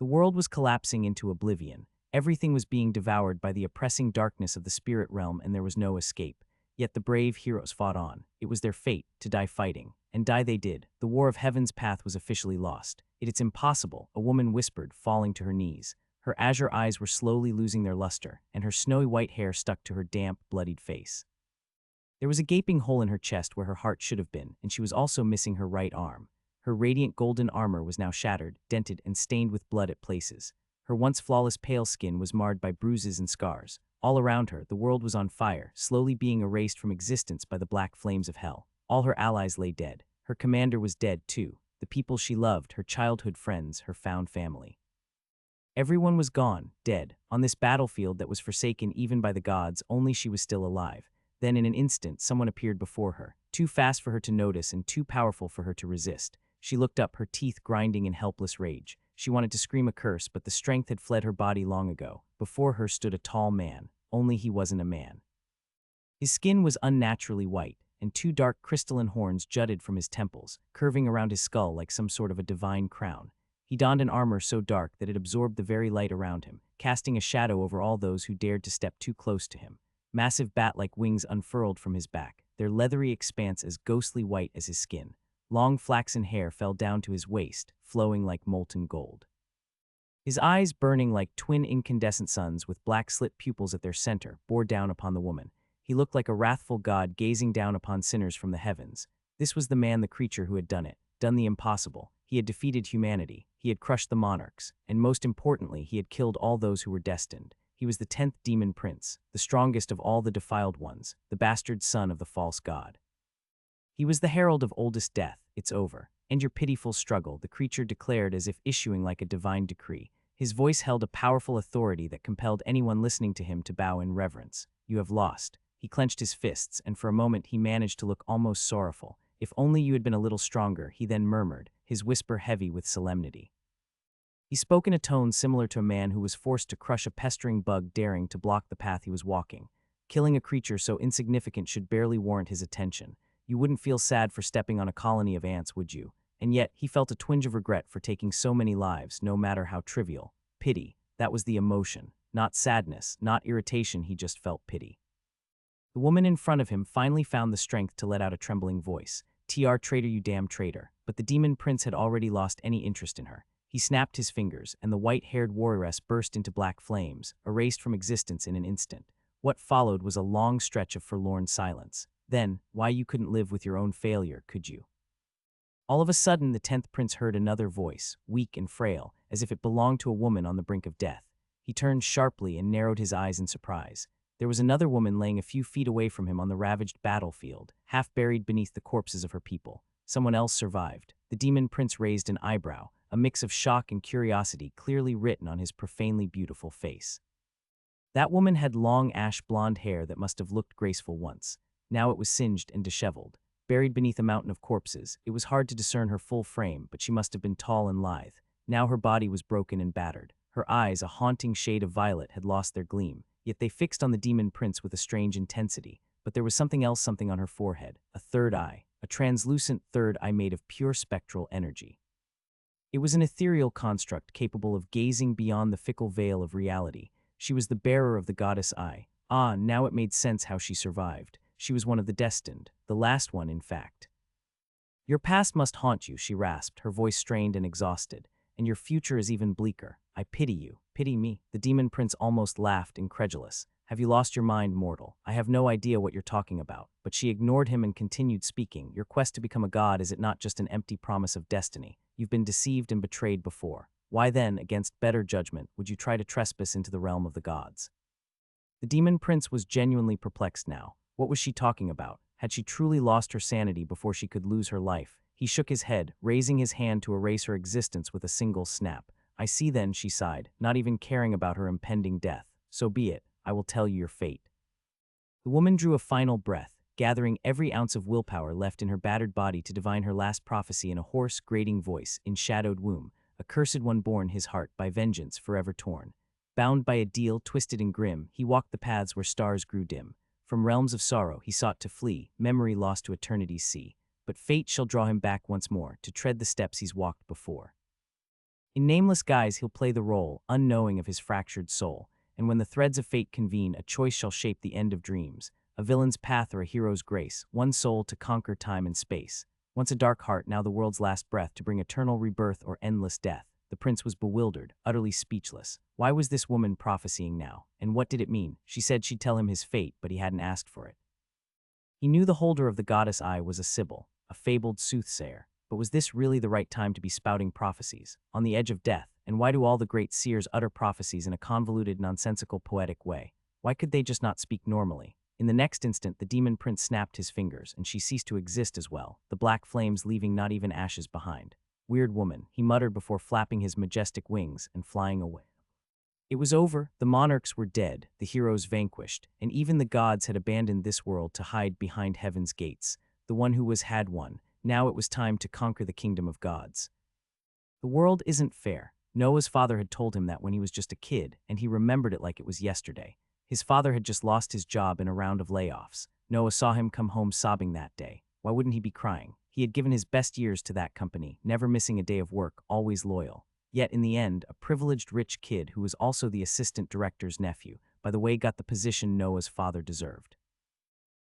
The world was collapsing into oblivion. Everything was being devoured by the oppressing darkness of the spirit realm, and there was no escape. Yet the brave heroes fought on. It was their fate to die fighting. And die they did. The war of heaven's path was officially lost. It's impossible, a woman whispered, falling to her knees. Her azure eyes were slowly losing their luster, and her snowy white hair stuck to her damp, bloodied face. There was a gaping hole in her chest where her heart should have been, and she was also missing her right arm. Her radiant golden armor was now shattered, dented, and stained with blood at places. Her once flawless pale skin was marred by bruises and scars. All around her, the world was on fire, slowly being erased from existence by the black flames of hell. All her allies lay dead. Her commander was dead, too. The people she loved, her childhood friends, her found family. Everyone was gone, dead. On this battlefield that was forsaken even by the gods, only she was still alive. Then in an instant, someone appeared before her, too fast for her to notice and too powerful for her to resist. She looked up, her teeth grinding in helpless rage. She wanted to scream a curse, but the strength had fled her body long ago. Before her stood a tall man, only he wasn't a man. His skin was unnaturally white, and two dark crystalline horns jutted from his temples, curving around his skull like some sort of a divine crown. He donned an armor so dark that it absorbed the very light around him, casting a shadow over all those who dared to step too close to him. Massive bat-like wings unfurled from his back, their leathery expanse as ghostly white as his skin. Long flaxen hair fell down to his waist, flowing like molten gold. His eyes, burning like twin incandescent suns with black slit pupils at their center, bore down upon the woman. He looked like a wrathful god gazing down upon sinners from the heavens. This was the man, the creature who had done it, done the impossible. He had defeated humanity, he had crushed the monarchs, and most importantly, he had killed all those who were destined. He was the 10th demon prince, the strongest of all the defiled ones, the bastard son of the false god. He was the herald of oldest death. It's over. End your pitiful struggle, the creature declared as if issuing like a divine decree. His voice held a powerful authority that compelled anyone listening to him to bow in reverence. You have lost. He clenched his fists, and for a moment he managed to look almost sorrowful. If only you had been a little stronger, he then murmured, his whisper heavy with solemnity. He spoke in a tone similar to a man who was forced to crush a pestering bug daring to block the path he was walking. Killing a creature so insignificant should barely warrant his attention. You wouldn't feel sad for stepping on a colony of ants, would you? And yet, he felt a twinge of regret for taking so many lives, no matter how trivial. Pity, that was the emotion. Not sadness, not irritation, he just felt pity. The woman in front of him finally found the strength to let out a trembling voice. "TR traitor, you damn traitor." But the demon prince had already lost any interest in her. He snapped his fingers, and the white-haired warrioress burst into black flames, erased from existence in an instant. What followed was a long stretch of forlorn silence. Then, why you couldn't live with your own failure, could you? All of a sudden, the 10th prince heard another voice, weak and frail, as if it belonged to a woman on the brink of death. He turned sharply and narrowed his eyes in surprise. There was another woman laying a few feet away from him on the ravaged battlefield, half buried beneath the corpses of her people. Someone else survived. The demon prince raised an eyebrow, a mix of shock and curiosity clearly written on his profanely beautiful face. That woman had long ash-blonde hair that must have looked graceful once. Now it was singed and disheveled. Buried beneath a mountain of corpses, it was hard to discern her full frame, but she must have been tall and lithe. Now her body was broken and battered. Her eyes, a haunting shade of violet, had lost their gleam, yet they fixed on the demon prince with a strange intensity. But there was something else, something on her forehead, a third eye, a translucent third eye made of pure spectral energy. It was an ethereal construct capable of gazing beyond the fickle veil of reality. She was the bearer of the goddess Eye. Ah, now it made sense how she survived. She was one of the destined, the last one, in fact. Your past must haunt you, she rasped, her voice strained and exhausted, and your future is even bleaker. I pity you. Pity me? The demon prince almost laughed, incredulous. Have you lost your mind, mortal? I have no idea what you're talking about. But she ignored him and continued speaking. Your quest to become a god, is it not just an empty promise of destiny? You've been deceived and betrayed before. Why then, against better judgment, would you try to trespass into the realm of the gods? The demon prince was genuinely perplexed now. What was she talking about? Had she truly lost her sanity before she could lose her life? He shook his head, raising his hand to erase her existence with a single snap. I see then, she sighed, not even caring about her impending death. So be it. I will tell you your fate. The woman drew a final breath, gathering every ounce of willpower left in her battered body to divine her last prophecy in a hoarse, grating voice, in shadowed womb, a cursed one born, his heart, by vengeance, forever torn. Bound by a deal, twisted and grim, he walked the paths where stars grew dim. From realms of sorrow he sought to flee, memory lost to eternity's sea. But fate shall draw him back once more, to tread the steps he's walked before. In nameless guise, he'll play the role, unknowing of his fractured soul. And when the threads of fate convene, a choice shall shape the end of dreams. A villain's path or a hero's grace, one soul to conquer time and space. Once a dark heart, now the world's last breath to bring eternal rebirth or endless death. The prince was bewildered, utterly speechless. Why was this woman prophesying now? And what did it mean? She said she'd tell him his fate, but he hadn't asked for it. He knew the holder of the goddess eye was a sibyl, a fabled soothsayer. But was this really the right time to be spouting prophecies, on the edge of death? And why do all the great seers utter prophecies in a convoluted, nonsensical, poetic way? Why could they just not speak normally? In the next instant, the demon prince snapped his fingers, and she ceased to exist as well, the black flames leaving not even ashes behind. Weird woman, he muttered before flapping his majestic wings and flying away. It was over, the monarchs were dead, the heroes vanquished, and even the gods had abandoned this world to hide behind heaven's gates. The one who was had won. Now it was time to conquer the kingdom of gods. The world isn't fair. Noah's father had told him that when he was just a kid, and he remembered it like it was yesterday. His father had just lost his job in a round of layoffs. Noah saw him come home sobbing that day. Why wouldn't he be crying? He had given his best years to that company, never missing a day of work, always loyal. Yet in the end, a privileged rich kid who was also the assistant director's nephew, by the way, got the position Noah's father deserved.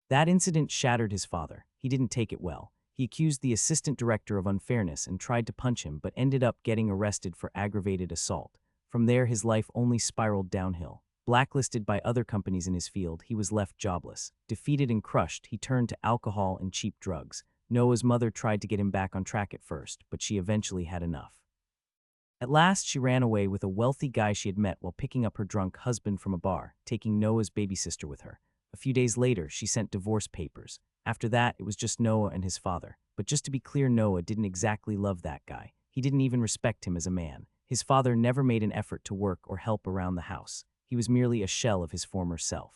That incident shattered his father. He didn't take it well. He accused the assistant director of unfairness and tried to punch him, but ended up getting arrested for aggravated assault. From there, his life only spiraled downhill. Blacklisted by other companies in his field, he was left jobless. Defeated and crushed, he turned to alcohol and cheap drugs. Noah's mother tried to get him back on track at first, but she eventually had enough. At last, she ran away with a wealthy guy she had met while picking up her drunk husband from a bar, taking Noah's baby sister with her. A few days later, she sent divorce papers. After that, it was just Noah and his father. But just to be clear, Noah didn't exactly love that guy. He didn't even respect him as a man. His father never made an effort to work or help around the house. He was merely a shell of his former self.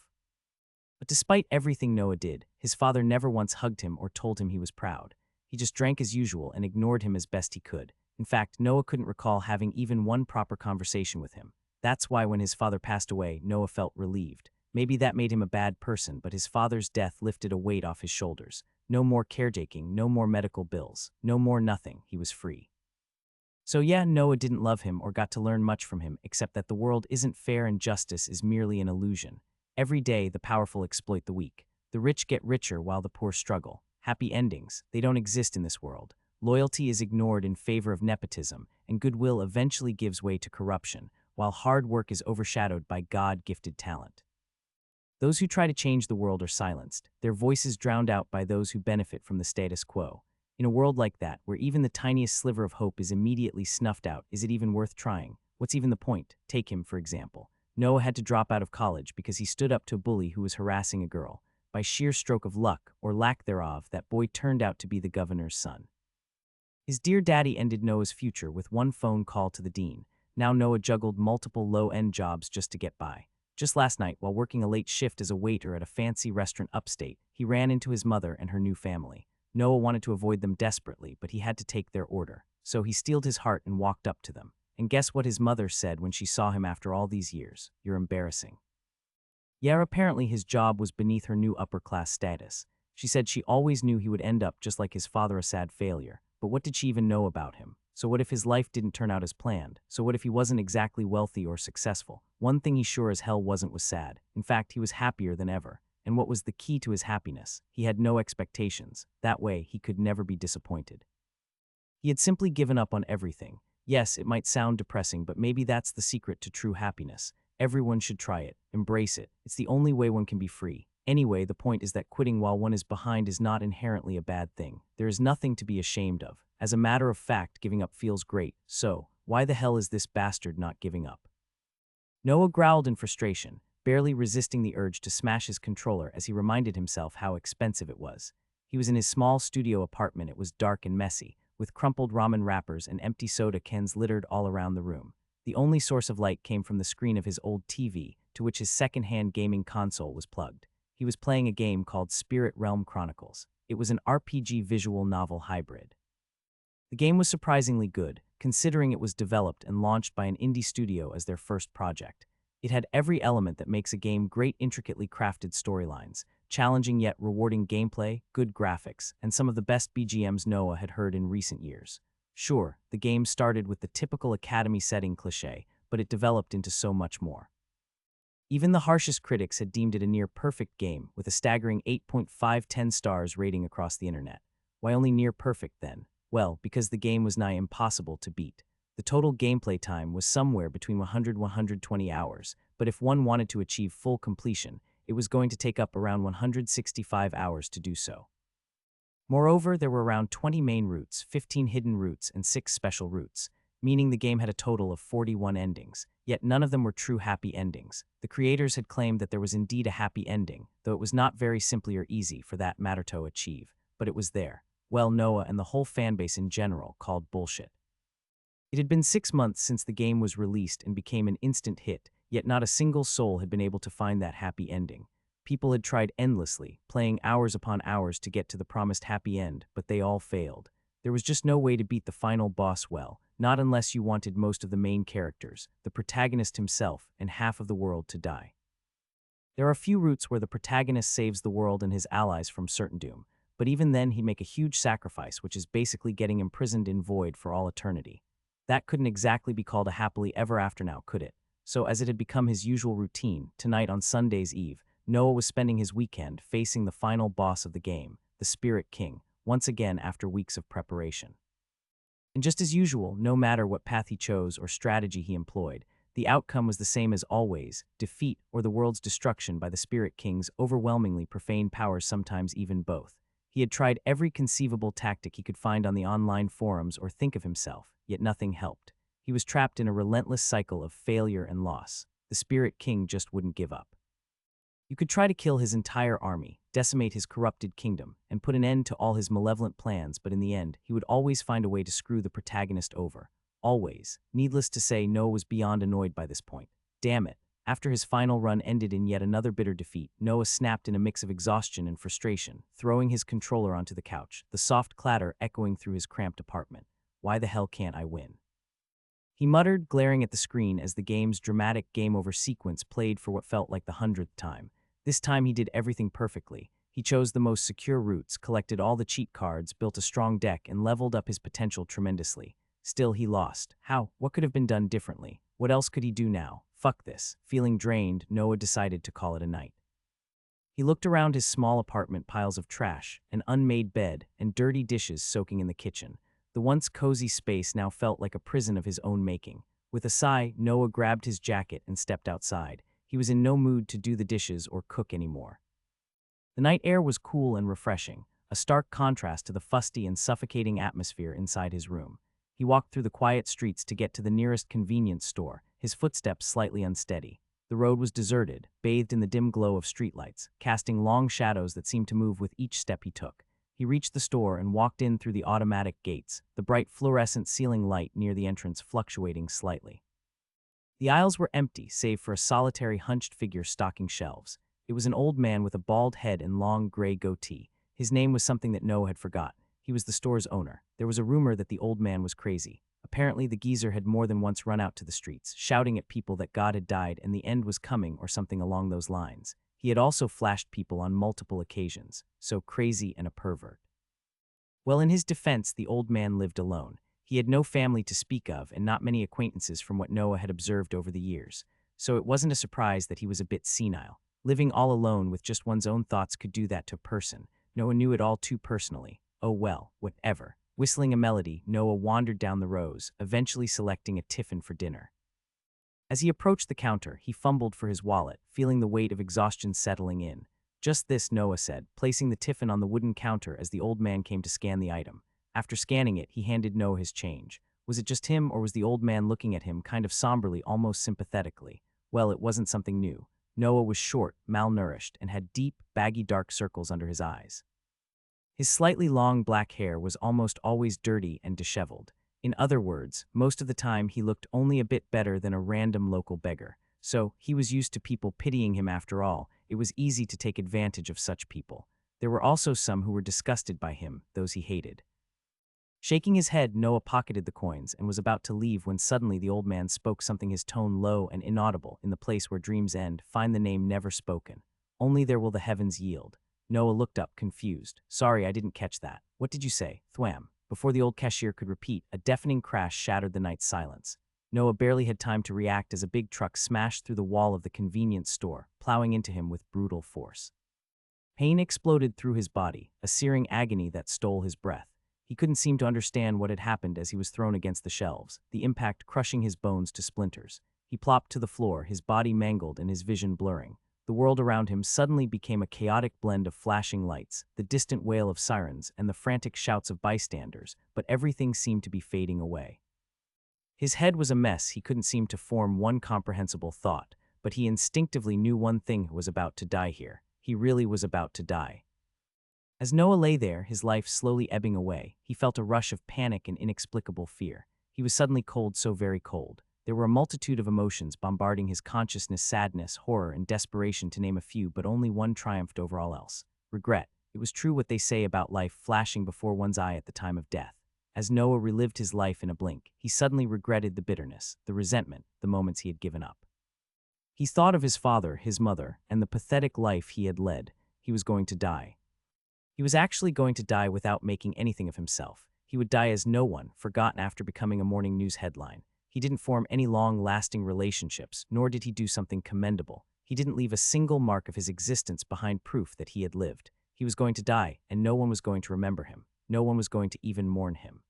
But despite everything Noah did, his father never once hugged him or told him he was proud. He just drank as usual and ignored him as best he could. In fact, Noah couldn't recall having even one proper conversation with him. That's why when his father passed away, Noah felt relieved. Maybe that made him a bad person, but his father's death lifted a weight off his shoulders. No more caretaking, no more medical bills, no more nothing. He was free. So yeah, Noah didn't love him or got to learn much from him, except that the world isn't fair and justice is merely an illusion. Every day, the powerful exploit the weak. The rich get richer while the poor struggle. Happy endings, they don't exist in this world. Loyalty is ignored in favor of nepotism, and goodwill eventually gives way to corruption, while hard work is overshadowed by God-gifted talent. Those who try to change the world are silenced, their voices drowned out by those who benefit from the status quo. In a world like that, where even the tiniest sliver of hope is immediately snuffed out, is it even worth trying? What's even the point? Take him, for example. Noah had to drop out of college because he stood up to a bully who was harassing a girl. By sheer stroke of luck, or lack thereof, that boy turned out to be the governor's son. His dear daddy ended Noah's future with one phone call to the dean. Now Noah juggled multiple low-end jobs just to get by. Just last night, while working a late shift as a waiter at a fancy restaurant upstate, he ran into his mother and her new family. Noah wanted to avoid them desperately, but he had to take their order. So he steeled his heart and walked up to them. And guess what his mother said when she saw him after all these years? "You're embarrassing." Yeah, apparently his job was beneath her new upper-class status. She said she always knew he would end up just like his father, a sad failure. But what did she even know about him? So what if his life didn't turn out as planned? So what if he wasn't exactly wealthy or successful? One thing he sure as hell wasn't was sad. In fact, he was happier than ever. And what was the key to his happiness? He had no expectations. That way, he could never be disappointed. He had simply given up on everything. Yes, it might sound depressing, but maybe that's the secret to true happiness. Everyone should try it. Embrace it. It's the only way one can be free. Anyway, the point is that quitting while one is behind is not inherently a bad thing. There is nothing to be ashamed of. As a matter of fact, giving up feels great. So, why the hell is this bastard not giving up? Noah growled in frustration, barely resisting the urge to smash his controller as he reminded himself how expensive it was. He was in his small studio apartment. It was dark and messy, with crumpled ramen wrappers and empty soda cans littered all around the room. The only source of light came from the screen of his old TV, to which his second-hand gaming console was plugged. He was playing a game called Spirit Realm Chronicles. It was an RPG visual novel hybrid. The game was surprisingly good, considering it was developed and launched by an indie studio as their first project. It had every element that makes a game great: intricately crafted storylines, challenging yet rewarding gameplay, good graphics, and some of the best BGMs Noah had heard in recent years. Sure, the game started with the typical academy setting cliché, but it developed into so much more. Even the harshest critics had deemed it a near-perfect game, with a staggering 8.510 stars rating across the internet. Why only near-perfect then? Well, because the game was nigh impossible to beat. The total gameplay time was somewhere between 100 and 120 hours, but if one wanted to achieve full completion, it was going to take up around 165 hours to do so. Moreover, there were around 20 main routes, 15 hidden routes, and 6 special routes, meaning the game had a total of 41 endings, yet none of them were true happy endings. The creators had claimed that there was indeed a happy ending, though it was not very simply or easy for that matter to achieve, but it was there. Well, Noah and the whole fanbase in general called bullshit. It had been 6 months since the game was released and became an instant hit, yet not a single soul had been able to find that happy ending. People had tried endlessly, playing hours upon hours to get to the promised happy end, but they all failed. There was just no way to beat the final boss well, not unless you wanted most of the main characters, the protagonist himself, and half of the world to die. There are few routes where the protagonist saves the world and his allies from certain doom, but even then he'd make a huge sacrifice, which is basically getting imprisoned in void for all eternity. That couldn't exactly be called a happily ever after now, could it? So as it had become his usual routine, tonight on Sunday's Eve, Noah was spending his weekend facing the final boss of the game, the Spirit King, once again after weeks of preparation. And just as usual, no matter what path he chose or strategy he employed, the outcome was the same as always: defeat or the world's destruction by the Spirit King's overwhelmingly profane powers, sometimes even both. He had tried every conceivable tactic he could find on the online forums or think of himself, yet nothing helped. He was trapped in a relentless cycle of failure and loss. The Spirit King just wouldn't give up. You could try to kill his entire army, decimate his corrupted kingdom, and put an end to all his malevolent plans, but in the end, he would always find a way to screw the protagonist over. Always. Needless to say, Noah was beyond annoyed by this point. Damn it. After his final run ended in yet another bitter defeat, Noah snapped in a mix of exhaustion and frustration, throwing his controller onto the couch, the soft clatter echoing through his cramped apartment. Why the hell can't I win? He muttered, glaring at the screen as the game's dramatic game-over sequence played for what felt like the 100th time. This time he did everything perfectly. He chose the most secure routes, collected all the cheat cards, built a strong deck, and leveled up his potential tremendously. Still, he lost. How? What could have been done differently? What else could he do now? Fuck this. Feeling drained, Noah decided to call it a night. He looked around his small apartment, piles of trash, an unmade bed, and dirty dishes soaking in the kitchen. The once cozy space now felt like a prison of his own making. With a sigh, Noah grabbed his jacket and stepped outside. He was in no mood to do the dishes or cook anymore. The night air was cool and refreshing, a stark contrast to the fusty and suffocating atmosphere inside his room. He walked through the quiet streets to get to the nearest convenience store, his footsteps slightly unsteady. The road was deserted, bathed in the dim glow of streetlights, casting long shadows that seemed to move with each step he took. He reached the store and walked in through the automatic gates, the bright fluorescent ceiling light near the entrance fluctuating slightly. The aisles were empty, save for a solitary hunched figure stocking shelves. It was an old man with a bald head and long gray goatee. His name was something that Noah had forgot. He was the store's owner. There was a rumor that the old man was crazy. Apparently, the geezer had more than once run out to the streets, shouting at people that God had died and the end was coming or something along those lines. He had also flashed people on multiple occasions. So crazy and a pervert. Well, in his defense, the old man lived alone. He had no family to speak of and not many acquaintances from what Noah had observed over the years. So it wasn't a surprise that he was a bit senile. Living all alone with just one's own thoughts could do that to a person. Noah knew it all too personally. Oh well, whatever. Whistling a melody, Noah wandered down the rows, eventually selecting a tiffin for dinner. As he approached the counter, he fumbled for his wallet, feeling the weight of exhaustion settling in. Just this, Noah said, placing the tiffin on the wooden counter as the old man came to scan the item. After scanning it, he handed Noah his change. Was it just him, or was the old man looking at him kind of somberly, almost sympathetically? Well, it wasn't something new. Noah was short, malnourished, and had deep, baggy dark circles under his eyes. His slightly long black hair was almost always dirty and disheveled. In other words, most of the time he looked only a bit better than a random local beggar. So, he was used to people pitying him after all. It was easy to take advantage of such people. There were also some who were disgusted by him, those he hated. Shaking his head, Noah pocketed the coins and was about to leave when suddenly the old man spoke something, his tone low and inaudible. In the place where dreams end, find the name never spoken. Only there will the heavens yield. Noah looked up, confused. Sorry, I didn't catch that. What did you say? Thwam. Before the old cashier could repeat, a deafening crash shattered the night's silence. Noah barely had time to react as a big truck smashed through the wall of the convenience store, plowing into him with brutal force. Pain exploded through his body, a searing agony that stole his breath. He couldn't seem to understand what had happened as he was thrown against the shelves, the impact crushing his bones to splinters. He plopped to the floor, his body mangled and his vision blurring. The world around him suddenly became a chaotic blend of flashing lights, the distant wail of sirens, and the frantic shouts of bystanders, but everything seemed to be fading away. His head was a mess. He couldn't seem to form one comprehensible thought, but he instinctively knew one thing was about to die here. He really was about to die. As Noah lay there, his life slowly ebbing away, he felt a rush of panic and inexplicable fear. He was suddenly cold, so very cold. There were a multitude of emotions bombarding his consciousness: sadness, horror, and desperation, to name a few, but only one triumphed over all else: regret. It was true what they say about life flashing before one's eye at the time of death. As Noah relived his life in a blink, he suddenly regretted the bitterness, the resentment, the moments he had given up. He thought of his father, his mother, and the pathetic life he had led. He was going to die. He was actually going to die without making anything of himself. He would die as no one, forgotten after becoming a morning news headline. He didn't form any long-lasting relationships, nor did he do something commendable. He didn't leave a single mark of his existence behind, proof that he had lived. He was going to die, and no one was going to remember him. No one was going to even mourn him.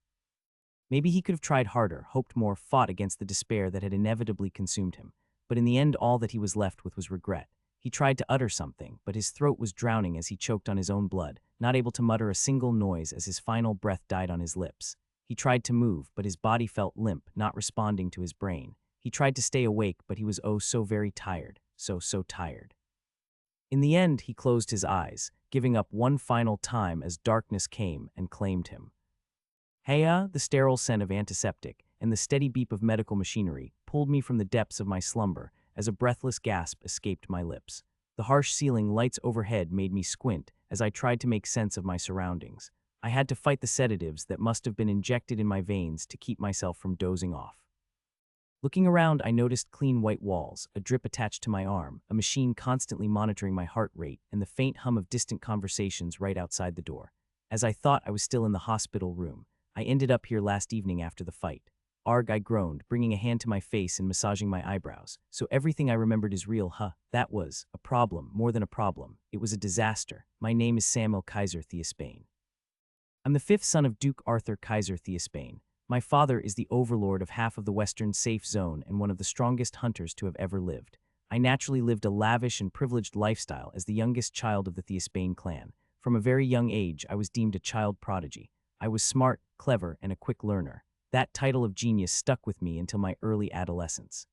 Maybe he could have tried harder, hoped more, fought against the despair that had inevitably consumed him. But in the end, all that he was left with was regret. He tried to utter something, but his throat was drowning as he choked on his own blood, not able to mutter a single noise as his final breath died on his lips. He tried to move, but his body felt limp, not responding to his brain. He tried to stay awake, but he was oh so very tired, so tired. In the end, he closed his eyes, giving up one final time as darkness came and claimed him. The sterile scent of antiseptic and the steady beep of medical machinery pulled me from the depths of my slumber as a breathless gasp escaped my lips. The harsh ceiling lights overhead made me squint as I tried to make sense of my surroundings. I had to fight the sedatives that must have been injected in my veins to keep myself from dozing off. Looking around, I noticed clean white walls, a drip attached to my arm, a machine constantly monitoring my heart rate, and the faint hum of distant conversations right outside the door. As I thought I was still in the hospital room, I ended up here last evening after the fight. Arg, I groaned, bringing a hand to my face and massaging my eyebrows. So everything I remembered is real, huh? That was a problem, more than a problem. It was a disaster. My name is Samuel Kaiser Theospain. I'm the fifth son of Duke Arthur Kaiser Theospain. My father is the overlord of half of the Western Safe Zone and one of the strongest hunters to have ever lived. I naturally lived a lavish and privileged lifestyle as the youngest child of the Theospain clan. From a very young age, I was deemed a child prodigy. I was smart, clever, and a quick learner. That title of genius stuck with me until my early adolescence.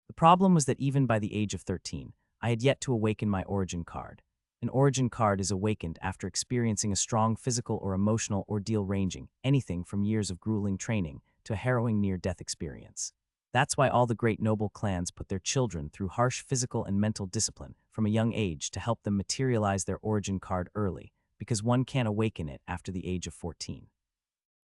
The problem was that even by the age of 13, I had yet to awaken my origin card. An origin card is awakened after experiencing a strong physical or emotional ordeal ranging anything from years of grueling training to a harrowing near-death experience. That's why all the great noble clans put their children through harsh physical and mental discipline from a young age to help them materialize their origin card early, because one can't awaken it after the age of 14.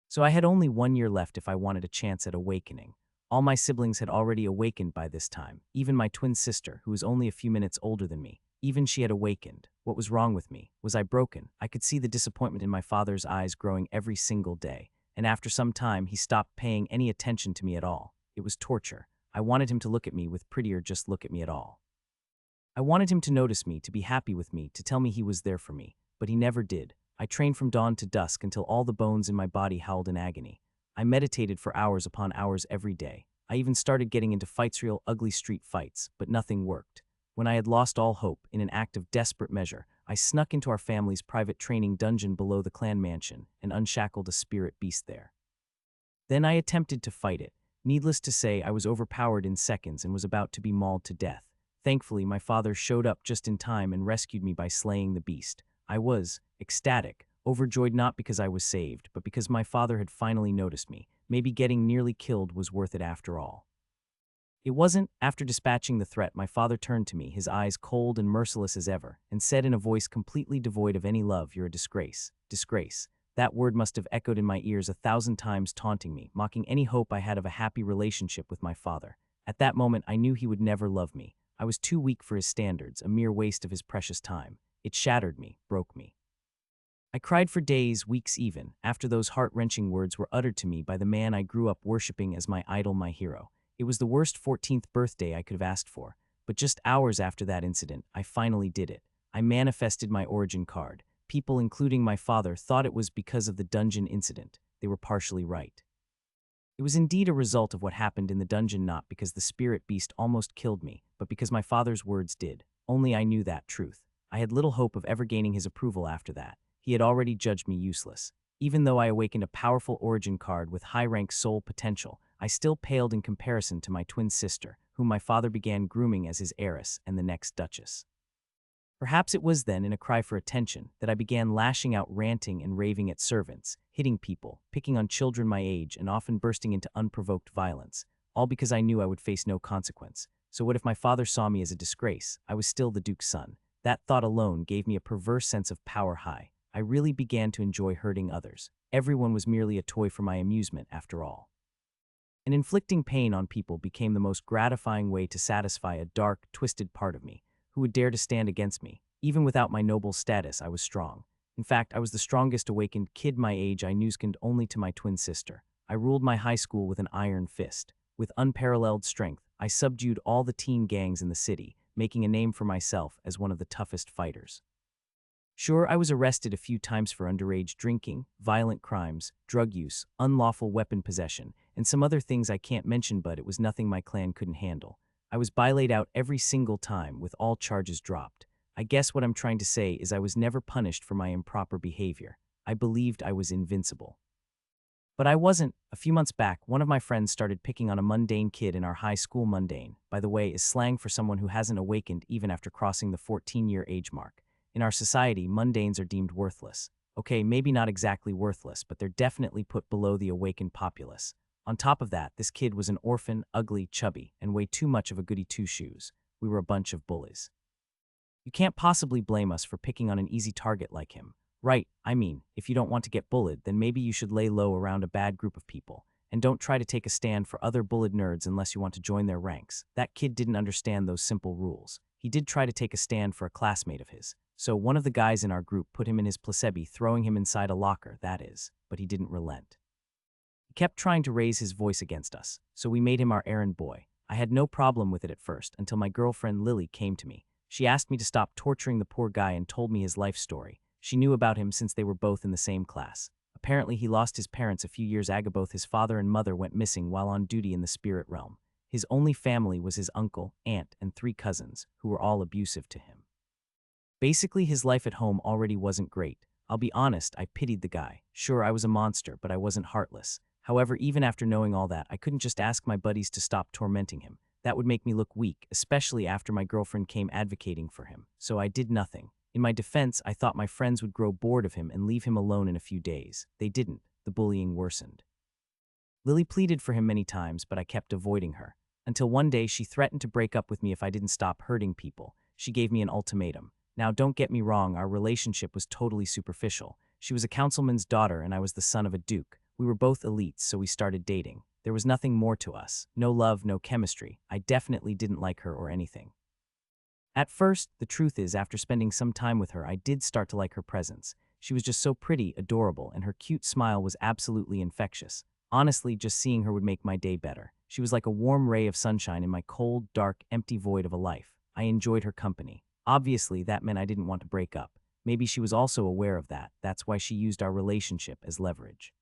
So I had only 1 year left if I wanted a chance at awakening. All my siblings had already awakened by this time, even my twin sister, who was only a few minutes older than me. Even she had awakened. What was wrong with me? Was I broken? I could see the disappointment in my father's eyes growing every single day, and after some time he stopped paying any attention to me at all. It was torture. I wanted him to look at me with pity or just look at me at all. I wanted him to notice me, to be happy with me, to tell me he was there for me, but he never did. I trained from dawn to dusk until all the bones in my body howled in agony. I meditated for hours upon hours every day. I even started getting into fights, real ugly street fights, but nothing worked. When I had lost all hope, in an act of desperate measure, I snuck into our family's private training dungeon below the clan mansion and unshackled a spirit beast there. Then I attempted to fight it. Needless to say, I was overpowered in seconds and was about to be mauled to death. Thankfully, my father showed up just in time and rescued me by slaying the beast. I was ecstatic, overjoyed, not because I was saved, but because my father had finally noticed me. Maybe getting nearly killed was worth it after all. It wasn't. After dispatching the threat, my father turned to me, his eyes cold and merciless as ever, and said in a voice completely devoid of any love, "You're a disgrace." Disgrace. That word must have echoed in my ears 1,000 times, taunting me, mocking any hope I had of a happy relationship with my father. At that moment, I knew he would never love me. I was too weak for his standards, a mere waste of his precious time. It shattered me, broke me. I cried for days, weeks even, after those heart-wrenching words were uttered to me by the man I grew up worshipping as my idol, my hero. It was the worst 14th birthday I could have asked for, but just hours after that incident, I finally did it. I manifested my origin card. People, including my father, thought it was because of the dungeon incident. They were partially right. It was indeed a result of what happened in the dungeon, not because the spirit beast almost killed me, but because my father's words did. Only I knew that truth. I had little hope of ever gaining his approval after that. He had already judged me useless. Even though I awakened a powerful origin card with high-rank soul potential, I still paled in comparison to my twin sister, whom my father began grooming as his heiress and the next duchess. Perhaps it was then, in a cry for attention, that I began lashing out, ranting and raving at servants, hitting people, picking on children my age, and often bursting into unprovoked violence, all because I knew I would face no consequence. So what if my father saw me as a disgrace? I was still the Duke's son. That thought alone gave me a perverse sense of power high. I really began to enjoy hurting others. Everyone was merely a toy for my amusement, after all. And inflicting pain on people became the most gratifying way to satisfy a dark, twisted part of me. Who would dare to stand against me? Even without my noble status, I was strong. In fact, I was the strongest awakened kid my age, I knew, second only to my twin sister. I ruled my high school with an iron fist. With unparalleled strength, I subdued all the teen gangs in the city, making a name for myself as one of the toughest fighters. Sure, I was arrested a few times for underage drinking, violent crimes, drug use, unlawful weapon possession, and some other things I can't mention, but it was nothing my clan couldn't handle. I was laid out every single time, with all charges dropped. I guess what I'm trying to say is I was never punished for my improper behavior. I believed I was invincible. But I wasn't. A few months back, one of my friends started picking on a mundane kid in our high school. Mundane, by the way, is slang for someone who hasn't awakened even after crossing the 14-year age mark. In our society, mundanes are deemed worthless. Okay, maybe not exactly worthless, but they're definitely put below the awakened populace. On top of that, this kid was an orphan, ugly, chubby, and way too much of a goody two-shoes. We were a bunch of bullies. You can't possibly blame us for picking on an easy target like him. Right, I mean, if you don't want to get bullied, then maybe you should lay low around a bad group of people, and don't try to take a stand for other bullied nerds unless you want to join their ranks. That kid didn't understand those simple rules. He did try to take a stand for a classmate of his, so one of the guys in our group put him in his placebo, throwing him inside a locker, that is, but he didn't relent. He kept trying to raise his voice against us, so we made him our errand boy. I had no problem with it at first, until my girlfriend Lily came to me. She asked me to stop torturing the poor guy and told me his life story. She knew about him since they were both in the same class. Apparently, he lost his parents a few years ago. Both his father and mother went missing while on duty in the spirit realm. His only family was his uncle, aunt, and 3 cousins, who were all abusive to him. Basically, his life at home already wasn't great. I'll be honest, I pitied the guy. Sure, I was a monster, but I wasn't heartless. However, even after knowing all that, I couldn't just ask my buddies to stop tormenting him. That would make me look weak, especially after my girlfriend came advocating for him. So I did nothing. In my defense, I thought my friends would grow bored of him and leave him alone in a few days. They didn't. The bullying worsened. Lily pleaded for him many times, but I kept avoiding her. Until one day she threatened to break up with me if I didn't stop hurting people. She gave me an ultimatum. Now, don't get me wrong, our relationship was totally superficial. She was a councilman's daughter and I was the son of a duke. We were both elites, so we started dating. There was nothing more to us. No love, no chemistry. I definitely didn't like her or anything. At first, the truth is, after spending some time with her, I did start to like her presence. She was just so pretty, adorable, and her cute smile was absolutely infectious. Honestly, just seeing her would make my day better. She was like a warm ray of sunshine in my cold, dark, empty void of a life. I enjoyed her company. Obviously, that meant I didn't want to break up. Maybe she was also aware of that. That's why she used our relationship as leverage.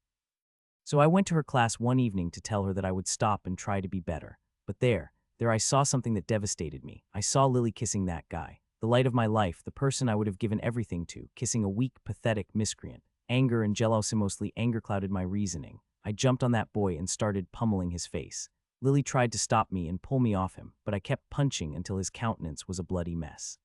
So I went to her class one evening to tell her that I would stop and try to be better. But there I saw something that devastated me. I saw Lily kissing that guy. The light of my life, the person I would have given everything to, kissing a weak, pathetic miscreant. Anger and jealousy, mostly anger, clouded my reasoning. I jumped on that boy and started pummeling his face. Lily tried to stop me and pull me off him, but I kept punching until his countenance was a bloody mess.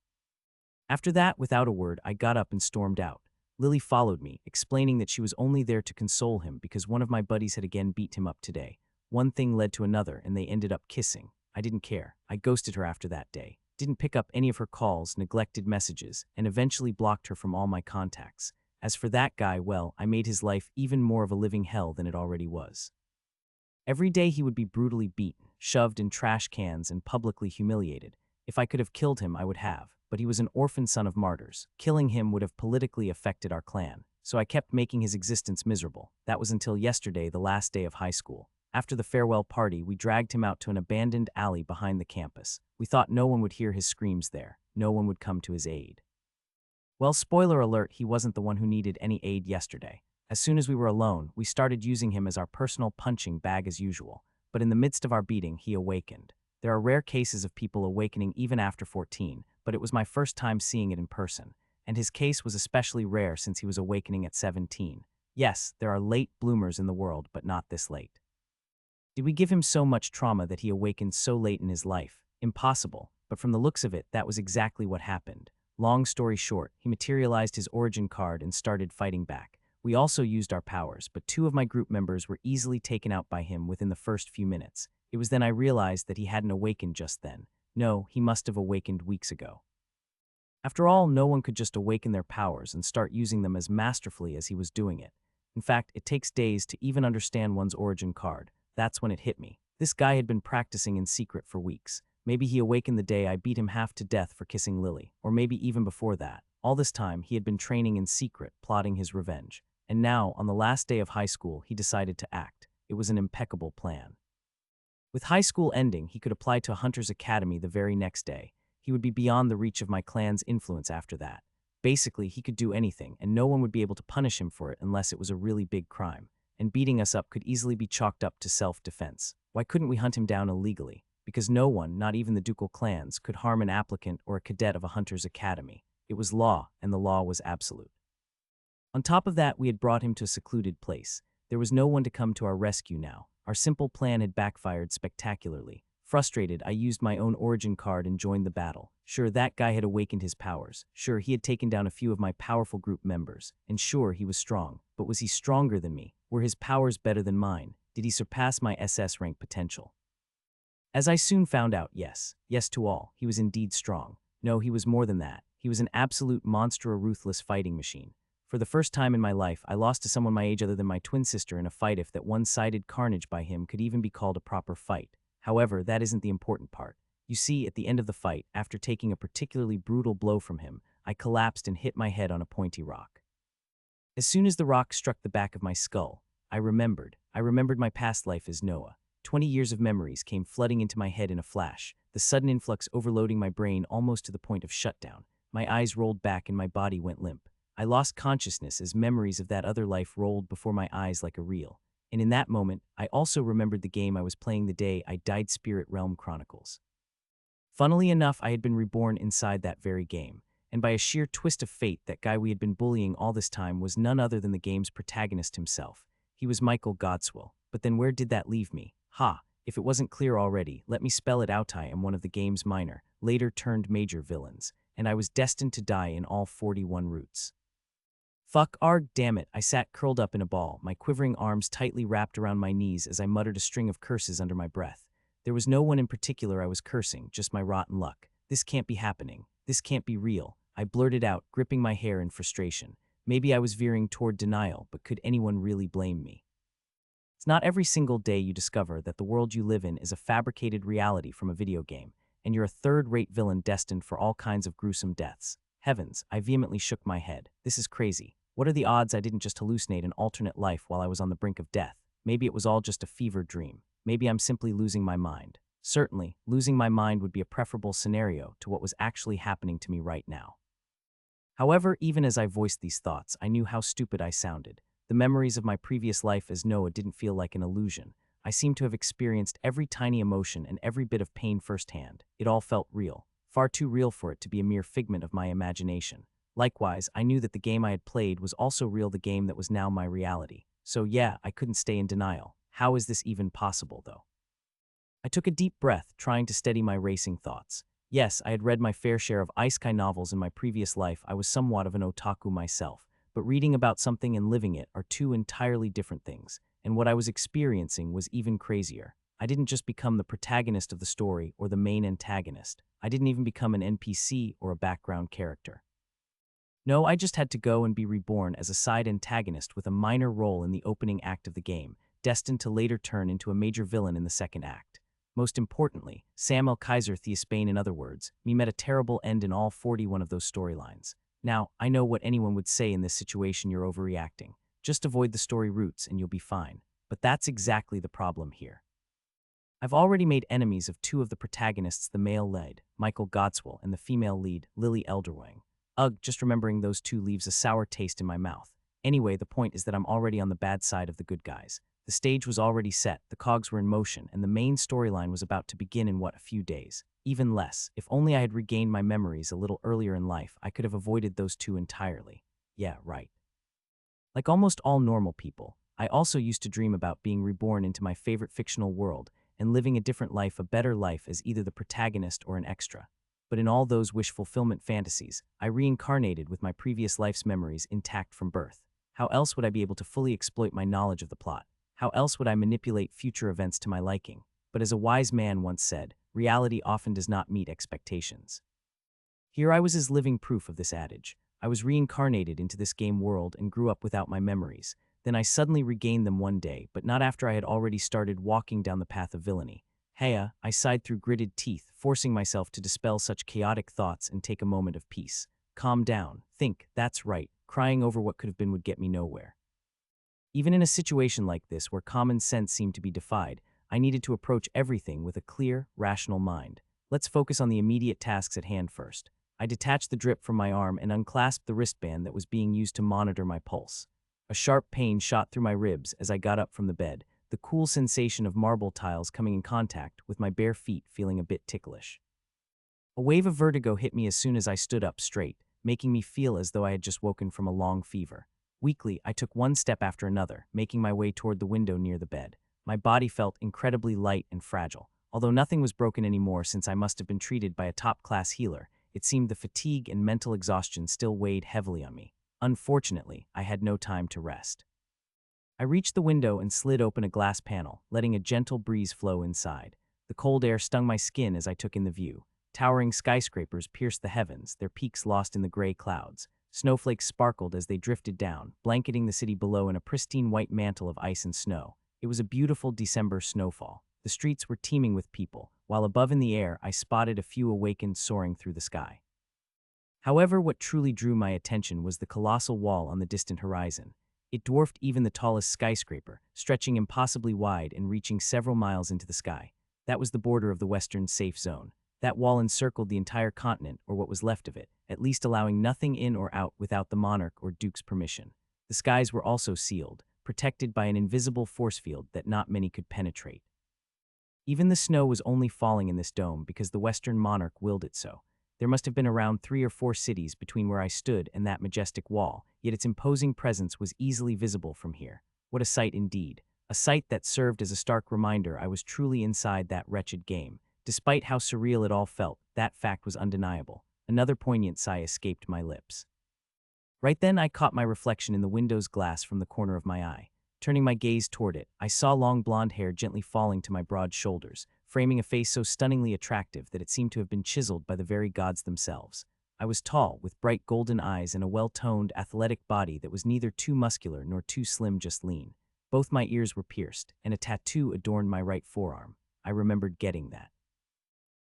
After that, without a word, I got up and stormed out. Lily followed me, explaining that she was only there to console him because one of my buddies had again beat him up today. One thing led to another, and they ended up kissing. I didn't care. I ghosted her after that day. Didn't pick up any of her calls, neglected messages, and eventually blocked her from all my contacts. As for that guy, well, I made his life even more of a living hell than it already was. Every day he would be brutally beaten, shoved in trash cans, and publicly humiliated. If I could have killed him, I would have, but he was an orphan son of martyrs. Killing him would have politically affected our clan, so I kept making his existence miserable. That was until yesterday, the last day of high school. After the farewell party, we dragged him out to an abandoned alley behind the campus. We thought no one would hear his screams there. No one would come to his aid. Well, spoiler alert, he wasn't the one who needed any aid yesterday. As soon as we were alone, we started using him as our personal punching bag as usual. But in the midst of our beating, he awakened. There are rare cases of people awakening even after 14, but it was my first time seeing it in person. And his case was especially rare since he was awakening at 17. Yes, there are late bloomers in the world, but not this late. Did we give him so much trauma that he awakened so late in his life? Impossible, but from the looks of it, that was exactly what happened. Long story short, he materialized his origin card and started fighting back. We also used our powers, but 2 of my group members were easily taken out by him within the first few minutes. It was then I realized that he hadn't awakened just then. No, he must have awakened weeks ago. After all, no one could just awaken their powers and start using them as masterfully as he was doing it. In fact, it takes days to even understand one's origin card. That's when it hit me. This guy had been practicing in secret for weeks. Maybe he awakened the day I beat him half to death for kissing Lily, or maybe even before that. All this time, he had been training in secret, plotting his revenge. And now, on the last day of high school, he decided to act. It was an impeccable plan. With high school ending, he could apply to a hunter's academy the very next day. He would be beyond the reach of my clan's influence after that. Basically, he could do anything, and no one would be able to punish him for it unless it was a really big crime. And beating us up could easily be chalked up to self-defense. Why couldn't we hunt him down illegally? Because no one, not even the ducal clans, could harm an applicant or a cadet of a hunter's academy. It was law, and the law was absolute. On top of that, we had brought him to a secluded place. There was no one to come to our rescue now. Our simple plan had backfired spectacularly. Frustrated, I used my own origin card and joined the battle. Sure, that guy had awakened his powers. Sure, he had taken down a few of my powerful group members. And sure, he was strong. But was he stronger than me? Were his powers better than mine? Did he surpass my SS rank potential? As I soon found out, yes. Yes to all. He was indeed strong. No, he was more than that. He was an absolute monster, a ruthless fighting machine. For the first time in my life, I lost to someone my age other than my twin sister in a fight. If that one-sided carnage by him could even be called a proper fight. However, that isn't the important part. You see, at the end of the fight, after taking a particularly brutal blow from him, I collapsed and hit my head on a pointy rock. As soon as the rock struck the back of my skull, I remembered my past life as Noah. 20 years of memories came flooding into my head in a flash, the sudden influx overloading my brain almost to the point of shutdown. My eyes rolled back and my body went limp. I lost consciousness as memories of that other life rolled before my eyes like a reel. And in that moment, I also remembered the game I was playing the day I died, Spirit Realm Chronicles. Funnily enough, I had been reborn inside that very game. And by a sheer twist of fate, that guy we had been bullying all this time was none other than the game's protagonist himself. He was Michael Godswill. But then where did that leave me? Ha! If it wasn't clear already, let me spell it out. I am one of the game's minor, later turned major villains, and I was destined to die in all 41 routes. Fuck, arg, damn it, I sat curled up in a ball, my quivering arms tightly wrapped around my knees as I muttered a string of curses under my breath. There was no one in particular I was cursing, just my rotten luck. This can't be happening. This can't be real. I blurted out, gripping my hair in frustration. Maybe I was veering toward denial, but could anyone really blame me? It's not every single day you discover that the world you live in is a fabricated reality from a video game, and you're a third-rate villain destined for all kinds of gruesome deaths. Heavens, I vehemently shook my head. This is crazy. What are the odds I didn't just hallucinate an alternate life while I was on the brink of death? Maybe it was all just a fevered dream. Maybe I'm simply losing my mind. Certainly, losing my mind would be a preferable scenario to what was actually happening to me right now. However, even as I voiced these thoughts, I knew how stupid I sounded. The memories of my previous life as Noah didn't feel like an illusion. I seemed to have experienced every tiny emotion and every bit of pain firsthand. It all felt real, far too real for it to be a mere figment of my imagination. Likewise, I knew that the game I had played was also real, the game that was now my reality. So yeah, I couldn't stay in denial. How is this even possible, though? I took a deep breath, trying to steady my racing thoughts. Yes, I had read my fair share of isekai novels in my previous life. I was somewhat of an otaku myself. But reading about something and living it are two entirely different things, and what I was experiencing was even crazier. I didn't just become the protagonist of the story or the main antagonist. I didn't even become an NPC or a background character. No, I just had to go and be reborn as a side antagonist with a minor role in the opening act of the game, destined to later turn into a major villain in the second act. Most importantly, Sam L. Kaiser Theospain, in other words, me met a terrible end in all 41 of those storylines. Now, I know what anyone would say in this situation: you're overreacting. Just avoid the story roots and you'll be fine. But that's exactly the problem here. I've already made enemies of two of the protagonists, the male lead, Michael Godswell, and the female lead, Lily Elderwing. Ugh, just remembering those two leaves a sour taste in my mouth. Anyway, the point is that I'm already on the bad side of the good guys. The stage was already set, the cogs were in motion, and the main storyline was about to begin in a few days. Even less. If only I had regained my memories a little earlier in life, I could have avoided those two entirely. Yeah, right. Like almost all normal people, I also used to dream about being reborn into my favorite fictional world and living a different life, a better life, as either the protagonist or an extra. But in all those wish fulfillment fantasies, I reincarnated with my previous life's memories intact from birth. How else would I be able to fully exploit my knowledge of the plot? How else would I manipulate future events to my liking? But as a wise man once said, reality often does not meet expectations. Here I was as living proof of this adage. I was reincarnated into this game world and grew up without my memories. Then I suddenly regained them one day, but not after I had already started walking down the path of villainy. Heya, I sighed through gritted teeth, forcing myself to dispel such chaotic thoughts and take a moment of peace. Calm down, think, that's right, crying over what could have been would get me nowhere. Even in a situation like this where common sense seemed to be defied, I needed to approach everything with a clear, rational mind. Let's focus on the immediate tasks at hand first. I detached the drip from my arm and unclasped the wristband that was being used to monitor my pulse. A sharp pain shot through my ribs as I got up from the bed, the cool sensation of marble tiles coming in contact with my bare feet feeling a bit ticklish. A wave of vertigo hit me as soon as I stood up straight, making me feel as though I had just woken from a long fever. Weakly, I took one step after another, making my way toward the window near the bed. My body felt incredibly light and fragile. Although nothing was broken anymore since I must have been treated by a top-class healer, it seemed the fatigue and mental exhaustion still weighed heavily on me. Unfortunately, I had no time to rest. I reached the window and slid open a glass panel, letting a gentle breeze flow inside. The cold air stung my skin as I took in the view. Towering skyscrapers pierced the heavens, their peaks lost in the gray clouds. Snowflakes sparkled as they drifted down, blanketing the city below in a pristine white mantle of ice and snow. It was a beautiful December snowfall. The streets were teeming with people, while above in the air I spotted a few awakened soaring through the sky. However, what truly drew my attention was the colossal wall on the distant horizon. It dwarfed even the tallest skyscraper, stretching impossibly wide and reaching several miles into the sky. That was the border of the Western Safe Zone. That wall encircled the entire continent, or what was left of it, at least allowing nothing in or out without the monarch or duke's permission. The skies were also sealed, protected by an invisible force field that not many could penetrate. Even the snow was only falling in this dome because the Western monarch willed it so. There must have been around 3 or 4 cities between where I stood and that majestic wall, yet its imposing presence was easily visible from here. What a sight indeed. A sight that served as a stark reminder I was truly inside that wretched game. Despite how surreal it all felt, that fact was undeniable. Another poignant sigh escaped my lips. Right then I caught my reflection in the window's glass from the corner of my eye. Turning my gaze toward it, I saw long blonde hair gently falling to my broad shoulders, framing a face so stunningly attractive that it seemed to have been chiseled by the very gods themselves. I was tall, with bright golden eyes and a well-toned, athletic body that was neither too muscular nor too slim, just lean. Both my ears were pierced, and a tattoo adorned my right forearm. I remembered getting that.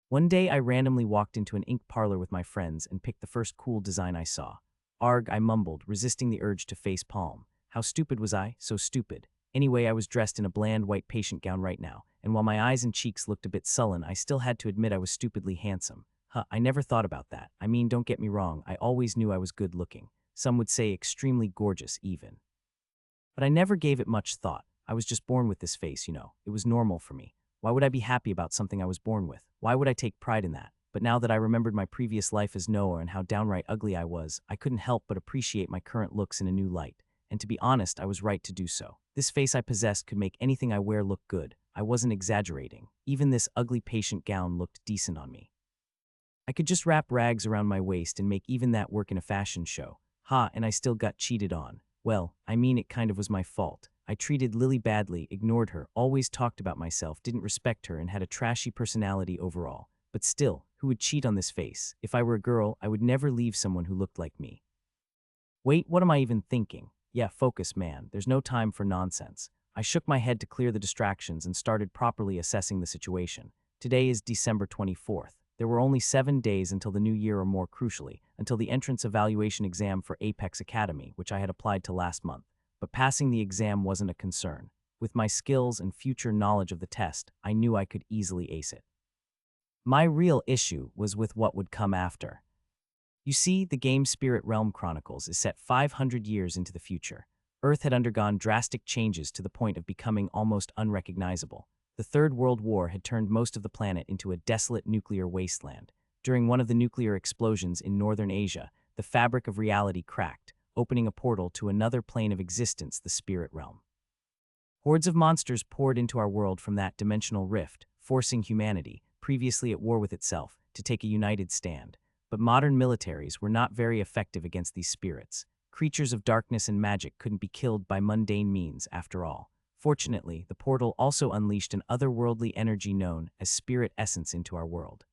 One day I randomly walked into an ink parlor with my friends and picked the first cool design I saw. Arg, I mumbled, resisting the urge to face palm. How stupid was I? So stupid. Anyway, I was dressed in a bland white patient gown right now, and while my eyes and cheeks looked a bit sullen, I still had to admit I was stupidly handsome. I never thought about that. I mean, don't get me wrong, I always knew I was good looking. Some would say extremely gorgeous, even. But I never gave it much thought. I was just born with this face, you know. It was normal for me. Why would I be happy about something I was born with? Why would I take pride in that? But now that I remembered my previous life as Noah and how downright ugly I was, I couldn't help but appreciate my current looks in a new light. And to be honest, I was right to do so. This face I possessed could make anything I wear look good. I wasn't exaggerating. Even this ugly patient gown looked decent on me. I could just wrap rags around my waist and make even that work in a fashion show. And I still got cheated on. Well, I mean, it kind of was my fault. I treated Lily badly, ignored her, always talked about myself, didn't respect her, and had a trashy personality overall. But still, who would cheat on this face? If I were a girl, I would never leave someone who looked like me. Wait, what am I even thinking? Yeah, focus, man. There's no time for nonsense. I shook my head to clear the distractions and started properly assessing the situation. Today is December 24th. There were only 7 days until the new year, or more crucially, until the entrance evaluation exam for Apex Academy, which I had applied to last month. But passing the exam wasn't a concern. With my skills and future knowledge of the test, I knew I could easily ace it. My real issue was with what would come after. You see, the game Spirit Realm Chronicles is set 500 years into the future. Earth had undergone drastic changes to the point of becoming almost unrecognizable. The Third World War had turned most of the planet into a desolate nuclear wasteland. During one of the nuclear explosions in northern Asia, the fabric of reality cracked, opening a portal to another plane of existence, the Spirit Realm. Hordes of monsters poured into our world from that dimensional rift, forcing humanity, previously at war with itself, to take a united stand. But modern militaries were not very effective against these spirits. Creatures of darkness and magic couldn't be killed by mundane means, after all. Fortunately, the portal also unleashed an otherworldly energy known as spirit essence into our world.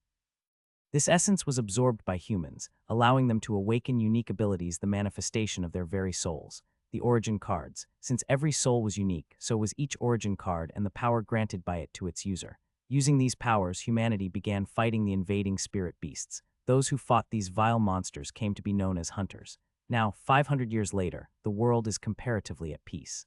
This essence was absorbed by humans, allowing them to awaken unique abilities, the manifestation of their very souls. The origin cards. Since every soul was unique, so was each origin card and the power granted by it to its user. Using these powers, humanity began fighting the invading spirit beasts. Those who fought these vile monsters came to be known as hunters. Now, 500 years later, the world is comparatively at peace.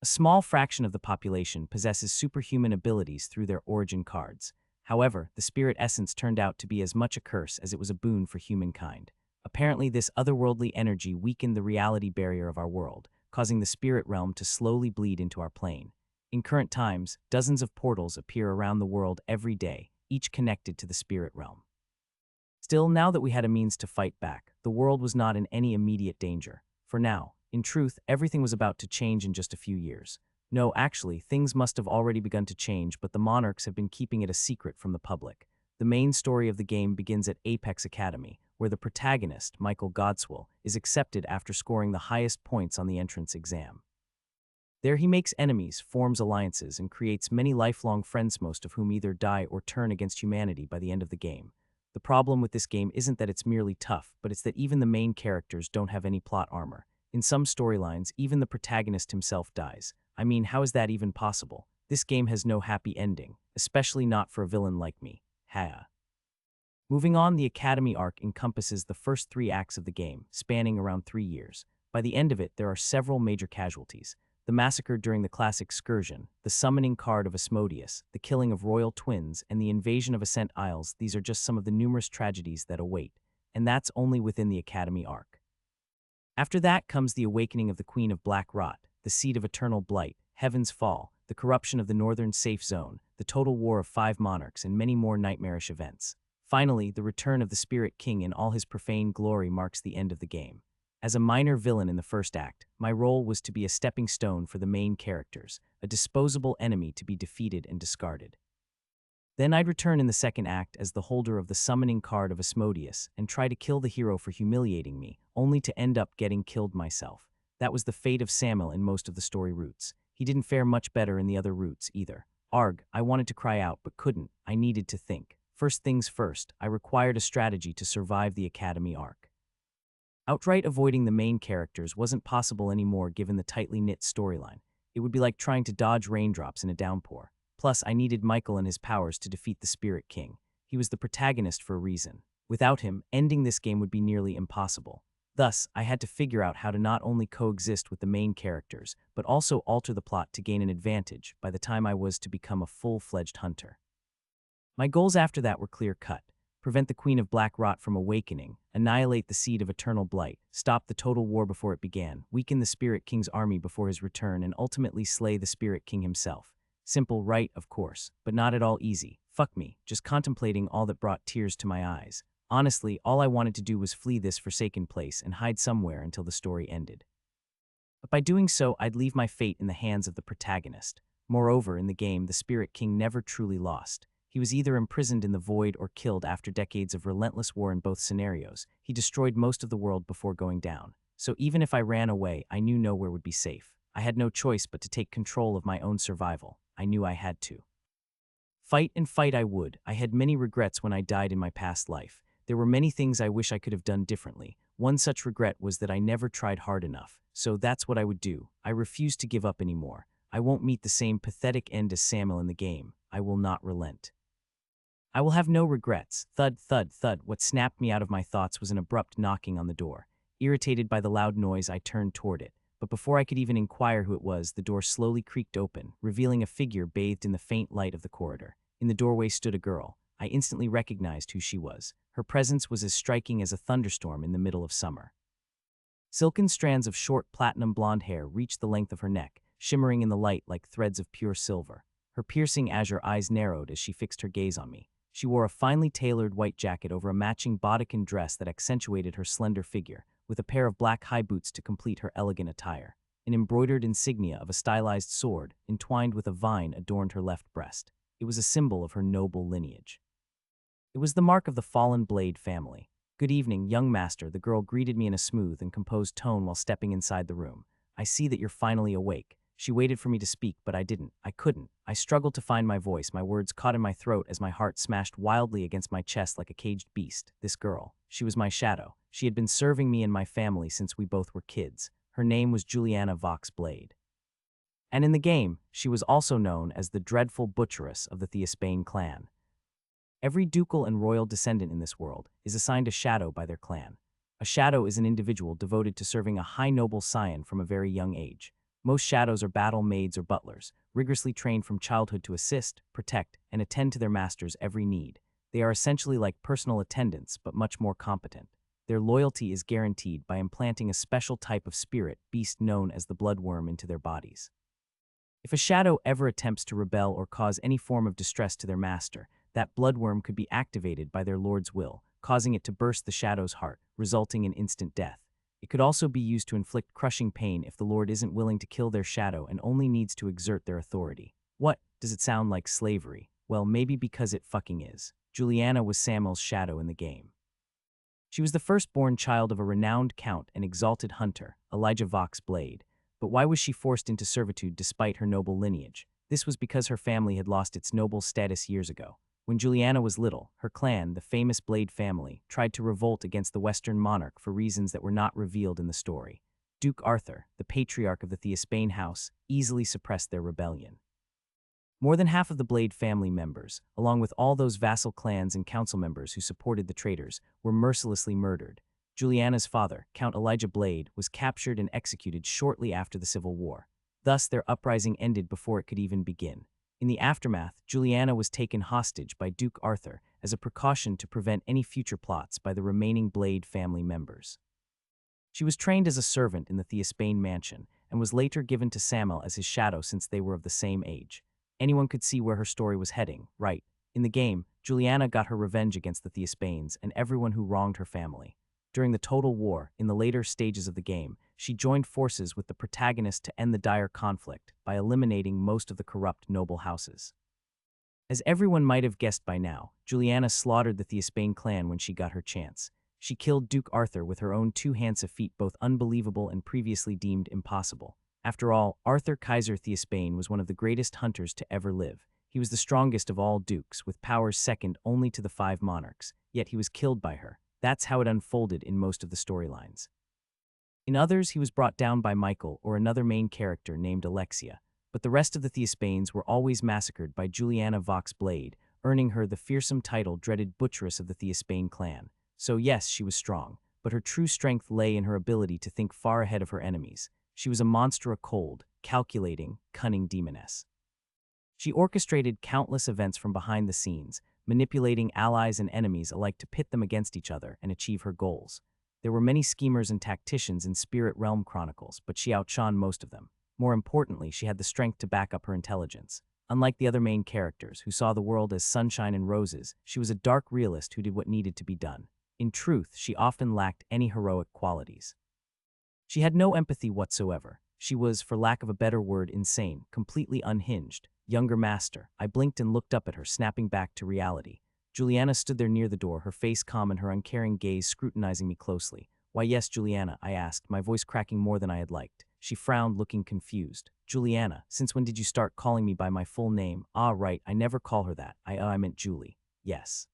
A small fraction of the population possesses superhuman abilities through their origin cards. However, the spirit essence turned out to be as much a curse as it was a boon for humankind. Apparently, this otherworldly energy weakened the reality barrier of our world, causing the spirit realm to slowly bleed into our plane. In current times, dozens of portals appear around the world every day, each connected to the spirit realm. Still, now that we had a means to fight back, the world was not in any immediate danger. For now, in truth, everything was about to change in just a few years. No, actually, things must have already begun to change, but the monarchs have been keeping it a secret from the public. The main story of the game begins at Apex Academy, where the protagonist, Michael Godswill, is accepted after scoring the highest points on the entrance exam. There he makes enemies, forms alliances, and creates many lifelong friends, most of whom either die or turn against humanity by the end of the game. The problem with this game isn't that it's merely tough, but it's that even the main characters don't have any plot armor. In some storylines, even the protagonist himself dies. I mean, how is that even possible? This game has no happy ending, especially not for a villain like me. Ha. Moving on, the Academy arc encompasses the first 3 acts of the game, spanning around 3 years. By the end of it, there are several major casualties. The massacre during the class excursion, the summoning card of Asmodeus, the killing of royal twins, and the invasion of Ascent Isles. These are just some of the numerous tragedies that await, and that's only within the Academy arc. After that comes the awakening of the Queen of Black Rot, the seed of eternal blight, Heaven's Fall, the corruption of the Northern Safe Zone, the total war of 5 monarchs, and many more nightmarish events. Finally, the return of the Spirit King in all his profane glory marks the end of the game. As a minor villain in the first act, my role was to be a stepping stone for the main characters, a disposable enemy to be defeated and discarded. Then I'd return in the second act as the holder of the summoning card of Asmodeus and try to kill the hero for humiliating me, only to end up getting killed myself. That was the fate of Samuel in most of the story routes. He didn't fare much better in the other routes either. Arg, I wanted to cry out but couldn't. I needed to think. First things first, I required a strategy to survive the Academy arc. Outright avoiding the main characters wasn't possible anymore given the tightly knit storyline. It would be like trying to dodge raindrops in a downpour. Plus, I needed Michael and his powers to defeat the Spirit King. He was the protagonist for a reason. Without him, ending this game would be nearly impossible. Thus, I had to figure out how to not only coexist with the main characters, but also alter the plot to gain an advantage by the time I was to become a full-fledged hunter. My goals after that were clear-cut. Prevent the Queen of Black Rot from awakening, annihilate the seed of eternal blight, stop the total war before it began, weaken the Spirit King's army before his return, and ultimately slay the Spirit King himself. Simple, right, of course, but not at all easy. Fuck me, just contemplating all that brought tears to my eyes. Honestly, all I wanted to do was flee this forsaken place and hide somewhere until the story ended. But by doing so, I'd leave my fate in the hands of the protagonist. Moreover, in the game, the Spirit King never truly lost. He was either imprisoned in the void or killed after decades of relentless war in both scenarios. He destroyed most of the world before going down. So even if I ran away, I knew nowhere would be safe. I had no choice but to take control of my own survival. I knew I had to. Fight and fight I would. I had many regrets when I died in my past life. There were many things I wish I could have done differently. One such regret was that I never tried hard enough. So that's what I would do. I refuse to give up anymore. I won't meet the same pathetic end as Samuel in the game. I will not relent. I will have no regrets. Thud, thud, thud. What snapped me out of my thoughts was an abrupt knocking on the door. Irritated by the loud noise, I turned toward it. But before I could even inquire who it was, the door slowly creaked open, revealing a figure bathed in the faint light of the corridor. In the doorway stood a girl. I instantly recognized who she was. Her presence was as striking as a thunderstorm in the middle of summer. Silken strands of short platinum blonde hair reached the length of her neck, shimmering in the light like threads of pure silver. Her piercing azure eyes narrowed as she fixed her gaze on me. She wore a finely tailored white jacket over a matching bodycon dress that accentuated her slender figure, with a pair of black high boots to complete her elegant attire. An embroidered insignia of a stylized sword, entwined with a vine, adorned her left breast. It was a symbol of her noble lineage. It was the mark of the fallen Blade family. "Good evening, young master," the girl greeted me in a smooth and composed tone while stepping inside the room. "I see that you're finally awake." She waited for me to speak, but I didn't. I couldn't. I struggled to find my voice, my words caught in my throat as my heart smashed wildly against my chest like a caged beast. This girl. She was my shadow. She had been serving me and my family since we both were kids. Her name was Juliana Vox Blade. And in the game, she was also known as the dreadful butcheress of the Theospain clan. Every ducal and royal descendant in this world is assigned a shadow by their clan. A shadow is an individual devoted to serving a high noble scion from a very young age. Most shadows are battle maids or butlers, rigorously trained from childhood to assist, protect, and attend to their master's every need. They are essentially like personal attendants, but much more competent. Their loyalty is guaranteed by implanting a special type of spirit beast known as the bloodworm into their bodies. If a shadow ever attempts to rebel or cause any form of distress to their master, that bloodworm could be activated by their lord's will, causing it to burst the shadow's heart, resulting in instant death. It could also be used to inflict crushing pain if the lord isn't willing to kill their shadow and only needs to exert their authority. What? Does it sound like slavery? Well, maybe because it fucking is. Juliana was Samuel's shadow in the game. She was the firstborn child of a renowned count and exalted hunter, Elijah Vox Blade. But why was she forced into servitude despite her noble lineage? This was because her family had lost its noble status years ago. When Juliana was little, her clan, the famous Blade family, tried to revolt against the Western monarch for reasons that were not revealed in the story. Duke Arthur, the patriarch of the Theospain house, easily suppressed their rebellion. More than half of the Blade family members, along with all those vassal clans and council members who supported the traitors, were mercilessly murdered. Juliana's father, Count Elijah Blade, was captured and executed shortly after the Civil War. Thus, their uprising ended before it could even begin. In the aftermath, Juliana was taken hostage by Duke Arthur as a precaution to prevent any future plots by the remaining Blade family members. She was trained as a servant in the Theospain mansion and was later given to Samuel as his shadow since they were of the same age. Anyone could see where her story was heading, right? In the game, Juliana got her revenge against the Theospains and everyone who wronged her family. During the Total War, in the later stages of the game, she joined forces with the protagonist to end the dire conflict by eliminating most of the corrupt noble houses. As everyone might have guessed by now, Juliana slaughtered the Theospain clan when she got her chance. She killed Duke Arthur with her own two hands, a feat both unbelievable and previously deemed impossible. After all, Arthur Kaiser Theospain was one of the greatest hunters to ever live. He was the strongest of all dukes, with powers second only to the 5 monarchs, yet he was killed by her. That's how it unfolded in most of the storylines. In others, he was brought down by Michael or another main character named Alexia, but the rest of the Theospains were always massacred by Juliana Vox Blade, earning her the fearsome title dreaded Butcheress of the Theospain clan. So yes, she was strong, but her true strength lay in her ability to think far ahead of her enemies. She was a monster, a cold, calculating, cunning demoness. She orchestrated countless events from behind the scenes, manipulating allies and enemies alike to pit them against each other and achieve her goals. There were many schemers and tacticians in Spirit Realm Chronicles, but she outshone most of them. More importantly, she had the strength to back up her intelligence. Unlike the other main characters, who saw the world as sunshine and roses, she was a dark realist who did what needed to be done. In truth, she often lacked any heroic qualities. She had no empathy whatsoever. She was, for lack of a better word, insane, completely unhinged. Younger master. I blinked and looked up at her, snapping back to reality. Juliana stood there near the door, her face calm and her uncaring gaze scrutinizing me closely. "Why yes, Juliana," I asked, my voice cracking more than I had liked. She frowned, looking confused. "Juliana, since when did you start calling me by my full name?" "Ah, right, I never call her that. I meant Julie." "Yes."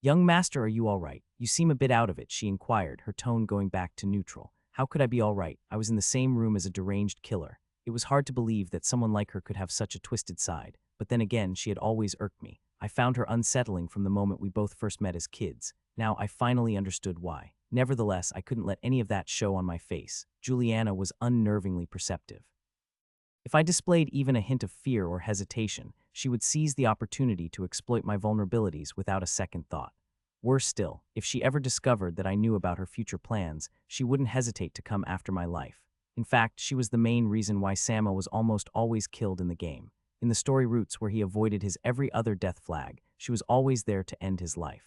"Young master, are you all right? You seem a bit out of it," she inquired, her tone going back to neutral. How could I be all right? I was in the same room as a deranged killer. It was hard to believe that someone like her could have such a twisted side, but then again, she had always irked me. I found her unsettling from the moment we both first met as kids. Now I finally understood why. Nevertheless, I couldn't let any of that show on my face. Juliana was unnervingly perceptive. If I displayed even a hint of fear or hesitation, she would seize the opportunity to exploit my vulnerabilities without a second thought. Worse still, if she ever discovered that I knew about her future plans, she wouldn't hesitate to come after my life. In fact, she was the main reason why Sama was almost always killed in the game. In the story routes where he avoided his every other death flag, she was always there to end his life.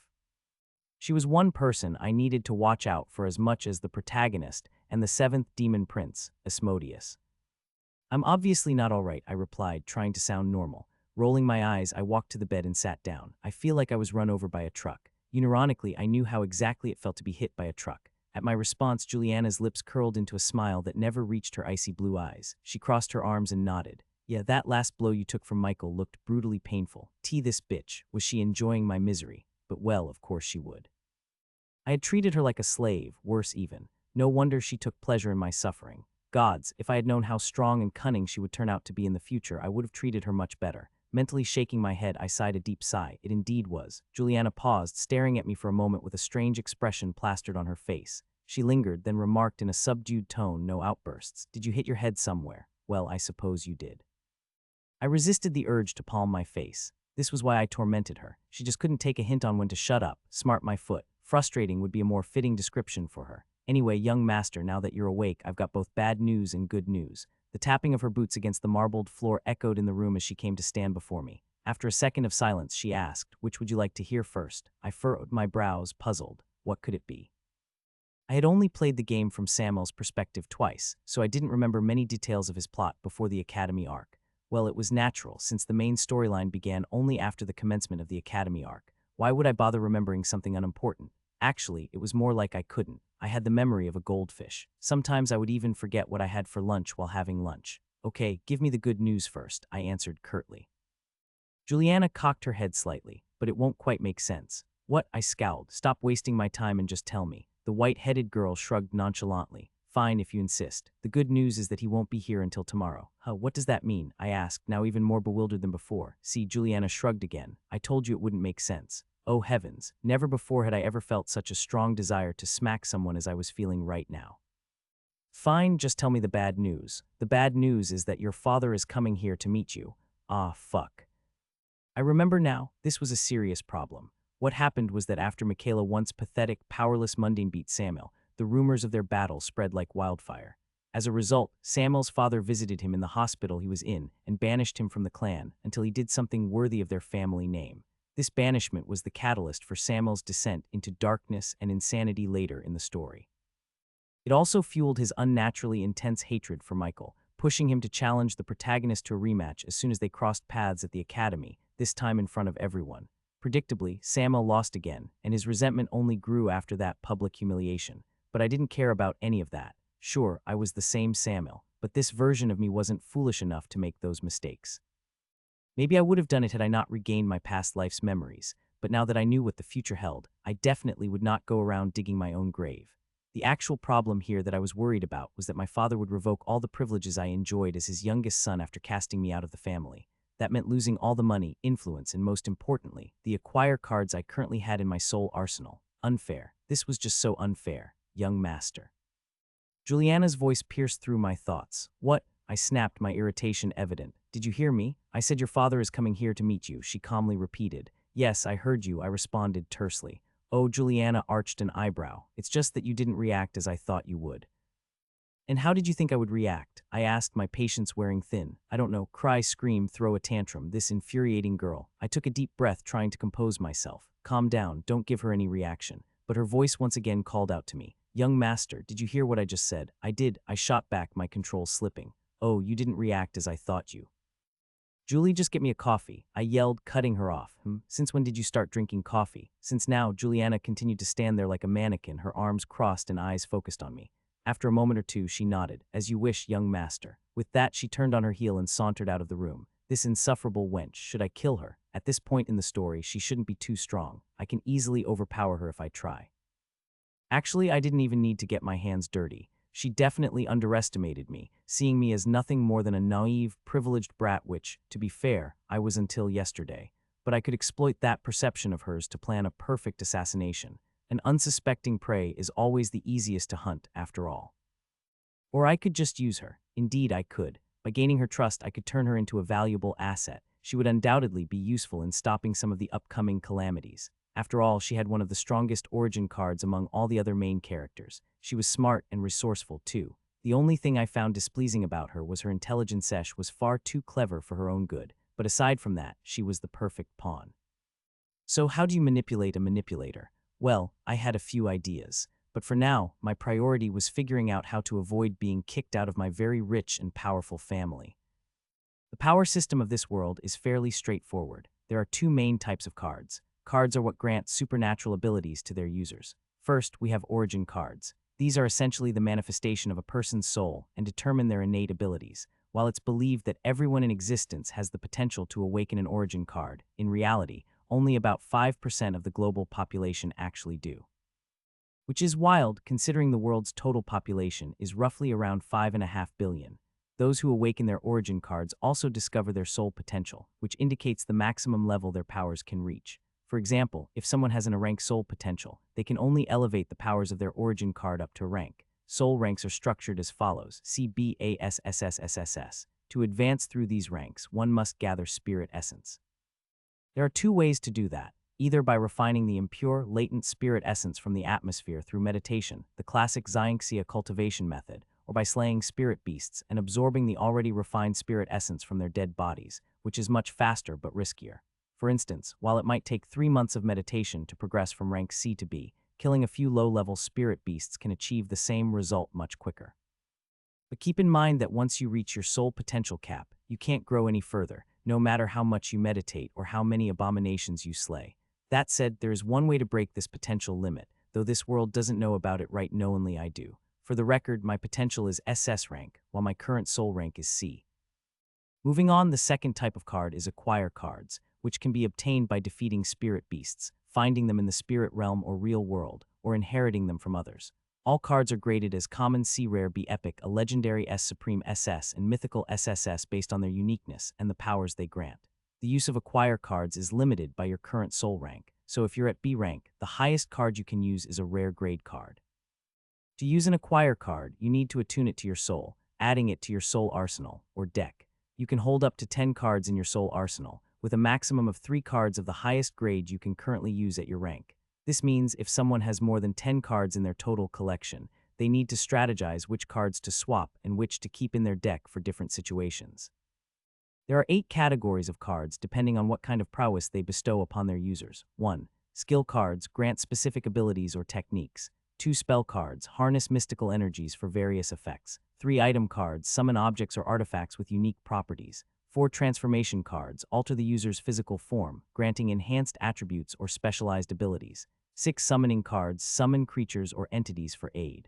She was one person I needed to watch out for as much as the protagonist and the seventh demon prince, Asmodeus. I'm obviously not all right, I replied, trying to sound normal. Rolling my eyes, I walked to the bed and sat down. I feel like I was run over by a truck. Unironically, I knew how exactly it felt to be hit by a truck. At my response, Juliana's lips curled into a smile that never reached her icy blue eyes. She crossed her arms and nodded. Yeah, that last blow you took from Michael looked brutally painful. This bitch. Was she enjoying my misery? But well, of course she would. I had treated her like a slave, worse even. No wonder she took pleasure in my suffering. Gods, if I had known how strong and cunning she would turn out to be in the future, I would have treated her much better. Mentally shaking my head, I sighed a deep sigh. It indeed was. Juliana paused, staring at me for a moment with a strange expression plastered on her face. She lingered, then remarked in a subdued tone, no outbursts. Did you hit your head somewhere? Well, I suppose you did. I resisted the urge to palm my face. This was why I tormented her. She just couldn't take a hint on when to shut up, smart my foot. Frustrating would be a more fitting description for her. Anyway, young master, now that you're awake, I've got both bad news and good news. The tapping of her boots against the marbled floor echoed in the room as she came to stand before me. After a second of silence, she asked, "Which would you like to hear first?" I furrowed my brows, puzzled. What could it be? I had only played the game from Samuel's perspective twice, so I didn't remember many details of his plot before the Academy arc. Well, it was natural, since the main storyline began only after the commencement of the Academy arc. Why would I bother remembering something unimportant? Actually, it was more like I couldn't. I had the memory of a goldfish. Sometimes I would even forget what I had for lunch while having lunch. Okay, give me the good news first, I answered curtly. Juliana cocked her head slightly, but it won't quite make sense. What? I scowled. Stop wasting my time and just tell me. The white-headed girl shrugged nonchalantly. Fine, if you insist. The good news is that he won't be here until tomorrow. Huh, what does that mean? I asked, now even more bewildered than before. See, Juliana shrugged again. I told you it wouldn't make sense. Oh heavens, never before had I ever felt such a strong desire to smack someone as I was feeling right now. Fine, just tell me the bad news. The bad news is that your father is coming here to meet you. Ah, fuck. I remember now, this was a serious problem. What happened was that after Michaela once pathetic, powerless Mundane beat Samuel, the rumors of their battle spread like wildfire. As a result, Samuel's father visited him in the hospital he was in and banished him from the clan until he did something worthy of their family name. This banishment was the catalyst for Samuel's descent into darkness and insanity later in the story. It also fueled his unnaturally intense hatred for Michael, pushing him to challenge the protagonist to a rematch as soon as they crossed paths at the academy, this time in front of everyone. Predictably, Samuel lost again, and his resentment only grew after that public humiliation. But I didn't care about any of that. Sure, I was the same Samuel, but this version of me wasn't foolish enough to make those mistakes. Maybe I would have done it had I not regained my past life's memories, but now that I knew what the future held, I definitely would not go around digging my own grave. The actual problem here that I was worried about was that my father would revoke all the privileges I enjoyed as his youngest son after casting me out of the family. That meant losing all the money, influence, and most importantly, the acquire cards I currently had in my soul arsenal. Unfair. This was just so unfair, young master. Juliana's voice pierced through my thoughts. What? I snapped, my irritation evident. Did you hear me? I said your father is coming here to meet you, she calmly repeated. Yes, I heard you, I responded tersely. Oh, Juliana arched an eyebrow. It's just that you didn't react as I thought you would. And how did you think I would react? I asked, my patience wearing thin. I don't know, cry, scream, throw a tantrum, this infuriating girl. I took a deep breath, trying to compose myself. Calm down, don't give her any reaction. But her voice once again called out to me. Young master, did you hear what I just said? I did, I shot back, my control slipping. Oh, you didn't react as I thought you. Julie, just get me a coffee, I yelled, cutting her off. Since when did you start drinking coffee? Since now, Juliana continued to stand there like a mannequin, her arms crossed and eyes focused on me. After a moment or two, she nodded. As you wish, young master. With that, she turned on her heel and sauntered out of the room. This insufferable wench, should I kill her? At this point in the story, she shouldn't be too strong. I can easily overpower her if I try. Actually, I didn't even need to get my hands dirty. She definitely underestimated me, seeing me as nothing more than a naive, privileged brat which, to be fair, I was until yesterday. but I could exploit that perception of hers to plan a perfect assassination. An unsuspecting prey is always the easiest to hunt, after all. Or I could just use her. Indeed, I could. By gaining her trust, I could turn her into a valuable asset. She would undoubtedly be useful in stopping some of the upcoming calamities. After all, she had one of the strongest origin cards among all the other main characters. She was smart and resourceful, too. The only thing I found displeasing about her was her intelligence was far too clever for her own good, but aside from that, she was the perfect pawn. So how do you manipulate a manipulator? Well, I had a few ideas. But for now, my priority was figuring out how to avoid being kicked out of my very rich and powerful family. The power system of this world is fairly straightforward. There are two main types of cards. Cards are what grant supernatural abilities to their users. First, we have origin cards. These are essentially the manifestation of a person's soul and determine their innate abilities. While it's believed that everyone in existence has the potential to awaken an origin card, in reality, only about 5% of the global population actually do. Which is wild, considering the world's total population is roughly around 5.5 billion. Those who awaken their origin cards also discover their soul potential, which indicates the maximum level their powers can reach. For example, if someone has a rank soul potential, they can only elevate the powers of their origin card up to rank. Soul ranks are structured as follows: CBASSSSSS. To advance through these ranks, one must gather spirit essence. There are two ways to do that. Either by refining the impure, latent spirit essence from the atmosphere through meditation, the classic Xianxia cultivation method, or by slaying spirit beasts and absorbing the already refined spirit essence from their dead bodies, which is much faster but riskier. For instance, while it might take 3 months of meditation to progress from rank C to B, killing a few low-level spirit beasts can achieve the same result much quicker. But keep in mind that once you reach your soul potential cap, you can't grow any further, no matter how much you meditate or how many abominations you slay. That said, there is one way to break this potential limit, though this world doesn't know about it right now. Only I do. For the record, my potential is SS rank, while my current soul rank is C. Moving on, the second type of card is acquire cards, which can be obtained by defeating spirit beasts, finding them in the spirit realm or real world, or inheriting them from others. All cards are graded as common C, rare B, epic, a legendary S, supreme SS, and mythical SSS based on their uniqueness and the powers they grant. The use of acquire cards is limited by your current soul rank, so if you're at B rank, the highest card you can use is a rare grade card. To use an acquire card, you need to attune it to your soul, adding it to your soul arsenal, or deck. You can hold up to 10 cards in your soul arsenal, with a maximum of 3 cards of the highest grade you can currently use at your rank. This means if someone has more than 10 cards in their total collection, they need to strategize which cards to swap and which to keep in their deck for different situations. There are 8 categories of cards depending on what kind of prowess they bestow upon their users. 1. Skill cards grant specific abilities or techniques. 2. Spell cards harness mystical energies for various effects. 3. Item cards summon objects or artifacts with unique properties. 4. Transformation cards alter the user's physical form, granting enhanced attributes or specialized abilities. 6. Summoning cards summon creatures or entities for aid.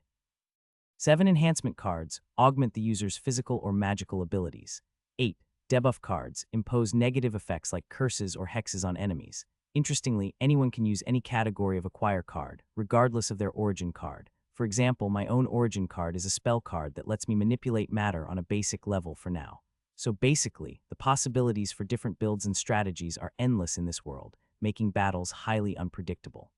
7. Enhancement cards augment the user's physical or magical abilities. 8. Debuff cards impose negative effects like curses or hexes on enemies. Interestingly, anyone can use any category of acquire card, regardless of their origin card. For example, my own origin card is a spell card that lets me manipulate matter on a basic level for now. So basically, the possibilities for different builds and strategies are endless in this world, making battles highly unpredictable.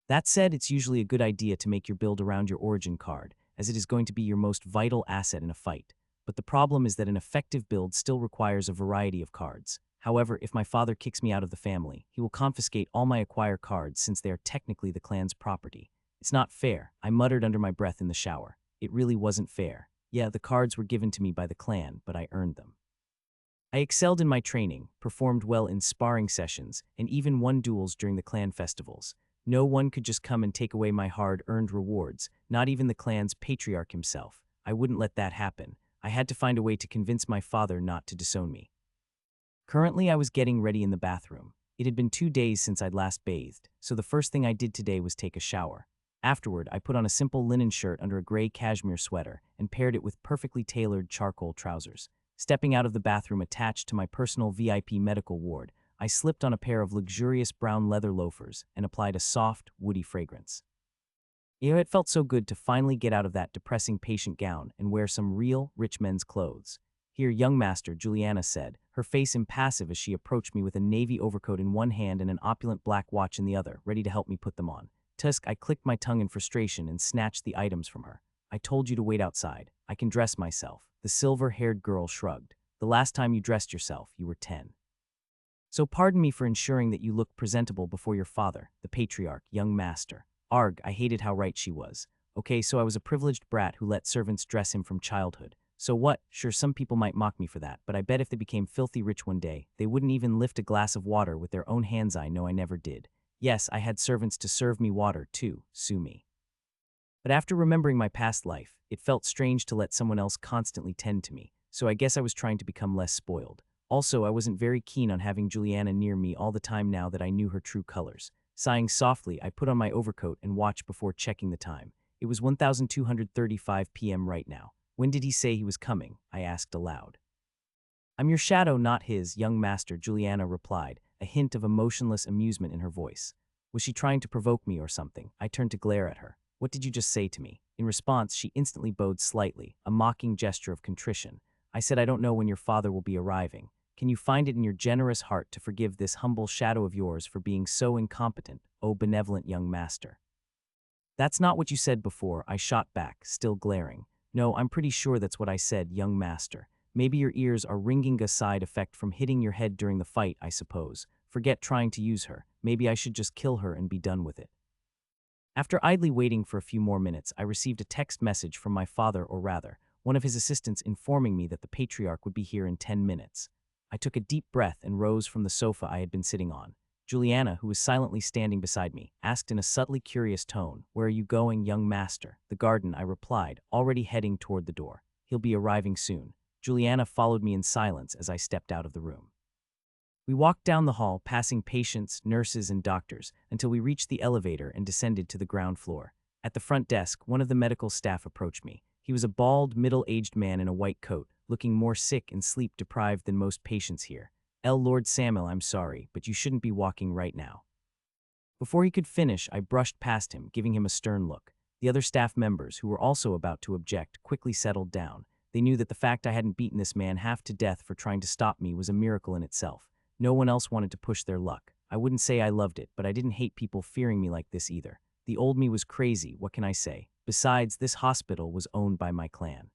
That said, it's usually a good idea to make your build around your origin card, as it is going to be your most vital asset in a fight. But the problem is that an effective build still requires a variety of cards. However, if my father kicks me out of the family, he will confiscate all my acquire cards since they are technically the clan's property. It's not fair, I muttered under my breath in the shower. It really wasn't fair. Yeah, the cards were given to me by the clan, but I earned them. I excelled in my training, performed well in sparring sessions, and even won duels during the clan festivals. No one could just come and take away my hard-earned rewards, not even the clan's patriarch himself. I wouldn't let that happen. I had to find a way to convince my father not to disown me. Currently, I was getting ready in the bathroom. It had been 2 days since I'd last bathed, so the first thing I did today was take a shower. Afterward, I put on a simple linen shirt under a gray cashmere sweater and paired it with perfectly tailored charcoal trousers. Stepping out of the bathroom attached to my personal VIP medical ward, I slipped on a pair of luxurious brown leather loafers and applied a soft, woody fragrance. It felt so good to finally get out of that depressing patient gown and wear some real, rich men's clothes. "Here, young master," Juliana said, her face impassive as she approached me with a navy overcoat in one hand and an opulent black watch in the other, ready to help me put them on. Tusk, I clicked my tongue in frustration and snatched the items from her. "I told you to wait outside. I can dress myself." The silver-haired girl shrugged. "The last time you dressed yourself, you were 10. So pardon me for ensuring that you looked presentable before your father, the patriarch, young master." Arg, I hated how right she was. Okay, so I was a privileged brat who let servants dress him from childhood. So what? Sure, some people might mock me for that, but I bet if they became filthy rich one day, they wouldn't even lift a glass of water with their own hands. I know I never did. Yes, I had servants to serve me water, too, sue me. But after remembering my past life, it felt strange to let someone else constantly tend to me, so I guess I was trying to become less spoiled. Also, I wasn't very keen on having Juliana near me all the time now that I knew her true colors. Sighing softly, I put on my overcoat and watch before checking the time. It was 1235 p.m. right now. "When did he say he was coming?" I asked aloud. "I'm your shadow, not his, young master," Juliana replied, a hint of emotionless amusement in her voice. Was she trying to provoke me or something? I turned to glare at her. "What did you just say to me?" In response, she instantly bowed slightly, a mocking gesture of contrition. "I said I don't know when your father will be arriving. Can you find it in your generous heart to forgive this humble shadow of yours for being so incompetent, O benevolent young master?" "That's not what you said before," I shot back, still glaring. "No, I'm pretty sure that's what I said, young master. Maybe your ears are ringing a side effect from hitting your head during the fight, I suppose. Forget trying to use her. Maybe I should just kill her and be done with it." After idly waiting for a few more minutes, I received a text message from my father, or rather, one of his assistants, informing me that the patriarch would be here in 10 minutes. I took a deep breath and rose from the sofa I had been sitting on. Juliana, who was silently standing beside me, asked in a subtly curious tone, "Where are you going, young master?" "The garden," I replied, already heading toward the door. "He'll be arriving soon." Juliana followed me in silence as I stepped out of the room. We walked down the hall, passing patients, nurses, and doctors, until we reached the elevator and descended to the ground floor. At the front desk, one of the medical staff approached me. He was a bald, middle-aged man in a white coat, looking more sick and sleep-deprived than most patients here. "Lord Samuel, I'm sorry, but you shouldn't be walking right now." Before he could finish, I brushed past him, giving him a stern look. The other staff members, who were also about to object, quickly settled down. They knew that the fact I hadn't beaten this man half to death for trying to stop me was a miracle in itself. No one else wanted to push their luck. I wouldn't say I loved it, but I didn't hate people fearing me like this either. The old me was crazy, what can I say? Besides, this hospital was owned by my clan.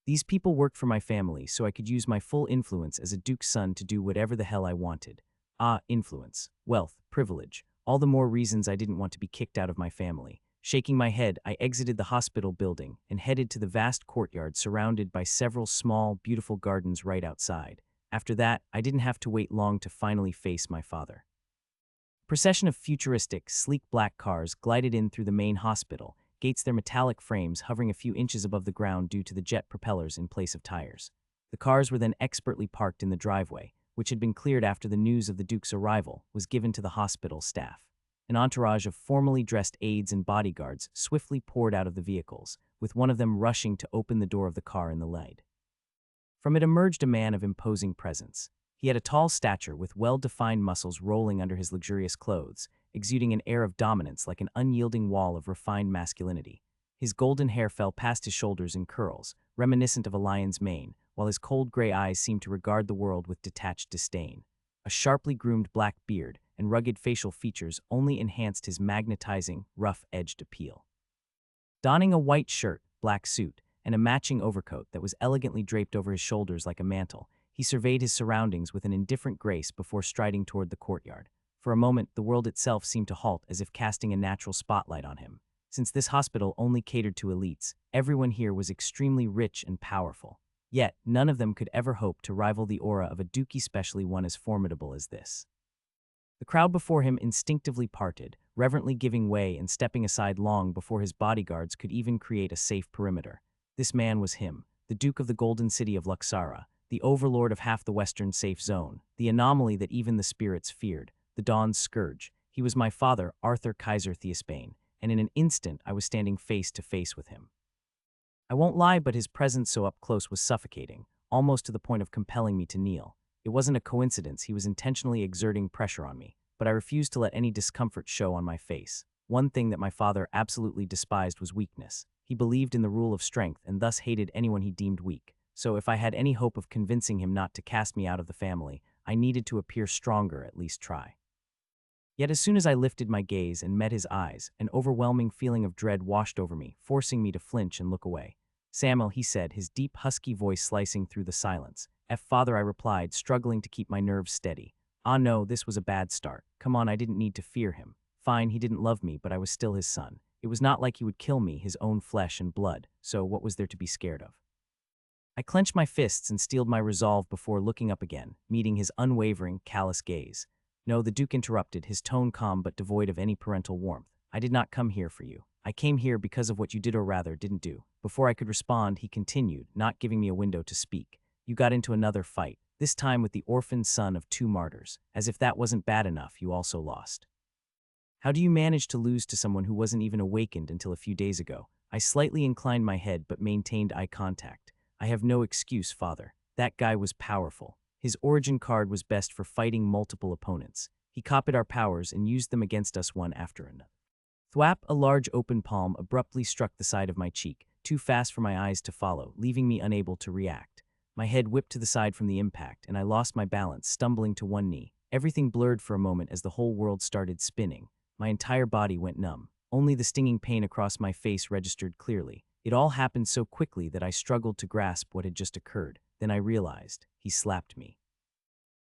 These people worked for my family, so I could use my full influence as a duke's son to do whatever the hell I wanted. Ah, influence, wealth, privilege, all the more reasons I didn't want to be kicked out of my family. Shaking my head, I exited the hospital building and headed to the vast courtyard surrounded by several small, beautiful gardens right outside. After that, I didn't have to wait long to finally face my father. A procession of futuristic, sleek black cars glided in through the main hospital, gates their metallic frames hovering a few inches above the ground due to the jet propellers in place of tires. The cars were then expertly parked in the driveway, which had been cleared after the news of the Duke's arrival was given to the hospital staff. An entourage of formally dressed aides and bodyguards swiftly poured out of the vehicles, with one of them rushing to open the door of the car in the lead. From it emerged a man of imposing presence. He had a tall stature with well-defined muscles rolling under his luxurious clothes, exuding an air of dominance like an unyielding wall of refined masculinity. His golden hair fell past his shoulders in curls, reminiscent of a lion's mane, while his cold gray eyes seemed to regard the world with detached disdain. A sharply groomed black beard and rugged facial features only enhanced his magnetizing, rough-edged appeal. Donning a white shirt, black suit, and a matching overcoat that was elegantly draped over his shoulders like a mantle, he surveyed his surroundings with an indifferent grace before striding toward the courtyard. For a moment, the world itself seemed to halt as if casting a natural spotlight on him. Since this hospital only catered to elites, everyone here was extremely rich and powerful. Yet, none of them could ever hope to rival the aura of a duke, especially one as formidable as this. The crowd before him instinctively parted, reverently giving way and stepping aside long before his bodyguards could even create a safe perimeter. This man was him, the Duke of the Golden City of Luxara, the overlord of half the Western safe zone, the anomaly that even the spirits feared, the Dawn's scourge. He was my father, Arthur Kaiser Theosbane, and in an instant I was standing face to face with him. I won't lie, but his presence so up close was suffocating, almost to the point of compelling me to kneel. It wasn't a coincidence, he was intentionally exerting pressure on me, but I refused to let any discomfort show on my face. One thing that my father absolutely despised was weakness. He believed in the rule of strength and thus hated anyone he deemed weak. so if I had any hope of convincing him not to cast me out of the family, I needed to appear stronger, at least try. Yet as soon as I lifted my gaze and met his eyes, an overwhelming feeling of dread washed over me, forcing me to flinch and look away. "Samuel," he said, his deep, husky voice slicing through the silence. "Father," I replied, struggling to keep my nerves steady. "Ah no, this was a bad start. Come on, I didn't need to fear him. Fine, he didn't love me, but I was still his son. It was not like he would kill me, his own flesh and blood, so what was there to be scared of?" I clenched my fists and steeled my resolve before looking up again, meeting his unwavering, callous gaze. "No," the Duke interrupted, his tone calm but devoid of any parental warmth. "I did not come here for you. I came here because of what you did or rather didn't do." Before I could respond, he continued, not giving me a window to speak. "You got into another fight, this time with the orphaned son of two martyrs. As if that wasn't bad enough, you also lost. How do you manage to lose to someone who wasn't even awakened until a few days ago?" I slightly inclined my head but maintained eye contact. "I have no excuse, father. That guy was powerful. His origin card was best for fighting multiple opponents. He copied our powers and used them against us one after another." Thwap, a large open palm abruptly struck the side of my cheek, too fast for my eyes to follow, leaving me unable to react. My head whipped to the side from the impact, and I lost my balance, stumbling to one knee. Everything blurred for a moment as the whole world started spinning. My entire body went numb. Only the stinging pain across my face registered clearly. It all happened so quickly that I struggled to grasp what had just occurred. Then I realized he slapped me.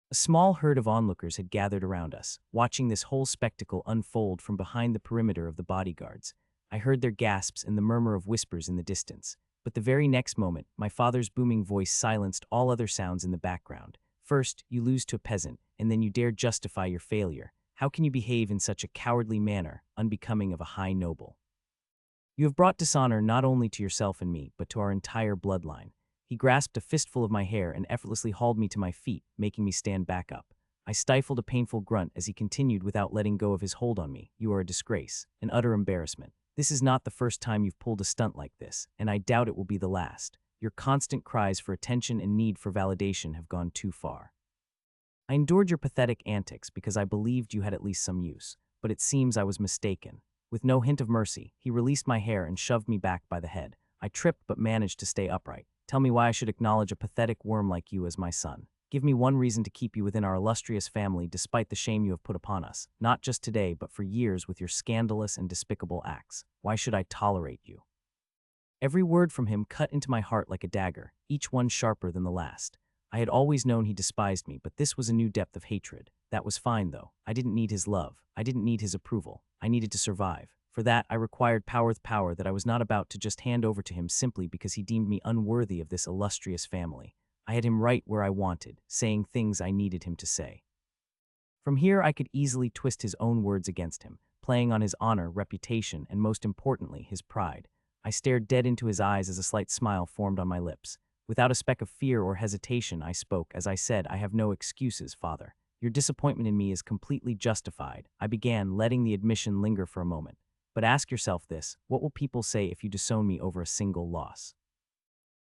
A small herd of onlookers had gathered around us, watching this whole spectacle unfold from behind the perimeter of the bodyguards. I heard their gasps and the murmur of whispers in the distance. But the very next moment, my father's booming voice silenced all other sounds in the background. "First, you lose to a peasant, and then you dare justify your failure. How can you behave in such a cowardly manner, unbecoming of a high noble? You have brought dishonor not only to yourself and me, but to our entire bloodline." He grasped a fistful of my hair and effortlessly hauled me to my feet, making me stand back up. I stifled a painful grunt as he continued without letting go of his hold on me. "You are a disgrace, an utter embarrassment. This is not the first time you've pulled a stunt like this, and I doubt it will be the last. Your constant cries for attention and need for validation have gone too far. I endured your pathetic antics because I believed you had at least some use, but it seems I was mistaken." With no hint of mercy, he released my hair and shoved me back by the head. I tripped but managed to stay upright. "Tell me why I should acknowledge a pathetic worm like you as my son. Give me one reason to keep you within our illustrious family despite the shame you have put upon us, not just today but for years with your scandalous and despicable acts. Why should I tolerate you?" Every word from him cut into my heart like a dagger, each one sharper than the last. I had always known he despised me, but this was a new depth of hatred. That was fine, though. I didn't need his love. I didn't need his approval. I needed to survive. For that, I required power with power that I was not about to just hand over to him simply because he deemed me unworthy of this illustrious family. I had him right where I wanted, saying things I needed him to say. From here, I could easily twist his own words against him, playing on his honor, reputation, and most importantly, his pride. I stared dead into his eyes as a slight smile formed on my lips. Without a speck of fear or hesitation, I spoke. "As I said, I have no excuses, father. Your disappointment in me is completely justified." I began, letting the admission linger for a moment. "But ask yourself this, what will people say if you disown me over a single loss?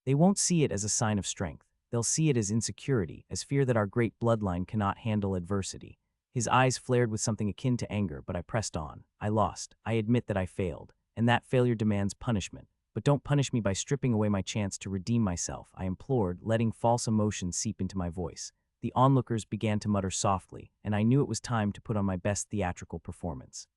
They won't see it as a sign of strength. They'll see it as insecurity, as fear that our great bloodline cannot handle adversity." His eyes flared with something akin to anger, but I pressed on. "I lost. I admit that I failed, and that failure demands punishment. But don't punish me by stripping away my chance to redeem myself," I implored, letting false emotion seep into my voice. The onlookers began to mutter softly, and I knew it was time to put on my best theatrical performance.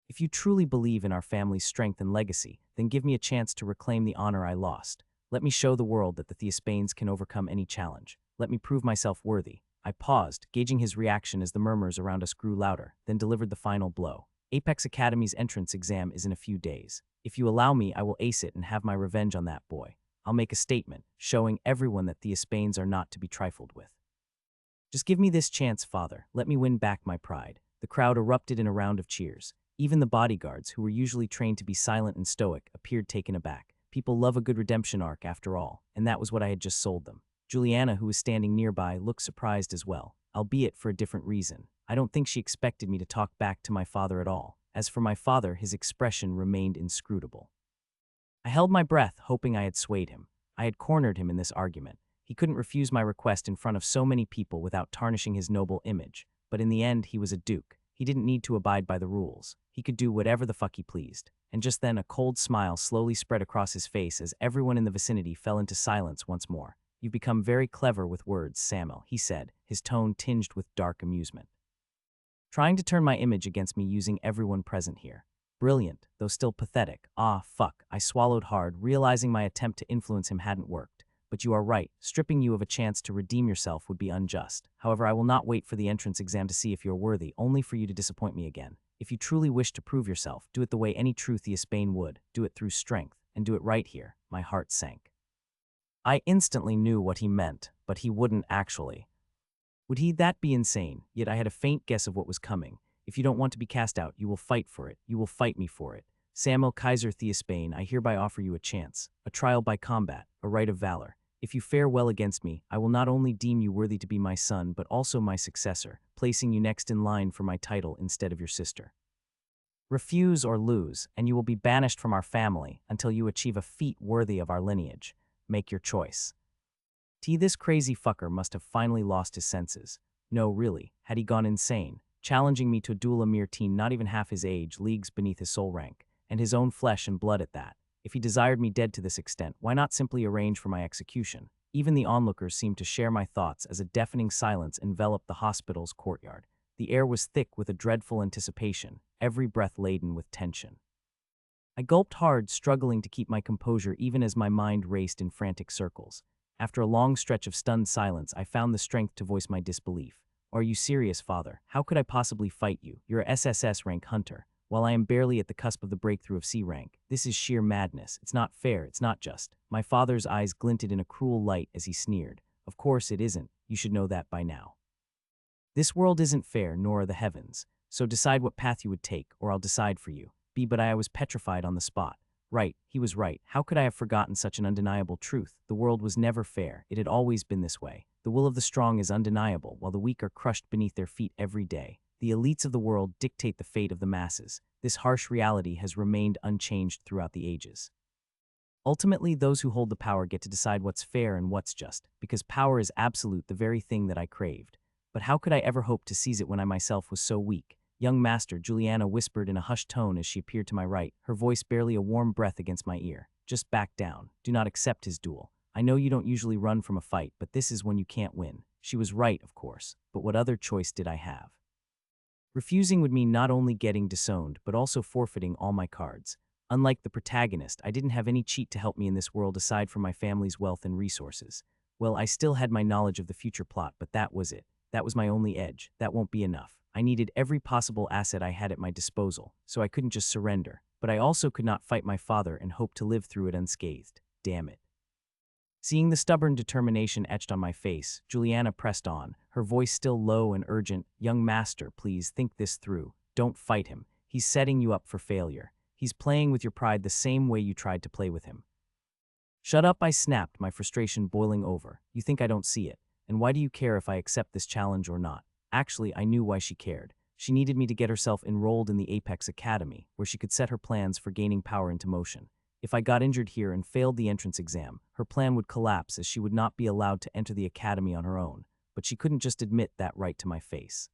"If you truly believe in our family's strength and legacy, then give me a chance to reclaim the honor I lost. Let me show the world that the Theospanes can overcome any challenge. Let me prove myself worthy." I paused, gauging his reaction as the murmurs around us grew louder, then delivered the final blow. "Apex Academy's entrance exam is in a few days. If you allow me, I will ace it and have my revenge on that boy. I'll make a statement, showing everyone that Theospanes are not to be trifled with. Just give me this chance, father. Let me win back my pride." The crowd erupted in a round of cheers. Even the bodyguards, who were usually trained to be silent and stoic, appeared taken aback. People love a good redemption arc after all, and that was what I had just sold them. Juliana, who was standing nearby, looked surprised as well, albeit for a different reason. I don't think she expected me to talk back to my father at all. As for my father, his expression remained inscrutable. I held my breath, hoping I had swayed him. I had cornered him in this argument. He couldn't refuse my request in front of so many people without tarnishing his noble image. But in the end, he was a duke. He didn't need to abide by the rules. He could do whatever the fuck he pleased. And just then a cold smile slowly spread across his face as everyone in the vicinity fell into silence once more. "You've become very clever with words, Samuel," he said, his tone tinged with dark amusement. "Trying to turn my image against me using everyone present here. Brilliant, though still pathetic. Ah, fuck," I swallowed hard, realizing my attempt to influence him hadn't worked. "But you are right, stripping you of a chance to redeem yourself would be unjust. However, I will not wait for the entrance exam to see if you're worthy, only for you to disappoint me again. If you truly wish to prove yourself, do it the way any true Theosbane would. Do it through strength, and do it right here." My heart sank. I instantly knew what he meant, but he wouldn't actually. Would he? That be insane, yet I had a faint guess of what was coming. "If you don't want to be cast out, you will fight for it. You will fight me for it. Samuel Kaiser Theosbane, I hereby offer you a chance, a trial by combat, a right of valor. If you fare well against me, I will not only deem you worthy to be my son, but also my successor, placing you next in line for my title instead of your sister. Refuse or lose, and you will be banished from our family until you achieve a feat worthy of our lineage. Make your choice." This crazy fucker must have finally lost his senses. No, really, had he gone insane, challenging me to a duel, a mere teen not even half his age, leagues beneath his soul rank, and his own flesh and blood at that. If he desired me dead to this extent, why not simply arrange for my execution? Even the onlookers seemed to share my thoughts as a deafening silence enveloped the hospital's courtyard. The air was thick with a dreadful anticipation, every breath laden with tension. I gulped hard, struggling to keep my composure even as my mind raced in frantic circles. After a long stretch of stunned silence, I found the strength to voice my disbelief. "Are you serious, father? How could I possibly fight you? You're a SSS rank hunter, while I am barely at the cusp of the breakthrough of C rank. This is sheer madness. It's not fair. It's not just." My father's eyes glinted in a cruel light as he sneered. "Of course it isn't. You should know that by now. This world isn't fair, nor are the heavens. So decide what path you would take, or I'll decide for you." But I was petrified on the spot. Right, he was right. How could I have forgotten such an undeniable truth? The world was never fair. It had always been this way. The will of the strong is undeniable, while the weak are crushed beneath their feet every day. The elites of the world dictate the fate of the masses. This harsh reality has remained unchanged throughout the ages. Ultimately, those who hold the power get to decide what's fair and what's just, because power is absolute, the very thing that I craved. But how could I ever hope to seize it when I myself was so weak? "Young master," Juliana whispered in a hushed tone as she appeared to my right, her voice barely a warm breath against my ear. "Just back down. Do not accept his duel. I know you don't usually run from a fight, but this is when you can't win." She was right, of course, but what other choice did I have? Refusing would mean not only getting disowned, but also forfeiting all my cards. Unlike the protagonist, I didn't have any cheat to help me in this world aside from my family's wealth and resources. Well, I still had my knowledge of the future plot, but that was it. That was my only edge. That won't be enough. I needed every possible asset I had at my disposal, so I couldn't just surrender. But I also could not fight my father and hope to live through it unscathed. Damn it. Seeing the stubborn determination etched on my face, Juliana pressed on, her voice still low and urgent. "Young master, please think this through. Don't fight him. He's setting you up for failure. He's playing with your pride the same way you tried to play with him." "Shut up," I snapped, my frustration boiling over. "You think I don't see it? And why do you care if I accept this challenge or not?" Actually, I knew why she cared. She needed me to get herself enrolled in the Apex Academy, where she could set her plans for gaining power into motion. If I got injured here and failed the entrance exam, her plan would collapse as she would not be allowed to enter the academy on her own. But she couldn't just admit that right to my face.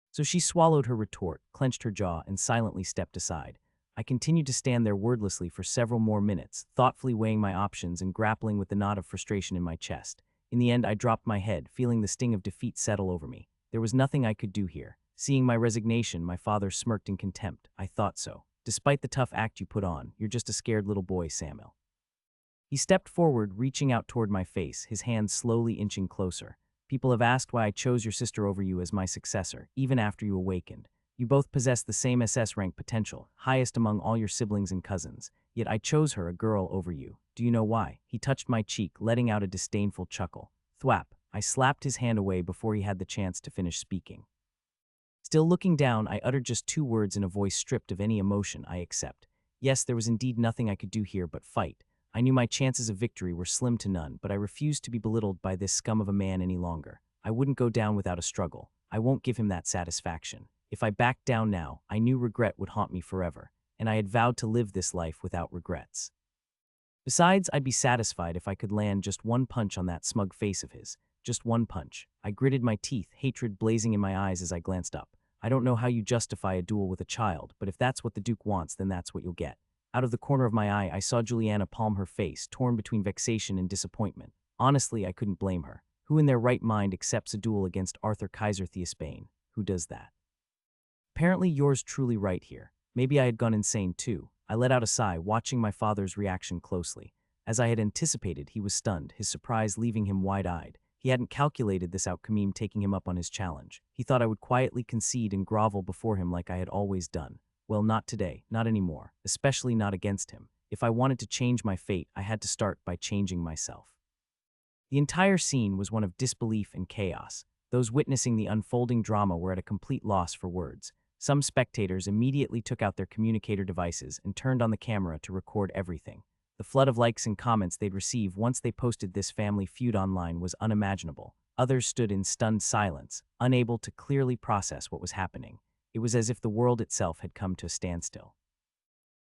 So she swallowed her retort, clenched her jaw, and silently stepped aside. I continued to stand there wordlessly for several more minutes, thoughtfully weighing my options and grappling with the knot of frustration in my chest. In the end, I dropped my head, feeling the sting of defeat settle over me. There was nothing I could do here. Seeing my resignation, my father smirked in contempt. "I thought so. Despite the tough act you put on, you're just a scared little boy, Samuel." He stepped forward, reaching out toward my face, his hand slowly inching closer. "People have asked why I chose your sister over you as my successor, even after you awakened. You both possess the same SS rank potential, highest among all your siblings and cousins. Yet I chose her, a girl, over you. Do you know why?" He touched my cheek, letting out a disdainful chuckle. Thwap. I slapped his hand away before he had the chance to finish speaking. Still looking down, I uttered just 2 words in a voice stripped of any emotion. "I accept." Yes, there was indeed nothing I could do here but fight. I knew my chances of victory were slim to none, but I refused to be belittled by this scum of a man any longer. I wouldn't go down without a struggle. I won't give him that satisfaction. If I backed down now, I knew regret would haunt me forever, and I had vowed to live this life without regrets. Besides, I'd be satisfied if I could land just one punch on that smug face of his. Just one punch. I gritted my teeth, hatred blazing in my eyes as I glanced up. I don't know how you justify a duel with a child, but if that's what the Duke wants, then that's what you'll get. Out of the corner of my eye, I saw Juliana palm her face, torn between vexation and disappointment. Honestly, I couldn't blame her. Who in their right mind accepts a duel against Arthur Kaiser Theosbane? Who does that? Apparently yours truly right here. Maybe I had gone insane too. I let out a sigh, watching my father's reaction closely. As I had anticipated, he was stunned, his surprise leaving him wide-eyed. He hadn't calculated this outcome taking him up on his challenge. He thought I would quietly concede and grovel before him like I had always done. Well, not today, not anymore, especially not against him. If I wanted to change my fate, I had to start by changing myself. The entire scene was one of disbelief and chaos. Those witnessing the unfolding drama were at a complete loss for words. Some spectators immediately took out their communicator devices and turned on the camera to record everything. The flood of likes and comments they'd receive once they posted this family feud online was unimaginable. Others stood in stunned silence, unable to clearly process what was happening. It was as if the world itself had come to a standstill.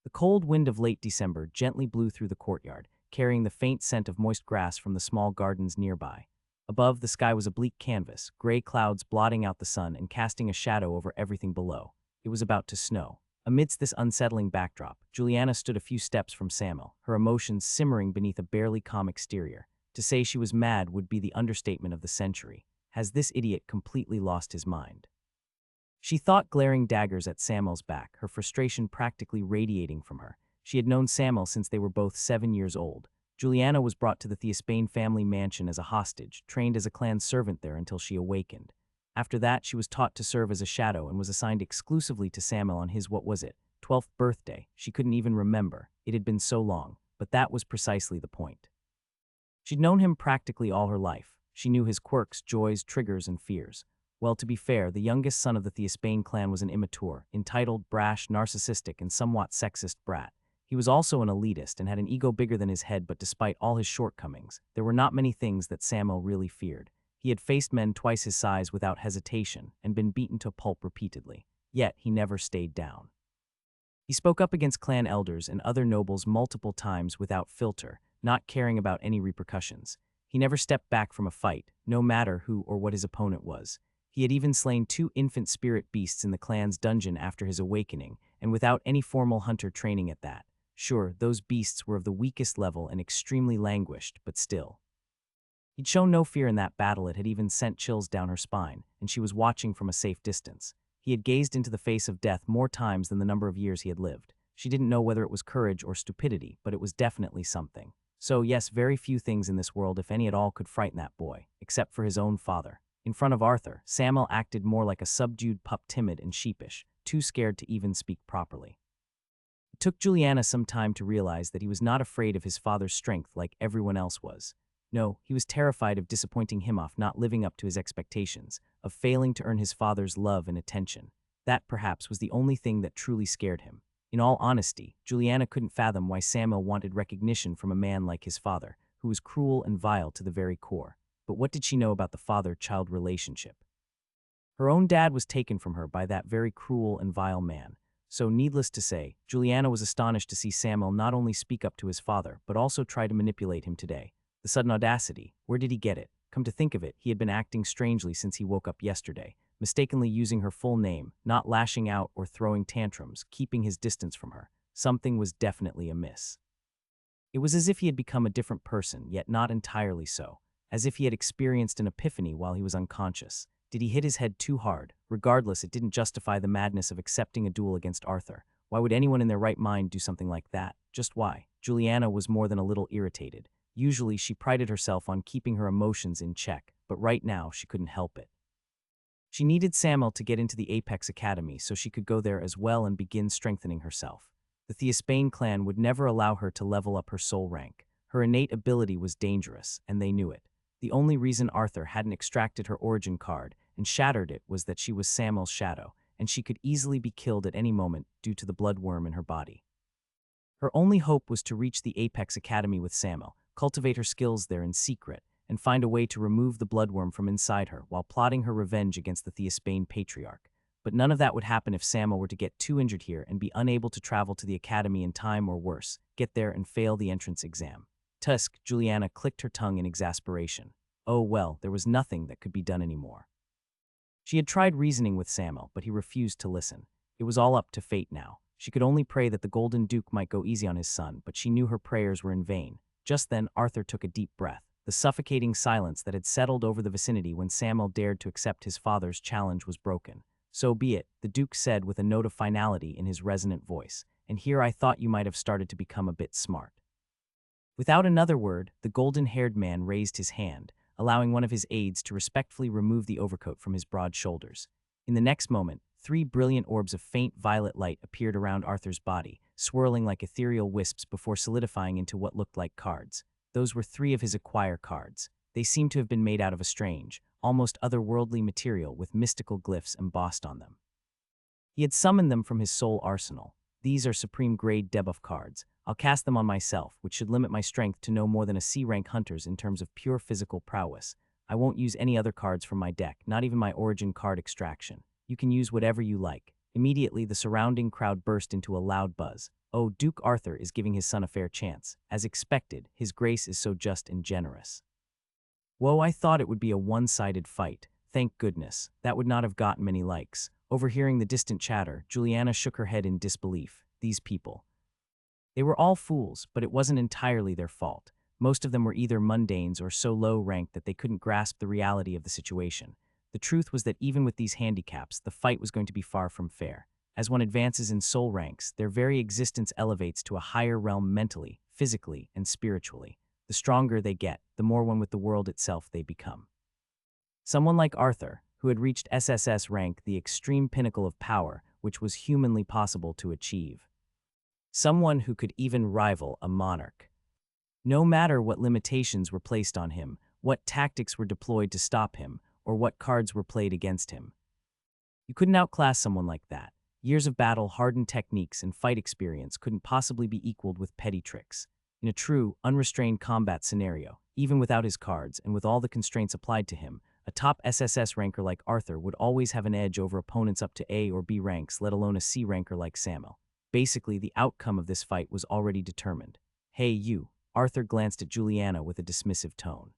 The cold wind of late December gently blew through the courtyard, carrying the faint scent of moist grass from the small gardens nearby. Above, the sky was a bleak canvas, gray clouds blotting out the sun and casting a shadow over everything below. It was about to snow. Amidst this unsettling backdrop, Juliana stood a few steps from Samuel, her emotions simmering beneath a barely calm exterior. To say she was mad would be the understatement of the century. Has this idiot completely lost his mind? She thought, glaring daggers at Samuel's back, her frustration practically radiating from her. She had known Samuel since they were both 7 years old. Juliana was brought to the Theosbane family mansion as a hostage, trained as a clan servant there until she awakened. After that, she was taught to serve as a shadow and was assigned exclusively to Samuel on his, 12th birthday. She couldn't even remember. It had been so long, but that was precisely the point. She'd known him practically all her life. She knew his quirks, joys, triggers, and fears. Well, to be fair, the youngest son of the Theosbane clan was an immature, entitled, brash, narcissistic, and somewhat sexist brat. He was also an elitist and had an ego bigger than his head, but despite all his shortcomings, there were not many things that Samuel really feared. He had faced men twice his size without hesitation and been beaten to pulp repeatedly. Yet he never stayed down. He spoke up against clan elders and other nobles multiple times without filter, not caring about any repercussions. He never stepped back from a fight, no matter who or what his opponent was. He had even slain 2 infant spirit beasts in the clan's dungeon after his awakening, and without any formal hunter training at that. Sure, those beasts were of the weakest level and extremely languished, but still. He'd shown no fear in that battle. It had even sent chills down her spine, and she was watching from a safe distance. He had gazed into the face of death more times than the number of years he had lived. She didn't know whether it was courage or stupidity, but it was definitely something. So yes, very few things in this world, if any at all, could frighten that boy, except for his own father. In front of Arthur, Samuel acted more like a subdued pup, timid and sheepish, too scared to even speak properly. It took Juliana some time to realize that he was not afraid of his father's strength like everyone else was. No, he was terrified of disappointing him, of not living up to his expectations, of failing to earn his father's love and attention. That, perhaps, was the only thing that truly scared him. In all honesty, Juliana couldn't fathom why Samuel wanted recognition from a man like his father, who was cruel and vile to the very core. But what did she know about the father-child relationship? Her own dad was taken from her by that very cruel and vile man. So, needless to say, Juliana was astonished to see Samuel not only speak up to his father, but also try to manipulate him today. The sudden audacity, where did he get it? Come to think of it, he had been acting strangely since he woke up yesterday, mistakenly using her full name, not lashing out or throwing tantrums, keeping his distance from her. Something was definitely amiss. It was as if he had become a different person, yet not entirely so. As if he had experienced an epiphany while he was unconscious. Did he hit his head too hard? Regardless, it didn't justify the madness of accepting a duel against Arthur. Why would anyone in their right mind do something like that? Just why? Juliana was more than a little irritated. Usually, she prided herself on keeping her emotions in check, but right now, she couldn't help it. She needed Samuel to get into the Apex Academy so she could go there as well and begin strengthening herself. The Theosbane clan would never allow her to level up her soul rank. Her innate ability was dangerous, and they knew it. The only reason Arthur hadn't extracted her origin card and shattered it was that she was Samuel's shadow, and she could easily be killed at any moment due to the bloodworm in her body. Her only hope was to reach the Apex Academy with Samuel, cultivate her skills there in secret, and find a way to remove the bloodworm from inside her while plotting her revenge against the Theosbane patriarch. But none of that would happen if Samuel were to get too injured here and be unable to travel to the academy in time, or worse, get there and fail the entrance exam. Tusk, Juliana clicked her tongue in exasperation. Oh well, there was nothing that could be done anymore. She had tried reasoning with Samuel, but he refused to listen. It was all up to fate now. She could only pray that the Golden Duke might go easy on his son, but she knew her prayers were in vain. Just then, Arthur took a deep breath. The suffocating silence that had settled over the vicinity when Samuel dared to accept his father's challenge was broken. "So be it," the Duke said with a note of finality in his resonant voice. "And here I thought you might have started to become a bit smart." Without another word, the golden-haired man raised his hand, allowing one of his aides to respectfully remove the overcoat from his broad shoulders. In the next moment, 3 brilliant orbs of faint violet light appeared around Arthur's body, swirling like ethereal wisps before solidifying into what looked like cards. Those were 3 of his acquire cards. They seemed to have been made out of a strange, almost otherworldly material with mystical glyphs embossed on them. He had summoned them from his soul arsenal. "These are supreme grade debuff cards. I'll cast them on myself, which should limit my strength to no more than a C-rank hunter's in terms of pure physical prowess. I won't use any other cards from my deck, not even my origin card extraction. You can use whatever you like." Immediately, the surrounding crowd burst into a loud buzz. "Oh, Duke Arthur is giving his son a fair chance. As expected, his grace is so just and generous." Whoa, I thought it would be a one-sided fight. Thank goodness. That would not have gotten many likes. Overhearing the distant chatter, Juliana shook her head in disbelief. These people. They were all fools, but it wasn't entirely their fault. Most of them were either mundanes or so low-ranked that they couldn't grasp the reality of the situation. The truth was that even with these handicaps, the fight was going to be far from fair. As one advances in soul ranks, their very existence elevates to a higher realm mentally, physically, and spiritually. The stronger they get, the more one with the world itself they become. Someone like Arthur, who had reached SSS rank, the extreme pinnacle of power, which was humanly possible to achieve. Someone who could even rival a monarch. No matter what limitations were placed on him, what tactics were deployed to stop him, or what cards were played against him. You couldn't outclass someone like that. Years of battle, hardened techniques, and fight experience couldn't possibly be equaled with petty tricks. In a true, unrestrained combat scenario, even without his cards and with all the constraints applied to him, a top SSS ranker like Arthur would always have an edge over opponents up to A or B ranks, let alone a C ranker like Samuel. Basically, the outcome of this fight was already determined. "Hey, you," Arthur glanced at Juliana with a dismissive tone.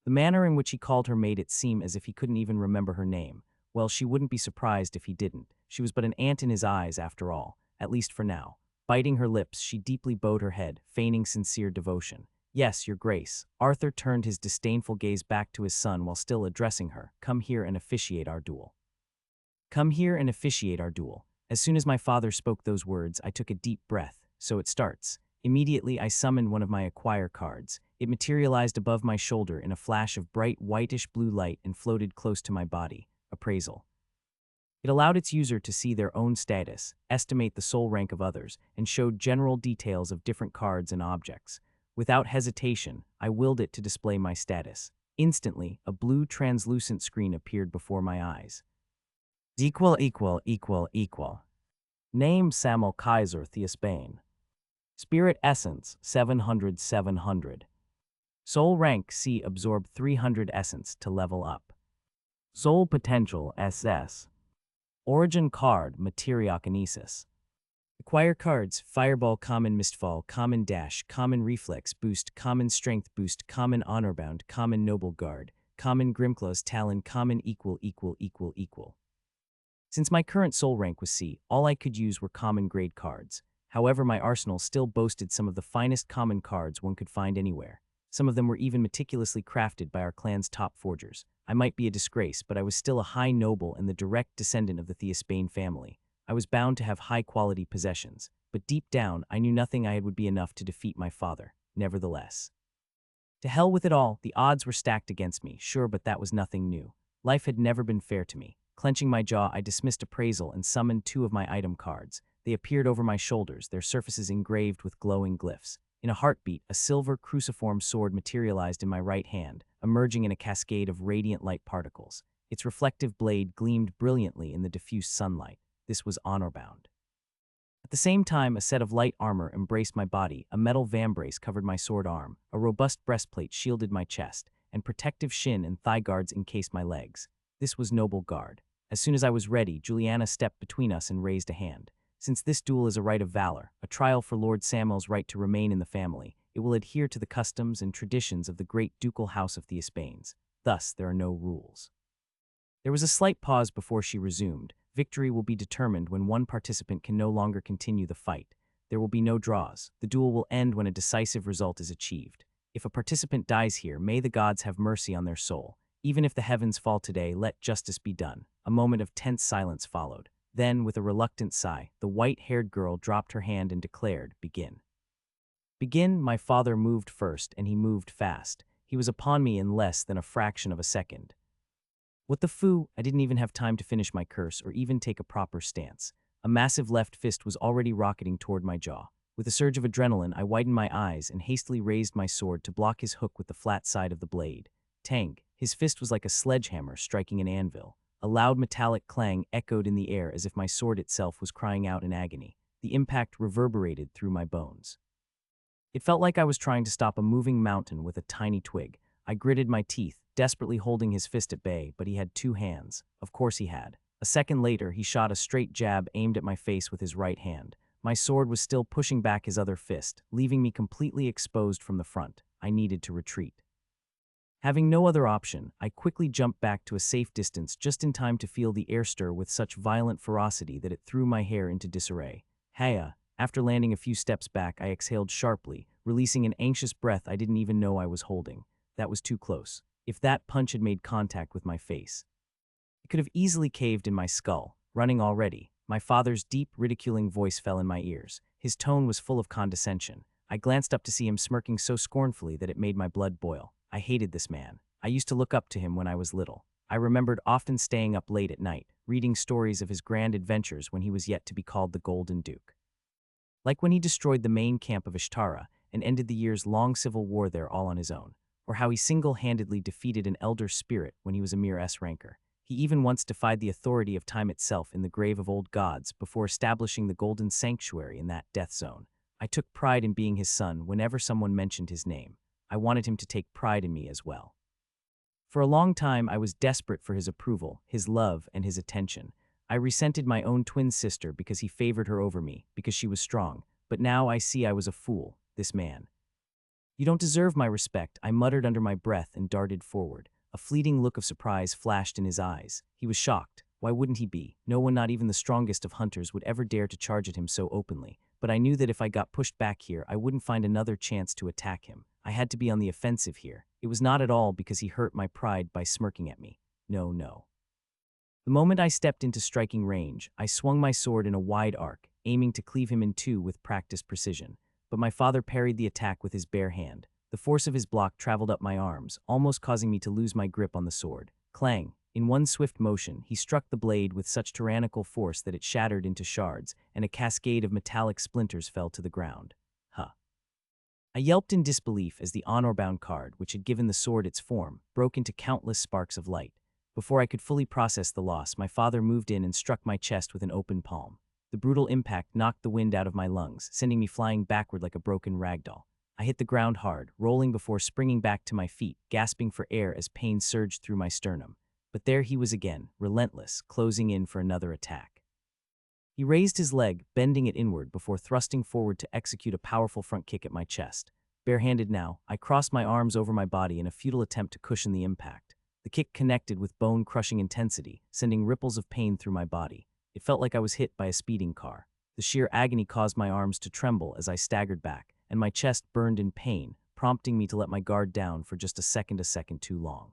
The manner in which he called her made it seem as if he couldn't even remember her name. Well, she wouldn't be surprised if he didn't. She was but an ant in his eyes, after all, at least for now. Biting her lips, she deeply bowed her head, feigning sincere devotion. "Yes, your grace." Arthur turned his disdainful gaze back to his son while still addressing her. "Come here and officiate our duel." "Come here and officiate our duel." As soon as my father spoke those words, I took a deep breath. So it starts. Immediately, I summoned one of my acquire cards. It materialized above my shoulder in a flash of bright whitish-blue light and floated close to my body. Appraisal. It allowed its user to see their own status, estimate the soul rank of others, and showed general details of different cards and objects. Without hesitation, I willed it to display my status. Instantly, a blue translucent screen appeared before my eyes. Equal. Name Samuel Kaiser Theosbane. Spirit Essence 700. Soul rank C, absorb 300 essence to level up. Soul potential SS. Origin card Materiokinesis. Acquire cards: Fireball, Common Mistfall, Common Dash, Common Reflex Boost, Common Strength Boost, Common Honorbound, Common Noble Guard, Common Grimclaw's Talon, Common equal. Since my current soul rank was C, all I could use were common grade cards. However, my arsenal still boasted some of the finest common cards one could find anywhere. Some of them were even meticulously crafted by our clan's top forgers. I might be a disgrace, but I was still a high noble and the direct descendant of the Theosbane family. I was bound to have high-quality possessions, but deep down, I knew nothing I had would be enough to defeat my father. Nevertheless, to hell with it all, the odds were stacked against me, sure, but that was nothing new. Life had never been fair to me. Clenching my jaw, I dismissed appraisal and summoned 2 of my item cards. They appeared over my shoulders, their surfaces engraved with glowing glyphs. In a heartbeat, a silver cruciform sword materialized in my right hand, emerging in a cascade of radiant light particles. Its reflective blade gleamed brilliantly in the diffuse sunlight. This was honor-bound. At the same time, a set of light armor embraced my body, a metal vambrace covered my sword arm, a robust breastplate shielded my chest, and protective shin and thigh guards encased my legs. This was Noble Guard. As soon as I was ready, Juliana stepped between us and raised a hand. Since this duel is a rite of valor, a trial for Lord Samuel's right to remain in the family, it will adhere to the customs and traditions of the great ducal house of Theosbanes. Thus, there are no rules. There was a slight pause before she resumed. Victory will be determined when one participant can no longer continue the fight. There will be no draws. The duel will end when a decisive result is achieved. If a participant dies here, may the gods have mercy on their soul. Even if the heavens fall today, let justice be done. A moment of tense silence followed. Then, with a reluctant sigh, the white-haired girl dropped her hand and declared, "Begin." Begin, my father moved first, and he moved fast. He was upon me in less than a fraction of a second. What the foo? I didn't even have time to finish my curse or even take a proper stance. A massive left fist was already rocketing toward my jaw. With a surge of adrenaline, I widened my eyes and hastily raised my sword to block his hook with the flat side of the blade. Tang! His fist was like a sledgehammer striking an anvil. A loud metallic clang echoed in the air as if my sword itself was crying out in agony. The impact reverberated through my bones. It felt like I was trying to stop a moving mountain with a tiny twig. I gritted my teeth, desperately holding his fist at bay, but he had two hands. Of course he had. A second later, he shot a straight jab aimed at my face with his right hand. My sword was still pushing back his other fist, leaving me completely exposed from the front. I needed to retreat. Having no other option, I quickly jumped back to a safe distance just in time to feel the air stir with such violent ferocity that it threw my hair into disarray. Haya! After landing a few steps back, I exhaled sharply, releasing an anxious breath I didn't even know I was holding. That was too close. If that punch had made contact with my face, it could have easily caved in my skull. Running already, my father's deep, ridiculing voice fell in my ears. His tone was full of condescension. I glanced up to see him smirking so scornfully that it made my blood boil. I hated this man. I used to look up to him when I was little. I remembered often staying up late at night, reading stories of his grand adventures when he was yet to be called the Golden Duke. Like when he destroyed the main camp of Ishtara and ended the years-long civil war there all on his own, or how he single-handedly defeated an elder spirit when he was a mere S-ranker. He even once defied the authority of time itself in the grave of old gods before establishing the Golden Sanctuary in that death zone. I took pride in being his son whenever someone mentioned his name. I wanted him to take pride in me as well. For a long time, I was desperate for his approval, his love, and his attention. I resented my own twin sister because he favored her over me, because she was strong. But now I see I was a fool, this man. "You don't deserve my respect," I muttered under my breath and darted forward. A fleeting look of surprise flashed in his eyes. He was shocked. Why wouldn't he be? No one, not even the strongest of hunters, would ever dare to charge at him so openly. But I knew that if I got pushed back here, I wouldn't find another chance to attack him. I had to be on the offensive here. It was not at all because he hurt my pride by smirking at me. No, no. The moment I stepped into striking range, I swung my sword in a wide arc, aiming to cleave him in two with practiced precision. But my father parried the attack with his bare hand. The force of his block traveled up my arms, almost causing me to lose my grip on the sword. Clang! In one swift motion, he struck the blade with such tyrannical force that it shattered into shards, and a cascade of metallic splinters fell to the ground. Huh. I yelped in disbelief as the honor-bound card, which had given the sword its form, broke into countless sparks of light. Before I could fully process the loss, my father moved in and struck my chest with an open palm. The brutal impact knocked the wind out of my lungs, sending me flying backward like a broken ragdoll. I hit the ground hard, rolling before springing back to my feet, gasping for air as pain surged through my sternum. But there he was again, relentless, closing in for another attack. He raised his leg, bending it inward before thrusting forward to execute a powerful front kick at my chest. Barehanded now, I crossed my arms over my body in a futile attempt to cushion the impact. The kick connected with bone-crushing intensity, sending ripples of pain through my body. It felt like I was hit by a speeding car. The sheer agony caused my arms to tremble as I staggered back, and my chest burned in pain, prompting me to let my guard down for just a second too long.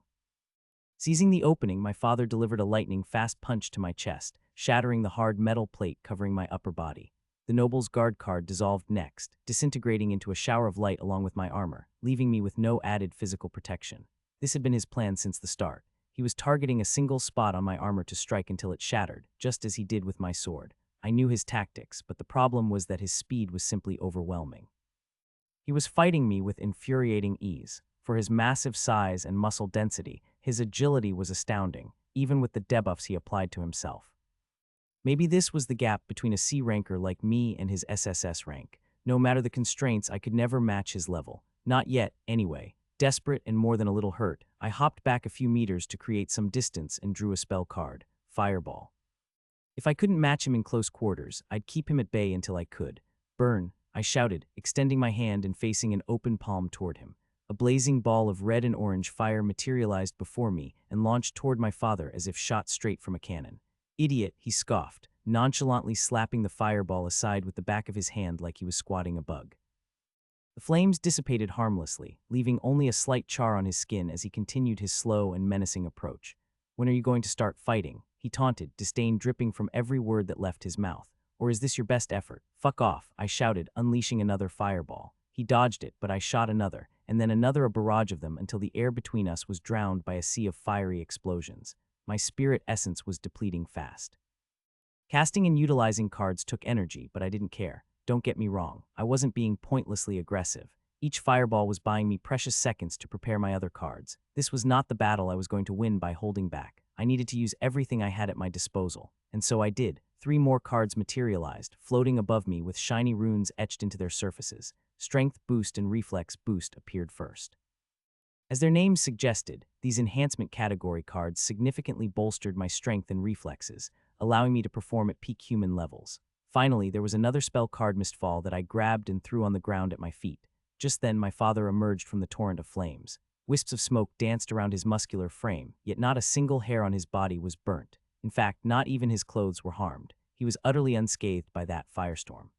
Seizing the opening, my father delivered a lightning-fast punch to my chest, shattering the hard metal plate covering my upper body. The noble's guard card dissolved next, disintegrating into a shower of light along with my armor, leaving me with no added physical protection. This had been his plan since the start. He was targeting a single spot on my armor to strike until it shattered, just as he did with my sword. I knew his tactics, but the problem was that his speed was simply overwhelming. He was fighting me with infuriating ease. For his massive size and muscle density, his agility was astounding, even with the debuffs he applied to himself. Maybe this was the gap between a C ranker like me and his SSS rank. No matter the constraints, I could never match his level. Not yet, anyway. Desperate and more than a little hurt, I hopped back a few meters to create some distance and drew a spell card, Fireball. If I couldn't match him in close quarters, I'd keep him at bay until I could. Burn, I shouted, extending my hand and facing an open palm toward him. A blazing ball of red and orange fire materialized before me and launched toward my father as if shot straight from a cannon. "Idiot," he scoffed, nonchalantly slapping the fireball aside with the back of his hand like he was squatting a bug. The flames dissipated harmlessly, leaving only a slight char on his skin as he continued his slow and menacing approach. "When are you going to start fighting?" he taunted, disdain dripping from every word that left his mouth. "Or is this your best effort?" "Fuck off," I shouted, unleashing another fireball. He dodged it, but I shot another, and then another, a barrage of them until the air between us was drowned by a sea of fiery explosions. My spirit essence was depleting fast. Casting and utilizing cards took energy, but I didn't care. Don't get me wrong, I wasn't being pointlessly aggressive. Each fireball was buying me precious seconds to prepare my other cards. This was not the battle I was going to win by holding back. I needed to use everything I had at my disposal, and so I did. 3 more cards materialized, floating above me with shiny runes etched into their surfaces. Strength Boost and Reflex Boost appeared first. As their names suggested, these enhancement category cards significantly bolstered my strength and reflexes, allowing me to perform at peak human levels. Finally, there was another spell card, Mistfall, that I grabbed and threw on the ground at my feet. Just then, my father emerged from the torrent of flames. Wisps of smoke danced around his muscular frame, yet not a single hair on his body was burnt. In fact, not even his clothes were harmed. He was utterly unscathed by that firestorm.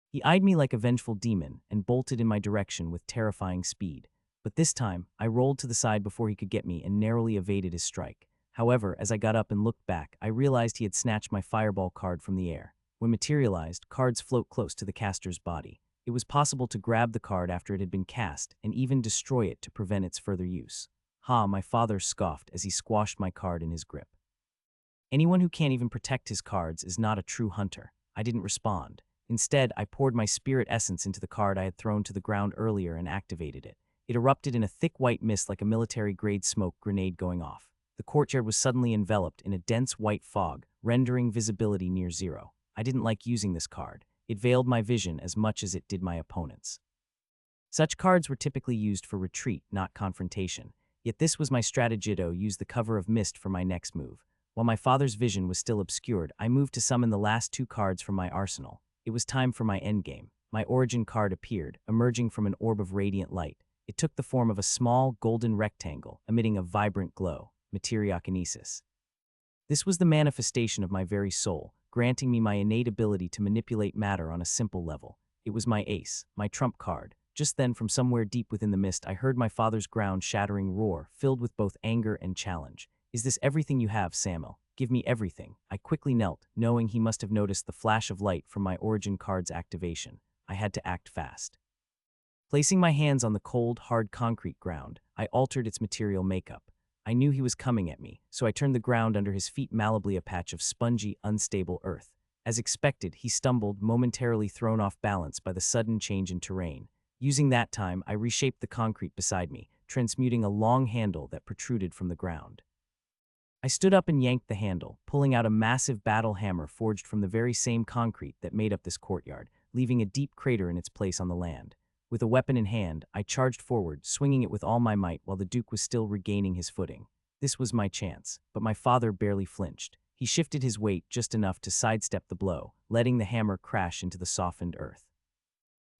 He eyed me like a vengeful demon and bolted in my direction with terrifying speed. But this time, I rolled to the side before he could get me and narrowly evaded his strike. However, as I got up and looked back, I realized he had snatched my fireball card from the air. When materialized, cards float close to the caster's body. It was possible to grab the card after it had been cast and even destroy it to prevent its further use. "Ha," my father scoffed as he squashed my card in his grip. "Anyone who can't even protect his cards is not a true hunter." I didn't respond. Instead, I poured my spirit essence into the card I had thrown to the ground earlier and activated it. It erupted in a thick white mist like a military-grade smoke grenade going off. The courtyard was suddenly enveloped in a dense white fog, rendering visibility near zero. I didn't like using this card. It veiled my vision as much as it did my opponent's. Such cards were typically used for retreat, not confrontation. Yet this was my strategy to use the cover of mist for my next move. While my father's vision was still obscured, I moved to summon the last 2 cards from my arsenal. It was time for my endgame. My origin card appeared, emerging from an orb of radiant light. It took the form of a small, golden rectangle, emitting a vibrant glow, materiokinesis. This was the manifestation of my very soul, granting me my innate ability to manipulate matter on a simple level. It was my ace, my trump card. Just then, from somewhere deep within the mist, I heard my father's ground-shattering roar, filled with both anger and challenge. "Is this everything you have, Samuel? Give me everything." I quickly knelt, knowing he must have noticed the flash of light from my origin card's activation. I had to act fast. Placing my hands on the cold, hard concrete ground, I altered its material makeup. I knew he was coming at me, so I turned the ground under his feet malleably a patch of spongy, unstable earth. As expected, he stumbled, momentarily thrown off balance by the sudden change in terrain. Using that time, I reshaped the concrete beside me, transmuting a long handle that protruded from the ground. I stood up and yanked the handle, pulling out a massive battle hammer forged from the very same concrete that made up this courtyard, leaving a deep crater in its place on the land. With a weapon in hand, I charged forward, swinging it with all my might while the Duke was still regaining his footing. This was my chance, but my father barely flinched. He shifted his weight just enough to sidestep the blow, letting the hammer crash into the softened earth.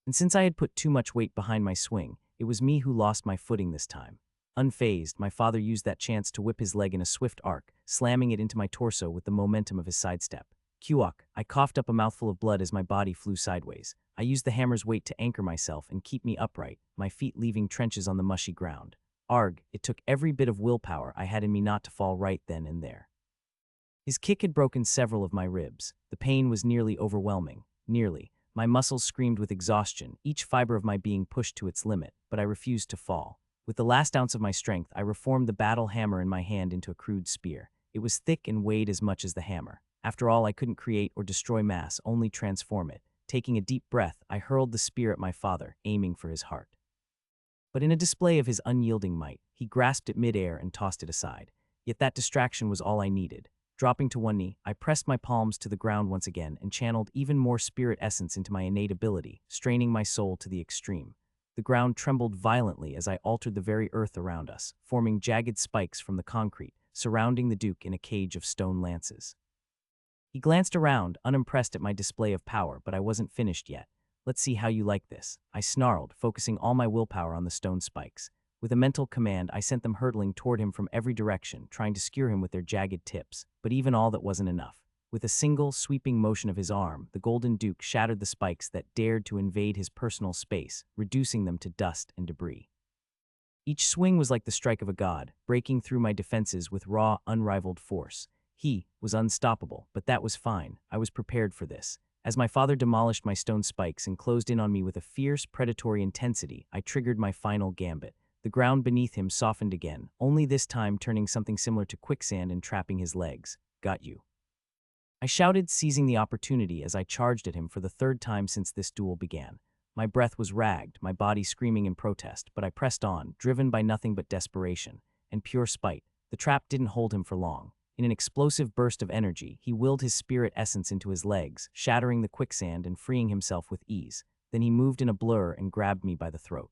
And since I had put too much weight behind my swing, it was me who lost my footing this time. Unfazed, my father used that chance to whip his leg in a swift arc, slamming it into my torso with the momentum of his sidestep. Kuok, I coughed up a mouthful of blood as my body flew sideways. I used the hammer's weight to anchor myself and keep me upright, my feet leaving trenches on the mushy ground. Arg, it took every bit of willpower I had in me not to fall right then and there. His kick had broken several of my ribs. The pain was nearly overwhelming. Nearly. My muscles screamed with exhaustion, each fiber of my being pushed to its limit, but I refused to fall. With the last ounce of my strength, I reformed the battle hammer in my hand into a crude spear. It was thick and weighed as much as the hammer. After all, I couldn't create or destroy mass, only transform it. Taking a deep breath, I hurled the spear at my father, aiming for his heart. But in a display of his unyielding might, he grasped it mid-air and tossed it aside. Yet that distraction was all I needed. Dropping to one knee, I pressed my palms to the ground once again and channeled even more spirit essence into my innate ability, straining my soul to the extreme. The ground trembled violently as I altered the very earth around us, forming jagged spikes from the concrete, surrounding the Duke in a cage of stone lances. He glanced around, unimpressed at my display of power, but I wasn't finished yet. Let's see how you like this. I snarled, focusing all my willpower on the stone spikes. With a mental command, I sent them hurtling toward him from every direction, trying to skewer him with their jagged tips. But even all that wasn't enough. With a single, sweeping motion of his arm, the Golden Duke shattered the spikes that dared to invade his personal space, reducing them to dust and debris. Each swing was like the strike of a god, breaking through my defenses with raw, unrivaled force. He was unstoppable, but that was fine. I was prepared for this. As my father demolished my stone spikes and closed in on me with a fierce, predatory intensity, I triggered my final gambit. The ground beneath him softened again, only this time turning something similar to quicksand and trapping his legs. Got you. I shouted, seizing the opportunity as I charged at him for the third time since this duel began. My breath was ragged, my body screaming in protest, but I pressed on, driven by nothing but desperation and pure spite. The trap didn't hold him for long. In an explosive burst of energy, he willed his spirit essence into his legs, shattering the quicksand and freeing himself with ease. Then he moved in a blur and grabbed me by the throat.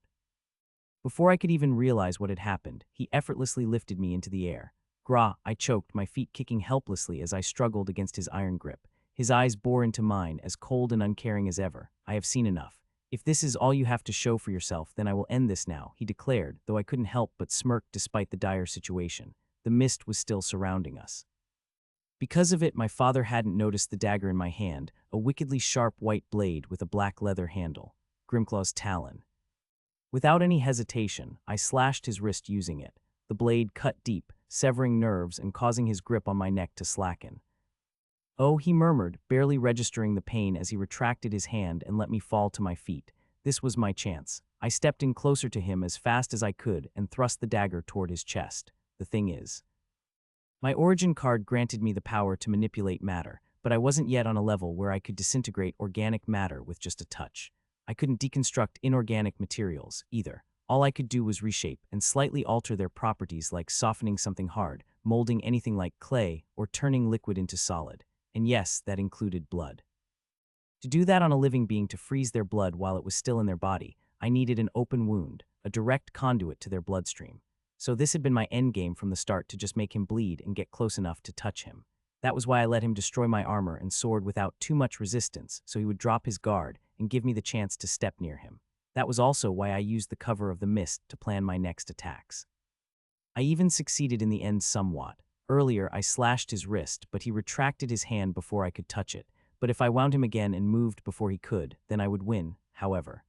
Before I could even realize what had happened, he effortlessly lifted me into the air. Grah, I choked, my feet kicking helplessly as I struggled against his iron grip. His eyes bore into mine, as cold and uncaring as ever. I have seen enough. If this is all you have to show for yourself, then I will end this now, he declared, though I couldn't help but smirk despite the dire situation. The mist was still surrounding us. Because of it, my father hadn't noticed the dagger in my hand, a wickedly sharp white blade with a black leather handle. Grimclaw's talon. Without any hesitation, I slashed his wrist using it. The blade cut deep, severing nerves and causing his grip on my neck to slacken. Oh, he murmured, barely registering the pain as he retracted his hand and let me fall to my feet. This was my chance. I stepped in closer to him as fast as I could and thrust the dagger toward his chest. The thing is, my origin card granted me the power to manipulate matter, but I wasn't yet on a level where I could disintegrate organic matter with just a touch. I couldn't deconstruct inorganic materials, either. All I could do was reshape and slightly alter their properties, like softening something hard, molding anything like clay, or turning liquid into solid. And yes, that included blood. To do that on a living being, to freeze their blood while it was still in their body, I needed an open wound, a direct conduit to their bloodstream. So this had been my endgame from the start, to just make him bleed and get close enough to touch him. That was why I let him destroy my armor and sword without too much resistance, so he would drop his guard and give me the chance to step near him. That was also why I used the cover of the mist to plan my next attacks. I even succeeded in the end somewhat. Earlier, I slashed his wrist, but he retracted his hand before I could touch it. But if I wound him again and moved before he could, then I would win, however.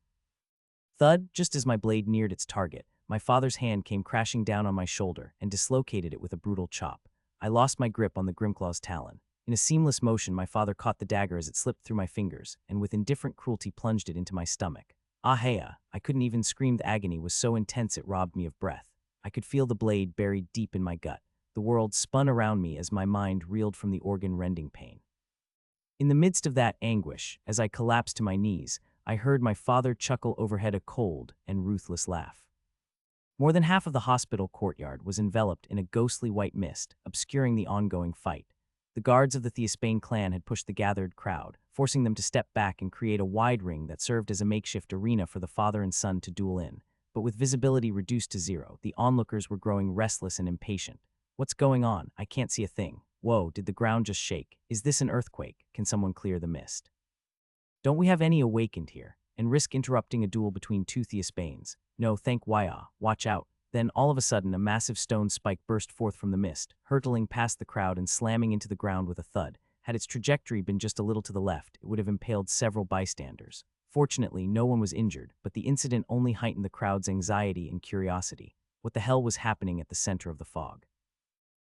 Thud, just as my blade neared its target, my father's hand came crashing down on my shoulder and dislocated it with a brutal chop. I lost my grip on the Grimclaw's talon. In a seamless motion, my father caught the dagger as it slipped through my fingers, and with indifferent cruelty plunged it into my stomach. Ahea! I couldn't even scream, the agony was so intense it robbed me of breath. I could feel the blade buried deep in my gut. The world spun around me as my mind reeled from the organ-rending pain. In the midst of that anguish, as I collapsed to my knees, I heard my father chuckle overhead, a cold and ruthless laugh. More than half of the hospital courtyard was enveloped in a ghostly white mist, obscuring the ongoing fight. The guards of the Theospain clan had pushed the gathered crowd, forcing them to step back and create a wide ring that served as a makeshift arena for the father and son to duel in. But with visibility reduced to zero, the onlookers were growing restless and impatient. What's going on? I can't see a thing. Whoa, did the ground just shake? Is this an earthquake? Can someone clear the mist? Don't we have any awakened here, and risk interrupting a duel between two Theospains? No, thank Waya, watch out. Then, all of a sudden, a massive stone spike burst forth from the mist, hurtling past the crowd and slamming into the ground with a thud. Had its trajectory been just a little to the left, it would have impaled several bystanders. Fortunately, no one was injured, but the incident only heightened the crowd's anxiety and curiosity. What the hell was happening at the center of the fog?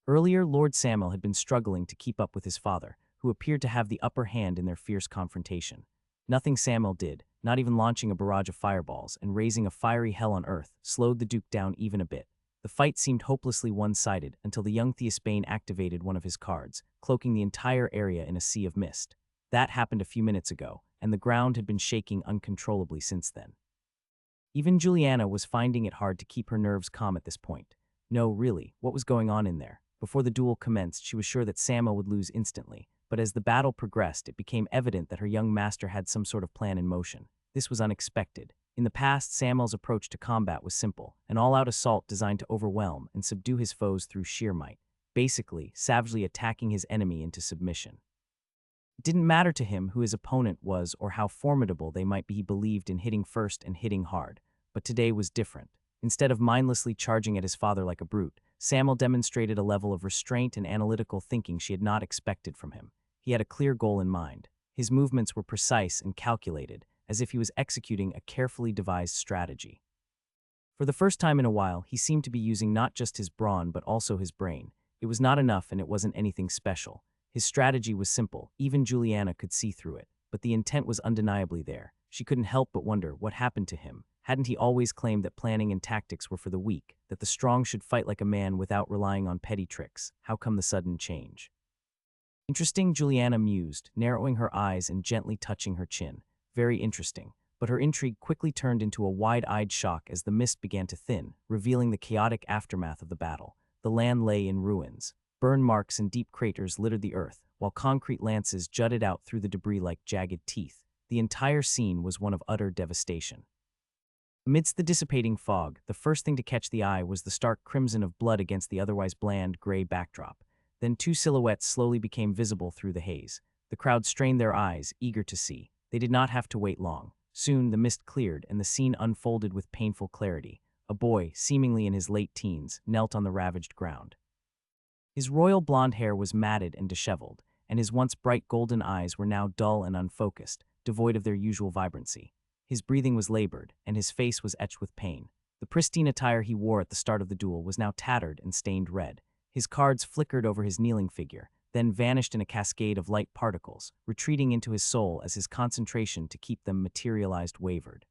Earlier, Lord Samuel had been struggling to keep up with his father, who appeared to have the upper hand in their fierce confrontation. Nothing Samuel did, not even launching a barrage of fireballs and raising a fiery hell on earth, slowed the Duke down even a bit. The fight seemed hopelessly one-sided until the young Theospain activated one of his cards, cloaking the entire area in a sea of mist. That happened a few minutes ago, and the ground had been shaking uncontrollably since then. Even Juliana was finding it hard to keep her nerves calm at this point. No, really, what was going on in there? Before the duel commenced, she was sure that Samuel would lose instantly, but as the battle progressed, it became evident that her young master had some sort of plan in motion. This was unexpected. In the past, Samuel's approach to combat was simple, an all-out assault designed to overwhelm and subdue his foes through sheer might, basically savagely attacking his enemy into submission. It didn't matter to him who his opponent was or how formidable they might be. He believed in hitting first and hitting hard. But today was different. Instead of mindlessly charging at his father like a brute, Samuel demonstrated a level of restraint and analytical thinking she had not expected from him. He had a clear goal in mind. His movements were precise and calculated, as if he was executing a carefully devised strategy. For the first time in a while, he seemed to be using not just his brawn but also his brain. It was not enough and it wasn't anything special. His strategy was simple, even Juliana could see through it, but the intent was undeniably there. She couldn't help but wonder what happened to him. Hadn't he always claimed that planning and tactics were for the weak, that the strong should fight like a man without relying on petty tricks? How come the sudden change? Interesting, Juliana mused, narrowing her eyes and gently touching her chin. Very interesting. But her intrigue quickly turned into a wide-eyed shock as the mist began to thin, revealing the chaotic aftermath of the battle. The land lay in ruins. Burn marks and deep craters littered the earth, while concrete lances jutted out through the debris like jagged teeth. The entire scene was one of utter devastation. Amidst the dissipating fog, the first thing to catch the eye was the stark crimson of blood against the otherwise bland, gray backdrop. Then two silhouettes slowly became visible through the haze. The crowd strained their eyes, eager to see. They did not have to wait long. Soon, the mist cleared and the scene unfolded with painful clarity. A boy, seemingly in his late teens, knelt on the ravaged ground. His royal blonde hair was matted and disheveled, and his once bright golden eyes were now dull and unfocused, devoid of their usual vibrancy. His breathing was labored, and his face was etched with pain. The pristine attire he wore at the start of the duel was now tattered and stained red. His cards flickered over his kneeling figure, then vanished in a cascade of light particles, retreating into his soul as his concentration to keep them materialized wavered.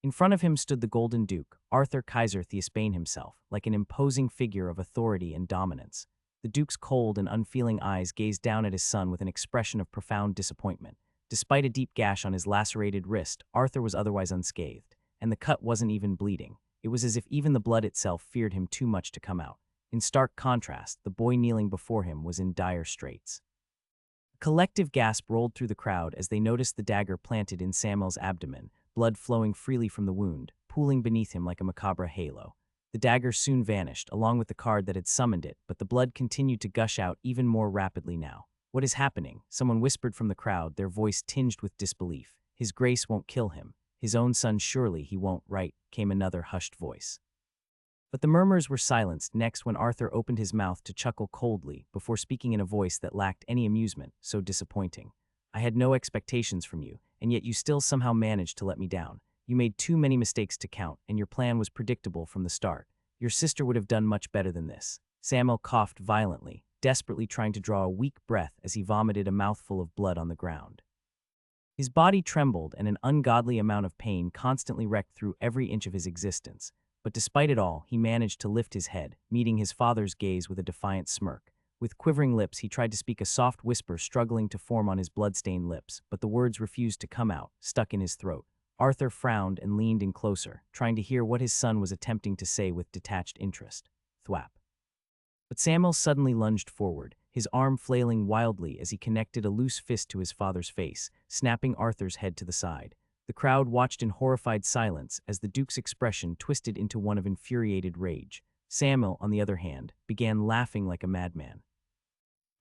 In front of him stood the Golden Duke, Arthur Kaiser Theosbane himself, like an imposing figure of authority and dominance. The Duke's cold and unfeeling eyes gazed down at his son with an expression of profound disappointment. Despite a deep gash on his lacerated wrist, Arthur was otherwise unscathed, and the cut wasn't even bleeding. It was as if even the blood itself feared him too much to come out. In stark contrast, the boy kneeling before him was in dire straits. A collective gasp rolled through the crowd as they noticed the dagger planted in Samuel's abdomen, blood flowing freely from the wound, pooling beneath him like a macabre halo. The dagger soon vanished, along with the card that had summoned it, but the blood continued to gush out even more rapidly now. "What is happening?" someone whispered from the crowd, their voice tinged with disbelief. "His grace won't kill him. His own son, surely he won't, right?" came another hushed voice. But the murmurs were silenced next when Arthur opened his mouth to chuckle coldly before speaking in a voice that lacked any amusement, so disappointing. "I had no expectations from you, and yet you still somehow managed to let me down. You made too many mistakes to count, and your plan was predictable from the start. Your sister would have done much better than this." Samuel coughed violently, desperately trying to draw a weak breath as he vomited a mouthful of blood on the ground. His body trembled and an ungodly amount of pain constantly wrecked through every inch of his existence. But despite it all, he managed to lift his head, meeting his father's gaze with a defiant smirk. With quivering lips, he tried to speak a soft whisper struggling to form on his blood-stained lips, but the words refused to come out, stuck in his throat. Arthur frowned and leaned in closer, trying to hear what his son was attempting to say with detached interest. Thwap. But Samuel suddenly lunged forward, his arm flailing wildly as he connected a loose fist to his father's face, snapping Arthur's head to the side. The crowd watched in horrified silence as the Duke's expression twisted into one of infuriated rage. Samuel, on the other hand, began laughing like a madman.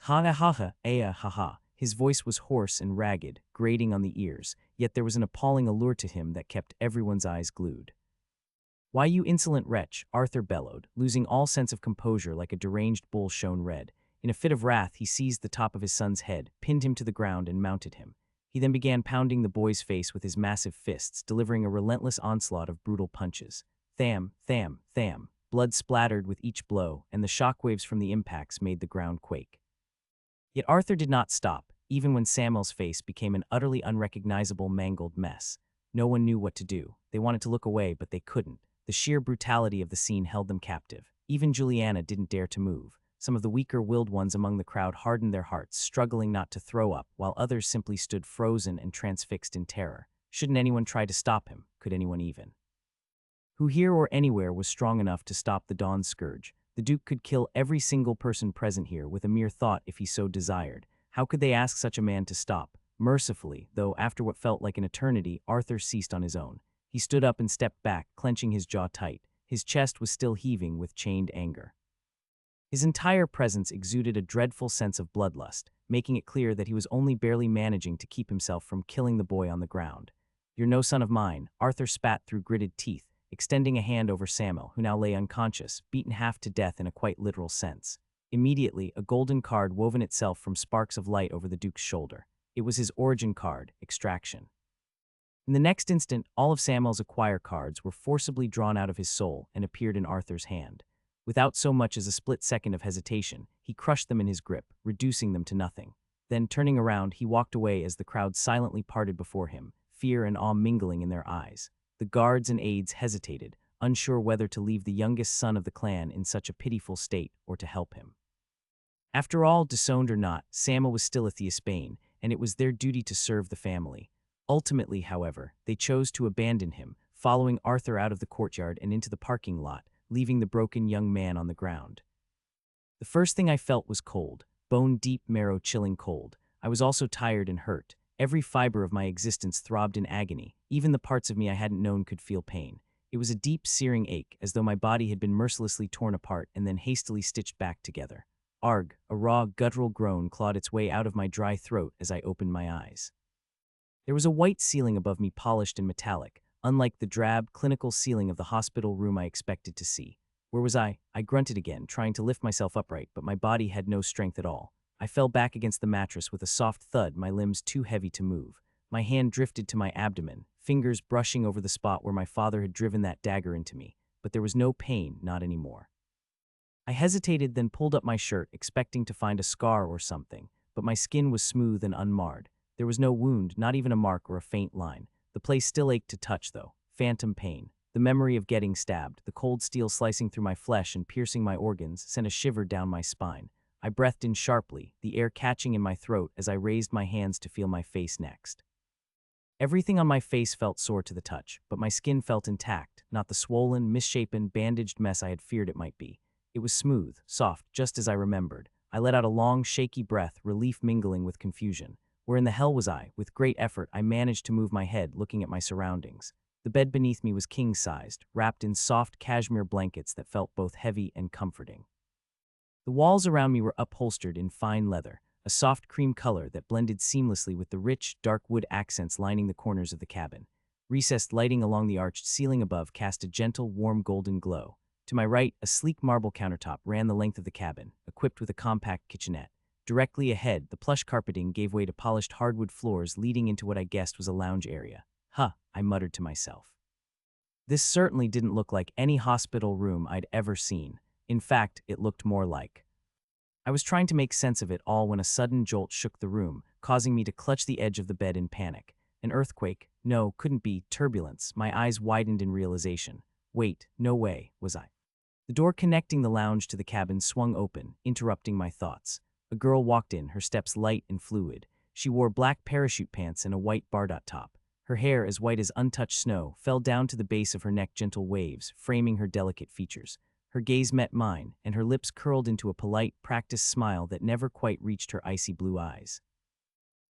"Ha ha ha, ha ha ha." His voice was hoarse and ragged, grating on the ears, yet there was an appalling allure to him that kept everyone's eyes glued. "Why, you insolent wretch," Arthur bellowed, losing all sense of composure like a deranged bull shown red. In a fit of wrath, he seized the top of his son's head, pinned him to the ground, and mounted him. He then began pounding the boy's face with his massive fists, delivering a relentless onslaught of brutal punches. Tham, tham, tham. Blood splattered with each blow, and the shockwaves from the impacts made the ground quake. Yet Arthur did not stop, even when Samuel's face became an utterly unrecognizable mangled mess. No one knew what to do. They wanted to look away, but they couldn't. The sheer brutality of the scene held them captive. Even Juliana didn't dare to move. Some of the weaker-willed ones among the crowd hardened their hearts, struggling not to throw up, while others simply stood frozen and transfixed in terror. Shouldn't anyone try to stop him? Could anyone even? Who here or anywhere was strong enough to stop the Dawn Scourge? The Duke could kill every single person present here with a mere thought if he so desired. How could they ask such a man to stop? Mercifully, though, after what felt like an eternity, Arthur ceased on his own. He stood up and stepped back, clenching his jaw tight. His chest was still heaving with chained anger. His entire presence exuded a dreadful sense of bloodlust, making it clear that he was only barely managing to keep himself from killing the boy on the ground. "You're no son of mine," Arthur spat through gritted teeth, extending a hand over Samuel, who now lay unconscious, beaten half to death in a quite literal sense. Immediately, a golden card woven itself from sparks of light over the Duke's shoulder. It was his origin card, Extraction. In the next instant, all of Samuel's acquire cards were forcibly drawn out of his soul and appeared in Arthur's hand. Without so much as a split second of hesitation, he crushed them in his grip, reducing them to nothing. Then, turning around, he walked away as the crowd silently parted before him, fear and awe mingling in their eyes. The guards and aides hesitated, unsure whether to leave the youngest son of the clan in such a pitiful state or to help him. After all, disowned or not, Samuel was still a Theosbane, and it was their duty to serve the family. Ultimately, however, they chose to abandon him, following Arthur out of the courtyard and into the parking lot, leaving the broken young man on the ground. The first thing I felt was cold, bone-deep, marrow-chilling cold. I was also tired and hurt. Every fiber of my existence throbbed in agony. Even the parts of me I hadn't known could feel pain. It was a deep, searing ache, as though my body had been mercilessly torn apart and then hastily stitched back together. Arg, a raw, guttural groan clawed its way out of my dry throat as I opened my eyes. There was a white ceiling above me, polished and metallic, unlike the drab, clinical ceiling of the hospital room I expected to see. Where was I? I grunted again, trying to lift myself upright, but my body had no strength at all. I fell back against the mattress with a soft thud, my limbs too heavy to move. My hand drifted to my abdomen, fingers brushing over the spot where my father had driven that dagger into me, but there was no pain, not anymore. I hesitated, then pulled up my shirt, expecting to find a scar or something, but my skin was smooth and unmarred. There was no wound, not even a mark or a faint line. The place still ached to touch, though. Phantom pain. The memory of getting stabbed, the cold steel slicing through my flesh and piercing my organs, sent a shiver down my spine. I breathed in sharply, the air catching in my throat as I raised my hands to feel my face next. Everything on my face felt sore to the touch, but my skin felt intact, not the swollen, misshapen, bandaged mess I had feared it might be. It was smooth, soft, just as I remembered. I let out a long, shaky breath, relief mingling with confusion. Where in the hell was I? With great effort, I managed to move my head, looking at my surroundings. The bed beneath me was king-sized, wrapped in soft cashmere blankets that felt both heavy and comforting. The walls around me were upholstered in fine leather, a soft cream color that blended seamlessly with the rich, dark wood accents lining the corners of the cabin. Recessed lighting along the arched ceiling above cast a gentle, warm golden glow. To my right, a sleek marble countertop ran the length of the cabin, equipped with a compact kitchenette. Directly ahead, the plush carpeting gave way to polished hardwood floors leading into what I guessed was a lounge area. Huh, I muttered to myself. This certainly didn't look like any hospital room I'd ever seen. In fact, it looked more like. I was trying to make sense of it all when a sudden jolt shook the room, causing me to clutch the edge of the bed in panic. An earthquake? No, couldn't be. Turbulence. My eyes widened in realization. Wait, no way, was I? The door connecting the lounge to the cabin swung open, interrupting my thoughts. A girl walked in, her steps light and fluid. She wore black parachute pants and a white bardot top. Her hair, as white as untouched snow, fell down to the base of her neck, gentle waves, framing her delicate features. Her gaze met mine, and her lips curled into a polite, practiced smile that never quite reached her icy blue eyes.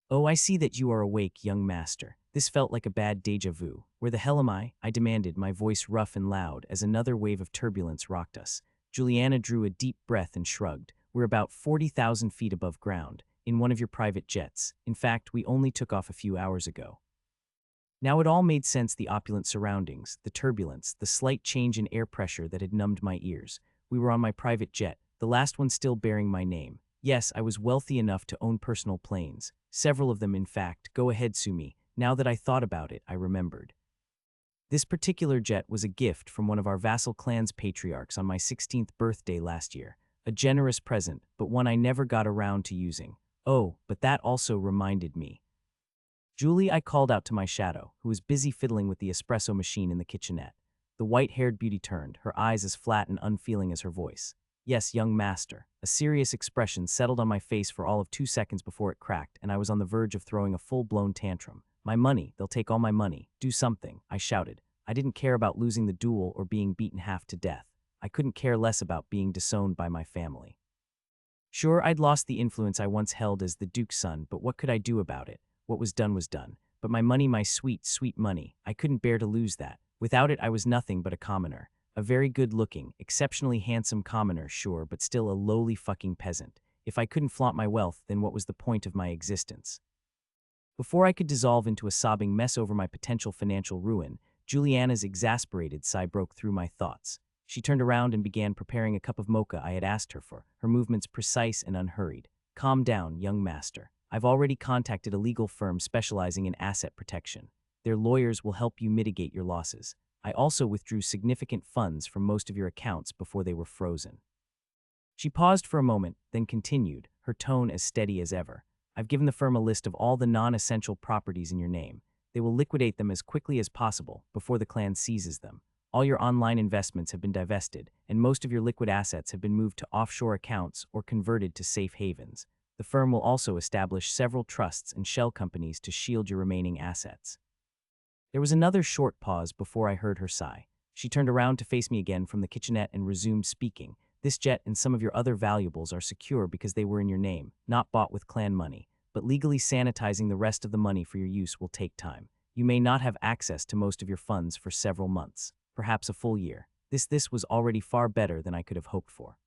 "Oh, I see that you are awake, young master." This felt like a bad déjà vu. "Where the hell am I?" I demanded, my voice rough and loud, as another wave of turbulence rocked us. Juliana drew a deep breath and shrugged. "We're about 40,000 feet above ground, in one of your private jets. In fact, we only took off a few hours ago." Now it all made sense, the opulent surroundings, the turbulence, the slight change in air pressure that had numbed my ears. We were on my private jet, the last one still bearing my name. Yes, I was wealthy enough to own personal planes. Several of them, in fact. Go ahead, sue me. Now that I thought about it, I remembered. This particular jet was a gift from one of our vassal clan's patriarchs on my 16th birthday last year. A generous present, but one I never got around to using. Oh, but that also reminded me. "Julie," I called out to my shadow, who was busy fiddling with the espresso machine in the kitchenette. The white-haired beauty turned, her eyes as flat and unfeeling as her voice. "Yes, young master." A serious expression settled on my face for all of 2 seconds before it cracked, and I was on the verge of throwing a full-blown tantrum. "My money, they'll take all my money. Do something," I shouted. I didn't care about losing the duel or being beaten half to death. I couldn't care less about being disowned by my family. Sure, I'd lost the influence I once held as the Duke's son, but what could I do about it? What was done was done. But my money, my sweet, sweet money, I couldn't bear to lose that. Without it, I was nothing but a commoner. A very good-looking, exceptionally handsome commoner, sure, but still a lowly fucking peasant. If I couldn't flaunt my wealth, then what was the point of my existence? Before I could dissolve into a sobbing mess over my potential financial ruin, Juliana's exasperated sigh broke through my thoughts. She turned around and began preparing a cup of mocha I had asked her for, her movements precise and unhurried. Calm down, young master. I've already contacted a legal firm specializing in asset protection. Their lawyers will help you mitigate your losses. I also withdrew significant funds from most of your accounts before they were frozen. She paused for a moment, then continued, her tone as steady as ever. I've given the firm a list of all the non-essential properties in your name. They will liquidate them as quickly as possible before the clan seizes them. All your online investments have been divested, and most of your liquid assets have been moved to offshore accounts or converted to safe havens. The firm will also establish several trusts and shell companies to shield your remaining assets. There was another short pause before I heard her sigh. She turned around to face me again from the kitchenette and resumed speaking. This jet and some of your other valuables are secure because they were in your name, not bought with clan money. But legally sanitizing the rest of the money for your use will take time. You may not have access to most of your funds for several months, perhaps a full year. This was already far better than I could have hoped for.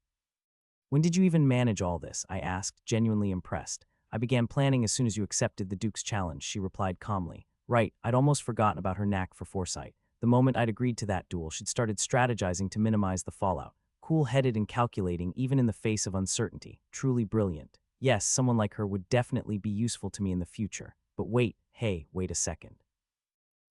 When did you even manage all this? I asked, genuinely impressed. I began planning as soon as you accepted the Duke's challenge, she replied calmly. Right, I'd almost forgotten about her knack for foresight. The moment I'd agreed to that duel, she'd started strategizing to minimize the fallout. Cool-headed and calculating even in the face of uncertainty. Truly brilliant. Yes, someone like her would definitely be useful to me in the future. But wait a second.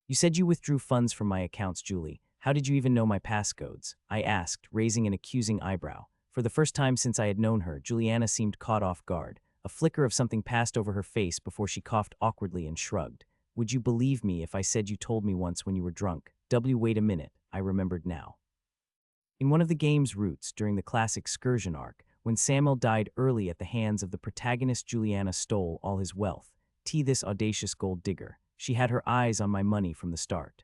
You said you withdrew funds from my accounts, Julie. How did you even know my passcodes? I asked, raising an accusing eyebrow. For the first time since I had known her, Juliana seemed caught off guard. A flicker of something passed over her face before she coughed awkwardly and shrugged. Would you believe me if I said you told me once when you were drunk? Wait a minute, I remembered now. In one of the game's routes, during the classic excursion arc, when Samuel died early at the hands of the protagonist, Juliana stole all his wealth. This audacious gold digger. She had her eyes on my money from the start.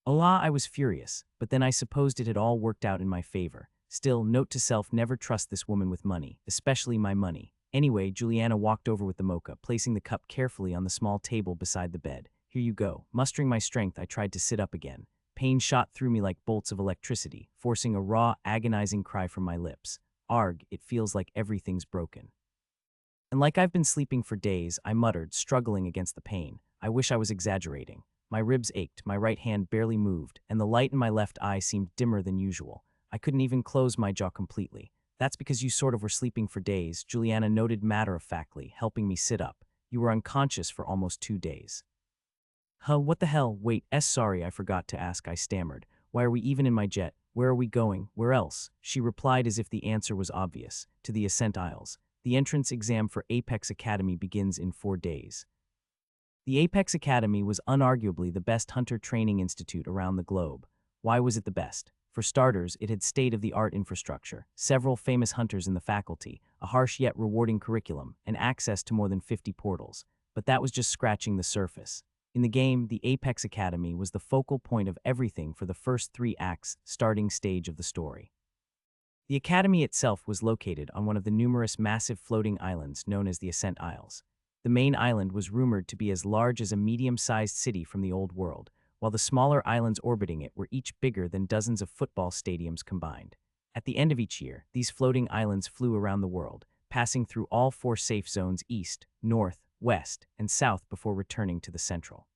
Allah, I was furious, but then I supposed it had all worked out in my favor. Still, note to self, never trust this woman with money, especially my money. Anyway, Juliana walked over with the mocha, placing the cup carefully on the small table beside the bed. Here you go. Mustering my strength, I tried to sit up again. Pain shot through me like bolts of electricity, forcing a raw, agonizing cry from my lips. Arg, it feels like everything's broken. And like I've been sleeping for days, I muttered, struggling against the pain. I wish I was exaggerating. My ribs ached, my right hand barely moved, and the light in my left eye seemed dimmer than usual. I couldn't even close my jaw completely. That's because you sort of were sleeping for days, Juliana noted matter-of-factly, helping me sit up. You were unconscious for almost 2 days. Huh, what the hell? Wait, sorry, I forgot to ask, I stammered. Why are we even in my jet? Where are we going? Where else? She replied as if the answer was obvious. To the Ascent Isles. The entrance exam for Apex Academy begins in 4 days. The Apex Academy was unarguably the best hunter training institute around the globe. Why was it the best? For starters, it had state-of-the-art infrastructure, several famous hunters in the faculty, a harsh yet rewarding curriculum, and access to more than 50 portals. But that was just scratching the surface. In the game, the Apex Academy was the focal point of everything for the first 3 acts, starting stage of the story. The academy itself was located on one of the numerous massive floating islands known as the Ascent Isles. The main island was rumored to be as large as a medium-sized city from the old world, while the smaller islands orbiting it were each bigger than dozens of football stadiums combined. At the end of each year, these floating islands flew around the world, passing through all 4 safe zones east, north, west, and south before returning to the central.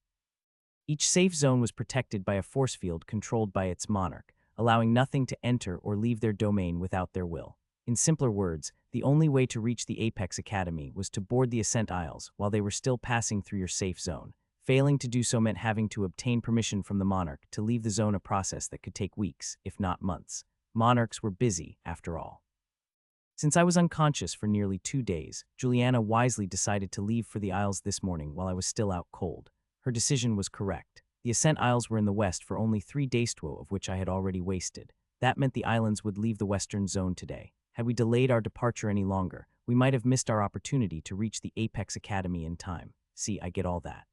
Each safe zone was protected by a force field controlled by its monarch, allowing nothing to enter or leave their domain without their will. In simpler words, the only way to reach the Apex Academy was to board the Ascent Isles while they were still passing through your safe zone. Failing to do so meant having to obtain permission from the monarch to leave the zone, a process that could take weeks, if not months. Monarchs were busy, after all. Since I was unconscious for nearly 2 days, Juliana wisely decided to leave for the Isles this morning while I was still out cold. Her decision was correct. The Ascent Isles were in the west for only 3 days, 2 of which I had already wasted. That meant the islands would leave the western zone today. Had we delayed our departure any longer, we might have missed our opportunity to reach the Apex Academy in time. See, I get all that.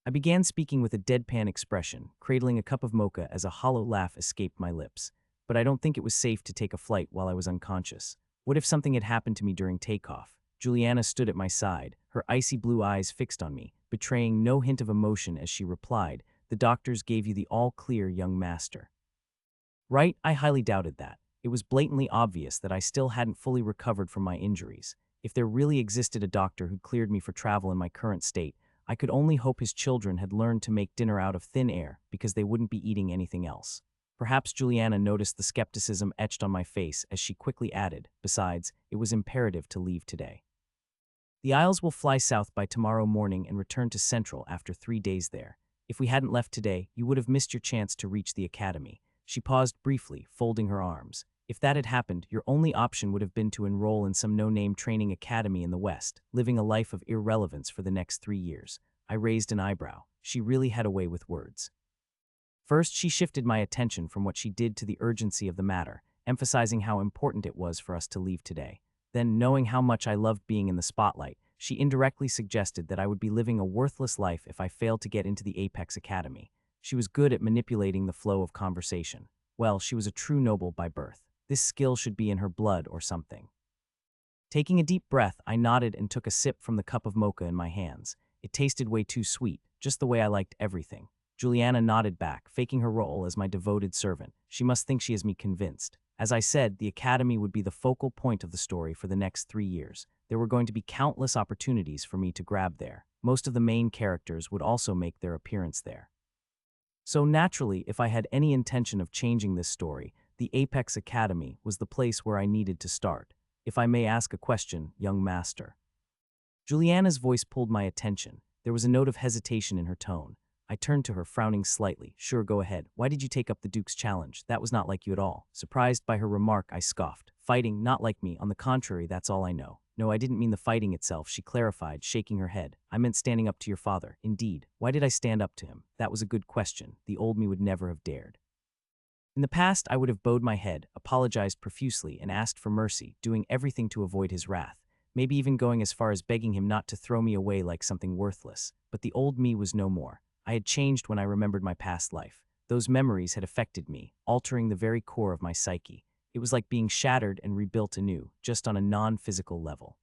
I began speaking with a deadpan expression, cradling a cup of mocha as a hollow laugh escaped my lips. But I don't think it was safe to take a flight while I was unconscious. What if something had happened to me during takeoff? Juliana stood at my side, her icy blue eyes fixed on me, betraying no hint of emotion as she replied, "The doctors gave you the all-clear, young master." Right? I highly doubted that. It was blatantly obvious that I still hadn't fully recovered from my injuries. If there really existed a doctor who cleared me for travel in my current state, I could only hope his children had learned to make dinner out of thin air because they wouldn't be eating anything else. Perhaps Juliana noticed the skepticism etched on my face as she quickly added, besides, it was imperative to leave today. The Isles will fly south by tomorrow morning and return to Central after 3 days there. If we hadn't left today, you would have missed your chance to reach the academy. She paused briefly, folding her arms. If that had happened, your only option would have been to enroll in some no-name training academy in the West, living a life of irrelevance for the next 3 years. I raised an eyebrow. She really had a way with words. First, she shifted my attention from what she did to the urgency of the matter, emphasizing how important it was for us to leave today. Then, knowing how much I loved being in the spotlight, she indirectly suggested that I would be living a worthless life if I failed to get into the Apex Academy. She was good at manipulating the flow of conversation. Well, she was a true noble by birth. This skill should be in her blood or something. Taking a deep breath, I nodded and took a sip from the cup of mocha in my hands. It tasted way too sweet, just the way I liked everything. Juliana nodded back, faking her role as my devoted servant. She must think she has me convinced. As I said, the academy would be the focal point of the story for the next 3 years. There were going to be countless opportunities for me to grab there. Most of the main characters would also make their appearance there. So naturally, if I had any intention of changing this story, the Apex Academy was the place where I needed to start. If I may ask a question, young master. Juliana's voice pulled my attention. There was a note of hesitation in her tone. I turned to her, frowning slightly. Sure, go ahead. Why did you take up the Duke's challenge? That was not like you at all. Surprised by her remark, I scoffed. Fighting, not like me. On the contrary, that's all I know. No, I didn't mean the fighting itself, she clarified, shaking her head. I meant standing up to your father. Indeed. Why did I stand up to him? That was a good question. The old me would never have dared. In the past, I would have bowed my head, apologized profusely, and asked for mercy, doing everything to avoid his wrath, maybe even going as far as begging him not to throw me away like something worthless. But the old me was no more. I had changed when I remembered my past life. Those memories had affected me, altering the very core of my psyche. It was like being shattered and rebuilt anew, just on a non-physical level.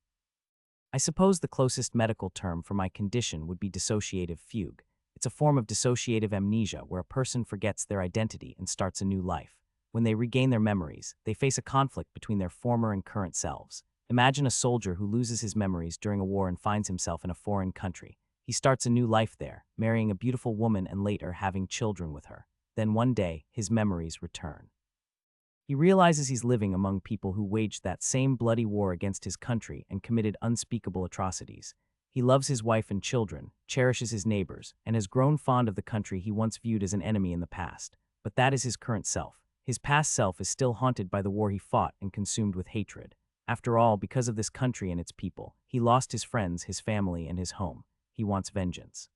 I suppose the closest medical term for my condition would be dissociative fugue. It's a form of dissociative amnesia where a person forgets their identity and starts a new life. When they regain their memories, they face a conflict between their former and current selves. Imagine a soldier who loses his memories during a war and finds himself in a foreign country. He starts a new life there, marrying a beautiful woman and later having children with her. Then one day, his memories return. He realizes he's living among people who waged that same bloody war against his country and committed unspeakable atrocities. He loves his wife and children, cherishes his neighbors, and has grown fond of the country he once viewed as an enemy in the past. But that is his current self. His past self is still haunted by the war he fought and consumed with hatred. After all, because of this country and its people, he lost his friends, his family, and his home. He wants vengeance.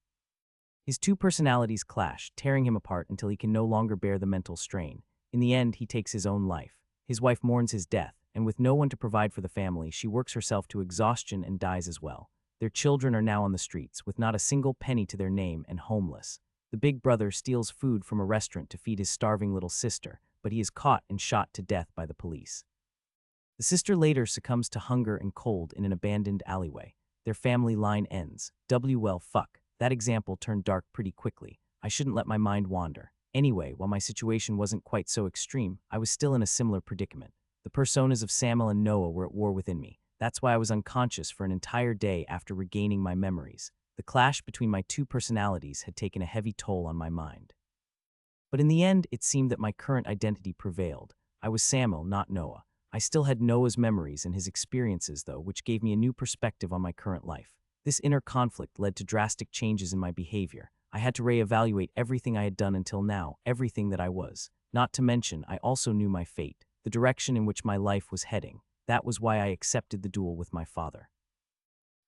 His two personalities clash, tearing him apart until he can no longer bear the mental strain. In the end, he takes his own life. His wife mourns his death, and with no one to provide for the family, she works herself to exhaustion and dies as well. Their children are now on the streets, with not a single penny to their name and homeless. The big brother steals food from a restaurant to feed his starving little sister, but he is caught and shot to death by the police. The sister later succumbs to hunger and cold in an abandoned alleyway. Their family line ends. Well, fuck. That example turned dark pretty quickly. I shouldn't let my mind wander. Anyway, while my situation wasn't quite so extreme, I was still in a similar predicament. The personas of Samuel and Noah were at war within me. That's why I was unconscious for an entire day after regaining my memories. The clash between my two personalities had taken a heavy toll on my mind. But in the end, it seemed that my current identity prevailed. I was Samuel, not Noah. I still had Noah's memories and his experiences, though, which gave me a new perspective on my current life. This inner conflict led to drastic changes in my behavior. I had to reevaluate everything I had done until now, everything that I was. Not to mention, I also knew my fate, the direction in which my life was heading. That was why I accepted the duel with my father.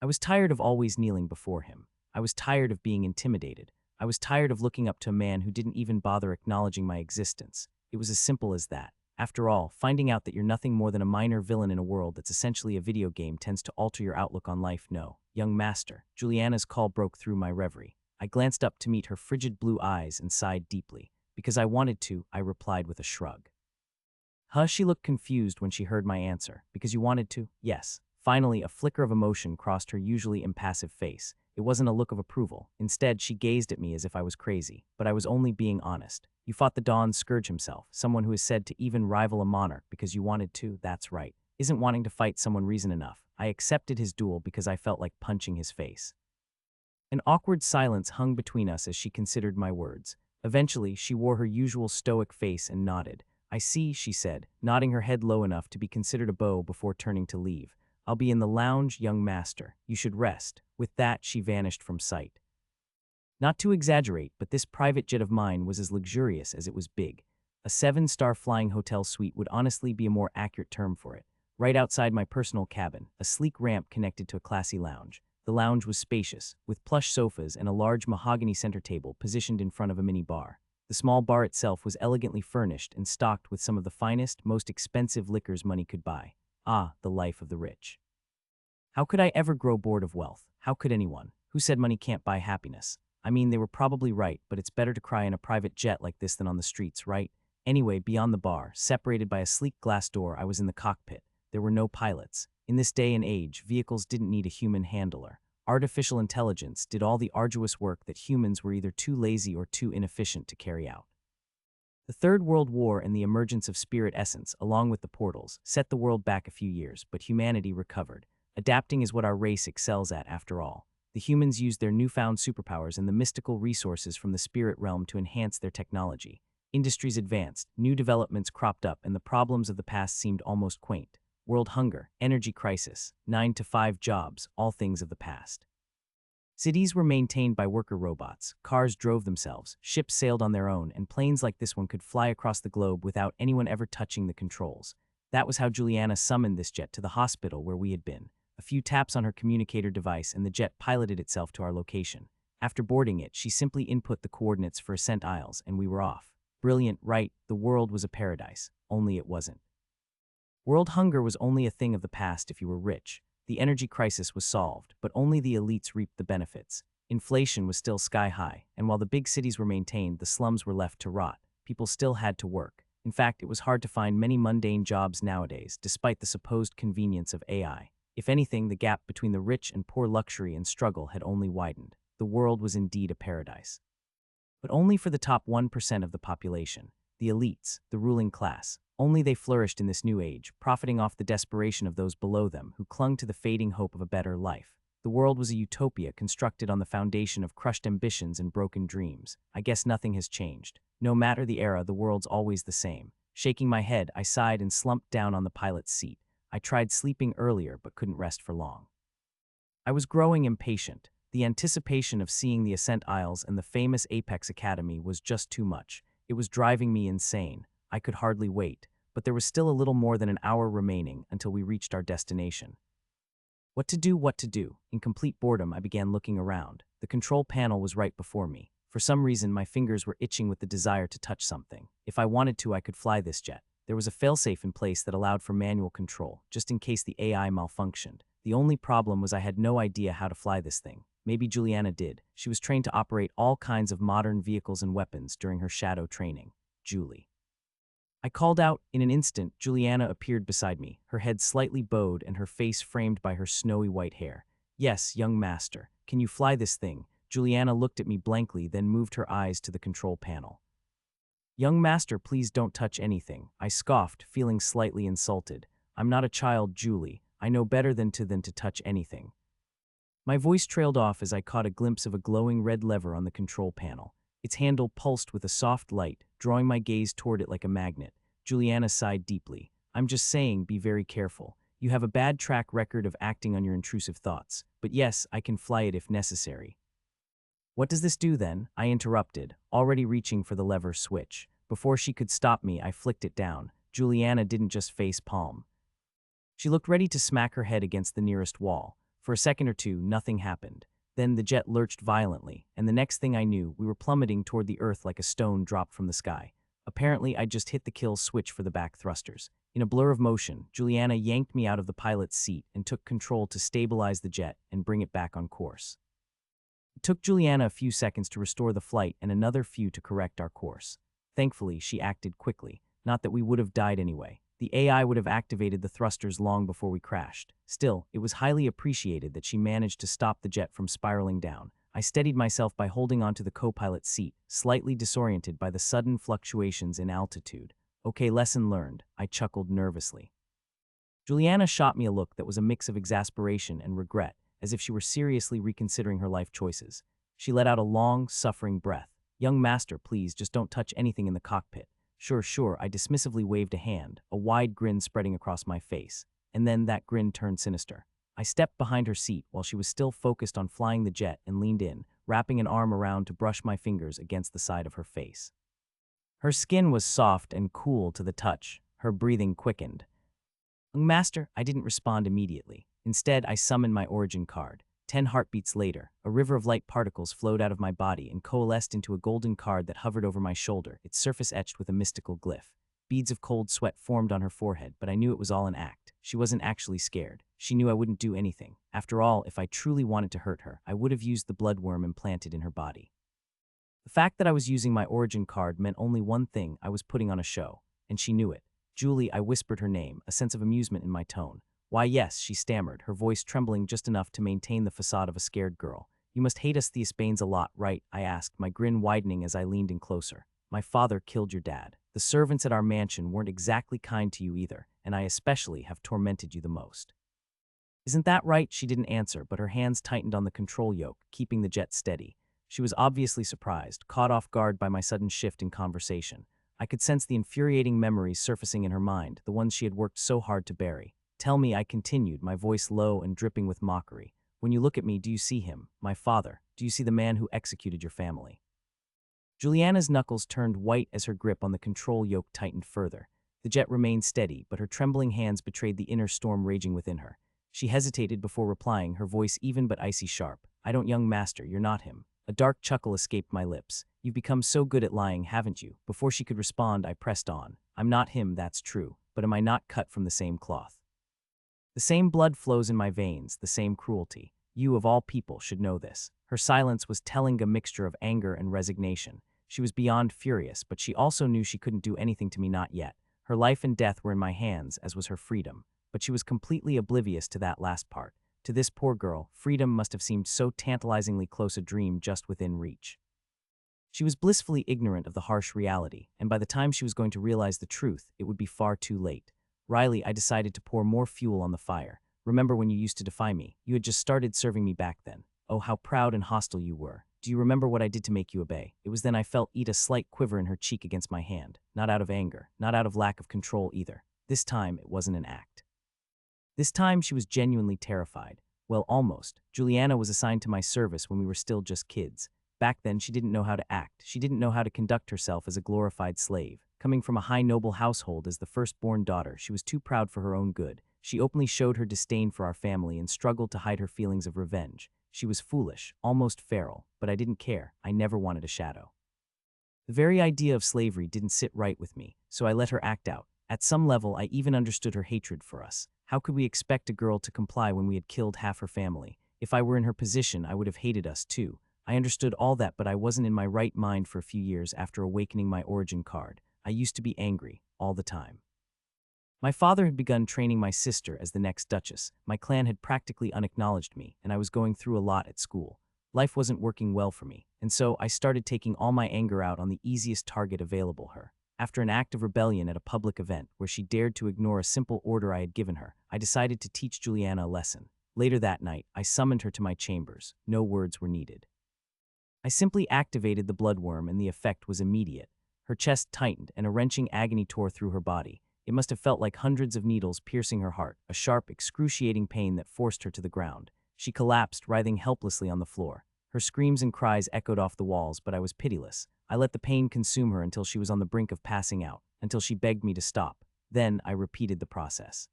I was tired of always kneeling before him. I was tired of being intimidated. I was tired of looking up to a man who didn't even bother acknowledging my existence. It was as simple as that. After all, finding out that you're nothing more than a minor villain in a world that's essentially a video game tends to alter your outlook on life. No, young master. Juliana's call broke through my reverie. I glanced up to meet her frigid blue eyes and sighed deeply. Because I wanted to, I replied with a shrug. Huh? She looked confused when she heard my answer. Because you wanted to? Yes. Finally, a flicker of emotion crossed her usually impassive face. It wasn't a look of approval. Instead, she gazed at me as if I was crazy, but I was only being honest. You fought the Dawn's Scourge himself, someone who is said to even rival a monarch because you wanted to, that's right. Isn't wanting to fight someone reason enough? I accepted his duel because I felt like punching his face. An awkward silence hung between us as she considered my words. Eventually, she wore her usual stoic face and nodded. I see, she said, nodding her head low enough to be considered a beau before turning to leave. I'll be in the lounge, young master. You should rest. With that, she vanished from sight. Not to exaggerate, but this private jet of mine was as luxurious as it was big. A 7-star flying hotel suite would honestly be a more accurate term for it. Right outside my personal cabin, a sleek ramp connected to a classy lounge. The lounge was spacious, with plush sofas and a large mahogany center table positioned in front of a mini bar. The small bar itself was elegantly furnished and stocked with some of the finest, most expensive liquors money could buy. Ah, the life of the rich. How could I ever grow bored of wealth? How could anyone? Who said money can't buy happiness? I mean, they were probably right, but it's better to cry in a private jet like this than on the streets, right? Anyway, beyond the bar, separated by a sleek glass door, I was in the cockpit. There were no pilots. In this day and age, vehicles didn't need a human handler. Artificial intelligence did all the arduous work that humans were either too lazy or too inefficient to carry out. The Third World War and the emergence of spirit essence, along with the portals, set the world back a few years, but humanity recovered. Adapting is what our race excels at, after all. The humans used their newfound superpowers and the mystical resources from the spirit realm to enhance their technology. Industries advanced, new developments cropped up, and the problems of the past seemed almost quaint. World hunger, energy crisis, 9-to-5 jobs, all things of the past. Cities were maintained by worker robots, cars drove themselves, ships sailed on their own, and planes like this one could fly across the globe without anyone ever touching the controls. That was how Juliana summoned this jet to the hospital where we had been. A few taps on her communicator device and the jet piloted itself to our location. After boarding it, she simply input the coordinates for Ascent Isles, and we were off. Brilliant, right? The world was a paradise. Only it wasn't. World hunger was only a thing of the past if you were rich. The energy crisis was solved, but only the elites reaped the benefits. Inflation was still sky high, and while the big cities were maintained, the slums were left to rot. People still had to work. In fact, it was hard to find many mundane jobs nowadays, despite the supposed convenience of AI. If anything, the gap between the rich and poor, luxury and struggle, had only widened. The world was indeed a paradise. But only for the top 1% of the population. The elites, the ruling class. Only they flourished in this new age, profiting off the desperation of those below them who clung to the fading hope of a better life. The world was a utopia constructed on the foundation of crushed ambitions and broken dreams. I guess nothing has changed. No matter the era, the world's always the same. Shaking my head, I sighed and slumped down on the pilot's seat. I tried sleeping earlier but couldn't rest for long. I was growing impatient. The anticipation of seeing the Ascent Isles and the famous Apex Academy was just too much. It was driving me insane. I could hardly wait, but there was still a little more than an hour remaining until we reached our destination. What to do? In complete boredom, I began looking around. The control panel was right before me. For some reason, my fingers were itching with the desire to touch something. If I wanted to, I could fly this jet. There was a failsafe in place that allowed for manual control, just in case the AI malfunctioned. The only problem was I had no idea how to fly this thing. Maybe Juliana did. She was trained to operate all kinds of modern vehicles and weapons during her shadow training. Julie. I called out. In an instant, Juliana appeared beside me, her head slightly bowed and her face framed by her snowy white hair. Yes, young master. Can you fly this thing? Juliana looked at me blankly, then moved her eyes to the control panel. Young master, please don't touch anything. I scoffed, feeling slightly insulted. I'm not a child, Julie. I know better than to touch anything. My voice trailed off as I caught a glimpse of a glowing red lever on the control panel. Its handle pulsed with a soft light, drawing my gaze toward it like a magnet. Juliana sighed deeply. I'm just saying, be very careful. You have a bad track record of acting on your intrusive thoughts. But yes, I can fly it if necessary. What does this do then? I interrupted, already reaching for the lever switch. Before she could stop me, I flicked it down. Juliana didn't just face palm. She looked ready to smack her head against the nearest wall. For a second or two, nothing happened. Then the jet lurched violently, and the next thing I knew, we were plummeting toward the earth like a stone dropped from the sky. Apparently, I just hit the kill switch for the back thrusters. In a blur of motion, Juliana yanked me out of the pilot's seat and took control to stabilize the jet and bring it back on course. It took Juliana a few seconds to restore the flight and another few to correct our course. Thankfully, she acted quickly. Not that we would have died anyway. The AI would have activated the thrusters long before we crashed. Still, it was highly appreciated that she managed to stop the jet from spiraling down. I steadied myself by holding onto the co-pilot's seat, slightly disoriented by the sudden fluctuations in altitude. Okay, lesson learned, I chuckled nervously. Juliana shot me a look that was a mix of exasperation and regret, as if she were seriously reconsidering her life choices. She let out a long, suffering breath. Young master, please, just don't touch anything in the cockpit. Sure, sure, I dismissively waved a hand, a wide grin spreading across my face. And then that grin turned sinister. I stepped behind her seat while she was still focused on flying the jet and leaned in, wrapping an arm around to brush my fingers against the side of her face. Her skin was soft and cool to the touch. Her breathing quickened. Master, I didn't respond immediately. Instead, I summoned my origin card. 10 heartbeats later, a river of light particles flowed out of my body and coalesced into a golden card that hovered over my shoulder, its surface etched with a mystical glyph. Beads of cold sweat formed on her forehead, but I knew it was all an act. She wasn't actually scared. She knew I wouldn't do anything. After all, if I truly wanted to hurt her, I would have used the bloodworm implanted in her body. The fact that I was using my origin card meant only one thing: I was putting on a show. And she knew it. Julie, I whispered her name, a sense of amusement in my tone. Why, yes, she stammered, her voice trembling just enough to maintain the facade of a scared girl. You must hate us Thespians a lot, right? I asked, my grin widening as I leaned in closer. My father killed your dad. The servants at our mansion weren't exactly kind to you either, and I especially have tormented you the most. Isn't that right? She didn't answer, but her hands tightened on the control yoke, keeping the jet steady. She was obviously surprised, caught off guard by my sudden shift in conversation. I could sense the infuriating memories surfacing in her mind, the ones she had worked so hard to bury. Tell me, I continued, my voice low and dripping with mockery. When you look at me, do you see him, my father? Do you see the man who executed your family? Juliana's knuckles turned white as her grip on the control yoke tightened further. The jet remained steady, but her trembling hands betrayed the inner storm raging within her. She hesitated before replying, her voice even but icy sharp. I don't, young master, you're not him. A dark chuckle escaped my lips. You've become so good at lying, haven't you? Before she could respond, I pressed on. I'm not him, that's true, but am I not cut from the same cloth? The same blood flows in my veins, the same cruelty. You, of all people, should know this. Her silence was telling, a mixture of anger and resignation. She was beyond furious, but she also knew she couldn't do anything to me, not yet. Her life and death were in my hands, as was her freedom. But she was completely oblivious to that last part. To this poor girl, freedom must have seemed so tantalizingly close, a dream just within reach. She was blissfully ignorant of the harsh reality, and by the time she was going to realize the truth, it would be far too late. Riley, I decided to pour more fuel on the fire. Remember when you used to defy me? You had just started serving me back then. Oh, how proud and hostile you were. Do you remember what I did to make you obey? It was then I felt a slight quiver in her cheek against my hand. Not out of anger, not out of lack of control either. This time, it wasn't an act. This time, she was genuinely terrified. Well, almost. Juliana was assigned to my service when we were still just kids. Back then, she didn't know how to act. She didn't know how to conduct herself as a glorified slave. Coming from a high noble household as the firstborn daughter, she was too proud for her own good. She openly showed her disdain for our family and struggled to hide her feelings of revenge. She was foolish, almost feral, but I didn't care. I never wanted a shadow. The very idea of slavery didn't sit right with me, so I let her act out. At some level, I even understood her hatred for us. How could we expect a girl to comply when we had killed half her family? If I were in her position, I would have hated us too. I understood all that, but I wasn't in my right mind for a few years after awakening my origin card. I used to be angry, all the time. My father had begun training my sister as the next Duchess. My clan had practically unacknowledged me, and I was going through a lot at school. Life wasn't working well for me, and so I started taking all my anger out on the easiest target available, her. After an act of rebellion at a public event where she dared to ignore a simple order I had given her, I decided to teach Juliana a lesson. Later that night, I summoned her to my chambers. No words were needed. I simply activated the bloodworm, and the effect was immediate. Her chest tightened, and a wrenching agony tore through her body. It must have felt like hundreds of needles piercing her heart, a sharp, excruciating pain that forced her to the ground. She collapsed, writhing helplessly on the floor. Her screams and cries echoed off the walls, but I was pitiless. I let the pain consume her until she was on the brink of passing out, until she begged me to stop. Then I repeated the process.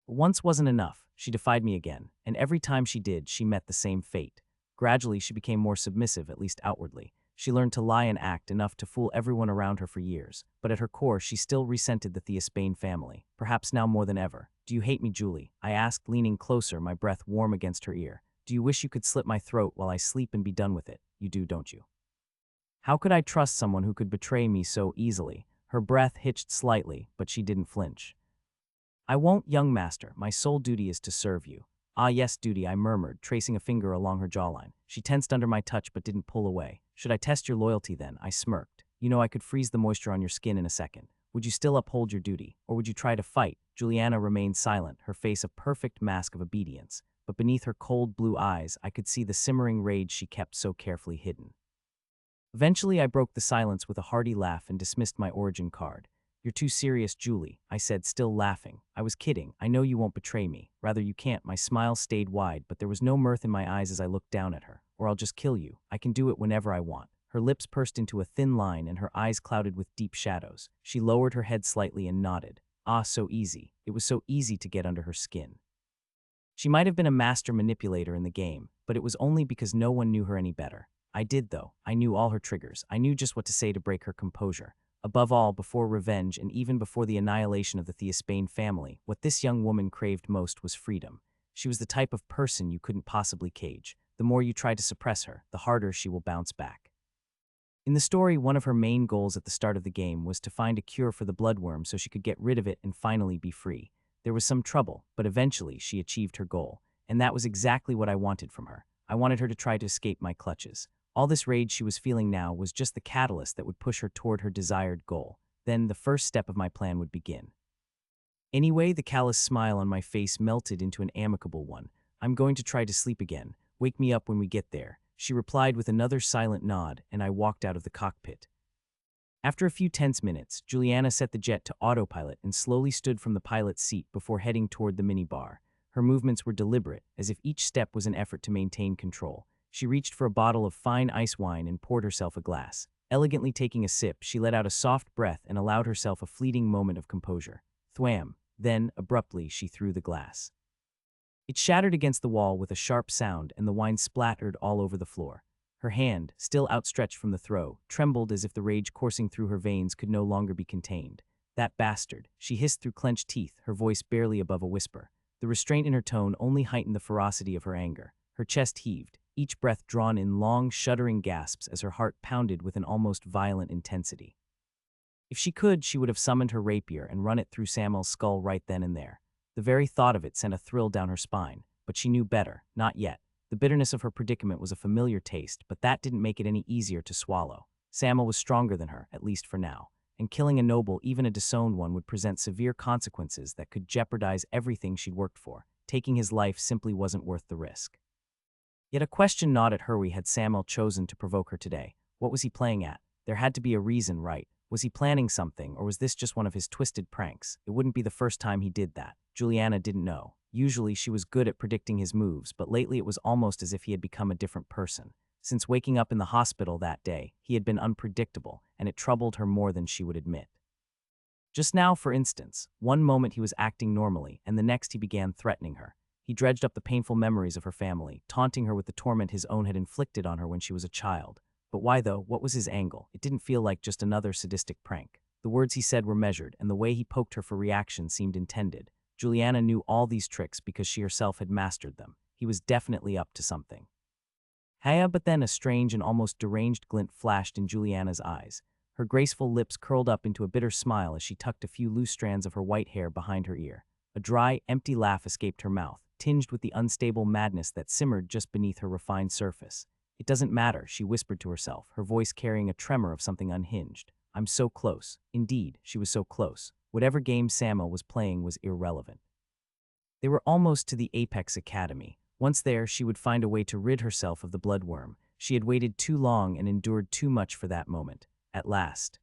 Once wasn't enough. She defied me again, and every time she did, she met the same fate. Gradually, she became more submissive, at least outwardly. She learned to lie and act enough to fool everyone around her for years, but at her core, she still resented the Thespian family, perhaps now more than ever. Do you hate me, Julie? I asked, leaning closer, my breath warm against her ear. Do you wish you could slit my throat while I sleep and be done with it? You do, don't you? How could I trust someone who could betray me so easily? Her breath hitched slightly, but she didn't flinch. "I won't, young master. My sole duty is to serve you." "Ah yes, duty," I murmured, tracing a finger along her jawline. She tensed under my touch but didn't pull away. "Should I test your loyalty then?" I smirked. "You know I could freeze the moisture on your skin in a second. Would you still uphold your duty? Or would you try to fight?" Juliana remained silent, her face a perfect mask of obedience. But beneath her cold blue eyes, I could see the simmering rage she kept so carefully hidden. Eventually, I broke the silence with a hearty laugh and dismissed my origin card. "You're too serious, Julie," I said, still laughing. "I was kidding. I know you won't betray me. Rather, you can't." My smile stayed wide, but there was no mirth in my eyes as I looked down at her. "Or I'll just kill you. I can do it whenever I want." Her lips pursed into a thin line and her eyes clouded with deep shadows. She lowered her head slightly and nodded. Ah, so easy. It was so easy to get under her skin. She might have been a master manipulator in the game, but it was only because no one knew her any better. I did, though. I knew all her triggers. I knew just what to say to break her composure. Above all, before revenge and even before the annihilation of the Theospain family, what this young woman craved most was freedom. She was the type of person you couldn't possibly cage. The more you try to suppress her, the harder she will bounce back. In the story, one of her main goals at the start of the game was to find a cure for the bloodworm so she could get rid of it and finally be free. There was some trouble, but eventually she achieved her goal, and that was exactly what I wanted from her. I wanted her to try to escape my clutches. All this rage she was feeling now was just the catalyst that would push her toward her desired goal. Then the first step of my plan would begin. Anyway, the callous smile on my face melted into an amicable one. "I'm going to try to sleep again. Wake me up when we get there," she replied with another silent nod, and I walked out of the cockpit. After a few tense minutes, Juliana set the jet to autopilot and slowly stood from the pilot's seat before heading toward the minibar. Her movements were deliberate, as if each step was an effort to maintain control. She reached for a bottle of fine ice wine and poured herself a glass. Elegantly taking a sip, she let out a soft breath and allowed herself a fleeting moment of composure. Thwam! Then, abruptly, she threw the glass. It shattered against the wall with a sharp sound, and the wine splattered all over the floor. Her hand, still outstretched from the throw, trembled as if the rage coursing through her veins could no longer be contained. "That bastard," she hissed through clenched teeth, her voice barely above a whisper. The restraint in her tone only heightened the ferocity of her anger. Her chest heaved, each breath drawn in long, shuddering gasps as her heart pounded with an almost violent intensity. If she could, she would have summoned her rapier and run it through Samuel's skull right then and there. The very thought of it sent a thrill down her spine, but she knew better, not yet. The bitterness of her predicament was a familiar taste, but that didn't make it any easier to swallow. Samuel was stronger than her, at least for now, and killing a noble, even a disowned one, would present severe consequences that could jeopardize everything she'd worked for. Taking his life simply wasn't worth the risk. Yet a question gnawed at her. Had Samuel chosen to provoke her today? What was he playing at? There had to be a reason, right? Was he planning something, or was this just one of his twisted pranks? It wouldn't be the first time he did that. Juliana didn't know. Usually she was good at predicting his moves, but lately it was almost as if he had become a different person. Since waking up in the hospital that day, he had been unpredictable, and it troubled her more than she would admit. Just now, for instance, one moment he was acting normally, and the next he began threatening her. He dredged up the painful memories of her family, taunting her with the torment his own had inflicted on her when she was a child. But why, though? What was his angle? It didn't feel like just another sadistic prank. The words he said were measured, and the way he poked her for reaction seemed intended. Juliana knew all these tricks because she herself had mastered them. He was definitely up to something. But then a strange and almost deranged glint flashed in Juliana's eyes. Her graceful lips curled up into a bitter smile as she tucked a few loose strands of her white hair behind her ear. A dry, empty laugh escaped her mouth, tinged with the unstable madness that simmered just beneath her refined surface. "It doesn't matter," she whispered to herself, her voice carrying a tremor of something unhinged. "I'm so close." Indeed, she was so close. Whatever game Samuel was playing was irrelevant. They were almost to the Apex Academy. Once there, she would find a way to rid herself of the bloodworm. She had waited too long and endured too much for that moment. At last.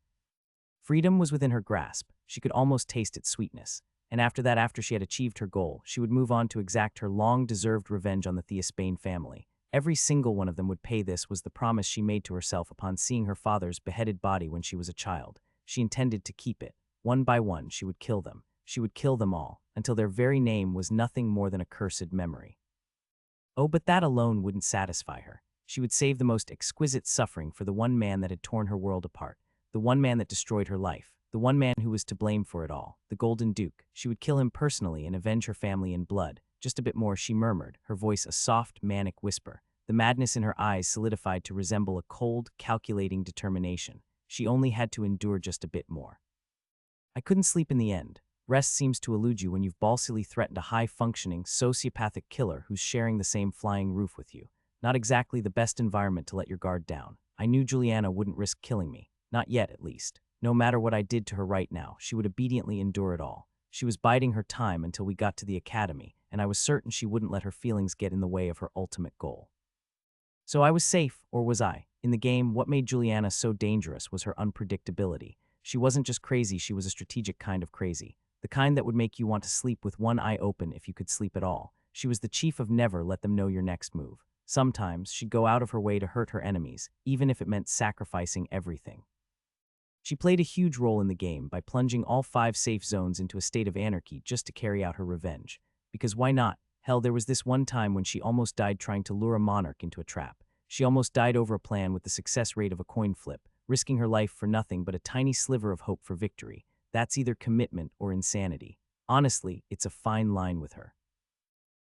Freedom was within her grasp. She could almost taste its sweetness. And after that, after she had achieved her goal, she would move on to exact her long-deserved revenge on the Theospain family. Every single one of them would pay. This was the promise she made to herself upon seeing her father's beheaded body when she was a child. She intended to keep it. One by one, she would kill them. She would kill them all, until their very name was nothing more than a cursed memory. Oh, but that alone wouldn't satisfy her. She would save the most exquisite suffering for the one man that had torn her world apart, the one man that destroyed her life, the one man who was to blame for it all, the Golden Duke. She would kill him personally and avenge her family in blood. "Just a bit more," she murmured, her voice a soft, manic whisper. The madness in her eyes solidified to resemble a cold, calculating determination. She only had to endure just a bit more. I couldn't sleep in the end. Rest seems to elude you when you've balsily threatened a high-functioning, sociopathic killer who's sharing the same flying roof with you. Not exactly the best environment to let your guard down. I knew Juliana wouldn't risk killing me. Not yet, at least. No matter what I did to her right now, she would obediently endure it all. She was biding her time until we got to the academy, and I was certain she wouldn't let her feelings get in the way of her ultimate goal. So I was safe, or was I? In the game, what made Juliana so dangerous was her unpredictability. She wasn't just crazy, she was a strategic kind of crazy. The kind that would make you want to sleep with one eye open if you could sleep at all. She was the chief of never let them know your next move. Sometimes, she'd go out of her way to hurt her enemies, even if it meant sacrificing everything. She played a huge role in the game by plunging all 5 safe zones into a state of anarchy just to carry out her revenge. Because why not? Hell, there was this one time when she almost died trying to lure a monarch into a trap. She almost died over a plan with the success rate of a coin flip, risking her life for nothing but a tiny sliver of hope for victory. That's either commitment or insanity. Honestly, it's a fine line with her.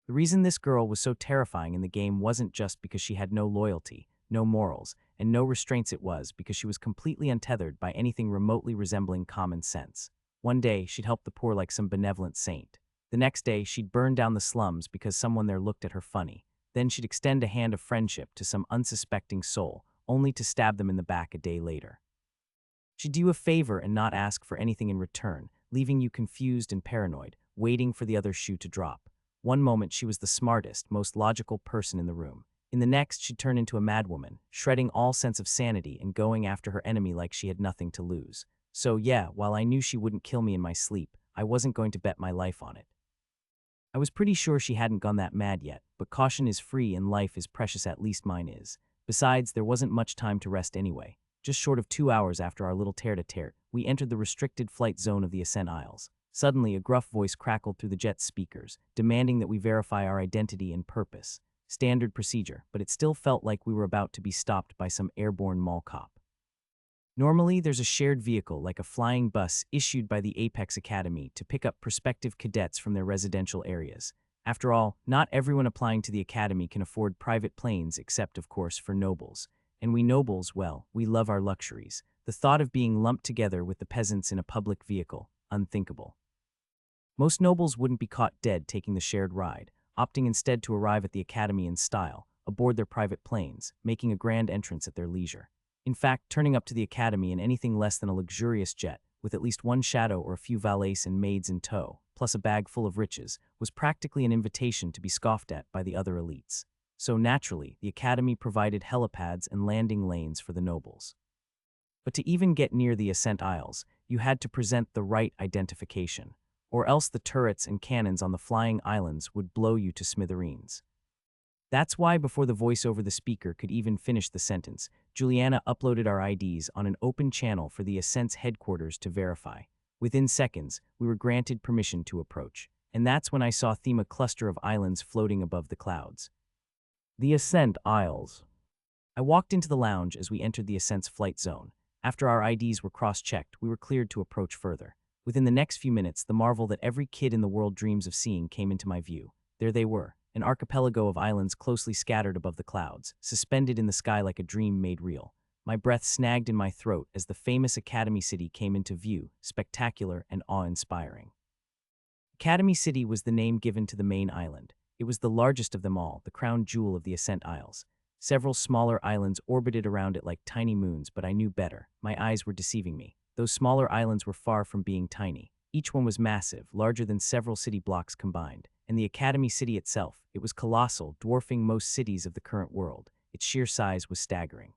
The reason this girl was so terrifying in the game wasn't just because she had no loyalty, no morals, and no restraints. It was because she was completely untethered by anything remotely resembling common sense. One day, she'd help the poor like some benevolent saint. The next day, she'd burn down the slums because someone there looked at her funny. Then she'd extend a hand of friendship to some unsuspecting soul, only to stab them in the back a day later. She'd do you a favor and not ask for anything in return, leaving you confused and paranoid, waiting for the other shoe to drop. One moment she was the smartest, most logical person in the room. In the next, she'd turn into a madwoman, shredding all sense of sanity and going after her enemy like she had nothing to lose. So yeah, while I knew she wouldn't kill me in my sleep, I wasn't going to bet my life on it. I was pretty sure she hadn't gone that mad yet, but caution is free and life is precious, at least mine is. Besides, there wasn't much time to rest anyway. Just short of 2 hours after our little tete-a-tete, we entered the restricted flight zone of the Ascent Isles. Suddenly, a gruff voice crackled through the jet's speakers, demanding that we verify our identity and purpose. Standard procedure, but it still felt like we were about to be stopped by some airborne mall cop. Normally, there's a shared vehicle like a flying bus issued by the Apex Academy to pick up prospective cadets from their residential areas. After all, not everyone applying to the academy can afford private planes except, of course, for nobles. And we nobles, well, we love our luxuries. The thought of being lumped together with the peasants in a public vehicle, unthinkable. Most nobles wouldn't be caught dead taking the shared ride, opting instead to arrive at the academy in style, aboard their private planes, making a grand entrance at their leisure. In fact, turning up to the academy in anything less than a luxurious jet, with at least one shadow or a few valets and maids in tow, plus a bag full of riches, was practically an invitation to be scoffed at by the other elites. So naturally, the academy provided helipads and landing lanes for the nobles. But to even get near the Ascent Isles, you had to present the right identification, or else the turrets and cannons on the flying islands would blow you to smithereens. That's why before the voice over the speaker could even finish the sentence, Juliana uploaded our IDs on an open channel for the Ascent's headquarters to verify. Within seconds, we were granted permission to approach, and that's when I saw a cluster of islands floating above the clouds. The Ascent Isles. I walked into the lounge as we entered the Ascent's flight zone. After our IDs were cross-checked, we were cleared to approach further. Within the next few minutes, the marvel that every kid in the world dreams of seeing came into my view. There they were, an archipelago of islands closely scattered above the clouds, suspended in the sky like a dream made real. My breath snagged in my throat as the famous Academy City came into view, spectacular and awe-inspiring. Academy City was the name given to the main island. It was the largest of them all, the crown jewel of the Ascent Isles. Several smaller islands orbited around it like tiny moons, but I knew better. My eyes were deceiving me. Those smaller islands were far from being tiny. Each one was massive, larger than several city blocks combined. And the Academy City itself, it was colossal, dwarfing most cities of the current world. Its sheer size was staggering.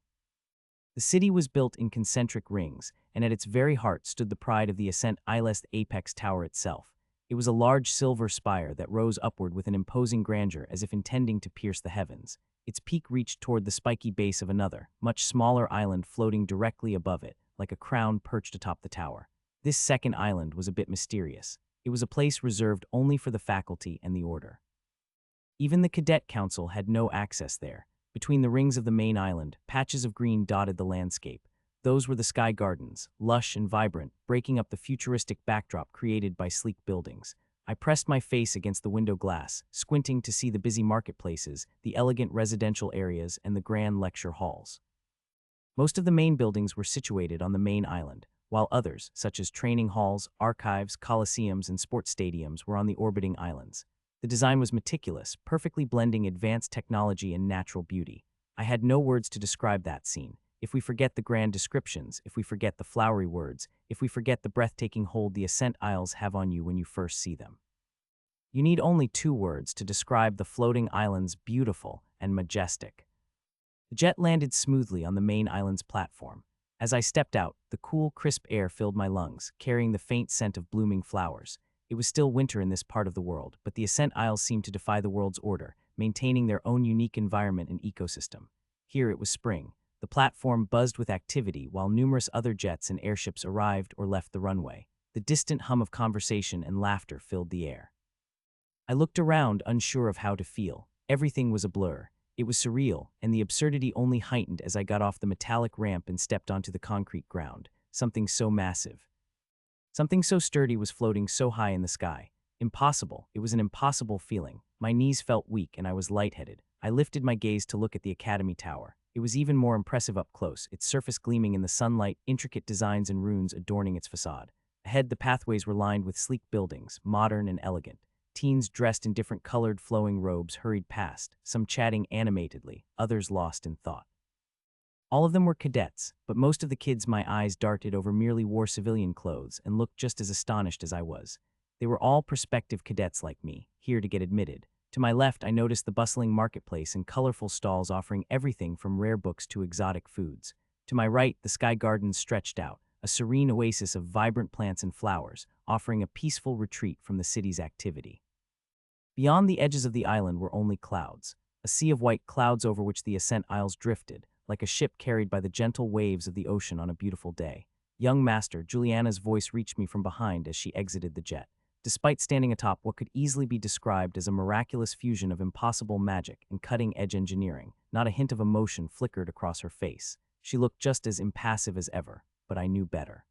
The city was built in concentric rings, and at its very heart stood the pride of the Ascent Isles Apex Tower itself. It was a large silver spire that rose upward with an imposing grandeur as if intending to pierce the heavens. Its peak reached toward the spiky base of another, much smaller island floating directly above it, like a crown perched atop the tower. This second island was a bit mysterious. It was a place reserved only for the faculty and the order. Even the cadet council had no access there. Between the rings of the main island, patches of green dotted the landscape. Those were the sky gardens, lush and vibrant, breaking up the futuristic backdrop created by sleek buildings. I pressed my face against the window glass, squinting to see the busy marketplaces, the elegant residential areas, and the grand lecture halls. Most of the main buildings were situated on the main island, while others, such as training halls, archives, coliseums, and sports stadiums, were on the orbiting islands. The design was meticulous, perfectly blending advanced technology and natural beauty. I had no words to describe that scene. If we forget the grand descriptions, if we forget the flowery words, if we forget the breathtaking hold the Ascent Isles have on you when you first see them. You need only 2 words to describe the floating islands: beautiful and majestic. The jet landed smoothly on the main island's platform. As I stepped out, the cool, crisp air filled my lungs, carrying the faint scent of blooming flowers. It was still winter in this part of the world, but the Ascent Isles seemed to defy the world's order, maintaining their own unique environment and ecosystem. Here it was spring. The platform buzzed with activity while numerous other jets and airships arrived or left the runway. The distant hum of conversation and laughter filled the air. I looked around, unsure of how to feel. Everything was a blur. It was surreal, and the absurdity only heightened as I got off the metallic ramp and stepped onto the concrete ground. Something so massive, something so sturdy was floating so high in the sky. Impossible. It was an impossible feeling. My knees felt weak and I was lightheaded. I lifted my gaze to look at the Academy Tower. It was even more impressive up close, its surface gleaming in the sunlight, intricate designs and runes adorning its facade. Ahead, the pathways were lined with sleek buildings, modern and elegant. Teens dressed in different colored flowing robes hurried past, some chatting animatedly, others lost in thought. All of them were cadets, but most of the kids my eyes darted over merely wore civilian clothes and looked just as astonished as I was. They were all prospective cadets like me, here to get admitted. To my left, I noticed the bustling marketplace and colorful stalls offering everything from rare books to exotic foods. To my right, the sky gardens stretched out, a serene oasis of vibrant plants and flowers, offering a peaceful retreat from the city's activity. Beyond the edges of the island were only clouds, a sea of white clouds over which the Ascent Isles drifted, like a ship carried by the gentle waves of the ocean on a beautiful day. Young master, Juliana's voice reached me from behind as she exited the jet. Despite standing atop what could easily be described as a miraculous fusion of impossible magic and cutting-edge engineering, not a hint of emotion flickered across her face. She looked just as impassive as ever, but I knew better.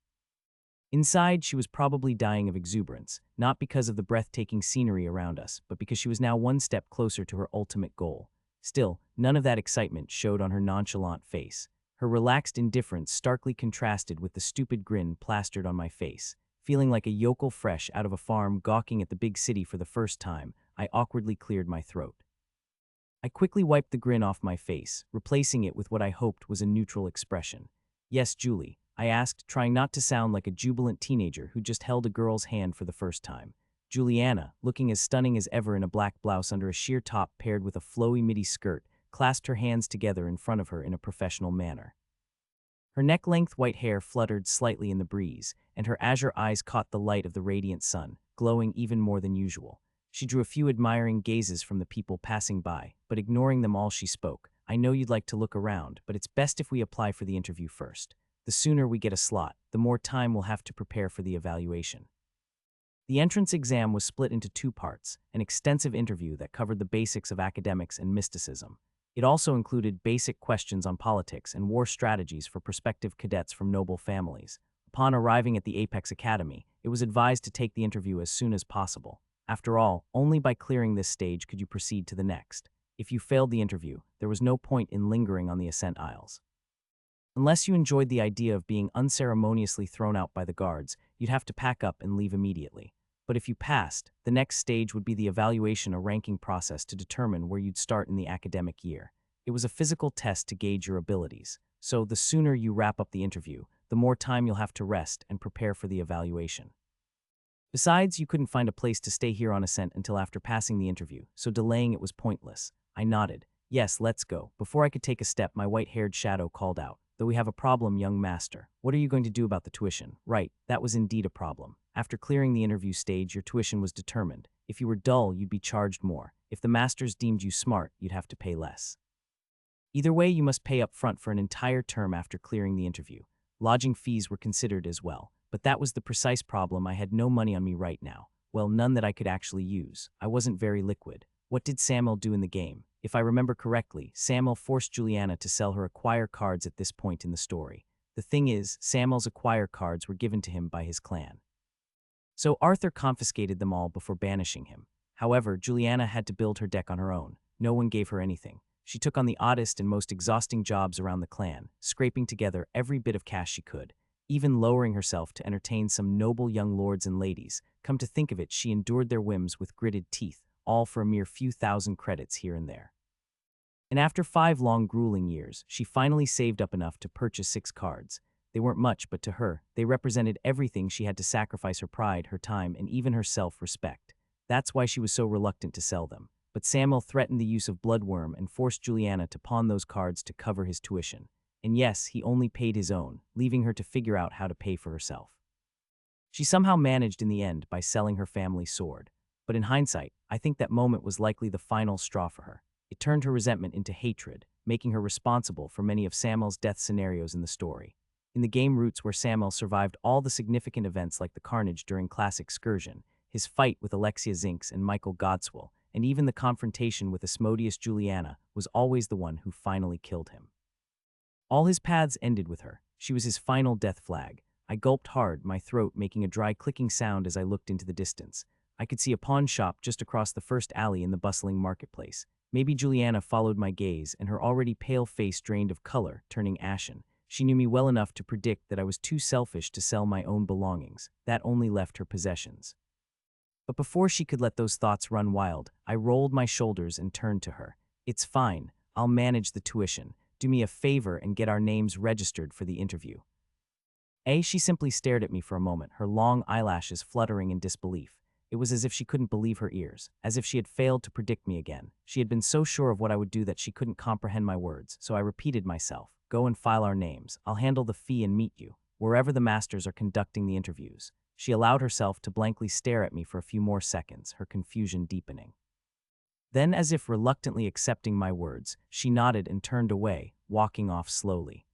Inside, she was probably dying of exuberance, not because of the breathtaking scenery around us, but because she was now one step closer to her ultimate goal. Still, none of that excitement showed on her nonchalant face. Her relaxed indifference starkly contrasted with the stupid grin plastered on my face. Feeling like a yokel fresh out of a farm gawking at the big city for the first time, I awkwardly cleared my throat. I quickly wiped the grin off my face, replacing it with what I hoped was a neutral expression. "Yes, Julie," I asked, trying not to sound like a jubilant teenager who just held a girl's hand for the first time. Juliana, looking as stunning as ever in a black blouse under a sheer top paired with a flowy midi skirt, clasped her hands together in front of her in a professional manner. Her neck-length white hair fluttered slightly in the breeze, and her azure eyes caught the light of the radiant sun, glowing even more than usual. She drew a few admiring gazes from the people passing by, but ignoring them all she spoke. "I know you'd like to look around, but it's best if we apply for the interview first. The sooner we get a slot, the more time we'll have to prepare for the evaluation." The entrance exam was split into 2 parts, an extensive interview that covered the basics of academics and mysticism. It also included basic questions on politics and war strategies for prospective cadets from noble families. Upon arriving at the Apex Academy, it was advised to take the interview as soon as possible. After all, only by clearing this stage could you proceed to the next. If you failed the interview, there was no point in lingering on the Ascent Isles. Unless you enjoyed the idea of being unceremoniously thrown out by the guards, you'd have to pack up and leave immediately. But if you passed, the next stage would be the evaluation, a ranking process to determine where you'd start in the academic year. It was a physical test to gauge your abilities, so the sooner you wrap up the interview, the more time you'll have to rest and prepare for the evaluation. Besides, you couldn't find a place to stay here on Ascent until after passing the interview, so delaying it was pointless. I nodded. "Yes, let's go." Before I could take a step, my white-haired shadow called out, "Though we have a problem, young master. What are you going to do about the tuition?" Right, that was indeed a problem. After clearing the interview stage, your tuition was determined. If you were dull, you'd be charged more. If the masters deemed you smart, you'd have to pay less. Either way, you must pay up front for an entire term after clearing the interview. Lodging fees were considered as well, but that was the precise problem. I had no money on me right now. Well, none that I could actually use. I wasn't very liquid. What did Samuel do in the game? If I remember correctly, Samuel forced Juliana to sell her acquire cards at this point in the story. The thing is, Samuel's acquire cards were given to him by his clan. So Arthur confiscated them all before banishing him. However, Juliana had to build her deck on her own. No one gave her anything. She took on the oddest and most exhausting jobs around the clan, scraping together every bit of cash she could. even lowering herself to entertain some noble young lords and ladies. Come to think of it, she endured their whims with gritted teeth, all for a mere few thousand credits here and there. And after 5 long grueling years, she finally saved up enough to purchase 6 cards. They weren't much, but to her, they represented everything she had to sacrifice: her pride, her time, and even her self-respect. That's why she was so reluctant to sell them. But Samuel threatened the use of Bloodworm and forced Juliana to pawn those cards to cover his tuition. And yes, he only paid his own, leaving her to figure out how to pay for herself. She somehow managed in the end by selling her family sword. But in hindsight, I think that moment was likely the final straw for her. It turned her resentment into hatred, making her responsible for many of Samuel's death scenarios in the story. In the game Roots, where Samuel survived all the significant events like the carnage during Class Excursion, his fight with Alexia Zinks and Michael Godswell, and even the confrontation with Asmodeus, Juliana was always the one who finally killed him. All his paths ended with her. She was his final death flag. I gulped hard, my throat making a dry clicking sound as I looked into the distance. I could see a pawn shop just across the first alley in the bustling marketplace. Maybe Juliana followed my gaze, and her already pale face drained of color, turning ashen. She knew me well enough to predict that I was too selfish to sell my own belongings. That only left her possessions. But before she could let those thoughts run wild, I rolled my shoulders and turned to her. "It's fine. I'll manage the tuition. Do me a favor and get our names registered for the interview." She simply stared at me for a moment, her long eyelashes fluttering in disbelief. It was as if she couldn't believe her ears, as if she had failed to predict me again. She had been so sure of what I would do that she couldn't comprehend my words, so I repeated myself. "Go and file our names. I'll handle the fee and meet you wherever the masters are conducting the interviews." She allowed herself to blankly stare at me for a few more seconds, her confusion deepening. Then, as if reluctantly accepting my words, she nodded and turned away, walking off slowly.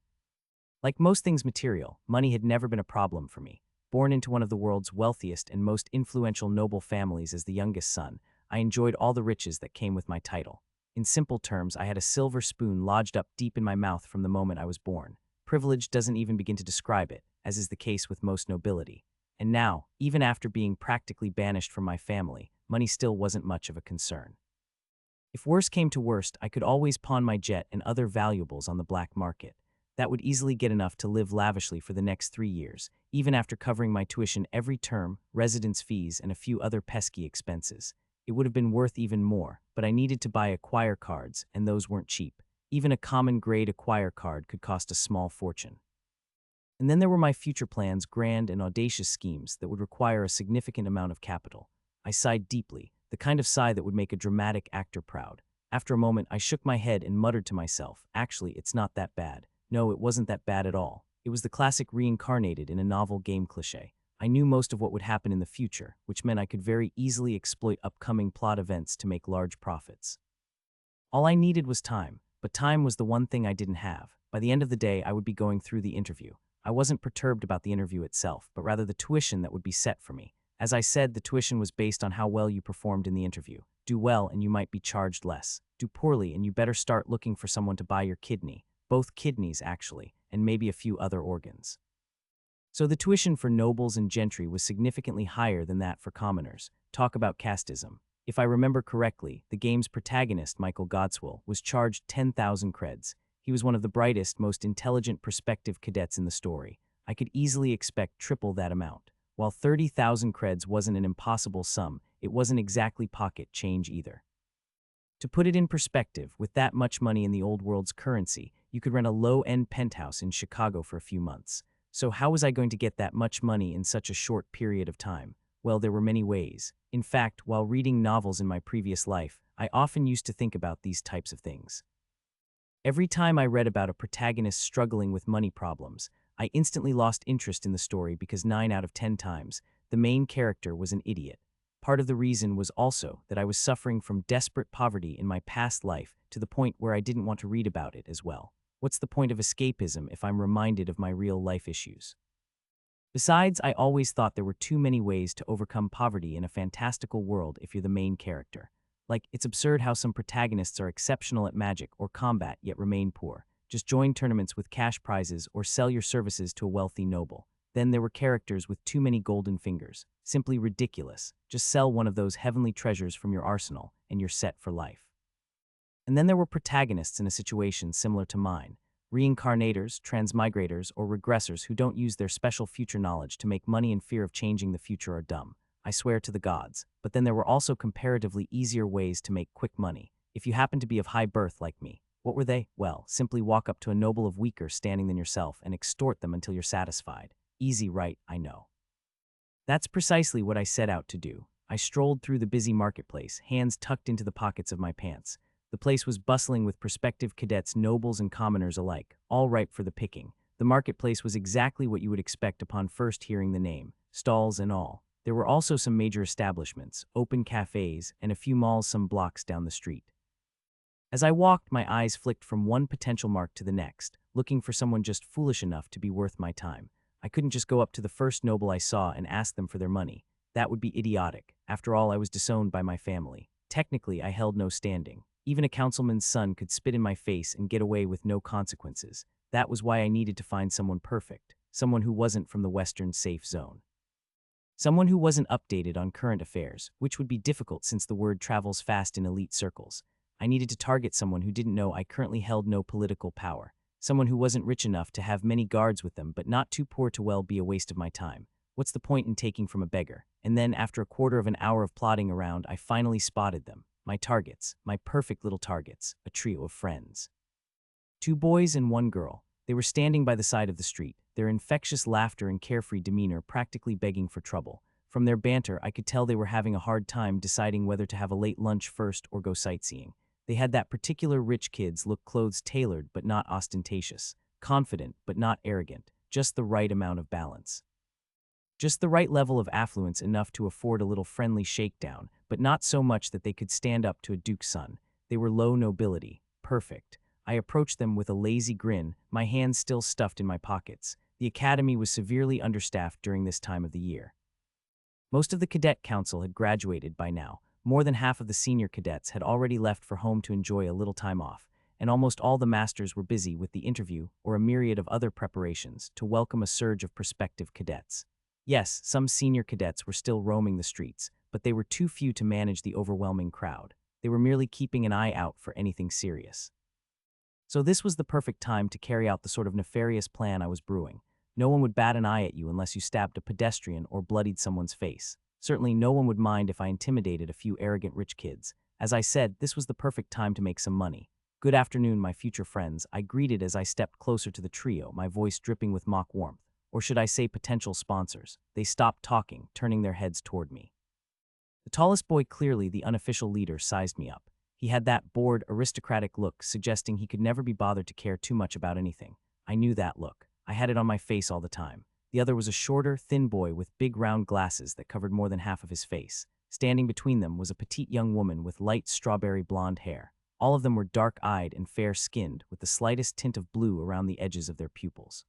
Like most things material, money had never been a problem for me. Born into one of the world's wealthiest and most influential noble families as the youngest son, I enjoyed all the riches that came with my title. In simple terms, I had a silver spoon lodged up deep in my mouth from the moment I was born. Privilege doesn't even begin to describe it, as is the case with most nobility. And now, even after being practically banished from my family, money still wasn't much of a concern. If worse came to worst, I could always pawn my jet and other valuables on the black market. That would easily get enough to live lavishly for the next 3 years, even after covering my tuition every term, residence fees, and a few other pesky expenses. It would have been worth even more, but I needed to buy acquire cards, and those weren't cheap. Even a common grade acquire card could cost a small fortune. And then there were my future plans, grand and audacious schemes that would require a significant amount of capital. I sighed deeply, the kind of sigh that would make a dramatic actor proud. After a moment, I shook my head and muttered to myself, "Actually, it's not that bad." No, it wasn't that bad at all. It was the classic reincarnated in a novel game cliché. I knew most of what would happen in the future, which meant I could very easily exploit upcoming plot events to make large profits. All I needed was time, but time was the one thing I didn't have. By the end of the day, I would be going through the interview. I wasn't perturbed about the interview itself, but rather the tuition that would be set for me. As I said, the tuition was based on how well you performed in the interview. Do well and you might be charged less. Do poorly and you better start looking for someone to buy your kidney. Both kidneys, actually, and maybe a few other organs. So the tuition for nobles and gentry was significantly higher than that for commoners. Talk about casteism. If I remember correctly, the game's protagonist, Michael Godswell, was charged 10,000 creds. He was one of the brightest, most intelligent prospective cadets in the story. I could easily expect triple that amount. While 30,000 creds wasn't an impossible sum, it wasn't exactly pocket change either. To put it in perspective, with that much money in the old world's currency, you could rent a low-end penthouse in Chicago for a few months. So how was I going to get that much money in such a short period of time? Well, there were many ways. In fact, while reading novels in my previous life, I often used to think about these types of things. Every time I read about a protagonist struggling with money problems, I instantly lost interest in the story because 9 out of 10 times, the main character was an idiot. Part of the reason was also that I was suffering from desperate poverty in my past life to the point where I didn't want to read about it as well. What's the point of escapism if I'm reminded of my real life issues? Besides, I always thought there were too many ways to overcome poverty in a fantastical world if you're the main character. Like, it's absurd how some protagonists are exceptional at magic or combat yet remain poor. Just join tournaments with cash prizes or sell your services to a wealthy noble. Then there were characters with too many golden fingers. Simply ridiculous. Just sell one of those heavenly treasures from your arsenal, and you're set for life. And then there were protagonists in a situation similar to mine. Reincarnators, transmigrators, or regressors who don't use their special future knowledge to make money in fear of changing the future are dumb. I swear to the gods. But then there were also comparatively easier ways to make quick money. If you happen to be of high birth like me, what were they? Well, simply walk up to a noble of weaker standing than yourself and extort them until you're satisfied. Easy, right? I know. That's precisely what I set out to do. I strolled through the busy marketplace, hands tucked into the pockets of my pants. The place was bustling with prospective cadets, nobles and commoners alike, all ripe for the picking. The marketplace was exactly what you would expect upon first hearing the name, stalls and all. There were also some major establishments, open cafes, and a few malls some blocks down the street. As I walked, my eyes flicked from one potential mark to the next, looking for someone just foolish enough to be worth my time. I couldn't just go up to the first noble I saw and ask them for their money. That would be idiotic. After all, I was disowned by my family. Technically, I held no standing. Even a councilman's son could spit in my face and get away with no consequences. That was why I needed to find someone perfect, someone who wasn't from the Western safe zone. Someone who wasn't updated on current affairs, which would be difficult since the word travels fast in elite circles. I needed to target someone who didn't know I currently held no political power. Someone who wasn't rich enough to have many guards with them but not too poor to well be a waste of my time. What's the point in taking from a beggar? And then, after a quarter of an hour of plodding around, I finally spotted them. My targets, my perfect little targets, a trio of friends. 2 boys and 1 girl. They were standing by the side of the street, their infectious laughter and carefree demeanor practically begging for trouble. From their banter, I could tell they were having a hard time deciding whether to have a late lunch first or go sightseeing. They had that particular rich kid's look, clothes tailored but not ostentatious, confident but not arrogant, just the right amount of balance. Just the right level of affluence, enough to afford a little friendly shakedown, but not so much that they could stand up to a duke's son. They were low nobility, perfect. I approached them with a lazy grin, my hands still stuffed in my pockets. The academy was severely understaffed during this time of the year. Most of the cadet council had graduated by now. More than half of the senior cadets had already left for home to enjoy a little time off, and almost all the masters were busy with the interview or a myriad of other preparations to welcome a surge of prospective cadets. Yes, some senior cadets were still roaming the streets, but they were too few to manage the overwhelming crowd. They were merely keeping an eye out for anything serious. So this was the perfect time to carry out the sort of nefarious plan I was brewing. No one would bat an eye at you unless you stabbed a pedestrian or bloodied someone's face. Certainly no one would mind if I intimidated a few arrogant rich kids. As I said, this was the perfect time to make some money. Good afternoon, my future friends, I greeted as I stepped closer to the trio, my voice dripping with mock warmth. Or should I say potential sponsors? They stopped talking, turning their heads toward me. The tallest boy, clearly the unofficial leader, sized me up. He had that bored, aristocratic look, suggesting he could never be bothered to care too much about anything. I knew that look. I had it on my face all the time. The other was a shorter, thin boy with big round glasses that covered more than half of his face. Standing between them was a petite young woman with light strawberry blonde hair. All of them were dark-eyed and fair-skinned, with the slightest tint of blue around the edges of their pupils.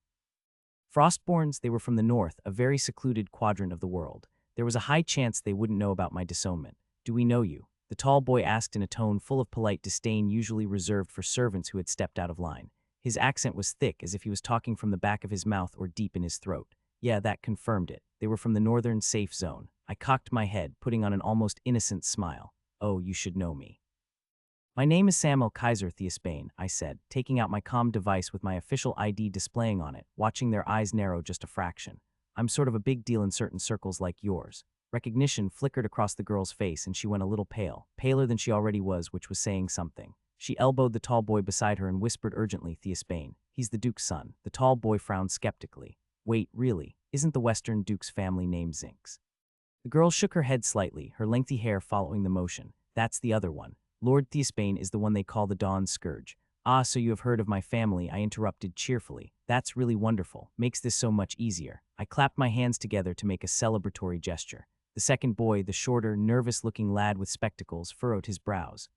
Frostborns, they were from the north, a very secluded quadrant of the world. There was a high chance they wouldn't know about my disownment. Do we know you? The tall boy asked in a tone full of polite disdain usually reserved for servants who had stepped out of line. His accent was thick, as if he was talking from the back of his mouth or deep in his throat. Yeah, that confirmed it. They were from the northern safe zone. I cocked my head, putting on an almost innocent smile. Oh, you should know me. My name is Samuel Kaiser Theosbane, I said, taking out my comm device with my official ID displaying on it, watching their eyes narrow just a fraction. I'm sort of a big deal in certain circles like yours. Recognition flickered across the girl's face and she went a little pale, paler than she already was, which was saying something. She elbowed the tall boy beside her and whispered urgently, Theosbane, he's the Duke's son. The tall boy frowned skeptically. Wait, really? Isn't the Western Duke's family name Zinx? The girl shook her head slightly, her lengthy hair following the motion. That's the other one. Lord Theosbane is the one they call the Dawn Scourge. Ah, so you have heard of my family, I interrupted cheerfully. That's really wonderful. Makes this so much easier. I clapped my hands together to make a celebratory gesture. The second boy, the shorter, nervous-looking lad with spectacles, furrowed his brows.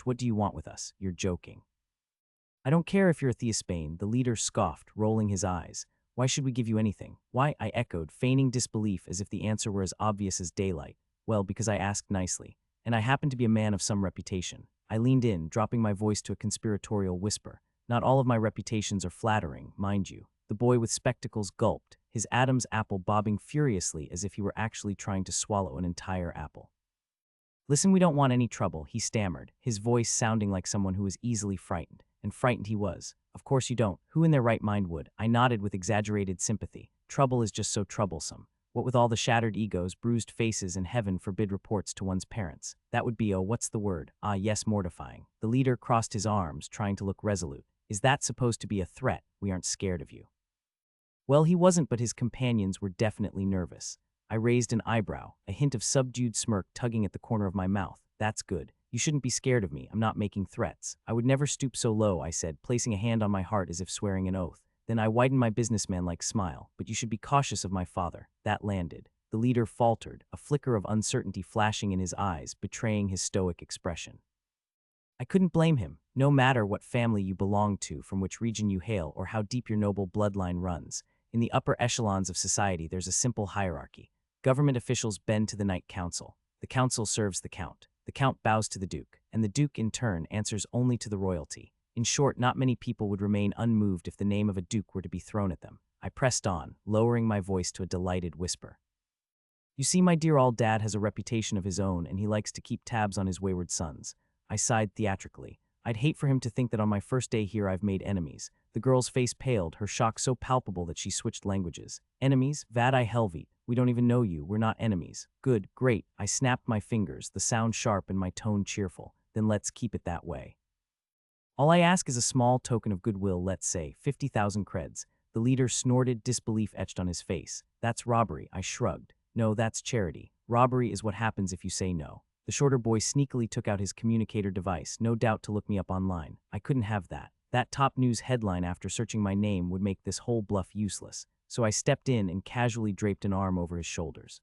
What do you want with us? You're joking. I don't care if you're a Theosbane, the leader scoffed, rolling his eyes. Why should we give you anything? Why? I echoed, feigning disbelief as if the answer were as obvious as daylight. Well, because I asked nicely. And I happen to be a man of some reputation. I leaned in, dropping my voice to a conspiratorial whisper. Not all of my reputations are flattering, mind you. The boy with spectacles gulped, his Adam's apple bobbing furiously as if he were actually trying to swallow an entire apple. Listen, we don't want any trouble, he stammered, his voice sounding like someone who was easily frightened. and frightened he was. Of course you don't. Who in their right mind would? I nodded with exaggerated sympathy. Trouble is just so troublesome. What with all the shattered egos, bruised faces, and heaven forbid reports to one's parents? That would be, oh, what's the word? Ah, yes, mortifying. The leader crossed his arms, trying to look resolute. Is that supposed to be a threat? We aren't scared of you. Well, he wasn't, but his companions were definitely nervous. I raised an eyebrow, a hint of subdued smirk tugging at the corner of my mouth. That's good. You shouldn't be scared of me. I'm not making threats. I would never stoop so low, I said, placing a hand on my heart as if swearing an oath. Then I widened my businessman-like smile. But you should be cautious of my father. That landed. The leader faltered, a flicker of uncertainty flashing in his eyes, betraying his stoic expression. I couldn't blame him. No matter what family you belong to, from which region you hail, or how deep your noble bloodline runs, in the upper echelons of society there's a simple hierarchy. Government officials bend to the Knight Council. The council serves the count. The count bows to the duke, and the duke, in turn, answers only to the royalty. In short, not many people would remain unmoved if the name of a duke were to be thrown at them. I pressed on, lowering my voice to a delighted whisper. You see, my dear old dad has a reputation of his own, and he likes to keep tabs on his wayward sons. I sighed theatrically. I'd hate for him to think that on my first day here I've made enemies. The girl's face paled, her shock so palpable that she switched languages. Enemies? Vad I helvete. We don't even know you. We're not enemies. Good, great. I snapped my fingers, the sound sharp and my tone cheerful. Then let's keep it that way. All I ask is a small token of goodwill, let's say, 50,000 creds. The leader snorted, disbelief etched on his face. That's robbery, I shrugged. No, that's charity. Robbery is what happens if you say no. The shorter boy sneakily took out his communicator device, no doubt to look me up online. I couldn't have that. That top news headline after searching my name would make this whole bluff useless, so I stepped in and casually draped an arm over his shoulders.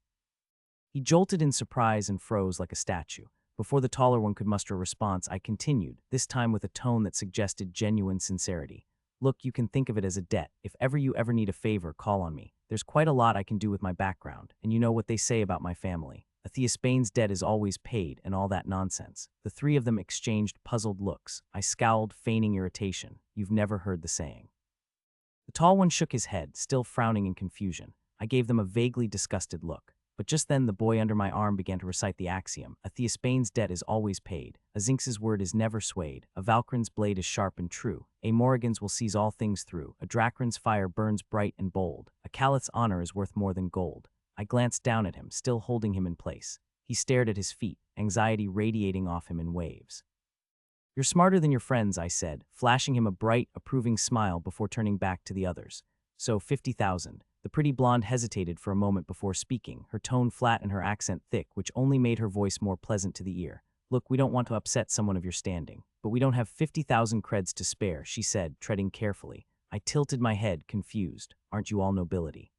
He jolted in surprise and froze like a statue. Before the taller one could muster a response, I continued, this time with a tone that suggested genuine sincerity. Look, you can think of it as a debt. If you ever need a favor, call on me. There's quite a lot I can do with my background, and you know what they say about my family. A Theospane's debt is always paid, and all that nonsense. The three of them exchanged puzzled looks. I scowled, feigning irritation. You've never heard the saying. The tall one shook his head, still frowning in confusion. I gave them a vaguely disgusted look. But just then the boy under my arm began to recite the axiom. A Theospane's debt is always paid. A Zinx's word is never swayed. A Valkyrin's blade is sharp and true. A Morrigan's will seize all things through. A Drakrin's fire burns bright and bold. A Calith's honor is worth more than gold. I glanced down at him, still holding him in place. He stared at his feet, anxiety radiating off him in waves. You're smarter than your friends, I said, flashing him a bright, approving smile before turning back to the others. So 50,000. The pretty blonde hesitated for a moment before speaking, her tone flat and her accent thick, which only made her voice more pleasant to the ear. Look, we don't want to upset someone of your standing, but we don't have 50,000 creds to spare, she said, treading carefully. I tilted my head, confused. Aren't you all nobility?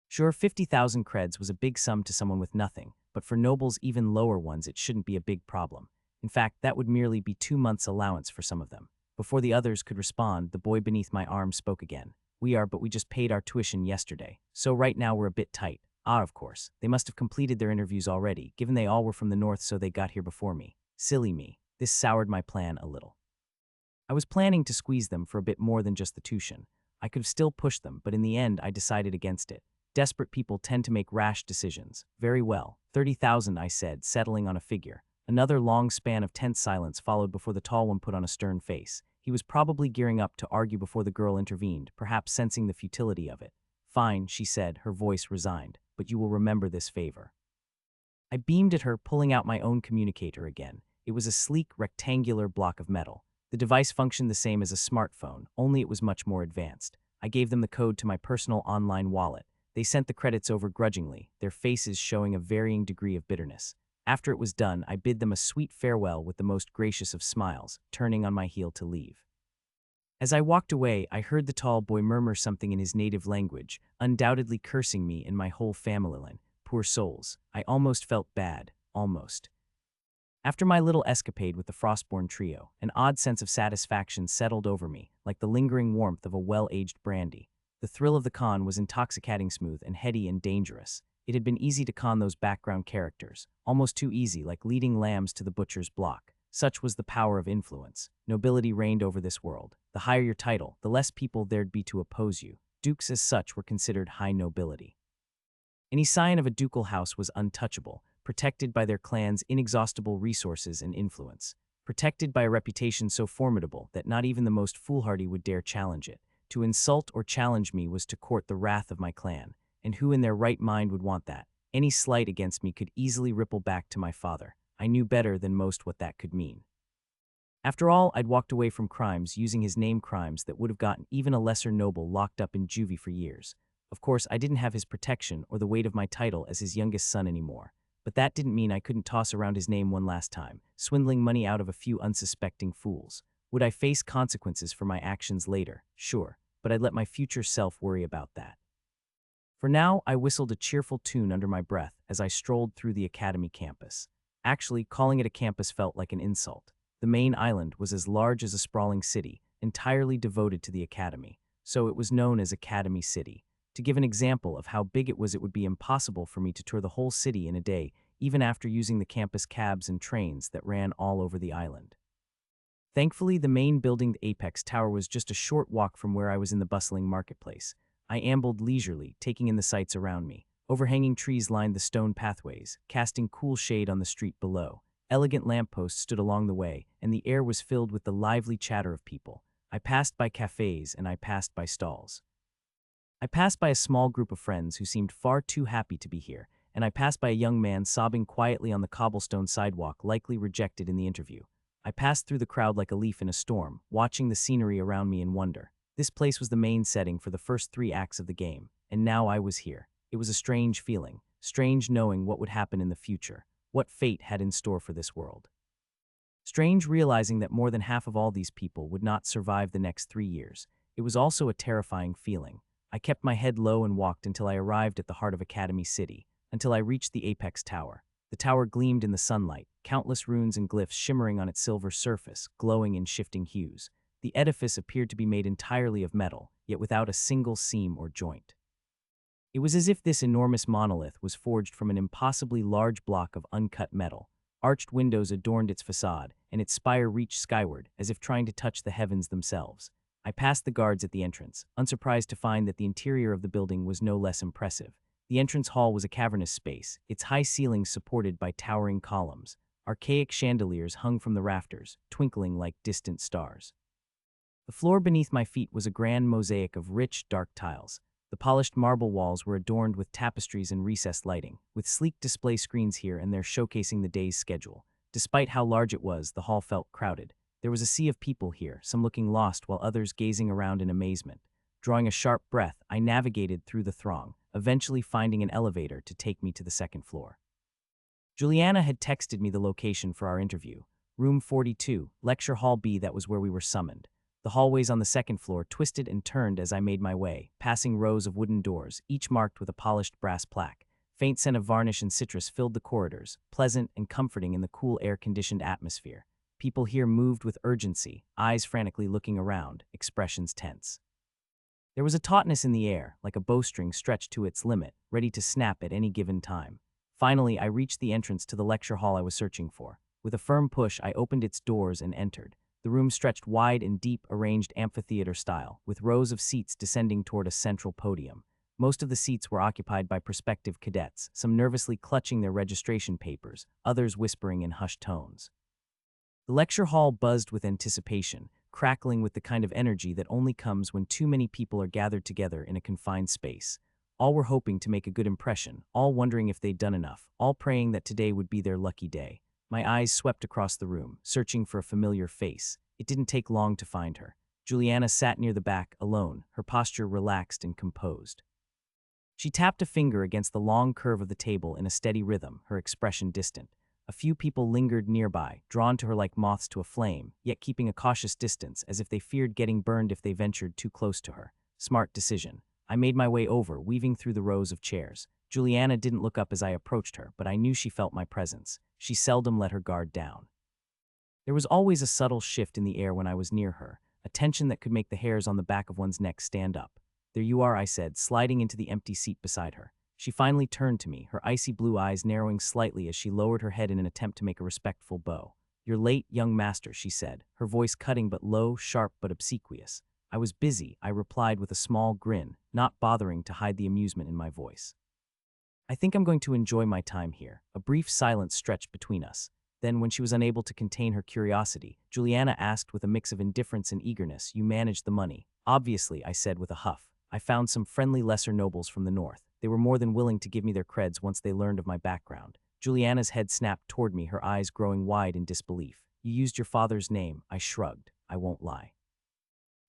Sure, 50,000 creds was a big sum to someone with nothing, but for nobles even lower ones it shouldn't be a big problem. In fact, that would merely be 2 months' allowance for some of them. Before the others could respond, the boy beneath my arm spoke again. But we just paid our tuition yesterday, so right now we're a bit tight. Ah, of course, they must have completed their interviews already, given they all were from the north, so they got here before me. Silly me. This soured my plan a little. I was planning to squeeze them for a bit more than just the tuition. I could have still pushed them, but in the end I decided against it. Desperate people tend to make rash decisions. Very well. 30,000, I said, settling on a figure. Another long span of tense silence followed before the tall one put on a stern face. He was probably gearing up to argue before the girl intervened, perhaps sensing the futility of it. Fine, she said, her voice resigned, but you will remember this favor. I beamed at her, pulling out my own communicator again. It was a sleek, rectangular block of metal. The device functioned the same as a smartphone, only it was much more advanced. I gave them the code to my personal online wallet. They sent the credits over grudgingly, their faces showing a varying degree of bitterness. After it was done, I bid them a sweet farewell with the most gracious of smiles, turning on my heel to leave. As I walked away, I heard the tall boy murmur something in his native language, undoubtedly cursing me and my whole family. Poor souls. I almost felt bad, almost. After my little escapade with the Frostborn trio, an odd sense of satisfaction settled over me, like the lingering warmth of a well-aged brandy. The thrill of the con was intoxicating, smooth and heady and dangerous. It had been easy to con those background characters, almost too easy, like leading lambs to the butcher's block. Such was the power of influence. Nobility reigned over this world. The higher your title, the less people there'd be to oppose you. Dukes as such were considered high nobility. Any scion of a ducal house was untouchable, protected by their clan's inexhaustible resources and influence. protected by a reputation so formidable that not even the most foolhardy would dare challenge it. To insult or challenge me was to court the wrath of my clan, and who in their right mind would want that? Any slight against me could easily ripple back to my father. I knew better than most what that could mean. After all, I'd walked away from crimes using his name, crimes that would have gotten even a lesser noble locked up in juvie for years. Of course, I didn't have his protection or the weight of my title as his youngest son anymore. But that didn't mean I couldn't toss around his name one last time, swindling money out of a few unsuspecting fools. Would I face consequences for my actions later? Sure, but I'd let my future self worry about that. For now, I whistled a cheerful tune under my breath as I strolled through the academy campus. Actually, calling it a campus felt like an insult. The main island was as large as a sprawling city, entirely devoted to the academy, so it was known as Academy City. To give an example of how big it would be impossible for me to tour the whole city in a day, even after using the campus cabs and trains that ran all over the island. Thankfully, the main building, the Apex Tower, was just a short walk from where I was in the bustling marketplace. I ambled leisurely, taking in the sights around me. Overhanging trees lined the stone pathways, casting cool shade on the street below. Elegant lampposts stood along the way, and the air was filled with the lively chatter of people. I passed by cafes and I passed by stalls. I passed by a small group of friends who seemed far too happy to be here, and I passed by a young man sobbing quietly on the cobblestone sidewalk, likely rejected in the interview. I passed through the crowd like a leaf in a storm, watching the scenery around me in wonder. This place was the main setting for the first 3 acts of the game, and now I was here. It was a strange feeling, strange knowing what would happen in the future, what fate had in store for this world. Strange realizing that more than half of all these people would not survive the next 3 years. It was also a terrifying feeling. I kept my head low and walked until I arrived at the heart of Academy City, until I reached the Apex Tower. The tower gleamed in the sunlight, countless runes and glyphs shimmering on its silver surface, glowing in shifting hues. The edifice appeared to be made entirely of metal, yet without a single seam or joint. It was as if this enormous monolith was forged from an impossibly large block of uncut metal. Arched windows adorned its facade, and its spire reached skyward, as if trying to touch the heavens themselves. I passed the guards at the entrance, unsurprised to find that the interior of the building was no less impressive. The entrance hall was a cavernous space, its high ceilings supported by towering columns. Archaic chandeliers hung from the rafters, twinkling like distant stars. The floor beneath my feet was a grand mosaic of rich, dark tiles. The polished marble walls were adorned with tapestries and recessed lighting, with sleek display screens here and there showcasing the day's schedule. Despite how large it was, the hall felt crowded. There was a sea of people here, some looking lost while others gazing around in amazement. Drawing a sharp breath, I navigated through the throng, eventually finding an elevator to take me to the second floor. Juliana had texted me the location for our interview. Room 42, Lecture Hall B, that was where we were summoned. The hallways on the second floor twisted and turned as I made my way, passing rows of wooden doors, each marked with a polished brass plaque. Faint scent of varnish and citrus filled the corridors, pleasant and comforting in the cool air-conditioned atmosphere. People here moved with urgency, eyes frantically looking around, expressions tense. There was a tautness in the air, like a bowstring stretched to its limit, ready to snap at any given time. Finally, I reached the entrance to the lecture hall I was searching for. With a firm push, I opened its doors and entered. The room stretched wide and deep, arranged amphitheater style, with rows of seats descending toward a central podium. Most of the seats were occupied by prospective cadets, some nervously clutching their registration papers, others whispering in hushed tones. The lecture hall buzzed with anticipation, crackling with the kind of energy that only comes when too many people are gathered together in a confined space. All were hoping to make a good impression, all wondering if they'd done enough, all praying that today would be their lucky day. My eyes swept across the room, searching for a familiar face. It didn't take long to find her. Juliana sat near the back, alone, her posture relaxed and composed. She tapped a finger against the long curve of the table in a steady rhythm, her expression distant. A few people lingered nearby, drawn to her like moths to a flame, yet keeping a cautious distance as if they feared getting burned if they ventured too close to her. Smart decision. I made my way over, weaving through the rows of chairs. Juliana didn't look up as I approached her, but I knew she felt my presence. She seldom let her guard down. There was always a subtle shift in the air when I was near her, a tension that could make the hairs on the back of one's neck stand up. "There you are," I said, sliding into the empty seat beside her. She finally turned to me, her icy blue eyes narrowing slightly as she lowered her head in an attempt to make a respectful bow. "You're late, young master," she said, her voice cutting but low, sharp but obsequious. "I was busy," I replied with a small grin, not bothering to hide the amusement in my voice. "I think I'm going to enjoy my time here." A brief silence stretched between us. Then, when she was unable to contain her curiosity, Juliana asked with a mix of indifference and eagerness, "You managed the money?" "Obviously," I said with a huff. "I found some friendly lesser nobles from the north. They were more than willing to give me their creds once they learned of my background." Juliana's head snapped toward me, her eyes growing wide in disbelief. "You used your father's name." I shrugged. "I won't lie."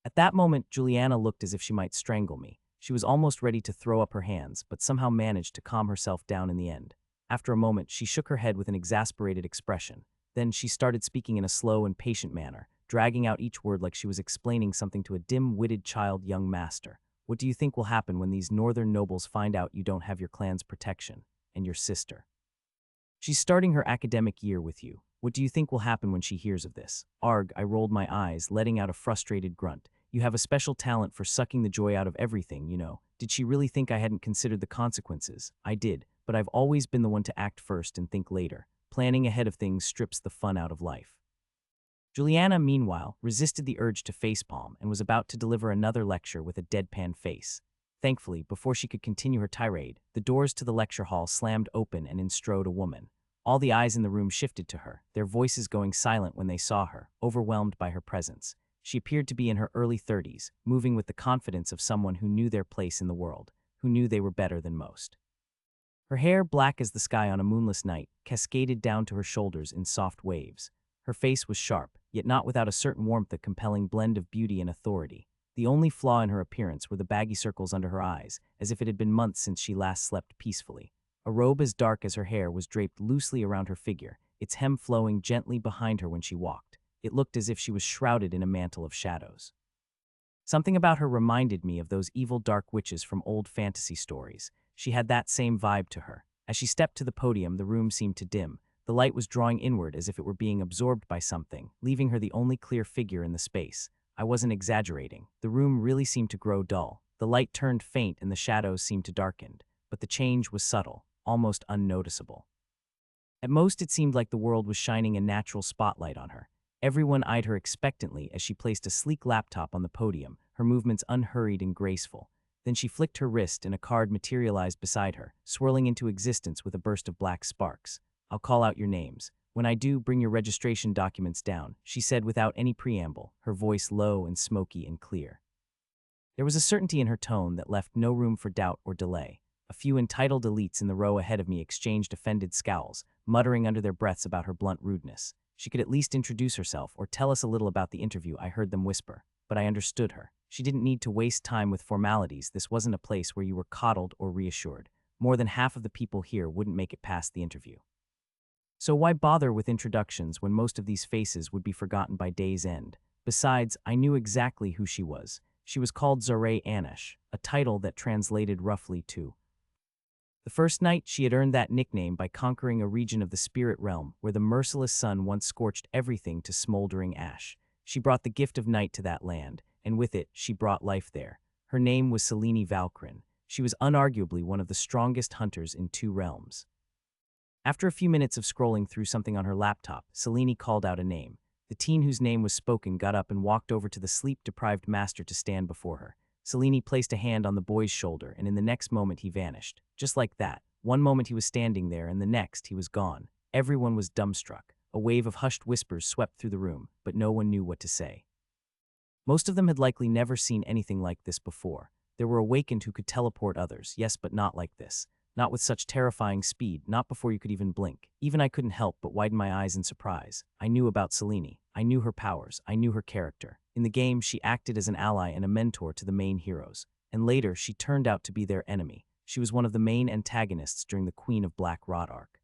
At that moment, Juliana looked as if she might strangle me. She was almost ready to throw up her hands, but somehow managed to calm herself down in the end. After a moment, she shook her head with an exasperated expression. Then she started speaking in a slow and patient manner, dragging out each word like she was explaining something to a dim-witted child young master. "What do you think will happen when these northern nobles find out you don't have your clan's protection? And your sister? She's starting her academic year with you. What do you think will happen when she hears of this?" "Arg," I rolled my eyes, letting out a frustrated grunt. "You have a special talent for sucking the joy out of everything, you know." Did she really think I hadn't considered the consequences? I did, but I've always been the one to act first and think later. Planning ahead of things strips the fun out of life. Juliana, meanwhile, resisted the urge to facepalm and was about to deliver another lecture with a deadpan face. Thankfully, before she could continue her tirade, the doors to the lecture hall slammed open and in strode a woman. All the eyes in the room shifted to her, their voices going silent when they saw her, overwhelmed by her presence. She appeared to be in her early 30s, moving with the confidence of someone who knew their place in the world, who knew they were better than most. Her hair, black as the sky on a moonless night, cascaded down to her shoulders in soft waves. Her face was sharp, yet not without a certain warmth, a compelling blend of beauty and authority. The only flaw in her appearance were the baggy circles under her eyes, as if it had been months since she last slept peacefully. A robe as dark as her hair was draped loosely around her figure, its hem flowing gently behind her when she walked. It looked as if she was shrouded in a mantle of shadows. Something about her reminded me of those evil dark witches from old fantasy stories. She had that same vibe to her. As she stepped to the podium, the room seemed to dim. The light was drawing inward as if it were being absorbed by something, leaving her the only clear figure in the space. I wasn't exaggerating. The room really seemed to grow dull. The light turned faint and the shadows seemed to darken. But the change was subtle, almost unnoticeable. At most, it seemed like the world was shining a natural spotlight on her. Everyone eyed her expectantly as she placed a sleek laptop on the podium, her movements unhurried and graceful. Then she flicked her wrist and a card materialized beside her, swirling into existence with a burst of black sparks. "I'll call out your names. When I do, bring your registration documents down," she said without any preamble, her voice low and smoky and clear. There was a certainty in her tone that left no room for doubt or delay. A few entitled elites in the row ahead of me exchanged offended scowls, muttering under their breaths about her blunt rudeness. She could at least introduce herself or tell us a little about the interview, I heard them whisper. But I understood her. She didn't need to waste time with formalities. This wasn't a place where you were coddled or reassured. More than half of the people here wouldn't make it past the interview. So why bother with introductions when most of these faces would be forgotten by day's end? Besides, I knew exactly who she was. She was called Zareh Anish, a title that translated roughly to the first night. She had earned that nickname by conquering a region of the spirit realm where the merciless sun once scorched everything to smoldering ash. She brought the gift of night to that land, and with it, she brought life there. Her name was Selene Valkyrin. She was unarguably one of the strongest hunters in two realms. After a few minutes of scrolling through something on her laptop, Selene called out a name. The teen whose name was spoken got up and walked over to the sleep-deprived master to stand before her. Selene placed a hand on the boy's shoulder, and in the next moment he vanished. Just like that. One moment he was standing there, and the next he was gone. Everyone was dumbstruck. A wave of hushed whispers swept through the room, but no one knew what to say. Most of them had likely never seen anything like this before. There were awakened who could teleport others, yes, but not like this. Not with such terrifying speed, not before you could even blink. Even I couldn't help but widen my eyes in surprise. I knew about Selene. I knew her powers. I knew her character. In the game, she acted as an ally and a mentor to the main heroes. And later, she turned out to be their enemy. She was one of the main antagonists during the Queen of Black Rod arc.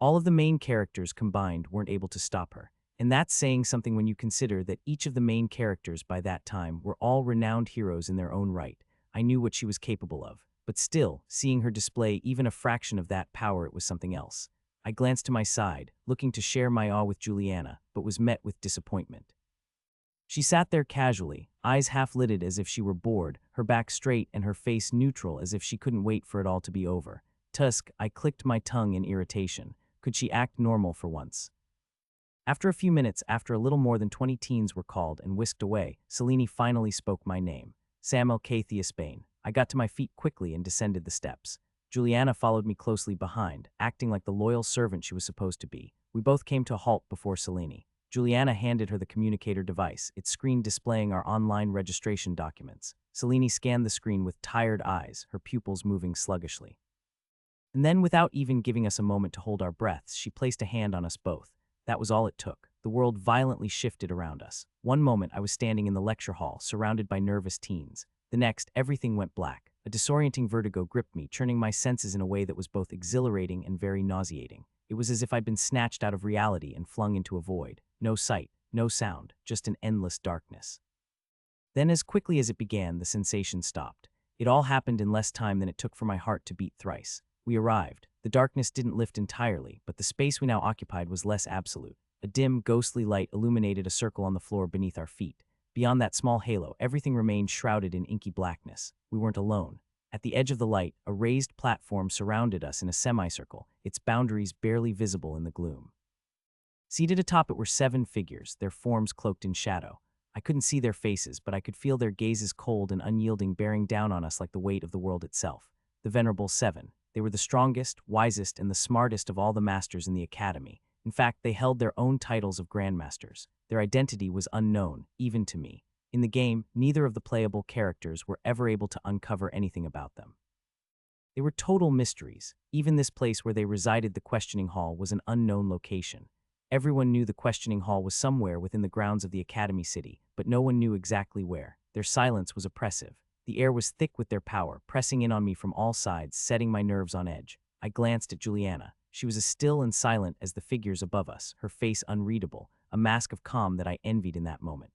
All of the main characters combined weren't able to stop her. And that's saying something when you consider that each of the main characters by that time were all renowned heroes in their own right. I knew what she was capable of. But still, seeing her display even a fraction of that power, it was something else. I glanced to my side, looking to share my awe with Juliana, but was met with disappointment. She sat there casually, eyes half-lidded as if she were bored, her back straight and her face neutral as if she couldn't wait for it all to be over. Tusk, I clicked my tongue in irritation. Could she act normal for once? After a few minutes, after a little more than 20 teens were called and whisked away, Selene finally spoke my name. Samuel K. Theosbane. I got to my feet quickly and descended the steps. Juliana followed me closely behind, acting like the loyal servant she was supposed to be. We both came to a halt before Selene. Juliana handed her the communicator device, its screen displaying our online registration documents. Selene scanned the screen with tired eyes, her pupils moving sluggishly. And then, without even giving us a moment to hold our breaths, she placed a hand on us both. That was all it took. The world violently shifted around us. One moment, I was standing in the lecture hall, surrounded by nervous teens. The next, everything went black. A disorienting vertigo gripped me, churning my senses in a way that was both exhilarating and very nauseating. It was as if I'd been snatched out of reality and flung into a void. No sight, no sound, just an endless darkness. Then, as quickly as it began, the sensation stopped. It all happened in less time than it took for my heart to beat thrice. We arrived. The darkness didn't lift entirely, but the space we now occupied was less absolute. A dim, ghostly light illuminated a circle on the floor beneath our feet. Beyond that small halo, everything remained shrouded in inky blackness. We weren't alone. At the edge of the light, a raised platform surrounded us in a semicircle, its boundaries barely visible in the gloom. Seated atop it were 7 figures, their forms cloaked in shadow. I couldn't see their faces, but I could feel their gazes cold and unyielding, bearing down on us like the weight of the world itself. The Venerable 7. They were the strongest, wisest, and the smartest of all the masters in the academy. In fact, they held their own titles of grandmasters. Their identity was unknown, even to me. In the game, neither of the playable characters were ever able to uncover anything about them. They were total mysteries. Even this place where they resided, the questioning hall, was an unknown location. Everyone knew the questioning hall was somewhere within the grounds of the Academy City, but no one knew exactly where. Their silence was oppressive. The air was thick with their power, pressing in on me from all sides, setting my nerves on edge. I glanced at Juliana. She was as still and silent as the figures above us, her face unreadable, a mask of calm that I envied in that moment.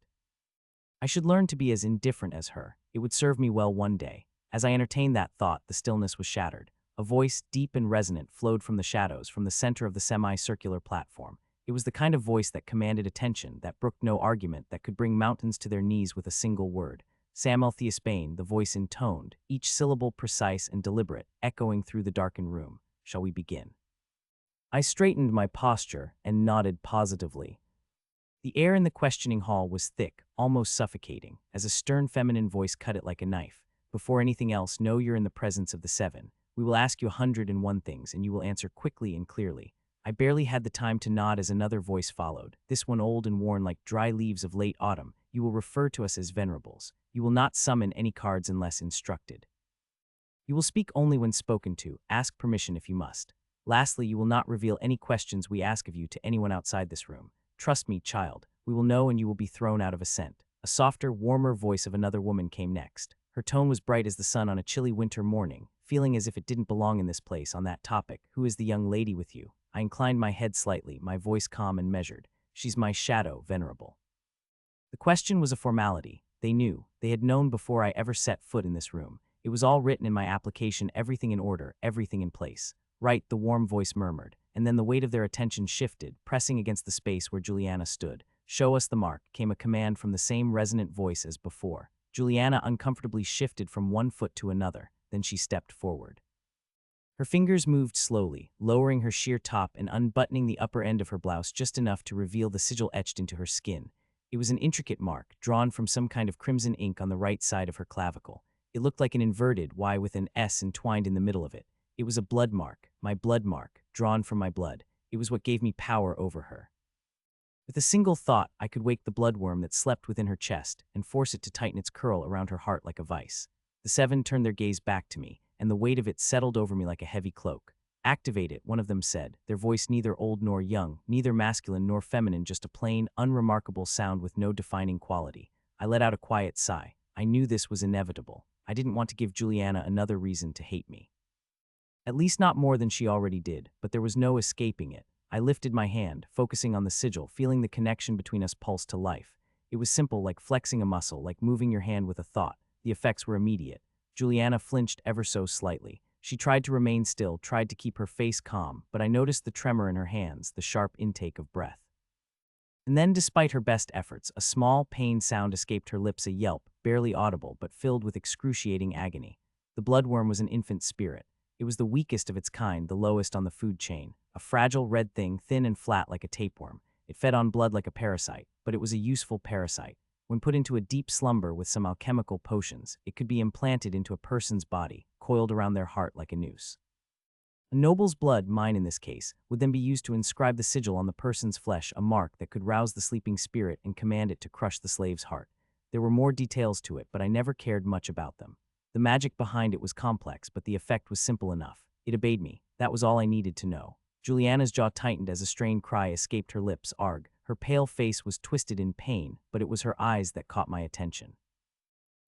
I should learn to be as indifferent as her. It would serve me well one day. As I entertained that thought, the stillness was shattered. A voice, deep and resonant, flowed from the shadows, from the center of the semicircular platform. It was the kind of voice that commanded attention, that brooked no argument, that could bring mountains to their knees with a single word. Samuel Theosbane, the voice intoned, each syllable precise and deliberate, echoing through the darkened room. Shall we begin? I straightened my posture and nodded positively. The air in the questioning hall was thick, almost suffocating, as a stern feminine voice cut it like a knife. Before anything else, know you're in the presence of the 7. We will ask you 101 things, and you will answer quickly and clearly. I barely had the time to nod as another voice followed, this one old and worn like dry leaves of late autumn. You will refer to us as venerables. You will not summon any cards unless instructed. You will speak only when spoken to, ask permission if you must. Lastly, you will not reveal any questions we ask of you to anyone outside this room. Trust me, child, we will know and you will be thrown out of a scent. A softer, warmer voice of another woman came next. Her tone was bright as the sun on a chilly winter morning, feeling as if it didn't belong in this place. On that topic, who is the young lady with you? I inclined my head slightly, my voice calm and measured. She's my shadow, venerable. The question was a formality. They knew. They had known before I ever set foot in this room. It was all written in my application, everything in order, everything in place. Right, the warm voice murmured, and then the weight of their attention shifted, pressing against the space where Juliana stood. Show us the mark, came a command from the same resonant voice as before. Juliana uncomfortably shifted from one foot to another, then she stepped forward. Her fingers moved slowly, lowering her sheer top and unbuttoning the upper end of her blouse just enough to reveal the sigil etched into her skin. It was an intricate mark, drawn from some kind of crimson ink on the right side of her clavicle. It looked like an inverted Y with an S entwined in the middle of it. It was a blood mark, my blood mark, drawn from my blood. It was what gave me power over her. With a single thought, I could wake the bloodworm that slept within her chest and force it to tighten its curl around her heart like a vice. The 7 turned their gaze back to me, and the weight of it settled over me like a heavy cloak. Activate it, one of them said, their voice neither old nor young, neither masculine nor feminine, just a plain, unremarkable sound with no defining quality. I let out a quiet sigh. I knew this was inevitable. I didn't want to give Juliana another reason to hate me. At least not more than she already did, but there was no escaping it. I lifted my hand, focusing on the sigil, feeling the connection between us pulse to life. It was simple, like flexing a muscle, like moving your hand with a thought. The effects were immediate. Juliana flinched ever so slightly. She tried to remain still, tried to keep her face calm, but I noticed the tremor in her hands, the sharp intake of breath. And then, despite her best efforts, a small, pained sound escaped her lips, a yelp, barely audible, but filled with excruciating agony. The bloodworm was an infant spirit. It was the weakest of its kind, the lowest on the food chain. A fragile red thing, thin and flat like a tapeworm. It fed on blood like a parasite, but it was a useful parasite. When put into a deep slumber with some alchemical potions, it could be implanted into a person's body, coiled around their heart like a noose. A noble's blood, mine in this case, would then be used to inscribe the sigil on the person's flesh, a mark that could rouse the sleeping spirit and command it to crush the slave's heart. There were more details to it, but I never cared much about them. The magic behind it was complex, but the effect was simple enough. It obeyed me. That was all I needed to know. Juliana's jaw tightened as a strained cry escaped her lips. Arg. Her pale face was twisted in pain, but it was her eyes that caught my attention.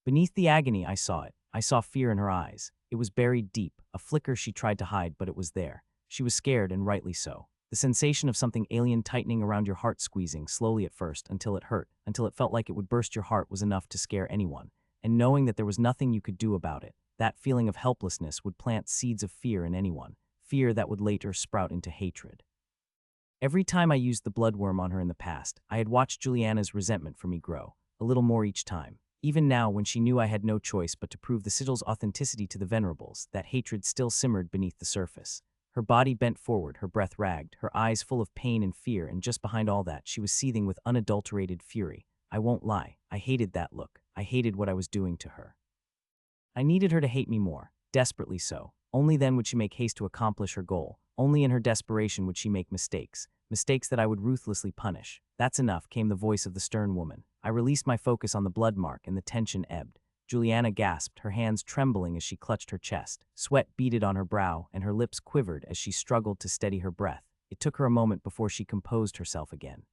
Beneath the agony, I saw it. I saw fear in her eyes. It was buried deep, a flicker she tried to hide, but it was there. She was scared, and rightly so. The sensation of something alien tightening around your heart, squeezing, slowly at first, until it hurt, until it felt like it would burst your heart, was enough to scare anyone. And knowing that there was nothing you could do about it, that feeling of helplessness would plant seeds of fear in anyone, fear that would later sprout into hatred. Every time I used the bloodworm on her in the past, I had watched Juliana's resentment for me grow, a little more each time. Even now, when she knew I had no choice but to prove the sigil's authenticity to the venerables, that hatred still simmered beneath the surface. Her body bent forward, her breath ragged, her eyes full of pain and fear, and just behind all that, she was seething with unadulterated fury. I won't lie, I hated that look. I hated what I was doing to her. I needed her to hate me more, desperately so. Only then would she make haste to accomplish her goal. Only in her desperation would she make mistakes, mistakes that I would ruthlessly punish. That's enough, came the voice of the stern woman. I released my focus on the blood mark, and the tension ebbed. Juliana gasped, her hands trembling as she clutched her chest. Sweat beaded on her brow, and her lips quivered as she struggled to steady her breath. It took her a moment before she composed herself again.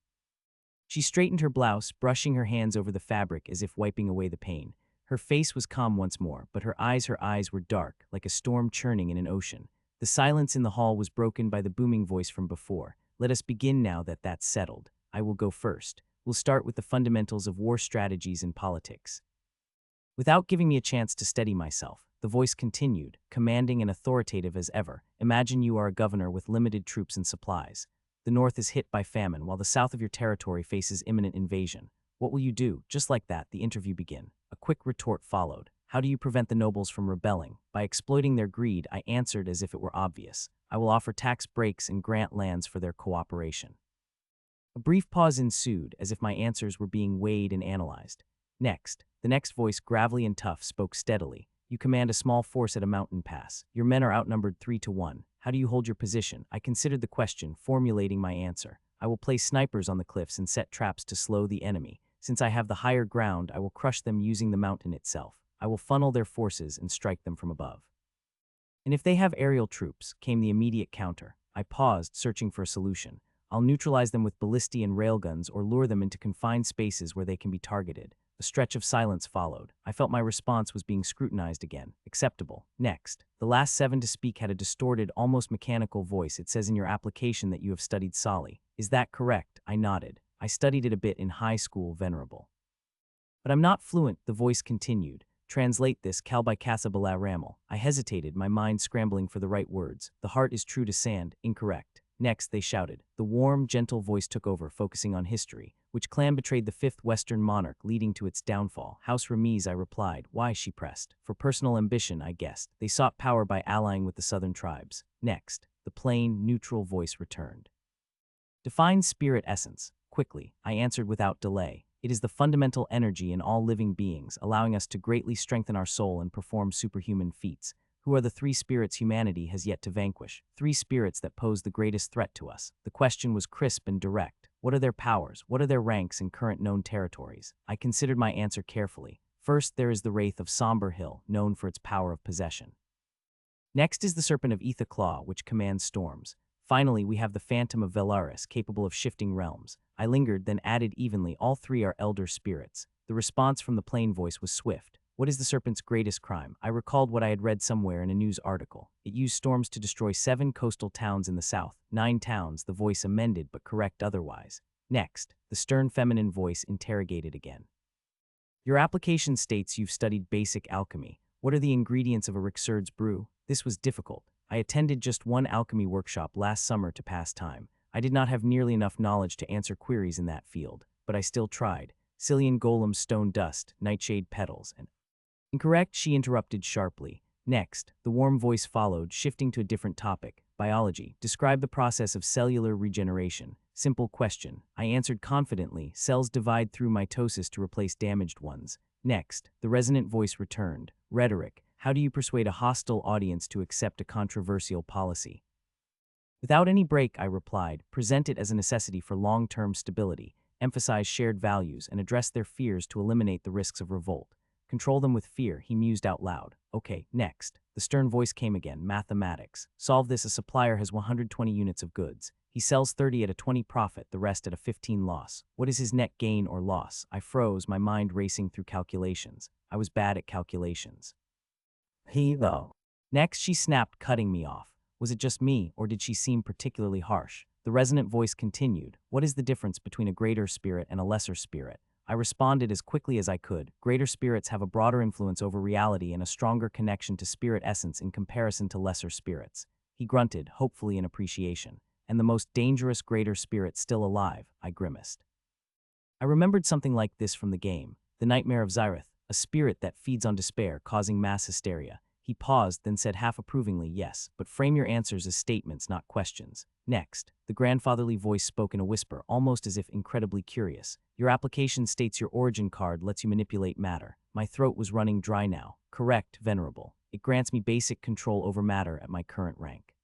She straightened her blouse, brushing her hands over the fabric as if wiping away the pain. Her face was calm once more, but her eyes were dark, like a storm churning in an ocean. The silence in the hall was broken by the booming voice from before. Let us begin now that that's settled. I will go first. We'll start with the fundamentals of war strategies and politics. Without giving me a chance to steady myself, the voice continued, commanding and authoritative as ever. Imagine you are a governor with limited troops and supplies. The north is hit by famine, while the south of your territory faces imminent invasion. What will you do? Just like that, the interview began. A quick retort followed. How do you prevent the nobles from rebelling? By exploiting their greed, I answered as if it were obvious. I will offer tax breaks and grant lands for their cooperation. A brief pause ensued, as if my answers were being weighed and analyzed. Next, the next voice, gravelly and tough, spoke steadily. You command a small force at a mountain pass. Your men are outnumbered 3-1. How do you hold your position? I considered the question, formulating my answer. I will place snipers on the cliffs and set traps to slow the enemy. Since I have the higher ground, I will crush them using the mountain itself. I will funnel their forces and strike them from above. And if they have aerial troops, came the immediate counter. I paused, searching for a solution. I'll neutralize them with ballistae and railguns or lure them into confined spaces where they can be targeted. A stretch of silence followed. I felt my response was being scrutinized again. Acceptable. Next. The last 7 to speak had a distorted, almost mechanical voice. It says in your application that you have studied Sali. Is that correct? I nodded. I studied it a bit in high school, venerable. But I'm not fluent, the voice continued. Translate this, Kalbai Kasabala Ramal. I hesitated, my mind scrambling for the right words. The heart is true to sand. Incorrect. Next, they shouted. The warm, gentle voice took over, focusing on history. Which clan betrayed the 5th Western monarch, leading to its downfall? House Ramiz, I replied. Why, she pressed. For personal ambition, I guessed. They sought power by allying with the southern tribes. Next, the plain, neutral voice returned. Define spirit essence. Quickly, I answered without delay. It is the fundamental energy in all living beings, allowing us to greatly strengthen our soul and perform superhuman feats. Who are the 3 spirits humanity has yet to vanquish? 3 spirits that pose the greatest threat to us. The question was crisp and direct. What are their powers? What are their ranks in current known territories? I considered my answer carefully. First, there is the Wraith of Somber Hill, known for its power of possession. Next is the Serpent of Etha Claw, which commands storms. Finally, we have the Phantom of Velaris, capable of shifting realms. I lingered, then added evenly, all 3 are elder spirits. The response from the plain voice was swift. What is the serpent's greatest crime? I recalled what I had read somewhere in a news article. It used storms to destroy 7 coastal towns in the south. 9 towns, the voice amended but correct otherwise. Next, the stern feminine voice interrogated again. Your application states you've studied basic alchemy. What are the ingredients of a Rixurd's brew? This was difficult. I attended just one alchemy workshop last summer to pass time. I did not have nearly enough knowledge to answer queries in that field, but I still tried. Cillian Golem's stone dust, nightshade petals, and... Incorrect, she interrupted sharply. Next, the warm voice followed, shifting to a different topic. Biology. Describe the process of cellular regeneration. Simple question. I answered confidently. Cells divide through mitosis to replace damaged ones. Next, the resonant voice returned. Rhetoric. How do you persuade a hostile audience to accept a controversial policy? Without any break, I replied, present it as a necessity for long-term stability, emphasize shared values, and address their fears to eliminate the risks of revolt. Control them with fear, he mused out loud. Okay, next. The stern voice came again, mathematics. Solve this: a supplier has 120 units of goods. He sells 30 at a 20 profit, the rest at a 15 loss. What is his net gain or loss? I froze, my mind racing through calculations. I was bad at calculations. He, though. Next, she snapped, cutting me off. Was it just me, or did she seem particularly harsh? The resonant voice continued. What is the difference between a greater spirit and a lesser spirit? I responded as quickly as I could. Greater spirits have a broader influence over reality and a stronger connection to spirit essence in comparison to lesser spirits. He grunted, hopefully in appreciation. And the most dangerous greater spirit still alive, I grimaced. I remembered something like this from the game, The Nightmare of Zyrith, a spirit that feeds on despair, causing mass hysteria. He paused, then said half approvingly, yes, but frame your answers as statements, not questions. Next, the grandfatherly voice spoke in a whisper, almost as if incredibly curious. Your application states your origin card lets you manipulate matter. My throat was running dry now. Correct, Venerable. It grants me basic control over matter at my current rank.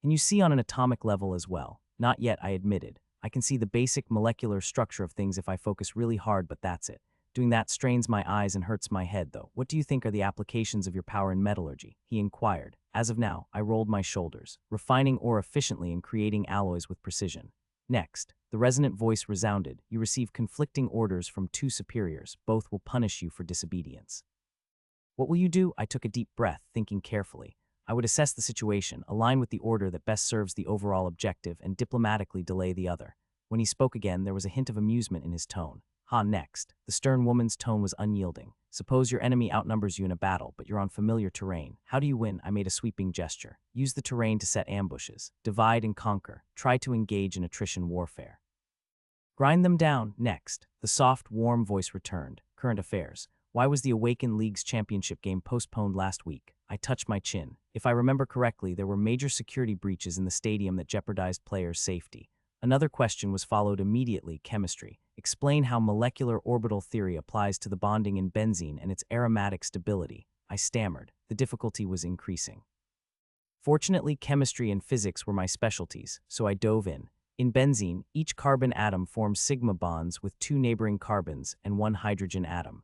And you see on an atomic level as well. Not yet, I admitted. I can see the basic molecular structure of things if I focus really hard, but that's it. Doing that strains my eyes and hurts my head, though. What do you think are the applications of your power in metallurgy? He inquired. As of now, I rolled my shoulders. Refining ore efficiently and creating alloys with precision. Next, the resonant voice resounded. You receive conflicting orders from two superiors. Both will punish you for disobedience. What will you do? I took a deep breath, thinking carefully. I would assess the situation, align with the order that best serves the overall objective, and diplomatically delay the other. When he spoke again, there was a hint of amusement in his tone. Next. The stern woman's tone was unyielding. Suppose your enemy outnumbers you in a battle, but you're on familiar terrain. How do you win? I made a sweeping gesture. Use the terrain to set ambushes. Divide and conquer. Try to engage in attrition warfare. Grind them down. Next. The soft, warm voice returned. Current affairs. Why was the Awakened League's championship game postponed last week? I touched my chin. If I remember correctly, there were major security breaches in the stadium that jeopardized players' safety. Another question was followed immediately, chemistry. Explain how molecular orbital theory applies to the bonding in benzene and its aromatic stability. I stammered. The difficulty was increasing. Fortunately, chemistry and physics were my specialties, so I dove in. In benzene, each carbon atom forms sigma bonds with two neighboring carbons and one hydrogen atom.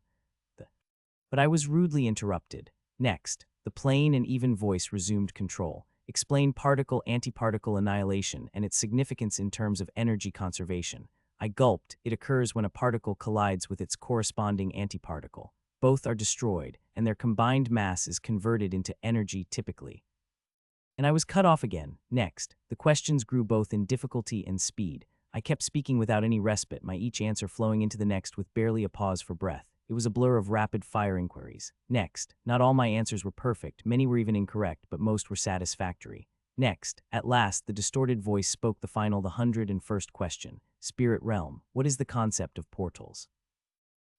But I was rudely interrupted. Next, the plain and even voice resumed control. Explain particle-antiparticle annihilation and its significance in terms of energy conservation. I gulped. It occurs when a particle collides with its corresponding antiparticle. Both are destroyed, and their combined mass is converted into energy typically. And I was cut off again. Next, the questions grew both in difficulty and speed. I kept speaking without any respite, my each answer flowing into the next with barely a pause for breath. It was a blur of rapid-fire inquiries. Next, not all my answers were perfect, many were even incorrect, but most were satisfactory. Next, at last, the distorted voice spoke the final, the 101st question. Spirit realm. What is the concept of portals?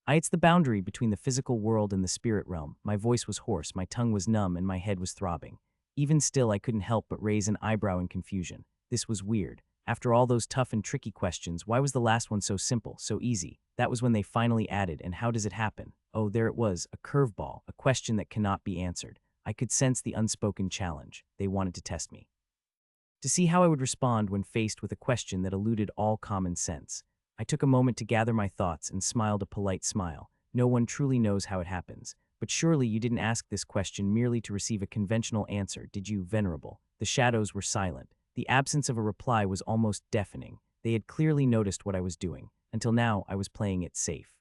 It's the boundary between the physical world and the spirit realm. My voice was hoarse, my tongue was numb, and my head was throbbing. Even still, I couldn't help but raise an eyebrow in confusion. This was weird. After all those tough and tricky questions, why was the last one so simple, so easy? That was when they finally added, and how does it happen? Oh, there it was, a curveball, a question that cannot be answered. I could sense the unspoken challenge. They wanted to test me. To see how I would respond when faced with a question that eluded all common sense. I took a moment to gather my thoughts and smiled a polite smile. No one truly knows how it happens. But surely you didn't ask this question merely to receive a conventional answer, did you, Venerable? The shadows were silent. The absence of a reply was almost deafening. They had clearly noticed what I was doing. Until now, I was playing it safe.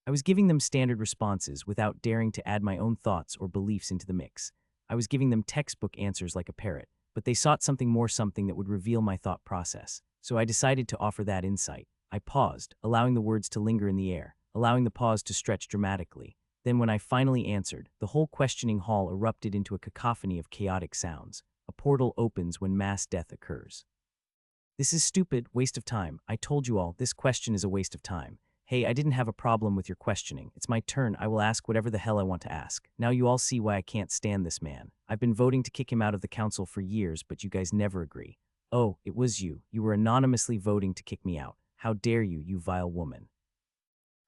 I was giving them standard responses without daring to add my own thoughts or beliefs into the mix. I was giving them textbook answers like a parrot, but they sought something more, something that would reveal my thought process. So I decided to offer that insight. I paused, allowing the words to linger in the air, allowing the pause to stretch dramatically. Then when I finally answered, the whole questioning hall erupted into a cacophony of chaotic sounds. A portal opens when mass death occurs. This is stupid, waste of time. I told you all, this question is a waste of time. Hey, I didn't have a problem with your questioning. It's my turn. I will ask whatever the hell I want to ask. Now you all see why I can't stand this man. I've been voting to kick him out of the council for years, but you guys never agree. Oh, it was you. You were anonymously voting to kick me out. How dare you, you vile woman.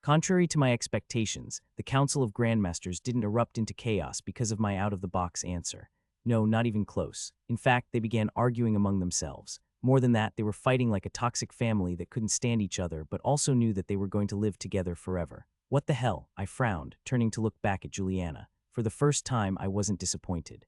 Contrary to my expectations, the Council of Grandmasters didn't erupt into chaos because of my out-of-the-box answer. No, not even close. In fact, they began arguing among themselves. More than that, they were fighting like a toxic family that couldn't stand each other but also knew that they were going to live together forever. What the hell? I frowned, turning to look back at Juliana. For the first time, I wasn't disappointed.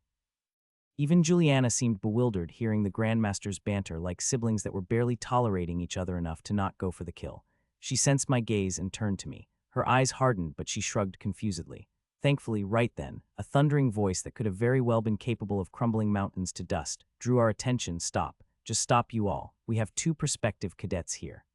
Even Juliana seemed bewildered hearing the Grandmaster's banter like siblings that were barely tolerating each other enough to not go for the kill. She sensed my gaze and turned to me. Her eyes hardened, but she shrugged confusedly. Thankfully, right then, a thundering voice that could have very well been capable of crumbling mountains to dust drew our attention. Stop. Just stop, you all. We have two prospective cadets here.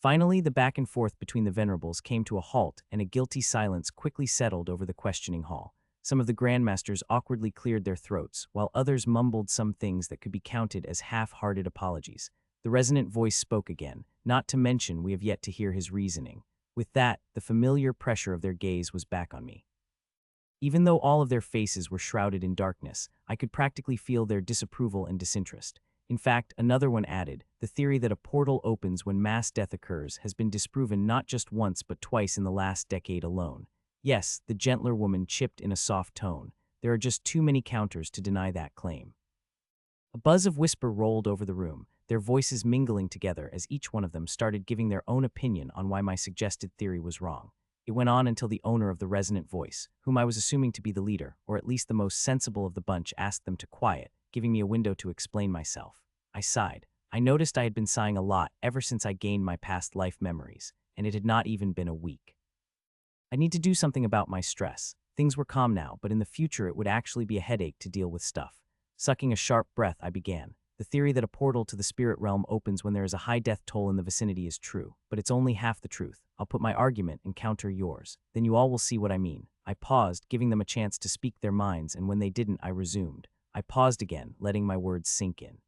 Finally, the back and forth between the venerables came to a halt, and a guilty silence quickly settled over the questioning hall. Some of the Grandmasters awkwardly cleared their throats, while others mumbled some things that could be counted as half-hearted apologies. The resonant voice spoke again, not to mention we have yet to hear his reasoning. With that, the familiar pressure of their gaze was back on me. Even though all of their faces were shrouded in darkness, I could practically feel their disapproval and disinterest. In fact, another one added, the theory that a portal opens when mass death occurs has been disproven not just once but twice in the last decade alone. Yes, the gentler woman chipped in a soft tone. There are just too many counters to deny that claim. A buzz of whisper rolled over the room, their voices mingling together as each one of them started giving their own opinion on why my suggested theory was wrong. It went on until the owner of the resonant voice, whom I was assuming to be the leader, or at least the most sensible of the bunch, asked them to quiet, giving me a window to explain myself. I sighed. I noticed I had been sighing a lot ever since I gained my past life memories, and it had not even been a week. I need to do something about my stress. Things were calm now, but in the future it would actually be a headache to deal with stuff. Sucking a sharp breath, I began. The theory that a portal to the spirit realm opens when there is a high death toll in the vicinity is true, but it's only half the truth. I'll put my argument and counter yours. Then you all will see what I mean. I paused, giving them a chance to speak their minds, and when they didn't, I resumed. I paused again, letting my words sink in.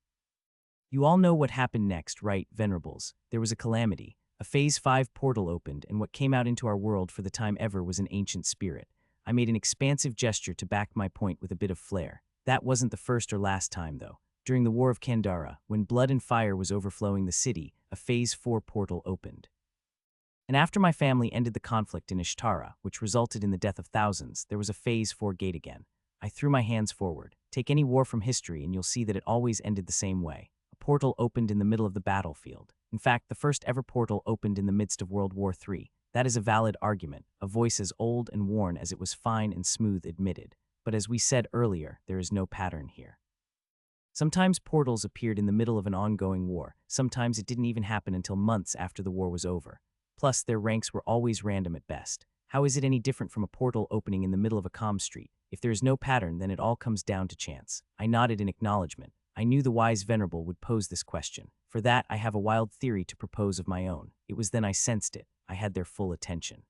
You all know what happened next, right, Venerables? There was a calamity. A Phase 5 portal opened, and what came out into our world for the time ever was an ancient spirit. I made an expansive gesture to back my point with a bit of flair. That wasn't the first or last time, though. During the War of Kandara, when blood and fire was overflowing the city, a Phase 4 portal opened. And after my family ended the conflict in Ishtara, which resulted in the death of thousands, there was a Phase 4 gate again. I threw my hands forward. Take any war from history and you'll see that it always ended the same way. A portal opened in the middle of the battlefield. In fact, the first ever portal opened in the midst of World War III. That is a valid argument, a voice as old and worn as it was fine and smooth admitted. But as we said earlier, there is no pattern here. Sometimes portals appeared in the middle of an ongoing war. Sometimes it didn't even happen until months after the war was over. Plus, their ranks were always random at best. How is it any different from a portal opening in the middle of a calm street? If there is no pattern, then it all comes down to chance. I nodded in acknowledgement. I knew the wise venerable would pose this question. For that, I have a wild theory to propose of my own. It was then I sensed it. I had their full attention.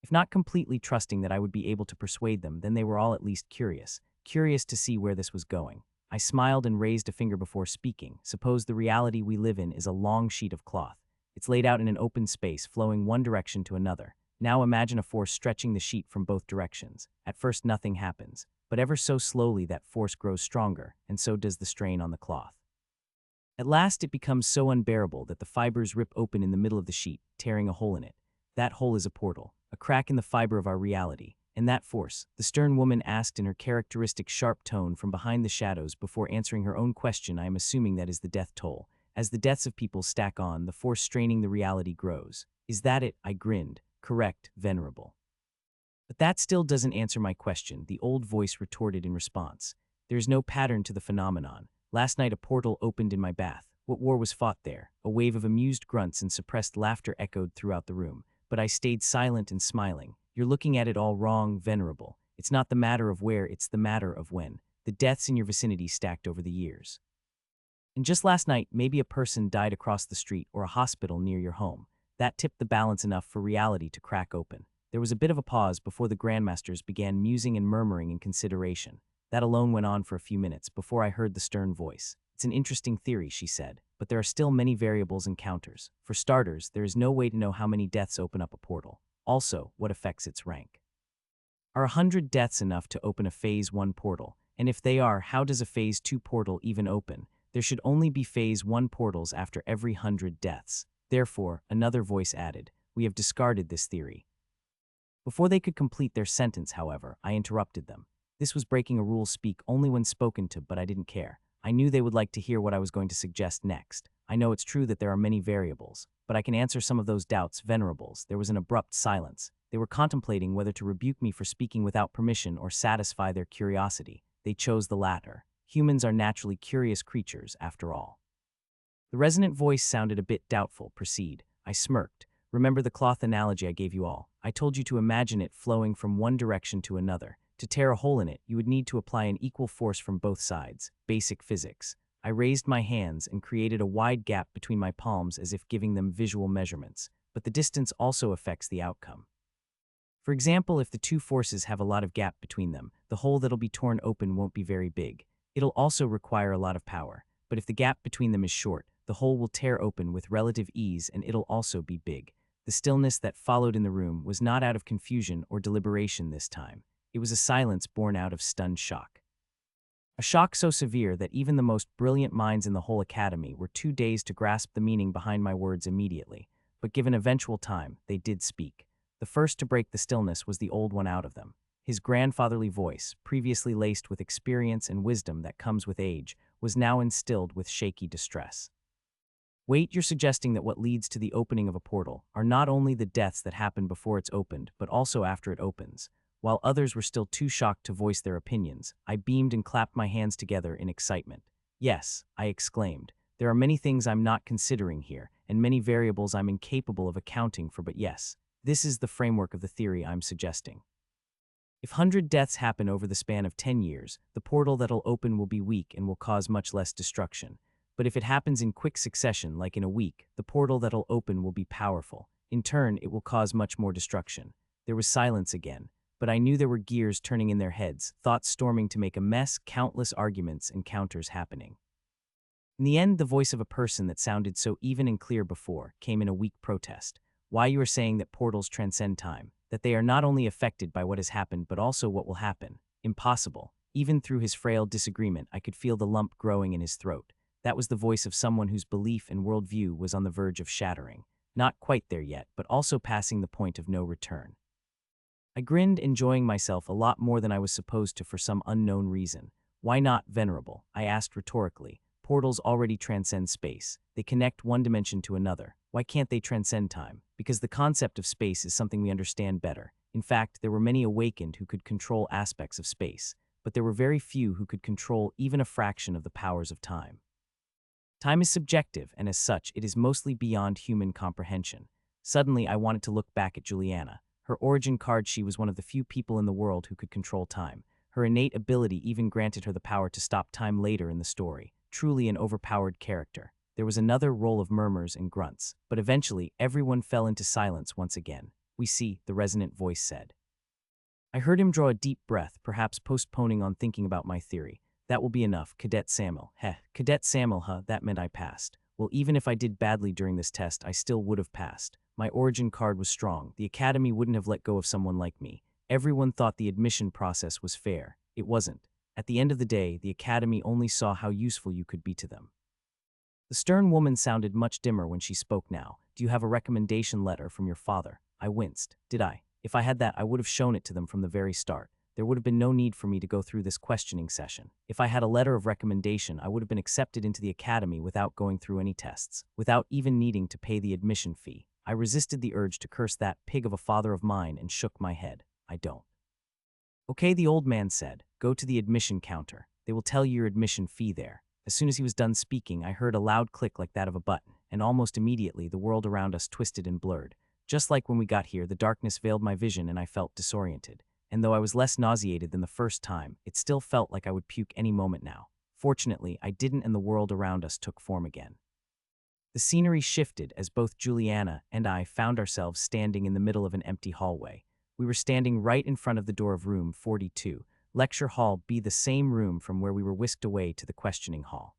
If not completely trusting that I would be able to persuade them, then they were all at least curious to see where this was going. I smiled and raised a finger before speaking. Suppose the reality we live in is a long sheet of cloth. It's laid out in an open space, flowing one direction to another. Now imagine a force stretching the sheet from both directions. At first nothing happens, but ever so slowly that force grows stronger, and so does the strain on the cloth. At last it becomes so unbearable that the fibers rip open in the middle of the sheet, tearing a hole in it. That hole is a portal, a crack in the fiber of our reality. And that force, the stern woman asked in her characteristic sharp tone from behind the shadows before answering her own question, I am assuming that is the death toll. As the deaths of people stack on, the force straining the reality grows. Is that it? I grinned. Correct, venerable. But that still doesn't answer my question, the old voice retorted in response. There is no pattern to the phenomenon. Last night a portal opened in my bath. What war was fought there? A wave of amused grunts and suppressed laughter echoed throughout the room. But I stayed silent and smiling. You're looking at it all wrong, venerable. It's not the matter of where, it's the matter of when. The deaths in your vicinity stacked over the years. And just last night, maybe a person died across the street or a hospital near your home. That tipped the balance enough for reality to crack open. There was a bit of a pause before the Grandmasters began musing and murmuring in consideration. That alone went on for a few minutes before I heard the stern voice. It's an interesting theory, she said, but there are still many variables and counters. For starters, there is no way to know how many deaths open up a portal. Also, what affects its rank? Are 100 deaths enough to open a Phase 1 portal? And if they are, how does a Phase 2 portal even open? There should only be Phase 1 portals after every 100 deaths. Therefore, another voice added, We have discarded this theory. Before they could complete their sentence, however, I interrupted them. This was breaking a rule speak only when spoken to, but I didn't care. I knew they would like to hear what I was going to suggest next. I know it's true that there are many variables, but I can answer some of those doubts. Venerables, there was an abrupt silence. They were contemplating whether to rebuke me for speaking without permission or satisfy their curiosity. They chose the latter. Humans are naturally curious creatures, after all. The resonant voice sounded a bit doubtful. Proceed. I smirked. Remember the cloth analogy I gave you all? I told you to imagine it flowing from one direction to another. To tear a hole in it, you would need to apply an equal force from both sides. Basic physics. I raised my hands and created a wide gap between my palms as if giving them visual measurements, but the distance also affects the outcome. For example, if the two forces have a lot of gap between them, the hole that'll be torn open won't be very big. It'll also require a lot of power, but if the gap between them is short, the hole will tear open with relative ease and it'll also be big. The stillness that followed in the room was not out of confusion or deliberation this time. It was a silence born out of stunned shock. A shock so severe that even the most brilliant minds in the whole academy were too dazed to grasp the meaning behind my words immediately. But given eventual time, they did speak. The first to break the stillness was the old one out of them. His grandfatherly voice, previously laced with experience and wisdom that comes with age, was now instilled with shaky distress. Wait, you're suggesting that what leads to the opening of a portal are not only the deaths that happen before it's opened, but also after it opens. While others were still too shocked to voice their opinions, I beamed and clapped my hands together in excitement. Yes, I exclaimed. There are many things I'm not considering here, and many variables I'm incapable of accounting for, but yes, this is the framework of the theory I'm suggesting. If 100 deaths happen over the span of 10 years, the portal that'll open will be weak and will cause much less destruction. But if it happens in quick succession, like in a week, the portal that'll open will be powerful. In turn, it will cause much more destruction. There was silence again, but I knew there were gears turning in their heads, thoughts storming to make a mess, countless arguments and counters happening. In the end, the voice of a person that sounded so even and clear before came in a weak protest. Why you are saying that portals transcend time, that they are not only affected by what has happened but also what will happen. Impossible. Even through his frail disagreement, I could feel the lump growing in his throat. That was the voice of someone whose belief and worldview was on the verge of shattering. Not quite there yet, but also passing the point of no return. I grinned, enjoying myself a lot more than I was supposed to for some unknown reason. Why not venerable? I asked rhetorically. Portals already transcend space. They connect one dimension to another. Why can't they transcend time? Because the concept of space is something we understand better. In fact, there were many awakened who could control aspects of space, but there were very few who could control even a fraction of the powers of time. Time is subjective, and as such, it is mostly beyond human comprehension. Suddenly, I wanted to look back at Juliana. Her origin card, she was one of the few people in the world who could control time. Her innate ability even granted her the power to stop time later in the story. Truly an overpowered character. There was another roll of murmurs and grunts, but eventually everyone fell into silence once again. We see, the resonant voice said. I heard him draw a deep breath, perhaps postponing on thinking about my theory. That will be enough, Cadet Samuel. Cadet Samuel, that meant I passed. Well, even if I did badly during this test, I still would have passed. My origin card was strong. The academy wouldn't have let go of someone like me. Everyone thought the admission process was fair. It wasn't. At the end of the day, the academy only saw how useful you could be to them. The stern woman sounded much dimmer when she spoke now. Do you have a recommendation letter from your father? I winced. Did I? If I had that, I would have shown it to them from the very start. There would have been no need for me to go through this questioning session. If I had a letter of recommendation, I would have been accepted into the academy without going through any tests, without even needing to pay the admission fee. I resisted the urge to curse that pig of a father of mine and shook my head. I don't. Okay, the old man said. Go to the admission counter. They will tell you your admission fee there. As soon as he was done speaking, I heard a loud click like that of a button, and almost immediately the world around us twisted and blurred. Just like when we got here, the darkness veiled my vision and I felt disoriented. And though I was less nauseated than the first time, it still felt like I would puke any moment now. Fortunately, I didn't, and the world around us took form again. The scenery shifted as both Juliana and I found ourselves standing in the middle of an empty hallway. We were standing right in front of the door of room 42, lecture hall B, the same room from where we were whisked away to the questioning hall.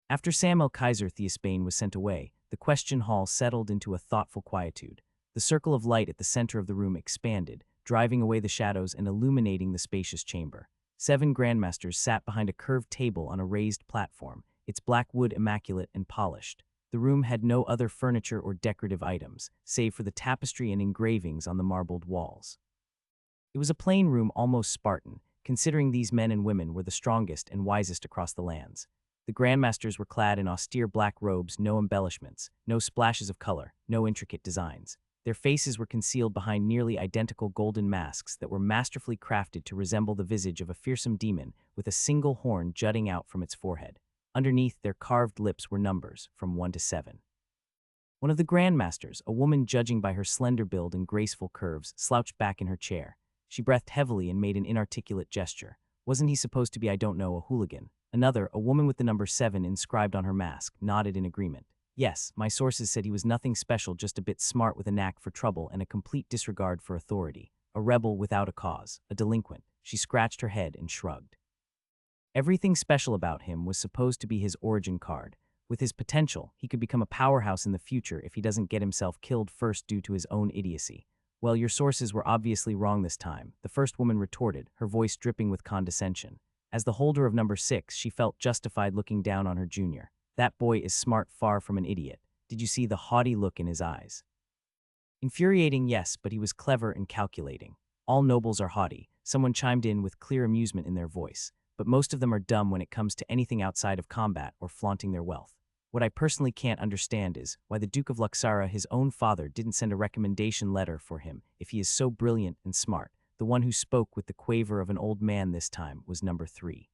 After Samuel Kaiser Theosbane was sent away, the question hall settled into a thoughtful quietude. The circle of light at the center of the room expanded, driving away the shadows and illuminating the spacious chamber. 7 grandmasters sat behind a curved table on a raised platform, its black wood immaculate and polished. The room had no other furniture or decorative items, save for the tapestry and engravings on the marbled walls. It was a plain room, almost Spartan, considering these men and women were the strongest and wisest across the lands. The grandmasters were clad in austere black robes, no embellishments, no splashes of color, no intricate designs. Their faces were concealed behind nearly identical golden masks that were masterfully crafted to resemble the visage of a fearsome demon with a single horn jutting out from its forehead. Underneath their carved lips were numbers, from 1 to 7. One of the grandmasters, a woman judging by her slender build and graceful curves, slouched back in her chair. She breathed heavily and made an inarticulate gesture. Wasn't he supposed to be, I don't know, a hooligan? Another, a woman with the number 7 inscribed on her mask, nodded in agreement. Yes, my sources said he was nothing special, just a bit smart with a knack for trouble and a complete disregard for authority. A rebel without a cause, a delinquent. She scratched her head and shrugged. Everything special about him was supposed to be his origin card. With his potential, he could become a powerhouse in the future if he doesn't get himself killed first due to his own idiocy. Well, your sources were obviously wrong this time, the first woman retorted, her voice dripping with condescension. As the holder of number 6, she felt justified looking down on her junior. That boy is smart, far from an idiot. Did you see the haughty look in his eyes? Infuriating, yes, but he was clever and calculating. All nobles are haughty, someone chimed in with clear amusement in their voice, but most of them are dumb when it comes to anything outside of combat or flaunting their wealth. What I personally can't understand is why the Duke of Luxara, his own father, didn't send a recommendation letter for him if he is so brilliant and smart. The one who spoke with the quaver of an old man this time was number 3.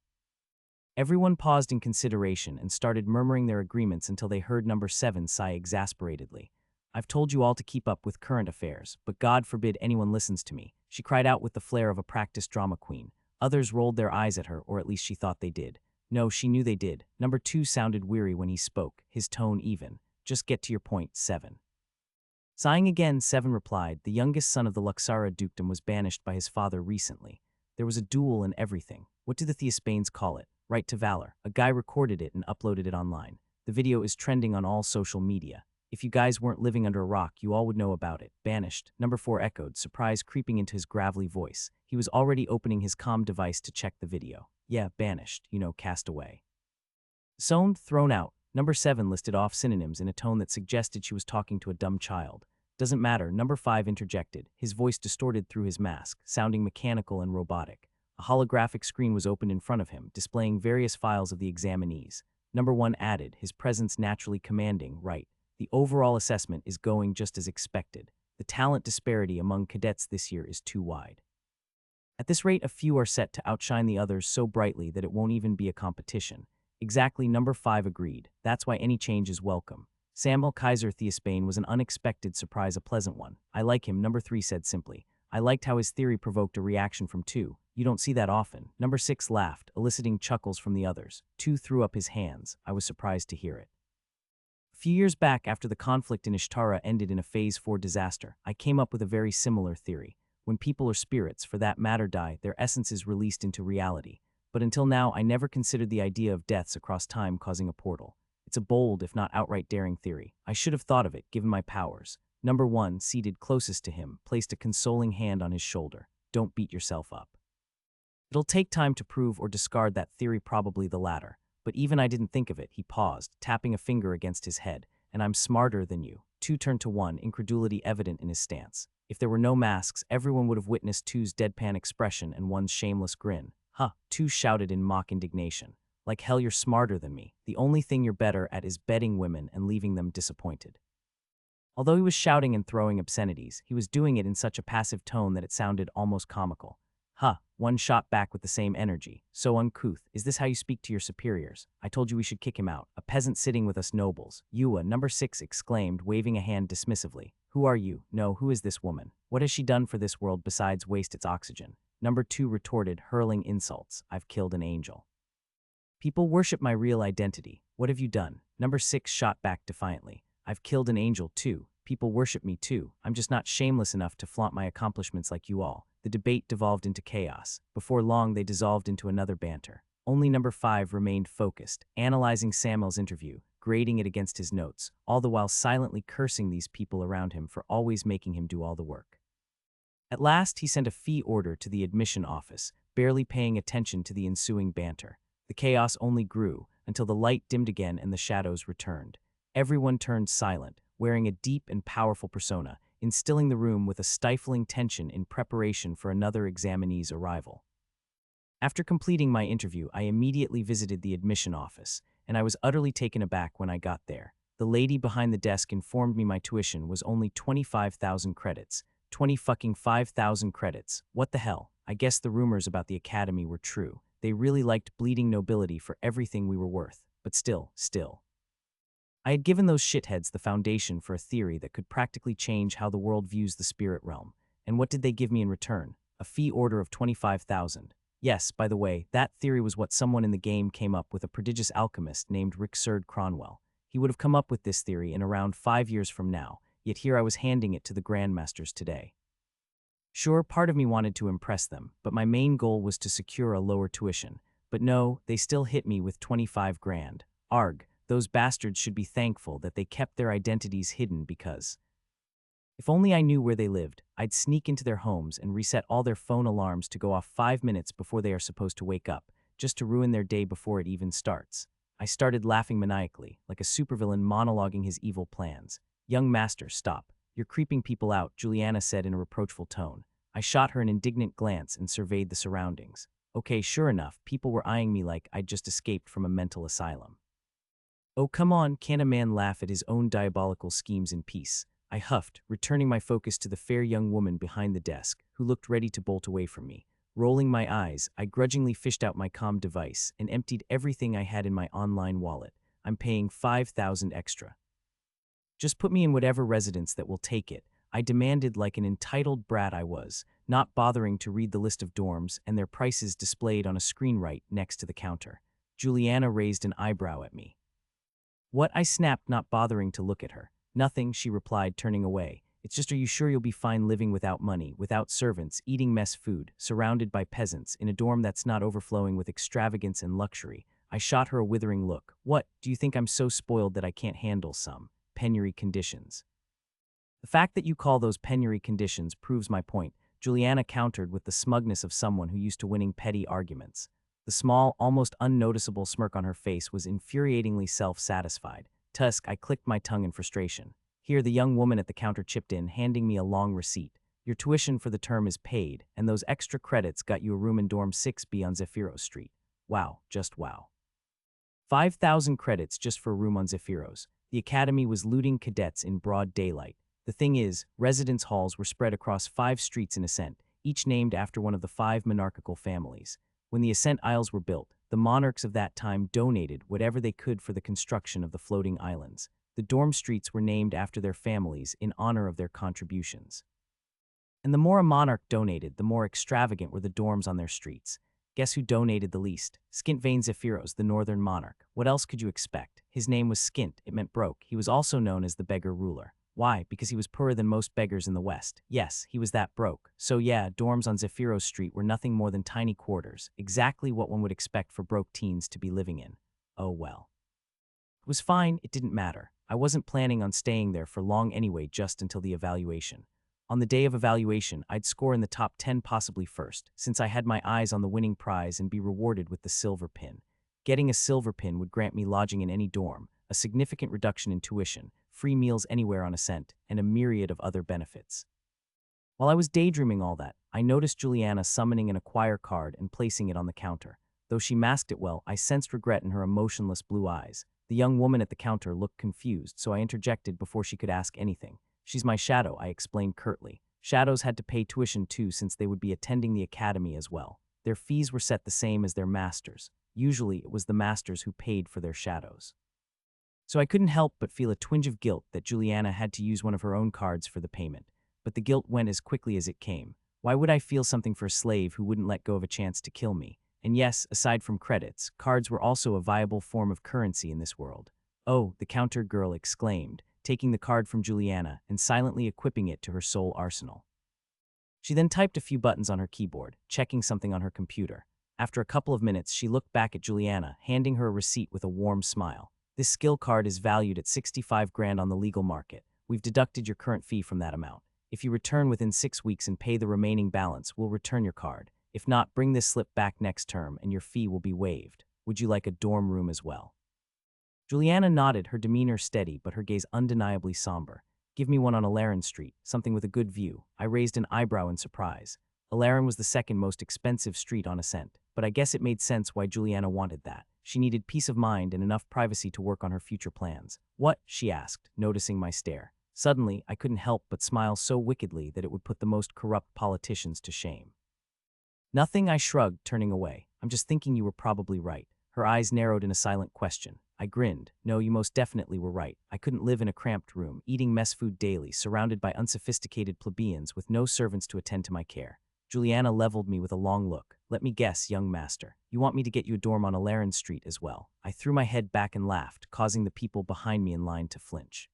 Everyone paused in consideration and started murmuring their agreements until they heard number 7 sigh exasperatedly. I've told you all to keep up with current affairs, but God forbid anyone listens to me, she cried out with the flair of a practiced drama queen. Others rolled their eyes at her, or at least she thought they did. No, she knew they did. Number 2 sounded weary when he spoke, his tone even. Just get to your point, 7. Sighing again, 7 replied, the youngest son of the Luxara dukedom was banished by his father recently. There was a duel and everything. What do the Theospanes call it? Right to valor. A guy recorded it and uploaded it online. The video is trending on all social media. If you guys weren't living under a rock, you all would know about it. Banished. Number 4 echoed, surprise creeping into his gravelly voice. He was already opening his comm device to check the video. Yeah, banished. Cast away. Disowned, thrown out. Number 7 listed off synonyms in a tone that suggested she was talking to a dumb child. Doesn't matter. Number 5 interjected, his voice distorted through his mask, sounding mechanical and robotic. A holographic screen was opened in front of him, displaying various files of the examinees. Number 1 added, his presence naturally commanding, right. The overall assessment is going just as expected. The talent disparity among cadets this year is too wide. At this rate, a few are set to outshine the others so brightly that it won't even be a competition. Exactly, number 5 agreed. That's why any change is welcome. Samuel Kaiser Theospain was an unexpected surprise, a pleasant one. I like him, number 3 said simply. I liked how his theory provoked a reaction from 2. You don't see that often. Number 6 laughed, eliciting chuckles from the others. 2 threw up his hands. I was surprised to hear it. A few years back, after the conflict in Ishtara ended in a Phase 4 disaster, I came up with a very similar theory. When people or spirits, for that matter, die, their essence is released into reality. But until now, I never considered the idea of deaths across time causing a portal. It's a bold, if not outright daring theory. I should have thought of it, given my powers. Number 1, seated closest to him, placed a consoling hand on his shoulder. Don't beat yourself up. It'll take time to prove or discard that theory, probably the latter. But even I didn't think of it, he paused, tapping a finger against his head. And I'm smarter than you. 2 turned to 1, incredulity evident in his stance. If there were no masks, everyone would have witnessed 2's deadpan expression and 1's shameless grin. Huh, 2 shouted in mock indignation. Like hell, you're smarter than me. The only thing you're better at is betting women and leaving them disappointed. Although he was shouting and throwing obscenities, he was doing it in such a passive tone that it sounded almost comical. Huh, 1 shot back with the same energy. So uncouth. Is this how you speak to your superiors? I told you we should kick him out. A peasant sitting with us nobles. Yua, number 6 exclaimed, waving a hand dismissively. Who are you? No, who is this woman? What has she done for this world besides waste its oxygen? Number 2 retorted, hurling insults. I've killed an angel. People worship my real identity. What have you done? Number 6 shot back defiantly. I've killed an angel too. People worship me too. I'm just not shameless enough to flaunt my accomplishments like you all. The debate devolved into chaos. Before long, they dissolved into another banter. Only number 5 remained focused, analyzing Samuel's interview, grading it against his notes, all the while silently cursing these people around him for always making him do all the work. At last, he sent a fee order to the admission office, barely paying attention to the ensuing banter. The chaos only grew, until the light dimmed again and the shadows returned. Everyone turned silent, wearing a deep and powerful persona, instilling the room with a stifling tension in preparation for another examinee's arrival. After completing my interview, I immediately visited the admission office, and I was utterly taken aback when I got there. The lady behind the desk informed me my tuition was only 25,000 credits. 5,000 credits. What the hell? I guess the rumors about the academy were true. They really liked bleeding nobility for everything we were worth. But still. I had given those shitheads the foundation for a theory that could practically change how the world views the spirit realm. And what did they give me in return? A fee order of 25,000. Yes, by the way, that theory was what someone in the game came up with, a prodigious alchemist named Rickserd Cronwell. He would have come up with this theory in around 5 years from now, yet here I was handing it to the Grandmasters today. Sure, part of me wanted to impress them, but my main goal was to secure a lower tuition. But no, they still hit me with 25 grand. Arg, those bastards should be thankful that they kept their identities hidden, because if only I knew where they lived, I'd sneak into their homes and reset all their phone alarms to go off 5 minutes before they are supposed to wake up, just to ruin their day before it even starts. I started laughing maniacally, like a supervillain monologuing his evil plans. Young master, stop. You're creeping people out, Juliana said in a reproachful tone. I shot her an indignant glance and surveyed the surroundings. Okay, sure enough, people were eyeing me like I'd just escaped from a mental asylum. Oh, come on, can't a man laugh at his own diabolical schemes in peace? I huffed, returning my focus to the fair young woman behind the desk, who looked ready to bolt away from me. Rolling my eyes, I grudgingly fished out my comm device and emptied everything I had in my online wallet. I'm paying 5,000 extra. Just put me in whatever residence that will take it, I demanded like an entitled brat I was, not bothering to read the list of dorms and their prices displayed on a screen right next to the counter. Juliana raised an eyebrow at me. What? I snapped, not bothering to look at her. Nothing, she replied, turning away. It's just, are you sure you'll be fine living without money, without servants, eating mess food, surrounded by peasants, in a dorm that's not overflowing with extravagance and luxury? I shot her a withering look. What, do you think I'm so spoiled that I can't handle some penury conditions? The fact that you call those penury conditions proves my point, Juliana countered with the smugness of someone who used to winning petty arguments. The small, almost unnoticeable smirk on her face was infuriatingly self-satisfied. Tusk, I clicked my tongue in frustration. Here, the young woman at the counter chipped in, handing me a long receipt. Your tuition for the term is paid, and those extra credits got you a room in dorm 6B on Zephyros Street. Wow, just wow. 5,000 credits just for a room on Zephyros. The academy was looting cadets in broad daylight. The thing is, residence halls were spread across 5 streets in Ascent, each named after one of the 5 monarchical families. When the Ascent Isles were built, the monarchs of that time donated whatever they could for the construction of the floating islands. The dorm streets were named after their families in honor of their contributions. And the more a monarch donated, the more extravagant were the dorms on their streets. Guess who donated the least? Skint-Vane Zephyros, the northern monarch. What else could you expect? His name was Skint, it meant broke. He was also known as the beggar ruler. Why? Because he was poorer than most beggars in the West. Yes, he was that broke. So yeah, dorms on Zephyros Street were nothing more than tiny quarters, exactly what one would expect for broke teens to be living in. Oh well. It was fine, it didn't matter. I wasn't planning on staying there for long anyway, just until the evaluation. On the day of evaluation, I'd score in the top 10, possibly first, since I had my eyes on the winning prize and be rewarded with the silver pin. Getting a silver pin would grant me lodging in any dorm, a significant reduction in tuition, free meals anywhere on Ascent, and a myriad of other benefits. While I was daydreaming all that, I noticed Juliana summoning an acquire card and placing it on the counter. Though she masked it well, I sensed regret in her emotionless blue eyes. The young woman at the counter looked confused, so I interjected before she could ask anything. She's my shadow, I explained curtly. Shadows had to pay tuition too, since they would be attending the academy as well. Their fees were set the same as their masters. Usually, it was the masters who paid for their shadows. So I couldn't help but feel a twinge of guilt that Juliana had to use one of her own cards for the payment. But the guilt went as quickly as it came. Why would I feel something for a slave who wouldn't let go of a chance to kill me? And yes, aside from credits, cards were also a viable form of currency in this world. Oh, the counter girl exclaimed, taking the card from Juliana and silently equipping it to her sole arsenal. She then typed a few buttons on her keyboard, checking something on her computer. After a couple of minutes, she looked back at Juliana, handing her a receipt with a warm smile. This skill card is valued at 65 grand on the legal market. We've deducted your current fee from that amount. If you return within 6 weeks and pay the remaining balance, we'll return your card. If not, bring this slip back next term and your fee will be waived. Would you like a dorm room as well? Juliana nodded, her demeanor steady but her gaze undeniably somber. Give me one on Alarin Street, something with a good view. I raised an eyebrow in surprise. Alarin was the second most expensive street on Ascent, but I guess it made sense why Juliana wanted that. She needed peace of mind and enough privacy to work on her future plans. What? She asked, noticing my stare. Suddenly, I couldn't help but smile so wickedly that it would put the most corrupt politicians to shame. Nothing, I shrugged, turning away. I'm just thinking you were probably right. Her eyes narrowed in a silent question. I grinned. No, you most definitely were right. I couldn't live in a cramped room, eating mess food daily, surrounded by unsophisticated plebeians with no servants to attend to my care. Juliana leveled me with a long look. Let me guess, young master. You want me to get you a dorm on Alarin Street as well. I threw my head back and laughed, causing the people behind me in line to flinch.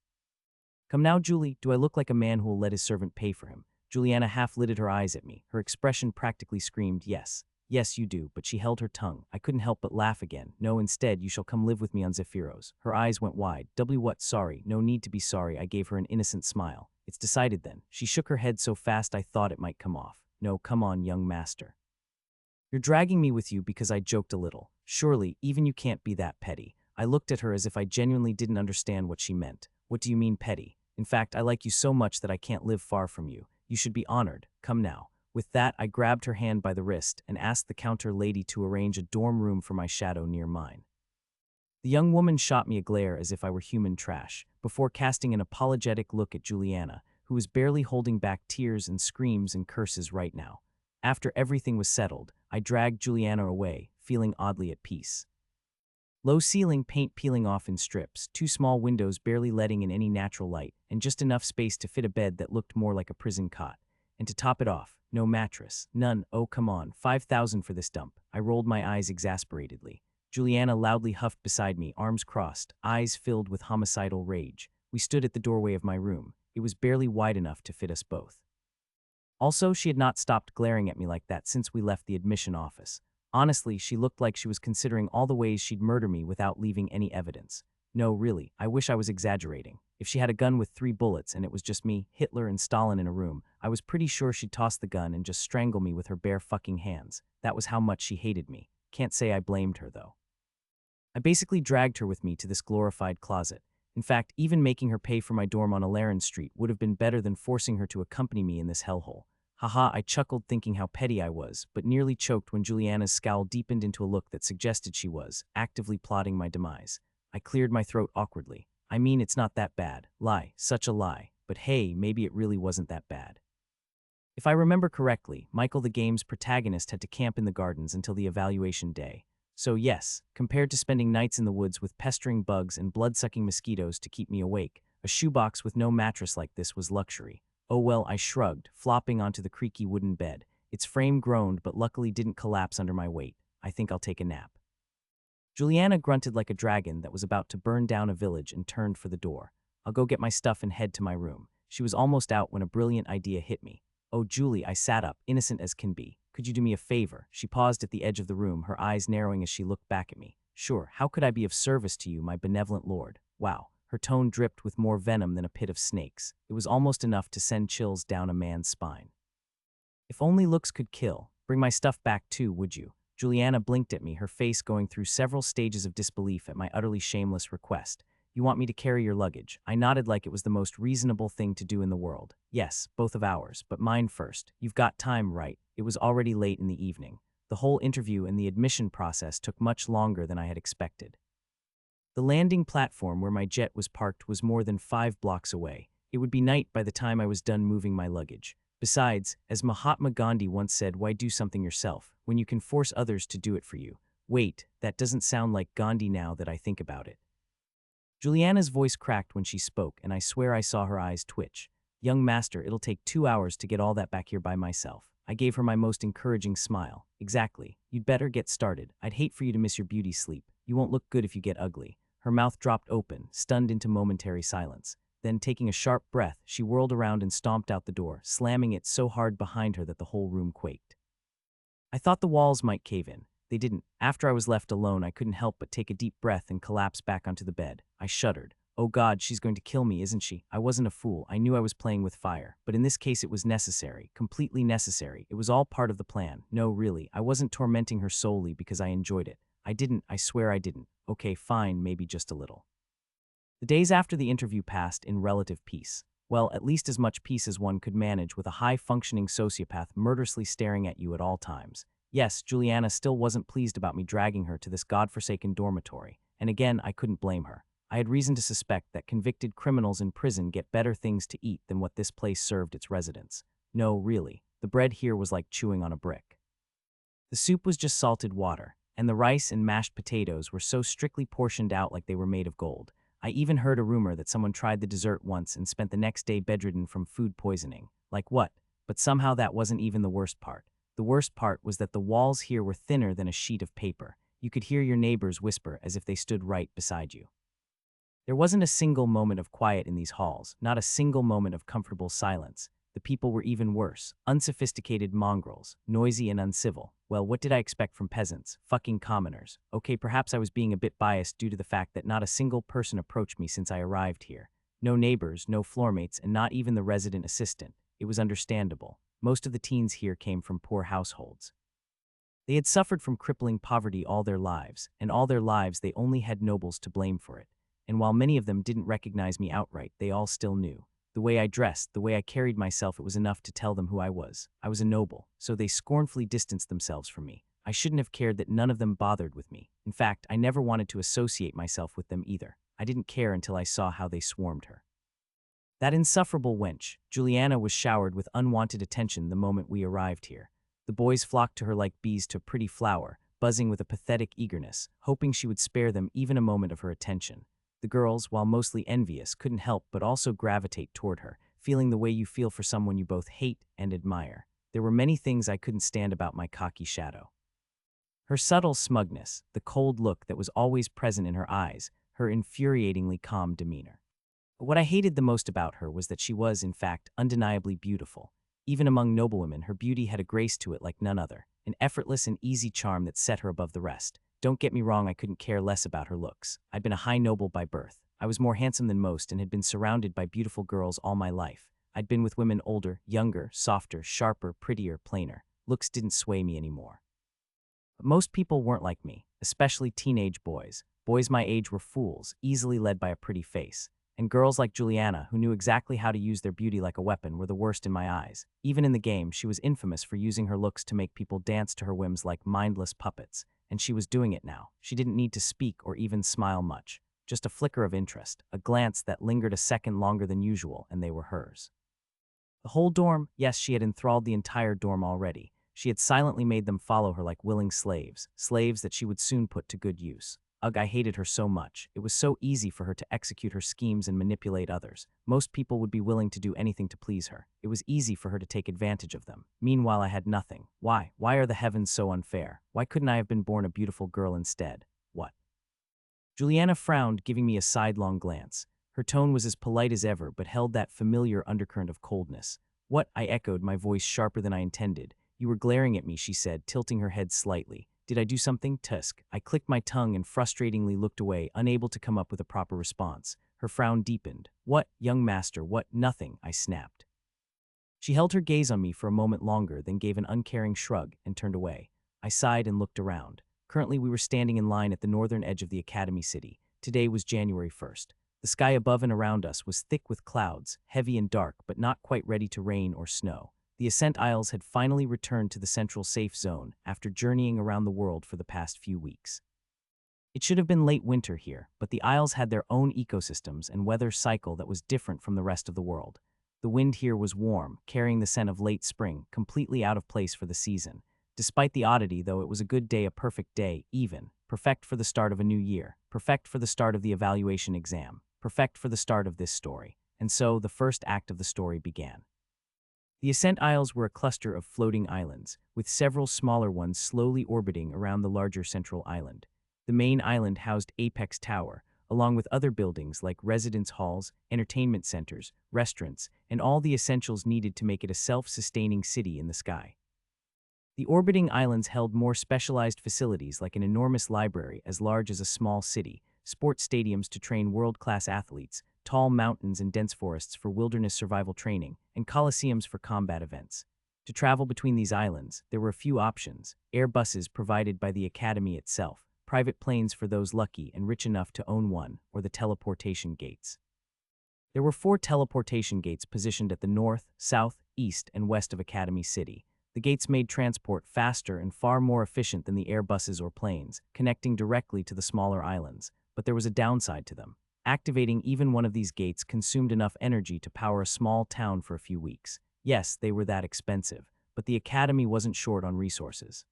Come now, Julie, do I look like a man who will let his servant pay for him? Juliana half-lidded her eyes at me. Her expression practically screamed, yes. Yes, you do, but she held her tongue. I couldn't help but laugh again. No, instead, you shall come live with me on Zephyros. Her eyes went wide. What? Sorry. No need to be sorry. I gave her an innocent smile. It's decided then. She shook her head so fast I thought it might come off. No, come on, young master. You're dragging me with you because I joked a little. Surely, even you can't be that petty. I looked at her as if I genuinely didn't understand what she meant. What do you mean petty? In fact, I like you so much that I can't live far from you. You should be honored. Come now. With that, I grabbed her hand by the wrist and asked the counter lady to arrange a dorm room for my shadow near mine. The young woman shot me a glare as if I were human trash, before casting an apologetic look at Juliana, who was barely holding back tears and screams and curses right now. After everything was settled, I dragged Juliana away, feeling oddly at peace. Low ceiling, paint peeling off in strips, two small windows barely letting in any natural light, and just enough space to fit a bed that looked more like a prison cot. And to top it off, no mattress. None. Oh, come on. 5,000 for this dump. I rolled my eyes exasperatedly. Juliana loudly huffed beside me, arms crossed, eyes filled with homicidal rage. We stood at the doorway of my room. It was barely wide enough to fit us both. Also, she had not stopped glaring at me like that since we left the admission office. Honestly, she looked like she was considering all the ways she'd murder me without leaving any evidence. No, really, I wish I was exaggerating. If she had a gun with 3 bullets and it was just me, Hitler, and Stalin in a room, I was pretty sure she'd toss the gun and just strangle me with her bare fucking hands. That was how much she hated me. Can't say I blamed her, though. I basically dragged her with me to this glorified closet. In fact, even making her pay for my dorm on Alarin Street would have been better than forcing her to accompany me in this hellhole. Haha, I chuckled thinking how petty I was, but nearly choked when Juliana's scowl deepened into a look that suggested she was actively plotting my demise. I cleared my throat awkwardly. I mean, it's not that bad. Lie, such a lie. But hey, maybe it really wasn't that bad. If I remember correctly, Michael the game's protagonist had to camp in the gardens until the evaluation day. So yes, compared to spending nights in the woods with pestering bugs and blood-sucking mosquitoes to keep me awake, a shoebox with no mattress like this was luxury. Oh well, I shrugged, flopping onto the creaky wooden bed. Its frame groaned but luckily didn't collapse under my weight. I think I'll take a nap. Juliana grunted like a dragon that was about to burn down a village and turned for the door. I'll go get my stuff and head to my room. She was almost out when a brilliant idea hit me. Oh, Julie, I sat up, innocent as can be. Could you do me a favor? She paused at the edge of the room, her eyes narrowing as she looked back at me. Sure, how could I be of service to you, my benevolent lord? Wow. Her tone dripped with more venom than a pit of snakes. It was almost enough to send chills down a man's spine. If only looks could kill. Bring my stuff back too, would you? Juliana blinked at me, her face going through several stages of disbelief at my utterly shameless request. You want me to carry your luggage? I nodded like it was the most reasonable thing to do in the world. Yes, both of ours, but mine first. You've got time, right? It was already late in the evening. The whole interview and the admission process took much longer than I had expected. The landing platform where my jet was parked was more than 5 blocks away. It would be night by the time I was done moving my luggage. Besides, as Mahatma Gandhi once said, why do something yourself when you can force others to do it for you? Wait, that doesn't sound like Gandhi now that I think about it. Juliana's voice cracked when she spoke, and I swear I saw her eyes twitch. Young master, it'll take 2 hours to get all that back here by myself. I gave her my most encouraging smile. Exactly. You'd better get started. I'd hate for you to miss your beauty sleep. You won't look good if you get ugly. Her mouth dropped open, stunned into momentary silence. Then, taking a sharp breath, she whirled around and stomped out the door, slamming it so hard behind her that the whole room quaked. I thought the walls might cave in. They didn't. After I was left alone, I couldn't help but take a deep breath and collapse back onto the bed. I shuddered. Oh God, she's going to kill me, isn't she? I wasn't a fool. I knew I was playing with fire. But in this case, it was necessary. Completely necessary. It was all part of the plan. No, really, I wasn't tormenting her solely because I enjoyed it. I swear I didn't. Okay, fine, maybe just a little. The days after the interview passed in relative peace. Well, at least as much peace as one could manage with a high-functioning sociopath murderously staring at you at all times. Yes, Juliana still wasn't pleased about me dragging her to this godforsaken dormitory, and again, I couldn't blame her. I had reason to suspect that convicted criminals in prison get better things to eat than what this place served its residents. No, really, the bread here was like chewing on a brick. The soup was just salted water, and the rice and mashed potatoes were so strictly portioned out like they were made of gold. I even heard a rumor that someone tried the dessert once and spent the next day bedridden from food poisoning. Like what? But somehow that wasn't even the worst part. The worst part was that the walls here were thinner than a sheet of paper. You could hear your neighbors whisper as if they stood right beside you. There wasn't a single moment of quiet in these halls, not a single moment of comfortable silence. The people were even worse, unsophisticated mongrels, noisy and uncivil. Well, what did I expect from peasants? Fucking commoners. Okay, perhaps I was being a bit biased due to the fact that not a single person approached me since I arrived here. No neighbors, no floormates, and not even the resident assistant. It was understandable. Most of the teens here came from poor households. They had suffered from crippling poverty all their lives, and all their lives they only had nobles to blame for it. And while many of them didn't recognize me outright, they all still knew. The way I dressed, the way I carried myself, it was enough to tell them who I was. I was a noble, so they scornfully distanced themselves from me. I shouldn't have cared that none of them bothered with me. In fact, I never wanted to associate myself with them either. I didn't care until I saw how they swarmed her. That insufferable wench, Juliana, was showered with unwanted attention the moment we arrived here. The boys flocked to her like bees to a pretty flower, buzzing with a pathetic eagerness, hoping she would spare them even a moment of her attention. The girls, while mostly envious, couldn't help but also gravitate toward her, feeling the way you feel for someone you both hate and admire. There were many things I couldn't stand about my cocky shadow. Her subtle smugness, the cold look that was always present in her eyes, her infuriatingly calm demeanor. But what I hated the most about her was that she was, in fact, undeniably beautiful. Even among noblewomen, her beauty had a grace to it like none other, an effortless and easy charm that set her above the rest. Don't get me wrong, I couldn't care less about her looks. I'd been a high noble by birth. I was more handsome than most and had been surrounded by beautiful girls all my life. I'd been with women older, younger, softer, sharper, prettier, plainer. Looks didn't sway me anymore. But most people weren't like me, especially teenage boys. Boys my age were fools, easily led by a pretty face. And girls like Juliana, who knew exactly how to use their beauty like a weapon, were the worst in my eyes. Even in the game, she was infamous for using her looks to make people dance to her whims like mindless puppets. And she was doing it now. She didn't need to speak or even smile much. Just a flicker of interest, a glance that lingered a second longer than usual, and they were hers. The whole dorm, yes, she had enthralled the entire dorm already. She had silently made them follow her like willing slaves, slaves that she would soon put to good use. Ugh, I hated her so much. It was so easy for her to execute her schemes and manipulate others. Most people would be willing to do anything to please her. It was easy for her to take advantage of them. Meanwhile, I had nothing. Why? Why are the heavens so unfair? Why couldn't I have been born a beautiful girl instead? What? Juliana frowned, giving me a sidelong glance. Her tone was as polite as ever, but held that familiar undercurrent of coldness. What? I echoed, my voice sharper than I intended. You were glaring at me, she said, tilting her head slightly. Did I do something? Tusk. I clicked my tongue and frustratingly looked away, unable to come up with a proper response. Her frown deepened. What, young master, what? Nothing, I snapped. She held her gaze on me for a moment longer, then gave an uncaring shrug and turned away. I sighed and looked around. Currently, we were standing in line at the northern edge of the Academy City. Today was January 1st. The sky above and around us was thick with clouds, heavy and dark, but not quite ready to rain or snow. The Ascent Isles had finally returned to the central safe zone after journeying around the world for the past few weeks. It should have been late winter here, but the Isles had their own ecosystems and weather cycle that was different from the rest of the world. The wind here was warm, carrying the scent of late spring, completely out of place for the season. Despite the oddity, though, it was a good day, a perfect day, even. Perfect for the start of a new year. Perfect for the start of the evaluation exam. Perfect for the start of this story. And so, the first act of the story began. The Ascent Isles were a cluster of floating islands, with several smaller ones slowly orbiting around the larger central island. The main island housed Apex Tower, along with other buildings like residence halls, entertainment centers, restaurants, and all the essentials needed to make it a self-sustaining city in the sky. The orbiting islands held more specialized facilities like an enormous library as large as a small city, sports stadiums to train world-class athletes, tall mountains and dense forests for wilderness survival training, and coliseums for combat events. To travel between these islands, there were a few options: air buses provided by the academy itself, private planes for those lucky and rich enough to own one, or the teleportation gates. There were 4 teleportation gates positioned at the north, south, east, and west of Academy City. The gates made transport faster and far more efficient than the airbuses or planes, connecting directly to the smaller islands. But there was a downside to them. Activating even one of these gates consumed enough energy to power a small town for a few weeks. Yes, they were that expensive, but the Academy wasn't short on resources.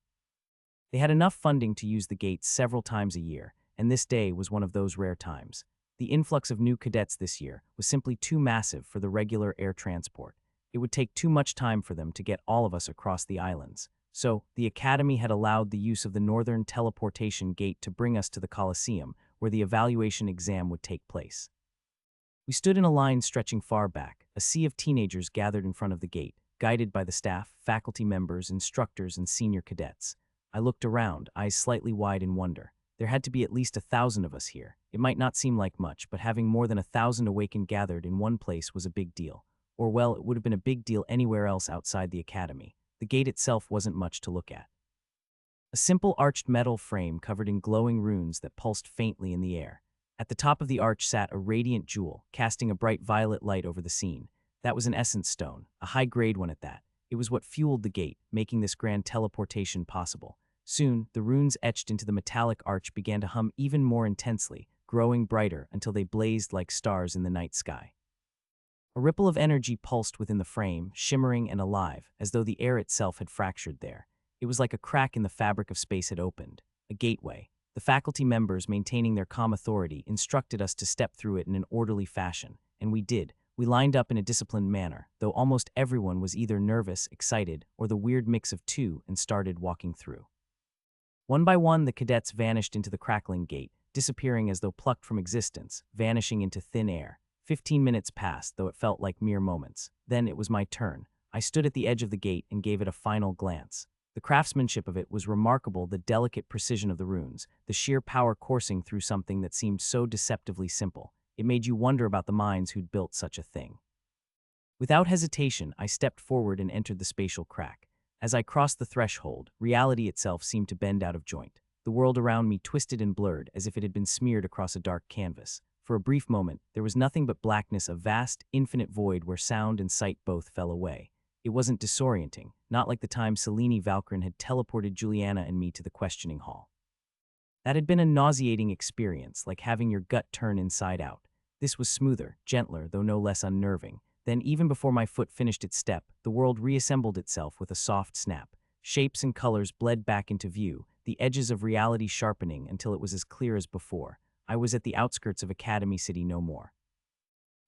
They had enough funding to use the gates several times a year, and this day was one of those rare times. The influx of new cadets this year was simply too massive for the regular air transport. It would take too much time for them to get all of us across the islands. So, the Academy had allowed the use of the northern teleportation gate to bring us to the Coliseum, where the evaluation exam would take place. We stood in a line stretching far back, a sea of teenagers gathered in front of the gate, guided by the staff, faculty members, instructors, and senior cadets. I looked around, eyes slightly wide in wonder. There had to be at least 1,000 of us here. It might not seem like much, but having more than 1,000 awakened gathered in one place was a big deal. Or well, it would have been a big deal anywhere else outside the Academy. The gate itself wasn't much to look at. A simple arched metal frame covered in glowing runes that pulsed faintly in the air. At the top of the arch sat a radiant jewel, casting a bright violet light over the scene. That was an essence stone, a high-grade one at that. It was what fueled the gate, making this grand teleportation possible. Soon, the runes etched into the metallic arch began to hum even more intensely, growing brighter until they blazed like stars in the night sky. A ripple of energy pulsed within the frame, shimmering and alive, as though the air itself had fractured there. It was like a crack in the fabric of space had opened, a gateway. The faculty members, maintaining their calm authority, instructed us to step through it in an orderly fashion, and we did. We lined up in a disciplined manner, though almost everyone was either nervous, excited, or the weird mix of two, and started walking through. One by one, the cadets vanished into the crackling gate, disappearing as though plucked from existence, vanishing into thin air. 15 minutes passed, though it felt like mere moments. Then it was my turn. I stood at the edge of the gate and gave it a final glance. The craftsmanship of it was remarkable, the delicate precision of the runes, the sheer power coursing through something that seemed so deceptively simple. It made you wonder about the minds who'd built such a thing. Without hesitation, I stepped forward and entered the spatial crack. As I crossed the threshold, reality itself seemed to bend out of joint. The world around me twisted and blurred as if it had been smeared across a dark canvas. For a brief moment, there was nothing but blackness, a vast, infinite void where sound and sight both fell away. It wasn't disorienting, not like the time Selene Valkyrin had teleported Juliana and me to the questioning hall. That had been a nauseating experience, like having your gut turn inside out. This was smoother, gentler, though no less unnerving. Then, even before my foot finished its step, the world reassembled itself with a soft snap. Shapes and colors bled back into view, the edges of reality sharpening until it was as clear as before. I was at the outskirts of Academy City no more.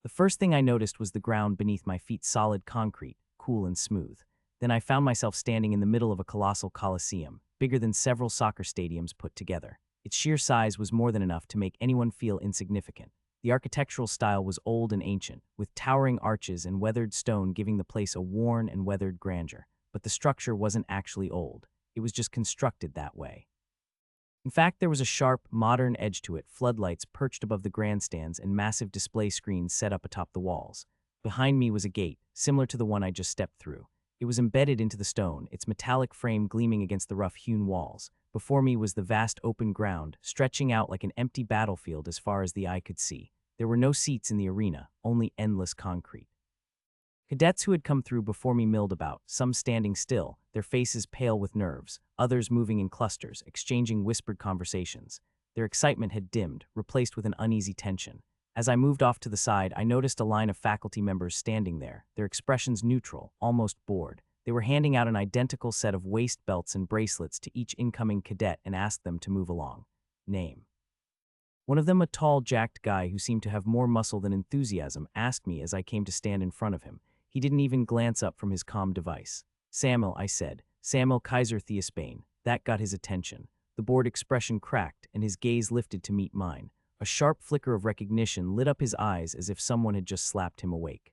The first thing I noticed was the ground beneath my feet, solid concrete, cool and smooth. Then I found myself standing in the middle of a colossal coliseum, bigger than several soccer stadiums put together. Its sheer size was more than enough to make anyone feel insignificant. The architectural style was old and ancient, with towering arches and weathered stone giving the place a worn and weathered grandeur. But the structure wasn't actually old. It was just constructed that way. In fact, there was a sharp, modern edge to it, floodlights perched above the grandstands and massive display screens set up atop the walls. Behind me was a gate, similar to the one I just stepped through. It was embedded into the stone, its metallic frame gleaming against the rough-hewn walls. Before me was the vast open ground, stretching out like an empty battlefield as far as the eye could see. There were no seats in the arena, only endless concrete. Cadets who had come through before me milled about, some standing still, their faces pale with nerves, others moving in clusters, exchanging whispered conversations. Their excitement had dimmed, replaced with an uneasy tension. As I moved off to the side, I noticed a line of faculty members standing there, their expressions neutral, almost bored. They were handing out an identical set of waist belts and bracelets to each incoming cadet and asked them to move along. Name. One of them, a tall, jacked guy who seemed to have more muscle than enthusiasm, asked me as I came to stand in front of him. He didn't even glance up from his comm device. Samuel, I said. Samuel Kaiser Theosbane. That got his attention. The bored expression cracked, and his gaze lifted to meet mine. A sharp flicker of recognition lit up his eyes as if someone had just slapped him awake.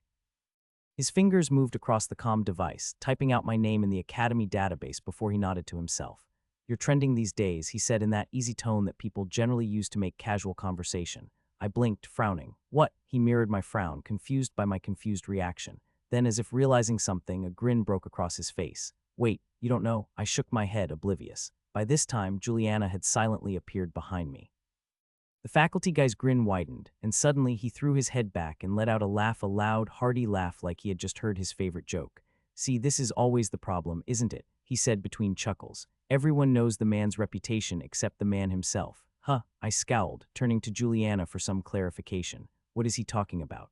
His fingers moved across the comm device, typing out my name in the Academy database before he nodded to himself. You're trending these days, he said in that easy tone that people generally use to make casual conversation. I blinked, frowning. What? He mirrored my frown, confused by my confused reaction. Then, as if realizing something, a grin broke across his face. Wait, you don't know? I shook my head, oblivious. By this time, Juliana had silently appeared behind me. The faculty guy's grin widened, and suddenly he threw his head back and let out a loud, hearty laugh like he had just heard his favorite joke. "See, this is always the problem, isn't it?" he said between chuckles. "Everyone knows the man's reputation except the man himself." "Huh," I scowled, turning to Juliana for some clarification. "What is he talking about?"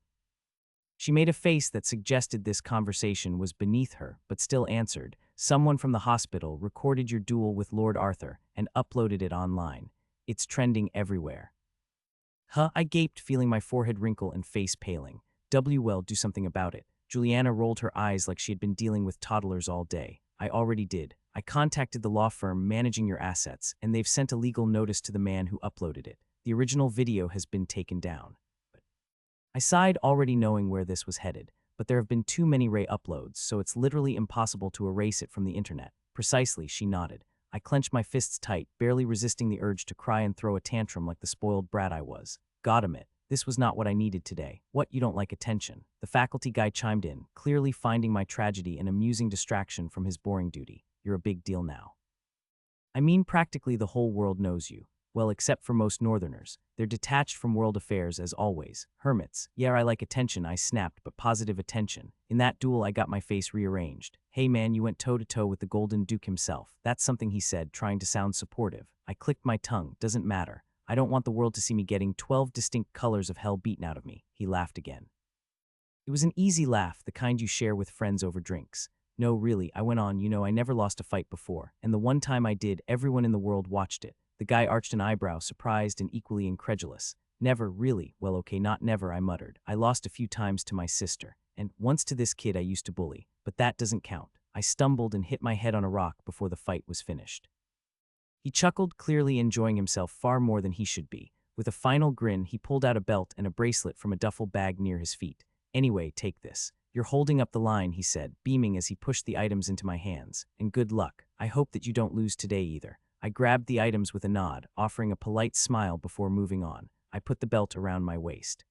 She made a face that suggested this conversation was beneath her, but still answered, "Someone from the hospital recorded your duel with Lord Arthur and uploaded it online. It's trending everywhere." "Huh?" I gaped, feeling my forehead wrinkle and face paling. Well, do something about it." Juliana rolled her eyes like she had been dealing with toddlers all day. "I already did. I contacted the law firm managing your assets, and they've sent a legal notice to the man who uploaded it. The original video has been taken down." I sighed, already knowing where this was headed, but there have been too many Ray uploads, so it's literally impossible to erase it from the internet. "Precisely," she nodded. I clenched my fists tight, barely resisting the urge to cry and throw a tantrum like the spoiled brat I was. "Goddamn it. This was not what I needed today." "What, you don't like attention?" The faculty guy chimed in, clearly finding my tragedy an amusing distraction from his boring duty. "You're a big deal now. I mean, practically the whole world knows you. Well, except for most northerners. They're detached from world affairs as always. Hermits." "Yeah, I like attention," I snapped, "but positive attention. In that duel, I got my face rearranged." "Hey man, you went toe-to-toe with the Golden Duke himself." "That's something," he said, trying to sound supportive. I clicked my tongue. "Doesn't matter. I don't want the world to see me getting 12 distinct colors of hell beaten out of me." He laughed again. It was an easy laugh, the kind you share with friends over drinks. "No, really," I went on, I never lost a fight before, and the one time I did, everyone in the world watched it." The guy arched an eyebrow, surprised and equally incredulous. "Never, really?" "Well, okay, not never," I muttered. "I lost a few times to my sister, and once to this kid I used to bully, but that doesn't count." I stumbled and hit my head on a rock before the fight was finished. He chuckled, clearly enjoying himself far more than he should be. With a final grin, he pulled out a belt and a bracelet from a duffel bag near his feet. "Anyway, take this. You're holding up the line," he said, beaming as he pushed the items into my hands. "And good luck. I hope that you don't lose today either." I grabbed the items with a nod, offering a polite smile before moving on. I put the belt around my waist.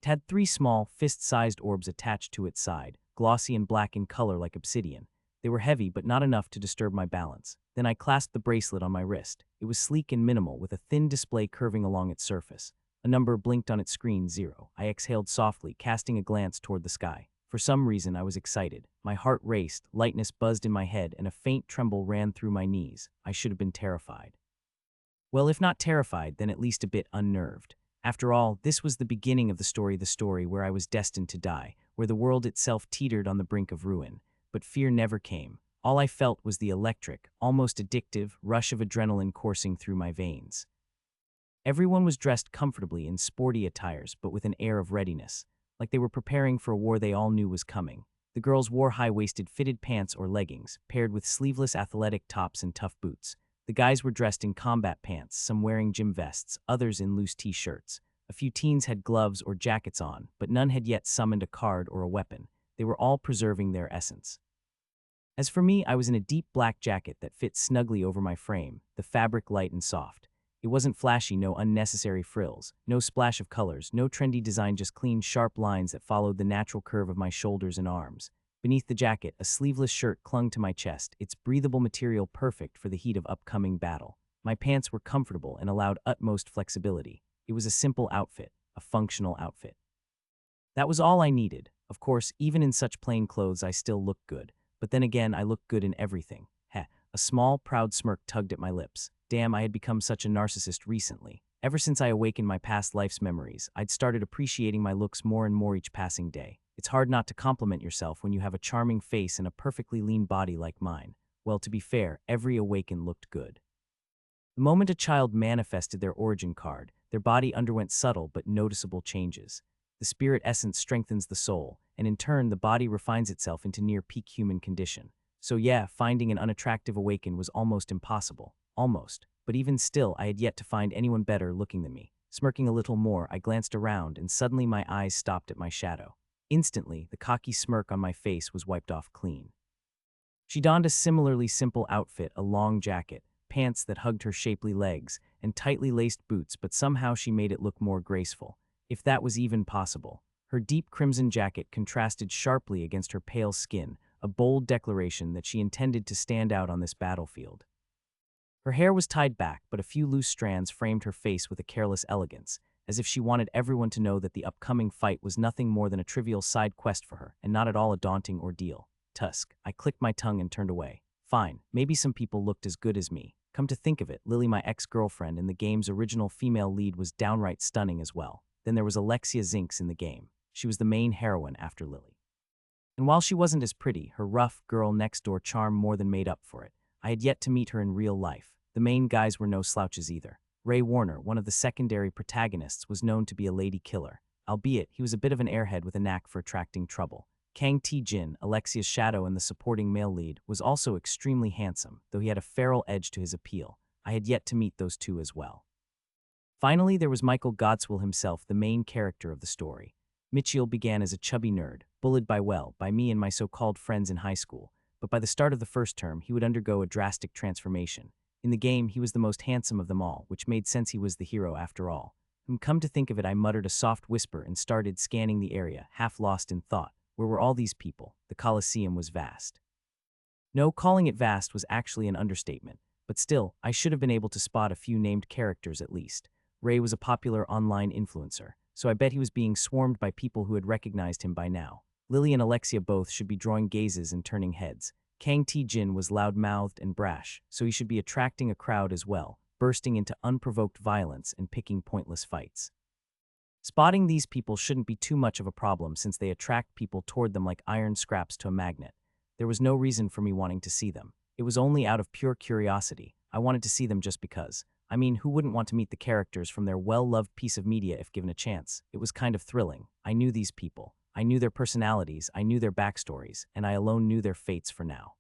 It had 3 small, fist-sized orbs attached to its side, glossy and black in color like obsidian. They were heavy, but not enough to disturb my balance. Then I clasped the bracelet on my wrist. It was sleek and minimal, with a thin display curving along its surface. A number blinked on its screen, 0. I exhaled softly, casting a glance toward the sky. For some reason, I was excited. My heart raced, lightness buzzed in my head, and a faint tremble ran through my knees. I should have been terrified. Well, if not terrified, then at least a bit unnerved. After all, this was the beginning of the story where I was destined to die, where the world itself teetered on the brink of ruin. But fear never came. All I felt was the electric, almost addictive, rush of adrenaline coursing through my veins. Everyone was dressed comfortably in sporty attires, but with an air of readiness, like they were preparing for a war they all knew was coming. The girls wore high-waisted fitted pants or leggings, paired with sleeveless athletic tops and tough boots. The guys were dressed in combat pants, some wearing gym vests, others in loose t-shirts. A few teens had gloves or jackets on, but none had yet summoned a card or a weapon. They were all preserving their essence. As for me, I was in a deep black jacket that fit snugly over my frame, the fabric light and soft. It wasn't flashy, no unnecessary frills, no splash of colors, no trendy design, just clean, sharp lines that followed the natural curve of my shoulders and arms. Beneath the jacket, a sleeveless shirt clung to my chest, its breathable material perfect for the heat of upcoming battle. My pants were comfortable and allowed utmost flexibility. It was a simple outfit, a functional outfit. That was all I needed. Of course, even in such plain clothes, I still looked good. But then again, I looked good in everything. Heh, a small, proud smirk tugged at my lips. Damn, I had become such a narcissist recently. Ever since I awakened my past life's memories, I'd started appreciating my looks more and more each passing day. It's hard not to compliment yourself when you have a charming face and a perfectly lean body like mine. Well, to be fair, every awakened looked good. The moment a child manifested their origin card, their body underwent subtle but noticeable changes. The spirit essence strengthens the soul, and in turn the body refines itself into near-peak human condition. So yeah, finding an unattractive awaken was almost impossible. Almost. But even still, I had yet to find anyone better looking than me. Smirking a little more, I glanced around, and suddenly my eyes stopped at my shadow. Instantly, the cocky smirk on my face was wiped off clean. She donned a similarly simple outfit, a long jacket, pants that hugged her shapely legs, and tightly laced boots, but somehow she made it look more graceful, if that was even possible. Her deep crimson jacket contrasted sharply against her pale skin, a bold declaration that she intended to stand out on this battlefield. Her hair was tied back, but a few loose strands framed her face with a careless elegance, as if she wanted everyone to know that the upcoming fight was nothing more than a trivial side quest for her, and not at all a daunting ordeal. Tusk. I clicked my tongue and turned away. Fine, maybe some people looked as good as me. Come to think of it, Lily, my ex-girlfriend in the game's original female lead, was downright stunning as well. Then there was Alexia Zinks in the game. She was the main heroine after Lily. And while she wasn't as pretty, her rough, girl-next-door charm more than made up for it. I had yet to meet her in real life. The main guys were no slouches either. Ray Warner, one of the secondary protagonists, was known to be a lady killer, albeit he was a bit of an airhead with a knack for attracting trouble. Kang Tae-jin, Alexia's shadow and the supporting male lead, was also extremely handsome, though he had a feral edge to his appeal. I had yet to meet those two as well. Finally, there was Michael Godswill himself, the main character of the story. Mitchell began as a chubby nerd, bullied by me and my so-called friends in high school, but by the start of the first term, he would undergo a drastic transformation. In the game, he was the most handsome of them all, which made sense, he was the hero after all. Come to think of it, I muttered a soft whisper and started scanning the area, half lost in thought. Where were all these people? The Colosseum was vast. No, calling it vast was actually an understatement, but still, I should have been able to spot a few named characters at least. Ray was a popular online influencer, so I bet he was being swarmed by people who had recognized him by now. Lily and Alexia both should be drawing gazes and turning heads. Kang Tae-jin was loud-mouthed and brash, so he should be attracting a crowd as well, bursting into unprovoked violence and picking pointless fights. Spotting these people shouldn't be too much of a problem since they attract people toward them like iron scraps to a magnet. There was no reason for me wanting to see them. It was only out of pure curiosity. I wanted to see them just because. I mean, who wouldn't want to meet the characters from their well-loved piece of media if given a chance? It was kind of thrilling. I knew these people. I knew their personalities, I knew their backstories, and I alone knew their fates for now.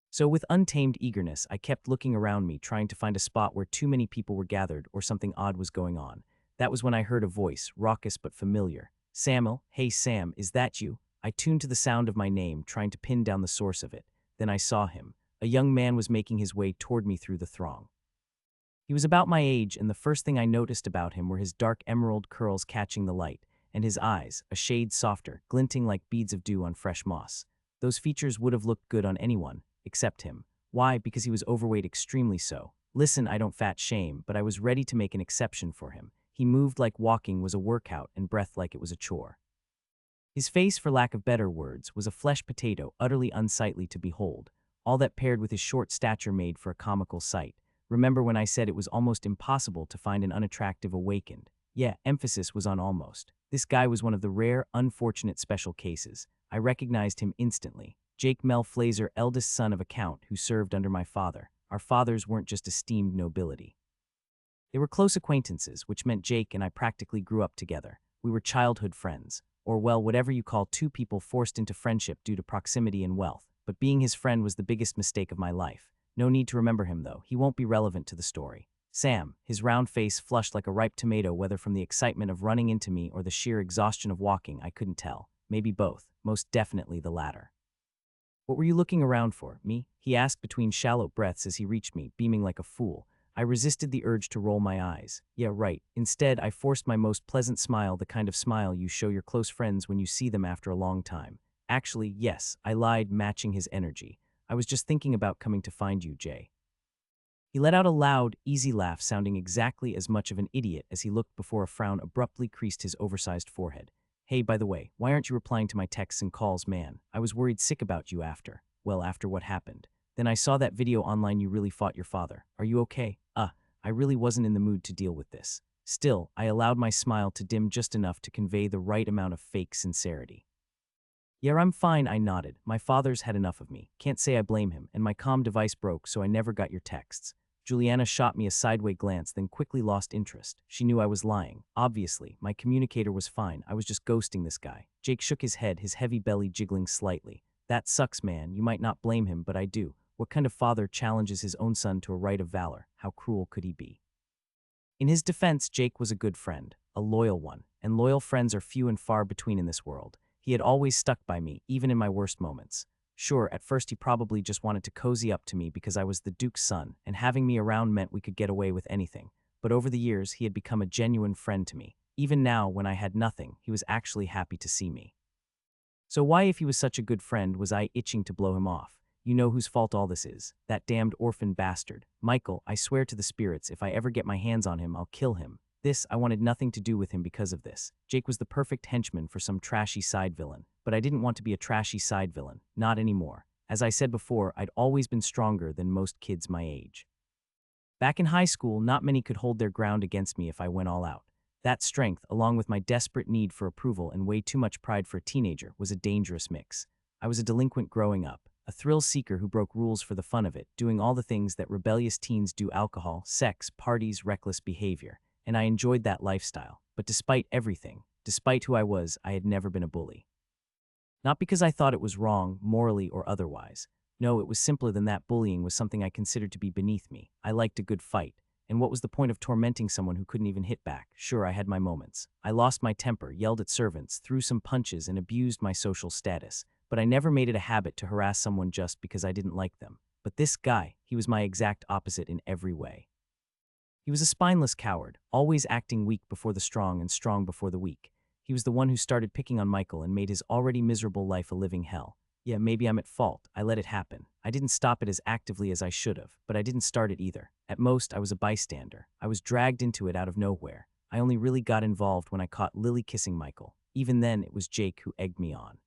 So with untamed eagerness, I kept looking around me, trying to find a spot where too many people were gathered or something odd was going on. That was when I heard a voice, raucous but familiar. Samuel, hey Sam, is that you? I tuned to the sound of my name, trying to pin down the source of it. Then I saw him. A young man was making his way toward me through the throng. He was about my age, and the first thing I noticed about him were his dark emerald curls catching the light, and his eyes, a shade softer, glinting like beads of dew on fresh moss. Those features would have looked good on anyone, except him. Why? Because he was overweight, extremely so. Listen, I don't fat shame, but I was ready to make an exception for him. He moved like walking was a workout and breathed like it was a chore. His face, for lack of better words, was a flesh potato, utterly unsightly to behold. All that paired with his short stature made for a comical sight. Remember when I said it was almost impossible to find an unattractive awakened? Yeah, emphasis was on almost. This guy was one of the rare, unfortunate special cases. I recognized him instantly. Jake Mel Flazer, eldest son of a count who served under my father. Our fathers weren't just esteemed nobility. They were close acquaintances, which meant Jake and I practically grew up together. We were childhood friends, or well, whatever you call two people forced into friendship due to proximity and wealth. But being his friend was the biggest mistake of my life. No need to remember him though, he won't be relevant to the story. Sam, his round face flushed like a ripe tomato, whether from the excitement of running into me or the sheer exhaustion of walking, I couldn't tell. Maybe both, most definitely the latter. What were you looking around for, me? He asked between shallow breaths as he reached me, beaming like a fool. I resisted the urge to roll my eyes. Yeah, right. Instead, I forced my most pleasant smile, the kind of smile you show your close friends when you see them after a long time. Actually, yes, I lied, matching his energy. I was just thinking about coming to find you, Jay. He let out a loud, easy laugh, sounding exactly as much of an idiot as he looked before a frown abruptly creased his oversized forehead. Hey, by the way, why aren't you replying to my texts and calls, man? I was worried sick about you after what happened. Then I saw that video online you really fought your father. Are you okay? I really wasn't in the mood to deal with this. Still, I allowed my smile to dim just enough to convey the right amount of fake sincerity. Yeah, I'm fine, I nodded. My father's had enough of me. Can't say I blame him, and my comm device broke, so I never got your texts. Juliana shot me a sideways glance, then quickly lost interest. She knew I was lying. Obviously, my communicator was fine. I was just ghosting this guy. Jake shook his head, his heavy belly jiggling slightly. That sucks, man. You might not blame him, but I do. What kind of father challenges his own son to a rite of valor? How cruel could he be? In his defense, Jake was a good friend, a loyal one, and loyal friends are few and far between in this world. He had always stuck by me, even in my worst moments. Sure, at first he probably just wanted to cozy up to me because I was the Duke's son, and having me around meant we could get away with anything. But over the years, he had become a genuine friend to me. Even now, when I had nothing, he was actually happy to see me. So why, if he was such a good friend, was I itching to blow him off? You know whose fault all this is. That damned orphan bastard. Michael, I swear to the spirits, if I ever get my hands on him, I'll kill him. I wanted nothing to do with him because of this. Jake was the perfect henchman for some trashy side villain. But I didn't want to be a trashy side villain. Not anymore. As I said before, I'd always been stronger than most kids my age. Back in high school, not many could hold their ground against me if I went all out. That strength, along with my desperate need for approval and way too much pride for a teenager, was a dangerous mix. I was a delinquent growing up, a thrill seeker who broke rules for the fun of it, doing all the things that rebellious teens do: alcohol, sex, parties, reckless behavior. And I enjoyed that lifestyle. But despite everything, despite who I was, I had never been a bully. Not because I thought it was wrong, morally or otherwise. No, it was simpler than that. Bullying was something I considered to be beneath me. I liked a good fight. And what was the point of tormenting someone who couldn't even hit back? Sure, I had my moments. I lost my temper, yelled at servants, threw some punches, and abused my social status. But I never made it a habit to harass someone just because I didn't like them. But this guy, he was my exact opposite in every way. He was a spineless coward, always acting weak before the strong and strong before the weak. He was the one who started picking on Michael and made his already miserable life a living hell. Yeah, maybe I'm at fault. I let it happen. I didn't stop it as actively as I should have, but I didn't start it either. At most, I was a bystander. I was dragged into it out of nowhere. I only really got involved when I caught Lily kissing Michael. Even then, it was Jake who egged me on.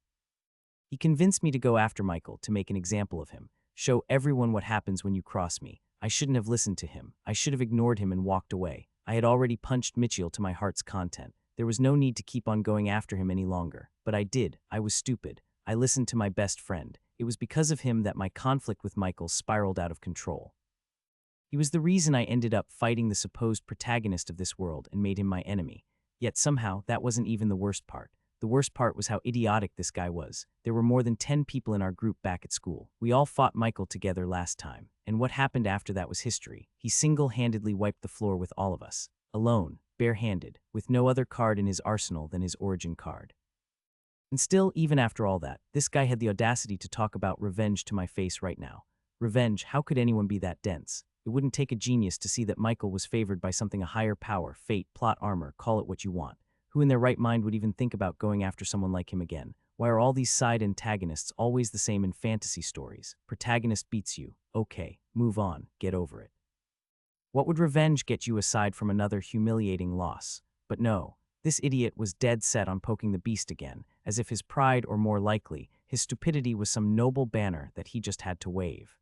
He convinced me to go after Michael, to make an example of him, show everyone what happens when you cross me. I shouldn't have listened to him. I should have ignored him and walked away. I had already punched Mitchell to my heart's content. There was no need to keep on going after him any longer. But I did. I was stupid. I listened to my best friend. It was because of him that my conflict with Michael spiraled out of control. He was the reason I ended up fighting the supposed protagonist of this world and made him my enemy. Yet somehow, that wasn't even the worst part. The worst part was how idiotic this guy was. There were more than 10 people in our group back at school. We all fought Michael together last time. And what happened after that was history. He single-handedly wiped the floor with all of us. Alone, bare-handed, with no other card in his arsenal than his origin card. And still, even after all that, this guy had the audacity to talk about revenge to my face right now. Revenge, how could anyone be that dense? It wouldn't take a genius to see that Michael was favored by something: a higher power, fate, plot armor, call it what you want. Who in their right mind would even think about going after someone like him again? Why are all these side antagonists always the same in fantasy stories? Protagonist beats you. Okay, move on, get over it. What would revenge get you aside from another humiliating loss? But no, this idiot was dead set on poking the beast again, as if his pride, or more likely, his stupidity, was some noble banner that he just had to wave.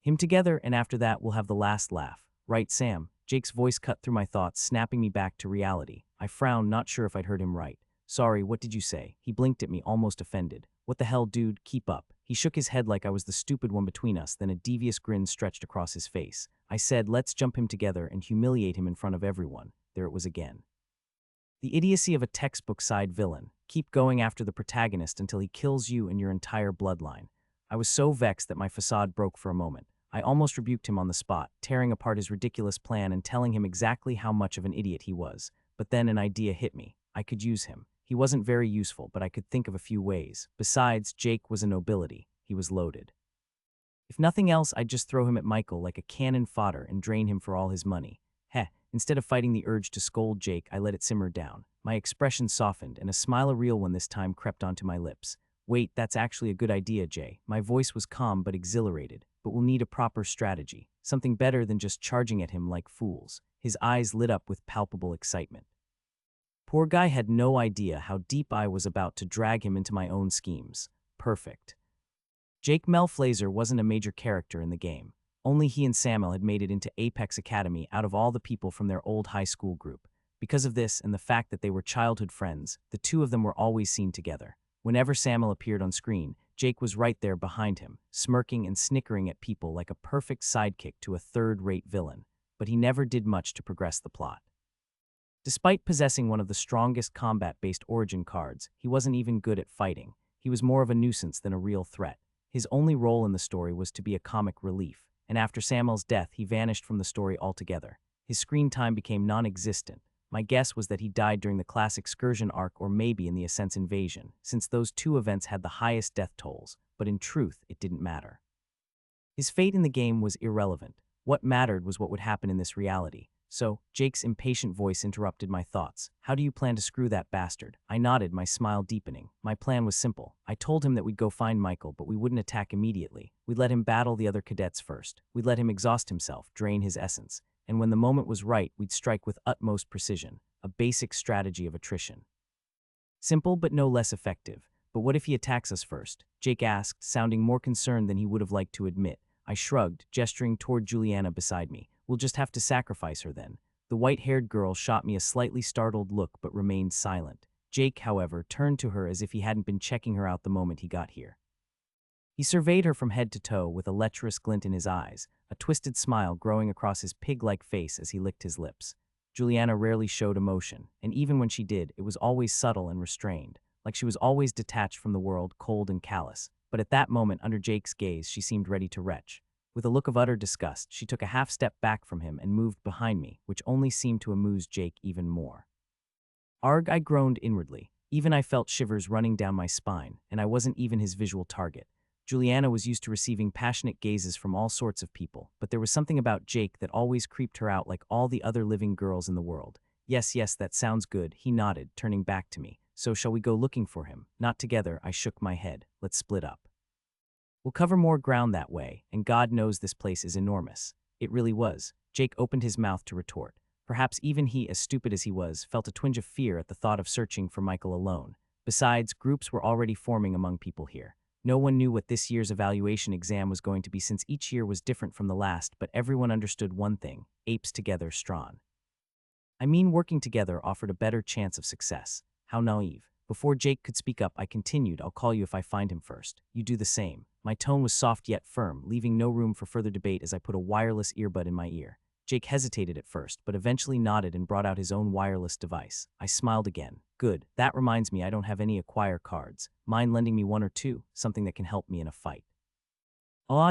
Him together, and after that we'll have the last laugh. Right, Sam? Jake's voice cut through my thoughts, snapping me back to reality. I frowned, not sure if I'd heard him right. Sorry, what did you say? He blinked at me, almost offended. What the hell, dude? Keep up. He shook his head like I was the stupid one between us, then a devious grin stretched across his face. I said, let's jump him together and humiliate him in front of everyone. There it was again. The idiocy of a textbook side villain. Keep going after the protagonist until he kills you and your entire bloodline. I was so vexed that my facade broke for a moment. I almost rebuked him on the spot, tearing apart his ridiculous plan and telling him exactly how much of an idiot he was. But then an idea hit me. I could use him. He wasn't very useful, but I could think of a few ways. Besides, Jake was a nobility. He was loaded. If nothing else, I'd just throw him at Michael like a cannon fodder and drain him for all his money. Heh, instead of fighting the urge to scold Jake, I let it simmer down. My expression softened, and a smile, a real one this time, crept onto my lips. Wait, that's actually a good idea, Jay. My voice was calm but exhilarated. But we'll need a proper strategy. Something better than just charging at him like fools. His eyes lit up with palpable excitement. Poor guy had no idea how deep I was about to drag him into my own schemes. Perfect. Jake Melflazer wasn't a major character in the game. Only he and Samuel had made it into Apex Academy out of all the people from their old high school group. Because of this and the fact that they were childhood friends, the two of them were always seen together. Whenever Samuel appeared on screen, Jake was right there behind him, smirking and snickering at people like a perfect sidekick to a third-rate villain. But he never did much to progress the plot. Despite possessing one of the strongest combat-based origin cards, he wasn't even good at fighting. He was more of a nuisance than a real threat. His only role in the story was to be a comic relief, and after Samuel's death, he vanished from the story altogether. His screen time became non-existent. My guess was that he died during the class excursion arc or maybe in the Ascent's invasion, since those two events had the highest death tolls, but in truth, it didn't matter. His fate in the game was irrelevant. What mattered was what would happen in this reality. So, Jake's impatient voice interrupted my thoughts. How do you plan to screw that bastard? I nodded, my smile deepening. My plan was simple. I told him that we'd go find Michael, but we wouldn't attack immediately. We'd let him battle the other cadets first. We'd let him exhaust himself, drain his essence. And when the moment was right, we'd strike with utmost precision. A basic strategy of attrition. Simple but no less effective. But what if he attacks us first? Jake asked, sounding more concerned than he would have liked to admit. I shrugged, gesturing toward Juliana beside me. We'll just have to sacrifice her then. The white-haired girl shot me a slightly startled look but remained silent. Jake, however, turned to her as if he hadn't been checking her out the moment he got here. He surveyed her from head to toe with a lecherous glint in his eyes, a twisted smile growing across his pig-like face as he licked his lips. Juliana rarely showed emotion, and even when she did, it was always subtle and restrained, like she was always detached from the world, cold and callous. But at that moment, under Jake's gaze, she seemed ready to retch. With a look of utter disgust, she took a half-step back from him and moved behind me, which only seemed to amuse Jake even more. Arg, I groaned inwardly. Even I felt shivers running down my spine, and I wasn't even his visual target. Juliana was used to receiving passionate gazes from all sorts of people, but there was something about Jake that always creeped her out like all the other living girls in the world. Yes, that sounds good, he nodded, turning back to me. So shall we go looking for him? Not together, I shook my head. Let's split up. We'll cover more ground that way, and God knows this place is enormous. It really was. Jake opened his mouth to retort. Perhaps even he, as stupid as he was, felt a twinge of fear at the thought of searching for Michael alone. Besides, groups were already forming among people here. No one knew what this year's evaluation exam was going to be since each year was different from the last, but everyone understood one thing: apes together strong. I mean, working together offered a better chance of success. How naive. Before Jake could speak up, I continued, I'll call you if I find him first. You do the same. My tone was soft yet firm, leaving no room for further debate as I put a wireless earbud in my ear. Jake hesitated at first, but eventually nodded and brought out his own wireless device. I smiled again. Good. That reminds me, I don't have any acquire cards. Mind lending me one or two? Something that can help me in a fight.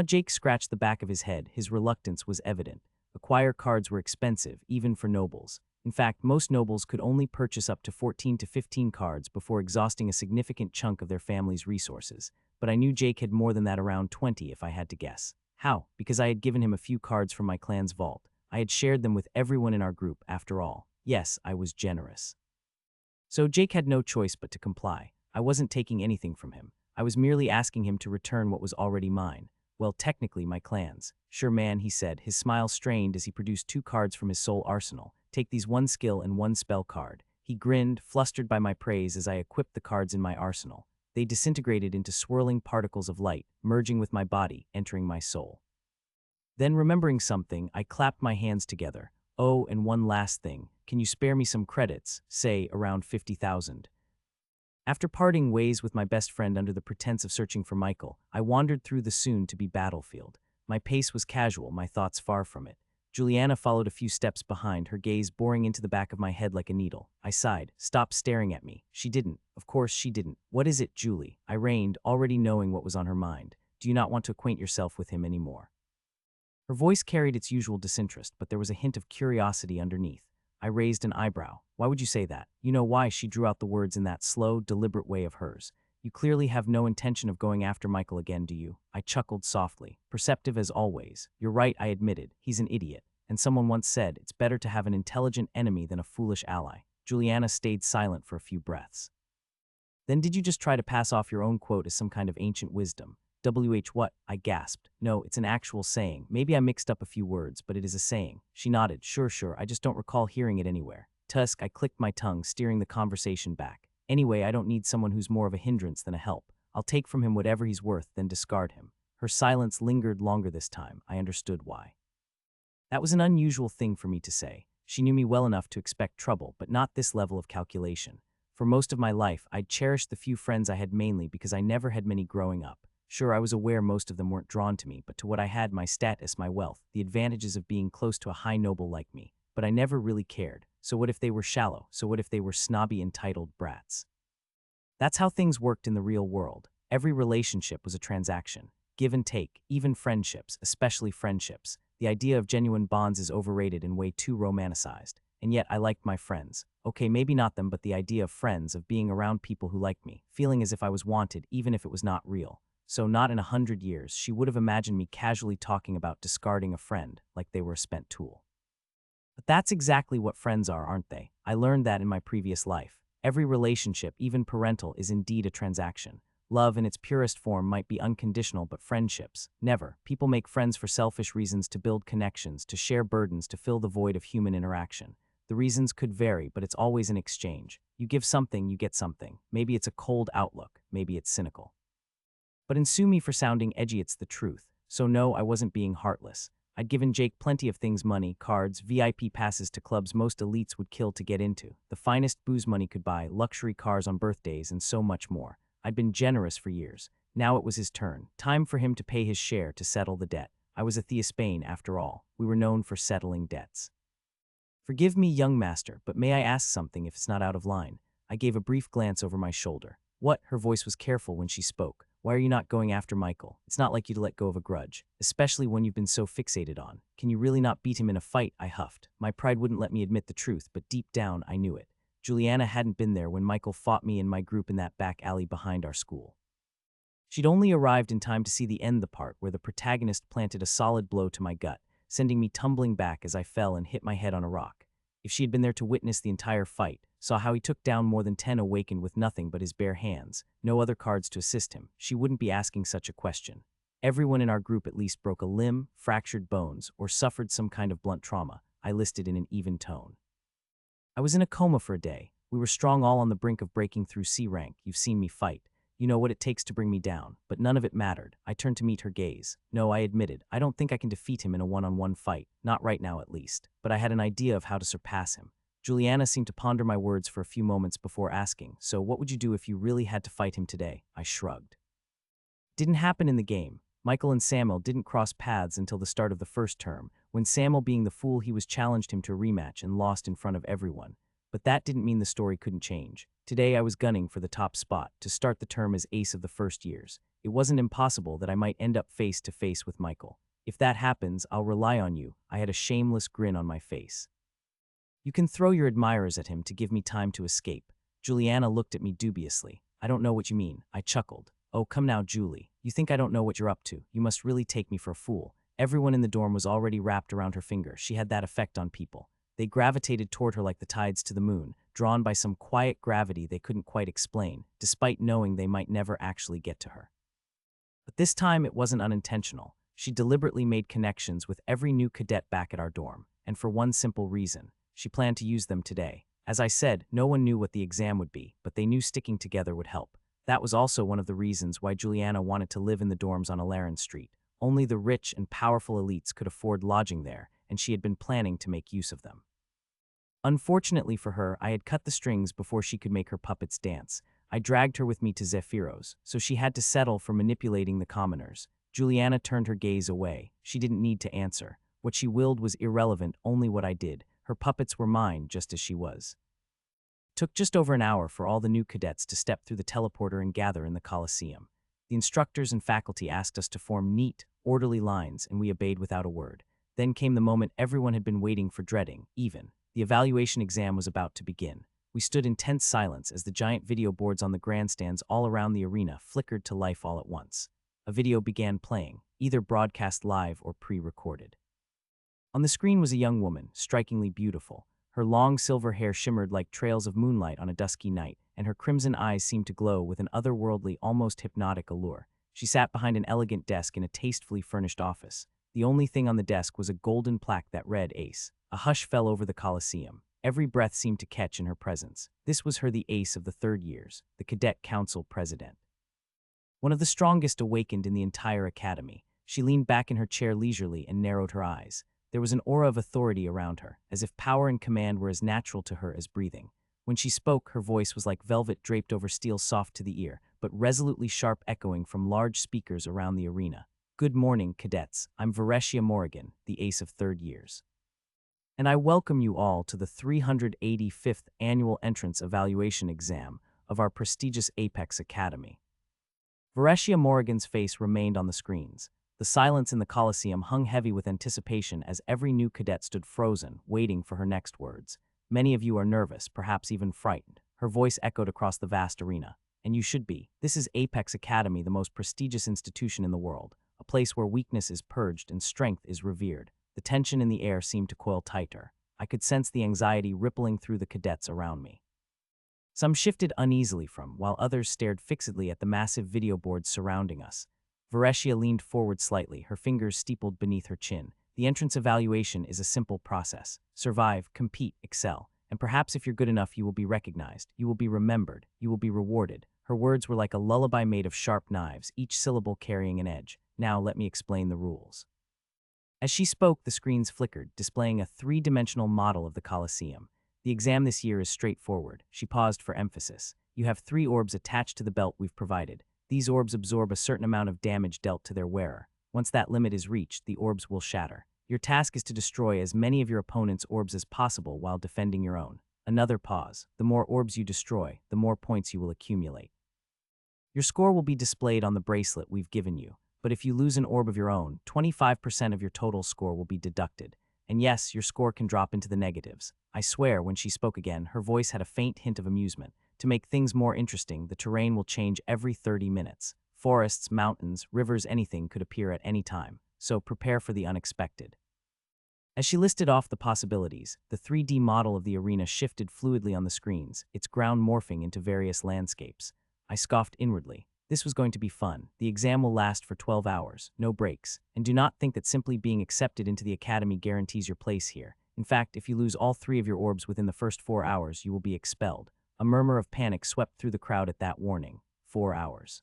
Jake scratched the back of his head. His reluctance was evident. Acquire cards were expensive, even for nobles. In fact, most nobles could only purchase up to 14 to 15 cards before exhausting a significant chunk of their family's resources. But I knew Jake had more than that, around 20 if I had to guess. How? Because I had given him a few cards from my clan's vault. I had shared them with everyone in our group, after all. Yes, I was generous. So Jake had no choice but to comply. I wasn't taking anything from him. I was merely asking him to return what was already mine. Well, technically my clan's. Sure man, he said, his smile strained as he produced 2 cards from his soul arsenal. Take these 1 skill and 1 spell card. He grinned, flustered by my praise as I equipped the cards in my arsenal. They disintegrated into swirling particles of light, merging with my body, entering my soul. Then, remembering something, I clapped my hands together. Oh, and one last thing. Can you spare me some credits, say around 50,000? After parting ways with my best friend under the pretense of searching for Michael, I wandered through the soon-to-be battlefield. My pace was casual, my thoughts far from it. Juliana followed a few steps behind, her gaze boring into the back of my head like a needle. I sighed. Stop staring at me. She didn't. Of course she didn't. What is it, Julie? I reined, already knowing what was on her mind. Do you not want to acquaint yourself with him anymore? Her voice carried its usual disinterest, but there was a hint of curiosity underneath. I raised an eyebrow. Why would you say that? You know why? She drew out the words in that slow, deliberate way of hers. You clearly have no intention of going after Michael again, do you? I chuckled softly. Perceptive as always. You're right, I admitted. He's an idiot. And someone once said, it's better to have an intelligent enemy than a foolish ally. Juliana stayed silent for a few breaths. Then did you just try to pass off your own quote as some kind of ancient wisdom? What? I gasped. No, it's an actual saying. Maybe I mixed up a few words, but it is a saying. She nodded. Sure, I just don't recall hearing it anywhere. Tusk, I clicked my tongue, steering the conversation back. Anyway, I don't need someone who's more of a hindrance than a help. I'll take from him whatever he's worth, then discard him. Her silence lingered longer this time. I understood why. That was an unusual thing for me to say. She knew me well enough to expect trouble, but not this level of calculation. For most of my life, I'd cherished the few friends I had mainly because I never had many growing up. Sure, I was aware most of them weren't drawn to me, but to what I had, my status, my wealth, the advantages of being close to a high noble like me. But I never really cared. So what if they were shallow? So what if they were snobby, entitled brats? That's how things worked in the real world. Every relationship was a transaction. Give and take, even friendships, especially friendships. The idea of genuine bonds is overrated and way too romanticized. And yet I liked my friends. Okay, maybe not them, but the idea of friends, of being around people who liked me, feeling as if I was wanted, even if it was not real. So not in 100 years, she would have imagined me casually talking about discarding a friend like they were a spent tool. But that's exactly what friends are, aren't they? I learned that in my previous life. Every relationship, even parental, is indeed a transaction. Love in its purest form might be unconditional, but friendships, never. People make friends for selfish reasons, to build connections, to share burdens, to fill the void of human interaction. The reasons could vary, but it's always an exchange. You give something, you get something. Maybe it's a cold outlook, maybe it's cynical. But and sue me for sounding edgy, it's the truth. So no, I wasn't being heartless. I'd given Jake plenty of things: money, cards, VIP passes to clubs most elites would kill to get into, the finest booze money could buy, luxury cars on birthdays, and so much more. I'd been generous for years. Now it was his turn. Time for him to pay his share, to settle the debt. I was a Theospain, after all. We were known for settling debts. Forgive me, young master, but may I ask something if it's not out of line? I gave a brief glance over my shoulder. What? Her voice was careful when she spoke. Why are you not going after Michael? It's not like you to let go of a grudge, especially when you've been so fixated on. Can you really not beat him in a fight? I huffed. My pride wouldn't let me admit the truth, but deep down I knew it. Juliana hadn't been there when Michael fought me and my group in that back alley behind our school. She'd only arrived in time to see the end, the part where the protagonist planted a solid blow to my gut, sending me tumbling back as I fell and hit my head on a rock. If she had been there to witness the entire fight, saw how he took down more than 10 awakened with nothing but his bare hands, no other cards to assist him, she wouldn't be asking such a question. Everyone in our group at least broke a limb, fractured bones, or suffered some kind of blunt trauma, I listed in an even tone. I was in a coma for a day. We were strong, all on the brink of breaking through C rank. You've seen me fight. You know what it takes to bring me down, but none of it mattered. I turned to meet her gaze. No, I admitted, I don't think I can defeat him in a one-on-one fight, not right now at least, but I had an idea of how to surpass him. Juliana seemed to ponder my words for a few moments before asking, so what would you do if you really had to fight him today? I shrugged. Didn't happen in the game. Michael and Samuel didn't cross paths until the start of the first term, when Samuel, being the fool he was, challenged him to a rematch and lost in front of everyone. But that didn't mean the story couldn't change. Today I was gunning for the top spot, to start the term as ace of the first years. It wasn't impossible that I might end up face to face with Michael. If that happens, I'll rely on you. I had a shameless grin on my face. You can throw your admirers at him to give me time to escape. Juliana looked at me dubiously. I don't know what you mean. I chuckled. Oh, come now, Julie. You think I don't know what you're up to? You must really take me for a fool. Everyone in the dorm was already wrapped around her finger. She had that effect on people. They gravitated toward her like the tides to the moon, drawn by some quiet gravity they couldn't quite explain, despite knowing they might never actually get to her. But this time it wasn't unintentional. She deliberately made connections with every new cadet back at our dorm, and for one simple reason. She planned to use them today. As I said, no one knew what the exam would be, but they knew sticking together would help. That was also one of the reasons why Juliana wanted to live in the dorms on Alarin Street. Only the rich and powerful elites could afford lodging there, and she had been planning to make use of them. Unfortunately for her, I had cut the strings before she could make her puppets dance. I dragged her with me to Zephyros, so she had to settle for manipulating the commoners. Juliana turned her gaze away. She didn't need to answer. What she willed was irrelevant, only what I did. Her puppets were mine, just as she was. It took just over an hour for all the new cadets to step through the teleporter and gather in the Coliseum. The instructors and faculty asked us to form neat, orderly lines, and we obeyed without a word. Then came the moment everyone had been waiting for, dreading, even. The evaluation exam was about to begin. We stood in tense silence as the giant video boards on the grandstands all around the arena flickered to life all at once. A video began playing, either broadcast live or pre-recorded. On the screen was a young woman, strikingly beautiful. Her long silver hair shimmered like trails of moonlight on a dusky night, and her crimson eyes seemed to glow with an otherworldly, almost hypnotic allure. She sat behind an elegant desk in a tastefully furnished office. The only thing on the desk was a golden plaque that read Ace. A hush fell over the Coliseum. Every breath seemed to catch in her presence. This was her, the ace of the third years, the Cadet Council President. One of the strongest awakened in the entire academy. She leaned back in her chair leisurely and narrowed her eyes. There was an aura of authority around her, as if power and command were as natural to her as breathing. When she spoke, her voice was like velvet draped over steel, soft to the ear, but resolutely sharp, echoing from large speakers around the arena. Good morning, cadets. I'm Varesia Morrigan, the ace of third years. And I welcome you all to the 385th Annual Entrance Evaluation Exam of our prestigious Apex Academy. Varesia Morrigan's face remained on the screens. The silence in the Coliseum hung heavy with anticipation as every new cadet stood frozen, waiting for her next words. Many of you are nervous, perhaps even frightened. Her voice echoed across the vast arena. And you should be. This is Apex Academy, the most prestigious institution in the world, a place where weakness is purged and strength is revered. The tension in the air seemed to coil tighter. I could sense the anxiety rippling through the cadets around me. Some shifted uneasily while others stared fixedly at the massive video boards surrounding us. Varesia leaned forward slightly, her fingers steepled beneath her chin. The entrance evaluation is a simple process. Survive, compete, excel. And perhaps if you're good enough, you will be recognized, you will be remembered, you will be rewarded. Her words were like a lullaby made of sharp knives, each syllable carrying an edge. Now let me explain the rules. As she spoke, the screens flickered, displaying a three-dimensional model of the Colosseum. The exam this year is straightforward. She paused for emphasis. You have 3 orbs attached to the belt we've provided. These orbs absorb a certain amount of damage dealt to their wearer. Once that limit is reached, the orbs will shatter. Your task is to destroy as many of your opponent's orbs as possible while defending your own. Another pause. The more orbs you destroy, the more points you will accumulate. Your score will be displayed on the bracelet we've given you, but if you lose an orb of your own, 25% of your total score will be deducted. And yes, your score can drop into the negatives. I swear, when she spoke again, her voice had a faint hint of amusement. To make things more interesting, the terrain will change every 30 minutes. Forests, mountains, rivers, anything could appear at any time, so prepare for the unexpected. As she listed off the possibilities, the 3D model of the arena shifted fluidly on the screens, its ground morphing into various landscapes. I scoffed inwardly. This was going to be fun. The exam will last for 12 hours, no breaks, and do not think that simply being accepted into the academy guarantees your place here. In fact, if you lose all 3 of your orbs within the first 4 hours, you will be expelled. A murmur of panic swept through the crowd at that warning. 4 hours.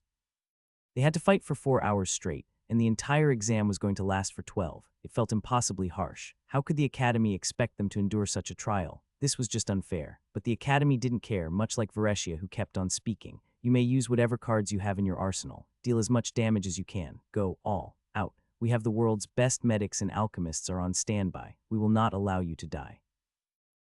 They had to fight for 4 hours straight, and the entire exam was going to last for 12. It felt impossibly harsh. How could the academy expect them to endure such a trial? This was just unfair. But the academy didn't care, much like Varesia, who kept on speaking. You may use whatever cards you have in your arsenal. Deal as much damage as you can. Go all out. We have the world's best medics and alchemists are on standby. We will not allow you to die.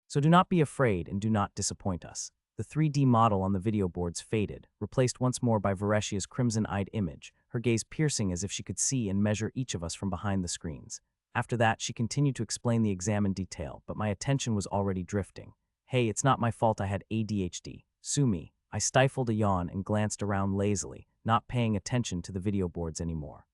So do not be afraid and do not disappoint us. The 3D model on the video boards faded, replaced once more by Varesia's crimson-eyed image, her gaze piercing as if she could see and measure each of us from behind the screens. After that, she continued to explain the exam in detail, but my attention was already drifting. Hey, it's not my fault I had ADHD. Sue me. I stifled a yawn and glanced around lazily, not paying attention to the video boards anymore.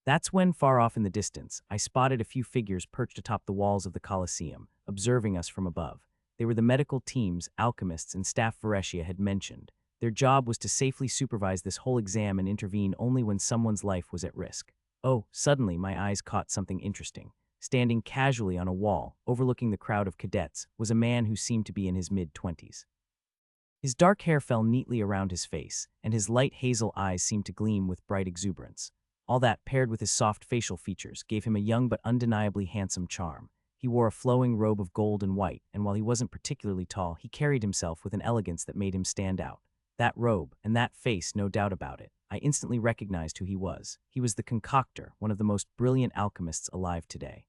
That's when, far off in the distance, I spotted a few figures perched atop the walls of the Colosseum, observing us from above. They were the medical teams, alchemists, and staff Varesia had mentioned. Their job was to safely supervise this whole exam and intervene only when someone's life was at risk. Oh, suddenly my eyes caught something interesting. Standing casually on a wall, overlooking the crowd of cadets, was a man who seemed to be in his mid-20s. His dark hair fell neatly around his face, and his light hazel eyes seemed to gleam with bright exuberance. All that, paired with his soft facial features, gave him a young but undeniably handsome charm. He wore a flowing robe of gold and white, and while he wasn't particularly tall, he carried himself with an elegance that made him stand out. That robe, and that face, no doubt about it. I instantly recognized who he was. He was the concoctor, one of the most brilliant alchemists alive today.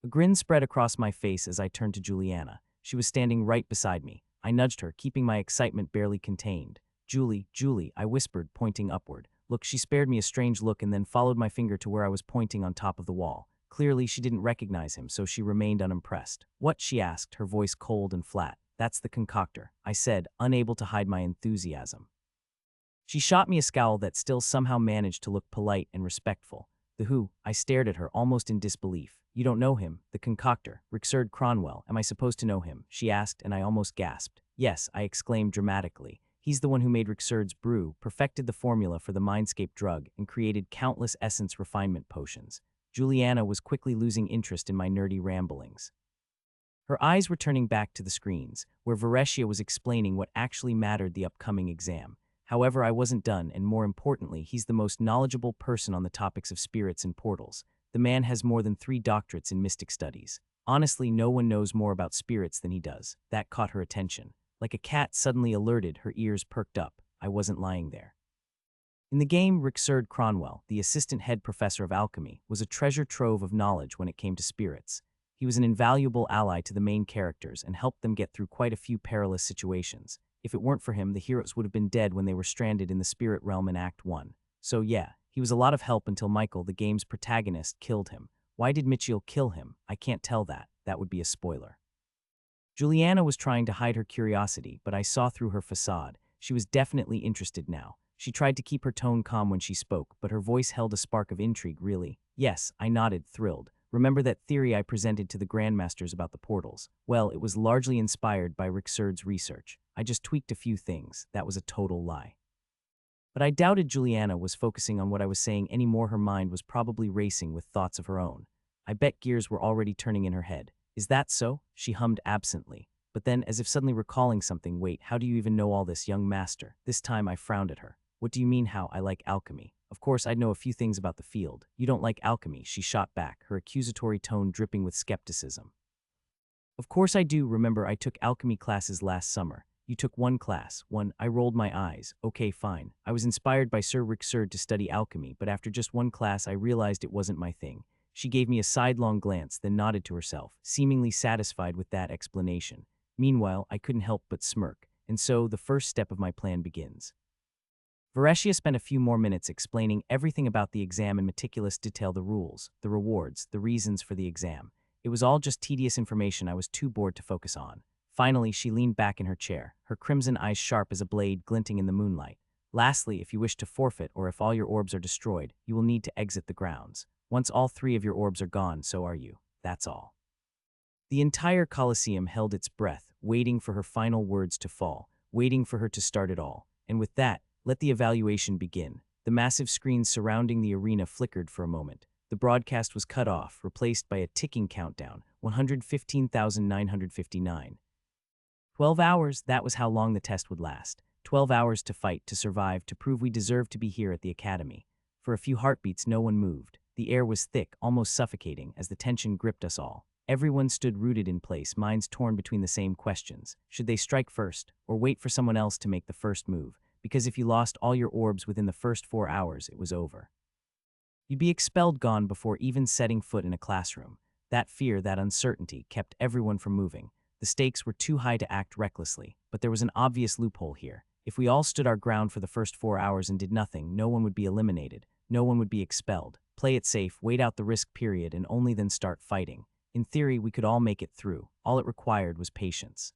A grin spread across my face as I turned to Juliana. She was standing right beside me. I nudged her, keeping my excitement barely contained. Julie, I whispered, pointing upward. Look, she spared me a strange look and then followed my finger to where I was pointing on top of the wall. Clearly, she didn't recognize him, so she remained unimpressed. What? She asked, her voice cold and flat. That's the concoctor, I said, unable to hide my enthusiasm. She shot me a scowl that still somehow managed to look polite and respectful. The who? I stared at her, almost in disbelief. You don't know him, the concoctor, Rixard Cronwell. Am I supposed to know him? She asked, and I almost gasped. Yes, I exclaimed dramatically. He's the one who made Rixard's brew, perfected the formula for the Mindscape drug, and created countless essence refinement potions. Juliana was quickly losing interest in my nerdy ramblings. Her eyes were turning back to the screens, where Varesia was explaining what actually mattered the upcoming exam. However, I wasn't done, and more importantly, he's the most knowledgeable person on the topics of spirits and portals. The man has more than 3 doctorates in mystic studies. Honestly, no one knows more about spirits than he does. That caught her attention. Like a cat suddenly alerted, her ears perked up. I wasn't lying there. In the game, Rixard Cronwell, the assistant head professor of alchemy, was a treasure trove of knowledge when it came to spirits. He was an invaluable ally to the main characters and helped them get through quite a few perilous situations. If it weren't for him, the heroes would have been dead when they were stranded in the spirit realm in Act 1. So yeah, he was a lot of help until Michael, the game's protagonist, killed him. Why did Michiel kill him? I can't tell that. That would be a spoiler. Juliana was trying to hide her curiosity, but I saw through her facade. She was definitely interested now. She tried to keep her tone calm when she spoke, but her voice held a spark of intrigue, really. Yes, I nodded, thrilled. Remember that theory I presented to the Grandmasters about the portals? Well, it was largely inspired by Ricksurd's research. I just tweaked a few things. That was a total lie. But I doubted Juliana was focusing on what I was saying anymore. Her mind was probably racing with thoughts of her own. I bet gears were already turning in her head. Is that so? She hummed absently. But then, as if suddenly recalling something, wait, how do you even know all this, young master? This time I frowned at her. What do you mean how I like alchemy? Of course, I'd know a few things about the field. You don't like alchemy, she shot back, her accusatory tone dripping with skepticism. Of course I do. Remember, I took alchemy classes last summer. You took one class. One. I rolled my eyes. Okay, fine. I was inspired by Sir Ricksurd to study alchemy, but after just one class I realized it wasn't my thing. She gave me a sidelong glance, then nodded to herself, seemingly satisfied with that explanation. Meanwhile, I couldn't help but smirk, and so the first step of my plan begins. Varesia spent a few more minutes explaining everything about the exam in meticulous detail: the rules, the rewards, the reasons for the exam. It was all just tedious information I was too bored to focus on. Finally, she leaned back in her chair, her crimson eyes sharp as a blade glinting in the moonlight. Lastly, if you wish to forfeit or if all your orbs are destroyed, you will need to exit the grounds. Once all 3 of your orbs are gone, so are you. That's all. The entire Colosseum held its breath, waiting for her final words to fall, waiting for her to start it all. And with that, let the evaluation begin. The massive screens surrounding the arena flickered for a moment. The broadcast was cut off, replaced by a ticking countdown, 115,959. 12 hours, that was how long the test would last. 12 hours to fight, to survive, to prove we deserved to be here at the academy. For a few heartbeats, no one moved. The air was thick, almost suffocating, as the tension gripped us all. Everyone stood rooted in place, minds torn between the same questions. Should they strike first, or wait for someone else to make the first move? Because if you lost all your orbs within the first 4 hours, it was over. You'd be expelled, gone before even setting foot in a classroom. That fear, that uncertainty, kept everyone from moving. The stakes were too high to act recklessly, but there was an obvious loophole here. If we all stood our ground for the first 4 hours and did nothing, no one would be eliminated, no one would be expelled. Play it safe, wait out the risk period, and only then start fighting. In theory, we could all make it through. All it required was patience.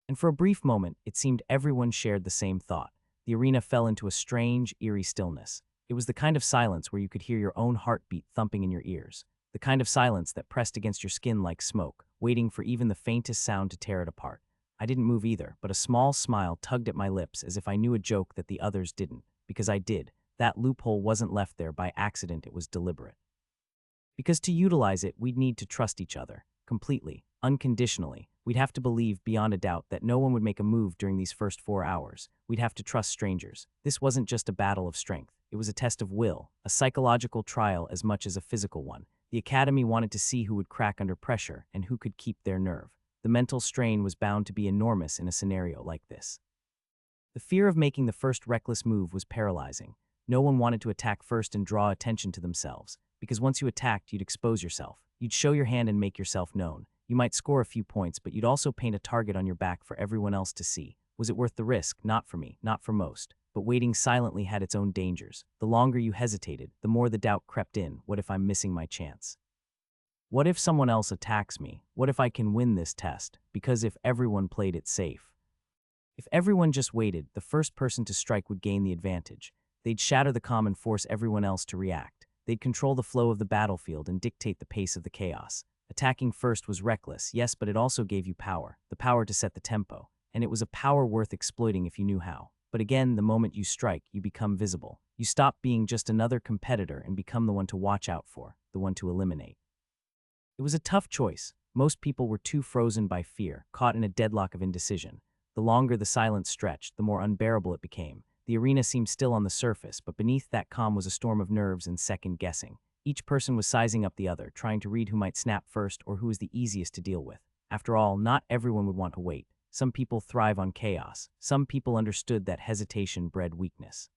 And for a brief moment, it seemed everyone shared the same thought. The arena fell into a strange, eerie stillness. It was the kind of silence where you could hear your own heartbeat thumping in your ears. The kind of silence that pressed against your skin like smoke, waiting for even the faintest sound to tear it apart. I didn't move either, but a small smile tugged at my lips as if I knew a joke that the others didn't. Because I did. That loophole wasn't left there by accident, it was deliberate. Because to utilize it, we'd need to trust each other. Completely. Unconditionally. We'd have to believe beyond a doubt that no one would make a move during these first 4 hours. We'd have to trust strangers. This wasn't just a battle of strength. It was a test of will, a psychological trial as much as a physical one. The academy wanted to see who would crack under pressure and who could keep their nerve. The mental strain was bound to be enormous in a scenario like this. The fear of making the first reckless move was paralyzing. No one wanted to attack first and draw attention to themselves, because once you attacked, you'd expose yourself. You'd show your hand and make yourself known. You might score a few points, but you'd also paint a target on your back for everyone else to see. Was it worth the risk? Not for me, not for most. But waiting silently had its own dangers. The longer you hesitated, the more the doubt crept in. What if I'm missing my chance? What if someone else attacks me? What if I can win this test? Because if everyone played it safe, if everyone just waited, the first person to strike would gain the advantage. They'd shatter the calm and force everyone else to react. They'd control the flow of the battlefield and dictate the pace of the chaos. Attacking first was reckless, yes, but it also gave you power, the power to set the tempo. And it was a power worth exploiting if you knew how. But again, the moment you strike, you become visible. You stop being just another competitor and become the one to watch out for, the one to eliminate. It was a tough choice. Most people were too frozen by fear, caught in a deadlock of indecision. The longer the silence stretched, the more unbearable it became. The arena seemed still on the surface, but beneath that calm was a storm of nerves and second-guessing. Each person was sizing up the other, trying to read who might snap first or who was the easiest to deal with. After all, not everyone would want to wait. Some people thrive on chaos. Some people understood that hesitation bred weakness.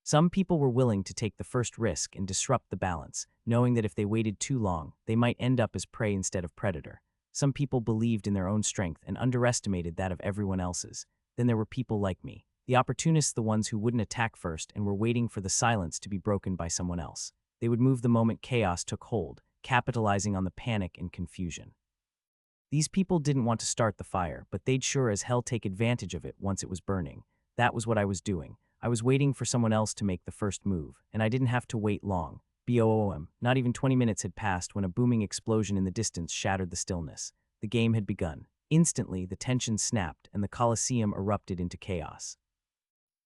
Some people were willing to take the first risk and disrupt the balance, knowing that if they waited too long, they might end up as prey instead of predator. Some people believed in their own strength and underestimated that of everyone else's. Then there were people like me. The opportunists, the ones who wouldn't attack first and were waiting for the silence to be broken by someone else. They would move the moment chaos took hold, capitalizing on the panic and confusion. These people didn't want to start the fire, but they'd sure as hell take advantage of it once it was burning. That was what I was doing. I was waiting for someone else to make the first move, and I didn't have to wait long. BOOM. Not even 20 minutes had passed when a booming explosion in the distance shattered the stillness. The game had begun. Instantly, the tension snapped and the Colosseum erupted into chaos.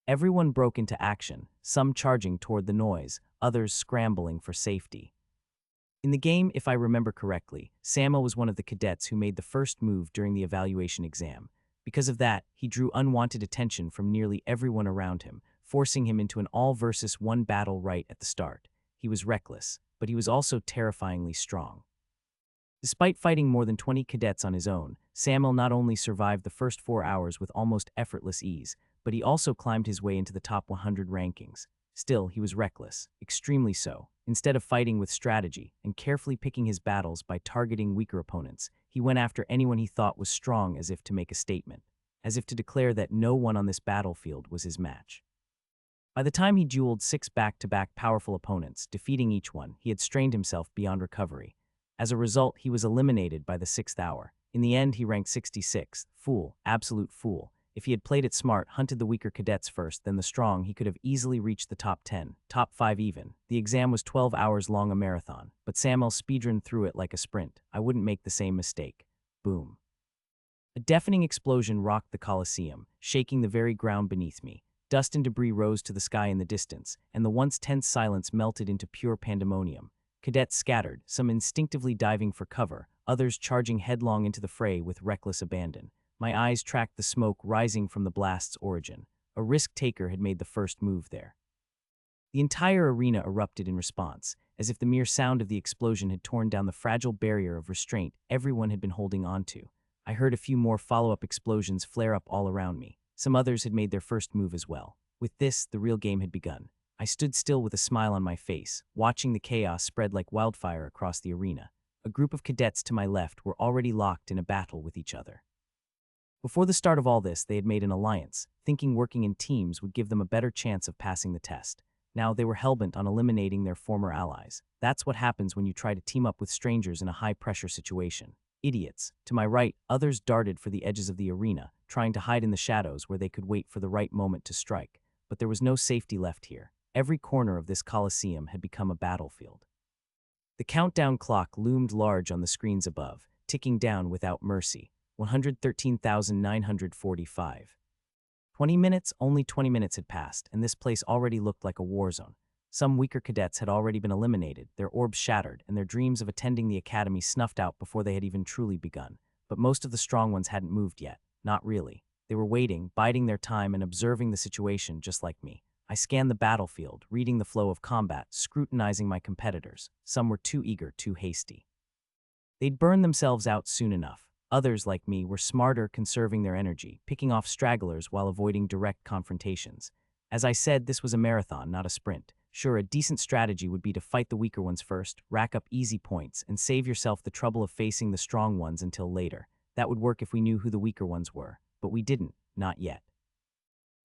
Everyone broke into action, some charging toward the noise, others scrambling for safety. In the game, if I remember correctly, Samuel was one of the cadets who made the first move during the evaluation exam. Because of that, he drew unwanted attention from nearly everyone around him, forcing him into an all-versus-one battle right at the start. He was reckless, but he was also terrifyingly strong. Despite fighting more than 20 cadets on his own, Samuel not only survived the first 4 hours with almost effortless ease, but he also climbed his way into the top 100 rankings. Still, he was reckless, extremely so. Instead of fighting with strategy and carefully picking his battles by targeting weaker opponents, he went after anyone he thought was strong as if to make a statement, as if to declare that no one on this battlefield was his match. By the time he dueled 6 back-to-back powerful opponents, defeating each one, he had strained himself beyond recovery. As a result, he was eliminated by the 6th hour. In the end, he ranked 66th. Fool, absolute fool. If he had played it smart, hunted the weaker cadets first, then the strong, he could have easily reached the top 10, top 5 even. The exam was 12 hours long, a marathon, but Samuel speedrun through it like a sprint. I wouldn't make the same mistake. Boom. A deafening explosion rocked the Colosseum, shaking the very ground beneath me. Dust and debris rose to the sky in the distance, and the once tense silence melted into pure pandemonium. Cadets scattered, some instinctively diving for cover, others charging headlong into the fray with reckless abandon. My eyes tracked the smoke rising from the blast's origin. A risk-taker had made the first move there. The entire arena erupted in response, as if the mere sound of the explosion had torn down the fragile barrier of restraint everyone had been holding onto. I heard a few more follow-up explosions flare up all around me. Some others had made their first move as well. With this, the real game had begun. I stood still with a smile on my face, watching the chaos spread like wildfire across the arena. A group of cadets to my left were already locked in a battle with each other. Before the start of all this, they had made an alliance, thinking working in teams would give them a better chance of passing the test. Now they were hellbent on eliminating their former allies. That's what happens when you try to team up with strangers in a high-pressure situation. Idiots. To my right, others darted for the edges of the arena, trying to hide in the shadows where they could wait for the right moment to strike. But there was no safety left here. Every corner of this Colosseum had become a battlefield. The countdown clock loomed large on the screens above, ticking down without mercy. 113,945. 20 minutes, only 20 minutes had passed, and this place already looked like a war zone. Some weaker cadets had already been eliminated, their orbs shattered, and their dreams of attending the academy snuffed out before they had even truly begun. But most of the strong ones hadn't moved yet. Not really. They were waiting, biding their time and observing the situation just like me. I scanned the battlefield, reading the flow of combat, scrutinizing my competitors. Some were too eager, too hasty. They'd burn themselves out soon enough. Others, like me, were smarter, conserving their energy, picking off stragglers while avoiding direct confrontations. As I said, this was a marathon, not a sprint. Sure, a decent strategy would be to fight the weaker ones first, rack up easy points, and save yourself the trouble of facing the strong ones until later. That would work if we knew who the weaker ones were, but we didn't, not yet.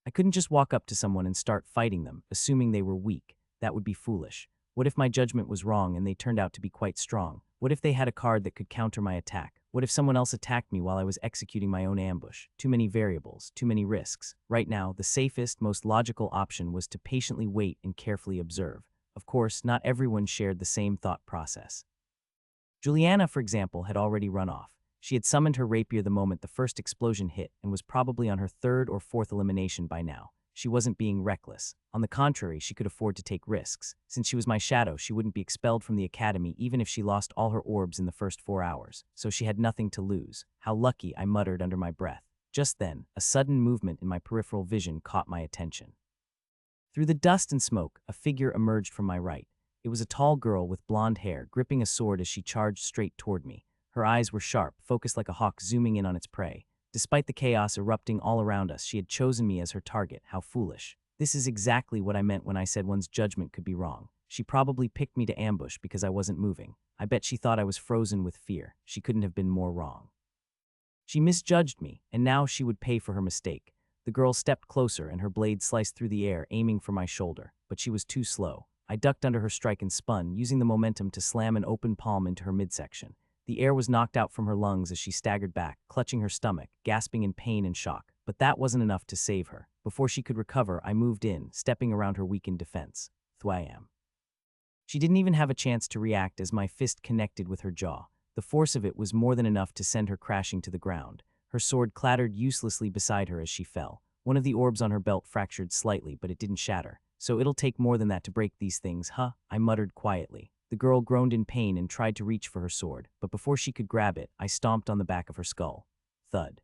I couldn't just walk up to someone and start fighting them, assuming they were weak. That would be foolish. What if my judgment was wrong and they turned out to be quite strong? What if they had a card that could counter my attack? What if someone else attacked me while I was executing my own ambush? Too many variables, too many risks. Right now, the safest, most logical option was to patiently wait and carefully observe. Of course, not everyone shared the same thought process. Juliana, for example, had already run off. She had summoned her rapier the moment the first explosion hit and was probably on her 3rd or 4th elimination by now. She wasn't being reckless. On the contrary, she could afford to take risks. Since she was my shadow, she wouldn't be expelled from the academy even if she lost all her orbs in the first 4 hours, so she had nothing to lose. How lucky, I muttered under my breath. Just then, a sudden movement in my peripheral vision caught my attention. Through the dust and smoke, a figure emerged from my right. It was a tall girl with blonde hair, gripping a sword as she charged straight toward me. Her eyes were sharp, focused like a hawk zooming in on its prey. Despite the chaos erupting all around us, she had chosen me as her target. How foolish. This is exactly what I meant when I said one's judgment could be wrong. She probably picked me to ambush because I wasn't moving. I bet she thought I was frozen with fear. She couldn't have been more wrong. She misjudged me, and now she would pay for her mistake. The girl stepped closer, and her blade sliced through the air, aiming for my shoulder. But she was too slow. I ducked under her strike and spun, using the momentum to slam an open palm into her midsection. The air was knocked out from her lungs as she staggered back, clutching her stomach, gasping in pain and shock. But that wasn't enough to save her. Before she could recover, I moved in, stepping around her weakened defense. Thwam. She didn't even have a chance to react as my fist connected with her jaw. The force of it was more than enough to send her crashing to the ground. Her sword clattered uselessly beside her as she fell. One of the orbs on her belt fractured slightly, but it didn't shatter. So it'll take more than that to break these things, huh? I muttered quietly. The girl groaned in pain and tried to reach for her sword, but before she could grab it, I stomped on the back of her skull. Thud.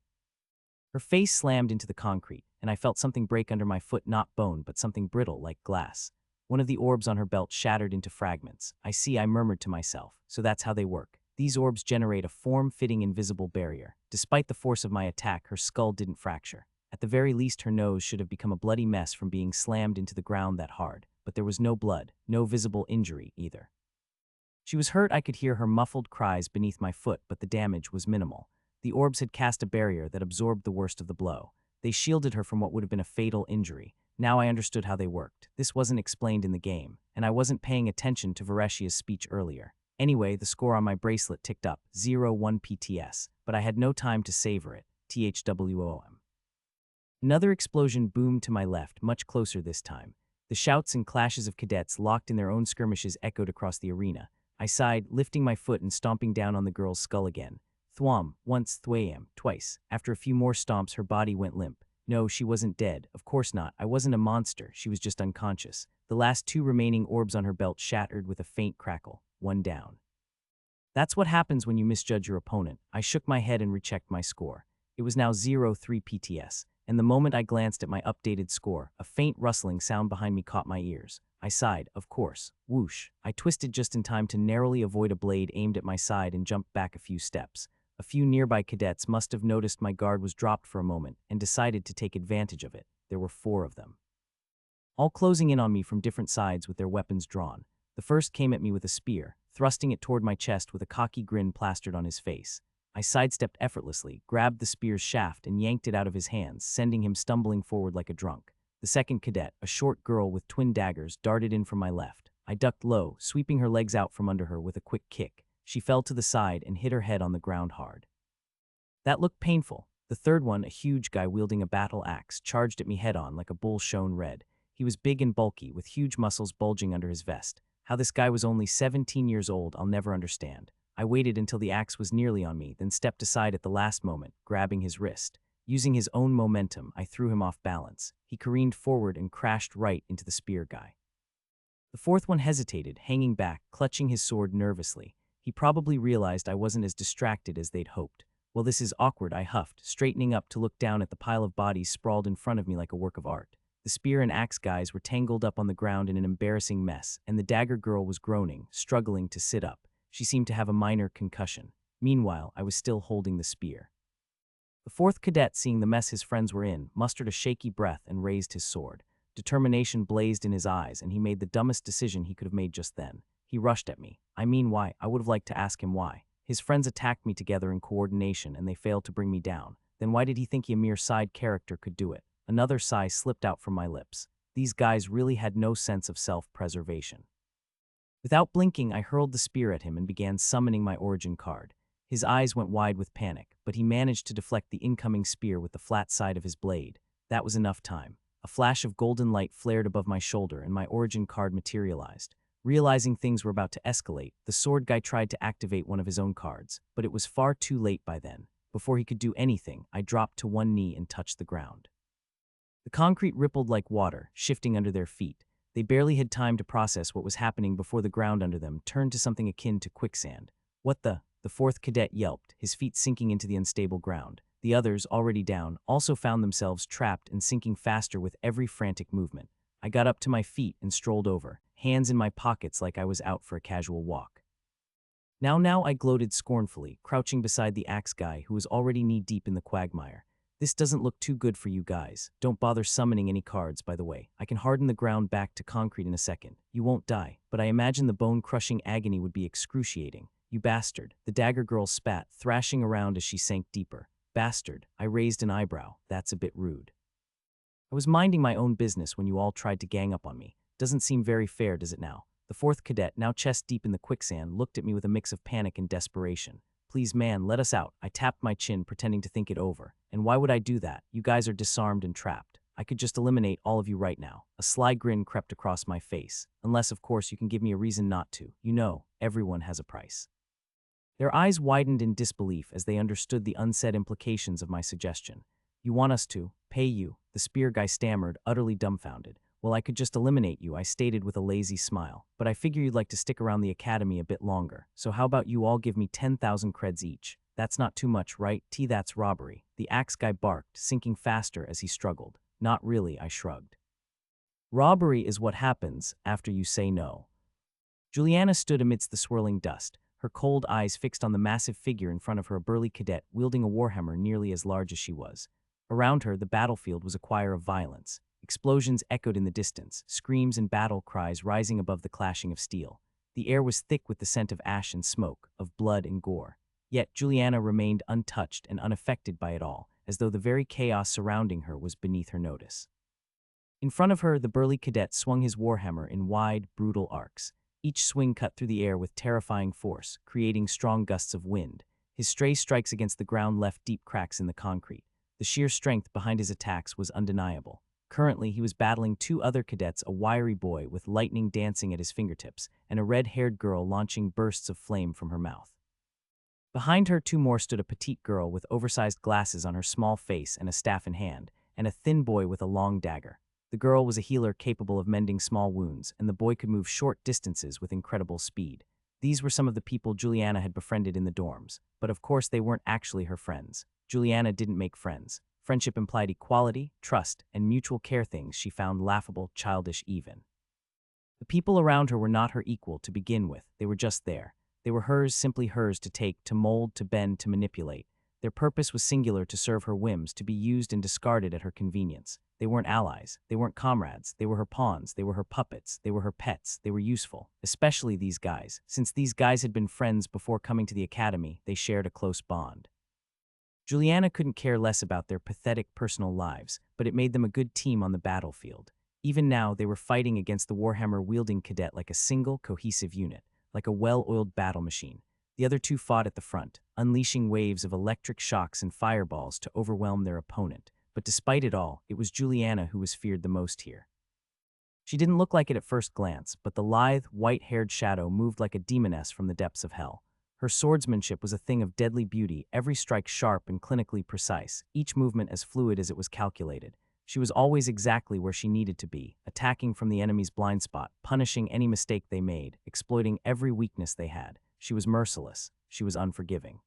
Her face slammed into the concrete, and I felt something break under my foot, not bone, but something brittle like glass. One of the orbs on her belt shattered into fragments. I murmured to myself. So that's how they work. These orbs generate a form-fitting invisible barrier. Despite the force of my attack, her skull didn't fracture. At the very least, her nose should have become a bloody mess from being slammed into the ground that hard. But there was no blood, no visible injury either. She was hurt. I could hear her muffled cries beneath my foot, but the damage was minimal. The orbs had cast a barrier that absorbed the worst of the blow. They shielded her from what would have been a fatal injury. Now I understood how they worked. This wasn't explained in the game, and I wasn't paying attention to Vareshia's speech earlier. Anyway, the score on my bracelet ticked up, 0-1 PTS, but I had no time to savor it, THWOM. Another explosion boomed to my left, much closer this time. The shouts and clashes of cadets locked in their own skirmishes echoed across the arena. I sighed, lifting my foot and stomping down on the girl's skull again. Thwom, once, thwam, twice. After a few more stomps, her body went limp. No, she wasn't dead. Of course not. I wasn't a monster. She was just unconscious. The last two remaining orbs on her belt shattered with a faint crackle. One down. That's what happens when you misjudge your opponent. I shook my head and rechecked my score. It was now 0-3 PTS, and the moment I glanced at my updated score, a faint rustling sound behind me caught my ears. I sighed, of course. Whoosh. I twisted just in time to narrowly avoid a blade aimed at my side and jumped back a few steps. A few nearby cadets must have noticed my guard was dropped for a moment and decided to take advantage of it. There were 4 of them, all closing in on me from different sides with their weapons drawn. The first came at me with a spear, thrusting it toward my chest with a cocky grin plastered on his face. I sidestepped effortlessly, grabbed the spear's shaft, and yanked it out of his hands, sending him stumbling forward like a drunk. The second cadet, a short girl with twin daggers, darted in from my left. I ducked low, sweeping her legs out from under her with a quick kick. She fell to the side and hit her head on the ground hard. That looked painful. The third one, a huge guy wielding a battle axe, charged at me head-on like a bull shown red. He was big and bulky, with huge muscles bulging under his vest. How this guy was only 17 years old, I'll never understand. I waited until the axe was nearly on me, then stepped aside at the last moment, grabbing his wrist. Using his own momentum, I threw him off balance. He careened forward and crashed right into the spear guy. The fourth one hesitated, hanging back, clutching his sword nervously. He probably realized I wasn't as distracted as they'd hoped. Well, this is awkward, I huffed, straightening up to look down at the pile of bodies sprawled in front of me like a work of art. The spear and axe guys were tangled up on the ground in an embarrassing mess, and the dagger girl was groaning, struggling to sit up. She seemed to have a minor concussion. Meanwhile, I was still holding the spear. The fourth cadet, seeing the mess his friends were in, mustered a shaky breath and raised his sword. Determination blazed in his eyes, and he made the dumbest decision he could have made just then. He rushed at me. Why? I would have liked to ask him why. His friends attacked me together in coordination, and they failed to bring me down. Then why did he think a mere side character could do it? Another sigh slipped out from my lips. These guys really had no sense of self-preservation. Without blinking, I hurled the spear at him and began summoning my origin card. His eyes went wide with panic, but he managed to deflect the incoming spear with the flat side of his blade. That was enough time. A flash of golden light flared above my shoulder, and my origin card materialized. Realizing things were about to escalate, the sword guy tried to activate one of his own cards, but it was far too late by then. Before he could do anything, I dropped to one knee and touched the ground. The concrete rippled like water, shifting under their feet. They barely had time to process what was happening before the ground under them turned to something akin to quicksand. What the? The fourth cadet yelped, his feet sinking into the unstable ground. The others, already down, also found themselves trapped and sinking faster with every frantic movement. I got up to my feet and strolled over, hands in my pockets like I was out for a casual walk. Now, I gloated scornfully, crouching beside the axe guy who was already knee-deep in the quagmire. This doesn't look too good for you guys. Don't bother summoning any cards, by the way. I can harden the ground back to concrete in a second. You won't die, but I imagine the bone-crushing agony would be excruciating. You bastard. The dagger girl spat, thrashing around as she sank deeper. Bastard. I raised an eyebrow. That's a bit rude. I was minding my own business when you all tried to gang up on me. Doesn't seem very fair, does it now? The fourth cadet, now chest deep in the quicksand, looked at me with a mix of panic and desperation. Please, man, let us out. I tapped my chin, pretending to think it over. And why would I do that? You guys are disarmed and trapped. I could just eliminate all of you right now. A sly grin crept across my face. Unless, of course, you can give me a reason not to. You know, everyone has a price. Their eyes widened in disbelief as they understood the unsaid implications of my suggestion. You want us to pay you, the spear guy stammered, utterly dumbfounded. Well, I could just eliminate you, I stated with a lazy smile. But I figure you'd like to stick around the academy a bit longer. So how about you all give me 10,000 creds each? That's not too much, right? That's robbery. The axe guy barked, sinking faster as he struggled. Not really, I shrugged. Robbery is what happens after you say no. Juliana stood amidst the swirling dust, her cold eyes fixed on the massive figure in front of her, a burly cadet wielding a warhammer nearly as large as she was. Around her, the battlefield was a choir of violence. Explosions echoed in the distance, screams and battle cries rising above the clashing of steel. The air was thick with the scent of ash and smoke, of blood and gore. Yet Juliana remained untouched and unaffected by it all, as though the very chaos surrounding her was beneath her notice. In front of her, the burly cadet swung his warhammer in wide, brutal arcs. Each swing cut through the air with terrifying force, creating strong gusts of wind. His stray strikes against the ground left deep cracks in the concrete. The sheer strength behind his attacks was undeniable. Currently, he was battling two other cadets, a wiry boy with lightning dancing at his fingertips, and a red-haired girl launching bursts of flame from her mouth. Behind her, two more stood, a petite girl with oversized glasses on her small face and a staff in hand, and a thin boy with a long dagger. The girl was a healer capable of mending small wounds, and the boy could move short distances with incredible speed. These were some of the people Juliana had befriended in the dorms, but of course they weren't actually her friends. Juliana didn't make friends. Friendship implied equality, trust, and mutual care, things she found laughable, childish even. The people around her were not her equal to begin with, they were just there. They were hers, simply hers to take, to mold, to bend, to manipulate. Their purpose was singular, to serve her whims, to be used and discarded at her convenience. They weren't allies, they weren't comrades, they were her pawns, they were her puppets, they were her pets, they were useful. Especially these guys. Since these guys had been friends before coming to the academy, they shared a close bond. Juliana couldn't care less about their pathetic personal lives, but it made them a good team on the battlefield. Even now, they were fighting against the warhammer-wielding cadet like a single, cohesive unit, like a well-oiled battle machine. The other two fought at the front, unleashing waves of electric shocks and fireballs to overwhelm their opponent. But despite it all, it was Juliana who was feared the most here. She didn't look like it at first glance, but the lithe, white-haired shadow moved like a demoness from the depths of hell. Her swordsmanship was a thing of deadly beauty, every strike sharp and clinically precise, each movement as fluid as it was calculated. She was always exactly where she needed to be, attacking from the enemy's blind spot, punishing any mistake they made, exploiting every weakness they had. She was merciless. She was unforgiving.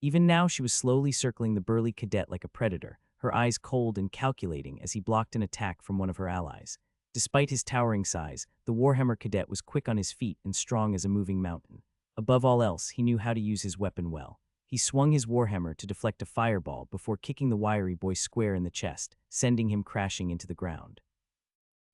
Even now, she was slowly circling the burly cadet like a predator, her eyes cold and calculating as he blocked an attack from one of her allies. Despite his towering size, the warhammer cadet was quick on his feet and strong as a moving mountain. Above all else, he knew how to use his weapon well. He swung his warhammer to deflect a fireball before kicking the wiry boy square in the chest, sending him crashing into the ground.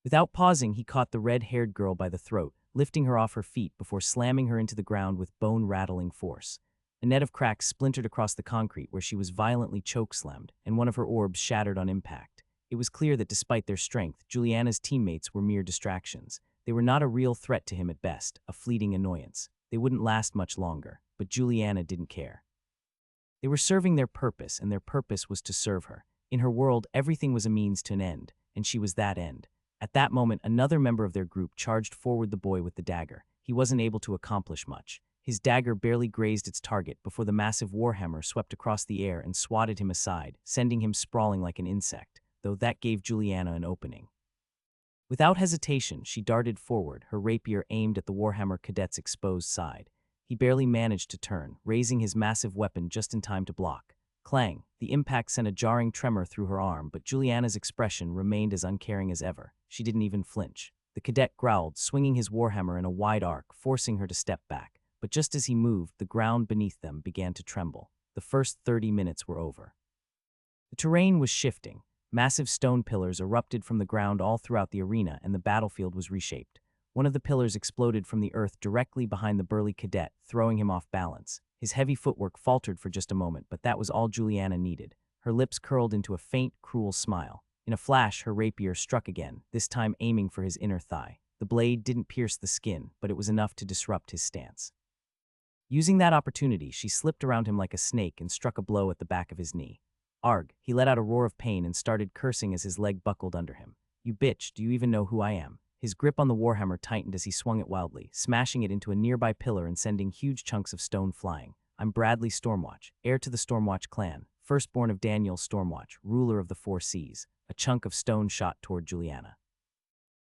Without pausing, he caught the red-haired girl by the throat, lifting her off her feet before slamming her into the ground with bone-rattling force. A net of cracks splintered across the concrete where she was violently choke-slammed, and one of her orbs shattered on impact. It was clear that despite their strength, Juliana's teammates were mere distractions. They were not a real threat to him at best, a fleeting annoyance. They wouldn't last much longer, but Juliana didn't care. They were serving their purpose, and their purpose was to serve her. In her world, everything was a means to an end, and she was that end. At that moment, another member of their group charged forward the boy with the dagger. He wasn't able to accomplish much. His dagger barely grazed its target before the massive warhammer swept across the air and swatted him aside, sending him sprawling like an insect, though that gave Juliana an opening. Without hesitation, she darted forward, her rapier aimed at the warhammer cadet's exposed side. He barely managed to turn, raising his massive weapon just in time to block. Clang! The impact sent a jarring tremor through her arm, but Juliana's expression remained as uncaring as ever. She didn't even flinch. The cadet growled, swinging his warhammer in a wide arc, forcing her to step back. But just as he moved, the ground beneath them began to tremble. The first 30 minutes were over. The terrain was shifting. Massive stone pillars erupted from the ground all throughout the arena, and the battlefield was reshaped. One of the pillars exploded from the earth directly behind the burly cadet, throwing him off balance. His heavy footwork faltered for just a moment, but that was all Juliana needed. Her lips curled into a faint, cruel smile. In a flash, her rapier struck again, this time aiming for his inner thigh. The blade didn't pierce the skin, but it was enough to disrupt his stance. Using that opportunity, she slipped around him like a snake and struck a blow at the back of his knee. Arg, he let out a roar of pain and started cursing as his leg buckled under him. You bitch, do you even know who I am? His grip on the warhammer tightened as he swung it wildly, smashing it into a nearby pillar and sending huge chunks of stone flying. I'm Bradley Stormwatch, heir to the Stormwatch clan, firstborn of Daniel Stormwatch, ruler of the Four Seas. A chunk of stone shot toward Juliana.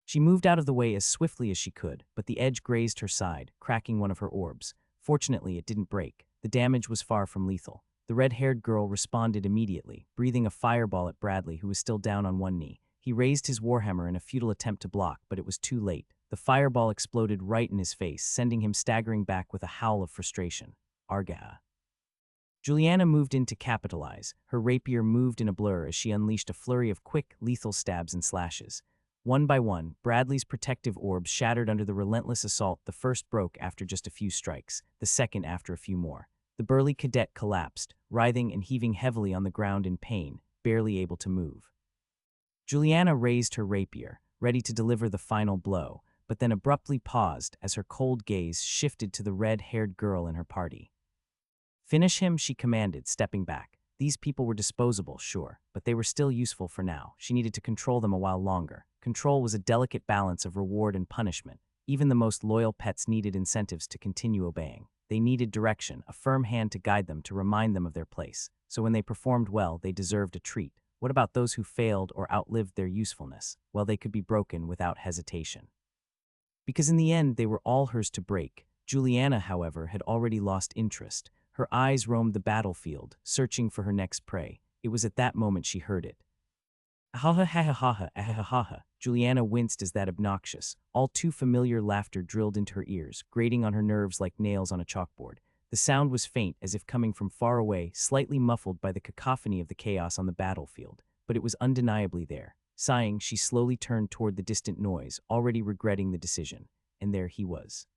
She moved out of the way as swiftly as she could, but the edge grazed her side, cracking one of her orbs. Fortunately, it didn't break. The damage was far from lethal. The red-haired girl responded immediately, breathing a fireball at Bradley, who was still down on one knee. He raised his warhammer in a futile attempt to block, but it was too late. The fireball exploded right in his face, sending him staggering back with a howl of frustration. Argah. Juliana moved in to capitalize. Her rapier moved in a blur as she unleashed a flurry of quick, lethal stabs and slashes. One by one, Bradley's protective orbs shattered under the relentless assault. The first broke after just a few strikes, the second after a few more. The burly cadet collapsed, writhing and heaving heavily on the ground in pain, barely able to move. Juliana raised her rapier, ready to deliver the final blow, but then abruptly paused as her cold gaze shifted to the red-haired girl in her party. Finish him, she commanded, stepping back. These people were disposable, sure, but they were still useful for now. She needed to control them a while longer. Control was a delicate balance of reward and punishment. Even the most loyal pets needed incentives to continue obeying. They needed direction, a firm hand to guide them, to remind them of their place. So when they performed well, they deserved a treat. What about those who failed or outlived their usefulness? Well, they could be broken without hesitation. Because in the end, they were all hers to break. Juliana, however, had already lost interest. Her eyes roamed the battlefield, searching for her next prey. It was at that moment she heard it. Ahahahaha, ahahaha. Juliana winced as that obnoxious, all too familiar laughter drilled into her ears, grating on her nerves like nails on a chalkboard. The sound was faint, as if coming from far away, slightly muffled by the cacophony of the chaos on the battlefield, but it was undeniably there. Sighing, she slowly turned toward the distant noise, already regretting the decision. And there he was.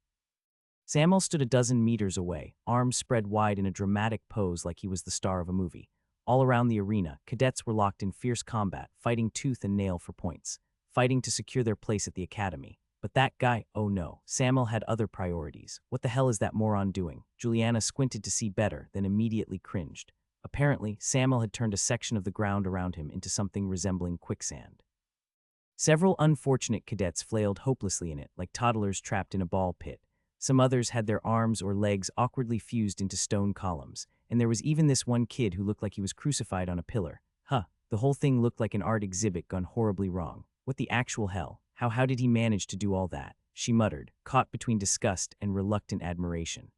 Samuel stood a dozen meters away, arms spread wide in a dramatic pose like he was the star of a movie. All around the arena, cadets were locked in fierce combat, fighting tooth and nail for points, fighting to secure their place at the academy. But that guy, oh no, Samuel had other priorities. What the hell is that moron doing? Juliana squinted to see better, then immediately cringed. Apparently, Samuel had turned a section of the ground around him into something resembling quicksand. Several unfortunate cadets flailed hopelessly in it, like toddlers trapped in a ball pit. Some others had their arms or legs awkwardly fused into stone columns, and there was even this one kid who looked like he was crucified on a pillar. The whole thing looked like an art exhibit gone horribly wrong. What the actual hell? How did he manage to do all that? She muttered, caught between disgust and reluctant admiration.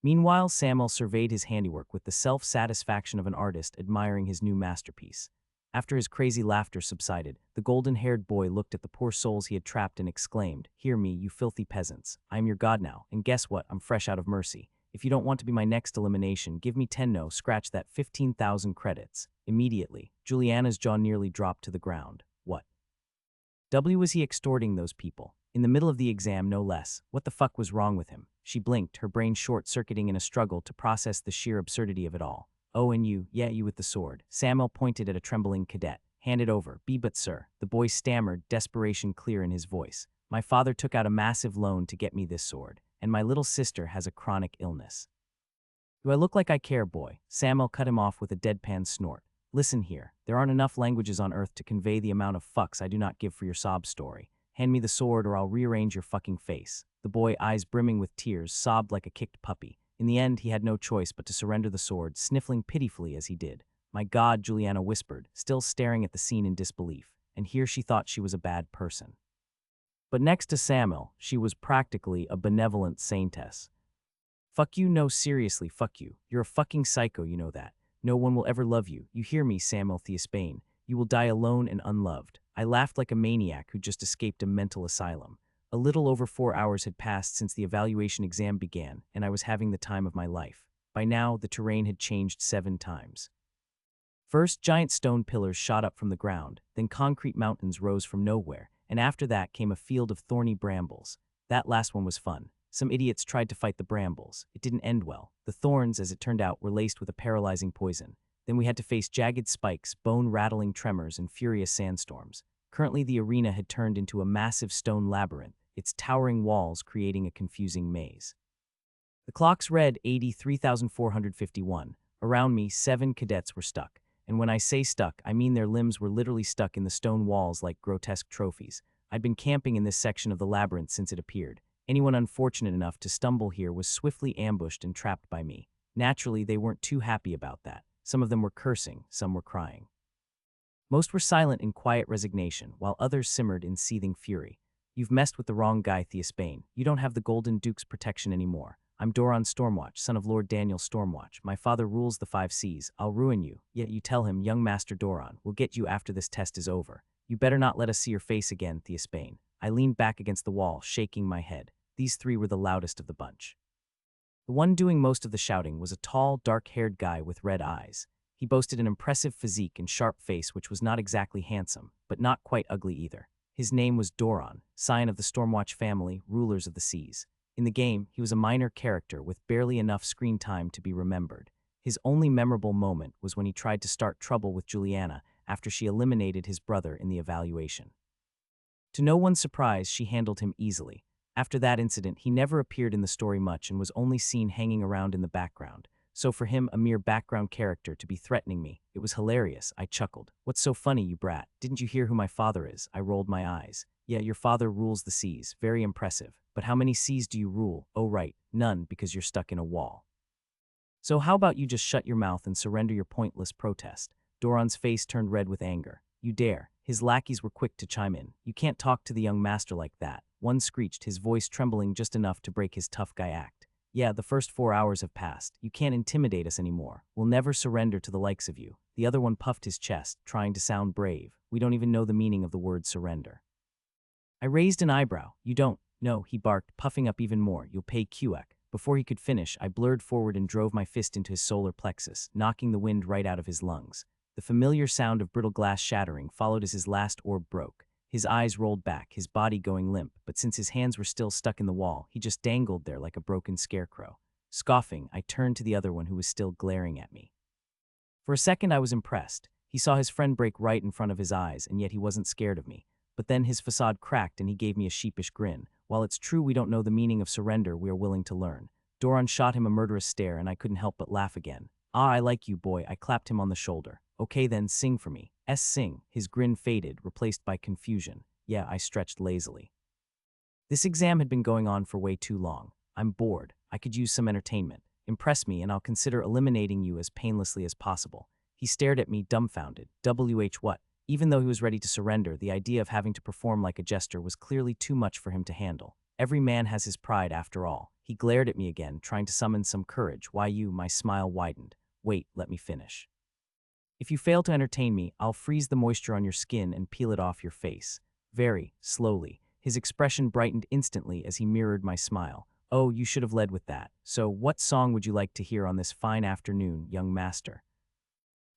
Meanwhile, Samuel surveyed his handiwork with the self-satisfaction of an artist admiring his new masterpiece. After his crazy laughter subsided, the golden-haired boy looked at the poor souls he had trapped and exclaimed, "Hear me, you filthy peasants. I am your god now, and guess what? I'm fresh out of mercy. If you don't want to be my next elimination, give me 10 no, scratch that 15,000 credits." Immediately, Juliana's jaw nearly dropped to the ground. What? Was he extorting those people? In the middle of the exam, no less. What the fuck was wrong with him? She blinked, her brain short-circuiting in a struggle to process the sheer absurdity of it all. "Oh, and you, yeah, you with the sword." Samuel pointed at a trembling cadet. "Hand it over." But sir," the boy stammered, desperation clear in his voice. "My father took out a massive loan to get me this sword, and my little sister has a chronic illness." "Do I look like I care, boy?" Samuel cut him off with a deadpan snort. "Listen here, there aren't enough languages on Earth to convey the amount of fucks I do not give for your sob story. Hand me the sword or I'll rearrange your fucking face." The boy, eyes brimming with tears, sobbed like a kicked puppy. In the end, he had no choice but to surrender the sword, sniffling pitifully as he did. "My God," Juliana whispered, still staring at the scene in disbelief, and here she thought she was a bad person. But next to Samuel, she was practically a benevolent saintess. "Fuck you, no, seriously, fuck you. You're a fucking psycho, you know that. No one will ever love you. You hear me, Samuel Theosbane? You will die alone and unloved." I laughed like a maniac who just escaped a mental asylum. A little over 4 hours had passed since the evaluation exam began, and I was having the time of my life. By now, the terrain had changed 7 times. First, giant stone pillars shot up from the ground, then concrete mountains rose from nowhere, and after that came a field of thorny brambles. That last one was fun. Some idiots tried to fight the brambles. It didn't end well. The thorns, as it turned out, were laced with a paralyzing poison. Then we had to face jagged spikes, bone-rattling tremors, and furious sandstorms. Currently, the arena had turned into a massive stone labyrinth, its towering walls creating a confusing maze. The clocks read 83,451. Around me, 7 cadets were stuck. And when I say stuck, I mean their limbs were literally stuck in the stone walls like grotesque trophies. I'd been camping in this section of the labyrinth since it appeared. Anyone unfortunate enough to stumble here was swiftly ambushed and trapped by me. Naturally, they weren't too happy about that. Some of them were cursing, some were crying. Most were silent in quiet resignation, while others simmered in seething fury. You've messed with the wrong guy, Theosbane. You don't have the Golden Duke's protection anymore. I'm Doron Stormwatch, son of Lord Daniel Stormwatch. My father rules the 5 seas. I'll ruin you. Yet you tell him, young Master Doron, we'll get you after this test is over. You better not let us see your face again, Theosbane. I leaned back against the wall, shaking my head. These 3 were the loudest of the bunch. The one doing most of the shouting was a tall, dark-haired guy with red eyes. He boasted an impressive physique and sharp face which was not exactly handsome, but not quite ugly either. His name was Doron, scion of the Stormwatch family, rulers of the seas. In the game, he was a minor character with barely enough screen time to be remembered. His only memorable moment was when he tried to start trouble with Juliana after she eliminated his brother in the evaluation. To no one's surprise, she handled him easily. After that incident, he never appeared in the story much and was only seen hanging around in the background. So for him, a mere background character, to be threatening me, it was hilarious. I chuckled. What's so funny, you brat? Didn't you hear who my father is? I rolled my eyes. Yeah, your father rules the seas. Very impressive. But how many seas do you rule? Oh right, none, because you're stuck in a wall. So how about you just shut your mouth and surrender your pointless protest? Doron's face turned red with anger. You dare. His lackeys were quick to chime in. You can't talk to the young master like that. One screeched, his voice trembling just enough to break his tough guy act. Yeah, the first 4 hours have passed. You can't intimidate us anymore. We'll never surrender to the likes of you. The other one puffed his chest, trying to sound brave. We don't even know the meaning of the word surrender. I raised an eyebrow. You don't. No, he barked, puffing up even more. You'll pay QX. Before he could finish, I blurred forward and drove my fist into his solar plexus, knocking the wind right out of his lungs. The familiar sound of brittle glass shattering followed as his last orb broke. His eyes rolled back, his body going limp, but since his hands were still stuck in the wall, he just dangled there like a broken scarecrow. Scoffing, I turned to the other one who was still glaring at me. For a second, I was impressed. He saw his friend break right in front of his eyes, and yet he wasn't scared of me. But then his facade cracked and he gave me a sheepish grin. While it's true we don't know the meaning of surrender, we are willing to learn. Doron shot him a murderous stare, and I couldn't help but laugh again. Ah, I like you, boy. I clapped him on the shoulder. Okay then, sing for me. Sing. His grin faded, replaced by confusion. Yeah, I stretched lazily. This exam had been going on for way too long. I'm bored. I could use some entertainment. Impress me and I'll consider eliminating you as painlessly as possible. He stared at me, dumbfounded. What? Even though he was ready to surrender, the idea of having to perform like a jester was clearly too much for him to handle. Every man has his pride after all. He glared at me again, trying to summon some courage. Why you? My smile widened. Wait, let me finish. If you fail to entertain me, I'll freeze the moisture on your skin and peel it off your face. Very slowly. His expression brightened instantly as he mirrored my smile. Oh, you should have led with that. So, what song would you like to hear on this fine afternoon, young master?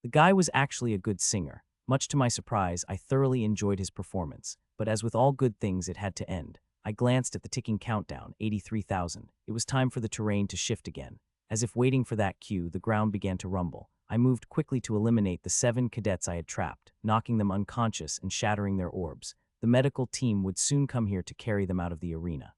The guy was actually a good singer. Much to my surprise, I thoroughly enjoyed his performance. But as with all good things, it had to end. I glanced at the ticking countdown, 83,000. It was time for the terrain to shift again. As if waiting for that cue, the ground began to rumble. I moved quickly to eliminate the 7 cadets I had trapped, knocking them unconscious and shattering their orbs. The medical team would soon come here to carry them out of the arena.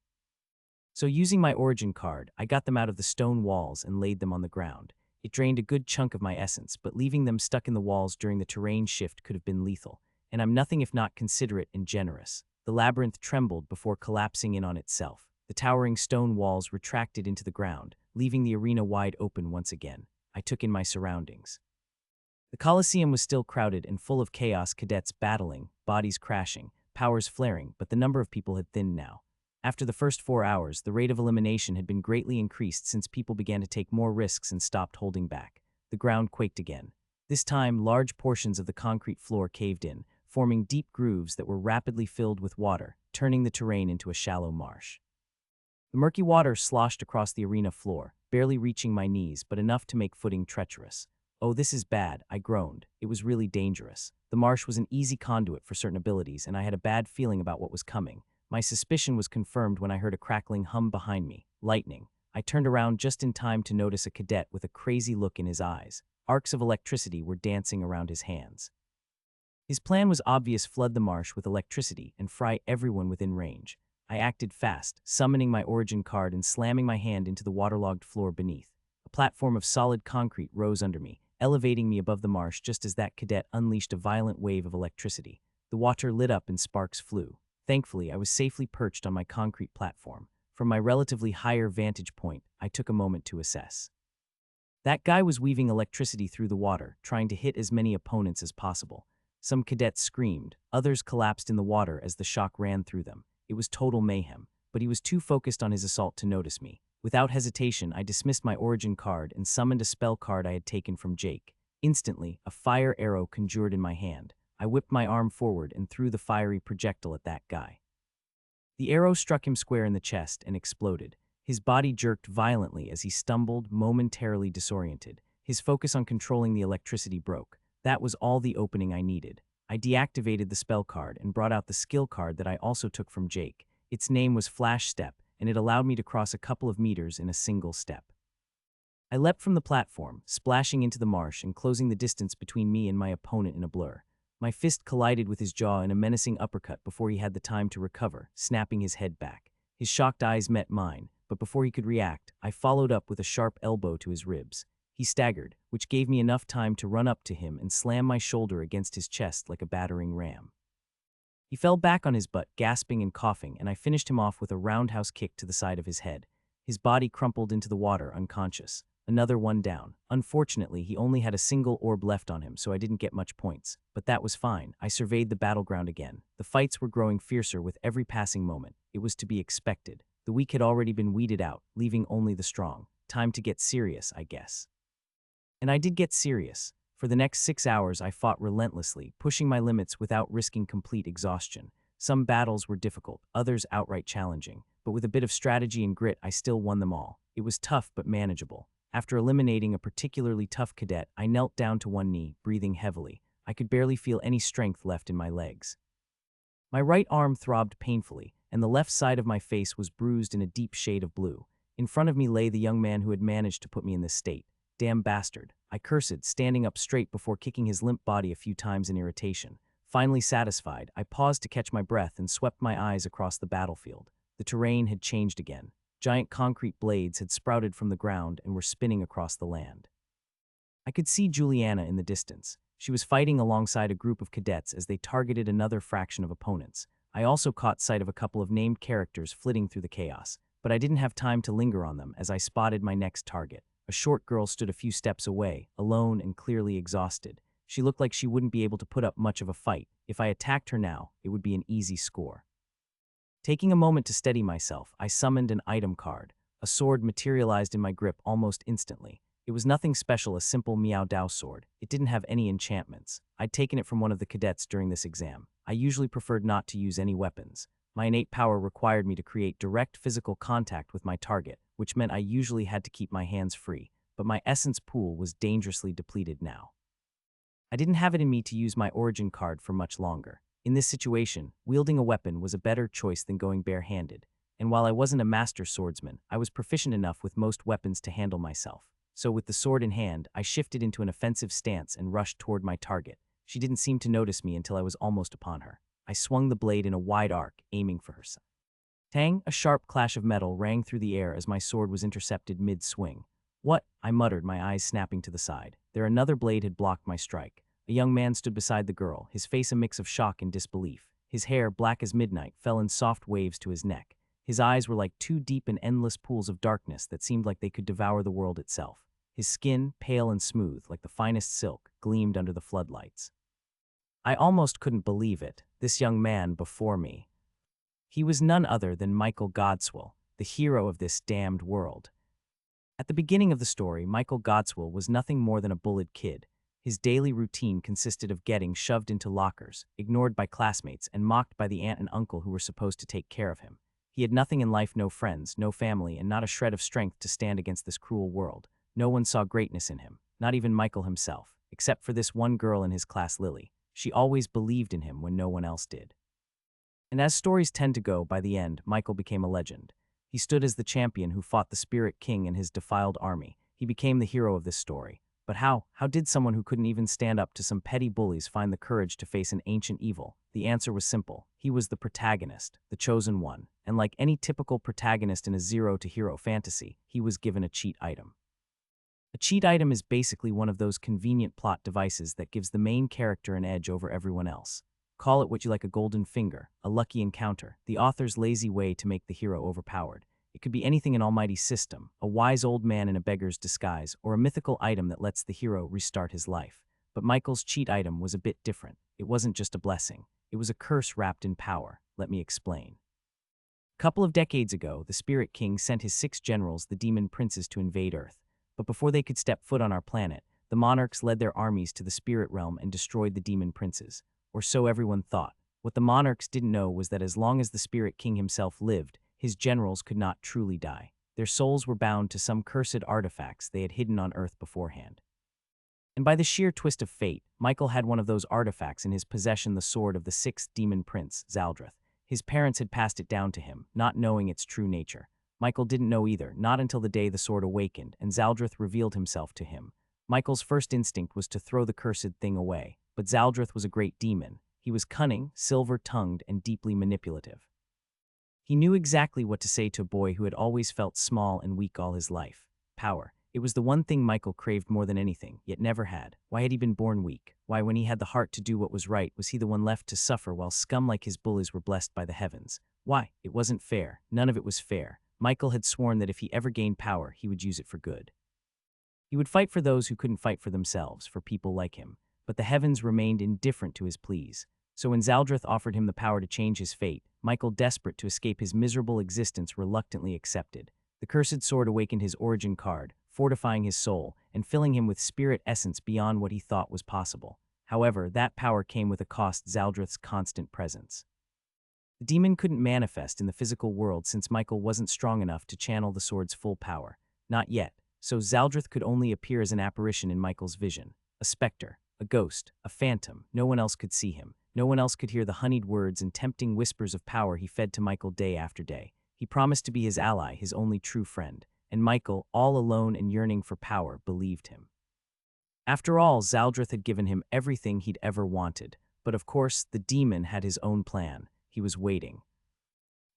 So using my origin card, I got them out of the stone walls and laid them on the ground. It drained a good chunk of my essence, but leaving them stuck in the walls during the terrain shift could have been lethal. And I'm nothing if not considerate and generous. The labyrinth trembled before collapsing in on itself. The towering stone walls retracted into the ground, leaving the arena wide open once again. I took in my surroundings. The Colosseum was still crowded and full of chaos, cadets battling, bodies crashing, powers flaring, but the number of people had thinned now. After the first 4 hours, the rate of elimination had been greatly increased since people began to take more risks and stopped holding back. The ground quaked again. This time, large portions of the concrete floor caved in, forming deep grooves that were rapidly filled with water, turning the terrain into a shallow marsh. The murky water sloshed across the arena floor, barely reaching my knees, but enough to make footing treacherous. Oh, this is bad, I groaned. It was really dangerous. The marsh was an easy conduit for certain abilities, and I had a bad feeling about what was coming. My suspicion was confirmed when I heard a crackling hum behind me. Lightning. I turned around just in time to notice a cadet with a crazy look in his eyes. Arcs of electricity were dancing around his hands. His plan was obvious: flood the marsh with electricity and fry everyone within range. I acted fast, summoning my origin card and slamming my hand into the waterlogged floor beneath. A platform of solid concrete rose under me, elevating me above the marsh just as that cadet unleashed a violent wave of electricity. The water lit up and sparks flew. Thankfully, I was safely perched on my concrete platform. From my relatively higher vantage point, I took a moment to assess. That guy was weaving electricity through the water, trying to hit as many opponents as possible. Some cadets screamed, others collapsed in the water as the shock ran through them. It was total mayhem, but he was too focused on his assault to notice me. Without hesitation, I dismissed my origin card and summoned a spell card I had taken from Jake. Instantly, a fire arrow conjured in my hand. I whipped my arm forward and threw the fiery projectile at that guy. The arrow struck him square in the chest and exploded. His body jerked violently as he stumbled, momentarily disoriented. His focus on controlling the electricity broke. That was all the opening I needed. I deactivated the spell card and brought out the skill card that I also took from Jake. Its name was Flash Step, and it allowed me to cross a couple of meters in a single step. I leapt from the platform, splashing into the marsh and closing the distance between me and my opponent in a blur. My fist collided with his jaw in a menacing uppercut before he had the time to recover, snapping his head back. His shocked eyes met mine, but before he could react, I followed up with a sharp elbow to his ribs. He staggered, which gave me enough time to run up to him and slam my shoulder against his chest like a battering ram. He fell back on his butt, gasping and coughing, and I finished him off with a roundhouse kick to the side of his head. His body crumpled into the water, unconscious. Another one down. Unfortunately, he only had a single orb left on him, so I didn't get much points. But that was fine. I surveyed the battleground again. The fights were growing fiercer with every passing moment. It was to be expected. The weak had already been weeded out, leaving only the strong. Time to get serious, I guess. And I did get serious. For the next 6 hours, I fought relentlessly, pushing my limits without risking complete exhaustion. Some battles were difficult, others outright challenging. But with a bit of strategy and grit, I still won them all. It was tough but manageable. After eliminating a particularly tough cadet, I knelt down to one knee, breathing heavily. I could barely feel any strength left in my legs. My right arm throbbed painfully, and the left side of my face was bruised in a deep shade of blue. In front of me lay the young man who had managed to put me in this state. Damn bastard, I cursed, standing up straight before kicking his limp body a few times in irritation. Finally satisfied, I paused to catch my breath and swept my eyes across the battlefield. The terrain had changed again. Giant concrete blades had sprouted from the ground and were spinning across the land. I could see Juliana in the distance. She was fighting alongside a group of cadets as they targeted another fraction of opponents. I also caught sight of a couple of named characters flitting through the chaos, but I didn't have time to linger on them as I spotted my next target. A short girl stood a few steps away, alone and clearly exhausted. She looked like she wouldn't be able to put up much of a fight. If I attacked her now, it would be an easy score. Taking a moment to steady myself, I summoned an item card. A sword materialized in my grip almost instantly. It was nothing special, a simple Meow Dao sword. It didn't have any enchantments. I'd taken it from one of the cadets during this exam. I usually preferred not to use any weapons. My innate power required me to create direct physical contact with my target, which meant I usually had to keep my hands free, but my essence pool was dangerously depleted now. I didn't have it in me to use my origin card for much longer. In this situation, wielding a weapon was a better choice than going bare-handed, and while I wasn't a master swordsman, I was proficient enough with most weapons to handle myself. So with the sword in hand, I shifted into an offensive stance and rushed toward my target. She didn't seem to notice me until I was almost upon her. I swung the blade in a wide arc, aiming for her side. Tang! A sharp clash of metal rang through the air as my sword was intercepted mid-swing. What? I muttered, my eyes snapping to the side. There another blade had blocked my strike. A young man stood beside the girl, his face a mix of shock and disbelief. His hair, black as midnight, fell in soft waves to his neck. His eyes were like two deep and endless pools of darkness that seemed like they could devour the world itself. His skin, pale and smooth, like the finest silk, gleamed under the floodlights. I almost couldn't believe it, this young man before me. He was none other than Michael Godswill, the hero of this damned world. At the beginning of the story, Michael Godswill was nothing more than a bullied kid. His daily routine consisted of getting shoved into lockers, ignored by classmates, and mocked by the aunt and uncle who were supposed to take care of him. He had nothing in life, no friends, no family, and not a shred of strength to stand against this cruel world. No one saw greatness in him, not even Michael himself, except for this one girl in his class, Lily. She always believed in him when no one else did. And as stories tend to go, by the end, Michael became a legend. He stood as the champion who fought the Spirit King and his defiled army. He became the hero of this story. But how? How did someone who couldn't even stand up to some petty bullies find the courage to face an ancient evil? The answer was simple. He was the protagonist, the chosen one. And like any typical protagonist in a zero-to-hero fantasy, he was given a cheat item. A cheat item is basically one of those convenient plot devices that gives the main character an edge over everyone else. Call it what you like, a golden finger, a lucky encounter, the author's lazy way to make the hero overpowered. It could be anything: an almighty system, a wise old man in a beggar's disguise, or a mythical item that lets the hero restart his life. But Michael's cheat item was a bit different. It wasn't just a blessing. It was a curse wrapped in power. Let me explain. A couple of decades ago, the Spirit King sent his 6 generals, the demon princes, to invade Earth. But before they could step foot on our planet, the monarchs led their armies to the spirit realm and destroyed the demon princes. Or so everyone thought. What the monarchs didn't know was that as long as the Spirit King himself lived, his generals could not truly die. Their souls were bound to some cursed artifacts they had hidden on Earth beforehand. And by the sheer twist of fate, Michael had one of those artifacts in his possession, the sword of the 6th demon prince, Zaldrith. His parents had passed it down to him, not knowing its true nature. Michael didn't know either, not until the day the sword awakened and Zaldrith revealed himself to him. Michael's first instinct was to throw the cursed thing away, but Zaldrith was a great demon. He was cunning, silver-tongued, and deeply manipulative. He knew exactly what to say to a boy who had always felt small and weak all his life. Power. It was the one thing Michael craved more than anything, yet never had. Why had he been born weak? Why, when he had the heart to do what was right, was he the one left to suffer while scum like his bullies were blessed by the heavens? Why? It wasn't fair. None of it was fair. Michael had sworn that if he ever gained power, he would use it for good. He would fight for those who couldn't fight for themselves, for people like him. But the heavens remained indifferent to his pleas. So when Zaldrith offered him the power to change his fate, Michael, desperate to escape his miserable existence, reluctantly accepted. The cursed sword awakened his origin card, fortifying his soul and filling him with spirit essence beyond what he thought was possible. However, that power came with a cost: Zaldrith's constant presence. The demon couldn't manifest in the physical world since Michael wasn't strong enough to channel the sword's full power. Not yet, so Zaldrith could only appear as an apparition in Michael's vision. A specter, a ghost, a phantom. No one else could see him. No one else could hear the honeyed words and tempting whispers of power he fed to Michael day after day. He promised to be his ally, his only true friend. And Michael, all alone and yearning for power, believed him. After all, Zaldrith had given him everything he'd ever wanted. But of course, the demon had his own plan. He was waiting.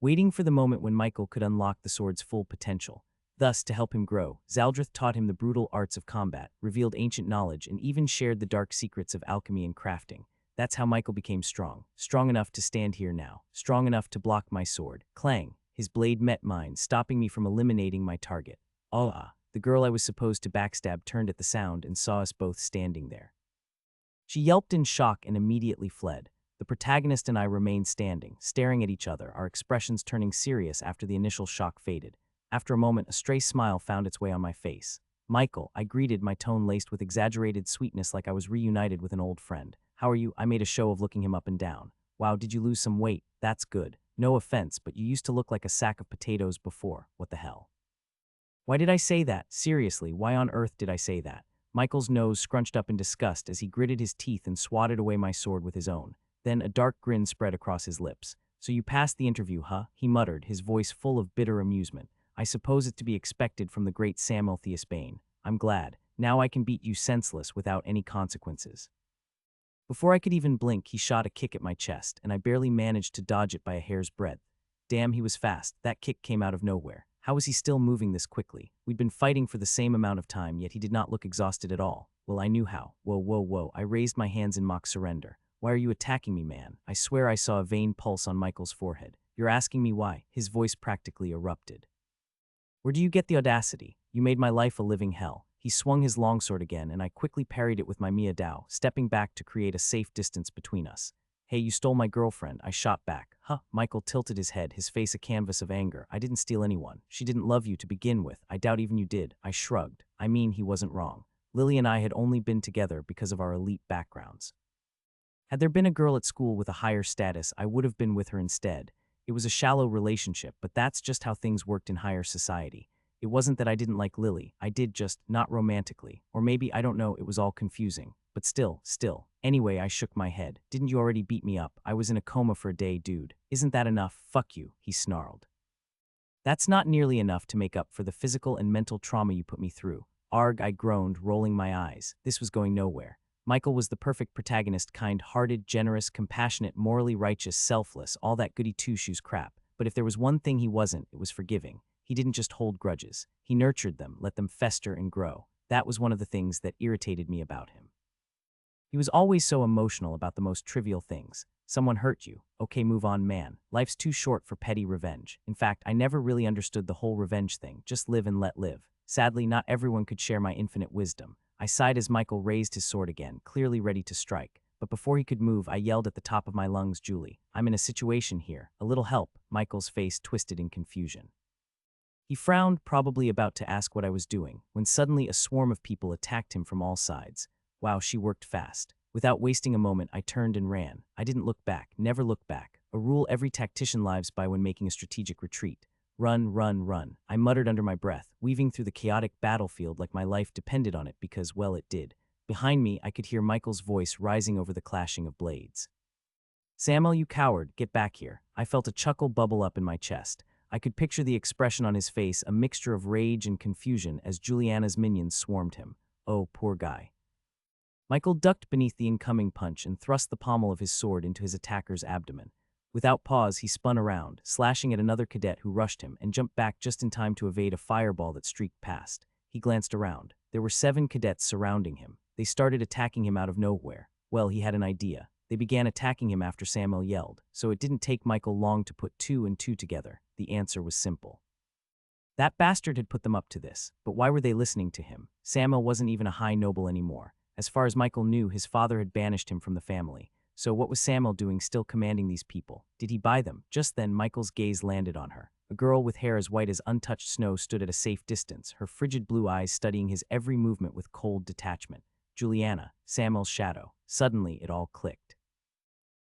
Waiting for the moment when Michael could unlock the sword's full potential. Thus, to help him grow, Zaldrith taught him the brutal arts of combat, revealed ancient knowledge, and even shared the dark secrets of alchemy and crafting. That's how Michael became strong. Strong enough to stand here now. Strong enough to block my sword. Clang. His blade met mine, stopping me from eliminating my target. Ah, the girl I was supposed to backstab turned at the sound and saw us both standing there. She yelped in shock and immediately fled. The protagonist and I remained standing, staring at each other, our expressions turning serious after the initial shock faded. After a moment, a stray smile found its way on my face. Michael, I greeted, my tone laced with exaggerated sweetness, like I was reunited with an old friend. How are you? I made a show of looking him up and down. Wow, did you lose some weight? That's good. No offense, but you used to look like a sack of potatoes before. What the hell? Why did I say that? Seriously, why on earth did I say that? Michael's nose scrunched up in disgust as he gritted his teeth and swatted away my sword with his own. Then a dark grin spread across his lips. So you passed the interview, huh? He muttered, his voice full of bitter amusement. I suppose it's to be expected from the great Samuel Bane. I'm glad. Now I can beat you senseless without any consequences. Before I could even blink, he shot a kick at my chest, and I barely managed to dodge it by a hair's breadth. Damn, he was fast. That kick came out of nowhere. How was he still moving this quickly? We'd been fighting for the same amount of time, yet he did not look exhausted at all. Well, I knew how. Whoa. I raised my hands in mock surrender. Why are you attacking me, man? I swear I saw a vein pulse on Michael's forehead. You're asking me why? His voice practically erupted. Where do you get the audacity? You made my life a living hell. He swung his longsword again, and I quickly parried it with my Mia Dao, stepping back to create a safe distance between us. Hey, you stole my girlfriend, I shot back. Huh? Michael tilted his head, his face a canvas of anger. I didn't steal anyone. She didn't love you to begin with. I doubt even you did. I shrugged. I mean, he wasn't wrong. Lily and I had only been together because of our elite backgrounds. Had there been a girl at school with a higher status, I would have been with her instead. It was a shallow relationship, but that's just how things worked in higher society. It wasn't that I didn't like Lily. I did, just not romantically. Or maybe, I don't know, it was all confusing. But still. Anyway, I shook my head. Didn't you already beat me up? I was in a coma for a day, dude. Isn't that enough? Fuck you, he snarled. That's not nearly enough to make up for the physical and mental trauma you put me through. Arg, I groaned, rolling my eyes. This was going nowhere. Michael was the perfect protagonist, kind-hearted, generous, compassionate, morally righteous, selfless, all that goody two-shoes crap. But if there was one thing he wasn't, it was forgiving. He didn't just hold grudges. He nurtured them, let them fester and grow. That was one of the things that irritated me about him. He was always so emotional about the most trivial things. Someone hurt you. Okay, move on, man. Life's too short for petty revenge. In fact, I never really understood the whole revenge thing. Just live and let live. Sadly, not everyone could share my infinite wisdom. I sighed as Michael raised his sword again, clearly ready to strike. But before he could move, I yelled at the top of my lungs, Julie, I'm in a situation here. A little help. Michael's face twisted in confusion. He frowned, probably about to ask what I was doing, when suddenly a swarm of people attacked him from all sides. Wow, she worked fast. Without wasting a moment, I turned and ran. I didn't look back, never look back. A rule every tactician lives by when making a strategic retreat. Run, run, run. I muttered under my breath, weaving through the chaotic battlefield like my life depended on it because, well, it did. Behind me, I could hear Michael's voice rising over the clashing of blades. Samuel, you coward, get back here. I felt a chuckle bubble up in my chest. I could picture the expression on his face, a mixture of rage and confusion as Juliana's minions swarmed him. Oh, poor guy. Michael ducked beneath the incoming punch and thrust the pommel of his sword into his attacker's abdomen. Without pause, he spun around, slashing at another cadet who rushed him, and jumped back just in time to evade a fireball that streaked past. He glanced around. There were 7 cadets surrounding him. They started attacking him out of nowhere. Well, he had an idea. They began attacking him after Samuel yelled, so it didn't take Michael long to put 2 and 2 together. The answer was simple. That bastard had put them up to this, but why were they listening to him? Samuel wasn't even a high noble anymore. As far as Michael knew, his father had banished him from the family. So what was Samuel doing still commanding these people? Did he buy them? Just then, Michael's gaze landed on her. A girl with hair as white as untouched snow stood at a safe distance, her frigid blue eyes studying his every movement with cold detachment. Juliana, Samuel's shadow. Suddenly, it all clicked.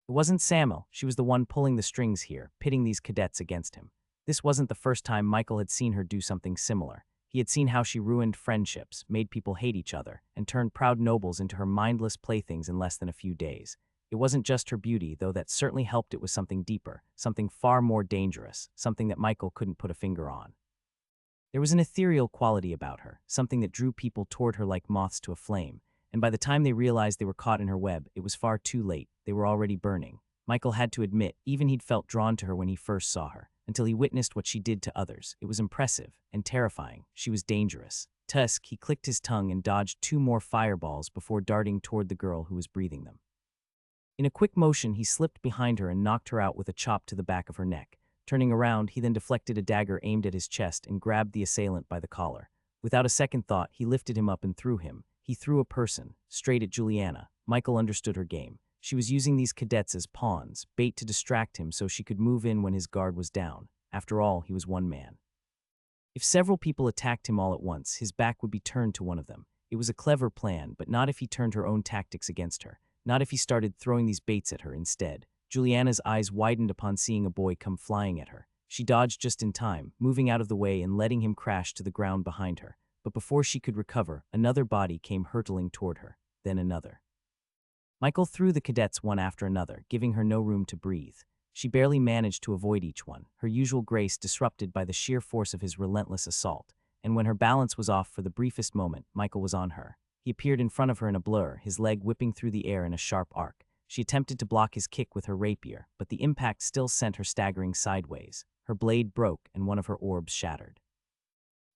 It wasn't Samuel. She was the one pulling the strings here, pitting these cadets against him. This wasn't the first time Michael had seen her do something similar. He had seen how she ruined friendships, made people hate each other, and turned proud nobles into her mindless playthings in less than a few days. It wasn't just her beauty, though that certainly helped. It was something deeper, something far more dangerous, something that Michael couldn't put a finger on. There was an ethereal quality about her, something that drew people toward her like moths to a flame, and by the time they realized they were caught in her web, it was far too late. They were already burning. Michael had to admit, even he'd felt drawn to her when he first saw her, until he witnessed what she did to others. It was impressive and terrifying. She was dangerous. Tusk, he clicked his tongue and dodged 2 more fireballs before darting toward the girl who was breathing them. In a quick motion, he slipped behind her and knocked her out with a chop to the back of her neck. Turning around, he then deflected a dagger aimed at his chest and grabbed the assailant by the collar. Without a second thought, he lifted him up and threw him. He threw a person, straight at Juliana. Michael understood her game. She was using these cadets as pawns, bait to distract him so she could move in when his guard was down. After all, he was one man. If several people attacked him all at once, his back would be turned to one of them. It was a clever plan, but not if he turned her own tactics against her. Not if he started throwing these baits at her instead. Juliana's eyes widened upon seeing a boy come flying at her. She dodged just in time, moving out of the way and letting him crash to the ground behind her. But before she could recover, another body came hurtling toward her, then another. Michael threw the cadets one after another, giving her no room to breathe. She barely managed to avoid each one, her usual grace disrupted by the sheer force of his relentless assault. And when her balance was off for the briefest moment, Michael was on her. He appeared in front of her in a blur, his leg whipping through the air in a sharp arc. She attempted to block his kick with her rapier, but the impact still sent her staggering sideways. Her blade broke and one of her orbs shattered.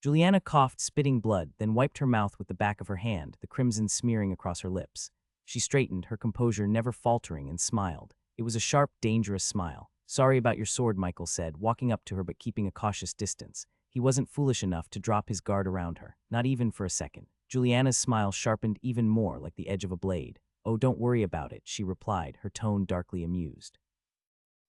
Juliana coughed, spitting blood, then wiped her mouth with the back of her hand, the crimson smearing across her lips. She straightened, her composure never faltering, and smiled. It was a sharp, dangerous smile. Sorry about your sword, Michael said, walking up to her but keeping a cautious distance. He wasn't foolish enough to drop his guard around her, not even for a second. Juliana's smile sharpened even more, like the edge of a blade. Oh, don't worry about it, she replied, her tone darkly amused.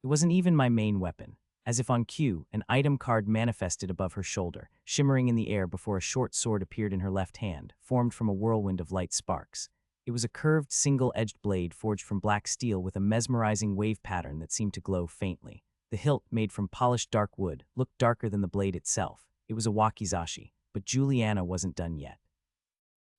It wasn't even my main weapon. As if on cue, an item card manifested above her shoulder, shimmering in the air before a short sword appeared in her left hand, formed from a whirlwind of light sparks. It was a curved, single-edged blade forged from black steel with a mesmerizing wave pattern that seemed to glow faintly. The hilt, made from polished dark wood, looked darker than the blade itself. It was a wakizashi, but Juliana wasn't done yet.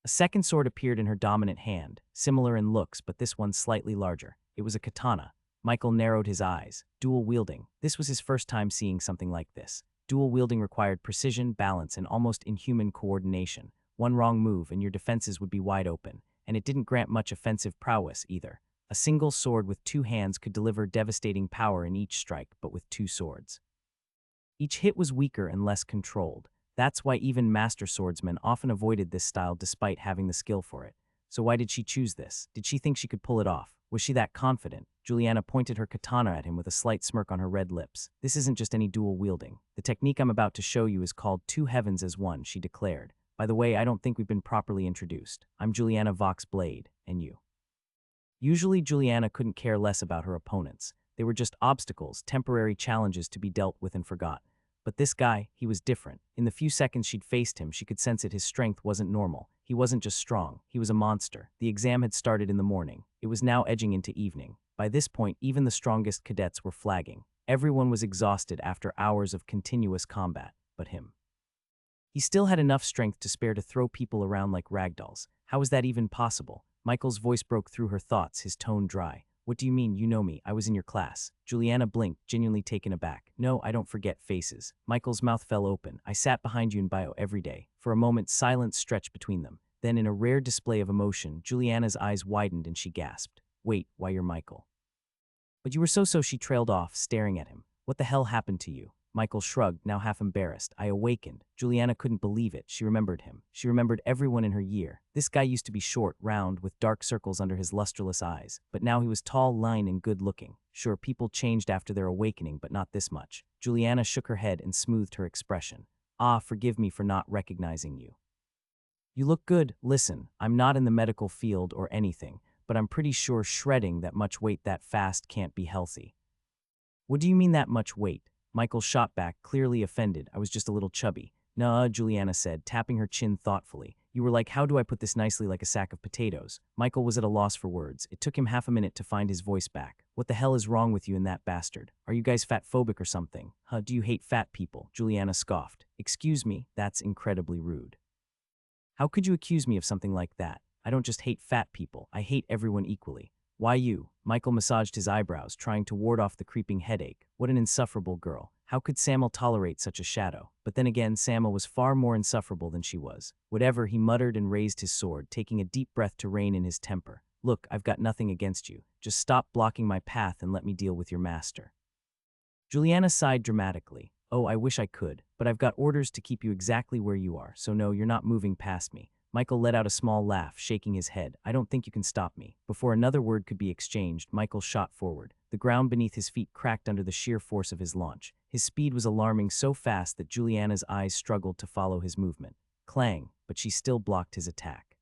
A second sword appeared in her dominant hand, similar in looks but this one slightly larger. It was a katana. Michael narrowed his eyes. Dual wielding. This was his first time seeing something like this. Dual wielding required precision, balance, and almost inhuman coordination. One wrong move and your defenses would be wide open, and it didn't grant much offensive prowess either. A single sword with 2 hands could deliver devastating power in each strike, but with 2 swords. Each hit was weaker and less controlled. That's why even master swordsmen often avoided this style despite having the skill for it. So why did she choose this? Did she think she could pull it off? Was she that confident? Juliana pointed her katana at him with a slight smirk on her red lips. This isn't just any dual wielding. The technique I'm about to show you is called two heavens as one, she declared. By the way, I don't think we've been properly introduced. I'm Juliana Vox Blade, and you. Usually Juliana couldn't care less about her opponents. They were just obstacles, temporary challenges to be dealt with and forgot. But this guy, he was different. In the few seconds she'd faced him, she could sense it his strength wasn't normal. He wasn't just strong, he was a monster. The exam had started in the morning. It was now edging into evening. By this point, even the strongest cadets were flagging. Everyone was exhausted after hours of continuous combat, but him. He still had enough strength to spare to throw people around like ragdolls. How was that even possible? Michael's voice broke through her thoughts, his tone dry. What do you mean, you know me? I was in your class. Juliana blinked, genuinely taken aback. No, I don't forget faces. Michael's mouth fell open. I sat behind you in bio every day. For a moment, silence stretched between them. Then, in a rare display of emotion, Juliana's eyes widened and she gasped. Wait, why you're Michael? But you were so, she trailed off, staring at him. What the hell happened to you? Michael shrugged, now half embarrassed. I awakened. Juliana couldn't believe it. She remembered him. She remembered everyone in her year. This guy used to be short, round, with dark circles under his lusterless eyes. But now he was tall, lean, and good-looking. Sure, people changed after their awakening, but not this much. Juliana shook her head and smoothed her expression. Ah, forgive me for not recognizing you. You look good. Listen, I'm not in the medical field or anything, but I'm pretty sure shredding that much weight that fast can't be healthy. What do you mean that much weight? Michael shot back, clearly offended. I was just a little chubby. Nah, Juliana said, tapping her chin thoughtfully. You were like, how do I put this nicely, like a sack of potatoes? Michael was at a loss for words. It took him half a minute to find his voice back. What the hell is wrong with you and that bastard? Are you guys fatphobic or something? Huh, do you hate fat people? Juliana scoffed. Excuse me, that's incredibly rude. How could you accuse me of something like that? I don't just hate fat people, I hate everyone equally. Why you? Michael massaged his eyebrows, trying to ward off the creeping headache. What an insufferable girl. How could Samuel tolerate such a shadow? But then again, Samuel was far more insufferable than she was. Whatever, he muttered and raised his sword, taking a deep breath to rein in his temper. Look, I've got nothing against you. Just stop blocking my path and let me deal with your master. Juliana sighed dramatically. Oh, I wish I could, but I've got orders to keep you exactly where you are, so no, you're not moving past me. Michael let out a small laugh, shaking his head. I don't think you can stop me. Before another word could be exchanged, Michael shot forward. The ground beneath his feet cracked under the sheer force of his launch. His speed was alarming, so fast that Juliana's eyes struggled to follow his movement. Clang, but she still blocked his attack.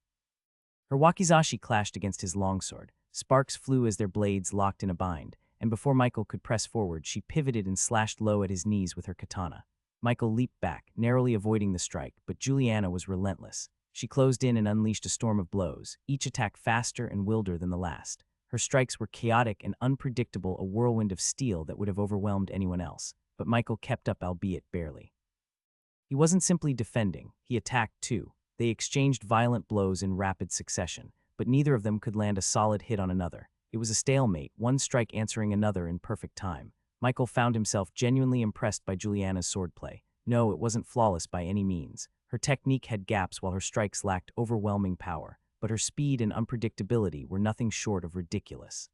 Her wakizashi clashed against his longsword. Sparks flew as their blades locked in a bind, and before Michael could press forward, she pivoted and slashed low at his knees with her katana. Michael leaped back, narrowly avoiding the strike, but Juliana was relentless. She closed in and unleashed a storm of blows, each attack faster and wilder than the last. Her strikes were chaotic and unpredictable, a whirlwind of steel that would have overwhelmed anyone else, but Michael kept up, albeit barely. He wasn't simply defending, he attacked too. They exchanged violent blows in rapid succession, but neither of them could land a solid hit on another. It was a stalemate, one strike answering another in perfect time. Michael found himself genuinely impressed by Juliana's swordplay. No, it wasn't flawless by any means. Her technique had gaps while her strikes lacked overwhelming power, but her speed and unpredictability were nothing short of ridiculous.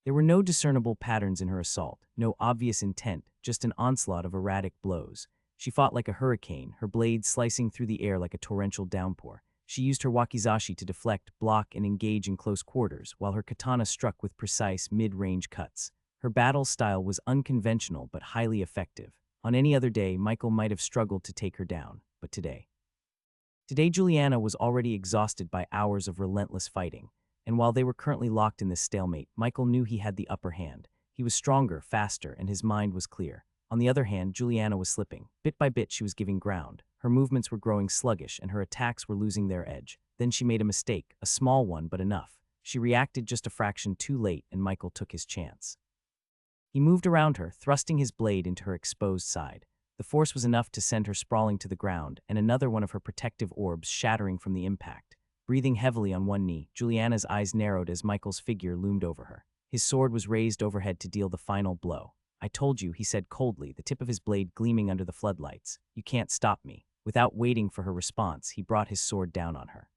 There were no discernible patterns in her assault, no obvious intent, just an onslaught of erratic blows. She fought like a hurricane, her blades slicing through the air like a torrential downpour. She used her wakizashi to deflect, block, and engage in close quarters, while her katana struck with precise, mid-range cuts. Her battle style was unconventional but highly effective. On any other day, Michael might have struggled to take her down, but today. Today, Juliana was already exhausted by hours of relentless fighting, and while they were currently locked in this stalemate, Michael knew he had the upper hand. He was stronger, faster, and his mind was clear. On the other hand, Juliana was slipping. Bit by bit, she was giving ground. Her movements were growing sluggish, and her attacks were losing their edge. Then she made a mistake, a small one, but enough. She reacted just a fraction too late, and Michael took his chance. He moved around her, thrusting his blade into her exposed side. The force was enough to send her sprawling to the ground, and another one of her protective orbs shattering from the impact. Breathing heavily on one knee, Juliana's eyes narrowed as Michael's figure loomed over her. His sword was raised overhead to deal the final blow. I told you, he said coldly, the tip of his blade gleaming under the floodlights. You can't stop me. Without waiting for her response, he brought his sword down on her.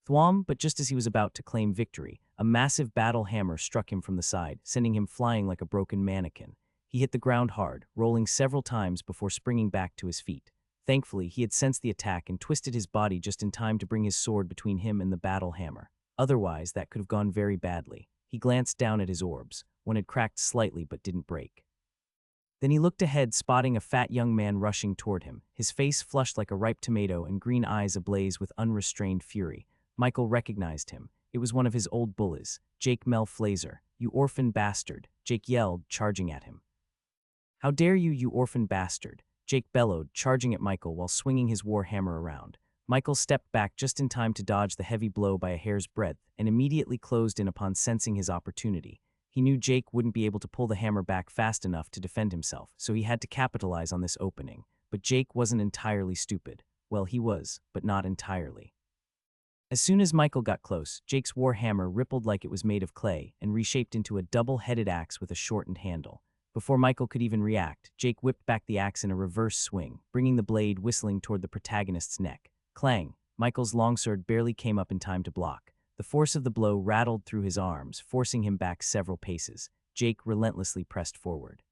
Thwom, but just as he was about to claim victory, a massive battle hammer struck him from the side, sending him flying like a broken mannequin. He hit the ground hard, rolling several times before springing back to his feet. Thankfully, he had sensed the attack and twisted his body just in time to bring his sword between him and the battle hammer. Otherwise, that could have gone very badly. He glanced down at his orbs. One had cracked slightly but didn't break. Then he looked ahead, spotting a fat young man rushing toward him, his face flushed like a ripe tomato and green eyes ablaze with unrestrained fury. Michael recognized him. It was one of his old bullies, Jake Melflazer. "You orphan bastard," Jake yelled, charging at him. "How dare you, you orphan bastard," Jake bellowed, charging at Michael while swinging his war hammer around. Michael stepped back just in time to dodge the heavy blow by a hair's breadth and immediately closed in upon sensing his opportunity. He knew Jake wouldn't be able to pull the hammer back fast enough to defend himself, so he had to capitalize on this opening. But Jake wasn't entirely stupid. Well, he was, but not entirely. As soon as Michael got close, Jake's war hammer rippled like it was made of clay and reshaped into a double-headed axe with a shortened handle. Before Michael could even react, Jake whipped back the axe in a reverse swing, bringing the blade whistling toward the protagonist's neck. Clang! Michael's longsword barely came up in time to block. The force of the blow rattled through his arms, forcing him back several paces. Jake relentlessly pressed forward.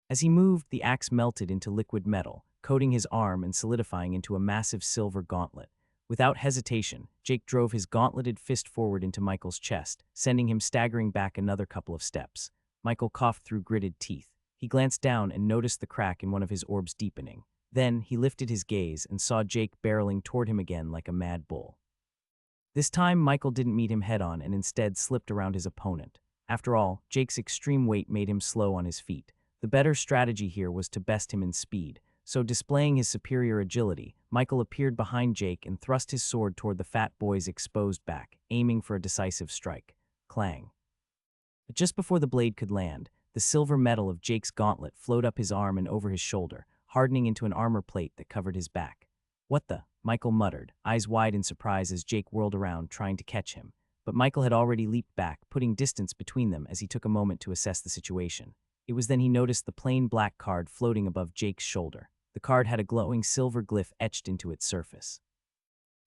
As he moved, the axe melted into liquid metal, coating his arm and solidifying into a massive silver gauntlet. Without hesitation, Jake drove his gauntleted fist forward into Michael's chest, sending him staggering back another couple of steps. Michael coughed through gritted teeth. He glanced down and noticed the crack in one of his orbs deepening. Then, he lifted his gaze and saw Jake barreling toward him again like a mad bull. This time, Michael didn't meet him head-on and instead slipped around his opponent. After all, Jake's extreme weight made him slow on his feet. The better strategy here was to best him in speed. So, displaying his superior agility, Michael appeared behind Jake and thrust his sword toward the fat boy's exposed back, aiming for a decisive strike. Clang. But just before the blade could land, the silver metal of Jake's gauntlet flowed up his arm and over his shoulder, hardening into an armor plate that covered his back. "What the?" Michael muttered, eyes wide in surprise as Jake whirled around, trying to catch him. But Michael had already leaped back, putting distance between them as he took a moment to assess the situation. It was then he noticed the plain black card floating above Jake's shoulder. The card had a glowing silver glyph etched into its surface.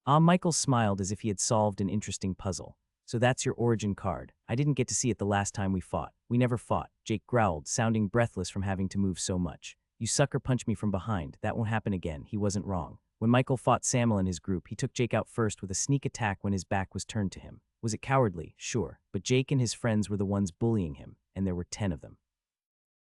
Michael smiled as if he had solved an interesting puzzle. "So that's your origin card. I didn't get to see it the last time we fought." "We never fought," Jake growled, sounding breathless from having to move so much. "You sucker punched me from behind. That won't happen again." He wasn't wrong. When Michael fought Samuel and his group, he took Jake out first with a sneak attack when his back was turned to him. Was it cowardly? Sure, but Jake and his friends were the ones bullying him, and there were 10 of them.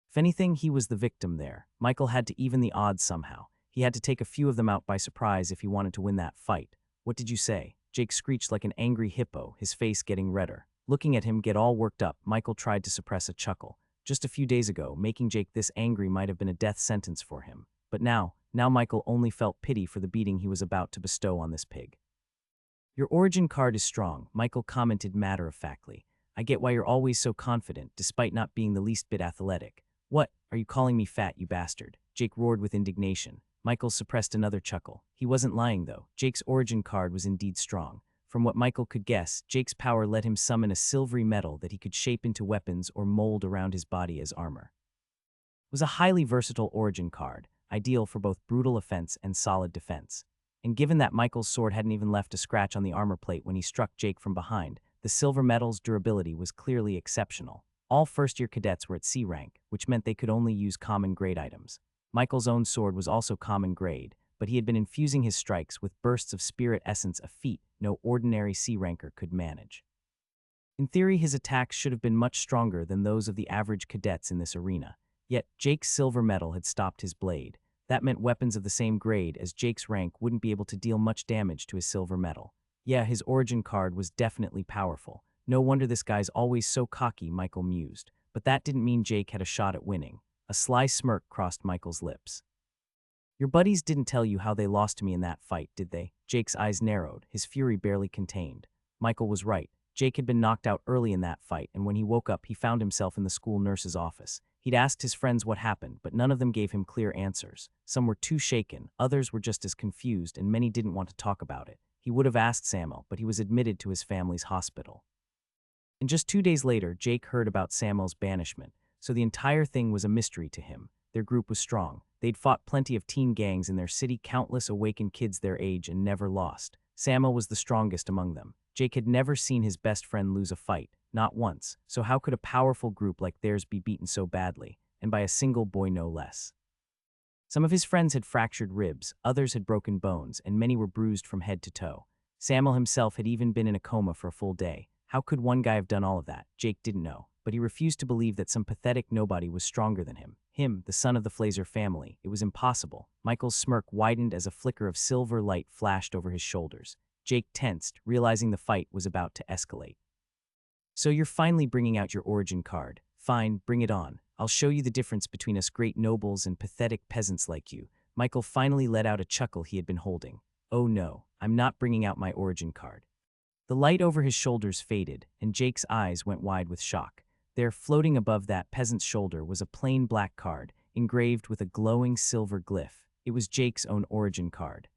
If anything, he was the victim there. Michael had to even the odds somehow. He had to take a few of them out by surprise if he wanted to win that fight. "What did you say?" Jake screeched like an angry hippo, his face getting redder. Looking at him get all worked up, Michael tried to suppress a chuckle. Just a few days ago, making Jake this angry might have been a death sentence for him. But now Michael only felt pity for the beating he was about to bestow on this pig. "Your origin card is strong," Michael commented matter-of-factly. "I get why you're always so confident, despite not being the least bit athletic." "What? Are you calling me fat, you bastard?" Jake roared with indignation. Michael suppressed another chuckle. He wasn't lying, though. Jake's origin card was indeed strong. From what Michael could guess, Jake's power let him summon a silvery metal that he could shape into weapons or mold around his body as armor. It was a highly versatile origin card, ideal for both brutal offense and solid defense. And given that Michael's sword hadn't even left a scratch on the armor plate when he struck Jake from behind, the silver metal's durability was clearly exceptional. All first-year cadets were at C rank, which meant they could only use common grade items. Michael's own sword was also common grade, but he had been infusing his strikes with bursts of spirit essence, a feat no ordinary C ranker could manage. In theory, his attacks should have been much stronger than those of the average cadets in this arena. Yet, Jake's silver metal had stopped his blade. That meant weapons of the same grade as Jake's rank wouldn't be able to deal much damage to his silver metal. Yeah, his origin card was definitely powerful. No wonder this guy's always so cocky, Michael mused. But that didn't mean Jake had a shot at winning. A sly smirk crossed Michael's lips. "Your buddies didn't tell you how they lost to me in that fight, did they?" Jake's eyes narrowed, his fury barely contained. Michael was right. Jake had been knocked out early in that fight, and when he woke up, he found himself in the school nurse's office. He'd asked his friends what happened, but none of them gave him clear answers. Some were too shaken, others were just as confused, and many didn't want to talk about it. He would have asked Samuel, but he was admitted to his family's hospital. And just 2 days later, Jake heard about Samuel's banishment, so the entire thing was a mystery to him. Their group was strong. They'd fought plenty of teen gangs in their city, countless awakened kids their age, and never lost. Samuel was the strongest among them. Jake had never seen his best friend lose a fight, not once, so how could a powerful group like theirs be beaten so badly, and by a single boy no less? Some of his friends had fractured ribs, others had broken bones, and many were bruised from head to toe. Samuel himself had even been in a coma for a full day. How could one guy have done all of that? Jake didn't know, but he refused to believe that some pathetic nobody was stronger than him. Him, the son of the Flazer family. It was impossible. Michael's smirk widened as a flicker of silver light flashed over his shoulders. Jake tensed, realizing the fight was about to escalate. So you're finally bringing out your origin card. Fine, bring it on. I'll show you the difference between us great nobles and pathetic peasants like you. Michael finally let out a chuckle he had been holding. Oh no, I'm not bringing out my origin card. The light over his shoulders faded, and Jake's eyes went wide with shock. There, floating above that peasant's shoulder, was a plain black card, engraved with a glowing silver glyph. It was Jake's own origin card.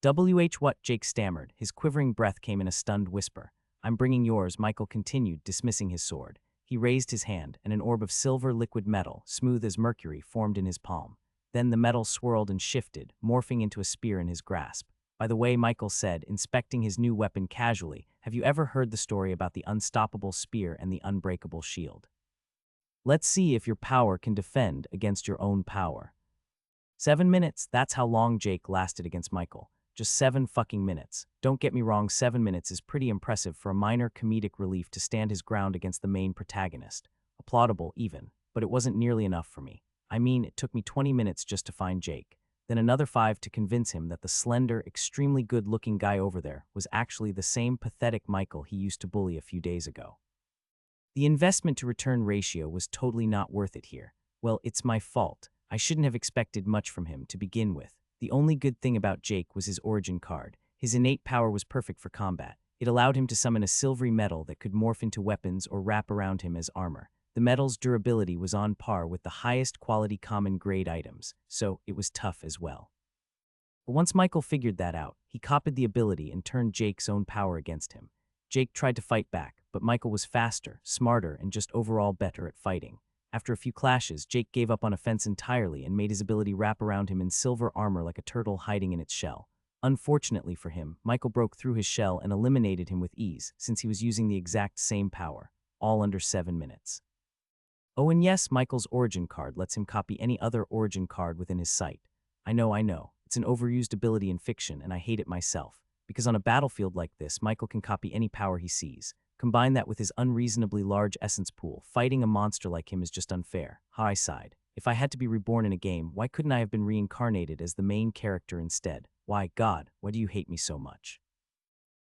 What? Jake stammered. His quivering breath came in a stunned whisper. I'm bringing yours, Michael continued, dismissing his sword. He raised his hand, and an orb of silver liquid metal, smooth as mercury, formed in his palm. Then the metal swirled and shifted, morphing into a spear in his grasp. By the way, Michael said, inspecting his new weapon casually, have you ever heard the story about the unstoppable spear and the unbreakable shield? Let's see if your power can defend against your own power. 7 minutes, that's how long Jake lasted against Michael. Just 7 fucking minutes. Don't get me wrong, 7 minutes is pretty impressive for a minor comedic relief to stand his ground against the main protagonist. Applaudable, even, but it wasn't nearly enough for me. I mean, it took me 20 minutes just to find Jake. Then another 5 to convince him that the slender, extremely good-looking guy over there was actually the same pathetic Michael he used to bully a few days ago. The investment-to-return ratio was totally not worth it here. Well, it's my fault. I shouldn't have expected much from him to begin with. The only good thing about Jake was his origin card. His innate power was perfect for combat. It allowed him to summon a silvery metal that could morph into weapons or wrap around him as armor. The metal's durability was on par with the highest quality common grade items, so it was tough as well. But once Michael figured that out, he copied the ability and turned Jake's own power against him. Jake tried to fight back, but Michael was faster, smarter, and just overall better at fighting. After a few clashes, Jake gave up on offense entirely and made his ability wrap around him in silver armor like a turtle hiding in its shell. Unfortunately for him, Michael broke through his shell and eliminated him with ease, since he was using the exact same power, all under 7 minutes. Oh, and yes, Michael's origin card lets him copy any other origin card within his sight. I know. It's an overused ability in fiction, and I hate it myself. Because on a battlefield like this, Michael can copy any power he sees. Combine that with his unreasonably large essence pool, fighting a monster like him is just unfair. I sighed. If I had to be reborn in a game, why couldn't I have been reincarnated as the main character instead? Why, God, why do you hate me so much?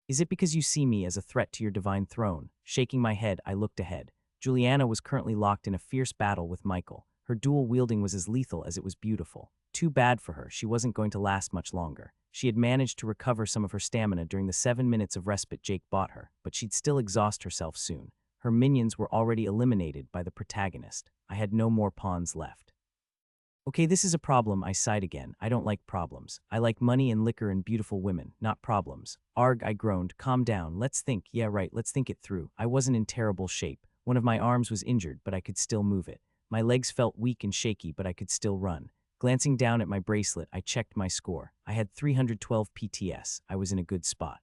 Is it because you see me as a threat to your divine throne? Shaking my head, I looked ahead. Juliana was currently locked in a fierce battle with Michael. Her dual wielding was as lethal as it was beautiful. Too bad for her, she wasn't going to last much longer. She had managed to recover some of her stamina during the 7 minutes of respite Jake bought her, but she'd still exhaust herself soon. Her minions were already eliminated by the protagonist. I had no more pawns left. Okay, this is a problem, I sighed again. I don't like problems. I like money and liquor and beautiful women, not problems. Arg, I groaned. Calm down, let's think. Yeah, right, let's think it through. I wasn't in terrible shape. One of my arms was injured, but I could still move it. My legs felt weak and shaky, but I could still run. Glancing down at my bracelet, I checked my score. I had 312 PTS. I was in a good spot.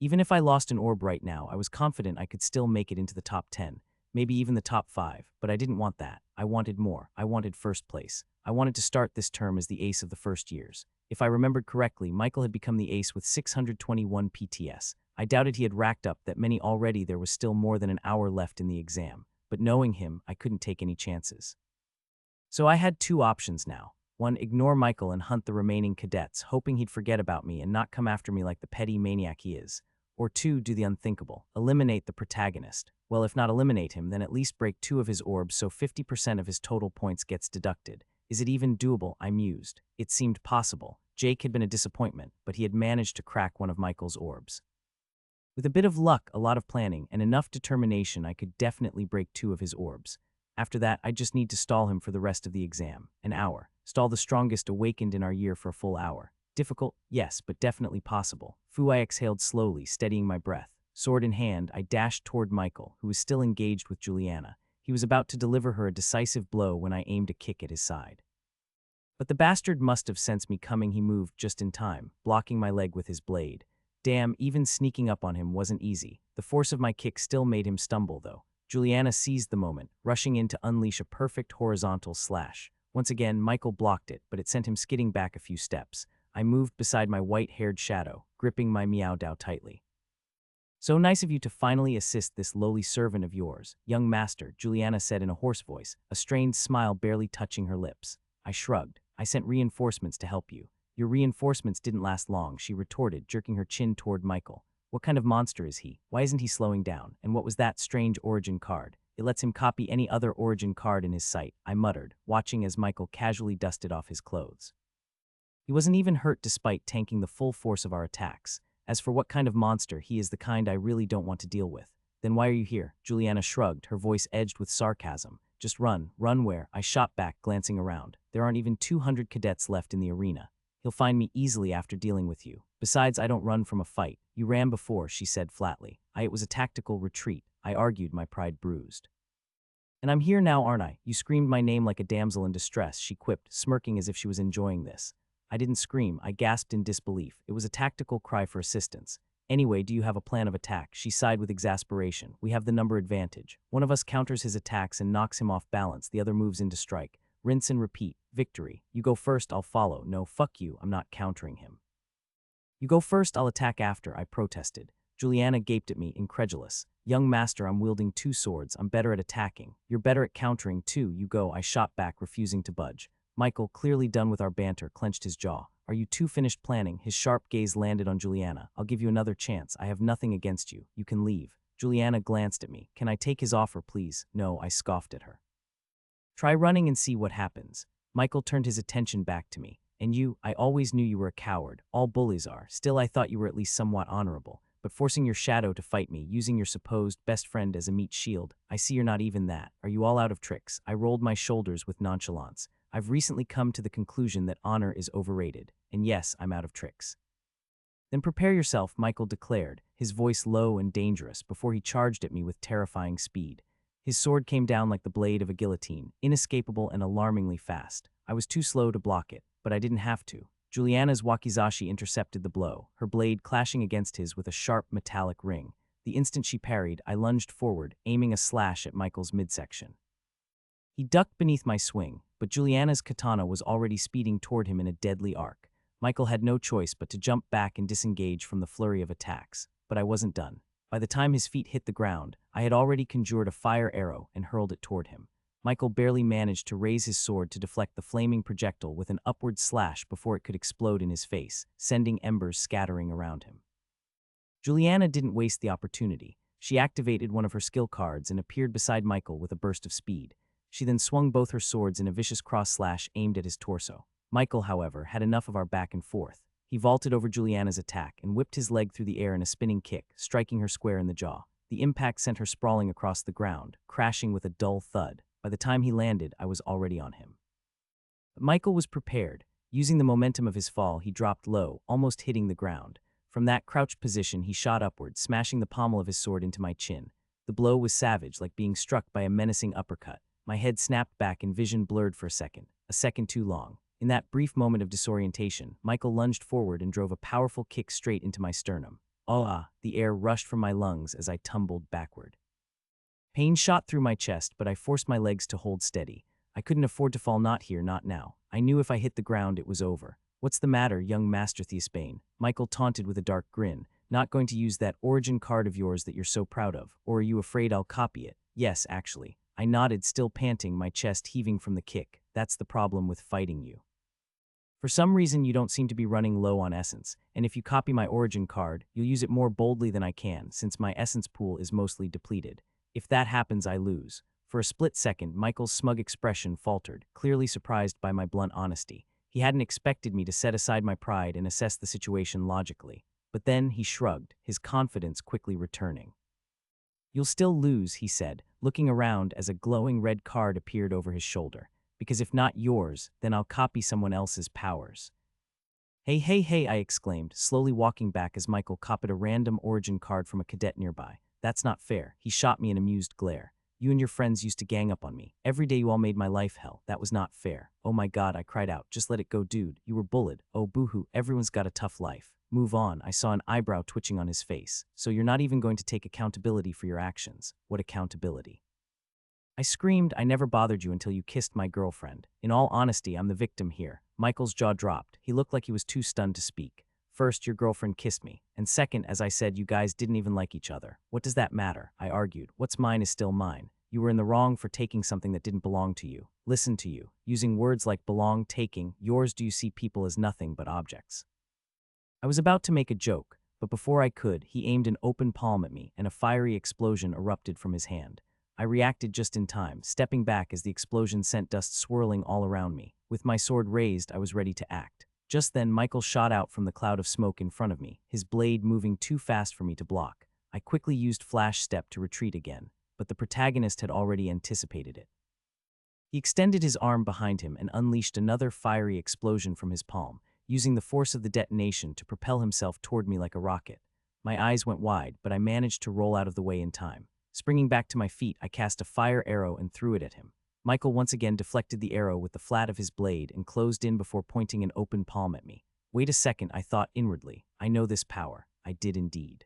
Even if I lost an orb right now, I was confident I could still make it into the top 10, maybe even the top 5, but I didn't want that. I wanted more. I wanted first place. I wanted to start this term as the ace of the first years. If I remembered correctly, Michael had become the ace with 621 PTS. I doubted he had racked up that many already. There was still more than an hour left in the exam, but knowing him, I couldn't take any chances. So I had 2 options now. 1, ignore Michael and hunt the remaining cadets, hoping he'd forget about me and not come after me like the petty maniac he is. Or 2, do the unthinkable, eliminate the protagonist. Well, if not eliminate him, then at least break 2 of his orbs so 50% of his total points gets deducted. Is it even doable? I mused. It seemed possible. Jake had been a disappointment, but he had managed to crack one of Michael's orbs. With a bit of luck, a lot of planning, and enough determination, I could definitely break 2 of his orbs. After that, I just need to stall him for the rest of the exam. An hour. Stall the strongest awakened in our year for a full hour. Difficult? Yes, but definitely possible. I exhaled slowly, steadying my breath. Sword in hand, I dashed toward Michael, who was still engaged with Juliana. He was about to deliver her a decisive blow when I aimed a kick at his side. But the bastard must have sensed me coming. He moved just in time, blocking my leg with his blade. Damn, even sneaking up on him wasn't easy. The force of my kick still made him stumble, though. Juliana seized the moment, rushing in to unleash a perfect horizontal slash. Once again, Michael blocked it, but it sent him skidding back a few steps. I moved beside my white-haired shadow, gripping my meow dow tightly. "So nice of you to finally assist this lowly servant of yours, young master," Juliana said in a hoarse voice, a strained smile barely touching her lips. I shrugged. "I sent reinforcements to help you." "Your reinforcements didn't last long," she retorted, jerking her chin toward Michael. "What kind of monster is he? Why isn't he slowing down? And what was that strange origin card? It lets him copy any other origin card in his sight," I muttered, watching as Michael casually dusted off his clothes. He wasn't even hurt despite tanking the full force of our attacks. As for what kind of monster, he is the kind I really don't want to deal with. "Then why are you here?" Juliana shrugged, her voice edged with sarcasm. "Just run. Run where?" I shot back, glancing around. "There aren't even 200 cadets left in the arena. He'll find me easily after dealing with you. Besides, I don't run from a fight. You ran before," she said flatly. It was a tactical retreat," I argued, my pride bruised. "And I'm here now, aren't I? You screamed my name like a damsel in distress," she quipped, smirking as if she was enjoying this. I didn't scream, I gasped in disbelief. It was a tactical cry for assistance. "Anyway, do you have a plan of attack?" She sighed with exasperation. "We have the number advantage. One of us counters his attacks and knocks him off balance, the other moves in to strike. Rinse and repeat. Victory. You go first, I'll follow. No, fuck you, I'm not countering him." "You go first, I'll attack after," I protested. Juliana gaped at me, incredulous. "Young master, I'm wielding 2 swords. I'm better at attacking. You're better at countering, too. You go," I shot back, refusing to budge. Michael, clearly done with our banter, clenched his jaw. "Are you 2 finished planning?" His sharp gaze landed on Juliana. "I'll give you another chance. I have nothing against you. You can leave." Juliana glanced at me. "Can I take his offer, please?" "No," I scoffed at her. "Try running and see what happens." Michael turned his attention back to me. "And you, I always knew you were a coward. All bullies are. Still, I thought you were at least somewhat honorable. But forcing your shadow to fight me, using your supposed best friend as a meat shield, I see you're not even that. Are you all out of tricks?" I rolled my shoulders with nonchalance. "I've recently come to the conclusion that honor is overrated. And yes, I'm out of tricks." "Then prepare yourself," Michael declared, his voice low and dangerous, before he charged at me with terrifying speed. His sword came down like the blade of a guillotine, inescapable and alarmingly fast. I was too slow to block it, but I didn't have to. Juliana's wakizashi intercepted the blow, her blade clashing against his with a sharp metallic ring. The instant she parried, I lunged forward, aiming a slash at Michael's midsection. He ducked beneath my swing, but Juliana's katana was already speeding toward him in a deadly arc. Michael had no choice but to jump back and disengage from the flurry of attacks. But I wasn't done. By the time his feet hit the ground, I had already conjured a fire arrow and hurled it toward him. Michael barely managed to raise his sword to deflect the flaming projectile with an upward slash before it could explode in his face, sending embers scattering around him. Juliana didn't waste the opportunity. She activated one of her skill cards and appeared beside Michael with a burst of speed. She then swung both her swords in a vicious cross-slash aimed at his torso. Michael, however, had enough of our back and forth. He vaulted over Juliana's attack and whipped his leg through the air in a spinning kick, striking her square in the jaw. The impact sent her sprawling across the ground, crashing with a dull thud. By the time he landed, I was already on him. But Michael was prepared. Using the momentum of his fall, he dropped low, almost hitting the ground. From that crouched position, he shot upward, smashing the pommel of his sword into my chin. The blow was savage, like being struck by a menacing uppercut. My head snapped back and vision blurred for a second too long. In that brief moment of disorientation, Michael lunged forward and drove a powerful kick straight into my sternum. Ah! The air rushed from my lungs as I tumbled backward. Pain shot through my chest, but I forced my legs to hold steady. I couldn't afford to fall, not here, not now. I knew if I hit the ground, it was over. "What's the matter, young Master Theosbane?" Michael taunted with a dark grin. "Not going to use that origin card of yours that you're so proud of? Or are you afraid I'll copy it?" "Yes, actually." I nodded, still panting, my chest heaving from the kick. "That's the problem with fighting you. For some reason, you don't seem to be running low on essence, and if you copy my origin card, you'll use it more boldly than I can, since my essence pool is mostly depleted. If that happens, I lose." For a split second, Michael's smug expression faltered, clearly surprised by my blunt honesty. He hadn't expected me to set aside my pride and assess the situation logically. But then he shrugged, his confidence quickly returning. "You'll still lose," he said, looking around as a glowing red card appeared over his shoulder. "Because if not yours, then I'll copy someone else's powers." "Hey, hey, hey," I exclaimed, slowly walking back as Michael copied a random origin card from a cadet nearby. "That's not fair." He shot me an amused glare. "You and your friends used to gang up on me. Every day you all made my life hell. That was not fair." "Oh my God," I cried out. "Just let it go, dude. You were bullied." "Oh, boohoo, everyone's got a tough life. Move on." I saw an eyebrow twitching on his face. "So you're not even going to take accountability for your actions?" "What accountability?" I screamed, I never bothered you until you kissed my girlfriend. In all honesty, I'm the victim here. Michael's jaw dropped. He looked like he was too stunned to speak. First, your girlfriend kissed me. And second, as I said, you guys didn't even like each other. What does that matter? I argued. What's mine is still mine. You were in the wrong for taking something that didn't belong to you. Listen to you. Using words like belong, taking, yours, do you see people as nothing but objects? I was about to make a joke, but before I could, he aimed an open palm at me and a fiery explosion erupted from his hand. I reacted just in time, stepping back as the explosion sent dust swirling all around me. With my sword raised, I was ready to act. Just then, Michael shot out from the cloud of smoke in front of me, his blade moving too fast for me to block. I quickly used flash step to retreat again, but the protagonist had already anticipated it. He extended his arm behind him and unleashed another fiery explosion from his palm, using the force of the detonation to propel himself toward me like a rocket. My eyes went wide, but I managed to roll out of the way in time. Springing back to my feet, I cast a fire arrow and threw it at him. Michael once again deflected the arrow with the flat of his blade and closed in before pointing an open palm at me. Wait a second, I thought inwardly. I know this power. I did indeed.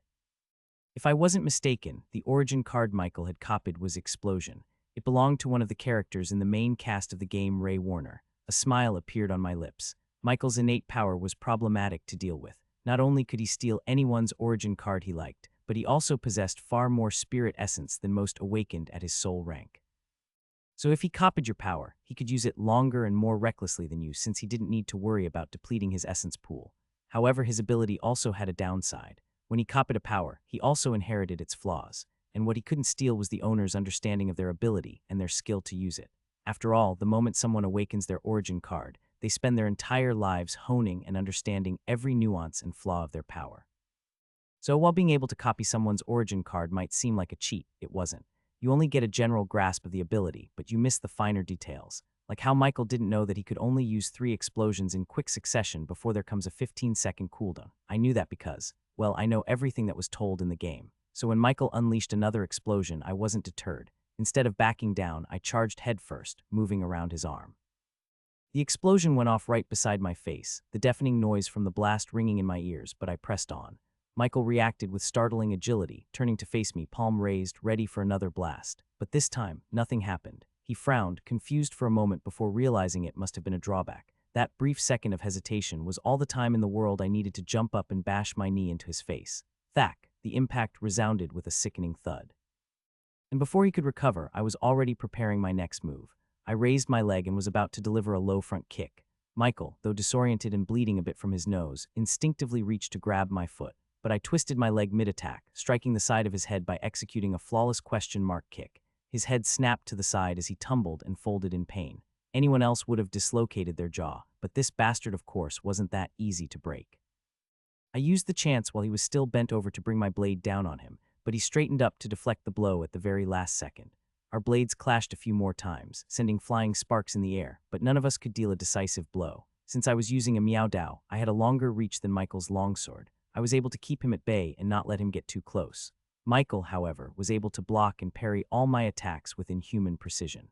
If I wasn't mistaken, the origin card Michael had copied was Explosion. It belonged to one of the characters in the main cast of the game, Ray Warner. A smile appeared on my lips. Michael's innate power was problematic to deal with. Not only could he steal anyone's origin card he liked, but he also possessed far more spirit essence than most awakened at his soul rank. So if he copied your power, he could use it longer and more recklessly than you since he didn't need to worry about depleting his essence pool. However, his ability also had a downside. When he copied a power, he also inherited its flaws, and what he couldn't steal was the owner's understanding of their ability and their skill to use it. After all, the moment someone awakens their origin card, they spend their entire lives honing and understanding every nuance and flaw of their power. So while being able to copy someone's origin card might seem like a cheat, it wasn't. You only get a general grasp of the ability, but you miss the finer details, like how Michael didn't know that he could only use 3 explosions in quick succession before there comes a 15-second cooldown. I knew that because, well, I know everything that was told in the game. So when Michael unleashed another explosion, I wasn't deterred. Instead of backing down, I charged headfirst, moving around his arm. The explosion went off right beside my face, the deafening noise from the blast ringing in my ears, but I pressed on. Michael reacted with startling agility, turning to face me, palm raised, ready for another blast. But this time, nothing happened. He frowned, confused for a moment before realizing it must have been a drawback. That brief second of hesitation was all the time in the world I needed to jump up and bash my knee into his face. Thack! The impact resounded with a sickening thud. And before he could recover, I was already preparing my next move. I raised my leg and was about to deliver a low front kick. Michael, though disoriented and bleeding a bit from his nose, instinctively reached to grab my foot. But I twisted my leg mid-attack, striking the side of his head by executing a flawless question mark kick. His head snapped to the side as he tumbled and folded in pain. Anyone else would have dislocated their jaw, but this bastard, of course, wasn't that easy to break. I used the chance while he was still bent over to bring my blade down on him, but he straightened up to deflect the blow at the very last second. Our blades clashed a few more times, sending flying sparks in the air, but none of us could deal a decisive blow. Since I was using a Miao Dao, I had a longer reach than Michael's longsword. I was able to keep him at bay and not let him get too close. Michael, however, was able to block and parry all my attacks with inhuman precision.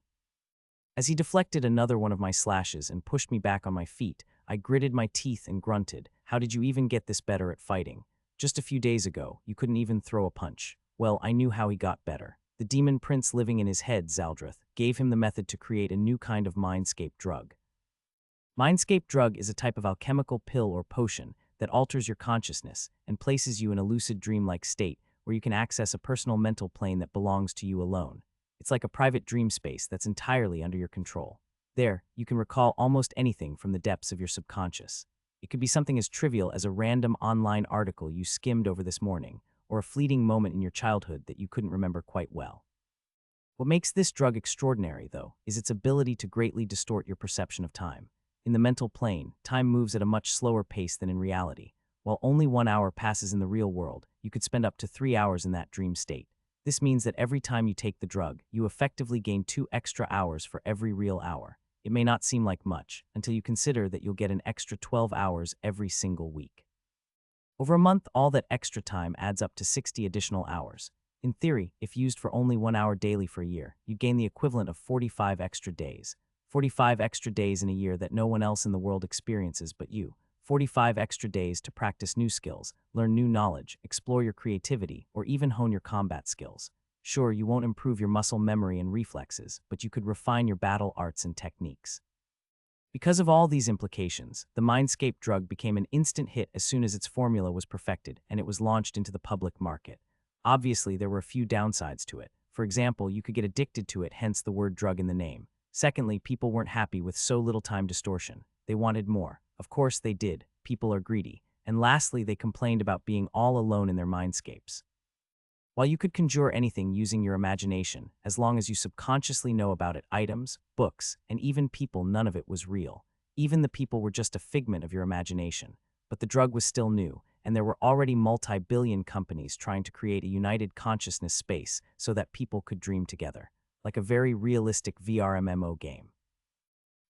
As he deflected another one of my slashes and pushed me back on my feet, I gritted my teeth and grunted, "How did you even get this better at fighting? Just a few days ago, you couldn't even throw a punch." Well, I knew how he got better. The demon prince living in his head, Zaldrith, gave him the method to create a new kind of mindscape drug. Mindscape drug is a type of alchemical pill or potion that alters your consciousness and places you in a lucid dreamlike state where you can access a personal mental plane that belongs to you alone. It's like a private dream space that's entirely under your control. There, you can recall almost anything from the depths of your subconscious. It could be something as trivial as a random online article you skimmed over this morning, or a fleeting moment in your childhood that you couldn't remember quite well. What makes this drug extraordinary, though, is its ability to greatly distort your perception of time. In the mental plane, time moves at a much slower pace than in reality. While only 1 hour passes in the real world, you could spend up to 3 hours in that dream state. This means that every time you take the drug, you effectively gain 2 extra hours for every real hour. It may not seem like much, until you consider that you'll get an extra 12 hours every single week. Over a month, all that extra time adds up to 60 additional hours. In theory, if used for only 1 hour daily for a year, you'd gain the equivalent of 45 extra days. 45 extra days in a year that no one else in the world experiences but you. 45 extra days to practice new skills, learn new knowledge, explore your creativity, or even hone your combat skills. Sure, you won't improve your muscle memory and reflexes, but you could refine your battle arts and techniques. Because of all these implications, the Mindscape drug became an instant hit as soon as its formula was perfected and it was launched into the public market. Obviously, there were a few downsides to it. For example, you could get addicted to it, hence the word drug in the name. Secondly, people weren't happy with so little time distortion. They wanted more. Of course they did. People are greedy. And lastly, they complained about being all alone in their mindscapes. While you could conjure anything using your imagination, as long as you subconsciously know about it, items, books, and even people, none of it was real. Even the people were just a figment of your imagination. But the drug was still new, and there were already multi-billion companies trying to create a united consciousness space so that people could dream together, like a very realistic VR MMO game.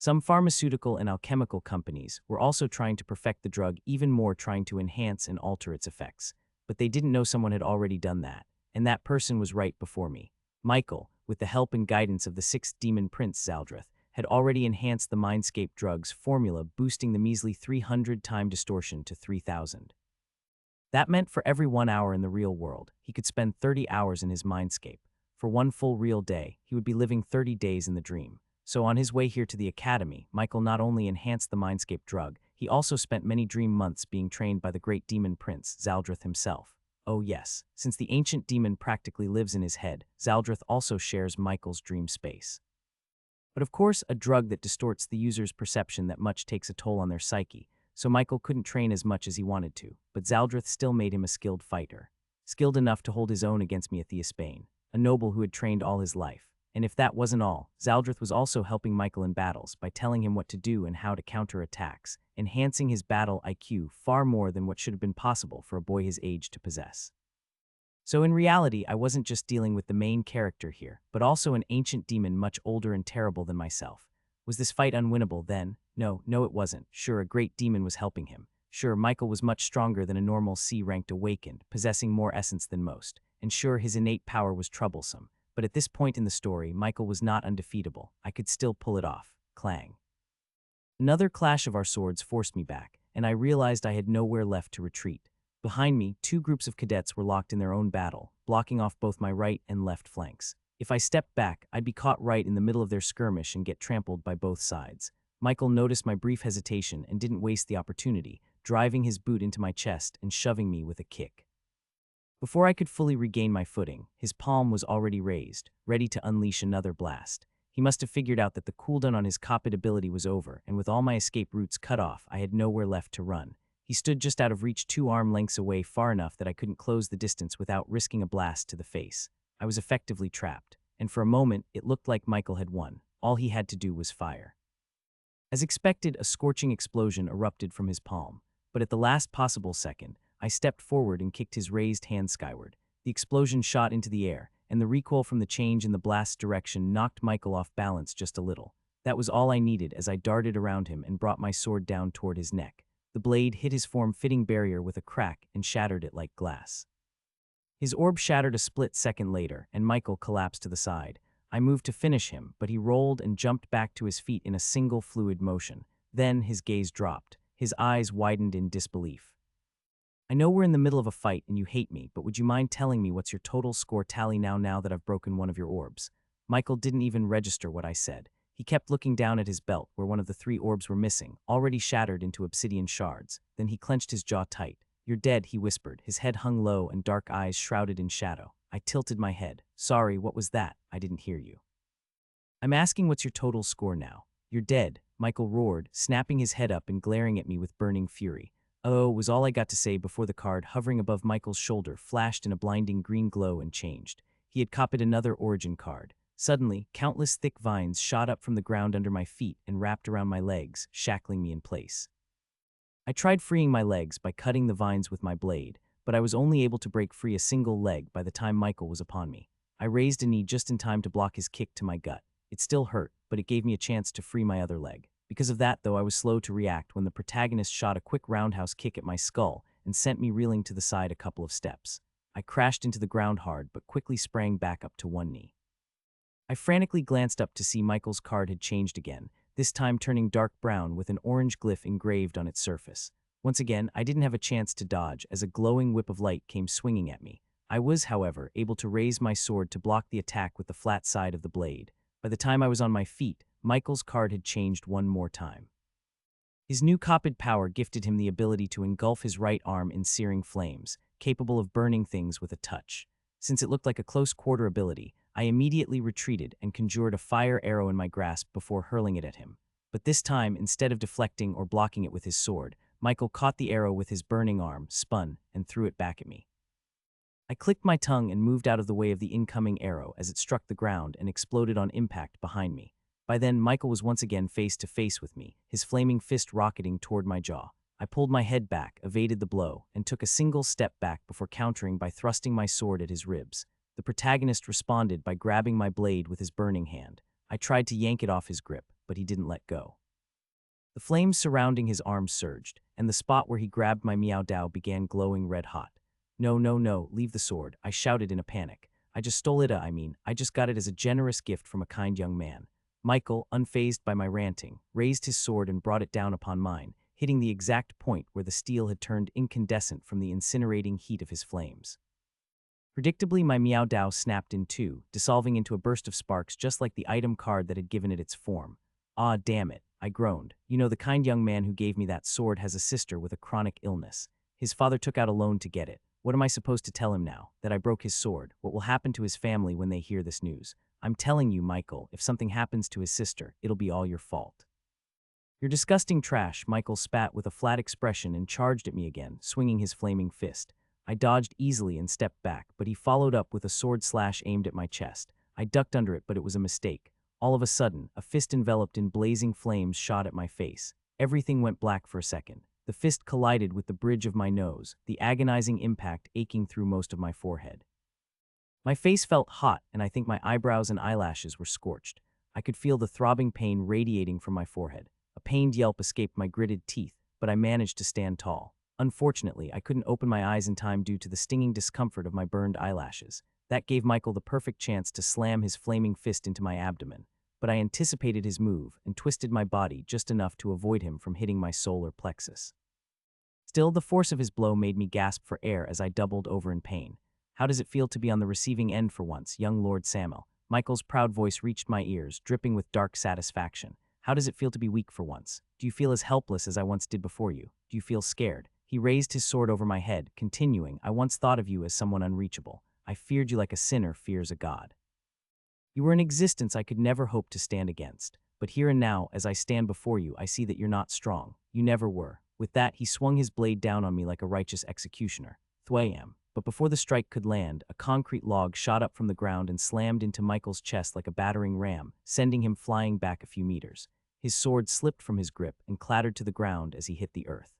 Some pharmaceutical and alchemical companies were also trying to perfect the drug even more, trying to enhance and alter its effects. But they didn't know someone had already done that. And that person was right before me. Michael, with the help and guidance of the sixth demon prince Zaldrith, had already enhanced the Mindscape drug's formula, boosting the measly 300-time distortion to 3,000. That meant for every 1 hour in the real world, he could spend 30 hours in his Mindscape. For one full real day, he would be living 30 days in the dream. So on his way here to the academy, Michael not only enhanced the Mindscape drug, he also spent many dream months being trained by the great demon prince, Zaldrith himself. Oh yes, since the ancient demon practically lives in his head, Zaldrith also shares Michael's dream space. But of course, a drug that distorts the user's perception that much takes a toll on their psyche, so Michael couldn't train as much as he wanted to, but Zaldrith still made him a skilled fighter. Skilled enough to hold his own against Matthias Bane, a noble who had trained all his life. And if that wasn't all, Zaldrith was also helping Michael in battles by telling him what to do and how to counter attacks, enhancing his battle IQ far more than what should have been possible for a boy his age to possess. So in reality, I wasn't just dealing with the main character here, but also an ancient demon much older and terrible than myself. Was this fight unwinnable then? No, it wasn't. Sure, a great demon was helping him. Sure, Michael was much stronger than a normal C-ranked awakened, possessing more essence than most. And sure, his innate power was troublesome. But at this point in the story, Michael was not undefeatable. I could still pull it off. Clang. Another clash of our swords forced me back, and I realized I had nowhere left to retreat. Behind me, 2 groups of cadets were locked in their own battle, blocking off both my right and left flanks. If I stepped back, I'd be caught right in the middle of their skirmish and get trampled by both sides. Michael noticed my brief hesitation and didn't waste the opportunity, driving his boot into my chest and shoving me with a kick. Before I could fully regain my footing, his palm was already raised, ready to unleash another blast. He must have figured out that the cooldown on his Coppet ability was over, and with all my escape routes cut off, I had nowhere left to run. He stood just out of reach 2 arm lengths away, far enough that I couldn't close the distance without risking a blast to the face. I was effectively trapped, and for a moment, it looked like Michael had won. All he had to do was fire. As expected, a scorching explosion erupted from his palm, but at the last possible second, I stepped forward and kicked his raised hand skyward. The explosion shot into the air, and the recoil from the change in the blast's direction knocked Michael off balance just a little. That was all I needed as I darted around him and brought my sword down toward his neck. The blade hit his form-fitting barrier with a crack and shattered it like glass. His orb shattered a split second later, and Michael collapsed to the side. I moved to finish him, but he rolled and jumped back to his feet in a single fluid motion. Then his gaze dropped. His eyes widened in disbelief. I know we're in the middle of a fight and you hate me, but would you mind telling me what's your total score tally now that I've broken one of your orbs? Michael didn't even register what I said. He kept looking down at his belt where one of the 3 orbs were missing, already shattered into obsidian shards. Then he clenched his jaw tight. You're dead, he whispered, his head hung low and dark eyes shrouded in shadow. I tilted my head. Sorry, what was that? I didn't hear you. I'm asking what's your total score now. You're dead, Michael roared, snapping his head up and glaring at me with burning fury. Oh, was all I got to say before the card hovering above Michael's shoulder flashed in a blinding green glow and changed. He had copied another origin card. Suddenly, countless thick vines shot up from the ground under my feet and wrapped around my legs, shackling me in place. I tried freeing my legs by cutting the vines with my blade, but I was only able to break free a single leg by the time Michael was upon me. I raised a knee just in time to block his kick to my gut. It still hurt, but it gave me a chance to free my other leg. Because of that, though, I was slow to react when the protagonist shot a quick roundhouse kick at my skull and sent me reeling to the side a couple of steps. I crashed into the ground hard, but quickly sprang back up to one knee. I frantically glanced up to see Michael's card had changed again, this time turning dark brown with an orange glyph engraved on its surface. Once again, I didn't have a chance to dodge as a glowing whip of light came swinging at me. I was, however, able to raise my sword to block the attack with the flat side of the blade. By the time I was on my feet, Michael's card had changed one more time. His new copied power gifted him the ability to engulf his right arm in searing flames, capable of burning things with a touch. Since it looked like a close-quarter ability, I immediately retreated and conjured a fire arrow in my grasp before hurling it at him. But this time, instead of deflecting or blocking it with his sword, Michael caught the arrow with his burning arm, spun, and threw it back at me. I clicked my tongue and moved out of the way of the incoming arrow as it struck the ground and exploded on impact behind me. By then, Michael was once again face to face with me, his flaming fist rocketing toward my jaw. I pulled my head back, evaded the blow, and took a single step back before countering by thrusting my sword at his ribs. The protagonist responded by grabbing my blade with his burning hand. I tried to yank it off his grip, but he didn't let go. The flames surrounding his arms surged, and the spot where he grabbed my meow dao began glowing red hot. No, no, no, leave the sword, I shouted in a panic. I just stole it, I just got it as a generous gift from a kind young man. Michael, unfazed by my ranting, raised his sword and brought it down upon mine, hitting the exact point where the steel had turned incandescent from the incinerating heat of his flames. Predictably, my meow dao snapped in two, dissolving into a burst of sparks just like the item card that had given it its form. Ah, damn it, I groaned. You know, the kind young man who gave me that sword has a sister with a chronic illness. His father took out a loan to get it. What am I supposed to tell him now? That I broke his sword? What will happen to his family when they hear this news? I'm telling you, Michael, if something happens to his sister, it'll be all your fault. You're disgusting trash, Michael spat with a flat expression and charged at me again, swinging his flaming fist. I dodged easily and stepped back, but he followed up with a sword slash aimed at my chest. I ducked under it, but it was a mistake. All of a sudden, a fist enveloped in blazing flames shot at my face. Everything went black for a second. The fist collided with the bridge of my nose, the agonizing impact aching through most of my forehead. My face felt hot, and I think my eyebrows and eyelashes were scorched. I could feel the throbbing pain radiating from my forehead. A pained yelp escaped my gritted teeth, but I managed to stand tall. Unfortunately, I couldn't open my eyes in time due to the stinging discomfort of my burned eyelashes. That gave Michael the perfect chance to slam his flaming fist into my abdomen, but I anticipated his move and twisted my body just enough to avoid him from hitting my solar plexus. Still, the force of his blow made me gasp for air as I doubled over in pain. How does it feel to be on the receiving end for once, young Lord Samuel? Michael's proud voice reached my ears, dripping with dark satisfaction. How does it feel to be weak for once? Do you feel as helpless as I once did before you? Do you feel scared? He raised his sword over my head, continuing, I once thought of you as someone unreachable. I feared you like a sinner fears a god. You were an existence I could never hope to stand against. But here and now, as I stand before you, I see that you're not strong. You never were. With that, he swung his blade down on me like a righteous executioner. Thwayam. But before the strike could land, a concrete log shot up from the ground and slammed into Michael's chest like a battering ram, sending him flying back a few meters. His sword slipped from his grip and clattered to the ground as he hit the earth.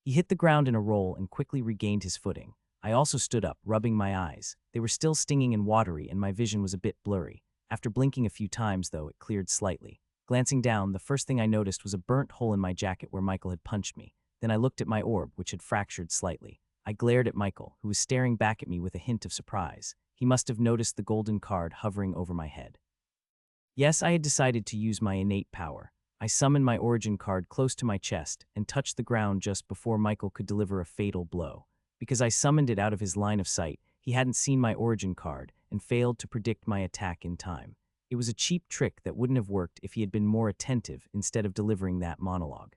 He hit the ground in a roll and quickly regained his footing. I also stood up, rubbing my eyes. They were still stinging and watery, and my vision was a bit blurry. After blinking a few times, though, it cleared slightly. Glancing down, the first thing I noticed was a burnt hole in my jacket where Michael had punched me. Then I looked at my orb, which had fractured slightly. I glared at Michael, who was staring back at me with a hint of surprise. He must have noticed the golden card hovering over my head. Yes, I had decided to use my innate power. I summoned my origin card close to my chest and touched the ground just before Michael could deliver a fatal blow. Because I summoned it out of his line of sight, he hadn't seen my origin card and failed to predict my attack in time. It was a cheap trick that wouldn't have worked if he had been more attentive instead of delivering that monologue.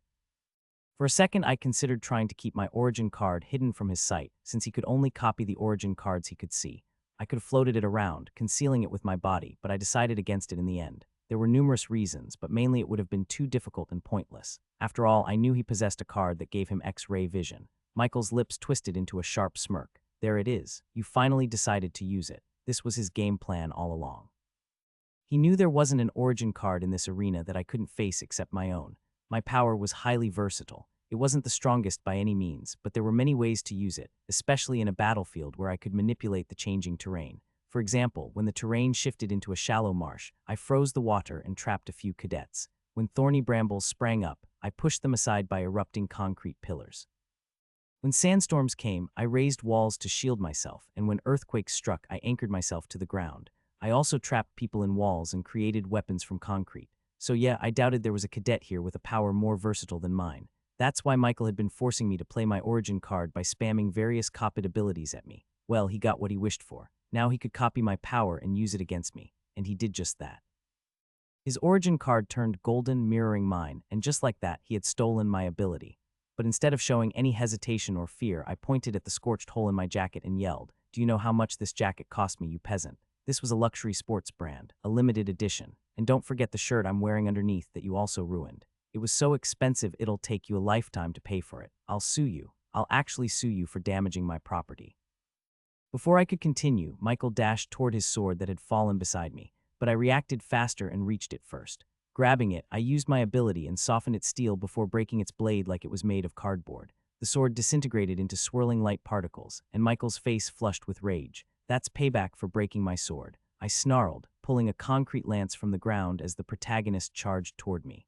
For a second, I considered trying to keep my origin card hidden from his sight, since he could only copy the origin cards he could see. I could have floated it around, concealing it with my body, but I decided against it in the end. There were numerous reasons, but mainly it would have been too difficult and pointless. After all, I knew he possessed a card that gave him X-ray vision. Michael's lips twisted into a sharp smirk. There it is. You finally decided to use it. This was his game plan all along. He knew there wasn't an origin card in this arena that I couldn't face except my own. My power was highly versatile. It wasn't the strongest by any means, but there were many ways to use it, especially in a battlefield where I could manipulate the changing terrain. For example, when the terrain shifted into a shallow marsh, I froze the water and trapped a few cadets. When thorny brambles sprang up, I pushed them aside by erupting concrete pillars. When sandstorms came, I raised walls to shield myself, and when earthquakes struck, I anchored myself to the ground. I also trapped people in walls and created weapons from concrete. So yeah, I doubted there was a cadet here with a power more versatile than mine. That's why Michael had been forcing me to play my origin card by spamming various copied abilities at me. Well, he got what he wished for. Now he could copy my power and use it against me, and he did just that. His origin card turned golden, mirroring mine, and just like that, he had stolen my ability. But instead of showing any hesitation or fear, I pointed at the scorched hole in my jacket and yelled, "Do you know how much this jacket cost me, you peasant? This was a luxury sports brand, a limited edition, and don't forget the shirt I'm wearing underneath that you also ruined. It was so expensive it'll take you a lifetime to pay for it. I'll sue you. I'll actually sue you for damaging my property." Before I could continue, Michael dashed toward his sword that had fallen beside me, but I reacted faster and reached it first. Grabbing it, I used my ability and softened its steel before breaking its blade like it was made of cardboard. The sword disintegrated into swirling light particles, and Michael's face flushed with rage. "That's payback for breaking my sword," I snarled, pulling a concrete lance from the ground as the protagonist charged toward me.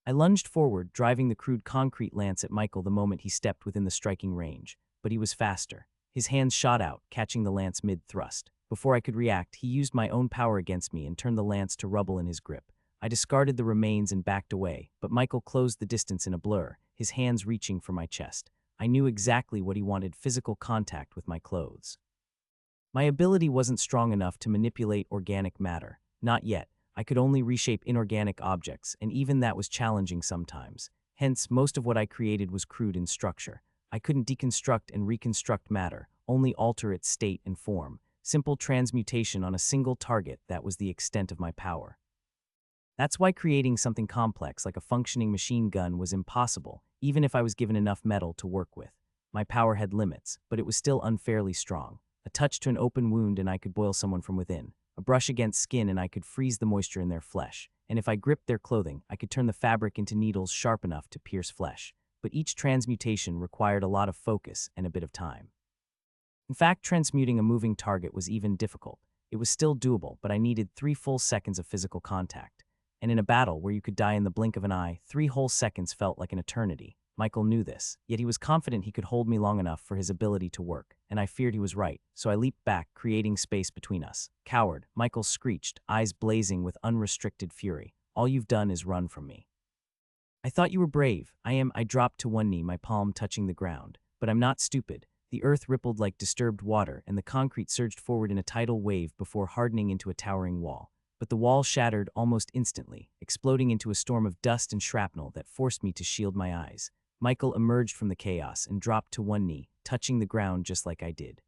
I lunged forward, driving the crude concrete lance at Michael the moment he stepped within the striking range, but he was faster. His hands shot out, catching the lance mid-thrust. Before I could react, he used my own power against me and turned the lance to rubble in his grip. I discarded the remains and backed away, but Michael closed the distance in a blur, his hands reaching for my chest. I knew exactly what he wanted: physical contact with my clothes. My ability wasn't strong enough to manipulate organic matter. Not yet. I could only reshape inorganic objects, and even that was challenging sometimes. Hence, most of what I created was crude in structure. I couldn't deconstruct and reconstruct matter, only alter its state and form. Simple transmutation on a single target, that was the extent of my power. That's why creating something complex like a functioning machine gun was impossible, even if I was given enough metal to work with. My power had limits, but it was still unfairly strong. A touch to an open wound and I could boil someone from within. A brush against skin and I could freeze the moisture in their flesh. And if I gripped their clothing, I could turn the fabric into needles sharp enough to pierce flesh. But each transmutation required a lot of focus and a bit of time. In fact, transmuting a moving target was even difficult. It was still doable, but I needed 3 full seconds of physical contact. And in a battle where you could die in the blink of an eye, 3 whole seconds felt like an eternity. Michael knew this, yet he was confident he could hold me long enough for his ability to work, and I feared he was right, so I leaped back, creating space between us. "Coward," Michael screeched, eyes blazing with unrestricted fury. "All you've done is run from me." "I thought you were brave." I dropped to one knee, my palm touching the ground. "But I'm not stupid." The earth rippled like disturbed water, and the concrete surged forward in a tidal wave before hardening into a towering wall. But the wall shattered almost instantly, exploding into a storm of dust and shrapnel that forced me to shield my eyes. Michael emerged from the chaos and dropped to one knee, touching the ground just like I did.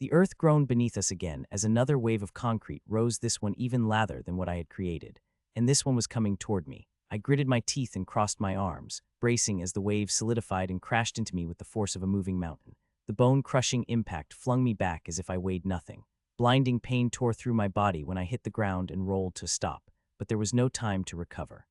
The earth groaned beneath us again as another wave of concrete rose, this one even lather than what I had created. And this one was coming toward me. I gritted my teeth and crossed my arms, bracing as the wave solidified and crashed into me with the force of a moving mountain. The bone-crushing impact flung me back as if I weighed nothing. Blinding pain tore through my body when I hit the ground and rolled to a stop, but there was no time to recover.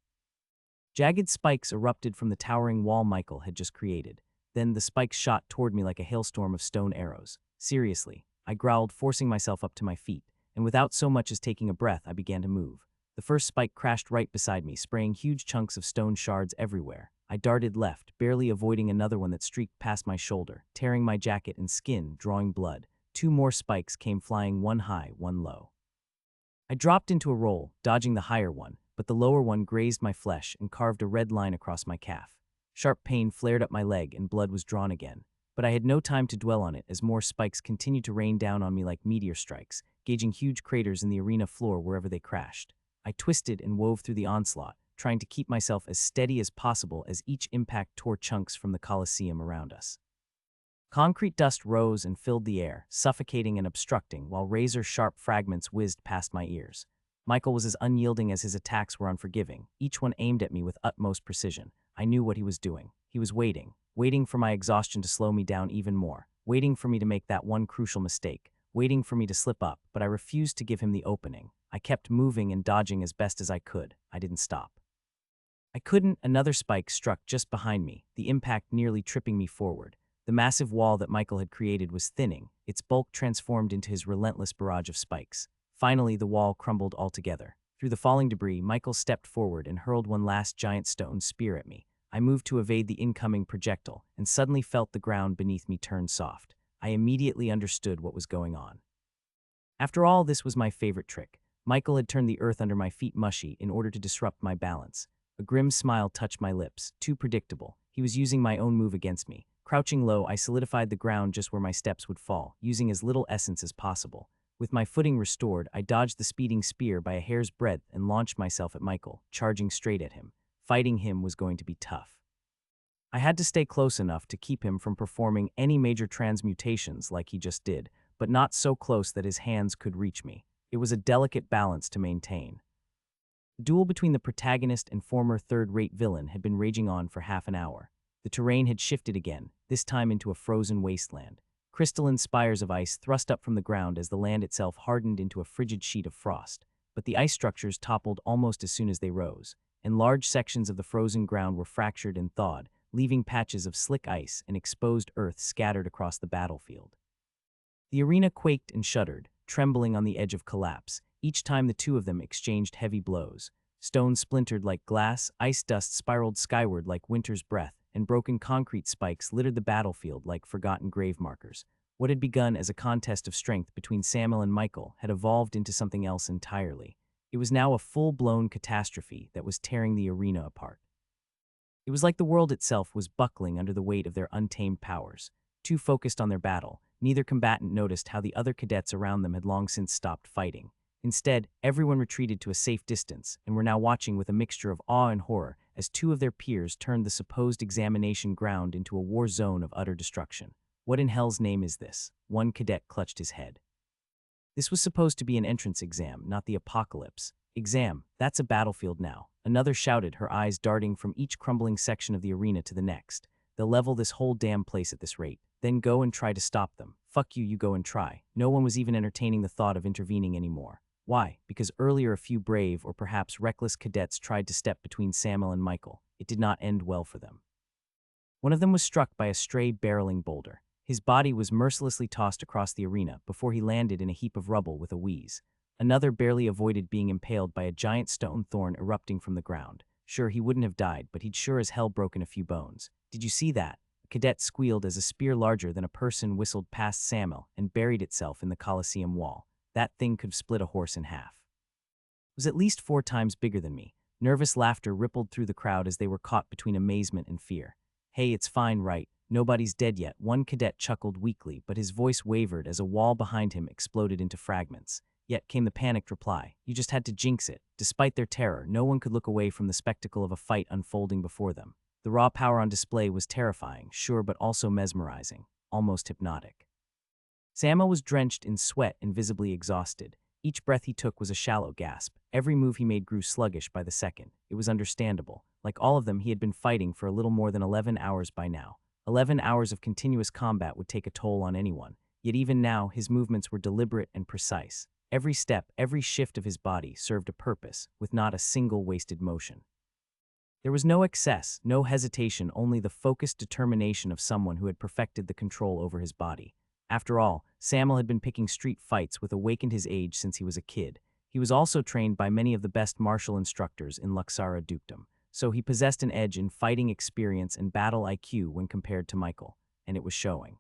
Jagged spikes erupted from the towering wall Michael had just created. Then the spikes shot toward me like a hailstorm of stone arrows. "Seriously," I growled, forcing myself up to my feet, and without so much as taking a breath, I began to move. The first spike crashed right beside me, spraying huge chunks of stone shards everywhere. I darted left, barely avoiding another one that streaked past my shoulder, tearing my jacket and skin, drawing blood. 2 more spikes came flying, one high, one low. I dropped into a roll, dodging the higher one, but the lower one grazed my flesh and carved a red line across my calf. Sharp pain flared up my leg and blood was drawn again. But I had no time to dwell on it as more spikes continued to rain down on me like meteor strikes, gauging huge craters in the arena floor wherever they crashed. I twisted and wove through the onslaught, trying to keep myself as steady as possible as each impact tore chunks from the Colosseum around us. Concrete dust rose and filled the air, suffocating and obstructing, while razor-sharp fragments whizzed past my ears. Michael was as unyielding as his attacks were unforgiving, each one aimed at me with utmost precision. I knew what he was doing. He was waiting for my exhaustion to slow me down even more, waiting for me to make that one crucial mistake, waiting for me to slip up, but I refused to give him the opening. I kept moving and dodging as best as I could. I didn't stop. I couldn't. Another spike struck just behind me, the impact nearly tripping me forward. The massive wall that Michael had created was thinning, its bulk transformed into his relentless barrage of spikes. Finally, the wall crumbled altogether. Through the falling debris, Michael stepped forward and hurled one last giant stone spear at me. I moved to evade the incoming projectile, and suddenly felt the ground beneath me turn soft. I immediately understood what was going on. After all, this was my favorite trick. Michael had turned the earth under my feet mushy in order to disrupt my balance. A grim smile touched my lips, too predictable. He was using my own move against me, Crouching low, I solidified the ground just where my steps would fall, using as little essence as possible. With my footing restored, I dodged the speeding spear by a hair's breadth and launched myself at Michael, charging straight at him. Fighting him was going to be tough. I had to stay close enough to keep him from performing any major transmutations like he just did, but not so close that his hands could reach me. It was a delicate balance to maintain. The duel between the protagonist and former third-rate villain had been raging on for half an hour. The terrain had shifted again, this time into a frozen wasteland. Crystalline spires of ice thrust up from the ground as the land itself hardened into a frigid sheet of frost. But the ice structures toppled almost as soon as they rose, and large sections of the frozen ground were fractured and thawed, leaving patches of slick ice and exposed earth scattered across the battlefield. The arena quaked and shuddered, trembling on the edge of collapse, each time the two of them exchanged heavy blows. Stone splintered like glass, ice dust spiraled skyward like winter's breath, and broken concrete spikes littered the battlefield like forgotten grave markers. What had begun as a contest of strength between Samuel and Michael had evolved into something else entirely. It was now a full-blown catastrophe that was tearing the arena apart. It was like the world itself was buckling under the weight of their untamed powers. Too focused on their battle, neither combatant noticed how the other cadets around them had long since stopped fighting. Instead, everyone retreated to a safe distance and were now watching with a mixture of awe and horror as two of their peers turned the supposed examination ground into a war zone of utter destruction. What in hell's name is this? One cadet clutched his head. This was supposed to be an entrance exam, not the apocalypse. Exam, that's a battlefield now. Another shouted, her eyes darting from each crumbling section of the arena to the next. They'll level this whole damn place at this rate. Then go and try to stop them. Fuck you, you go and try. No one was even entertaining the thought of intervening anymore. Why? Because earlier a few brave or perhaps reckless cadets tried to step between Samuel and Michael. It did not end well for them. One of them was struck by a stray barreling boulder. His body was mercilessly tossed across the arena before he landed in a heap of rubble with a wheeze. Another barely avoided being impaled by a giant stone thorn erupting from the ground. Sure, he wouldn't have died, but he'd sure as hell broken a few bones. Did you see that? A cadet squealed as a spear larger than a person whistled past Samuel and buried itself in the Colosseum wall. That thing could have split a horse in half. It was at least 4 times bigger than me. Nervous laughter rippled through the crowd as they were caught between amazement and fear. Hey, it's fine, right? Nobody's dead yet. One cadet chuckled weakly, but his voice wavered as a wall behind him exploded into fragments. Yet came the panicked reply. You just had to jinx it. Despite their terror, no one could look away from the spectacle of a fight unfolding before them. The raw power on display was terrifying, sure, but also mesmerizing, almost hypnotic. Samuel was drenched in sweat and visibly exhausted. Each breath he took was a shallow gasp. Every move he made grew sluggish by the second. It was understandable. Like all of them, he had been fighting for a little more than 11 hours by now. 11 hours of continuous combat would take a toll on anyone. Yet even now, his movements were deliberate and precise. Every step, every shift of his body served a purpose, with not a single wasted motion. There was no excess, no hesitation, only the focused determination of someone who had perfected the control over his body. After all, Samuel had been picking street fights with awakened his age since he was a kid. He was also trained by many of the best martial instructors in Luxara dukedom, so he possessed an edge in fighting experience and battle IQ when compared to Michael, and it was showing.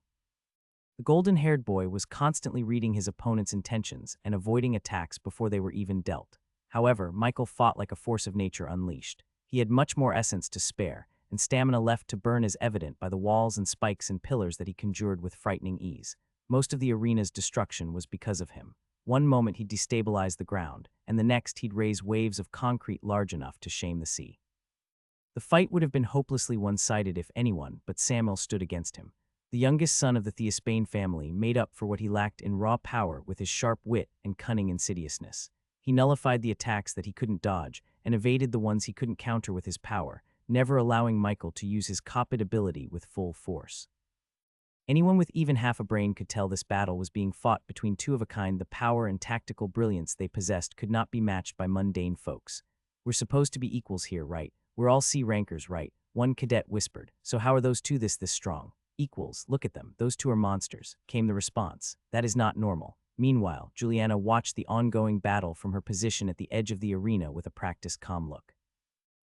The golden-haired boy was constantly reading his opponent's intentions and avoiding attacks before they were even dealt. However, Michael fought like a force of nature unleashed. He had much more essence to spare, and stamina left to burn as evident by the walls and spikes and pillars that he conjured with frightening ease. Most of the arena's destruction was because of him. One moment he'd destabilize the ground, and the next he'd raise waves of concrete large enough to shame the sea. The fight would have been hopelessly one-sided if anyone but Samuel stood against him. The youngest son of the Theosbane family made up for what he lacked in raw power with his sharp wit and cunning insidiousness. He nullified the attacks that he couldn't dodge and evaded the ones he couldn't counter with his power, never allowing Michael to use his Coppet ability with full force. Anyone with even half a brain could tell this battle was being fought between two of a kind. The power and tactical brilliance they possessed could not be matched by mundane folks. We're supposed to be equals here, right? We're all C rankers, right? One cadet whispered. So how are those two this strong? Equals, look at them, those two are monsters, came the response. That is not normal. Meanwhile, Juliana watched the ongoing battle from her position at the edge of the arena with a practiced calm look.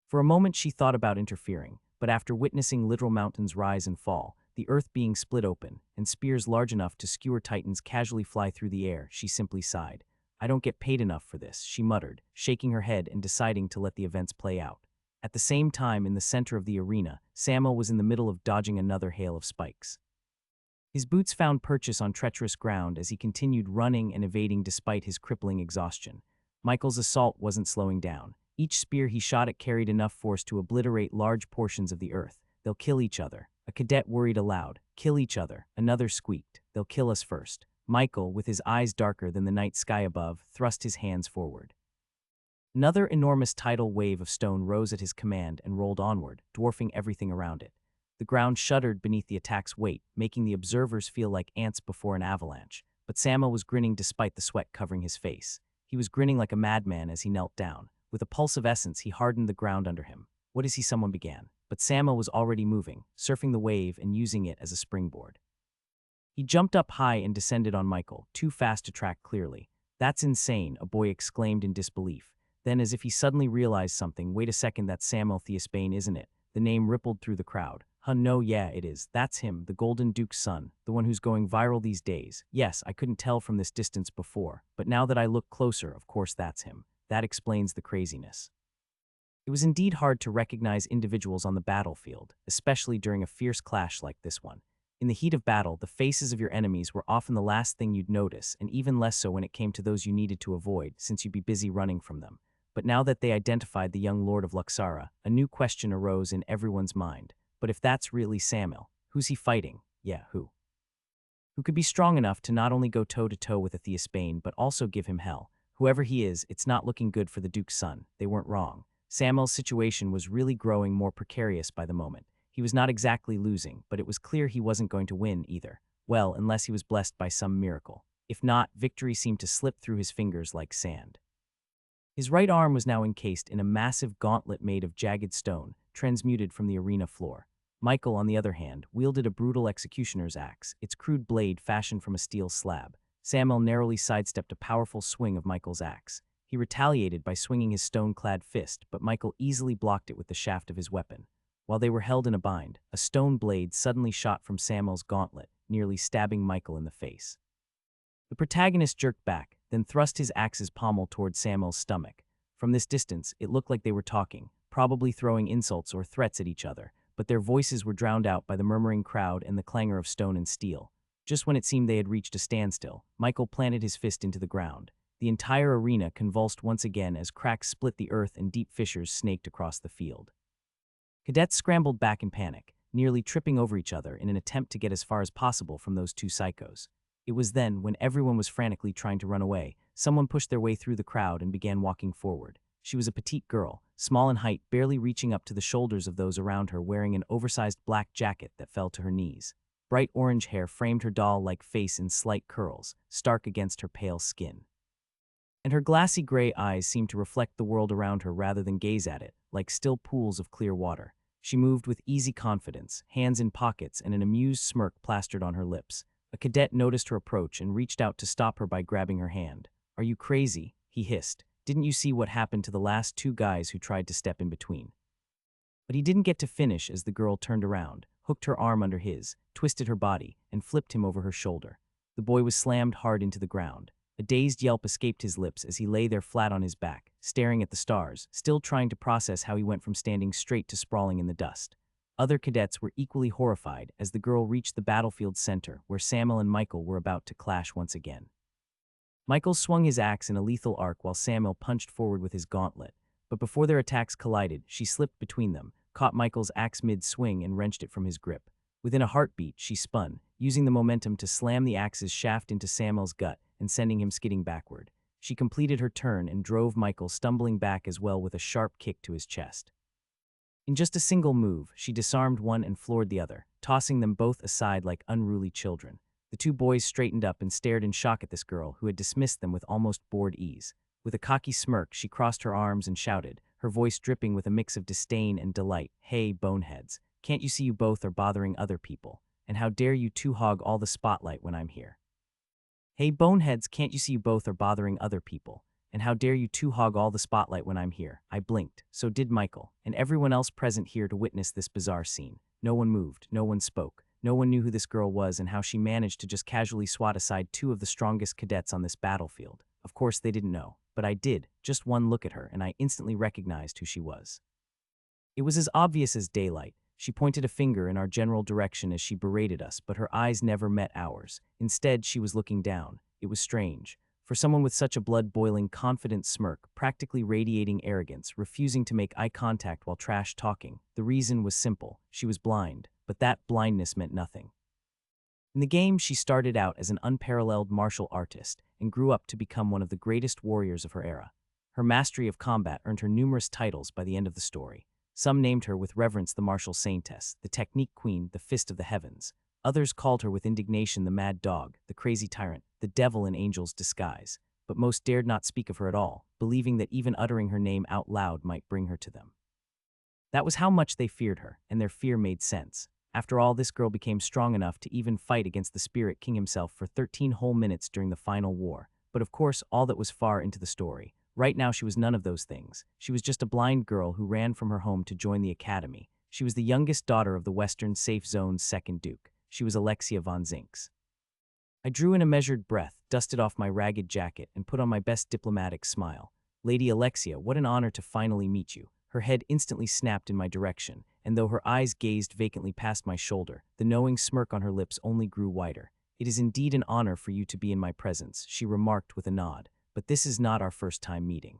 For a moment she thought about interfering, but after witnessing literal mountains rise and fall, the earth being split open, and spears large enough to skewer titans casually fly through the air, she simply sighed. I don't get paid enough for this, she muttered, shaking her head and deciding to let the events play out. At the same time, in the center of the arena, Samuel was in the middle of dodging another hail of spikes. His boots found purchase on treacherous ground as he continued running and evading despite his crippling exhaustion. Michael's assault wasn't slowing down. Each spear he shot at carried enough force to obliterate large portions of the earth. They'll kill each other. A cadet worried aloud. Kill each other. Another squeaked. They'll kill us first. Michael, with his eyes darker than the night sky above, thrust his hands forward. Another enormous tidal wave of stone rose at his command and rolled onward, dwarfing everything around it. The ground shuddered beneath the attack's weight, making the observers feel like ants before an avalanche. But Samuel was grinning despite the sweat covering his face. He was grinning like a madman as he knelt down. With a pulse of essence, he hardened the ground under him. What is he? Someone began. But Samuel was already moving, surfing the wave and using it as a springboard. He jumped up high and descended on Michael, too fast to track clearly. That's insane, a boy exclaimed in disbelief. Then, as if he suddenly realized something, wait a second, that's Samuel Theosbane, isn't it? The name rippled through the crowd. Huh, no, yeah, it is. That's him, the Golden Duke's son, the one who's going viral these days. Yes, I couldn't tell from this distance before, but now that I look closer, of course that's him. That explains the craziness. It was indeed hard to recognize individuals on the battlefield, especially during a fierce clash like this one. In the heat of battle, the faces of your enemies were often the last thing you'd notice, and even less so when it came to those you needed to avoid, since you'd be busy running from them. But now that they identified the young Lord of Luxara, a new question arose in everyone's mind. But if that's really Samuel, who's he fighting? Yeah, who? Who could be strong enough to not only go toe-to-toe with a Theosbane, but also give him hell? Whoever he is, it's not looking good for the Duke's son. They weren't wrong. Samuel's situation was really growing more precarious by the moment. He was not exactly losing, but it was clear he wasn't going to win either. Well, unless he was blessed by some miracle. If not, victory seemed to slip through his fingers like sand. His right arm was now encased in a massive gauntlet made of jagged stone, transmuted from the arena floor. Michael, on the other hand, wielded a brutal executioner's axe, its crude blade fashioned from a steel slab. Samuel narrowly sidestepped a powerful swing of Michael's axe. He retaliated by swinging his stone-clad fist, but Michael easily blocked it with the shaft of his weapon. While they were held in a bind, a stone blade suddenly shot from Samuel's gauntlet, nearly stabbing Michael in the face. The protagonist jerked back, then thrust his axe's pommel toward Samuel's stomach. From this distance, it looked like they were talking, probably throwing insults or threats at each other, but their voices were drowned out by the murmuring crowd and the clangor of stone and steel. Just when it seemed they had reached a standstill, Michael planted his fist into the ground. The entire arena convulsed once again as cracks split the earth and deep fissures snaked across the field. Cadets scrambled back in panic, nearly tripping over each other in an attempt to get as far as possible from those two psychos. It was then, when everyone was frantically trying to run away, someone pushed their way through the crowd and began walking forward. She was a petite girl, small in height, barely reaching up to the shoulders of those around her, wearing an oversized black jacket that fell to her knees. Bright orange hair framed her doll-like face in slight curls, stark against her pale skin. And her glassy gray eyes seemed to reflect the world around her rather than gaze at it, like still pools of clear water. She moved with easy confidence, hands in pockets and an amused smirk plastered on her lips. A cadet noticed her approach and reached out to stop her by grabbing her hand. "Are you crazy?" he hissed. "Didn't you see what happened to the last two guys who tried to step in between?" But he didn't get to finish as the girl turned around, hooked her arm under his, twisted her body, and flipped him over her shoulder. The boy was slammed hard into the ground. A dazed yelp escaped his lips as he lay there flat on his back, staring at the stars, still trying to process how he went from standing straight to sprawling in the dust. Other cadets were equally horrified as the girl reached the battlefield's center, where Samuel and Michael were about to clash once again. Michael swung his axe in a lethal arc while Samuel punched forward with his gauntlet, but before their attacks collided, she slipped between them, caught Michael's axe mid-swing and wrenched it from his grip. Within a heartbeat, she spun, using the momentum to slam the axe's shaft into Samuel's gut and sending him skidding backward. She completed her turn and drove Michael stumbling back as well with a sharp kick to his chest. In just a single move, she disarmed one and floored the other, tossing them both aside like unruly children. The two boys straightened up and stared in shock at this girl who had dismissed them with almost bored ease. With a cocky smirk, she crossed her arms and shouted, her voice dripping with a mix of disdain and delight. "Hey, boneheads, can't you see you both are bothering other people? And how dare you two hog all the spotlight when I'm here? Hey, boneheads, can't you see you both are bothering other people? And how dare you two hog all the spotlight when I'm here?" I blinked. So did Michael, and everyone else present here to witness this bizarre scene. No one moved, no one spoke. No one knew who this girl was and how she managed to just casually swat aside two of the strongest cadets on this battlefield. Of course, they didn't know, but I did. Just one look at her, and I instantly recognized who she was. It was as obvious as daylight. She pointed a finger in our general direction as she berated us, but her eyes never met ours. Instead, she was looking down. It was strange. For someone with such a blood-boiling, confident smirk, practically radiating arrogance, refusing to make eye contact while trash talking, the reason was simple. She was blind, but that blindness meant nothing. In the game, she started out as an unparalleled martial artist and grew up to become one of the greatest warriors of her era. Her mastery of combat earned her numerous titles by the end of the story. Some named her with reverence the martial saintess, the technique queen, the fist of the heavens. Others called her with indignation the mad dog, the crazy tyrant, the devil in angel's disguise. But most dared not speak of her at all, believing that even uttering her name out loud might bring her to them. That was how much they feared her, and their fear made sense. After all, this girl became strong enough to even fight against the Spirit King himself for 13 whole minutes during the final war. But of course, all that was far into the story. Right now, she was none of those things. She was just a blind girl who ran from her home to join the academy. She was the youngest daughter of the Western Safe Zone's second Duke. She was Alexia von Zinks. I drew in a measured breath, dusted off my ragged jacket, and put on my best diplomatic smile. Lady Alexia, what an honor to finally meet you. Her head instantly snapped in my direction, and though her eyes gazed vacantly past my shoulder, the knowing smirk on her lips only grew wider. It is indeed an honor for you to be in my presence, she remarked with a nod, but this is not our first time meeting.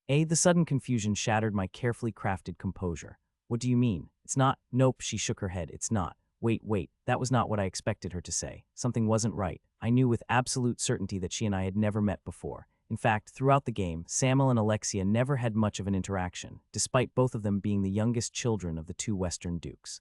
The sudden confusion shattered my carefully crafted composure. What do you mean? It's not. Nope, she shook her head. It's not. Wait, that was not what I expected her to say. Something wasn't right. I knew with absolute certainty that she and I had never met before. In fact, throughout the game, Samuel and Alexia never had much of an interaction, despite both of them being the youngest children of the two Western dukes.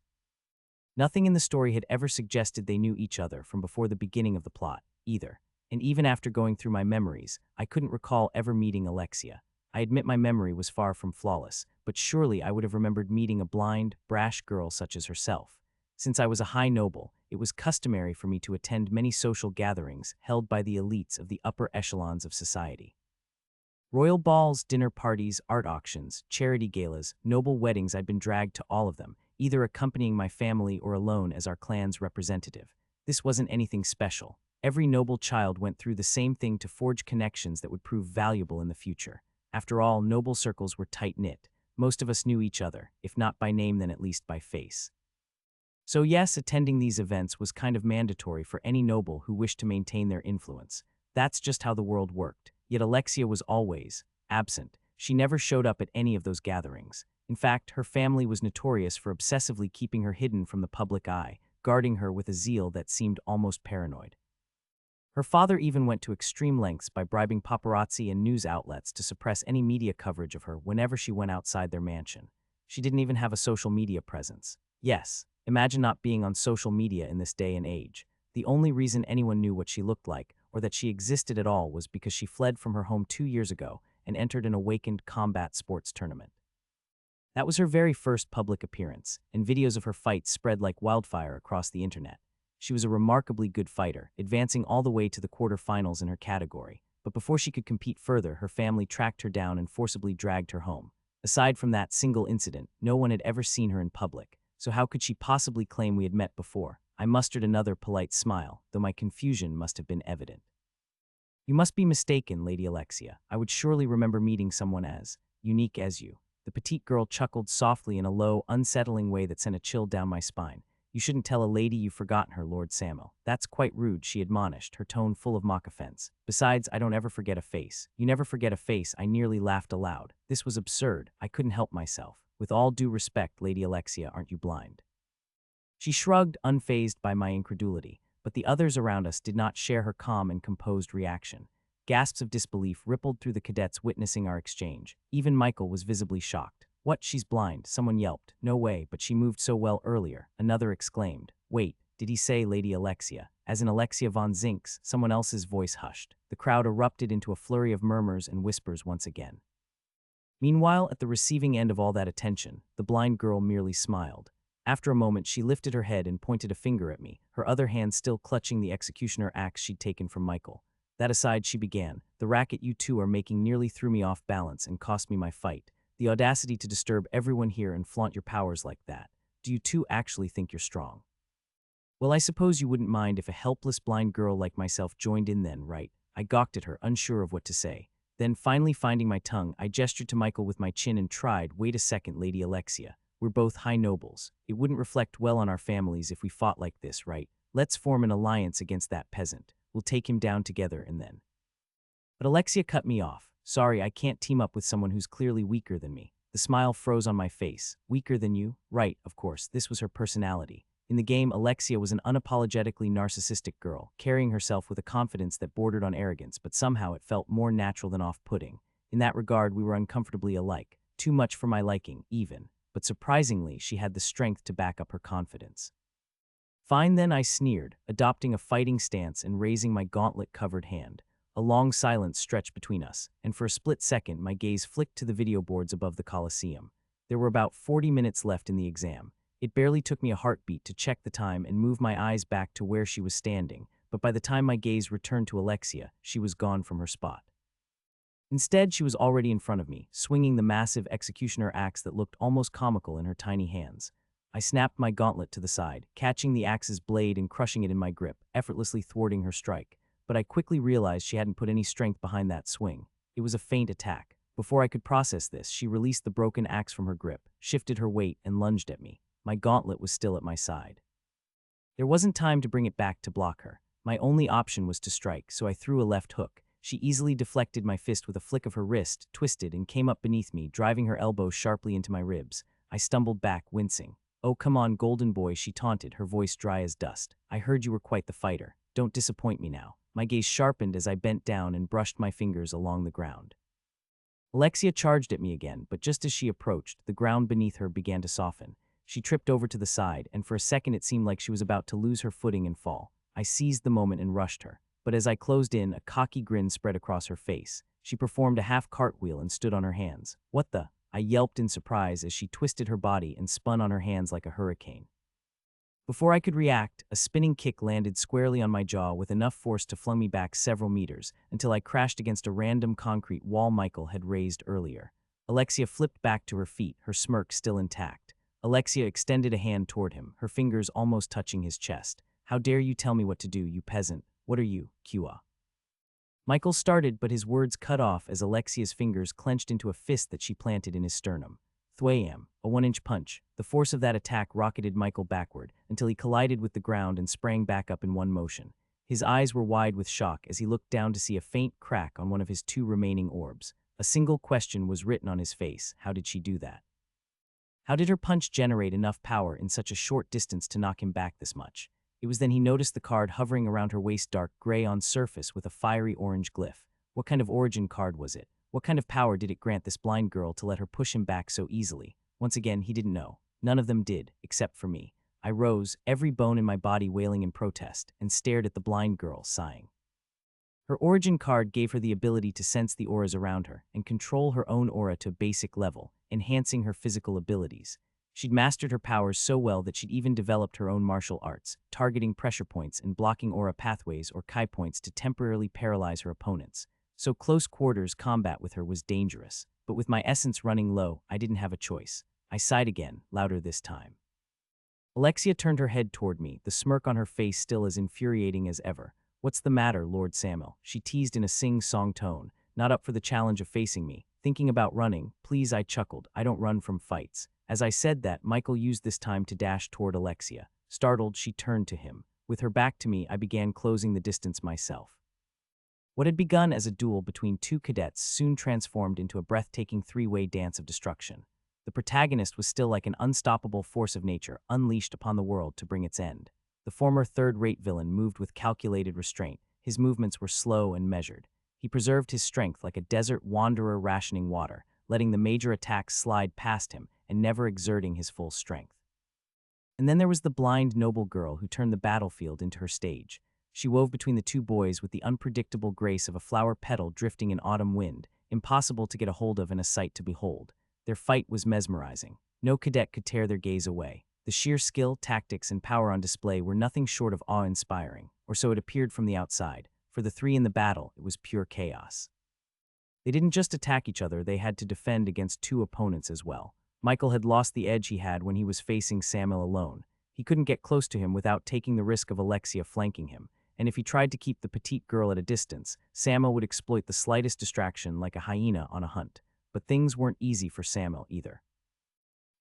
Nothing in the story had ever suggested they knew each other from before the beginning of the plot, either. And even after going through my memories, I couldn't recall ever meeting Alexia. I admit my memory was far from flawless, but surely I would have remembered meeting a blind, brash girl such as herself. Since I was a high noble, it was customary for me to attend many social gatherings held by the elites of the upper echelons of society. Royal balls, dinner parties, art auctions, charity galas, noble weddings, I'd been dragged to all of them, either accompanying my family or alone as our clan's representative. This wasn't anything special. Every noble child went through the same thing to forge connections that would prove valuable in the future. After all, noble circles were tight-knit. Most of us knew each other, if not by name then at least by face. So yes, attending these events was kind of mandatory for any noble who wished to maintain their influence. That's just how the world worked. Yet Alexia was always absent. She never showed up at any of those gatherings. In fact, her family was notorious for obsessively keeping her hidden from the public eye, guarding her with a zeal that seemed almost paranoid. Her father even went to extreme lengths by bribing paparazzi and news outlets to suppress any media coverage of her whenever she went outside their mansion. She didn't even have a social media presence. Yes, imagine not being on social media in this day and age. The only reason anyone knew what she looked like, or that she existed at all, was because she fled from her home 2 years ago and entered an awakened combat sports tournament. That was her very first public appearance, and videos of her fights spread like wildfire across the internet. She was a remarkably good fighter, advancing all the way to the quarterfinals in her category. But before she could compete further, her family tracked her down and forcibly dragged her home. Aside from that single incident, no one had ever seen her in public, so how could she possibly claim we had met before? I mustered another polite smile, though my confusion must have been evident. You must be mistaken, Lady Alexia. I would surely remember meeting someone as unique as you. The petite girl chuckled softly in a low, unsettling way that sent a chill down my spine. You shouldn't tell a lady you've forgotten her, Lord Samuel. That's quite rude, she admonished, her tone full of mock offense. Besides, I don't ever forget a face. You never forget a face. I nearly laughed aloud. This was absurd. I couldn't help myself. With all due respect, Lady Alexia, aren't you blind? She shrugged, unfazed by my incredulity, but the others around us did not share her calm and composed reaction. Gasps of disbelief rippled through the cadets witnessing our exchange. Even Michael was visibly shocked. What, she's blind? Someone yelped. No way, but she moved so well earlier. Another exclaimed. Wait, did he say Lady Alexia? As in Alexia von Zinks, someone else's voice hushed. The crowd erupted into a flurry of murmurs and whispers once again. Meanwhile, at the receiving end of all that attention, the blind girl merely smiled. After a moment, she lifted her head and pointed a finger at me, her other hand still clutching the executioner axe she'd taken from Michael. That aside, she began. The racket you two are making nearly threw me off balance and cost me my fight. The audacity to disturb everyone here and flaunt your powers like that. Do you two actually think you're strong? Well, I suppose you wouldn't mind if a helpless blind girl like myself joined in then, right? I gawked at her, unsure of what to say. Then, finally finding my tongue, I gestured to Michael with my chin and tried, "Wait a second, Lady Alexia. We're both high nobles. It wouldn't reflect well on our families if we fought like this, right? Let's form an alliance against that peasant. We'll take him down together and then—" But Alexia cut me off. "Sorry, I can't team up with someone who's clearly weaker than me." The smile froze on my face. Weaker than you? Right, of course, this was her personality. In the game, Alexia was an unapologetically narcissistic girl, carrying herself with a confidence that bordered on arrogance, but somehow it felt more natural than off-putting. In that regard, we were uncomfortably alike. Too much for my liking, even. But surprisingly, she had the strength to back up her confidence. "Fine then," I sneered, adopting a fighting stance and raising my gauntlet-covered hand. A long silence stretched between us, and for a split second my gaze flicked to the video boards above the Colosseum. There were about 40 minutes left in the exam. It barely took me a heartbeat to check the time and move my eyes back to where she was standing, but by the time my gaze returned to Alexia, she was gone from her spot. Instead, she was already in front of me, swinging the massive executioner axe that looked almost comical in her tiny hands. I snapped my gauntlet to the side, catching the axe's blade and crushing it in my grip, effortlessly thwarting her strike. But I quickly realized she hadn't put any strength behind that swing. It was a feint attack. Before I could process this, she released the broken axe from her grip, shifted her weight, and lunged at me. My gauntlet was still at my side. There wasn't time to bring it back to block her. My only option was to strike, so I threw a left hook. She easily deflected my fist with a flick of her wrist, twisted, and came up beneath me, driving her elbow sharply into my ribs. I stumbled back, wincing. "Oh, come on, golden boy," she taunted, her voice dry as dust. "I heard you were quite the fighter. Don't disappoint me now." My gaze sharpened as I bent down and brushed my fingers along the ground. Alexia charged at me again, but just as she approached, the ground beneath her began to soften. She tripped over to the side, and for a second it seemed like she was about to lose her footing and fall. I seized the moment and rushed her. But as I closed in, a cocky grin spread across her face. She performed a half cartwheel and stood on her hands. "What the?" I yelped in surprise as she twisted her body and spun on her hands like a hurricane. Before I could react, a spinning kick landed squarely on my jaw with enough force to flung me back several meters until I crashed against a random concrete wall Michael had raised earlier. Alexia flipped back to her feet, her smirk still intact. Alexia extended a hand toward him, her fingers almost touching his chest. "How dare you tell me what to do, you peasant? What are you, Kua?" Michael started, but his words cut off as Alexia's fingers clenched into a fist that she planted in his sternum. Thwayam, a 1-inch punch. The force of that attack rocketed Michael backward until he collided with the ground and sprang back up in one motion. His eyes were wide with shock as he looked down to see a faint crack on one of his 2 remaining orbs. A single question was written on his face: how did she do that? How did her punch generate enough power in such a short distance to knock him back this much? It was then he noticed the card hovering around her waist, dark gray on surface with a fiery orange glyph. What kind of origin card was it? What kind of power did it grant this blind girl to let her push him back so easily? Once again, he didn't know. None of them did, except for me. I rose, every bone in my body wailing in protest, and stared at the blind girl, sighing. Her origin card gave her the ability to sense the auras around her and control her own aura to a basic level, enhancing her physical abilities. She'd mastered her powers so well that she'd even developed her own martial arts, targeting pressure points and blocking aura pathways or Kai points to temporarily paralyze her opponents. So close quarters combat with her was dangerous. But with my essence running low, I didn't have a choice. I sighed again, louder this time. Alexia turned her head toward me, the smirk on her face still as infuriating as ever. "What's the matter, Lord Samuel?" she teased in a sing-song tone, not up for the challenge of facing me. "Thinking about running? Please," I chuckled. "I don't run from fights." As I said that, Michael used this time to dash toward Alexia. Startled, she turned to him. With her back to me, I began closing the distance myself. What had begun as a duel between 2 cadets soon transformed into a breathtaking 3-way dance of destruction. The protagonist was still like an unstoppable force of nature unleashed upon the world to bring its end. The former third-rate villain moved with calculated restraint. His movements were slow and measured. He preserved his strength like a desert wanderer rationing water, letting the major attacks slide past him and never exerting his full strength. And then there was the blind, noble girl who turned the battlefield into her stage. She wove between the 2 boys with the unpredictable grace of a flower petal drifting in autumn wind, impossible to get a hold of and a sight to behold. Their fight was mesmerizing. No cadet could tear their gaze away. The sheer skill, tactics, and power on display were nothing short of awe-inspiring, or so it appeared from the outside. For the 3 in the battle, it was pure chaos. They didn't just attack each other, they had to defend against 2 opponents as well. Michael had lost the edge he had when he was facing Samuel alone. He couldn't get close to him without taking the risk of Alexia flanking him, and if he tried to keep the petite girl at a distance, Samuel would exploit the slightest distraction like a hyena on a hunt. But things weren't easy for Samuel either.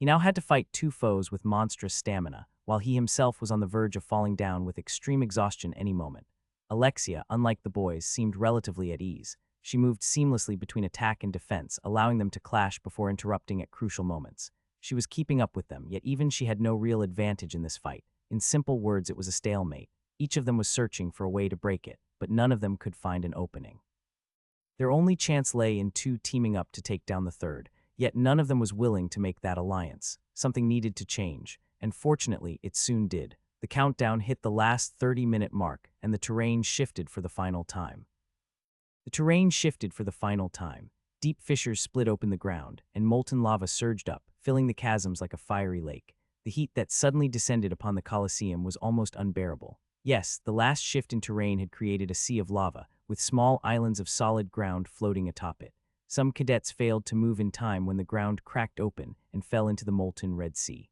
He now had to fight two foes with monstrous stamina, while he himself was on the verge of falling down with extreme exhaustion any moment. Alexia, unlike the boys, seemed relatively at ease. She moved seamlessly between attack and defense, allowing them to clash before interrupting at crucial moments. She was keeping up with them, yet even she had no real advantage in this fight. In simple words, it was a stalemate. Each of them was searching for a way to break it, but none of them could find an opening. Their only chance lay in two teaming up to take down the third, yet none of them was willing to make that alliance. Something needed to change, and fortunately, it soon did. The countdown hit the last 30-minute mark, and the terrain shifted for the final time. Deep fissures split open the ground, and molten lava surged up, filling the chasms like a fiery lake. The heat that suddenly descended upon the Colosseum was almost unbearable. Yes, the last shift in terrain had created a sea of lava, with small islands of solid ground floating atop it. Some cadets failed to move in time when the ground cracked open and fell into the molten Red Sea.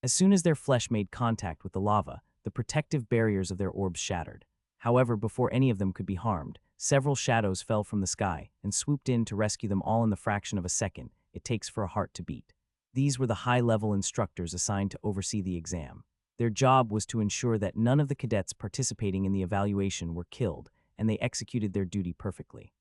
As soon as their flesh made contact with the lava, the protective barriers of their orbs shattered. However, before any of them could be harmed, several shadows fell from the sky and swooped in to rescue them all in the fraction of a second it takes for a heart to beat. These were the high-level instructors assigned to oversee the exam. Their job was to ensure that none of the cadets participating in the evaluation were killed, and they executed their duty perfectly.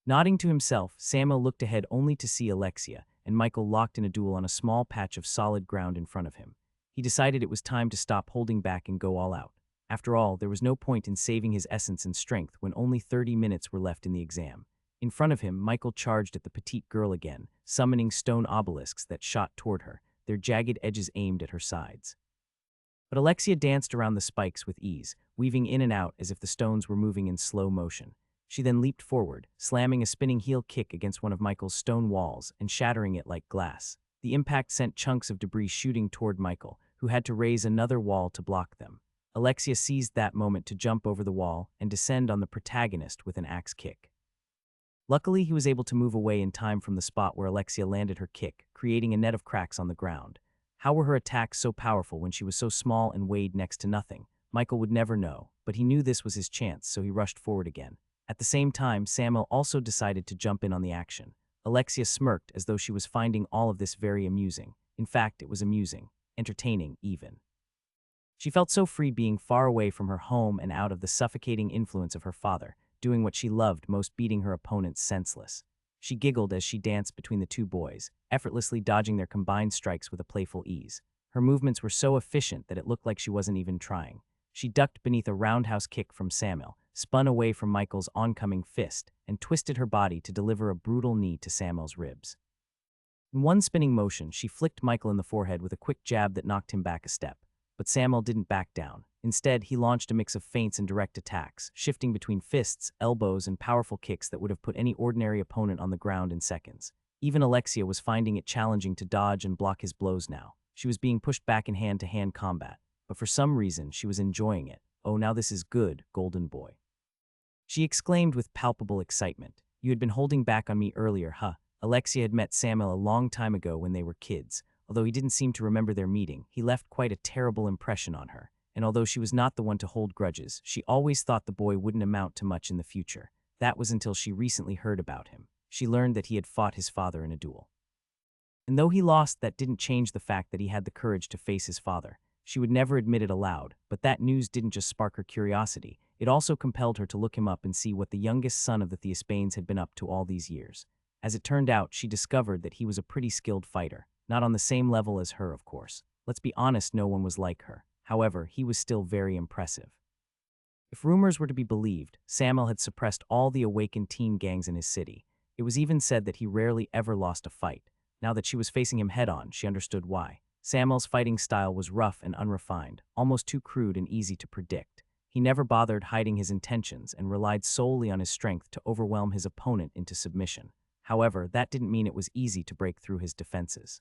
Nodding to himself, Samuel looked ahead only to see Alexia and Michael locked in a duel on a small patch of solid ground in front of him. He decided it was time to stop holding back and go all out. After all, there was no point in saving his essence and strength when only 30 minutes were left in the exam. In front of him, Michael charged at the petite girl again, summoning stone obelisks that shot toward her, their jagged edges aimed at her sides. But Alexia danced around the spikes with ease, weaving in and out as if the stones were moving in slow motion. She then leaped forward, slamming a spinning heel kick against one of Michael's stone walls and shattering it like glass. The impact sent chunks of debris shooting toward Michael, who had to raise another wall to block them. Alexia seized that moment to jump over the wall and descend on the protagonist with an axe kick. Luckily, he was able to move away in time from the spot where Alexia landed her kick, creating a net of cracks on the ground. How were her attacks so powerful when she was so small and weighed next to nothing? Michael would never know, but he knew this was his chance, so he rushed forward again. At the same time, Samuel also decided to jump in on the action. Alexia smirked as though she was finding all of this very amusing. In fact, it was amusing, entertaining even. She felt so free being far away from her home and out of the suffocating influence of her father, doing what she loved most, beating her opponents senseless. She giggled as she danced between the two boys, effortlessly dodging their combined strikes with a playful ease. Her movements were so efficient that it looked like she wasn't even trying. She ducked beneath a roundhouse kick from Samuel, spun away from Michael's oncoming fist, and twisted her body to deliver a brutal knee to Samuel's ribs. In one spinning motion, she flicked Michael in the forehead with a quick jab that knocked him back a step. But Samuel didn't back down. Instead, he launched a mix of feints and direct attacks, shifting between fists, elbows, and powerful kicks that would have put any ordinary opponent on the ground in seconds. Even Alexia was finding it challenging to dodge and block his blows now. She was being pushed back in hand-to-hand combat, but for some reason, she was enjoying it. "Oh, now this is good, golden boy," she exclaimed with palpable excitement. "You had been holding back on me earlier, huh?" Alexia had met Samuel a long time ago when they were kids. Although he didn't seem to remember their meeting, he left quite a terrible impression on her. And although she was not the one to hold grudges, she always thought the boy wouldn't amount to much in the future. That was until she recently heard about him. She learned that he had fought his father in a duel. And though he lost, that didn't change the fact that he had the courage to face his father. She would never admit it aloud, but that news didn't just spark her curiosity. It also compelled her to look him up and see what the youngest son of the Theospanes had been up to all these years. As it turned out, she discovered that he was a pretty skilled fighter. Not on the same level as her, of course. Let's be honest, no one was like her. However, he was still very impressive. If rumors were to be believed, Samuel had suppressed all the awakened teen gangs in his city. It was even said that he rarely ever lost a fight. Now that she was facing him head-on, she understood why. Samuel's fighting style was rough and unrefined, almost too crude and easy to predict. He never bothered hiding his intentions and relied solely on his strength to overwhelm his opponent into submission. However, that didn't mean it was easy to break through his defenses.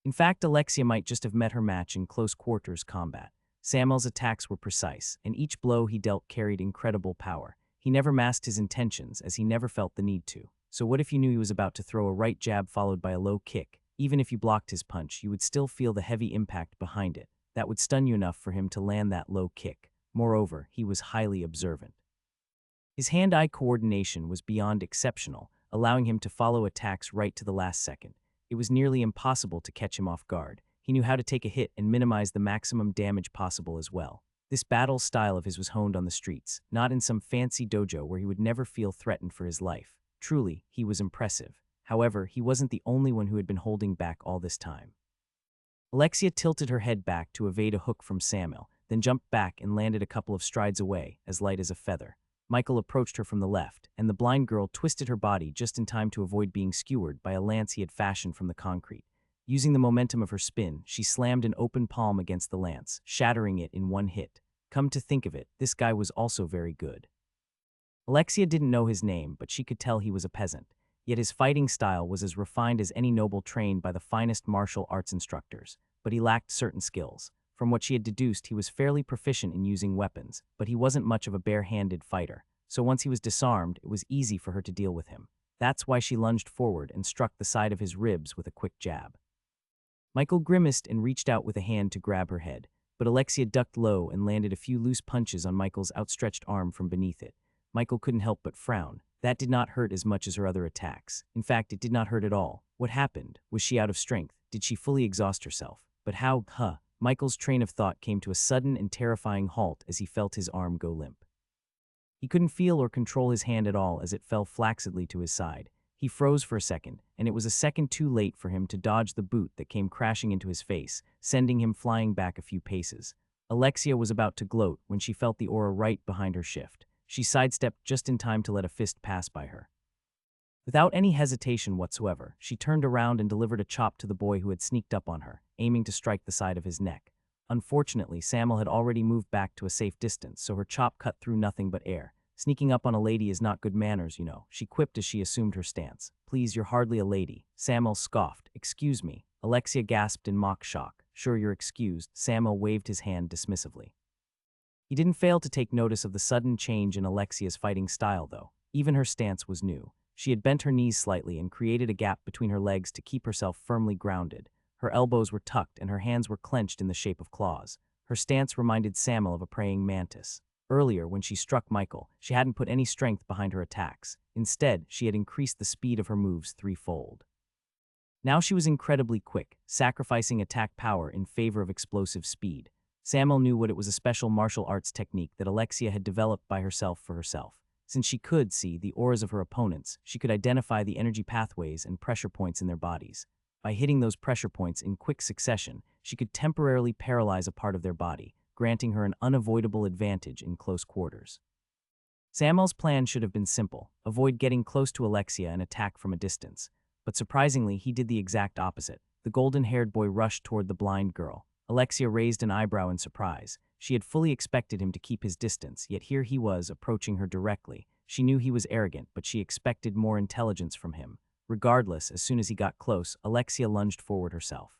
In fact, Alexia might just have met her match in close-quarters combat. Samuel's attacks were precise, and each blow he dealt carried incredible power. He never masked his intentions, as he never felt the need to. So what if you knew he was about to throw a right jab followed by a low kick? Even if you blocked his punch, you would still feel the heavy impact behind it. That would stun you enough for him to land that low kick. Moreover, he was highly observant. His hand-eye coordination was beyond exceptional, allowing him to follow attacks right to the last second. It was nearly impossible to catch him off guard. He knew how to take a hit and minimize the maximum damage possible as well. This battle style of his was honed on the streets, not in some fancy dojo where he would never feel threatened for his life. Truly, he was impressive. However, he wasn't the only one who had been holding back all this time. Alexia tilted her head back to evade a hook from Samuel, then jumped back and landed a couple of strides away, as light as a feather. Michael approached her from the left, and the blind girl twisted her body just in time to avoid being skewered by a lance he had fashioned from the concrete. Using the momentum of her spin, she slammed an open palm against the lance, shattering it in one hit. Come to think of it, this guy was also very good. Alexia didn't know his name, but she could tell he was a peasant. Yet his fighting style was as refined as any noble trained by the finest martial arts instructors, but he lacked certain skills. From what she had deduced, he was fairly proficient in using weapons, but he wasn't much of a bare-handed fighter, so once he was disarmed, it was easy for her to deal with him. That's why she lunged forward and struck the side of his ribs with a quick jab. Michael grimaced and reached out with a hand to grab her head, but Alexia ducked low and landed a few loose punches on Michael's outstretched arm from beneath it. Michael couldn't help but frown. That did not hurt as much as her other attacks. In fact, it did not hurt at all. What happened? Was she out of strength? Did she fully exhaust herself? But how? Michael's train of thought came to a sudden and terrifying halt as he felt his arm go limp. He couldn't feel or control his hand at all as it fell flaccidly to his side. He froze for a second, and it was a second too late for him to dodge the boot that came crashing into his face, sending him flying back a few paces. Alexia was about to gloat when she felt the aura right behind her shift. She sidestepped just in time to let a fist pass by her. Without any hesitation whatsoever, she turned around and delivered a chop to the boy who had sneaked up on her, aiming to strike the side of his neck. Unfortunately, Samuel had already moved back to a safe distance, so her chop cut through nothing but air. Sneaking up on a lady is not good manners, you know, she quipped as she assumed her stance. Please, you're hardly a lady. Samuel scoffed. Excuse me. Alexia gasped in mock shock. Sure, you're excused. Samuel waved his hand dismissively. He didn't fail to take notice of the sudden change in Alexia's fighting style, though. Even her stance was new. She had bent her knees slightly and created a gap between her legs to keep herself firmly grounded. Her elbows were tucked and her hands were clenched in the shape of claws. Her stance reminded Samuel of a praying mantis. Earlier, when she struck Michael, she hadn't put any strength behind her attacks. Instead, she had increased the speed of her moves threefold. Now she was incredibly quick, sacrificing attack power in favor of explosive speed. Samuel knew what it was, a special martial arts technique that Alexia had developed by herself for herself. Since she could see the auras of her opponents, she could identify the energy pathways and pressure points in their bodies. By hitting those pressure points in quick succession, she could temporarily paralyze a part of their body, granting her an unavoidable advantage in close quarters. Samuel's plan should have been simple: avoid getting close to Alexia and attack from a distance. But surprisingly, he did the exact opposite. The golden-haired boy rushed toward the blind girl. Alexia raised an eyebrow in surprise. She had fully expected him to keep his distance, yet here he was, approaching her directly. She knew he was arrogant, but she expected more intelligence from him. Regardless, as soon as he got close, Alexia lunged forward herself.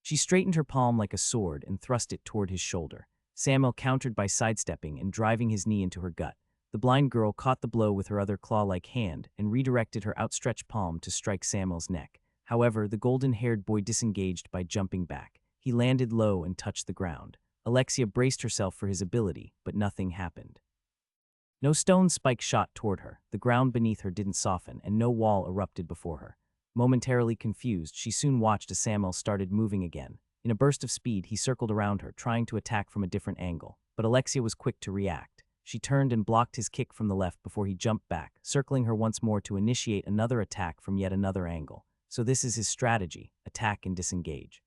She straightened her palm like a sword and thrust it toward his shoulder. Samuel countered by sidestepping and driving his knee into her gut. The blind girl caught the blow with her other claw-like hand and redirected her outstretched palm to strike Samuel's neck. However, the golden-haired boy disengaged by jumping back. He landed low and touched the ground. Alexia braced herself for his ability, but nothing happened. No stone spike shot toward her, the ground beneath her didn't soften, and no wall erupted before her. Momentarily confused, she soon watched as Samuel started moving again. In a burst of speed, he circled around her, trying to attack from a different angle. But Alexia was quick to react. She turned and blocked his kick from the left before he jumped back, circling her once more to initiate another attack from yet another angle. So this is his strategy: attack and disengage.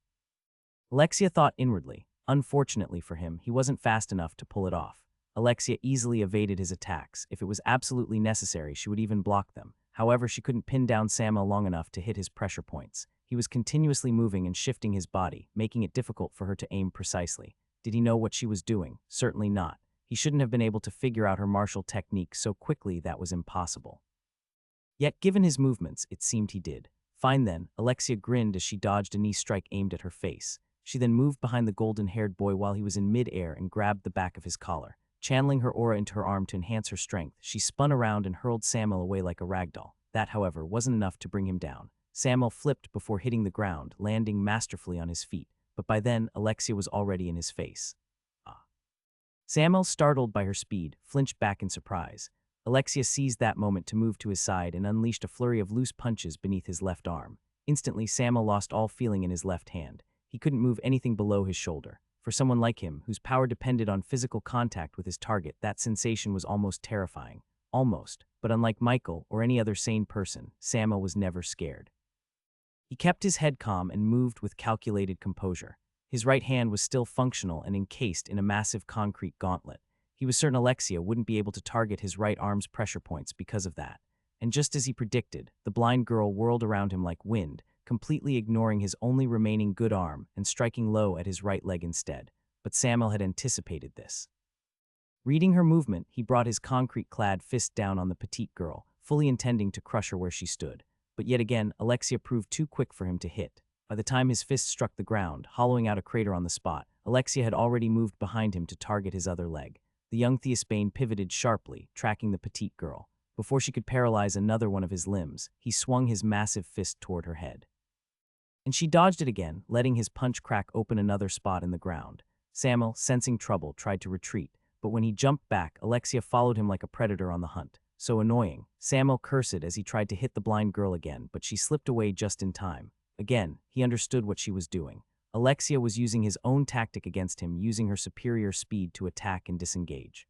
Alexia thought inwardly. Unfortunately for him, he wasn't fast enough to pull it off. Alexia easily evaded his attacks. If it was absolutely necessary, she would even block them. However, she couldn't pin down Samuel long enough to hit his pressure points. He was continuously moving and shifting his body, making it difficult for her to aim precisely. Did he know what she was doing? Certainly not. He shouldn't have been able to figure out her martial technique so quickly. That was impossible. Yet, given his movements, it seemed he did. Fine then, Alexia grinned as she dodged a knee strike aimed at her face. She then moved behind the golden-haired boy while he was in mid-air and grabbed the back of his collar. Channeling her aura into her arm to enhance her strength, she spun around and hurled Samuel away like a ragdoll. That, however, wasn't enough to bring him down. Samuel flipped before hitting the ground, landing masterfully on his feet, but by then, Alexia was already in his face. Samuel, startled by her speed, flinched back in surprise. Alexia seized that moment to move to his side and unleashed a flurry of loose punches beneath his left arm. Instantly, Samuel lost all feeling in his left hand. He couldn't move anything below his shoulder. For someone like him, whose power depended on physical contact with his target, that sensation was almost terrifying. Almost, but unlike Michael or any other sane person, Samuel was never scared. He kept his head calm and moved with calculated composure. His right hand was still functional and encased in a massive concrete gauntlet. He was certain Alexia wouldn't be able to target his right arm's pressure points because of that. And just as he predicted, the blind girl whirled around him like wind, completely ignoring his only remaining good arm and striking low at his right leg instead. But Samuel had anticipated this. Reading her movement, he brought his concrete-clad fist down on the petite girl, fully intending to crush her where she stood. But yet again, Alexia proved too quick for him to hit. By the time his fist struck the ground, hollowing out a crater on the spot, Alexia had already moved behind him to target his other leg. The young Theosbane pivoted sharply, tracking the petite girl. Before she could paralyze another one of his limbs, he swung his massive fist toward her head. And she dodged it again, letting his punch crack open another spot in the ground. Samuel, sensing trouble, tried to retreat, but when he jumped back, Alexia followed him like a predator on the hunt. So annoying. Samuel cursed as he tried to hit the blind girl again, but she slipped away just in time. Again, he understood what she was doing. Alexia was using his own tactic against him, using her superior speed to attack and disengage.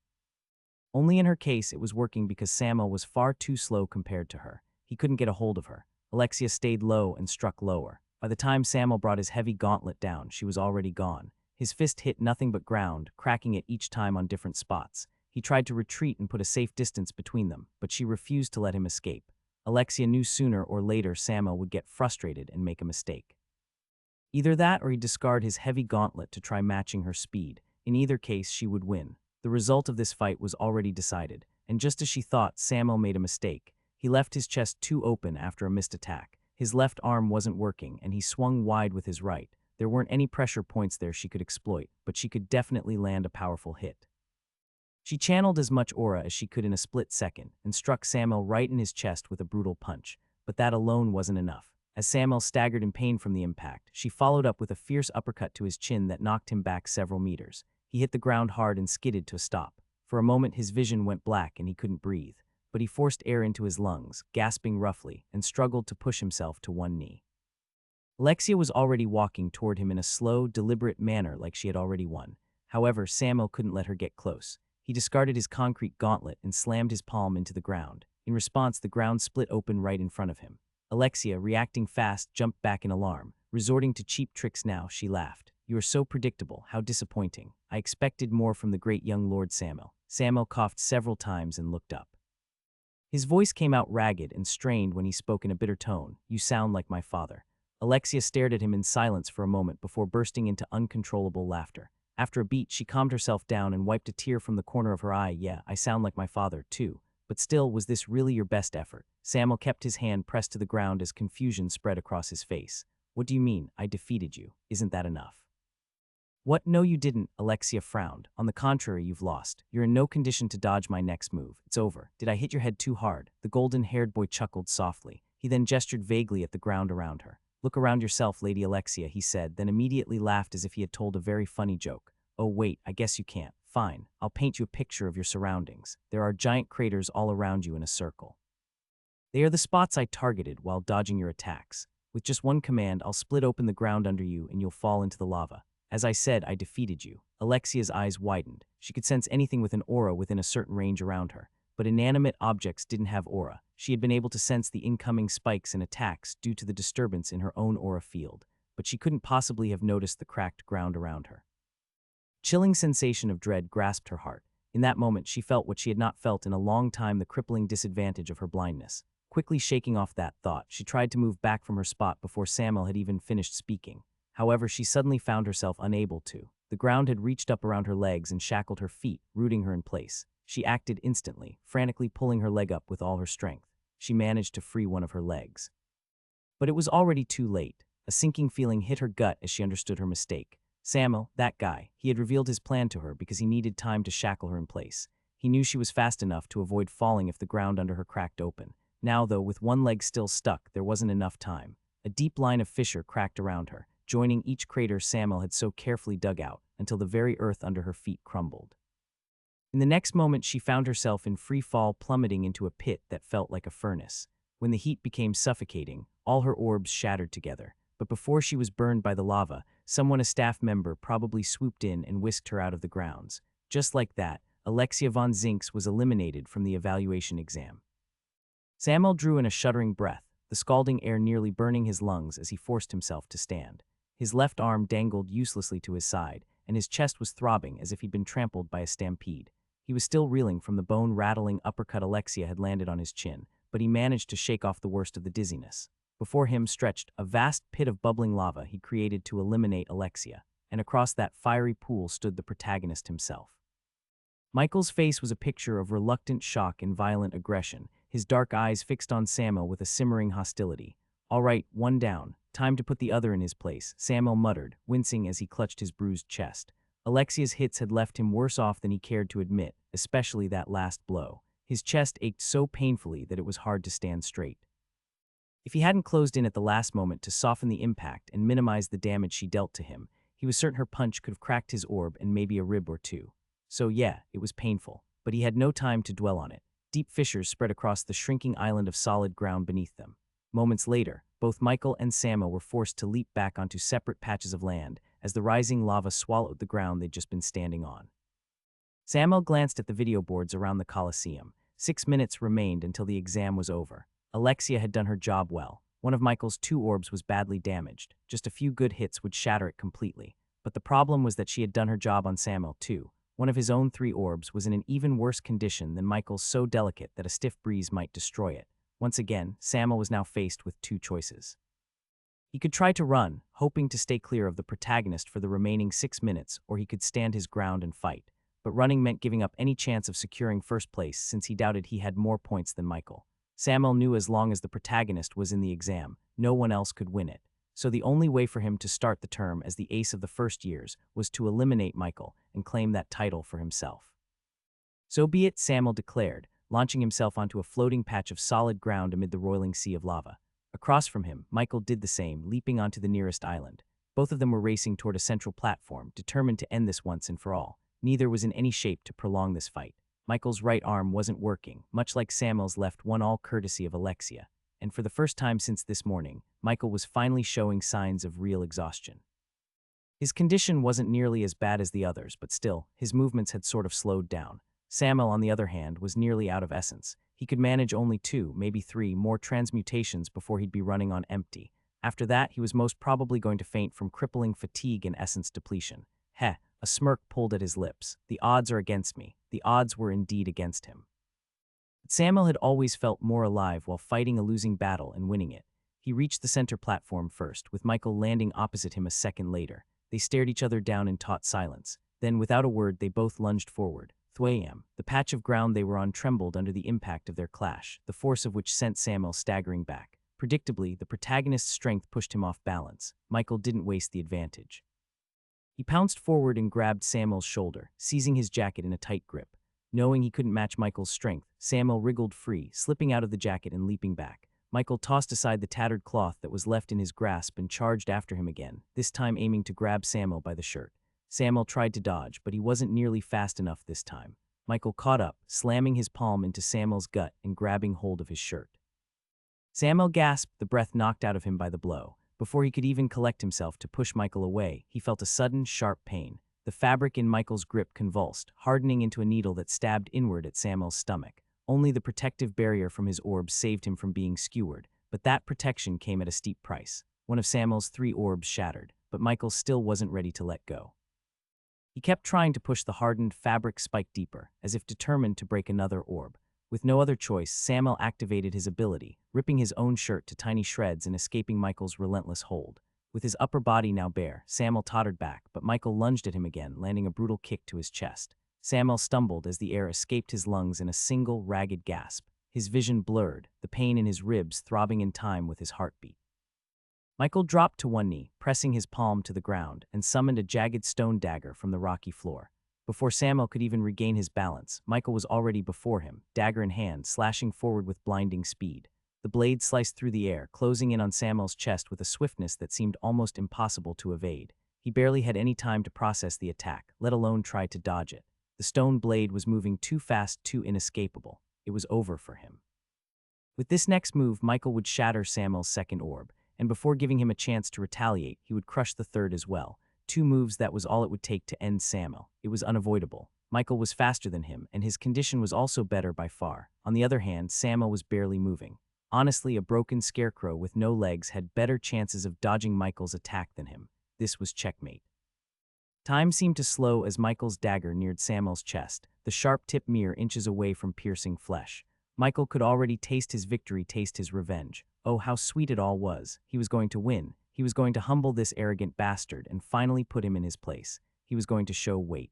Only in her case, it was working because Samuel was far too slow compared to her. He couldn't get a hold of her. Alexia stayed low and struck lower. By the time Samuel brought his heavy gauntlet down, she was already gone. His fist hit nothing but ground, cracking it each time on different spots. He tried to retreat and put a safe distance between them, but she refused to let him escape. Alexia knew sooner or later Samuel would get frustrated and make a mistake. Either that or he'd discard his heavy gauntlet to try matching her speed. In either case, she would win. The result of this fight was already decided, and just as she thought, Samuel made a mistake. He left his chest too open after a missed attack. His left arm wasn't working, and he swung wide with his right. There weren't any pressure points there she could exploit, but she could definitely land a powerful hit. She channeled as much aura as she could in a split second and struck Samuel right in his chest with a brutal punch, but that alone wasn't enough. As Samuel staggered in pain from the impact, she followed up with a fierce uppercut to his chin that knocked him back several meters. He hit the ground hard and skidded to a stop. For a moment his vision went black and he couldn't breathe, but he forced air into his lungs, gasping roughly, and struggled to push himself to one knee. Alexia was already walking toward him in a slow, deliberate manner like she had already won. However, Samuel couldn't let her get close. He discarded his concrete gauntlet and slammed his palm into the ground. In response, the ground split open right in front of him. Alexia, reacting fast, jumped back in alarm. Resorting to cheap tricks now, she laughed. "You are so predictable. How disappointing. I expected more from the great young Lord Samuel." Samuel coughed several times and looked up. His voice came out ragged and strained when he spoke in a bitter tone. "You sound like my father." Alexia stared at him in silence for a moment before bursting into uncontrollable laughter. After a beat, she calmed herself down and wiped a tear from the corner of her eye. "Yeah, I sound like my father, too. But still, was this really your best effort?" Samuel kept his hand pressed to the ground as confusion spread across his face. "What do you mean, I defeated you? Isn't that enough?" "What? No, you didn't," Alexia frowned. "On the contrary, you've lost. You're in no condition to dodge my next move. It's over. Did I hit your head too hard?" The golden-haired boy chuckled softly. He then gestured vaguely at the ground around her. "Look around yourself, Lady Alexia," he said, then immediately laughed as if he had told a very funny joke. "Oh wait, I guess you can't. Fine, I'll paint you a picture of your surroundings. There are giant craters all around you in a circle. They are the spots I targeted while dodging your attacks. With just one command, I'll split open the ground under you and you'll fall into the lava. As I said, I defeated you." Alexia's eyes widened. She could sense anything with an aura within a certain range around her. But inanimate objects didn't have aura. She had been able to sense the incoming spikes and attacks due to the disturbance in her own aura field, but she couldn't possibly have noticed the cracked ground around her. Chilling sensation of dread grasped her heart. In that moment, she felt what she had not felt in a long time, the crippling disadvantage of her blindness. Quickly shaking off that thought, she tried to move back from her spot before Samuel had even finished speaking. However, she suddenly found herself unable to. The ground had reached up around her legs and shackled her feet, rooting her in place. She acted instantly, frantically pulling her leg up with all her strength. She managed to free one of her legs. But it was already too late. A sinking feeling hit her gut as she understood her mistake. Samuel, that guy, he had revealed his plan to her because he needed time to shackle her in place. He knew she was fast enough to avoid falling if the ground under her cracked open. Now, though, with one leg still stuck, there wasn't enough time. A deep line of fissure cracked around her, joining each crater Samuel had so carefully dug out, until the very earth under her feet crumbled. In the next moment, she found herself in free fall, plummeting into a pit that felt like a furnace. When the heat became suffocating, all her orbs shattered together. But before she was burned by the lava, a staff member, probably swooped in and whisked her out of the grounds. Just like that, Alexia von Zinks was eliminated from the evaluation exam. Samuel drew in a shuddering breath, the scalding air nearly burning his lungs as he forced himself to stand. His left arm dangled uselessly to his side, and his chest was throbbing as if he'd been trampled by a stampede. He was still reeling from the bone-rattling uppercut Alexia had landed on his chin, but he managed to shake off the worst of the dizziness. Before him stretched a vast pit of bubbling lava he created to eliminate Alexia, and across that fiery pool stood the protagonist himself. Michael's face was a picture of reluctant shock and violent aggression, his dark eyes fixed on Samuel with a simmering hostility. "All right, one down. Time to put the other in his place," Samuel muttered, wincing as he clutched his bruised chest. Alexia's hits had left him worse off than he cared to admit, especially that last blow. His chest ached so painfully that it was hard to stand straight. If he hadn't closed in at the last moment to soften the impact and minimize the damage she dealt to him, he was certain her punch could have cracked his orb and maybe a rib or two. So yeah, it was painful, but he had no time to dwell on it. Deep fissures spread across the shrinking island of solid ground beneath them. Moments later, both Michael and Samuel were forced to leap back onto separate patches of land as the rising lava swallowed the ground they'd just been standing on. Samuel glanced at the video boards around the Colosseum. 6 minutes remained until the exam was over. Alexia had done her job well. One of Michael's 2 orbs was badly damaged. Just a few good hits would shatter it completely. But the problem was that she had done her job on Samuel too. One of his own 3 orbs was in an even worse condition than Michael's, so delicate that a stiff breeze might destroy it. Once again, Samuel was now faced with 2 choices. He could try to run, hoping to stay clear of the protagonist for the remaining 6 minutes, or he could stand his ground and fight. But running meant giving up any chance of securing first place since he doubted he had more points than Michael. Samuel knew as long as the protagonist was in the exam, no one else could win it. So the only way for him to start the term as the ace of the first years was to eliminate Michael and claim that title for himself. "So be it," Samuel declared, launching himself onto a floating patch of solid ground amid the roiling sea of lava. Across from him, Michael did the same, leaping onto the nearest island. Both of them were racing toward a central platform, determined to end this once and for all. Neither was in any shape to prolong this fight. Michael's right arm wasn't working, much like Samuel's left, one all courtesy of Alexia. And for the first time since this morning, Michael was finally showing signs of real exhaustion. His condition wasn't nearly as bad as the others, but still, his movements had sort of slowed down. Samuel, on the other hand, was nearly out of essence. He could manage only 2, maybe 3 more transmutations before he'd be running on empty. After that, he was most probably going to faint from crippling fatigue and essence depletion. Heh, a smirk pulled at his lips. The odds are against me. The odds were indeed against him. But Samuel had always felt more alive while fighting a losing battle and winning it. He reached the center platform first, with Michael landing opposite him a second later. They stared each other down in taut silence. Then, without a word, they both lunged forward. Thwayam. The patch of ground they were on trembled under the impact of their clash, the force of which sent Samuel staggering back. Predictably, the protagonist's strength pushed him off balance. Michael didn't waste the advantage. He pounced forward and grabbed Samuel's shoulder, seizing his jacket in a tight grip. Knowing he couldn't match Michael's strength, Samuel wriggled free, slipping out of the jacket and leaping back. Michael tossed aside the tattered cloth that was left in his grasp and charged after him again, this time aiming to grab Samuel by the shirt. Samuel tried to dodge, but he wasn't nearly fast enough this time. Michael caught up, slamming his palm into Samuel's gut and grabbing hold of his shirt. Samuel gasped, the breath knocked out of him by the blow. Before he could even collect himself to push Michael away, he felt a sudden, sharp pain. The fabric in Michael's grip convulsed, hardening into a needle that stabbed inward at Samuel's stomach. Only the protective barrier from his orbs saved him from being skewered, but that protection came at a steep price. One of Samuel's 3 orbs shattered, but Michael still wasn't ready to let go. He kept trying to push the hardened fabric spike deeper, as if determined to break another orb. With no other choice, Samuel activated his ability, ripping his own shirt to tiny shreds and escaping Michael's relentless hold. With his upper body now bare, Samuel tottered back, but Michael lunged at him again, landing a brutal kick to his chest. Samuel stumbled as the air escaped his lungs in a single, ragged gasp. His vision blurred, the pain in his ribs throbbing in time with his heartbeat. Michael dropped to one knee, pressing his palm to the ground, and summoned a jagged stone dagger from the rocky floor. Before Samuel could even regain his balance, Michael was already before him, dagger in hand, slashing forward with blinding speed. The blade sliced through the air, closing in on Samuel's chest with a swiftness that seemed almost impossible to evade. He barely had any time to process the attack, let alone try to dodge it. The stone blade was moving too fast, too inescapable. It was over for him. With this next move, Michael would shatter Samuel's second orb, and before giving him a chance to retaliate, he would crush the third as well. 2 moves, that was all it would take to end Samuel. It was unavoidable. Michael was faster than him, and his condition was also better by far. On the other hand, Samuel was barely moving. Honestly, a broken scarecrow with no legs had better chances of dodging Michael's attack than him. This was checkmate. Time seemed to slow as Michael's dagger neared Samuel's chest, the sharp tip mere inches away from piercing flesh. Michael could already taste his victory, taste his revenge. Oh, how sweet it all was. He was going to win. He was going to humble this arrogant bastard and finally put him in his place. He was going to show weight.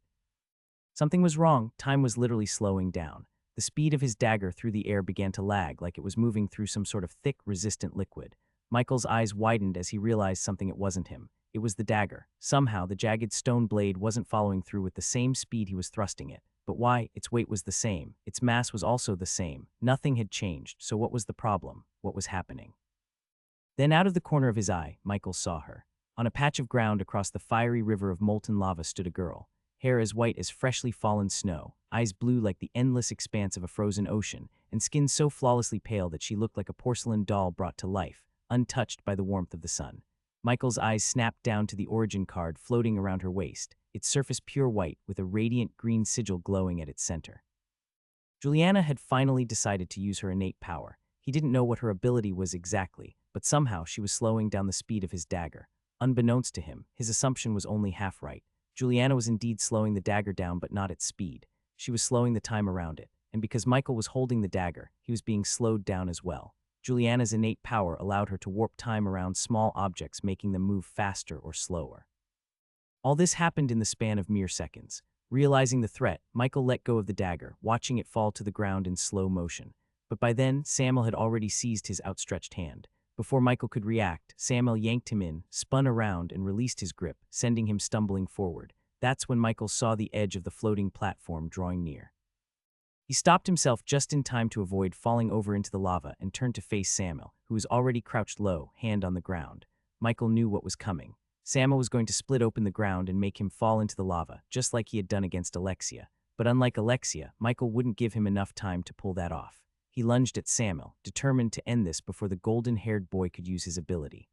Something was wrong. Time was literally slowing down. The speed of his dagger through the air began to lag, like it was moving through some sort of thick, resistant liquid. Michael's eyes widened as he realized something. It wasn't him. It was the dagger. Somehow, the jagged stone blade wasn't following through with the same speed he was thrusting it. But why? Its weight was the same. Its mass was also the same. Nothing had changed. So what was the problem? What was happening? Then out of the corner of his eye, Michael saw her. On a patch of ground across the fiery river of molten lava stood a girl. Hair as white as freshly fallen snow, eyes blue like the endless expanse of a frozen ocean, and skin so flawlessly pale that she looked like a porcelain doll brought to life, untouched by the warmth of the sun. Michael's eyes snapped down to the origin card floating around her waist, its surface pure white with a radiant green sigil glowing at its center. Juliana had finally decided to use her innate power. He didn't know what her ability was exactly, but somehow she was slowing down the speed of his dagger. Unbeknownst to him, his assumption was only half right. Juliana was indeed slowing the dagger down, but not its speed. She was slowing the time around it, and because Michael was holding the dagger, he was being slowed down as well. Juliana's innate power allowed her to warp time around small objects, making them move faster or slower. All this happened in the span of mere seconds. Realizing the threat, Michael let go of the dagger, watching it fall to the ground in slow motion. But by then, Samuel had already seized his outstretched hand. Before Michael could react, Samuel yanked him in, spun around, and released his grip, sending him stumbling forward. That's when Michael saw the edge of the floating platform drawing near. He stopped himself just in time to avoid falling over into the lava and turned to face Samuel, who was already crouched low, hand on the ground. Michael knew what was coming. Samuel was going to split open the ground and make him fall into the lava, just like he had done against Alexia. But unlike Alexia, Michael wouldn't give him enough time to pull that off. He lunged at Samuel, determined to end this before the golden-haired boy could use his ability.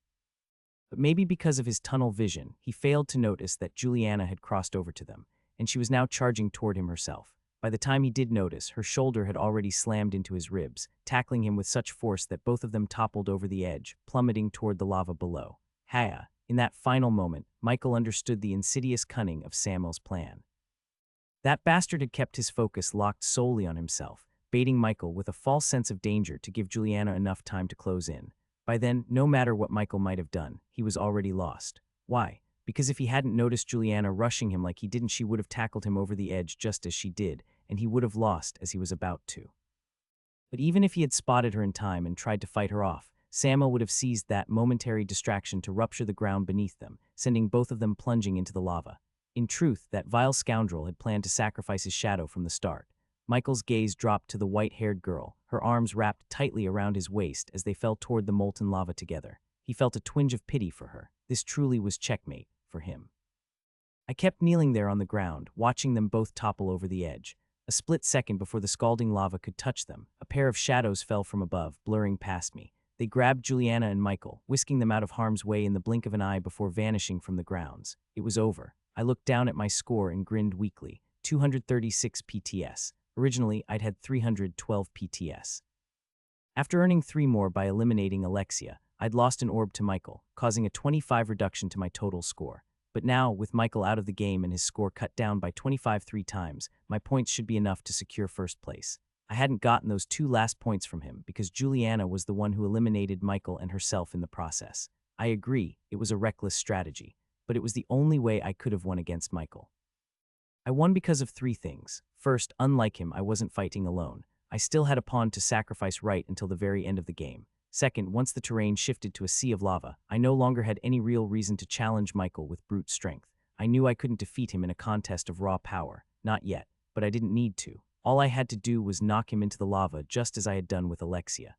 But maybe because of his tunnel vision, he failed to notice that Juliana had crossed over to them, and she was now charging toward him herself. By the time he did notice, her shoulder had already slammed into his ribs, tackling him with such force that both of them toppled over the edge, plummeting toward the lava below. Haya! In that final moment, Michael understood the insidious cunning of Samuel's plan. That bastard had kept his focus locked solely on himself, baiting Michael with a false sense of danger to give Juliana enough time to close in. By then, no matter what Michael might have done, he was already lost. Why? Because if he hadn't noticed Juliana rushing him like he didn't, she would have tackled him over the edge just as she did, and he would have lost as he was about to. But even if he had spotted her in time and tried to fight her off, Samuel would have seized that momentary distraction to rupture the ground beneath them, sending both of them plunging into the lava. In truth, that vile scoundrel had planned to sacrifice his shadow from the start. Michael's gaze dropped to the white-haired girl, her arms wrapped tightly around his waist as they fell toward the molten lava together. He felt a twinge of pity for her. This truly was checkmate for him. I kept kneeling there on the ground, watching them both topple over the edge. A split second before the scalding lava could touch them, a pair of shadows fell from above, blurring past me. They grabbed Juliana and Michael, whisking them out of harm's way in the blink of an eye before vanishing from the grounds. It was over. I looked down at my score and grinned weakly. 236 PTS. Originally, I'd had 312 PTS. After earning 3 more by eliminating Alexia, I'd lost an orb to Michael, causing a 25 reduction to my total score. But now, with Michael out of the game and his score cut down by 25 3 times, my points should be enough to secure first place. I hadn't gotten those 2 last points from him because Juliana was the one who eliminated Michael and herself in the process. I agree, it was a reckless strategy, but it was the only way I could have won against Michael. I won because of 3 things. First, unlike him, I wasn't fighting alone. I still had a pawn to sacrifice right until the very end of the game. Second, once the terrain shifted to a sea of lava, I no longer had any real reason to challenge Michael with brute strength. I knew I couldn't defeat him in a contest of raw power. Not yet, but I didn't need to. All I had to do was knock him into the lava just as I had done with Alexia.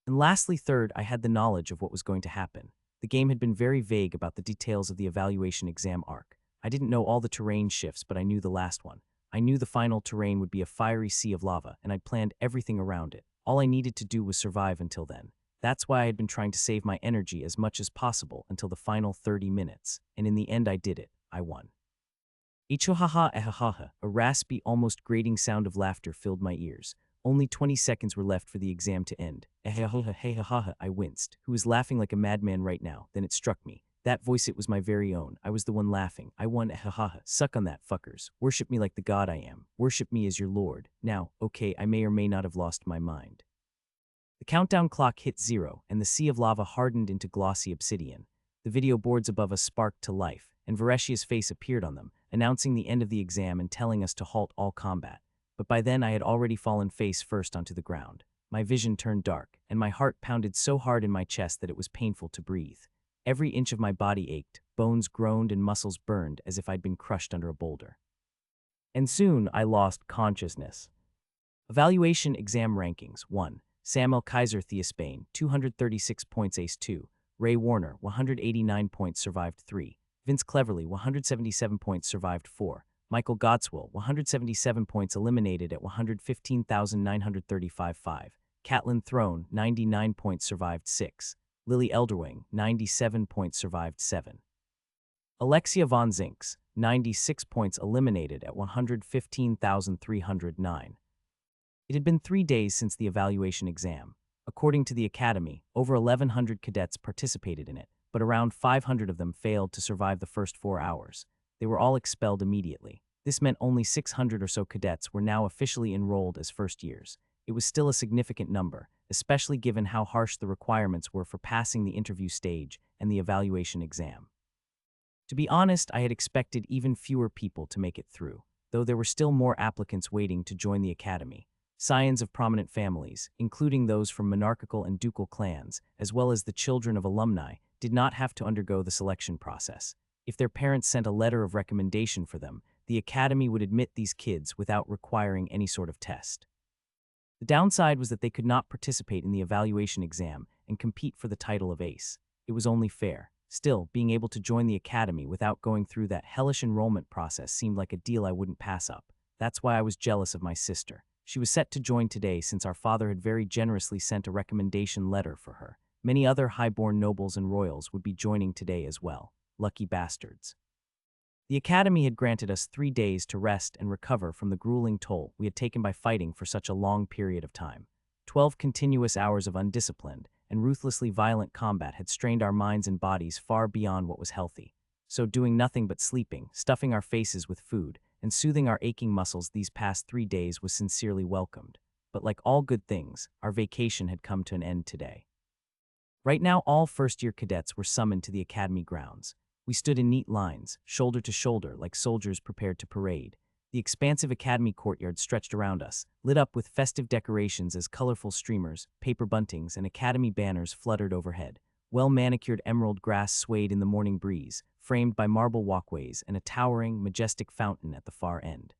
And lastly, third, I had the knowledge of what was going to happen. The game had been very vague about the details of the evaluation exam arc. I didn't know all the terrain shifts, but I knew the last one. I knew the final terrain would be a fiery sea of lava, and I'd planned everything around it. All I needed to do was survive until then. That's why I had been trying to save my energy as much as possible until the final 30 minutes, and in the end I did it. I won. Ichohaha ehahaha, a raspy, almost grating sound of laughter filled my ears. Only 20 seconds were left for the exam to end. Ehahaha, I winced. Who was laughing like a madman right now? Then it struck me. That voice, it was my very own. I was the one laughing. I won. Ehahaha. Suck on that, fuckers. Worship me like the god I am. Worship me as your lord. Now, okay, I may or may not have lost my mind. The countdown clock hit 0, and the sea of lava hardened into glossy obsidian. The video boards above us sparked to life, and Vareshia's face appeared on them, announcing the end of the exam and telling us to halt all combat. But by then I had already fallen face first onto the ground. My vision turned dark, and my heart pounded so hard in my chest that it was painful to breathe. Every inch of my body ached, bones groaned and muscles burned as if I'd been crushed under a boulder. And soon I lost consciousness. Evaluation Exam Rankings 1. Samuel Kaiser Theospain, 236 points Ace 2. Ray Warner, 189 points survived 3. Vince Cleverly, 177 points survived 4. Michael Godswill, 177 points eliminated at 115,935 5. Catelyn Throne, 99 points survived 6. Lily Elderwing, 97 points survived 7. Alexia Von Zinks, 96 points eliminated at 115,309. It had been 3 days since the evaluation exam. According to the Academy, over 1,100 cadets participated in it, but around 500 of them failed to survive the first 4 hours. They were all expelled immediately. This meant only 600 or so cadets were now officially enrolled as first years. It was still a significant number, especially given how harsh the requirements were for passing the interview stage and the evaluation exam. To be honest, I had expected even fewer people to make it through, though there were still more applicants waiting to join the Academy. Scions of prominent families, including those from monarchical and ducal clans, as well as the children of alumni, did not have to undergo the selection process. If their parents sent a letter of recommendation for them, the Academy would admit these kids without requiring any sort of test. The downside was that they could not participate in the evaluation exam and compete for the title of ace. It was only fair. Still, being able to join the Academy without going through that hellish enrollment process seemed like a deal I wouldn't pass up. That's why I was jealous of my sister. She was set to join today since our father had very generously sent a recommendation letter for her. Many other high-born nobles and royals would be joining today as well. Lucky bastards. The Academy had granted us 3 days to rest and recover from the grueling toll we had taken by fighting for such a long period of time. 12 continuous hours of undisciplined and ruthlessly violent combat had strained our minds and bodies far beyond what was healthy. So doing nothing but sleeping, stuffing our faces with food, and soothing our aching muscles these past 3 days was sincerely welcomed. But like all good things, our vacation had come to an end today. Right now, all first-year cadets were summoned to the Academy grounds. We stood in neat lines, shoulder to shoulder, like soldiers prepared to parade. The expansive Academy courtyard stretched around us, lit up with festive decorations as colorful streamers, paper buntings, and Academy banners fluttered overhead. Well-manicured emerald grass swayed in the morning breeze, framed by marble walkways and a towering, majestic fountain at the far end.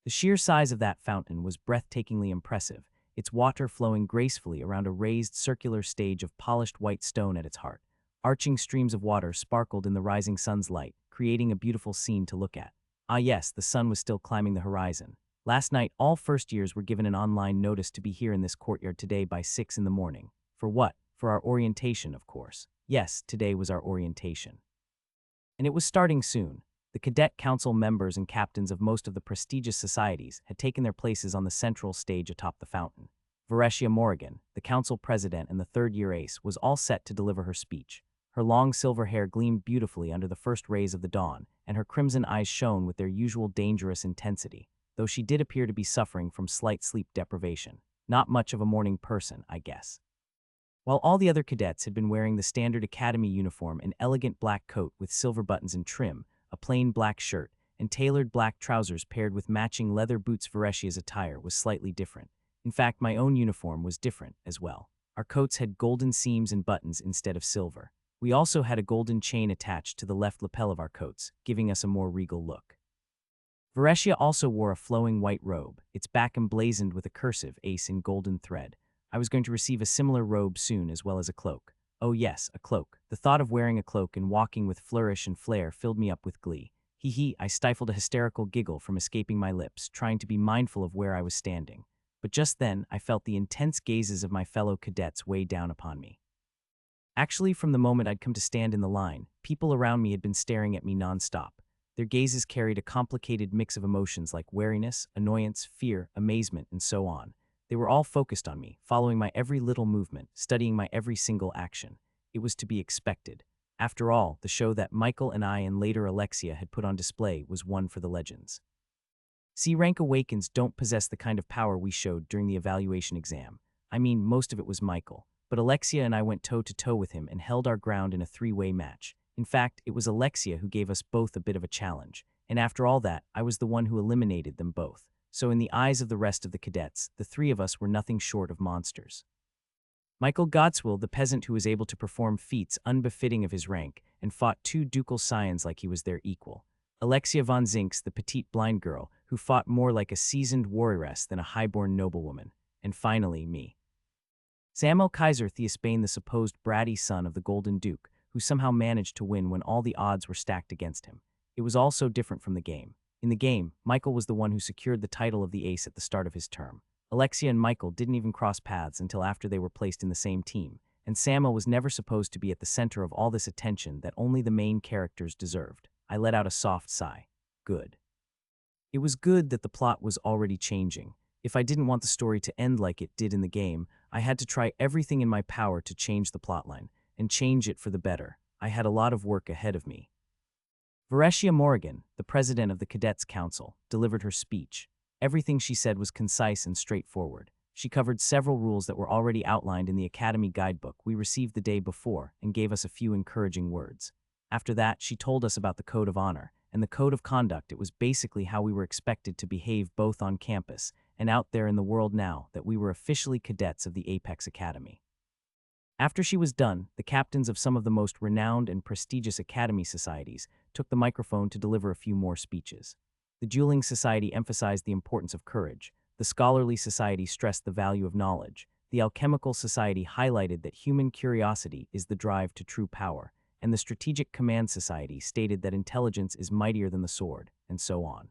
The sheer size of that fountain was breathtakingly impressive, its water flowing gracefully around a raised circular stage of polished white stone at its heart. Arching streams of water sparkled in the rising sun's light, creating a beautiful scene to look at. Ah yes, the sun was still climbing the horizon. Last night, all first years were given an online notice to be here in this courtyard today by 6 in the morning. For what? For our orientation, of course. Yes, today was our orientation. And it was starting soon. The cadet council members and captains of most of the prestigious societies had taken their places on the central stage atop the fountain. Vareshia Morrigan, the council president and the third-year ace, was all set to deliver her speech. Her long silver hair gleamed beautifully under the first rays of the dawn, and her crimson eyes shone with their usual dangerous intensity, though she did appear to be suffering from slight sleep deprivation. Not much of a morning person, I guess. While all the other cadets had been wearing the standard Academy uniform, an elegant black coat with silver buttons and trim, a plain black shirt, and tailored black trousers paired with matching leather boots, Vareshia's attire was slightly different. In fact, my own uniform was different as well. Our coats had golden seams and buttons instead of silver. We also had a golden chain attached to the left lapel of our coats, giving us a more regal look. Vareshia also wore a flowing white robe, its back emblazoned with a cursive ace in golden thread. I was going to receive a similar robe soon, as well as a cloak. Oh yes, a cloak. The thought of wearing a cloak and walking with flourish and flair filled me up with glee. Hee hee, I stifled a hysterical giggle from escaping my lips, trying to be mindful of where I was standing. But just then, I felt the intense gazes of my fellow cadets weigh down upon me. Actually, from the moment I'd come to stand in the line, people around me had been staring at me nonstop. Their gazes carried a complicated mix of emotions like wariness, annoyance, fear, amazement, and so on. They were all focused on me, following my every little movement, studying my every single action. It was to be expected. After all, the show that Michael and I and later Alexia had put on display was one for the legends. C-Rank Awakens don't possess the kind of power we showed during the evaluation exam. I mean, most of it was Michael. But Alexia and I went toe-to-toe with him and held our ground in a three-way match. In fact, it was Alexia who gave us both a bit of a challenge. And after all that, I was the one who eliminated them both. So in the eyes of the rest of the cadets, the three of us were nothing short of monsters. Michael Godswill, the peasant who was able to perform feats unbefitting of his rank, and fought two ducal scions like he was their equal. Alexia von Zinks, the petite blind girl, who fought more like a seasoned warrioress than a high-born noblewoman. And finally, me. Samuel Kaiser Theosbane, the supposed bratty son of the Golden Duke, who somehow managed to win when all the odds were stacked against him. It was all so different from the game. In the game, Michael was the one who secured the title of the ace at the start of his term. Alexia and Michael didn't even cross paths until after they were placed in the same team, and Samuel was never supposed to be at the center of all this attention that only the main characters deserved. I let out a soft sigh. Good. It was good that the plot was already changing. If I didn't want the story to end like it did in the game, I had to try everything in my power to change the plotline, and change it for the better. I had a lot of work ahead of me. Varesia Morrigan, the president of the Cadets Council, delivered her speech. Everything she said was concise and straightforward. She covered several rules that were already outlined in the Academy guidebook we received the day before and gave us a few encouraging words. After that, she told us about the Code of Honor and the Code of Conduct. It was basically how we were expected to behave both on campus and out there in the world now that we were officially cadets of the Apex Academy. After she was done, the captains of some of the most renowned and prestigious academy societies took the microphone to deliver a few more speeches. The Dueling Society emphasized the importance of courage. The Scholarly Society stressed the value of knowledge. The Alchemical Society highlighted that human curiosity is the drive to true power. And the Strategic Command Society stated that intelligence is mightier than the sword, and so on.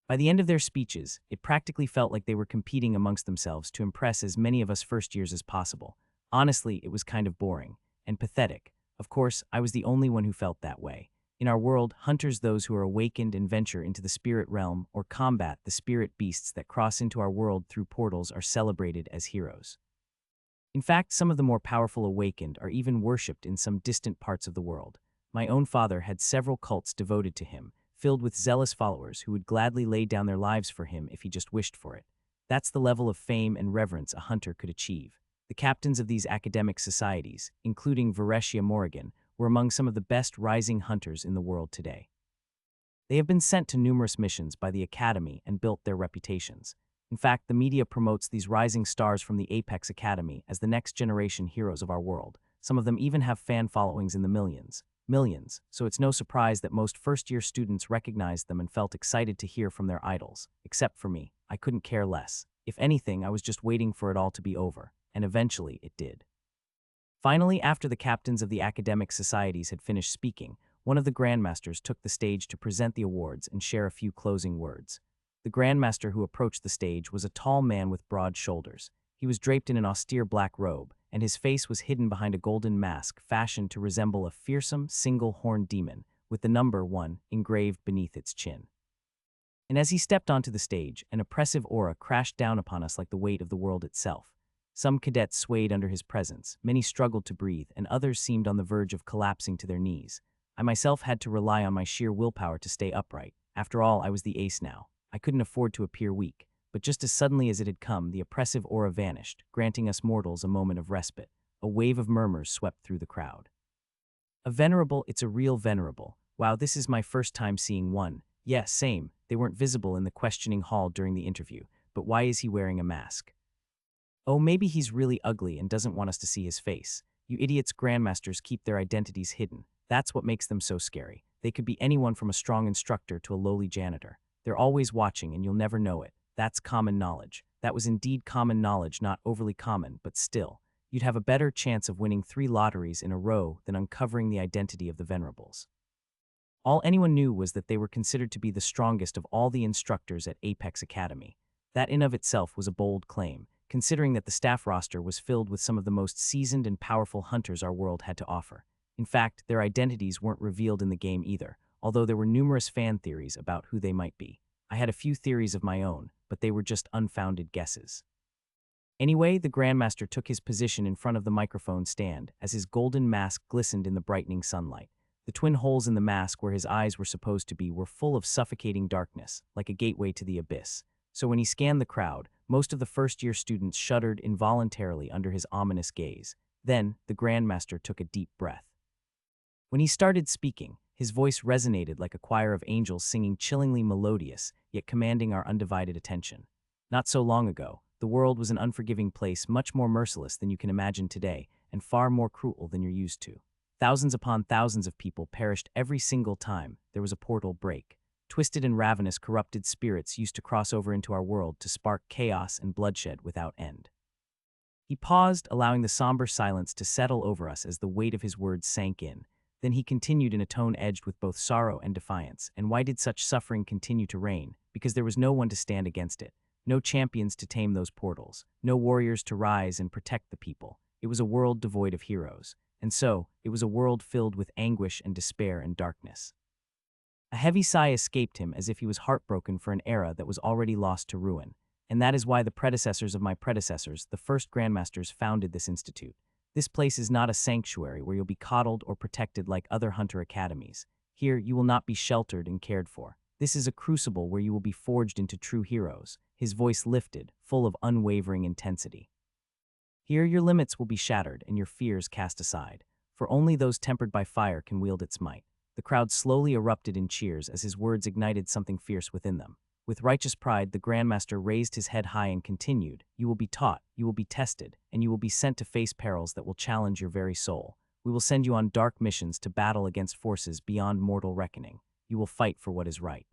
By the end of their speeches, it practically felt like they were competing amongst themselves to impress as many of us first years as possible. Honestly, it was kind of boring and pathetic. Of course, I was the only one who felt that way. In our world, hunters, those who are awakened and venture into the spirit realm or combat the spirit beasts that cross into our world through portals, are celebrated as heroes. In fact, some of the more powerful awakened are even worshipped in some distant parts of the world. My own father had several cults devoted to him, filled with zealous followers who would gladly lay down their lives for him if he just wished for it. That's the level of fame and reverence a hunter could achieve. The captains of these academic societies, including Varesia Morrigan, were among some of the best rising hunters in the world today. They have been sent to numerous missions by the Academy and built their reputations. In fact, the media promotes these rising stars from the Apex Academy as the next generation heroes of our world. Some of them even have fan followings in the millions. So it's no surprise that most first-year students recognized them and felt excited to hear from their idols. Except for me, I couldn't care less. If anything, I was just waiting for it all to be over, and eventually it did. Finally, after the captains of the academic societies had finished speaking, one of the Grandmasters took the stage to present the awards and share a few closing words. The Grandmaster who approached the stage was a tall man with broad shoulders. He was draped in an austere black robe, and his face was hidden behind a golden mask fashioned to resemble a fearsome, single-horned demon, with the number 1 engraved beneath its chin. And as he stepped onto the stage, an oppressive aura crashed down upon us like the weight of the world itself. Some cadets swayed under his presence, many struggled to breathe, and others seemed on the verge of collapsing to their knees. I myself had to rely on my sheer willpower to stay upright. After all, I was the ace now. I couldn't afford to appear weak. But just as suddenly as it had come, the oppressive aura vanished, granting us mortals a moment of respite. A wave of murmurs swept through the crowd. A venerable, it's a real venerable. Wow, this is my first time seeing one. Yeah, same. They weren't visible in the questioning hall during the interview. But why is he wearing a mask? Oh, maybe he's really ugly and doesn't want us to see his face. You idiots, Grandmasters keep their identities hidden. That's what makes them so scary. They could be anyone from a strong instructor to a lowly janitor. They're always watching and you'll never know it. That's common knowledge. That was indeed common knowledge, not overly common, but still. You'd have a better chance of winning 3 lotteries in a row than uncovering the identity of the venerables. All anyone knew was that they were considered to be the strongest of all the instructors at Apex Academy. That in of itself was a bold claim, considering that the staff roster was filled with some of the most seasoned and powerful hunters our world had to offer. In fact, their identities weren't revealed in the game either, although there were numerous fan theories about who they might be. I had a few theories of my own, but they were just unfounded guesses. Anyway, the Grandmaster took his position in front of the microphone stand as his golden mask glistened in the brightening sunlight. The twin holes in the mask where his eyes were supposed to be were full of suffocating darkness, like a gateway to the abyss. So when he scanned the crowd, most of the first-year students shuddered involuntarily under his ominous gaze. Then, the Grandmaster took a deep breath. When he started speaking, his voice resonated like a choir of angels singing chillingly melodious, yet commanding our undivided attention. Not so long ago, the world was an unforgiving place much more merciless than you can imagine today, and far more cruel than you're used to. Thousands upon thousands of people perished every single time there was a portal break. Twisted and ravenous corrupted spirits used to cross over into our world to spark chaos and bloodshed without end. He paused, allowing the somber silence to settle over us as the weight of his words sank in. Then he continued in a tone edged with both sorrow and defiance. And why did such suffering continue to reign? Because there was no one to stand against it. No champions to tame those portals. No warriors to rise and protect the people. It was a world devoid of heroes. And so, it was a world filled with anguish and despair and darkness. A heavy sigh escaped him as if he was heartbroken for an era that was already lost to ruin. And that is why the predecessors of my predecessors, the first Grandmasters, founded this institute. This place is not a sanctuary where you'll be coddled or protected like other hunter academies. Here, you will not be sheltered and cared for. This is a crucible where you will be forged into true heroes. His voice lifted, full of unwavering intensity. Here, your limits will be shattered and your fears cast aside, for only those tempered by fire can wield its might. The crowd slowly erupted in cheers as his words ignited something fierce within them. With righteous pride, the Grandmaster raised his head high and continued, "You will be taught, you will be tested, and you will be sent to face perils that will challenge your very soul. We will send you on dark missions to battle against forces beyond mortal reckoning. You will fight for what is right.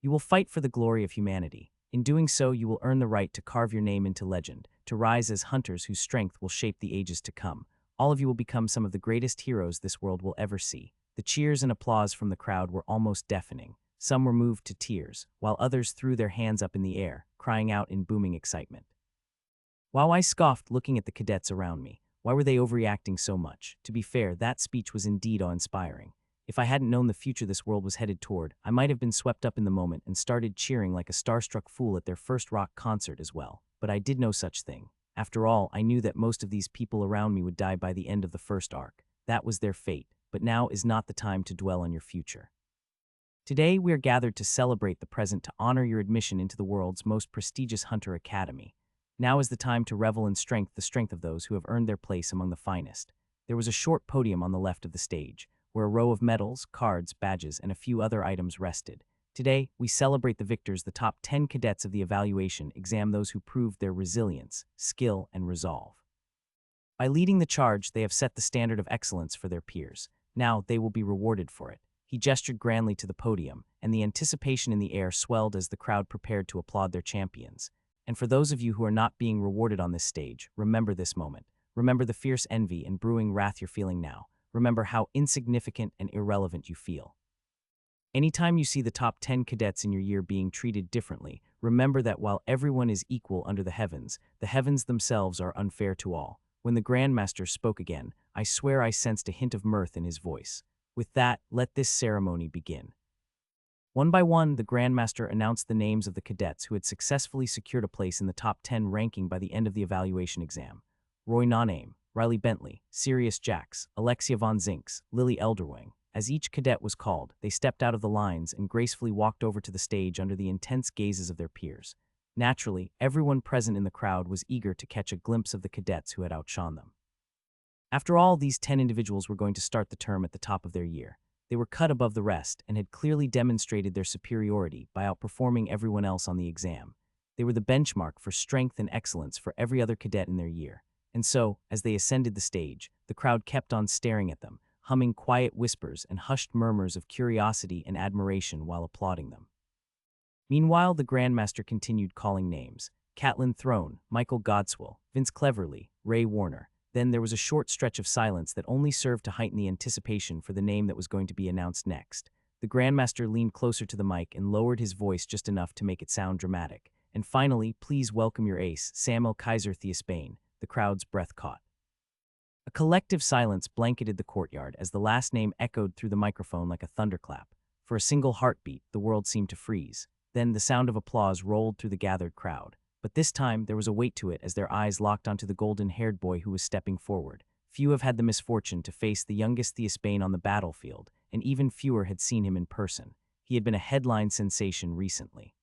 You will fight for the glory of humanity. In doing so, you will earn the right to carve your name into legend, to rise as hunters whose strength will shape the ages to come. All of you will become some of the greatest heroes this world will ever see." The cheers and applause from the crowd were almost deafening. Some were moved to tears, while others threw their hands up in the air, crying out in booming excitement. While I scoffed looking at the cadets around me, why were they overreacting so much? To be fair, that speech was indeed awe-inspiring. If I hadn't known the future this world was headed toward, I might have been swept up in the moment and started cheering like a starstruck fool at their first rock concert as well. But I did no such thing. After all, I knew that most of these people around me would die by the end of the first arc. That was their fate, but now is not the time to dwell on your future. Today, we are gathered to celebrate the present, to honor your admission into the world's most prestigious hunter academy. Now is the time to revel in strength, the strength of those who have earned their place among the finest. There was a short podium on the left of the stage, where a row of medals, cards, badges, and a few other items rested. Today, we celebrate the victors, the top 10 cadets of the evaluation exam, those who proved their resilience, skill, and resolve. By leading the charge, they have set the standard of excellence for their peers. Now, they will be rewarded for it. He gestured grandly to the podium, and the anticipation in the air swelled as the crowd prepared to applaud their champions. And for those of you who are not being rewarded on this stage, remember this moment. Remember the fierce envy and brewing wrath you're feeling now. Remember how insignificant and irrelevant you feel. Anytime you see the top 10 cadets in your year being treated differently, remember that while everyone is equal under the heavens themselves are unfair to all. When the Grandmaster spoke again, I swear I sensed a hint of mirth in his voice. With that, let this ceremony begin. One by one, the Grandmaster announced the names of the cadets who had successfully secured a place in the top 10 ranking by the end of the evaluation exam. Roy Noname, Riley Bentley, Sirius Jax, Alexia Von Zinks, Lily Elderwing. As each cadet was called, they stepped out of the lines and gracefully walked over to the stage under the intense gazes of their peers. Naturally, everyone present in the crowd was eager to catch a glimpse of the cadets who had outshone them. After all, these 10 individuals were going to start the term at the top of their year. They were cut above the rest and had clearly demonstrated their superiority by outperforming everyone else on the exam. They were the benchmark for strength and excellence for every other cadet in their year. And so, as they ascended the stage, the crowd kept on staring at them, humming quiet whispers and hushed murmurs of curiosity and admiration while applauding them. Meanwhile, the Grandmaster continued calling names. Catelyn Throne, Michael Godswill, Vince Cleverly, Ray Warner. Then there was a short stretch of silence that only served to heighten the anticipation for the name that was going to be announced next. The Grandmaster leaned closer to the mic and lowered his voice just enough to make it sound dramatic. And finally, please welcome your ace, Samuel Kaiser Theosbane. The crowd's breath caught. A collective silence blanketed the courtyard as the last name echoed through the microphone like a thunderclap. For a single heartbeat, the world seemed to freeze. Then the sound of applause rolled through the gathered crowd. But this time, there was a weight to it as their eyes locked onto the golden-haired boy who was stepping forward. Few have had the misfortune to face the youngest Theosbane on the battlefield, and even fewer had seen him in person. He had been a headline sensation recently.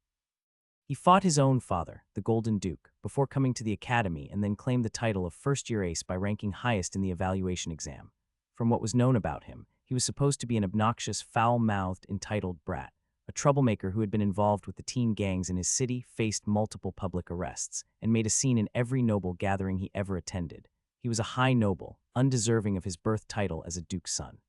He fought his own father, the Golden Duke, before coming to the academy and then claimed the title of first-year ace by ranking highest in the evaluation exam. From what was known about him, he was supposed to be an obnoxious, foul-mouthed, entitled brat, a troublemaker who had been involved with the teen gangs in his city, faced multiple public arrests, and made a scene in every noble gathering he ever attended. He was a high noble, undeserving of his birth title as a duke's son.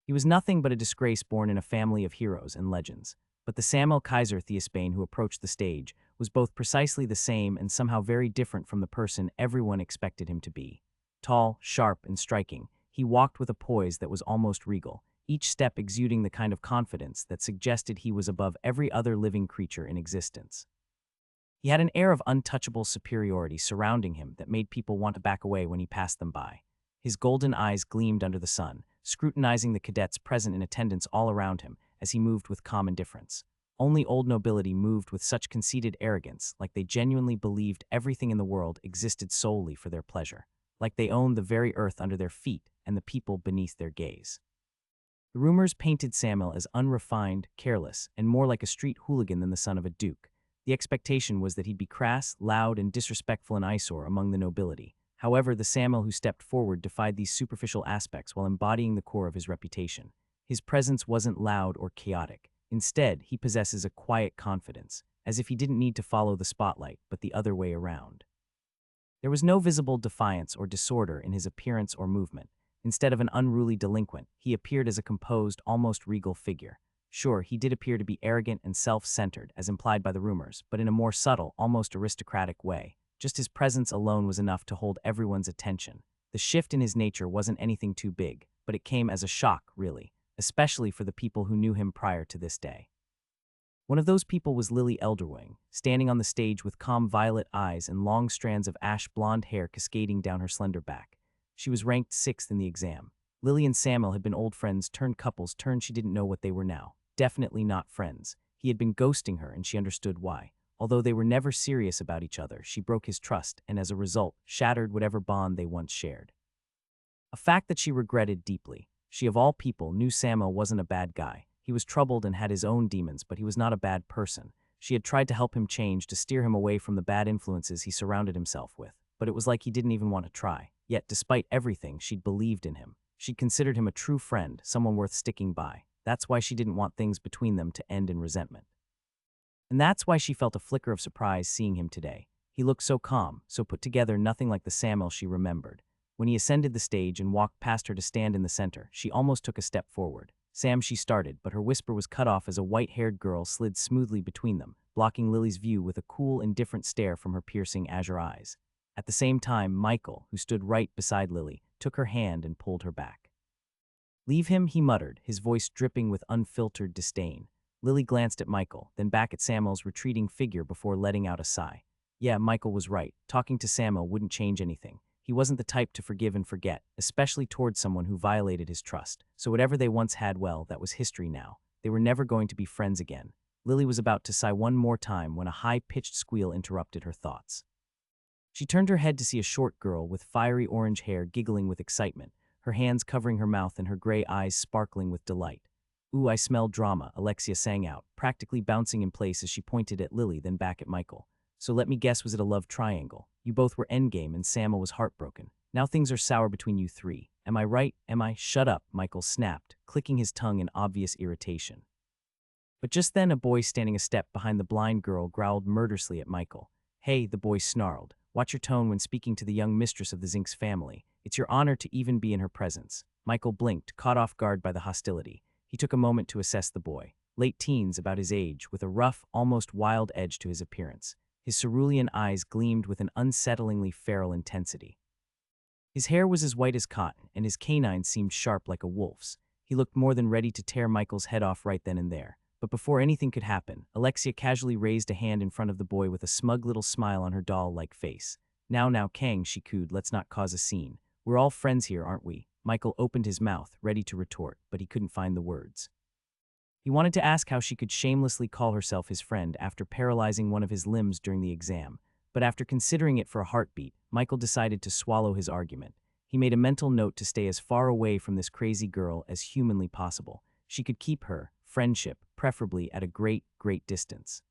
He was nothing but a disgrace born in a family of heroes and legends. But the Samuel Kaiser Theosbane who approached the stage was both precisely the same and somehow very different from the person everyone expected him to be. Tall, sharp, and striking, he walked with a poise that was almost regal, each step exuding the kind of confidence that suggested he was above every other living creature in existence. He had an air of untouchable superiority surrounding him that made people want to back away when he passed them by. His golden eyes gleamed under the sun, scrutinizing the cadets present in attendance all around him, as he moved with calm indifference. Only old nobility moved with such conceited arrogance, like they genuinely believed everything in the world existed solely for their pleasure, like they owned the very earth under their feet and the people beneath their gaze. The rumors painted Samuel as unrefined, careless, and more like a street hooligan than the son of a duke. The expectation was that he'd be crass, loud, and disrespectful an eyesore among the nobility. However, the Samuel who stepped forward defied these superficial aspects while embodying the core of his reputation. His presence wasn't loud or chaotic. Instead, he possesses a quiet confidence, as if he didn't need to follow the spotlight, but the other way around. There was no visible defiance or disorder in his appearance or movement. Instead of an unruly delinquent, he appeared as a composed, almost regal figure. Sure, he did appear to be arrogant and self-centered, as implied by the rumors, but in a more subtle, almost aristocratic way. Just his presence alone was enough to hold everyone's attention. The shift in his nature wasn't anything too big, but it came as a shock, really, especially for the people who knew him prior to this day. One of those people was Lily Elderwing, standing on the stage with calm violet eyes and long strands of ash blonde hair cascading down her slender back. She was ranked 6th in the exam. Lily and Samuel had been old friends turned couples turned she didn't know what they were now. Definitely not friends. He had been ghosting her and she understood why. Although they were never serious about each other, she broke his trust and as a result, shattered whatever bond they once shared. A fact that she regretted deeply. She of all people knew Samuel wasn't a bad guy. He was troubled and had his own demons, but he was not a bad person. She had tried to help him change, to steer him away from the bad influences he surrounded himself with. But it was like he didn't even want to try. Yet, despite everything, she'd believed in him. She'd considered him a true friend, someone worth sticking by. That's why she didn't want things between them to end in resentment. And that's why she felt a flicker of surprise seeing him today. He looked so calm, so put together, nothing like the Samuel she remembered. When he ascended the stage and walked past her to stand in the center, she almost took a step forward. Sam, she started, but her whisper was cut off as a white-haired girl slid smoothly between them, blocking Lily's view with a cool, indifferent stare from her piercing azure eyes. At the same time, Michael, who stood right beside Lily, took her hand and pulled her back. "Leave him," he muttered, his voice dripping with unfiltered disdain. Lily glanced at Michael, then back at Samuel's retreating figure before letting out a sigh. Yeah, Michael was right. Talking to Samuel wouldn't change anything. He wasn't the type to forgive and forget, especially towards someone who violated his trust. So whatever they once had, well, that was history now. They were never going to be friends again. Lily was about to sigh one more time when a high-pitched squeal interrupted her thoughts. She turned her head to see a short girl with fiery orange hair giggling with excitement, her hands covering her mouth and her gray eyes sparkling with delight. "Ooh, I smell drama," Alexia sang out, practically bouncing in place as she pointed at Lily, then back at Michael. "So let me guess, was it a love triangle? You both were endgame and Samuel was heartbroken. Now things are sour between you three. Am I right? Am I?" "Shut up," Michael snapped, clicking his tongue in obvious irritation. But just then a boy standing a step behind the blind girl growled murderously at Michael. "Hey," the boy snarled. "Watch your tone when speaking to the young mistress of the Zinks family. It's your honor to even be in her presence." Michael blinked, caught off guard by the hostility. He took a moment to assess the boy. Late teens, about his age, with a rough, almost wild edge to his appearance. His cerulean eyes gleamed with an unsettlingly feral intensity. His hair was as white as cotton, and his canines seemed sharp like a wolf's. He looked more than ready to tear Michael's head off right then and there. But before anything could happen, Alexia casually raised a hand in front of the boy with a smug little smile on her doll-like face. Now, Kang, she cooed, let's not cause a scene. We're all friends here, aren't we? Michael opened his mouth, ready to retort, but he couldn't find the words. He wanted to ask how she could shamelessly call herself his friend after paralyzing one of his limbs during the exam, but after considering it for a heartbeat, Michael decided to swallow his argument. He made a mental note to stay as far away from this crazy girl as humanly possible. She could keep her friendship, preferably at a great distance.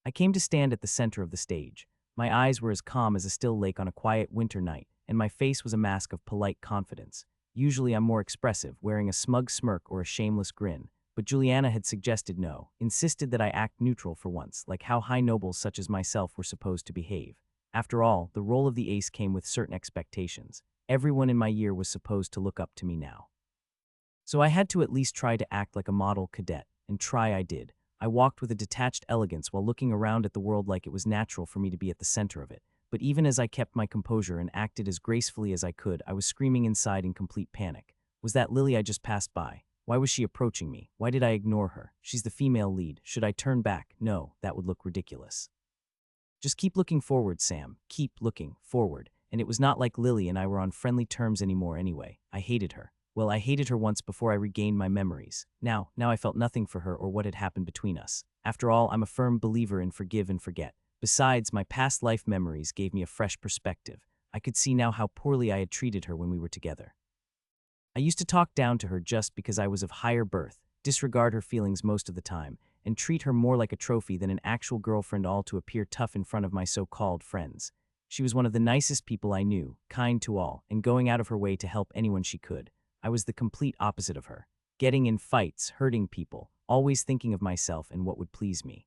I came to stand at the center of the stage. My eyes were as calm as a still lake on a quiet winter night, and my face was a mask of polite confidence. Usually I'm more expressive, wearing a smug smirk or a shameless grin, but Juliana had suggested no, insisted that I act neutral for once, like how high nobles such as myself were supposed to behave. After all, the role of the ace came with certain expectations. Everyone in my year was supposed to look up to me now. So I had to at least try to act like a model cadet, and try I did. I walked with a detached elegance while looking around at the world like it was natural for me to be at the center of it. But even as I kept my composure and acted as gracefully as I could, I was screaming inside in complete panic. Was that Lily I just passed by? Why was she approaching me? Why did I ignore her? She's the female lead. Should I turn back? No, that would look ridiculous. Just keep looking forward, Sam. Keep looking forward. And it was not like Lily and I were on friendly terms anymore anyway. I hated her. Well, I hated her once before I regained my memories. Now I felt nothing for her or what had happened between us. After all, I'm a firm believer in forgive and forget. Besides, my past life memories gave me a fresh perspective. I could see now how poorly I had treated her when we were together. I used to talk down to her just because I was of higher birth, disregard her feelings most of the time, and treat her more like a trophy than an actual girlfriend, all to appear tough in front of my so-called friends. She was one of the nicest people I knew, kind to all, and going out of her way to help anyone she could. I was the complete opposite of her, getting in fights, hurting people, always thinking of myself and what would please me.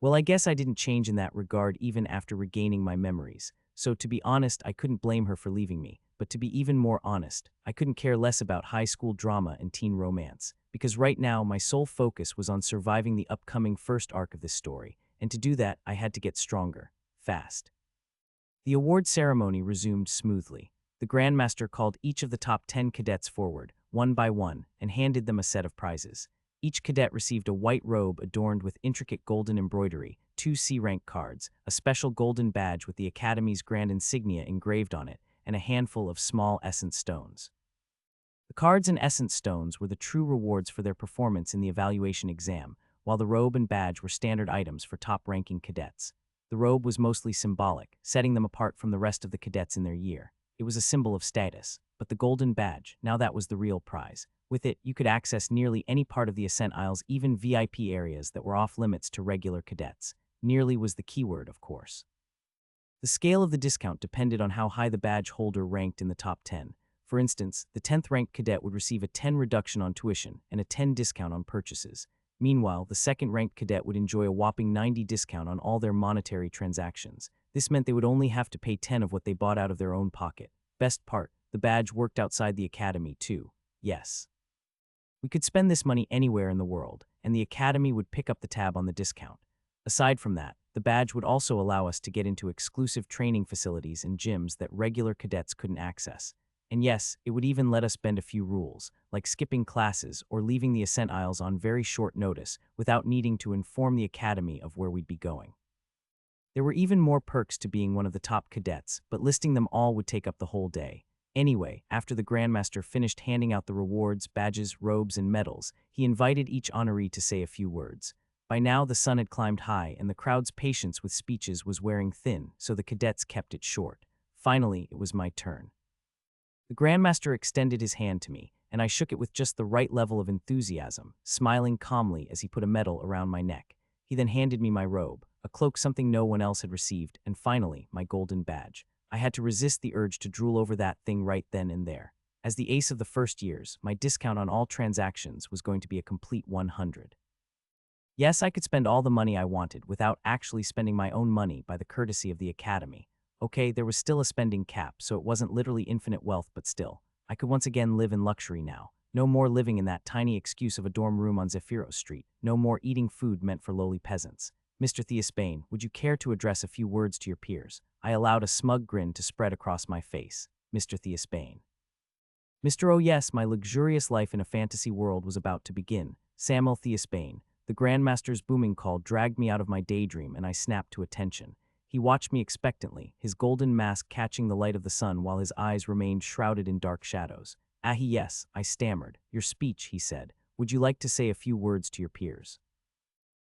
Well, I guess I didn't change in that regard even after regaining my memories, so to be honest, I couldn't blame her for leaving me. But to be even more honest, I couldn't care less about high school drama and teen romance, because right now my sole focus was on surviving the upcoming first arc of this story, and to do that I had to get stronger, fast. The award ceremony resumed smoothly. The Grandmaster called each of the top 10 cadets forward, one by one, and handed them a set of prizes. Each cadet received a white robe adorned with intricate golden embroidery, 2 C-rank cards, a special golden badge with the Academy's grand insignia engraved on it, and a handful of small essence stones. The cards and essence stones were the true rewards for their performance in the evaluation exam, while the robe and badge were standard items for top-ranking cadets. The robe was mostly symbolic, setting them apart from the rest of the cadets in their year. It was a symbol of status, but the golden badge, now that was the real prize. With it, you could access nearly any part of the Ascent Isles, even VIP areas that were off-limits to regular cadets. Nearly was the keyword, of course. The scale of the discount depended on how high the badge holder ranked in the top 10. For instance, the 10th ranked cadet would receive a 10 reduction on tuition and a 10 discount on purchases. Meanwhile, the 2nd ranked cadet would enjoy a whopping 90 discount on all their monetary transactions. This meant they would only have to pay 10 of what they bought out of their own pocket. Best part, the badge worked outside the Academy too. Yes. We could spend this money anywhere in the world, and the Academy would pick up the tab on the discount. Aside from that, the badge would also allow us to get into exclusive training facilities and gyms that regular cadets couldn't access. And yes, it would even let us bend a few rules, like skipping classes or leaving the Ascent Isles on very short notice without needing to inform the Academy of where we'd be going. There were even more perks to being one of the top cadets, but listing them all would take up the whole day. Anyway, after the Grandmaster finished handing out the rewards, badges, robes, and medals, he invited each honoree to say a few words. By now, the sun had climbed high, and the crowd's patience with speeches was wearing thin, so the cadets kept it short. Finally, it was my turn. The Grandmaster extended his hand to me, and I shook it with just the right level of enthusiasm, smiling calmly as he put a medal around my neck. He then handed me my robe, a cloak something no one else had received, and finally, my golden badge. I had to resist the urge to drool over that thing right then and there. As the ace of the first years, my discount on all transactions was going to be a complete 100. Yes, I could spend all the money I wanted without actually spending my own money by the courtesy of the Academy. Okay, there was still a spending cap, so it wasn't literally infinite wealth, but still. I could once again live in luxury now. No more living in that tiny excuse of a dorm room on Zephyros Street. No more eating food meant for lowly peasants. Mr. Theusbane, would you care to address a few words to your peers? I allowed a smug grin to spread across my face. Mr. Theosbane. Mr. Oh yes, my luxurious life in a fantasy world was about to begin. Samuel Theosbane, the Grandmaster's booming call dragged me out of my daydream and I snapped to attention. He watched me expectantly, his golden mask catching the light of the sun while his eyes remained shrouded in dark shadows. Yes, I stammered. Your speech, he said. Would you like to say a few words to your peers?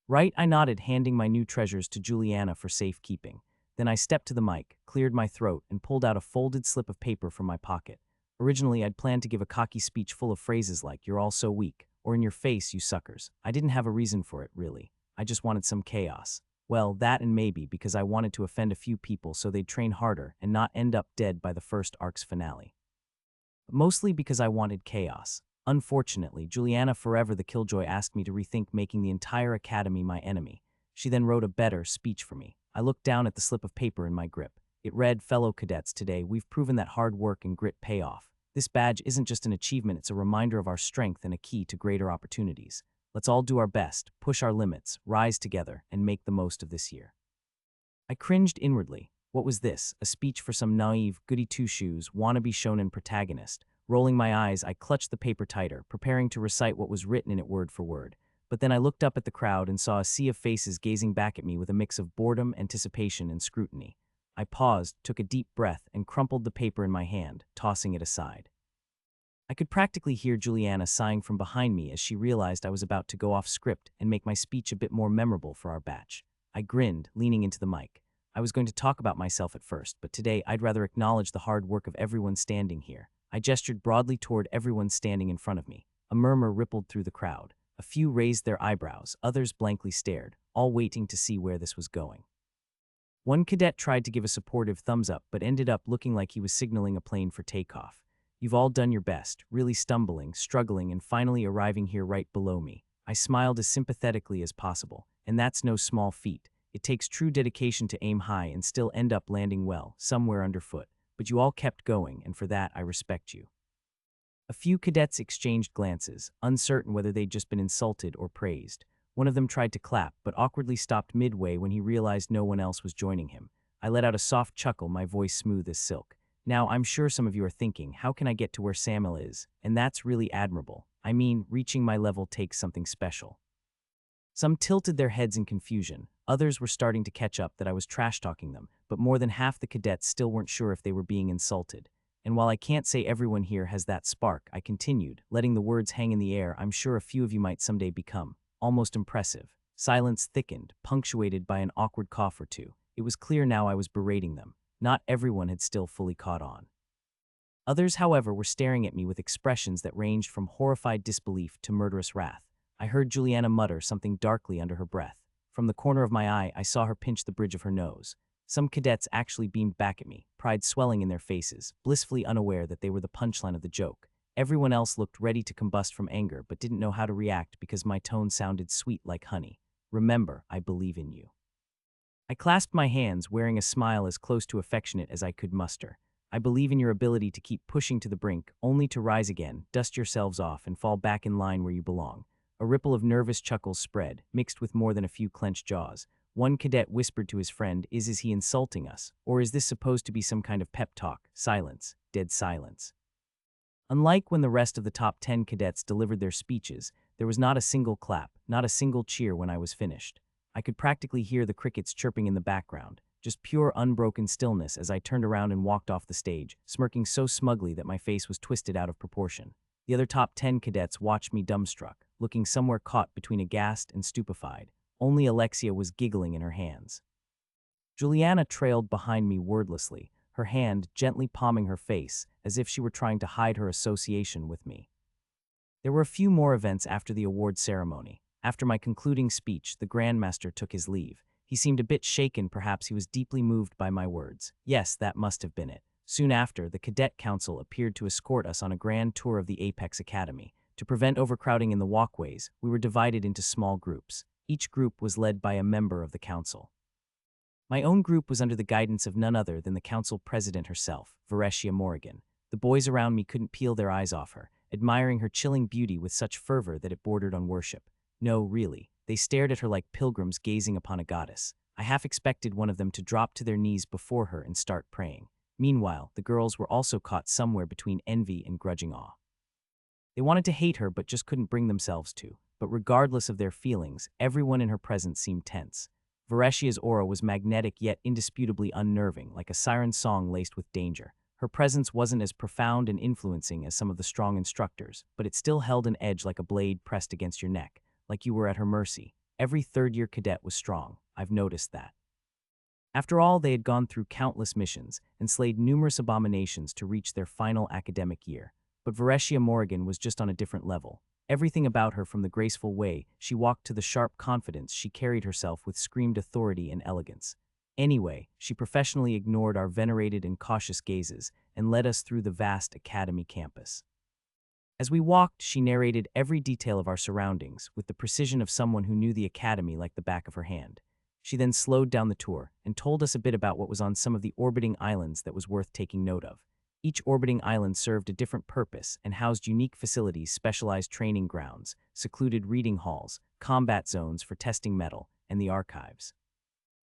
Right, I nodded, handing my new treasures to Juliana for safekeeping. Then I stepped to the mic, cleared my throat, and pulled out a folded slip of paper from my pocket. Originally, I'd planned to give a cocky speech full of phrases like, "You're all so weak," or "In your face, you suckers." I didn't have a reason for it, really. I just wanted some chaos. Well, that and maybe because I wanted to offend a few people so they'd train harder and not end up dead by the first arc's finale. Mostly because I wanted chaos. Unfortunately, Juliana Forever the Killjoy asked me to rethink making the entire academy my enemy. She then wrote a better speech for me. I looked down at the slip of paper in my grip. It read, "Fellow cadets, today we've proven that hard work and grit pay off. This badge isn't just an achievement, it's a reminder of our strength and a key to greater opportunities. Let's all do our best, push our limits, rise together, and make the most of this year." I cringed inwardly. What was this? A speech for some naive, goody-two-shoes, wannabe shonen protagonist? Rolling my eyes, I clutched the paper tighter, preparing to recite what was written in it word for word. But then I looked up at the crowd and saw a sea of faces gazing back at me with a mix of boredom, anticipation, and scrutiny. I paused, took a deep breath, and crumpled the paper in my hand, tossing it aside. I could practically hear Juliana sighing from behind me as she realized I was about to go off script and make my speech a bit more memorable for our batch. I grinned, leaning into the mic. I was going to talk about myself at first, but today I'd rather acknowledge the hard work of everyone standing here. I gestured broadly toward everyone standing in front of me. A murmur rippled through the crowd. A few raised their eyebrows, others blankly stared, all waiting to see where this was going. One cadet tried to give a supportive thumbs up but ended up looking like he was signaling a plane for takeoff. You've all done your best, really stumbling, struggling, and finally arriving here right below me. I smiled as sympathetically as possible, and that's no small feat. It takes true dedication to aim high and still end up landing well, somewhere underfoot. But you all kept going, and for that I respect you. A few cadets exchanged glances, uncertain whether they'd just been insulted or praised. One of them tried to clap, but awkwardly stopped midway when he realized no one else was joining him. I let out a soft chuckle, my voice smooth as silk. Now, I'm sure some of you are thinking, how can I get to where Samuel is? And that's really admirable. I mean, reaching my level takes something special. Some tilted their heads in confusion. Others were starting to catch up that I was trash-talking them, but more than half the cadets still weren't sure if they were being insulted. And while I can't say everyone here has that spark, I continued, letting the words hang in the air. I'm sure a few of you might someday become almost impressive. Silence thickened, punctuated by an awkward cough or two. It was clear now I was berating them. Not everyone had still fully caught on. Others, however, were staring at me with expressions that ranged from horrified disbelief to murderous wrath. I heard Juliana mutter something darkly under her breath. From the corner of my eye, I saw her pinch the bridge of her nose. Some cadets actually beamed back at me, pride swelling in their faces, blissfully unaware that they were the punchline of the joke. Everyone else looked ready to combust from anger but didn't know how to react because my tone sounded sweet like honey. Remember, I believe in you. I clasped my hands, wearing a smile as close to affectionate as I could muster. I believe in your ability to keep pushing to the brink, only to rise again, dust yourselves off, and fall back in line where you belong. A ripple of nervous chuckles spread, mixed with more than a few clenched jaws. One cadet whispered to his friend, is he insulting us? Or is this supposed to be some kind of pep talk? Silence. Dead silence. Unlike when the rest of the top 10 cadets delivered their speeches, there was not a single clap, not a single cheer when I was finished. I could practically hear the crickets chirping in the background, just pure unbroken stillness as I turned around and walked off the stage, smirking so smugly that my face was twisted out of proportion. The other top 10 cadets watched me dumbstruck, looking somewhere caught between aghast and stupefied. Only Alexia was giggling in her hands. Juliana trailed behind me wordlessly, her hand gently palming her face, as if she were trying to hide her association with me. There were a few more events after the award ceremony. After my concluding speech, the Grandmaster took his leave. He seemed a bit shaken, perhaps he was deeply moved by my words. Yes, that must have been it. Soon after, the Cadet Council appeared to escort us on a grand tour of the Apex Academy. To prevent overcrowding in the walkways, we were divided into small groups. Each group was led by a member of the council. My own group was under the guidance of none other than the council president herself, Varesia Morrigan. The boys around me couldn't peel their eyes off her, admiring her chilling beauty with such fervor that it bordered on worship. No, really, they stared at her like pilgrims gazing upon a goddess. I half expected one of them to drop to their knees before her and start praying. Meanwhile, the girls were also caught somewhere between envy and grudging awe. They wanted to hate her but just couldn't bring themselves to. But regardless of their feelings, everyone in her presence seemed tense. Vareshia's aura was magnetic yet indisputably unnerving, like a siren song laced with danger. Her presence wasn't as profound and influencing as some of the strong instructors, but it still held an edge like a blade pressed against your neck, like you were at her mercy. Every third-year cadet was strong. I've noticed that. After all, they had gone through countless missions and slayed numerous abominations to reach their final academic year. But Vareshia Morrigan was just on a different level. Everything about her, from the graceful way she walked to the sharp confidence she carried herself with, screamed authority and elegance. Anyway, she professionally ignored our venerated and cautious gazes and led us through the vast academy campus. As we walked, she narrated every detail of our surroundings with the precision of someone who knew the academy like the back of her hand. She then slowed down the tour and told us a bit about what was on some of the orbiting islands that was worth taking note of. Each orbiting island served a different purpose and housed unique facilities, specialized training grounds, secluded reading halls, combat zones for testing metal, and the archives.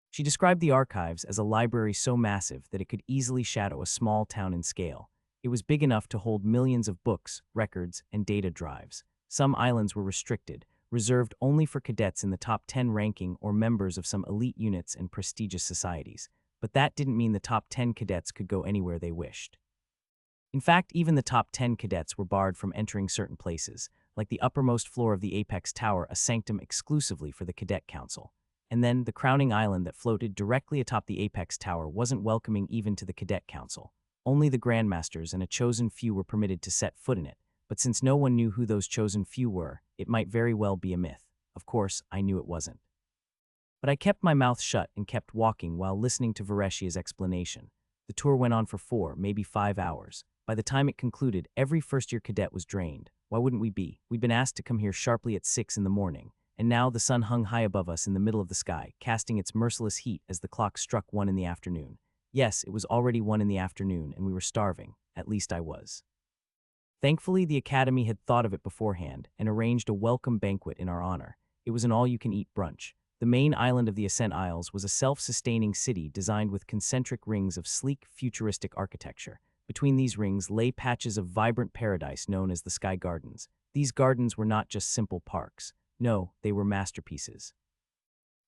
She described the archives as a library so massive that it could easily shadow a small town in scale. It was big enough to hold millions of books, records, and data drives. Some islands were restricted, reserved only for cadets in the top 10 ranking or members of some elite units and prestigious societies. But that didn't mean the top 10 cadets could go anywhere they wished. In fact, even the top 10 cadets were barred from entering certain places, like the uppermost floor of the Apex Tower, a sanctum exclusively for the Cadet Council. And then, the crowning island that floated directly atop the Apex Tower wasn't welcoming even to the Cadet Council. Only the Grandmasters and a chosen few were permitted to set foot in it, but since no one knew who those chosen few were, it might very well be a myth. Of course, I knew it wasn't. But I kept my mouth shut and kept walking while listening to Vareshia's explanation. The tour went on for 4, maybe 5 hours. By the time it concluded, every first-year cadet was drained. Why wouldn't we be? We'd been asked to come here sharply at 6 in the morning, and now the sun hung high above us in the middle of the sky, casting its merciless heat as the clock struck 1 in the afternoon. Yes, it was already 1 in the afternoon, and we were starving. At least I was. Thankfully, the Academy had thought of it beforehand and arranged a welcome banquet in our honor. It was an all-you-can-eat brunch. The main island of the Ascent Isles was a self-sustaining city designed with concentric rings of sleek, futuristic architecture. Between these rings lay patches of vibrant paradise known as the Sky Gardens. These gardens were not just simple parks. No, they were masterpieces.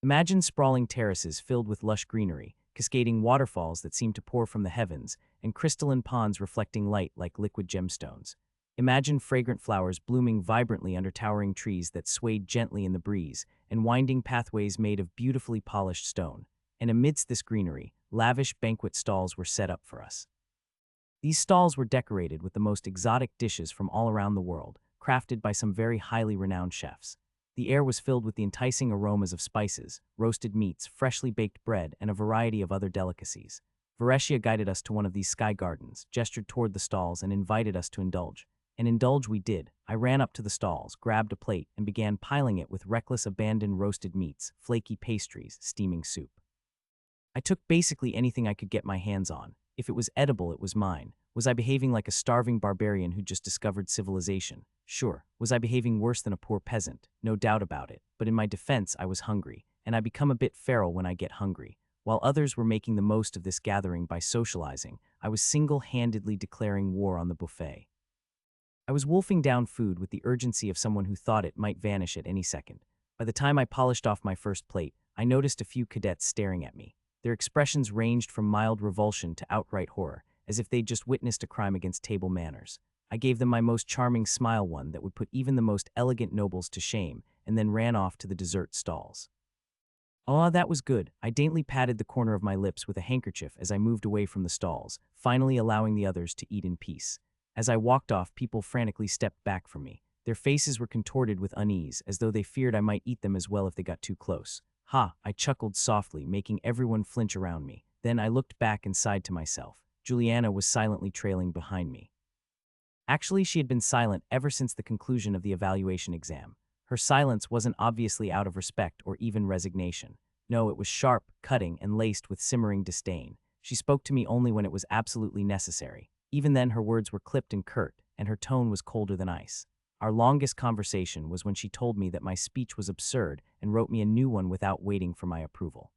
Imagine sprawling terraces filled with lush greenery, cascading waterfalls that seemed to pour from the heavens, and crystalline ponds reflecting light like liquid gemstones. Imagine fragrant flowers blooming vibrantly under towering trees that swayed gently in the breeze, and winding pathways made of beautifully polished stone. And amidst this greenery, lavish banquet stalls were set up for us. These stalls were decorated with the most exotic dishes from all around the world, crafted by some very highly renowned chefs. The air was filled with the enticing aromas of spices, roasted meats, freshly baked bread, and a variety of other delicacies. Vareshia guided us to one of these sky gardens, gestured toward the stalls, and invited us to indulge. And indulge we did. I ran up to the stalls, grabbed a plate, and began piling it with reckless abandon: roasted meats, flaky pastries, steaming soup. I took basically anything I could get my hands on. If it was edible, it was mine. Was I behaving like a starving barbarian who just discovered civilization? Sure. Was I behaving worse than a poor peasant? No doubt about it. But in my defense, I was hungry, and I become a bit feral when I get hungry. While others were making the most of this gathering by socializing, I was single-handedly declaring war on the buffet. I was wolfing down food with the urgency of someone who thought it might vanish at any second. By the time I polished off my first plate, I noticed a few cadets staring at me. Their expressions ranged from mild revulsion to outright horror, as if they'd just witnessed a crime against table manners. I gave them my most charming smile, one that would put even the most elegant nobles to shame, and then ran off to the dessert stalls. "Ah, that was good." I daintily patted the corner of my lips with a handkerchief as I moved away from the stalls, finally allowing the others to eat in peace. As I walked off, people frantically stepped back from me. Their faces were contorted with unease, as though they feared I might eat them as well if they got too close. "Ha," I chuckled softly, making everyone flinch around me. Then I looked back and sighed to myself. Juliana was silently trailing behind me. Actually, she had been silent ever since the conclusion of the evaluation exam. Her silence wasn't obviously out of respect or even resignation. No, it was sharp, cutting, and laced with simmering disdain. She spoke to me only when it was absolutely necessary. Even then, her words were clipped and curt, and her tone was colder than ice. Our longest conversation was when she told me that my speech was absurd and wrote me a new one without waiting for my approval.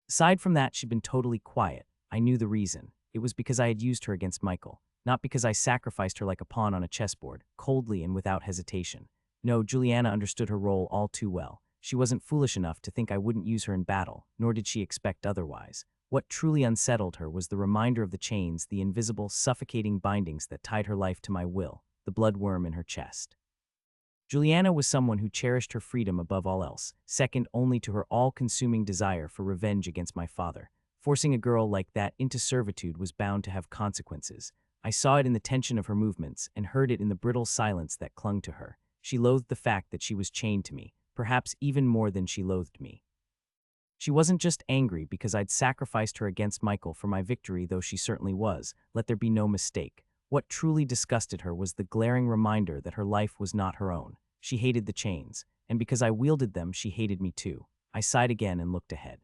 Aside from that, she'd been totally quiet. I knew the reason. It was because I had used her against Michael, not because I sacrificed her like a pawn on a chessboard, coldly and without hesitation. No, Juliana understood her role all too well. She wasn't foolish enough to think I wouldn't use her in battle, nor did she expect otherwise. What truly unsettled her was the reminder of the chains, the invisible, suffocating bindings that tied her life to my will, the bloodworm in her chest. Juliana was someone who cherished her freedom above all else, second only to her all-consuming desire for revenge against my father. Forcing a girl like that into servitude was bound to have consequences. I saw it in the tension of her movements and heard it in the brittle silence that clung to her. She loathed the fact that she was chained to me, perhaps even more than she loathed me. She wasn't just angry because I'd sacrificed her against Michael for my victory, though she certainly was, let there be no mistake. What truly disgusted her was the glaring reminder that her life was not her own. She hated the chains, and because I wielded them, she hated me too. I sighed again and looked ahead.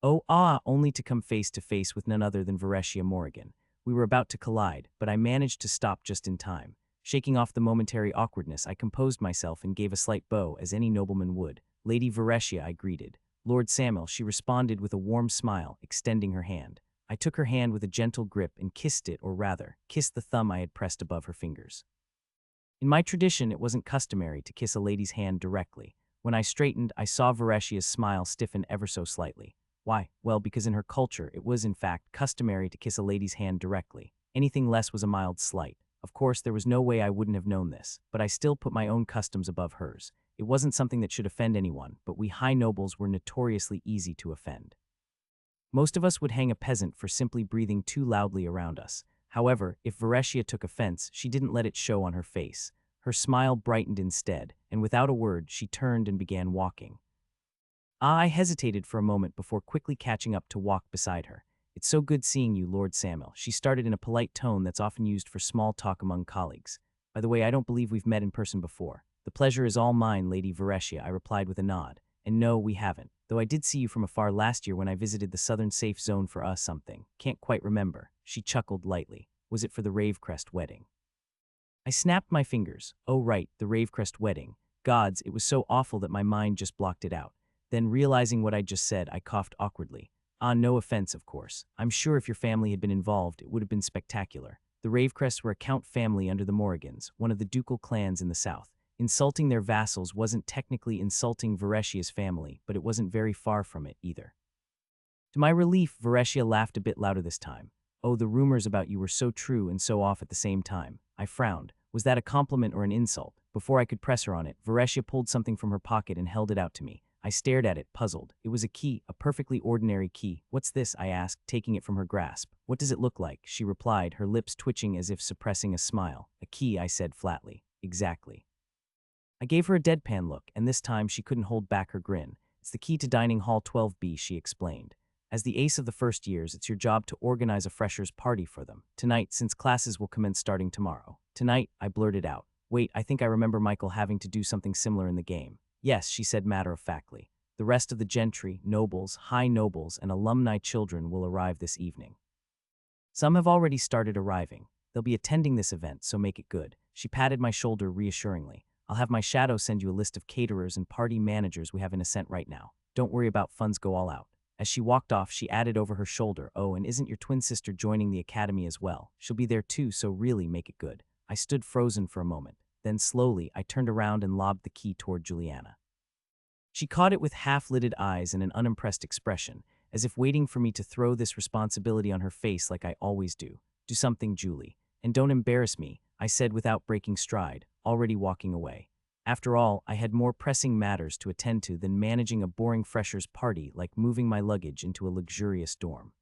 Only to come face to face with none other than Varesia Morrigan. We were about to collide, but I managed to stop just in time. Shaking off the momentary awkwardness, I composed myself and gave a slight bow, as any nobleman would. Lady Varesia, I greeted. Lord Samuel, she responded with a warm smile, extending her hand. I took her hand with a gentle grip and kissed it, or rather, kissed the thumb I had pressed above her fingers. In my tradition, it wasn't customary to kiss a lady's hand directly. When I straightened, I saw Varesia's smile stiffen ever so slightly. Why? Well, because in her culture, it was in fact customary to kiss a lady's hand directly. Anything less was a mild slight. Of course, there was no way I wouldn't have known this, but I still put my own customs above hers. It wasn't something that should offend anyone, but we high nobles were notoriously easy to offend. Most of us would hang a peasant for simply breathing too loudly around us. However, if Varesia took offense, she didn't let it show on her face. Her smile brightened instead, and without a word, she turned and began walking. I hesitated for a moment before quickly catching up to walk beside her. It's so good seeing you, Lord Samuel, she started in a polite tone that's often used for small talk among colleagues. By the way, I don't believe we've met in person before. The pleasure is all mine, Lady Varesia, I replied with a nod. And no, we haven't, though I did see you from afar last year when I visited the southern safe zone for us something. Can't quite remember. She chuckled lightly. Was it for the Ravecrest wedding? I snapped my fingers. Oh right, the Ravecrest wedding. Gods, it was so awful that my mind just blocked it out. Then, realizing what I'd just said, I coughed awkwardly. No offense, of course. I'm sure if your family had been involved, it would have been spectacular. The Ravecrests were a count family under the Morrigans, one of the ducal clans in the south. Insulting their vassals wasn't technically insulting Varesia's family, but it wasn't very far from it either. To my relief, Varesia laughed a bit louder this time. Oh, the rumors about you were so true and so off at the same time. I frowned. Was that a compliment or an insult? Before I could press her on it, Varesia pulled something from her pocket and held it out to me. I stared at it, puzzled. It was a key, a perfectly ordinary key. What's this? I asked, taking it from her grasp. What does it look like? She replied, her lips twitching as if suppressing a smile. A key, I said flatly. Exactly. I gave her a deadpan look, and this time she couldn't hold back her grin. It's the key to Dining Hall 12B, she explained. As the ace of the first years, it's your job to organize a freshers' party for them. Tonight, since classes will commence starting tomorrow. Tonight, I blurted out. Wait, I think I remember Michael having to do something similar in the game. Yes, she said matter-of-factly. The rest of the gentry, nobles, high nobles, and alumni children will arrive this evening. Some have already started arriving. They'll be attending this event, so make it good. She patted my shoulder reassuringly. I'll have my shadow send you a list of caterers and party managers we have in Ascent right now. Don't worry about funds go all out. As she walked off, she added over her shoulder, oh, and isn't your twin sister joining the academy as well? She'll be there too, so really make it good. I stood frozen for a moment. Then slowly, I turned around and lobbed the key toward Juliana. She caught it with half-lidded eyes and an unimpressed expression, as if waiting for me to throw this responsibility on her face like I always do. Do something, Julie. And don't embarrass me, I said without breaking stride, already walking away. After all, I had more pressing matters to attend to than managing a boring freshers' party like moving my luggage into a luxurious dorm.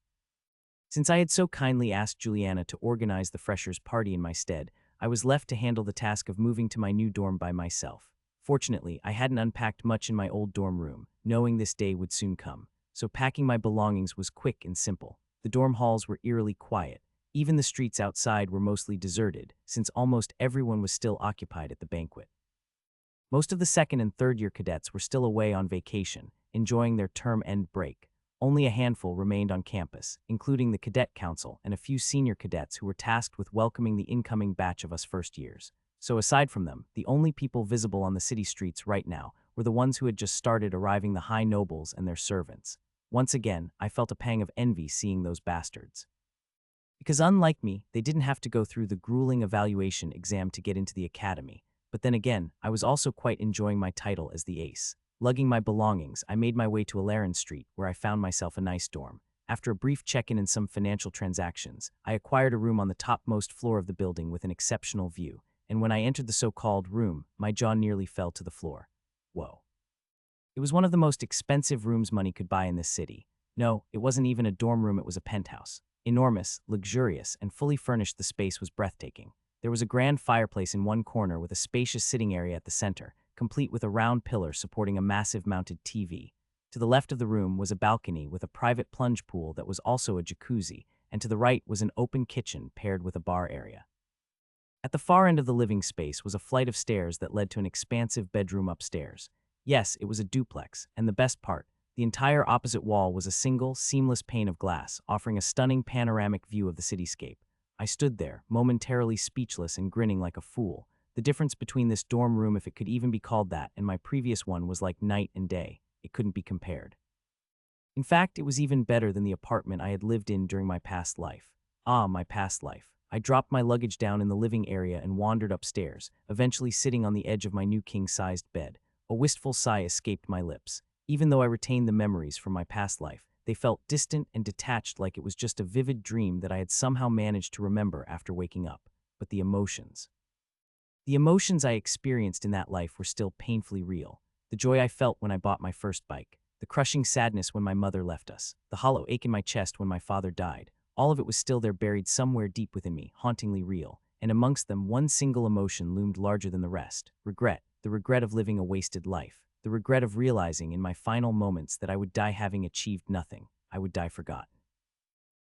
Since I had so kindly asked Juliana to organize the freshers' party in my stead, I was left to handle the task of moving to my new dorm by myself. Fortunately, I hadn't unpacked much in my old dorm room, knowing this day would soon come, so packing my belongings was quick and simple. The dorm halls were eerily quiet. Even the streets outside were mostly deserted, since almost everyone was still occupied at the banquet. Most of the second and third year cadets were still away on vacation, enjoying their term-end break. Only a handful remained on campus, including the cadet council and a few senior cadets who were tasked with welcoming the incoming batch of us first years. So aside from them, the only people visible on the city streets right now were the ones who had just started arriving, the high nobles and their servants. Once again, I felt a pang of envy seeing those bastards. Because unlike me, they didn't have to go through the grueling evaluation exam to get into the academy. But then again, I was also quite enjoying my title as the ace. Lugging my belongings, I made my way to Alarin Street, where I found myself a nice dorm. After a brief check-in and some financial transactions, I acquired a room on the topmost floor of the building with an exceptional view, and when I entered the so-called room, my jaw nearly fell to the floor. Whoa. It was one of the most expensive rooms money could buy in this city. No, it wasn't even a dorm room, it was a penthouse. Enormous, luxurious, and fully furnished, the space was breathtaking. There was a grand fireplace in one corner with a spacious sitting area at the center, complete with a round pillar supporting a massive mounted TV. To the left of the room was a balcony with a private plunge pool that was also a jacuzzi, and to the right was an open kitchen paired with a bar area. At the far end of the living space was a flight of stairs that led to an expansive bedroom upstairs. Yes, it was a duplex, and the best part, the entire opposite wall was a single, seamless pane of glass, offering a stunning panoramic view of the cityscape. I stood there, momentarily speechless and grinning like a fool. The difference between this dorm room, if it could even be called that, and my previous one was like night and day. It couldn't be compared. In fact, it was even better than the apartment I had lived in during my past life. Ah, my past life. I dropped my luggage down in the living area and wandered upstairs, eventually sitting on the edge of my new king-sized bed. A wistful sigh escaped my lips. Even though I retained the memories from my past life, they felt distant and detached, like it was just a vivid dream that I had somehow managed to remember after waking up. But the emotions. The emotions I experienced in that life were still painfully real. The joy I felt when I bought my first bike, the crushing sadness when my mother left us, the hollow ache in my chest when my father died, all of it was still there, buried somewhere deep within me, hauntingly real. And amongst them, one single emotion loomed larger than the rest: regret. The regret of living a wasted life. The regret of realizing in my final moments that I would die having achieved nothing. I would die forgotten.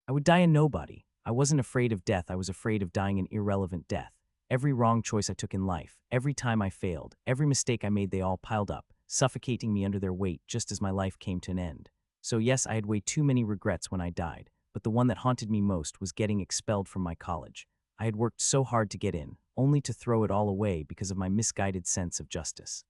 I would die a nobody. I wasn't afraid of death, I was afraid of dying an irrelevant death. Every wrong choice I took in life, every time I failed, every mistake I made, they all piled up, suffocating me under their weight just as my life came to an end. So yes, I had way too many regrets when I died, but the one that haunted me most was getting expelled from my college. I had worked so hard to get in, only to throw it all away because of my misguided sense of justice.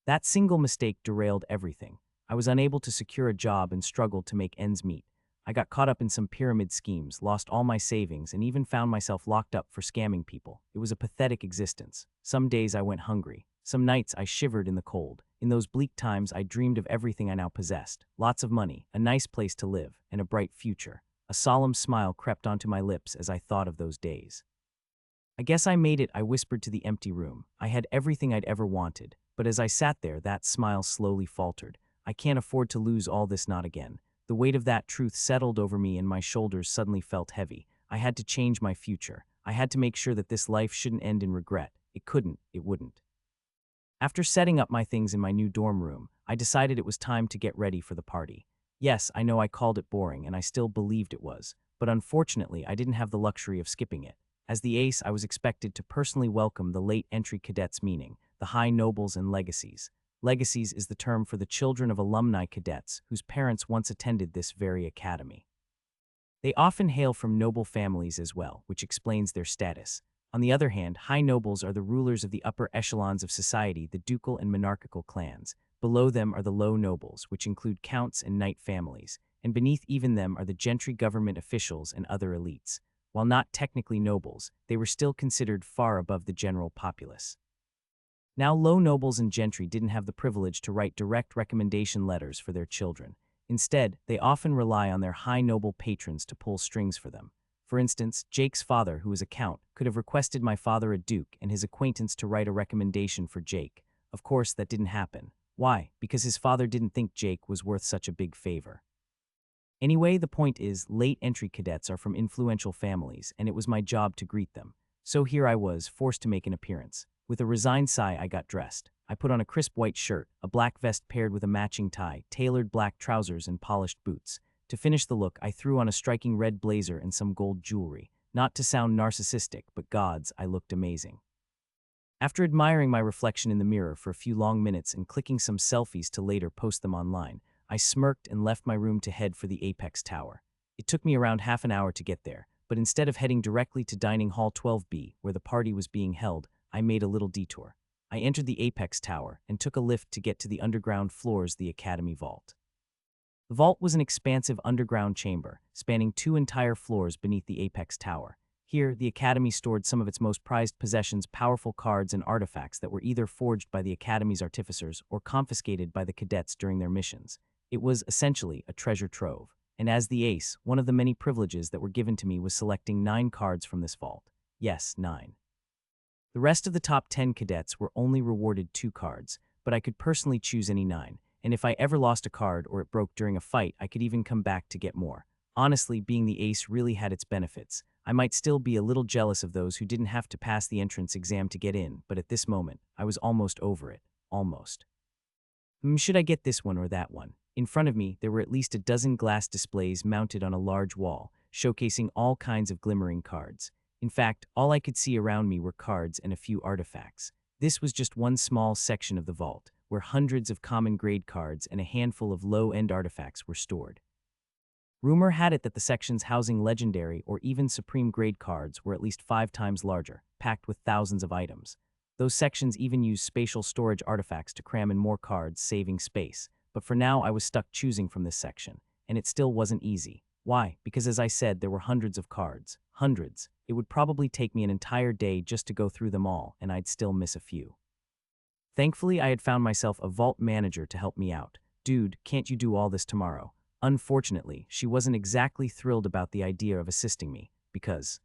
That single mistake derailed everything. I was unable to secure a job and struggled to make ends meet. I got caught up in some pyramid schemes, lost all my savings, and even found myself locked up for scamming people. It was a pathetic existence. Some days I went hungry. Some nights I shivered in the cold. In those bleak times, I dreamed of everything I now possessed. Lots of money, a nice place to live, and a bright future. A solemn smile crept onto my lips as I thought of those days. I guess I made it, I whispered to the empty room. I had everything I'd ever wanted. But as I sat there, that smile slowly faltered. I can't afford to lose all this, not again. The weight of that truth settled over me and my shoulders suddenly felt heavy. I had to change my future. I had to make sure that this life shouldn't end in regret. It couldn't, it wouldn't. After setting up my things in my new dorm room, I decided it was time to get ready for the party. Yes, I know I called it boring, and I still believed it was, but unfortunately I didn't have the luxury of skipping it. As the ace, I was expected to personally welcome the late entry cadets, meaning the high nobles and legacies. Legacies is the term for the children of alumni cadets whose parents once attended this very academy. They often hail from noble families as well, which explains their status. On the other hand, high nobles are the rulers of the upper echelons of society, the ducal and monarchical clans. Below them are the low nobles, which include counts and knight families, and beneath even them are the gentry, government officials, and other elites. While not technically nobles, they were still considered far above the general populace. Now, low nobles and gentry didn't have the privilege to write direct recommendation letters for their children. Instead, they often rely on their high noble patrons to pull strings for them. For instance, Jake's father, who was a count, could have requested my father, a duke, and his acquaintance to write a recommendation for Jake. Of course, that didn't happen. Why? Because his father didn't think Jake was worth such a big favor. Anyway, the point is, late entry cadets are from influential families, and it was my job to greet them. So here I was, forced to make an appearance. With a resigned sigh, I got dressed. I put on a crisp white shirt, a black vest paired with a matching tie, tailored black trousers, and polished boots. To finish the look, I threw on a striking red blazer and some gold jewelry. Not to sound narcissistic, but gods, I looked amazing. After admiring my reflection in the mirror for a few long minutes and clicking some selfies to later post them online, I smirked and left my room to head for the Apex Tower. It took me around half an hour to get there, but instead of heading directly to Dining Hall 12B, where the party was being held, I made a little detour. I entered the Apex Tower and took a lift to get to the underground floors, the Academy Vault. The vault was an expansive underground chamber, spanning 2 entire floors beneath the apex tower. Here, the Academy stored some of its most prized possessions, powerful cards and artifacts that were either forged by the Academy's artificers or confiscated by the cadets during their missions. It was essentially a treasure trove. And as the ace, one of the many privileges that were given to me was selecting 9 cards from this vault. Yes, 9. The rest of the top 10 cadets were only rewarded 2 cards, but I could personally choose any 9, and if I ever lost a card or it broke during a fight, I could even come back to get more. Honestly, being the ace really had its benefits. I might still be a little jealous of those who didn't have to pass the entrance exam to get in, but at this moment, I was almost over it. Almost. Should I get this one or that one? In front of me, there were at least a dozen glass displays mounted on a large wall, showcasing all kinds of glimmering cards. In fact, all I could see around me were cards and a few artifacts. This was just one small section of the vault, where hundreds of common grade cards and a handful of low-end artifacts were stored. Rumor had it that the sections housing legendary or even supreme grade cards were at least 5 times larger, packed with thousands of items. Those sections even used spatial storage artifacts to cram in more cards, saving space. But for now, I was stuck choosing from this section, and it still wasn't easy. Why? Because as I said, there were hundreds of cards. Hundreds. It would probably take me an entire day just to go through them all, and I'd still miss a few. Thankfully, I had found myself a vault manager to help me out. Dude, can't you do all this tomorrow? Unfortunately, she wasn't exactly thrilled about the idea of assisting me, because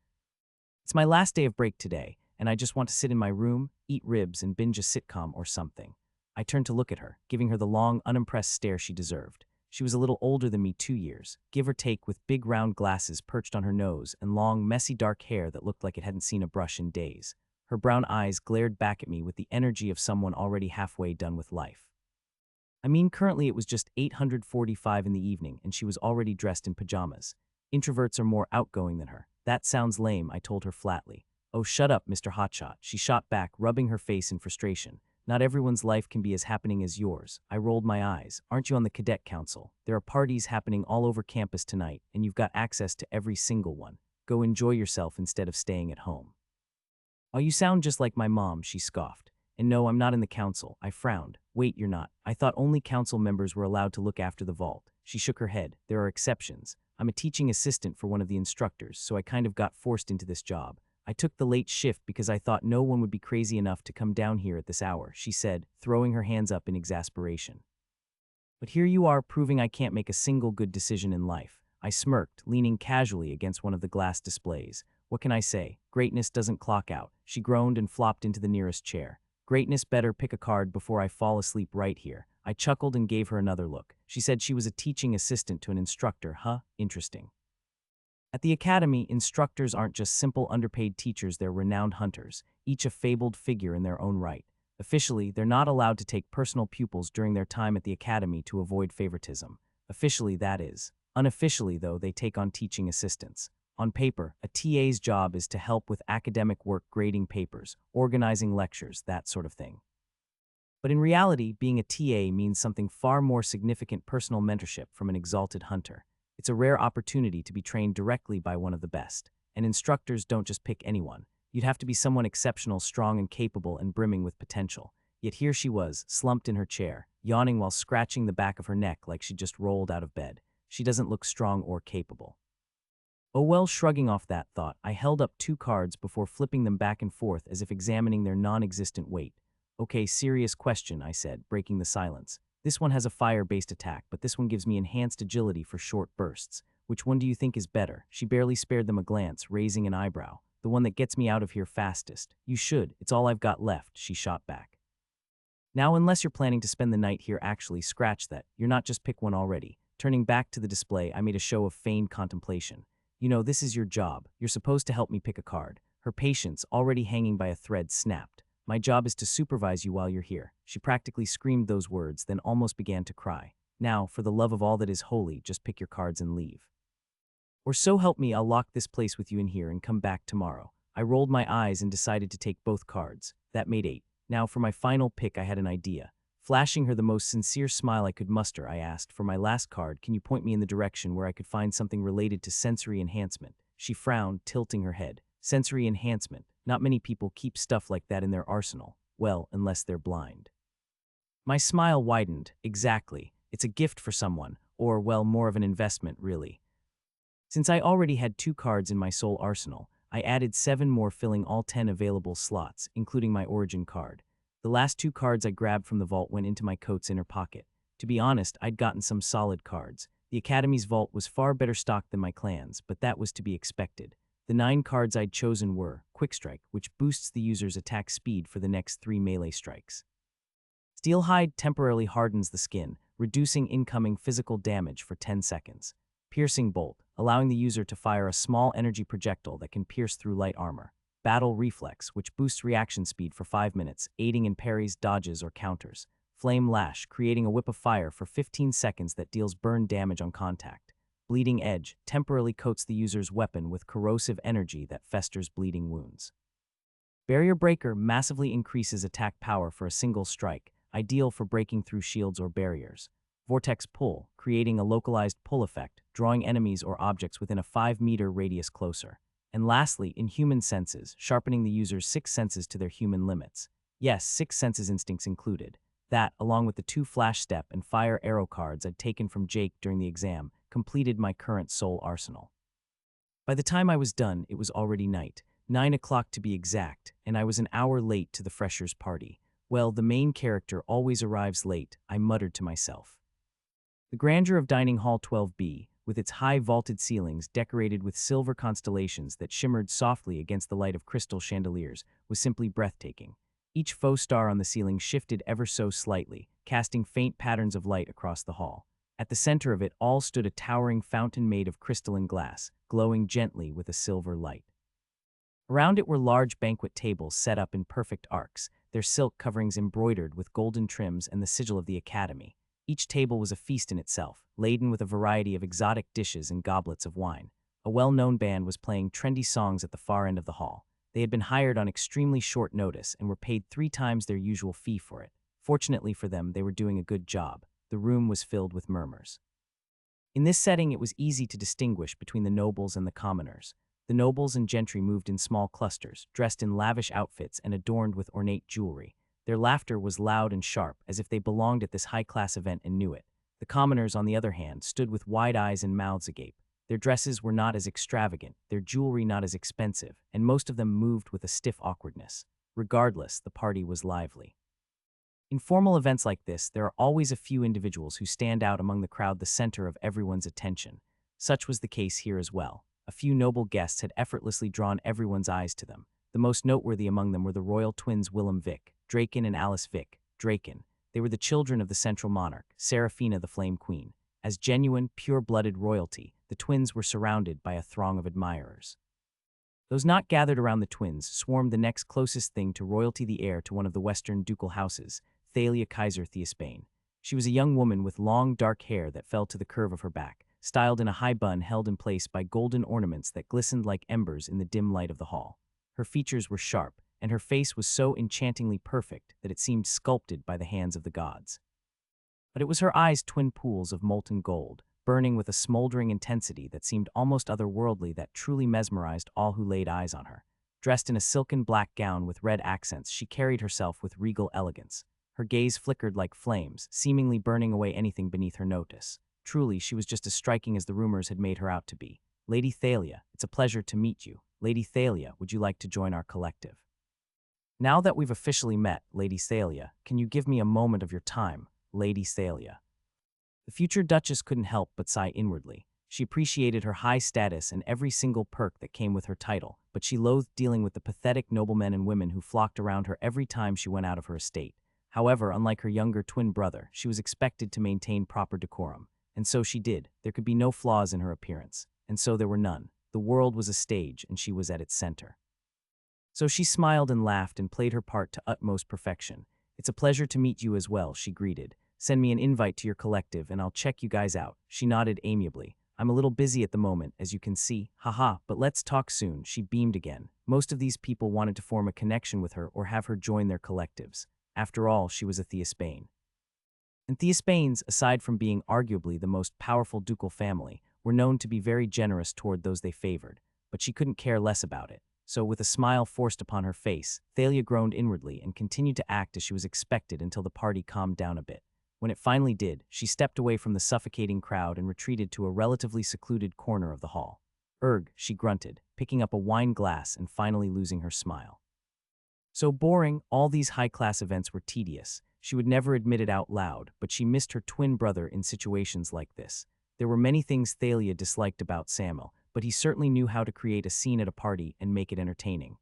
it's my last day of break today, and I just want to sit in my room, eat ribs, and binge a sitcom or something. I turned to look at her, giving her the long, unimpressed stare she deserved. She was a little older than me 2 years, give or take, with big round glasses perched on her nose and long, messy dark hair that looked like it hadn't seen a brush in days. Her brown eyes glared back at me with the energy of someone already halfway done with life. I mean, currently it was just 8:45 in the evening, and she was already dressed in pajamas. Introverts are more outgoing than her. That sounds lame, I told her flatly. Oh, shut up, Mr. Hotshot, she shot back, rubbing her face in frustration. Not everyone's life can be as happening as yours. I rolled my eyes. Aren't you on the cadet council? There are parties happening all over campus tonight, and you've got access to every single one. Go enjoy yourself instead of staying at home. Oh, you sound just like my mom, she scoffed. And no, I'm not in the council. I frowned. Wait, you're not. I thought only council members were allowed to look after the vault. She shook her head. There are exceptions. I'm a teaching assistant for one of the instructors, so I kind of got forced into this job. I took the late shift because I thought no one would be crazy enough to come down here at this hour, she said, throwing her hands up in exasperation. But here you are proving I can't make a single good decision in life. I smirked, leaning casually against one of the glass displays. What can I say? Greatness doesn't clock out. She groaned and flopped into the nearest chair. Greatness better pick a card before I fall asleep right here. I chuckled and gave her another look. She said she was a teaching assistant to an instructor. Huh? Interesting. At the academy, instructors aren't just simple underpaid teachers, they're renowned hunters, each a fabled figure in their own right. Officially, they're not allowed to take personal pupils during their time at the academy to avoid favoritism. Officially, that is. Unofficially, though, they take on teaching assistants. On paper, a TA's job is to help with academic work, grading papers, organizing lectures, that sort of thing. But in reality, being a TA means something far more significant: personal mentorship from an exalted hunter. It's a rare opportunity to be trained directly by one of the best. And instructors don't just pick anyone. You'd have to be someone exceptional, strong and capable, and brimming with potential. Yet here she was, slumped in her chair, yawning while scratching the back of her neck like she'd just rolled out of bed. She doesn't look strong or capable. Oh well, shrugging off that thought, I held up 2 cards before flipping them back and forth as if examining their non-existent weight. Okay, serious question, I said, breaking the silence. This one has a fire-based attack, but this one gives me enhanced agility for short bursts. Which one do you think is better? She barely spared them a glance, raising an eyebrow. The one that gets me out of here fastest. You should. It's all I've got left, she shot back. Now, unless you're planning to spend the night here, actually, scratch that. You're not just pick one already. Turning back to the display, I made a show of feigned contemplation. You know, this is your job. You're supposed to help me pick a card. Her patience, already hanging by a thread, snapped. My job is to supervise you while you're here. She practically screamed those words, then almost began to cry. Now, for the love of all that is holy, just pick your cards and leave. Or so help me, I'll lock this place with you in here and come back tomorrow. I rolled my eyes and decided to take both cards. That made 8. Now, for my final pick, I had an idea. Flashing her the most sincere smile I could muster, I asked, for my last card, can you point me in the direction where I could find something related to sensory enhancement? She frowned, tilting her head. Sensory enhancement. Not many people keep stuff like that in their arsenal. Well, unless they're blind. My smile widened. Exactly. It's a gift for someone, or, well, more of an investment, really. Since I already had 2 cards in my soul arsenal, I added 7 more, filling all 10 available slots, including my origin card. The last 2 cards I grabbed from the vault went into my coat's inner pocket. To be honest, I'd gotten some solid cards. The Academy's vault was far better stocked than my clan's, but that was to be expected. The 9 cards I'd chosen were Quick Strike, which boosts the user's attack speed for the next 3 melee strikes. Steelhide temporarily hardens the skin, reducing incoming physical damage for 10 seconds. Piercing Bolt, allowing the user to fire a small energy projectile that can pierce through light armor. Battle Reflex, which boosts reaction speed for 5 minutes, aiding in parries, dodges, or counters. Flame Lash, creating a whip of fire for 15 seconds that deals burn damage on contact. Bleeding Edge, temporarily coats the user's weapon with corrosive energy that festers bleeding wounds. Barrier Breaker massively increases attack power for a single strike, ideal for breaking through shields or barriers. Vortex Pull, creating a localized pull effect, drawing enemies or objects within a 5-meter radius closer. And lastly, Inhuman Senses, sharpening the user's 6 senses to their human limits. Yes, 6 senses instincts included. That, along with the 2 Flash Step and Fire Arrow cards I'd taken from Jake during the exam, completed my current soul arsenal. By the time I was done, it was already night, 9 o'clock to be exact, and I was an hour late to the freshers' party. Well, the main character always arrives late, I muttered to myself. The grandeur of Dining Hall 12B, with its high vaulted ceilings decorated with silver constellations that shimmered softly against the light of crystal chandeliers, was simply breathtaking. Each faux star on the ceiling shifted ever so slightly, casting faint patterns of light across the hall. At the center of it all stood a towering fountain made of crystalline glass, glowing gently with a silver light. Around it were large banquet tables set up in perfect arcs, their silk coverings embroidered with golden trims and the sigil of the Academy. Each table was a feast in itself, laden with a variety of exotic dishes and goblets of wine. A well-known band was playing trendy songs at the far end of the hall. They had been hired on extremely short notice and were paid 3 times their usual fee for it. Fortunately for them, they were doing a good job. The room was filled with murmurs. In this setting, it was easy to distinguish between the nobles and the commoners. The nobles and gentry moved in small clusters, dressed in lavish outfits and adorned with ornate jewelry. Their laughter was loud and sharp, as if they belonged at this high-class event and knew it. The commoners, on the other hand, stood with wide eyes and mouths agape. Their dresses were not as extravagant, their jewelry not as expensive, and most of them moved with a stiff awkwardness. Regardless, the party was lively. In formal events like this, there are always a few individuals who stand out among the crowd, the center of everyone's attention. Such was the case here as well. A few noble guests had effortlessly drawn everyone's eyes to them. The most noteworthy among them were the royal twins Willem Vic, Draken and Alice Vic, Draken. They were the children of the central monarch, Seraphina the Flame Queen. As genuine, pure-blooded royalty, the twins were surrounded by a throng of admirers. Those not gathered around the twins swarmed the next closest thing to royalty, the heir to one of the western ducal houses, Thalia Kaiser Theosbane. She was a young woman with long, dark hair that fell to the curve of her back, styled in a high bun held in place by golden ornaments that glistened like embers in the dim light of the hall. Her features were sharp, and her face was so enchantingly perfect that it seemed sculpted by the hands of the gods. But it was her eyes, twin pools of molten gold, burning with a smoldering intensity that seemed almost otherworldly, that truly mesmerized all who laid eyes on her. Dressed in a silken black gown with red accents, she carried herself with regal elegance. Her gaze flickered like flames, seemingly burning away anything beneath her notice. Truly, she was just as striking as the rumors had made her out to be. Lady Thalia, it's a pleasure to meet you. Lady Thalia, would you like to join our collective? Now that we've officially met, Lady Thalia, can you give me a moment of your time, Lady Thalia? The future Duchess couldn't help but sigh inwardly. She appreciated her high status and every single perk that came with her title, but she loathed dealing with the pathetic noblemen and women who flocked around her every time she went out of her estate. However, unlike her younger twin brother, she was expected to maintain proper decorum. And so she did. There could be no flaws in her appearance. And so there were none. The world was a stage, and she was at its center. So she smiled and laughed and played her part to utmost perfection. It's a pleasure to meet you as well, she greeted. Send me an invite to your collective, and I'll check you guys out. She nodded amiably. I'm a little busy at the moment, as you can see. Haha, but let's talk soon. She beamed again. Most of these people wanted to form a connection with her or have her join their collectives. After all, she was a Theosbane. And Theosbanes, aside from being arguably the most powerful ducal family, were known to be very generous toward those they favored, but she couldn't care less about it. So, with a smile forced upon her face, Thalia groaned inwardly and continued to act as she was expected until the party calmed down a bit. When it finally did, she stepped away from the suffocating crowd and retreated to a relatively secluded corner of the hall. "Erg," she grunted, picking up a wine glass and finally losing her smile. So boring, all these high-class events were tedious. She would never admit it out loud, but she missed her twin brother in situations like this. There were many things Thalia disliked about Samuel, but he certainly knew how to create a scene at a party and make it entertaining.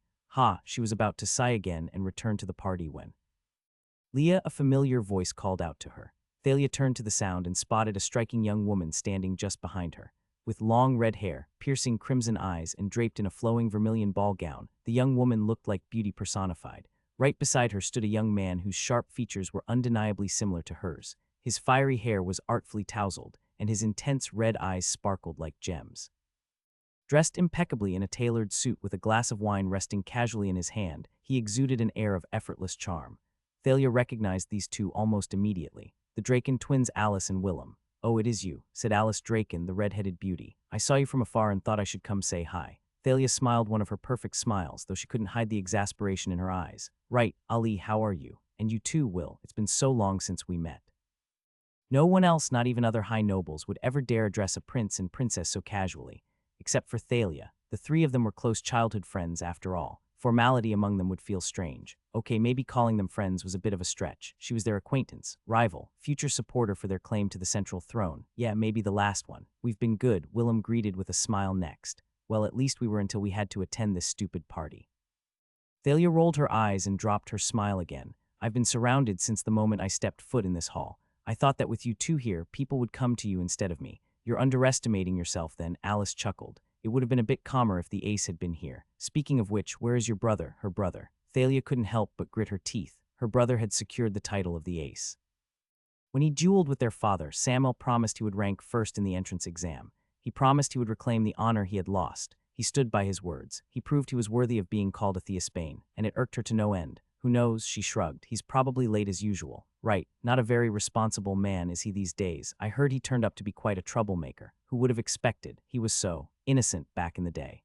She was about to sigh again and return to the party when Leah, a familiar voice, called out to her. Thalia turned to the sound and spotted a striking young woman standing just behind her. With long red hair, piercing crimson eyes, and draped in a flowing vermilion ball gown, the young woman looked like beauty personified. Right beside her stood a young man whose sharp features were undeniably similar to hers. His fiery hair was artfully tousled, and his intense red eyes sparkled like gems. Dressed impeccably in a tailored suit with a glass of wine resting casually in his hand, he exuded an air of effortless charm. Thalia recognized these two almost immediately. The Draken twins, Alice and Willem. "Oh, it is you," said Alice Draken, the red-headed beauty. "I saw you from afar and thought I should come say hi." Thalia smiled one of her perfect smiles, though she couldn't hide the exasperation in her eyes. "Right, Ali, how are you? And you too, Will. It's been so long since we met." No one else, not even other high nobles, would ever dare address a prince and princess so casually. Except for Thalia. The three of them were close childhood friends after all. Formality among them would feel strange. Okay, maybe calling them friends was a bit of a stretch. She was their acquaintance, rival, future supporter for their claim to the central throne. Yeah, maybe the last one. "We've been good," Willem greeted with a smile next. "Well, at least we were until we had to attend this stupid party." Thalia rolled her eyes and dropped her smile again. "I've been surrounded since the moment I stepped foot in this hall. I thought that with you two here, people would come to you instead of me." "You're underestimating yourself then," Alice chuckled. "It would have been a bit calmer if the ace had been here. Speaking of which, where is your brother?" Her brother. Thalia couldn't help but grit her teeth. Her brother had secured the title of the ace. When he dueled with their father, Samuel promised he would rank first in the entrance exam. He promised he would reclaim the honor he had lost. He stood by his words. He proved he was worthy of being called a Theosbane, and it irked her to no end. "Who knows?" she shrugged. "He's probably late as usual." "Right, not a very responsible man is he these days. I heard he turned up to be quite a troublemaker. Who would have expected? He was so innocent back in the day."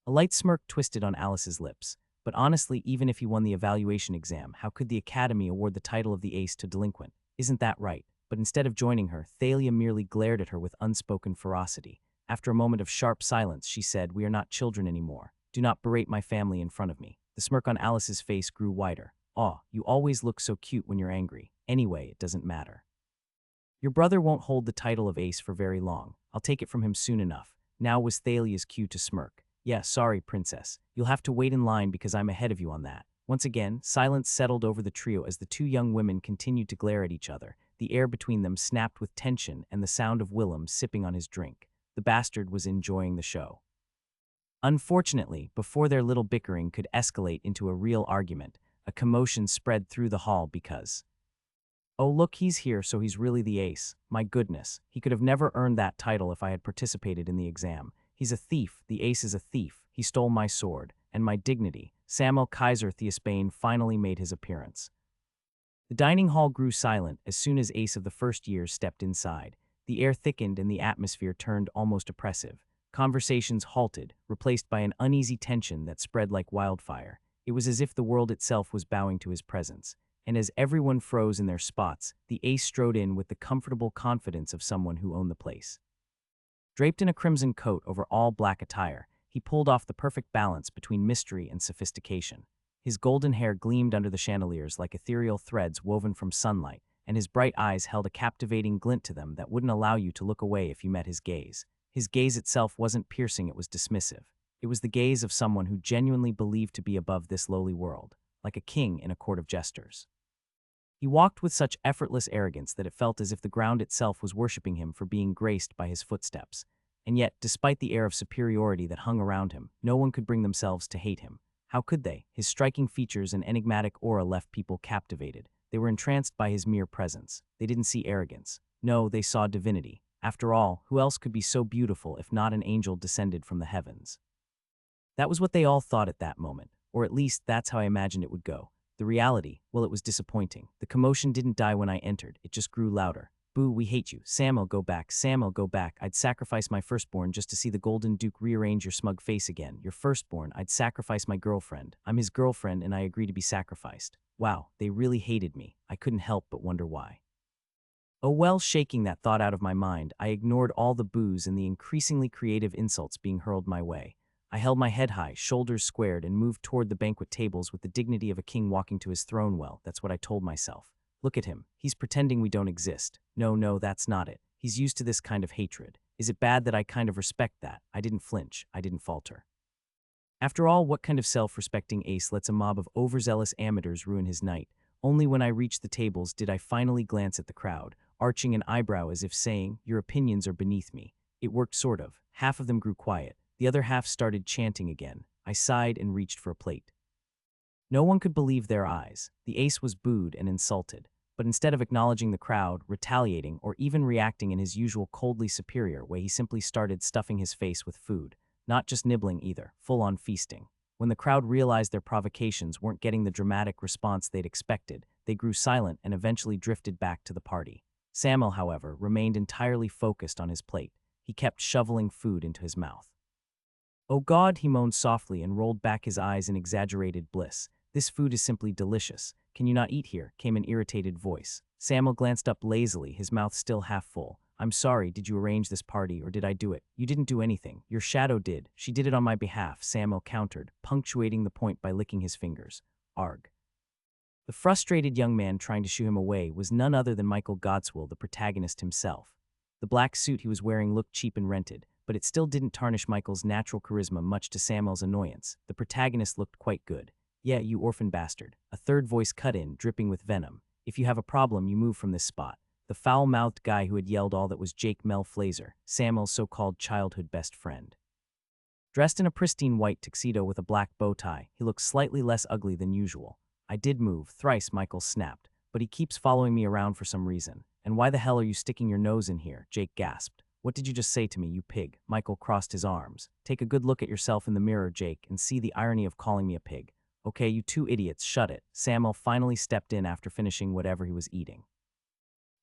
A light smirk twisted on Alice's lips. But honestly, even if he won the evaluation exam, how could the Academy award the title of the ace to delinquent? Isn't that right? But instead of joining her, Thalia merely glared at her with unspoken ferocity. After a moment of sharp silence, she said, "We are not children anymore. Do not berate my family in front of me." The smirk on Alice's face grew wider. "Aw, you always look so cute when you're angry. Anyway, it doesn't matter. Your brother won't hold the title of ace for very long. I'll take it from him soon enough." Now was Thalia's cue to smirk. "Yeah, sorry, princess. You'll have to wait in line because I'm ahead of you on that." Once again, silence settled over the trio as the two young women continued to glare at each other. The air between them snapped with tension and the sound of Willem sipping on his drink. The bastard was enjoying the show. Unfortunately, before their little bickering could escalate into a real argument, a commotion spread through the hall because, "Oh look, he's here, so he's really the ace. My goodness, he could have never earned that title if I had participated in the exam. He's a thief, the ace is a thief. He stole my sword, and my dignity." Samuel Kaiser Theosbane finally made his appearance. The dining hall grew silent as soon as Ace of the first year stepped inside. The air thickened and the atmosphere turned almost oppressive. Conversations halted, replaced by an uneasy tension that spread like wildfire. It was as if the world itself was bowing to his presence. And as everyone froze in their spots, the ace strode in with the comfortable confidence of someone who owned the place. Draped in a crimson coat over all black attire, he pulled off the perfect balance between mystery and sophistication. His golden hair gleamed under the chandeliers like ethereal threads woven from sunlight, and his bright eyes held a captivating glint to them that wouldn't allow you to look away if you met his gaze. His gaze itself wasn't piercing, it was dismissive. It was the gaze of someone who genuinely believed to be above this lowly world, like a king in a court of jesters. He walked with such effortless arrogance that it felt as if the ground itself was worshipping him for being graced by his footsteps. And yet, despite the air of superiority that hung around him, no one could bring themselves to hate him. How could they? His striking features and enigmatic aura left people captivated. They were entranced by his mere presence. They didn't see arrogance. No, they saw divinity. After all, who else could be so beautiful if not an angel descended from the heavens? That was what they all thought at that moment, or at least that's how I imagined it would go. The reality, well, it was disappointing. The commotion didn't die when I entered, it just grew louder. "Boo, we hate you. Samuel, go back. Samuel, go back. I'd sacrifice my firstborn just to see the Golden Duke rearrange your smug face again. Your firstborn, I'd sacrifice my girlfriend. I'm his girlfriend and I agree to be sacrificed." Wow, they really hated me. I couldn't help but wonder why. Oh well, shaking that thought out of my mind, I ignored all the boos and the increasingly creative insults being hurled my way. I held my head high, shoulders squared, and moved toward the banquet tables with the dignity of a king walking to his throne. Well, that's what I told myself. Look at him. He's pretending we don't exist. No, that's not it. He's used to this kind of hatred. Is it bad that I kind of respect that? I didn't flinch. I didn't falter. After all, what kind of self-respecting ace lets a mob of overzealous amateurs ruin his night? Only when I reached the tables did I finally glance at the crowd, arching an eyebrow as if saying, "Your opinions are beneath me." It worked sort of. Half of them grew quiet. The other half started chanting again. I sighed and reached for a plate. No one could believe their eyes. The ace was booed and insulted. But instead of acknowledging the crowd, retaliating, or even reacting in his usual coldly superior way, he simply started stuffing his face with food. Not just nibbling either, full-on feasting. When the crowd realized their provocations weren't getting the dramatic response they'd expected, they grew silent and eventually drifted back to the party. Samuel, however, remained entirely focused on his plate. He kept shoveling food into his mouth. "Oh God," he moaned softly and rolled back his eyes in exaggerated bliss. "This food is simply delicious. Can you not eat here?" came an irritated voice. Samuel glanced up lazily, his mouth still half full. "I'm sorry, did you arrange this party or did I do it?" "You didn't do anything. Your shadow did. She did it on my behalf," Samuel countered, punctuating the point by licking his fingers. Arg. The frustrated young man trying to shoo him away was none other than Michael Godswill, the protagonist himself. The black suit he was wearing looked cheap and rented, but it still didn't tarnish Michael's natural charisma, much to Samuel's annoyance. The protagonist looked quite good. "Yeah, you orphan bastard." A third voice cut in, dripping with venom. "If you have a problem, you move from this spot." The foul-mouthed guy who had yelled all that was Jake Mel Flazer, Samuel's so-called childhood best friend. Dressed in a pristine white tuxedo with a black bow tie, he looked slightly less ugly than usual. "I did move," thrice Michael snapped, "but he keeps following me around for some reason." "And why the hell are you sticking your nose in here?" Jake gasped. "What did you just say to me, you pig?" Michael crossed his arms. "Take a good look at yourself in the mirror, Jake, and see the irony of calling me a pig." "Okay, you two idiots, shut it." Samuel finally stepped in after finishing whatever he was eating.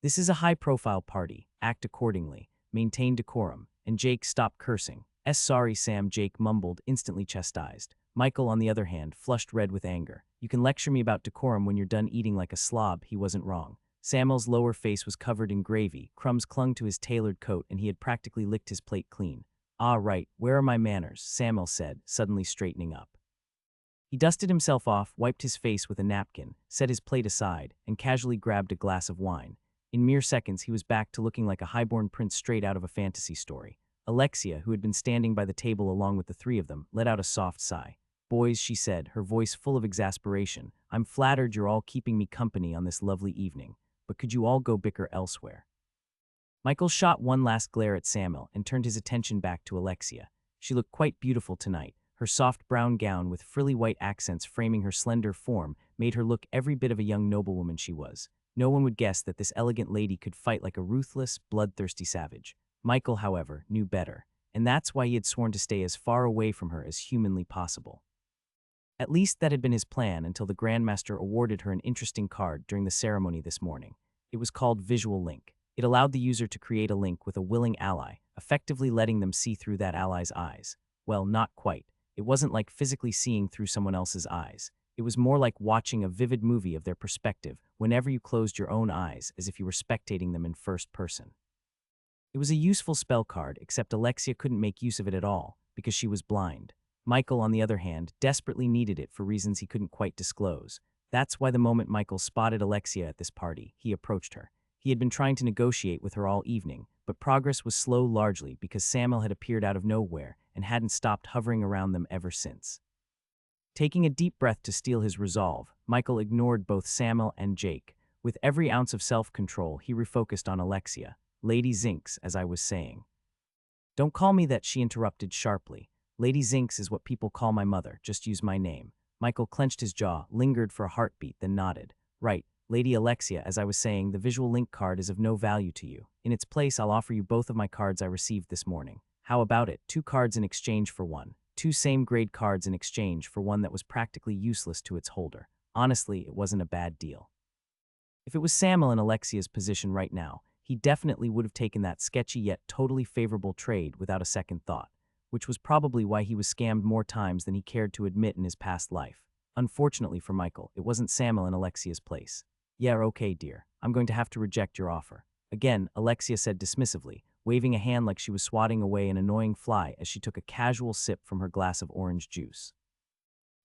"This is a high-profile party. Act accordingly. Maintain decorum." And Jake stopped cursing. Sorry, Sam," Jake mumbled, instantly chastised. Michael, on the other hand, flushed red with anger. "You can lecture me about decorum when you're done eating like a slob." He wasn't wrong. Samuel's lower face was covered in gravy, crumbs clung to his tailored coat, and he had practically licked his plate clean. "Ah, right, where are my manners?" Samuel said, suddenly straightening up. He dusted himself off, wiped his face with a napkin, set his plate aside, and casually grabbed a glass of wine. In mere seconds, he was back to looking like a highborn prince straight out of a fantasy story. Alexia, who had been standing by the table along with the three of them, let out a soft sigh. "Boys," she said, her voice full of exasperation, "I'm flattered you're all keeping me company on this lovely evening, but could you all go bicker elsewhere?" Michael shot one last glare at Samuel and turned his attention back to Alexia. She looked quite beautiful tonight. Her soft brown gown with frilly white accents framing her slender form made her look every bit of a young noblewoman she was. No one would guess that this elegant lady could fight like a ruthless, bloodthirsty savage. Michael, however, knew better, and that's why he had sworn to stay as far away from her as humanly possible. At least that had been his plan until the Grandmaster awarded her an interesting card during the ceremony this morning. It was called Visual Link. It allowed the user to create a link with a willing ally, effectively letting them see through that ally's eyes. Well, not quite. It wasn't like physically seeing through someone else's eyes. It was more like watching a vivid movie of their perspective whenever you closed your own eyes, as if you were spectating them in first person. It was a useful spell card, except Alexia couldn't make use of it at all, because she was blind. Michael, on the other hand, desperately needed it for reasons he couldn't quite disclose. That's why the moment Michael spotted Alexia at this party, he approached her. He had been trying to negotiate with her all evening, but progress was slow largely because Samuel had appeared out of nowhere and hadn't stopped hovering around them ever since. Taking a deep breath to steel his resolve, Michael ignored both Samuel and Jake. With every ounce of self-control, he refocused on Alexia. "Lady Zinks, as I was saying." "Don't call me that," she interrupted sharply. "Lady Zinks is what people call my mother. Just use my name." Michael clenched his jaw, lingered for a heartbeat, then nodded. "Right, Lady Alexia, as I was saying, the visual link card is of no value to you. In its place, I'll offer you both of my cards I received this morning. How about it? 2 cards in exchange for one. 2 same-grade cards in exchange for one that was practically useless to its holder. Honestly, it wasn't a bad deal." If it was Samuel in Alexia's position right now, he definitely would have taken that sketchy yet totally favorable trade without a second thought, which was probably why he was scammed more times than he cared to admit in his past life. Unfortunately for Michael, it wasn't Samuel in Alexia's place. "Yeah, okay, dear. I'm going to have to reject your offer." Again, Alexia said dismissively, waving a hand like she was swatting away an annoying fly as she took a casual sip from her glass of orange juice.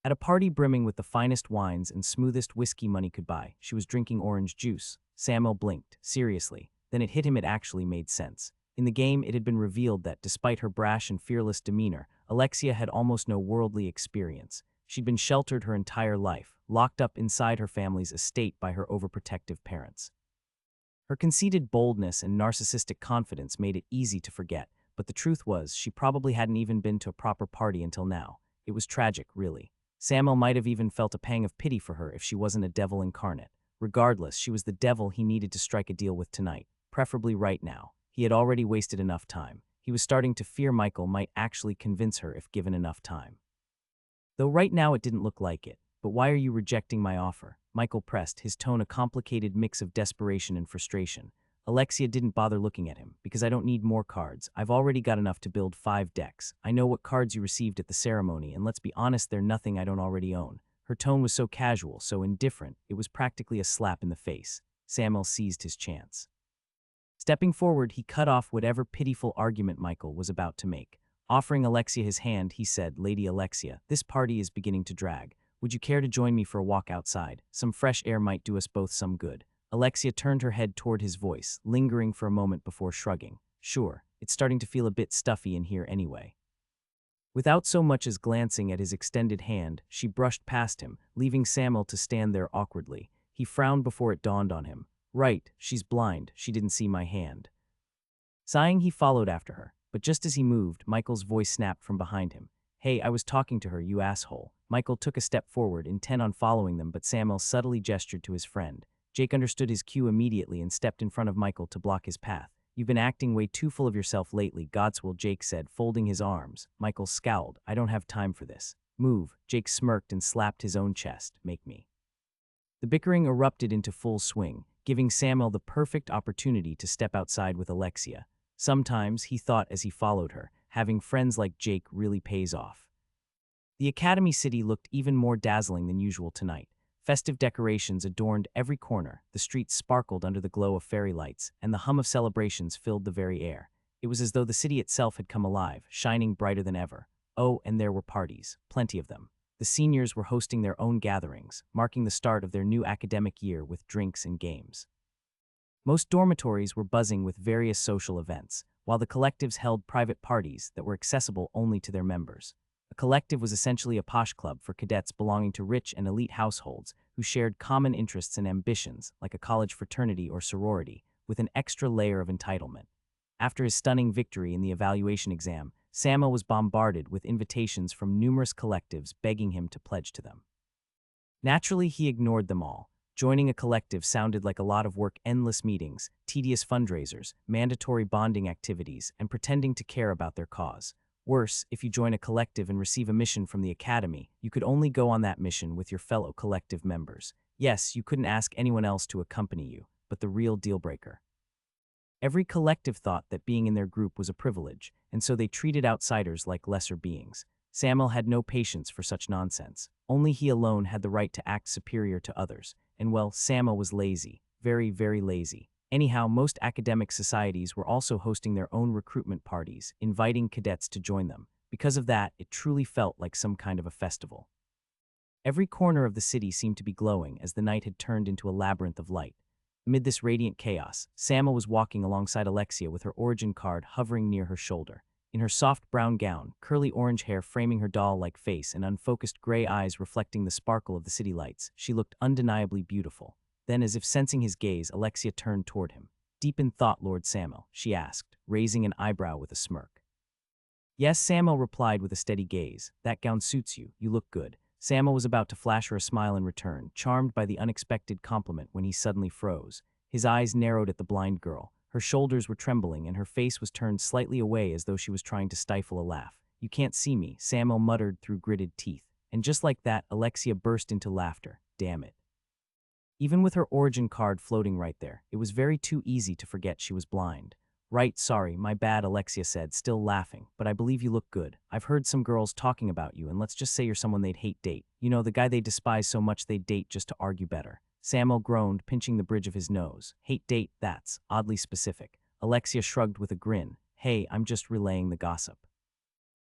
At a party brimming with the finest wines and smoothest whiskey money could buy, she was drinking orange juice. Samuel blinked, seriously. Then it hit him it actually made sense. In the game, it had been revealed that, despite her brash and fearless demeanor, Alexia had almost no worldly experience. She'd been sheltered her entire life, locked up inside her family's estate by her overprotective parents. Her conceited boldness and narcissistic confidence made it easy to forget, but the truth was, she probably hadn't even been to a proper party until now. It was tragic, really. Samuel might have even felt a pang of pity for her if she wasn't a devil incarnate. Regardless, she was the devil he needed to strike a deal with tonight, preferably right now. He had already wasted enough time. He was starting to fear Michael might actually convince her if given enough time. Though right now it didn't look like it. But why are you rejecting my offer? Michael pressed, his tone a complicated mix of desperation and frustration. Alexia didn't bother looking at him. Because I don't need more cards. I've already got enough to build 5 decks. I know what cards you received at the ceremony, and let's be honest, they're nothing I don't already own. Her tone was so casual, so indifferent, it was practically a slap in the face. Samuel seized his chance. Stepping forward, he cut off whatever pitiful argument Michael was about to make. Offering Alexia his hand, he said, "Lady Alexia, this party is beginning to drag. Would you care to join me for a walk outside? Some fresh air might do us both some good." Alexia turned her head toward his voice, lingering for a moment before shrugging. "Sure, it's starting to feel a bit stuffy in here anyway." Without so much as glancing at his extended hand, she brushed past him, leaving Samuel to stand there awkwardly. He frowned before it dawned on him. Right, she's blind, she didn't see my hand. Sighing, he followed after her, but just as he moved, Michael's voice snapped from behind him. "Hey, I was talking to her, you asshole." Michael took a step forward, intent on following them, but Samuel subtly gestured to his friend. Jake understood his cue immediately and stepped in front of Michael to block his path. "You've been acting way too full of yourself lately, Godswill," Jake said, folding his arms. Michael scowled. "I don't have time for this." "Move." Jake smirked and slapped his own chest. "Make me." The bickering erupted into full swing, giving Samuel the perfect opportunity to step outside with Alexia. Sometimes, he thought as he followed her, having friends like Jake really pays off. The Academy City looked even more dazzling than usual tonight. Festive decorations adorned every corner, the streets sparkled under the glow of fairy lights, and the hum of celebrations filled the very air. It was as though the city itself had come alive, shining brighter than ever. Oh, and there were parties, plenty of them. The seniors were hosting their own gatherings, marking the start of their new academic year with drinks and games. Most dormitories were buzzing with various social events, while the collectives held private parties that were accessible only to their members. A collective was essentially a posh club for cadets belonging to rich and elite households who shared common interests and ambitions, like a college fraternity or sorority, with an extra layer of entitlement. After his stunning victory in the evaluation exam, Samuel was bombarded with invitations from numerous collectives begging him to pledge to them. Naturally, he ignored them all. Joining a collective sounded like a lot of work: endless meetings, tedious fundraisers, mandatory bonding activities, and pretending to care about their cause. Worse, if you join a collective and receive a mission from the academy, you could only go on that mission with your fellow collective members. Yes, you couldn't ask anyone else to accompany you, but the real deal-breaker. Every collective thought that being in their group was a privilege, and so they treated outsiders like lesser beings. Samuel had no patience for such nonsense. Only he alone had the right to act superior to others. And well, Samuel was lazy. Very, very lazy. Anyhow, most academic societies were also hosting their own recruitment parties, inviting cadets to join them. Because of that, it truly felt like some kind of a festival. Every corner of the city seemed to be glowing as the night had turned into a labyrinth of light. Amid this radiant chaos, Samuel was walking alongside Alexia with her origin card hovering near her shoulder. In her soft brown gown, curly orange hair framing her doll-like face and unfocused gray eyes reflecting the sparkle of the city lights, she looked undeniably beautiful. Then, as if sensing his gaze, Alexia turned toward him. "Deep in thought, Lord Samuel?" she asked, raising an eyebrow with a smirk. "Yes," Samuel replied with a steady gaze. "That gown suits you. You look good." Samuel was about to flash her a smile in return, charmed by the unexpected compliment, when he suddenly froze. His eyes narrowed at the blind girl. Her shoulders were trembling and her face was turned slightly away as though she was trying to stifle a laugh. "You can't see me," Samuel muttered through gritted teeth. And just like that, Alexia burst into laughter. Damn it. Even with her origin card floating right there, it was very too easy to forget she was blind. Right, sorry, my bad, Alexia said, still laughing, but I believe you look good. I've heard some girls talking about you, and let's just say you're someone they'd hate date. You know, the guy they despise so much they'd date just to argue better. Samuel groaned, pinching the bridge of his nose. Hate date, that's oddly specific. Alexia shrugged with a grin. Hey, I'm just relaying the gossip.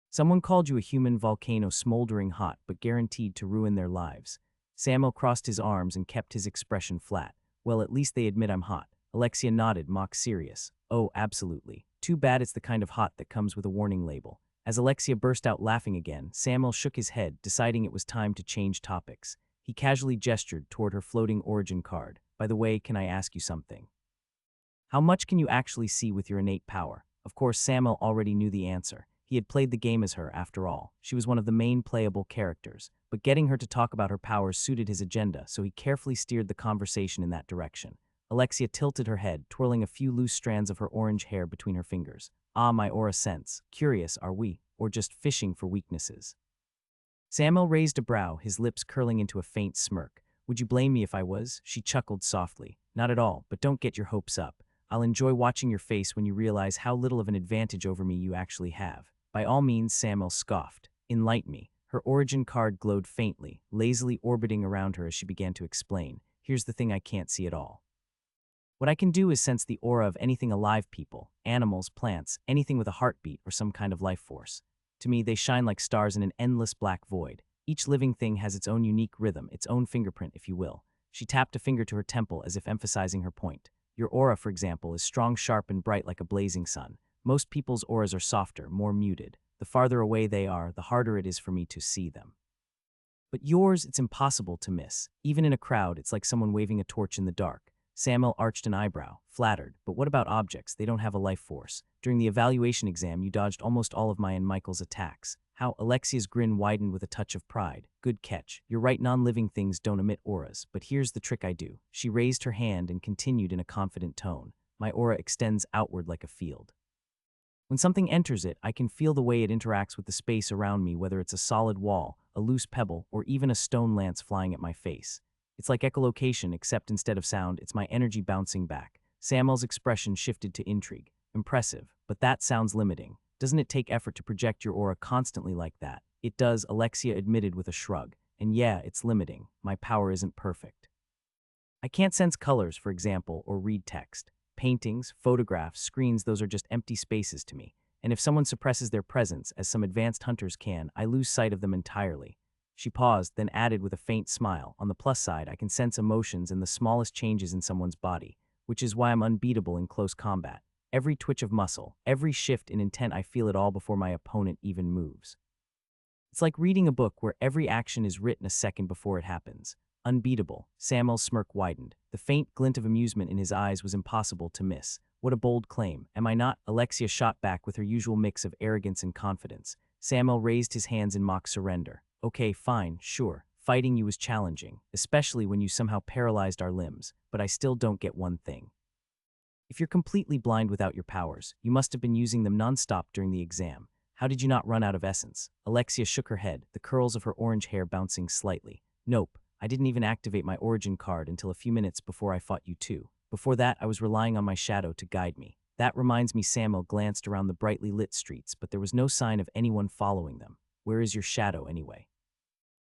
Someone called you a human volcano smoldering hot but guaranteed to ruin their lives. Samuel crossed his arms and kept his expression flat. Well, at least they admit I'm hot. Alexia nodded, mock serious. Oh, absolutely. Too bad it's the kind of hot that comes with a warning label. As Alexia burst out laughing again, Samuel shook his head, deciding it was time to change topics. He casually gestured toward her floating origin card. By the way, can I ask you something? How much can you actually see with your innate power? Of course, Samuel already knew the answer. He had played the game as her, after all. She was one of the main playable characters. But getting her to talk about her powers suited his agenda, so he carefully steered the conversation in that direction. Alexia tilted her head, twirling a few loose strands of her orange hair between her fingers. Ah, my aura sense. Curious, are we? Or just fishing for weaknesses? Samuel raised a brow, his lips curling into a faint smirk. Would you blame me if I was? She chuckled softly. Not at all, but don't get your hopes up. I'll enjoy watching your face when you realize how little of an advantage over me you actually have. By all means, Samuel scoffed. Enlighten me. Her origin card glowed faintly, lazily orbiting around her as she began to explain. Here's the thing I can't see at all. What I can do is sense the aura of anything alive, people, animals, plants, anything with a heartbeat or some kind of life force. To me, they shine like stars in an endless black void. Each living thing has its own unique rhythm, its own fingerprint, if you will. She tapped a finger to her temple as if emphasizing her point. Your aura, for example, is strong, sharp, and bright like a blazing sun. Most people's auras are softer, more muted. The farther away they are, the harder it is for me to see them. But yours, it's impossible to miss. Even in a crowd, it's like someone waving a torch in the dark. Samuel arched an eyebrow, flattered. But what about objects? They don't have a life force. During the evaluation exam, you dodged almost all of my and Michael's attacks. How? Alexia's grin widened with a touch of pride. Good catch. You're right, non-living things don't emit auras. But here's the trick I do. She raised her hand and continued in a confident tone. My aura extends outward like a field. When something enters it, I can feel the way it interacts with the space around me, whether it's a solid wall, a loose pebble, or even a stone lance flying at my face. It's like echolocation, except instead of sound, it's my energy bouncing back. Samuel's expression shifted to intrigue. Impressive, but that sounds limiting. Doesn't it take effort to project your aura constantly like that? It does, Alexia admitted with a shrug. And yeah, it's limiting. My power isn't perfect. I can't sense colors, for example, or read text. Paintings, photographs, screens, those are just empty spaces to me. And if someone suppresses their presence, as some advanced hunters can, I lose sight of them entirely. She paused, then added with a faint smile, on the plus side, I can sense emotions and the smallest changes in someone's body, which is why I'm unbeatable in close combat. Every twitch of muscle, every shift in intent, I feel it all before my opponent even moves. It's like reading a book where every action is written a second before it happens. Unbeatable. Samuel's smirk widened. The faint glint of amusement in his eyes was impossible to miss. What a bold claim. Am I not? Alexia shot back with her usual mix of arrogance and confidence. Samuel raised his hands in mock surrender. Okay, fine, sure. Fighting you was challenging, especially when you somehow paralyzed our limbs, but I still don't get one thing. If you're completely blind without your powers, you must have been using them nonstop during the exam. How did you not run out of essence? Alexia shook her head, the curls of her orange hair bouncing slightly. Nope, I didn't even activate my origin card until a few minutes before I fought you too. Before that, I was relying on my shadow to guide me. That reminds me, Samuel glanced around the brightly lit streets, but there was no sign of anyone following them. Where is your shadow, anyway?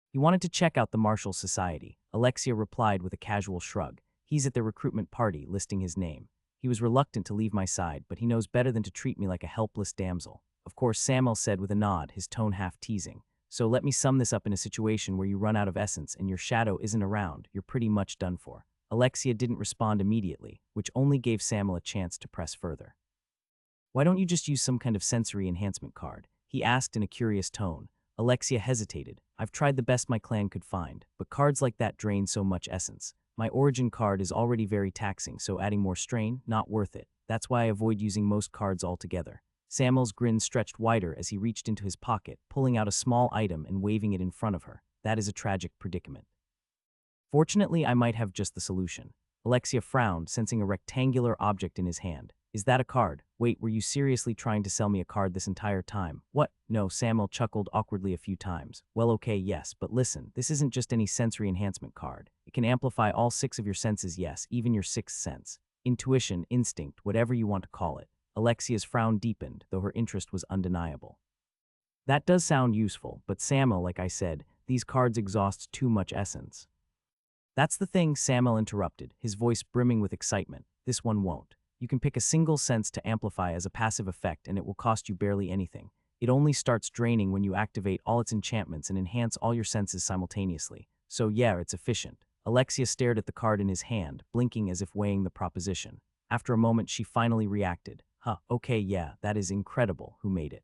He wanted to check out the Marshall Society. Alexia replied with a casual shrug. He's at the recruitment party, listing his name. He was reluctant to leave my side, but he knows better than to treat me like a helpless damsel. Of course, Samuel said with a nod, his tone half teasing. So let me sum this up in a situation where you run out of essence and your shadow isn't around, you're pretty much done for. Alexia didn't respond immediately, which only gave Samuel a chance to press further. Why don't you just use some kind of sensory enhancement card? He asked in a curious tone. Alexia hesitated. I've tried the best my clan could find, but cards like that drain so much essence. My origin card is already very taxing, so adding more strain, not worth it. That's why I avoid using most cards altogether. Samuel's grin stretched wider as he reached into his pocket, pulling out a small item and waving it in front of her. That is a tragic predicament. Fortunately, I might have just the solution. Alexia frowned, sensing a rectangular object in his hand. Is that a card? Wait, were you seriously trying to sell me a card this entire time? What? No, Samuel chuckled awkwardly a few times. Well, okay, yes, but listen, this isn't just any sensory enhancement card. It can amplify all 6 of your senses, yes, even your 6th sense. Intuition, instinct, whatever you want to call it. Alexia's frown deepened, though her interest was undeniable. That does sound useful, but Samuel, like I said, these cards exhaust too much essence. That's the thing, Samuel interrupted, his voice brimming with excitement. This one won't. You can pick a single sense to amplify as a passive effect and it will cost you barely anything. It only starts draining when you activate all its enchantments and enhance all your senses simultaneously. So yeah, it's efficient. Alexia stared at the card in his hand, blinking as if weighing the proposition. After a moment, she finally reacted. Huh, okay, yeah, that is incredible. Who made it?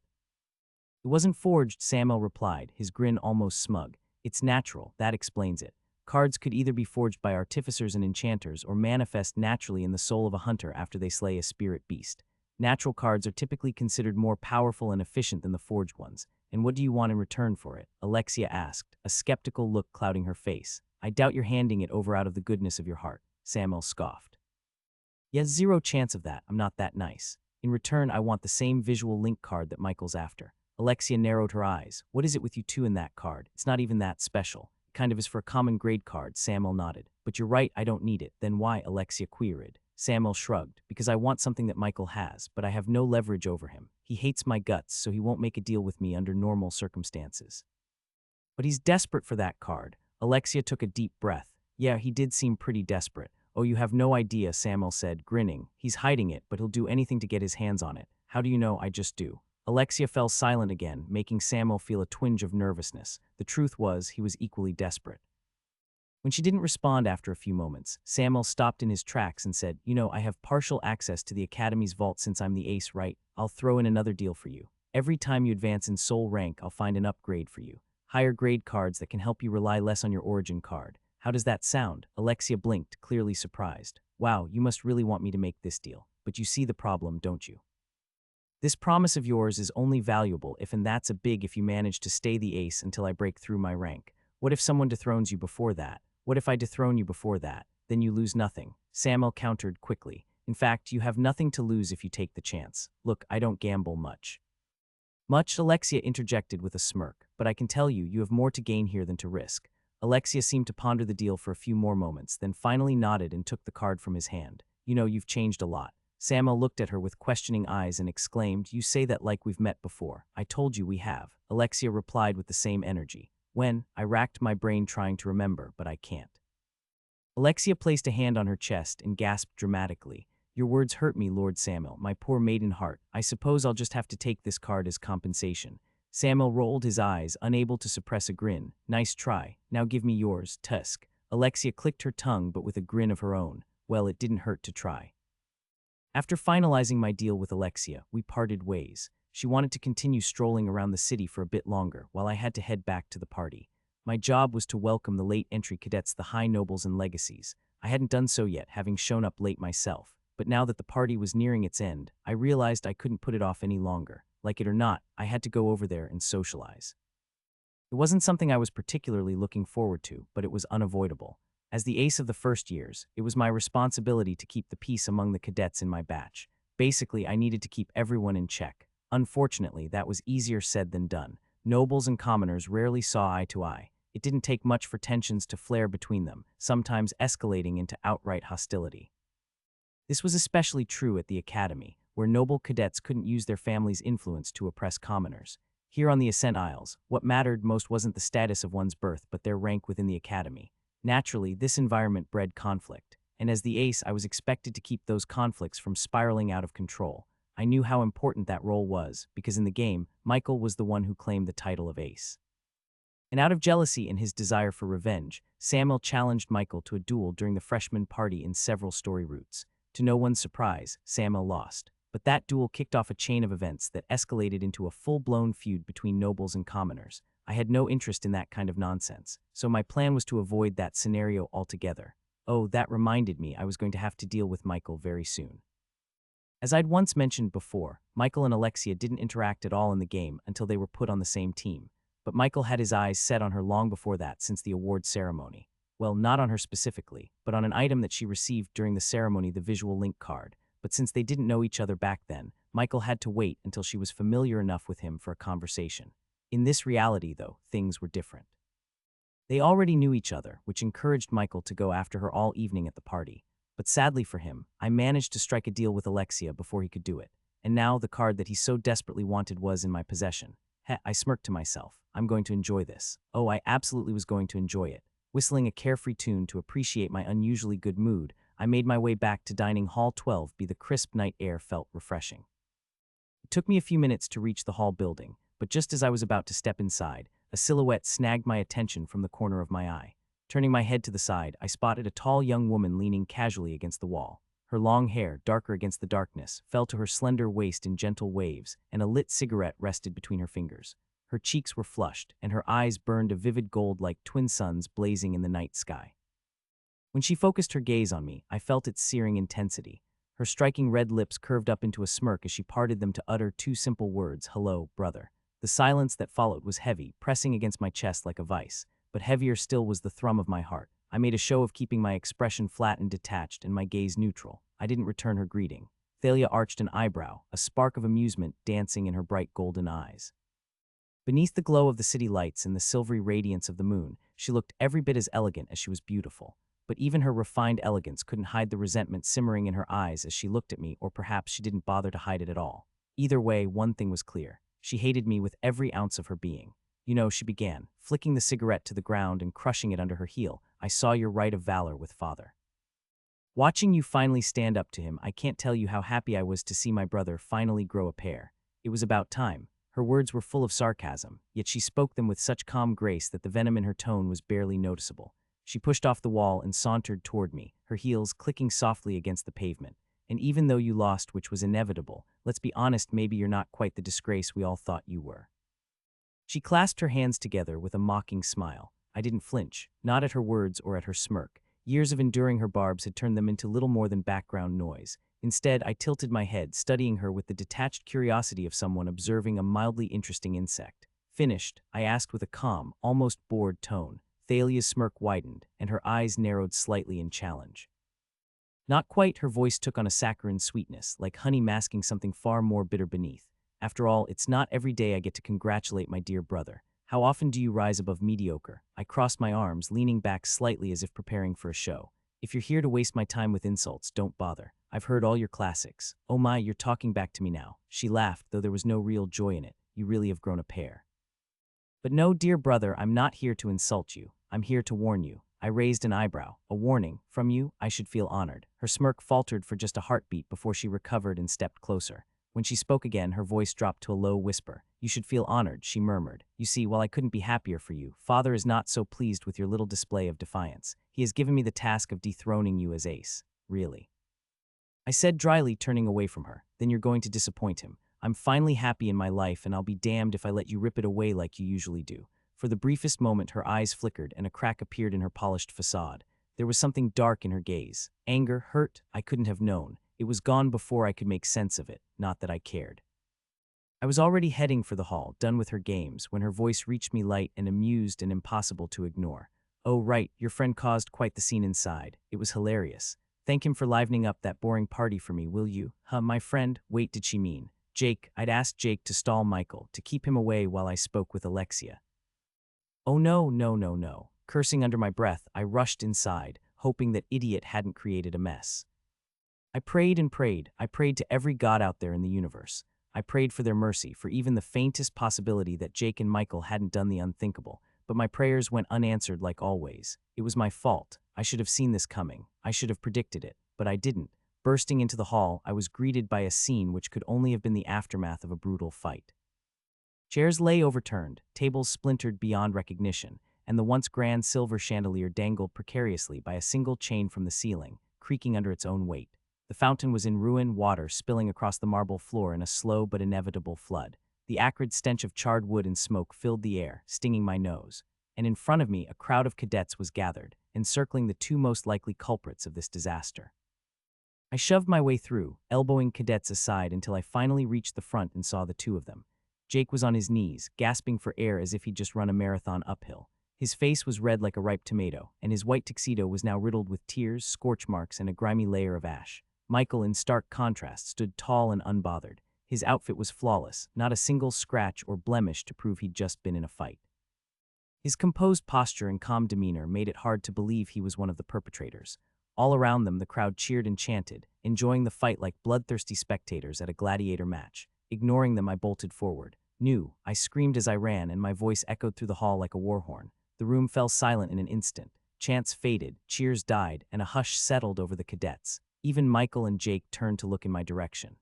It wasn't forged, Samuel replied, his grin almost smug. It's natural, that explains it. Cards could either be forged by artificers and enchanters or manifest naturally in the soul of a hunter after they slay a spirit beast. Natural cards are typically considered more powerful and efficient than the forged ones. And what do you want in return for it? Alexia asked, a skeptical look clouding her face. I doubt you're handing it over out of the goodness of your heart, Samuel scoffed. Yes, zero chance of that. I'm not that nice. In return, I want the same visual link card that Michael's after. Alexia narrowed her eyes. What is it with you two in that card? It's not even that special. It kind of is for a common grade card, Samuel nodded. But you're right, I don't need it. Then why? Alexia queried. Samuel shrugged. Because I want something that Michael has, but I have no leverage over him. He hates my guts, so he won't make a deal with me under normal circumstances. But he's desperate for that card. Alexia took a deep breath. Yeah, he did seem pretty desperate. Oh, you have no idea, Samuel said, grinning. He's hiding it, but he'll do anything to get his hands on it. How do you know? I just do. Alexia fell silent again, making Samuel feel a twinge of nervousness. The truth was, he was equally desperate. When she didn't respond after a few moments, Samuel stopped in his tracks and said, You know, I have partial access to the Academy's vault since I'm the ace, right? I'll throw in another deal for you. Every time you advance in soul rank, I'll find an upgrade for you. Higher grade cards that can help you rely less on your origin card. How does that sound? Alexia blinked, clearly surprised. Wow, you must really want me to make this deal. But you see the problem, don't you? This promise of yours is only valuable if, and that's a big if, you manage to stay the ace until I break through my rank. What if someone dethrones you before that? What if I dethrone you before that? Then you lose nothing. Samuel countered quickly. In fact, you have nothing to lose if you take the chance. Look, I don't gamble much. Much, Alexia interjected with a smirk, but I can tell you, you have more to gain here than to risk. Alexia seemed to ponder the deal for a few more moments, then finally nodded and took the card from his hand. You know, you've changed a lot. Samuel looked at her with questioning eyes and exclaimed, You say that like we've met before. I told you we have. Alexia replied with the same energy. When? I racked my brain trying to remember, but I can't. Alexia placed a hand on her chest and gasped dramatically. Your words hurt me, Lord Samuel, my poor maiden heart. I suppose I'll just have to take this card as compensation. Samuel rolled his eyes, unable to suppress a grin. Nice try. Now give me yours, Tusk. Alexia clicked her tongue, but with a grin of her own. Well, it didn't hurt to try. After finalizing my deal with Alexia, we parted ways. She wanted to continue strolling around the city for a bit longer, while I had to head back to the party. My job was to welcome the late entry cadets, the high nobles and legacies. I hadn't done so yet, having shown up late myself. But now that the party was nearing its end, I realized I couldn't put it off any longer. Like it or not, I had to go over there and socialize. It wasn't something I was particularly looking forward to, but it was unavoidable. As the ace of the first years, it was my responsibility to keep the peace among the cadets in my batch. Basically, I needed to keep everyone in check. Unfortunately, that was easier said than done. Nobles and commoners rarely saw eye to eye. It didn't take much for tensions to flare between them, sometimes escalating into outright hostility. This was especially true at the Academy, where noble cadets couldn't use their family's influence to oppress commoners. Here on the Ascent Isles, what mattered most wasn't the status of one's birth but their rank within the Academy. Naturally, this environment bred conflict, and as the ace, I was expected to keep those conflicts from spiraling out of control. I knew how important that role was, because in the game, Michael was the one who claimed the title of ace. And out of jealousy and his desire for revenge, Samuel challenged Michael to a duel during the freshman party in several story routes. To no one's surprise, Samuel lost. But that duel kicked off a chain of events that escalated into a full-blown feud between nobles and commoners. I had no interest in that kind of nonsense, so my plan was to avoid that scenario altogether. Oh, that reminded me I was going to have to deal with Michael very soon. As I'd once mentioned before, Michael and Alexia didn't interact at all in the game until they were put on the same team. But Michael had his eyes set on her long before that, since the award ceremony. Well, not on her specifically, but on an item that she received during the ceremony, the visual link card. But since they didn't know each other back then, Michael had to wait until she was familiar enough with him for a conversation. In this reality, though, things were different. They already knew each other, which encouraged Michael to go after her all evening at the party. But sadly for him, I managed to strike a deal with Alexia before he could do it. and now the card that he so desperately wanted was in my possession. Heh, I smirked to myself. I'm going to enjoy this. Oh, I absolutely was going to enjoy it. Whistling a carefree tune to appreciate my unusually good mood, I made my way back to dining hall 12b. The crisp night air felt refreshing. It took me a few minutes to reach the hall building, but just as I was about to step inside, a silhouette snagged my attention from the corner of my eye. Turning my head to the side, I spotted a tall young woman leaning casually against the wall. Her long hair, darker against the darkness, fell to her slender waist in gentle waves, and a lit cigarette rested between her fingers. Her cheeks were flushed, and her eyes burned a vivid gold like twin suns blazing in the night sky. When she focused her gaze on me, I felt its searing intensity. Her striking red lips curved up into a smirk as she parted them to utter two simple words, "Hello, brother." The silence that followed was heavy, pressing against my chest like a vice, but heavier still was the thrum of my heart. I made a show of keeping my expression flat and detached and my gaze neutral. I didn't return her greeting. Thalia arched an eyebrow, a spark of amusement dancing in her bright golden eyes. Beneath the glow of the city lights and the silvery radiance of the moon, she looked every bit as elegant as she was beautiful. But even her refined elegance couldn't hide the resentment simmering in her eyes as she looked at me, or perhaps she didn't bother to hide it at all. Either way, one thing was clear. She hated me with every ounce of her being. "You know," she began, flicking the cigarette to the ground and crushing it under her heel, "I saw your right of valor with father. Watching you finally stand up to him, I can't tell you how happy I was to see my brother finally grow a pair. It was about time." Her words were full of sarcasm, yet she spoke them with such calm grace that the venom in her tone was barely noticeable. She pushed off the wall and sauntered toward me, her heels clicking softly against the pavement. "And even though you lost, which was inevitable, let's be honest, maybe you're not quite the disgrace we all thought you were." She clasped her hands together with a mocking smile. I didn't flinch, not at her words or at her smirk. Years of enduring her barbs had turned them into little more than background noise. Instead, I tilted my head, studying her with the detached curiosity of someone observing a mildly interesting insect. "Finished?" I asked with a calm, almost bored tone. Thalia's smirk widened, and her eyes narrowed slightly in challenge. "Not quite," her voice took on a saccharine sweetness, like honey masking something far more bitter beneath. "After all, it's not every day I get to congratulate my dear brother. How often do you rise above mediocre?" I crossed my arms, leaning back slightly as if preparing for a show. "If you're here to waste my time with insults, don't bother. I've heard all your classics." "Oh my, you're talking back to me now." She laughed, though there was no real joy in it. "You really have grown a pair." "But no, dear brother, I'm not here to insult you. I'm here to warn you." I raised an eyebrow. "A warning? From you? I should feel honored." Her smirk faltered for just a heartbeat before she recovered and stepped closer. When she spoke again, her voice dropped to a low whisper. "You should feel honored," she murmured. "You see, while I couldn't be happier for you, Father is not so pleased with your little display of defiance. He has given me the task of dethroning you as ace." "Really?" I said dryly, turning away from her. "Then you're going to disappoint him. I'm finally happy in my life, and I'll be damned if I let you rip it away like you usually do." For the briefest moment, her eyes flickered and a crack appeared in her polished facade. There was something dark in her gaze. Anger, hurt, I couldn't have known. It was gone before I could make sense of it, not that I cared. I was already heading for the hall, done with her games, when her voice reached me light and amused and impossible to ignore. "Oh, right, your friend caused quite the scene inside. It was hilarious. Thank him for livening up that boring party for me, will you?" "Huh, my friend?" Wait, did she mean Jake? I'd asked Jake to stall Michael, to keep him away while I spoke with Alexia. "Oh no, no, no, no." Cursing under my breath, I rushed inside, hoping that idiot hadn't created a mess. I prayed and prayed. I prayed to every god out there in the universe. I prayed for their mercy, for even the faintest possibility that Jake and Michael hadn't done the unthinkable. But my prayers went unanswered like always. It was my fault. I should have seen this coming. I should have predicted it. But I didn't. Bursting into the hall, I was greeted by a scene which could only have been the aftermath of a brutal fight. Chairs lay overturned, tables splintered beyond recognition, and the once grand silver chandelier dangled precariously by a single chain from the ceiling, creaking under its own weight. The fountain was in ruin, water spilling across the marble floor in a slow but inevitable flood. The acrid stench of charred wood and smoke filled the air, stinging my nose. And in front of me, a crowd of cadets was gathered, encircling the two most likely culprits of this disaster. I shoved my way through, elbowing cadets aside until I finally reached the front and saw the two of them. Jake was on his knees, gasping for air as if he'd just run a marathon uphill. His face was red like a ripe tomato, and his white tuxedo was now riddled with tears, scorch marks, and a grimy layer of ash. Michael, in stark contrast, stood tall and unbothered. His outfit was flawless, not a single scratch or blemish to prove he'd just been in a fight. His composed posture and calm demeanor made it hard to believe he was one of the perpetrators. All around them, the crowd cheered and chanted, enjoying the fight like bloodthirsty spectators at a gladiator match. Ignoring them, I bolted forward. I screamed as I ran, and my voice echoed through the hall like a war horn. The room fell silent in an instant. Chants faded, cheers died, and a hush settled over the cadets. Even Michael and Jake turned to look in my direction.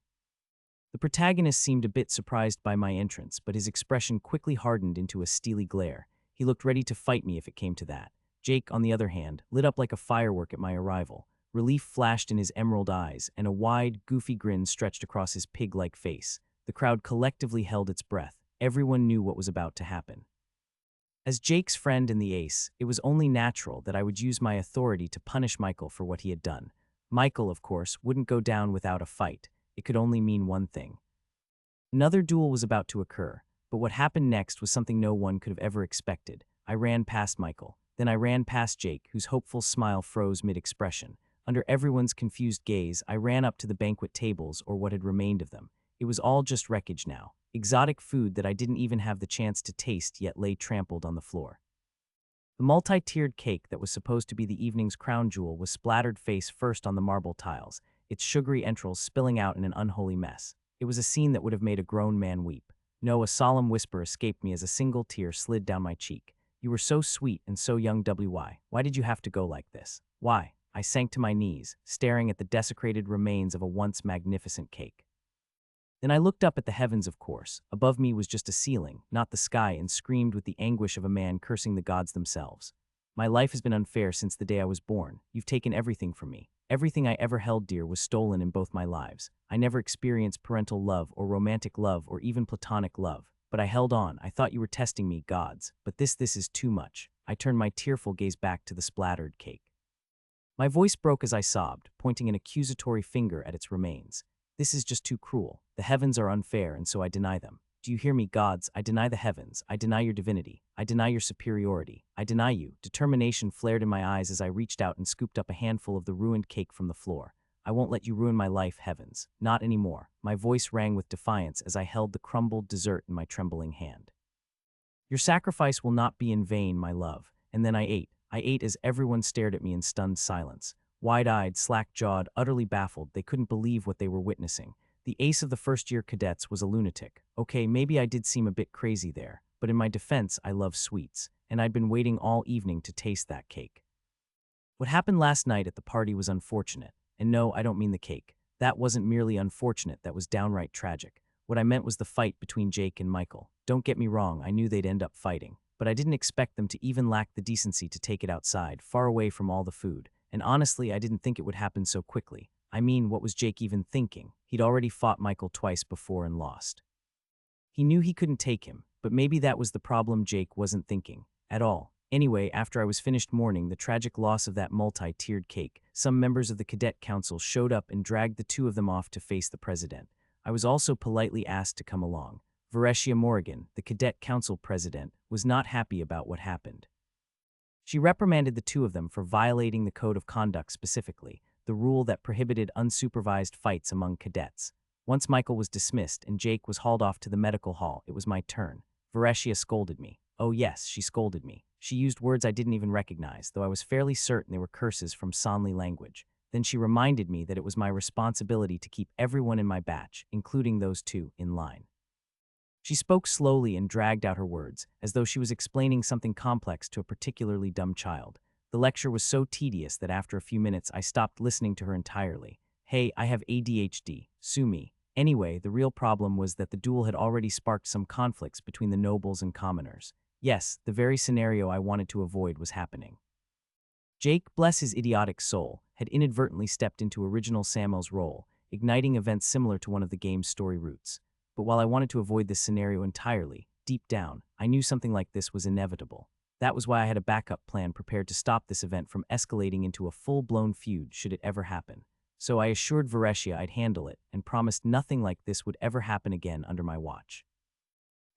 The protagonist seemed a bit surprised by my entrance, but his expression quickly hardened into a steely glare. He looked ready to fight me if it came to that. Jake, on the other hand, lit up like a firework at my arrival. Relief flashed in his emerald eyes, and a wide, goofy grin stretched across his pig-like face. The crowd collectively held its breath. Everyone knew what was about to happen. As Jake's friend and the ace, it was only natural that I would use my authority to punish Michael for what he had done. Michael, of course, wouldn't go down without a fight. It could only mean one thing. Another duel was about to occur, but what happened next was something no one could have ever expected. I ran past Michael. Then I ran past Jake, whose hopeful smile froze mid-expression. Under everyone's confused gaze, I ran up to the banquet tables, or what had remained of them. It was all just wreckage now. Exotic food that I didn't even have the chance to taste yet lay trampled on the floor. The multi-tiered cake that was supposed to be the evening's crown jewel was splattered face first on the marble tiles, its sugary entrails spilling out in an unholy mess. It was a scene that would have made a grown man weep. No, a solemn whisper escaped me as a single tear slid down my cheek. You were so sweet and so young, WY. Why did you have to go like this? Why? I sank to my knees, staring at the desecrated remains of a once magnificent cake. Then I looked up at the heavens, of course. Above me was just a ceiling, not the sky, and screamed with the anguish of a man cursing the gods themselves. My life has been unfair since the day I was born. You've taken everything from me. Everything I ever held dear was stolen in both my lives. I never experienced parental love or romantic love or even platonic love. But I held on. I thought you were testing me, gods. But this is too much. I turned my tearful gaze back to the splattered cake. My voice broke as I sobbed, pointing an accusatory finger at its remains. This is just too cruel. The heavens are unfair, and so I deny them. Do you hear me, gods? I deny the heavens. I deny your divinity. I deny your superiority. I deny you. Determination flared in my eyes as I reached out and scooped up a handful of the ruined cake from the floor. I won't let you ruin my life, heavens. Not anymore. My voice rang with defiance as I held the crumbled dessert in my trembling hand. Your sacrifice will not be in vain, my love. And then I ate. I ate as everyone stared at me in stunned silence. Wide-eyed, slack-jawed, utterly baffled, they couldn't believe what they were witnessing. The ace of the first-year cadets was a lunatic. Okay, maybe I did seem a bit crazy there, but in my defense, I love sweets, and I'd been waiting all evening to taste that cake. What happened last night at the party was unfortunate, and no, I don't mean the cake. That wasn't merely unfortunate, that was downright tragic. What I meant was the fight between Jake and Michael. Don't get me wrong, I knew they'd end up fighting, but I didn't expect them to even lack the decency to take it outside, far away from all the food. And honestly, I didn't think it would happen so quickly. I mean, what was Jake even thinking? He'd already fought Michael twice before and lost. He knew he couldn't take him, but maybe that was the problem. Jake wasn't thinking at all. Anyway, after I was finished mourning the tragic loss of that multi-tiered cake, some members of the cadet council showed up and dragged the two of them off to face the president. I was also politely asked to come along. Vereshia Morrigan, the cadet council president, was not happy about what happened. She reprimanded the two of them for violating the code of conduct, specifically the rule that prohibited unsupervised fights among cadets. Once Michael was dismissed and Jake was hauled off to the medical hall, it was my turn. Vereshia scolded me. Oh yes, she scolded me. She used words I didn't even recognize, though I was fairly certain they were curses from Sonli language. Then she reminded me that it was my responsibility to keep everyone in my batch, including those two, in line. She spoke slowly and dragged out her words, as though she was explaining something complex to a particularly dumb child. The lecture was so tedious that after a few minutes I stopped listening to her entirely. Hey, I have ADHD. Sue me. Anyway, the real problem was that the duel had already sparked some conflicts between the nobles and commoners. Yes, the very scenario I wanted to avoid was happening. Jake, bless his idiotic soul, had inadvertently stepped into original Samuel's role, igniting events similar to one of the game's story routes. But while I wanted to avoid this scenario entirely, deep down, I knew something like this was inevitable. That was why I had a backup plan prepared to stop this event from escalating into a full-blown feud should it ever happen. So I assured Vereshia I'd handle it and promised nothing like this would ever happen again under my watch.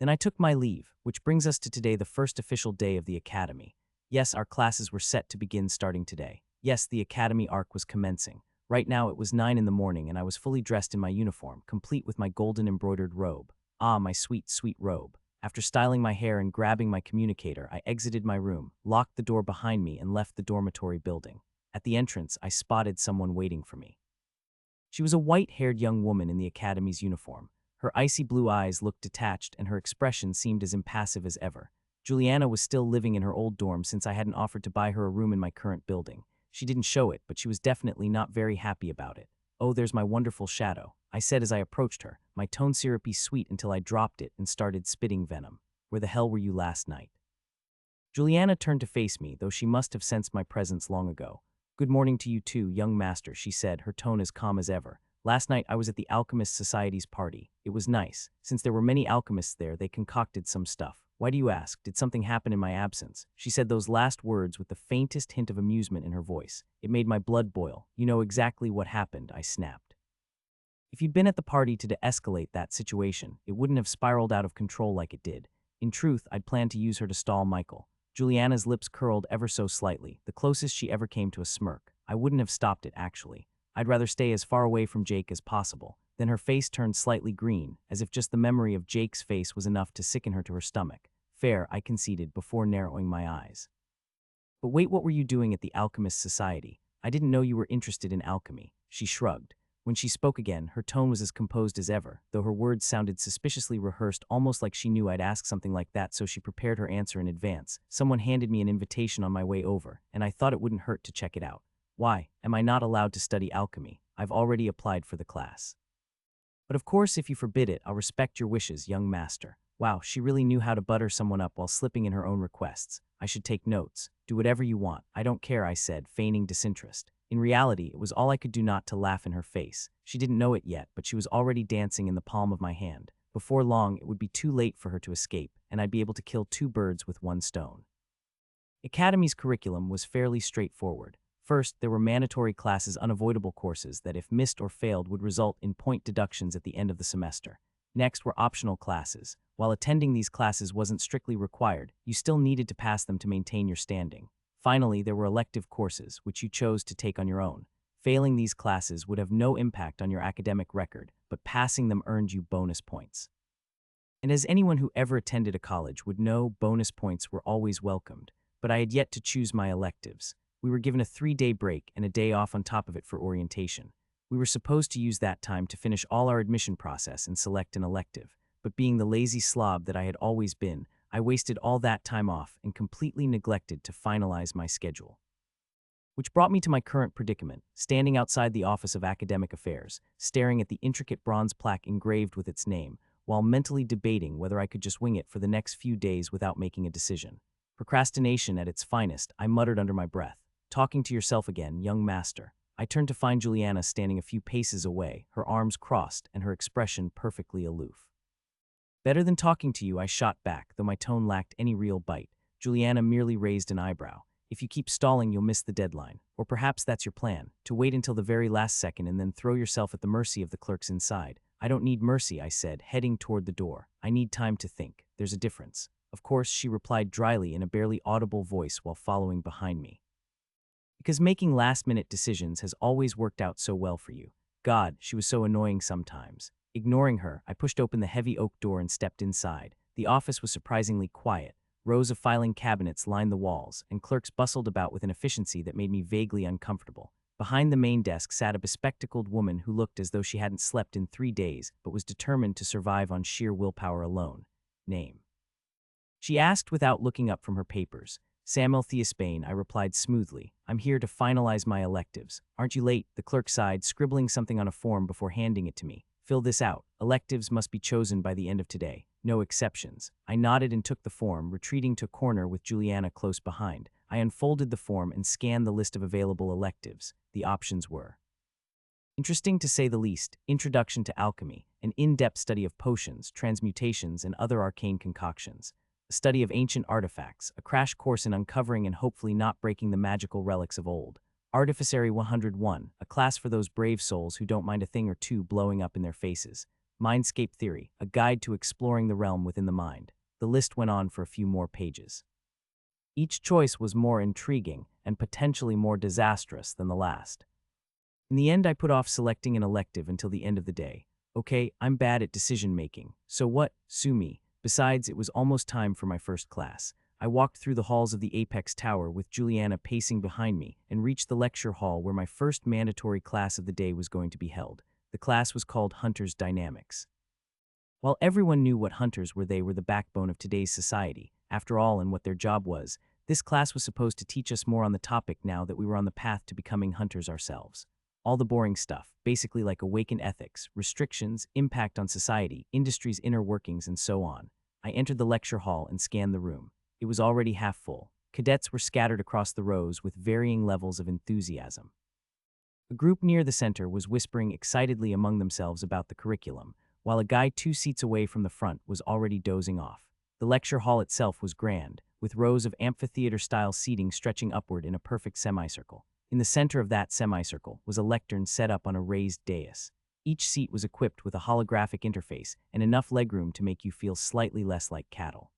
Then I took my leave, which brings us to today, the first official day of the academy. Yes, our classes were set to begin starting today. Yes, the academy arc was commencing. Right now it was 9 in the morning and I was fully dressed in my uniform, complete with my golden embroidered robe. Ah, my sweet, sweet robe. After styling my hair and grabbing my communicator, I exited my room, locked the door behind me and left the dormitory building. At the entrance, I spotted someone waiting for me. She was a white-haired young woman in the academy's uniform. Her icy blue eyes looked detached and her expression seemed as impassive as ever. Juliana was still living in her old dorm since I hadn't offered to buy her a room in my current building. She didn't show it, but she was definitely not very happy about it. "Oh, there's my wonderful shadow," I said as I approached her, my tone syrupy sweet until I dropped it and started spitting venom. "Where the hell were you last night?" Juliana turned to face me, though she must have sensed my presence long ago. "Good morning to you too, young master," she said, her tone as calm as ever. "Last night I was at the Alchemist Society's party. It was nice. Since there were many alchemists there, they concocted some stuff. Why do you ask? Did something happen in my absence?" She said those last words with the faintest hint of amusement in her voice. It made my blood boil. "You know exactly what happened," I snapped. "If you'd been at the party to de-escalate that situation, it wouldn't have spiraled out of control like it did. In truth, I'd planned to use her to stall Michael." Juliana's lips curled ever so slightly, the closest she ever came to a smirk. "I wouldn't have stopped it, actually. I'd rather stay as far away from Jake as possible." Then her face turned slightly green, as if just the memory of Jake's face was enough to sicken her to her stomach. "Fair," I conceded before narrowing my eyes. "But wait, what were you doing at the Alchemist Society? I didn't know you were interested in alchemy." She shrugged. When she spoke again, her tone was as composed as ever, though her words sounded suspiciously rehearsed, almost like she knew I'd ask something like that, so she prepared her answer in advance. "Someone handed me an invitation on my way over, and I thought it wouldn't hurt to check it out." "Why? Am I not allowed to study alchemy? I've already applied for the class." "But of course, if you forbid it, I'll respect your wishes, young master." Wow, she really knew how to butter someone up while slipping in her own requests. "I should take notes." "Do whatever you want. I don't care," I said, feigning disinterest. In reality, it was all I could do not to laugh in her face. She didn't know it yet, but she was already dancing in the palm of my hand. Before long, it would be too late for her to escape, and I'd be able to kill two birds with one stone. Academy's curriculum was fairly straightforward. First, there were mandatory classes, unavoidable courses that if missed or failed would result in point deductions at the end of the semester. Next were optional classes. While attending these classes wasn't strictly required, you still needed to pass them to maintain your standing. Finally, there were elective courses, which you chose to take on your own. Failing these classes would have no impact on your academic record, but passing them earned you bonus points. And as anyone who ever attended a college would know, bonus points were always welcomed. But I had yet to choose my electives. We were given a 3-day break and a day off on top of it for orientation. We were supposed to use that time to finish all our admission process and select an elective. But being the lazy slob that I had always been, I wasted all that time off and completely neglected to finalize my schedule. Which brought me to my current predicament, standing outside the Office of Academic Affairs, staring at the intricate bronze plaque engraved with its name, while mentally debating whether I could just wing it for the next few days without making a decision. Procrastination at its finest, I muttered under my breath. "Talking to yourself again, young master." I turned to find Juliana standing a few paces away, her arms crossed and her expression perfectly aloof. "Better than talking to you," I shot back, though my tone lacked any real bite. Juliana merely raised an eyebrow. "If you keep stalling, you'll miss the deadline. Or perhaps that's your plan, to wait until the very last second and then throw yourself at the mercy of the clerks inside." "I don't need mercy," I said, heading toward the door. "I need time to think. There's a difference." "Of course," she replied dryly in a barely audible voice while following behind me. "Because making last-minute decisions has always worked out so well for you." God, she was so annoying sometimes. Ignoring her, I pushed open the heavy oak door and stepped inside. The office was surprisingly quiet. Rows of filing cabinets lined the walls, and clerks bustled about with an efficiency that made me vaguely uncomfortable. Behind the main desk sat a bespectacled woman who looked as though she hadn't slept in 3 days, but was determined to survive on sheer willpower alone. "Name?" she asked without looking up from her papers. "Samuel Theospain," I replied smoothly. "I'm here to finalize my electives." "Aren't you late?" the clerk sighed, scribbling something on a form before handing it to me. "Fill this out. Electives must be chosen by the end of today. No exceptions." I nodded and took the form, retreating to a corner with Juliana close behind. I unfolded the form and scanned the list of available electives. The options were interesting to say the least: Introduction to Alchemy, an in-depth study of potions, transmutations, and other arcane concoctions. A study of ancient artifacts, a crash course in uncovering and hopefully not breaking the magical relics of old. Artificary 101, a class for those brave souls who don't mind a thing or two blowing up in their faces. Mindscape Theory, a guide to exploring the realm within the mind. The list went on for a few more pages. Each choice was more intriguing and potentially more disastrous than the last. In the end, I put off selecting an elective until the end of the day. Okay, I'm bad at decision-making, so what? Sue me. Besides, it was almost time for my first class. I walked through the halls of the Apex Tower with Juliana pacing behind me and reached the lecture hall where my first mandatory class of the day was going to be held. The class was called Hunters Dynamics. While everyone knew what hunters were, they were the backbone of today's society, after all, and what their job was. This class was supposed to teach us more on the topic now that we were on the path to becoming hunters ourselves. All the boring stuff, basically like awakened ethics, restrictions, impact on society, industry's inner workings, and so on. I entered the lecture hall and scanned the room. It was already half full. Cadets were scattered across the rows with varying levels of enthusiasm. A group near the center was whispering excitedly among themselves about the curriculum, while a guy 2 seats away from the front was already dozing off. The lecture hall itself was grand, with rows of amphitheater-style seating stretching upward in a perfect semicircle. In the center of that semicircle was a lectern set up on a raised dais. Each seat was equipped with a holographic interface and enough legroom to make you feel slightly less like cattle.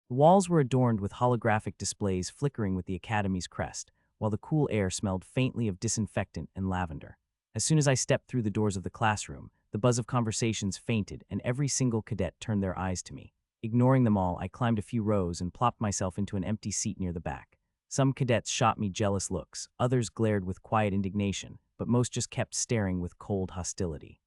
The walls were adorned with holographic displays flickering with the Academy's crest, while the cool air smelled faintly of disinfectant and lavender. As soon as I stepped through the doors of the classroom, the buzz of conversations fainted and every single cadet turned their eyes to me. Ignoring them all, I climbed a few rows and plopped myself into an empty seat near the back. Some cadets shot me jealous looks, others glared with quiet indignation, but most just kept staring with cold hostility.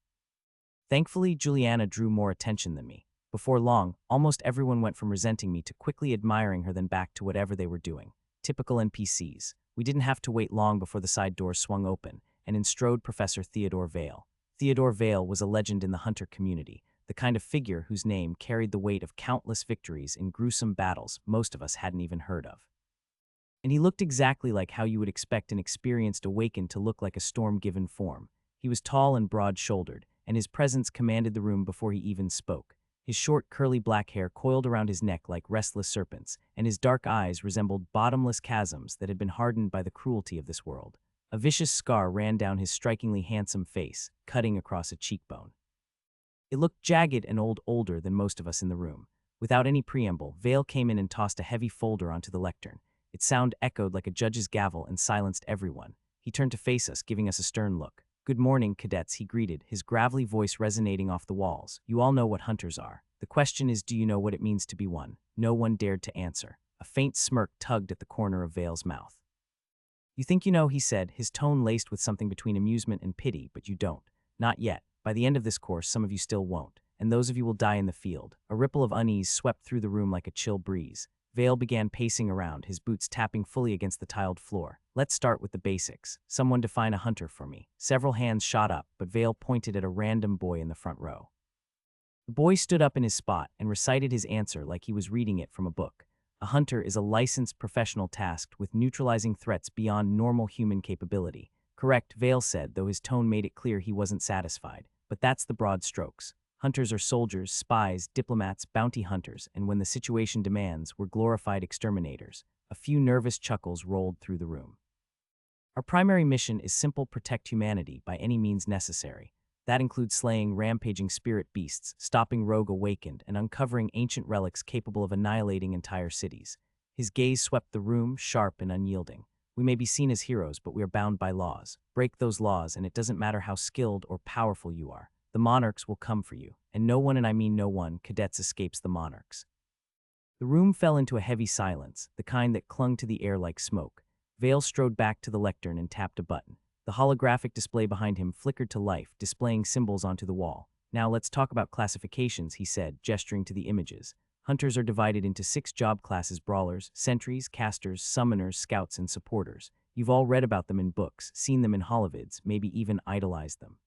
Thankfully, Juliana drew more attention than me. Before long, almost everyone went from resenting me to quickly admiring her, then back to whatever they were doing. Typical NPCs. We didn't have to wait long before the side doors swung open, and in strode Professor Theodore Vale. Theodore Vale was a legend in the hunter community, the kind of figure whose name carried the weight of countless victories in gruesome battles most of us hadn't even heard of. And he looked exactly like how you would expect an experienced awakened to look like a storm-given form. He was tall and broad-shouldered, and his presence commanded the room before he even spoke. His short, curly black hair coiled around his neck like restless serpents, and his dark eyes resembled bottomless chasms that had been hardened by the cruelty of this world. A vicious scar ran down his strikingly handsome face, cutting across a cheekbone. It looked jagged and older than most of us in the room. Without any preamble, Vale came in and tossed a heavy folder onto the lectern. Its sound echoed like a judge's gavel and silenced everyone. He turned to face us, giving us a stern look. "Good morning, cadets," he greeted, his gravelly voice resonating off the walls. "You all know what hunters are. The question is, do you know what it means to be one?" No one dared to answer. A faint smirk tugged at the corner of Vale's mouth. "You think you know," he said, his tone laced with something between amusement and pity, "but you don't. Not yet. By the end of this course, some of you still won't, and those of you will die in the field." A ripple of unease swept through the room like a chill breeze. Vale began pacing around, his boots tapping fully against the tiled floor. "Let's start with the basics. Someone define a hunter for me." Several hands shot up, but Vale pointed at a random boy in the front row. The boy stood up in his spot and recited his answer like he was reading it from a book. "A hunter is a licensed professional tasked with neutralizing threats beyond normal human capability." "Correct," Vale said, though his tone made it clear he wasn't satisfied. "But that's the broad strokes. Hunters are soldiers, spies, diplomats, bounty hunters, and when the situation demands, we're glorified exterminators." A few nervous chuckles rolled through the room. "Our primary mission is simple: protect humanity by any means necessary. That includes slaying rampaging spirit beasts, stopping rogue awakened, and uncovering ancient relics capable of annihilating entire cities." His gaze swept the room, sharp and unyielding. "We may be seen as heroes, but we are bound by laws. Break those laws, and it doesn't matter how skilled or powerful you are. The monarchs will come for you, and no one, and I mean no one, cadets, escapes the monarchs." The room fell into a heavy silence, the kind that clung to the air like smoke. Vale strode back to the lectern and tapped a button. The holographic display behind him flickered to life, displaying symbols onto the wall. "Now let's talk about classifications," he said, gesturing to the images. "Hunters are divided into 6 job classes: brawlers, sentries, casters, summoners, scouts, and supporters. You've all read about them in books, seen them in holovids, maybe even idolized them.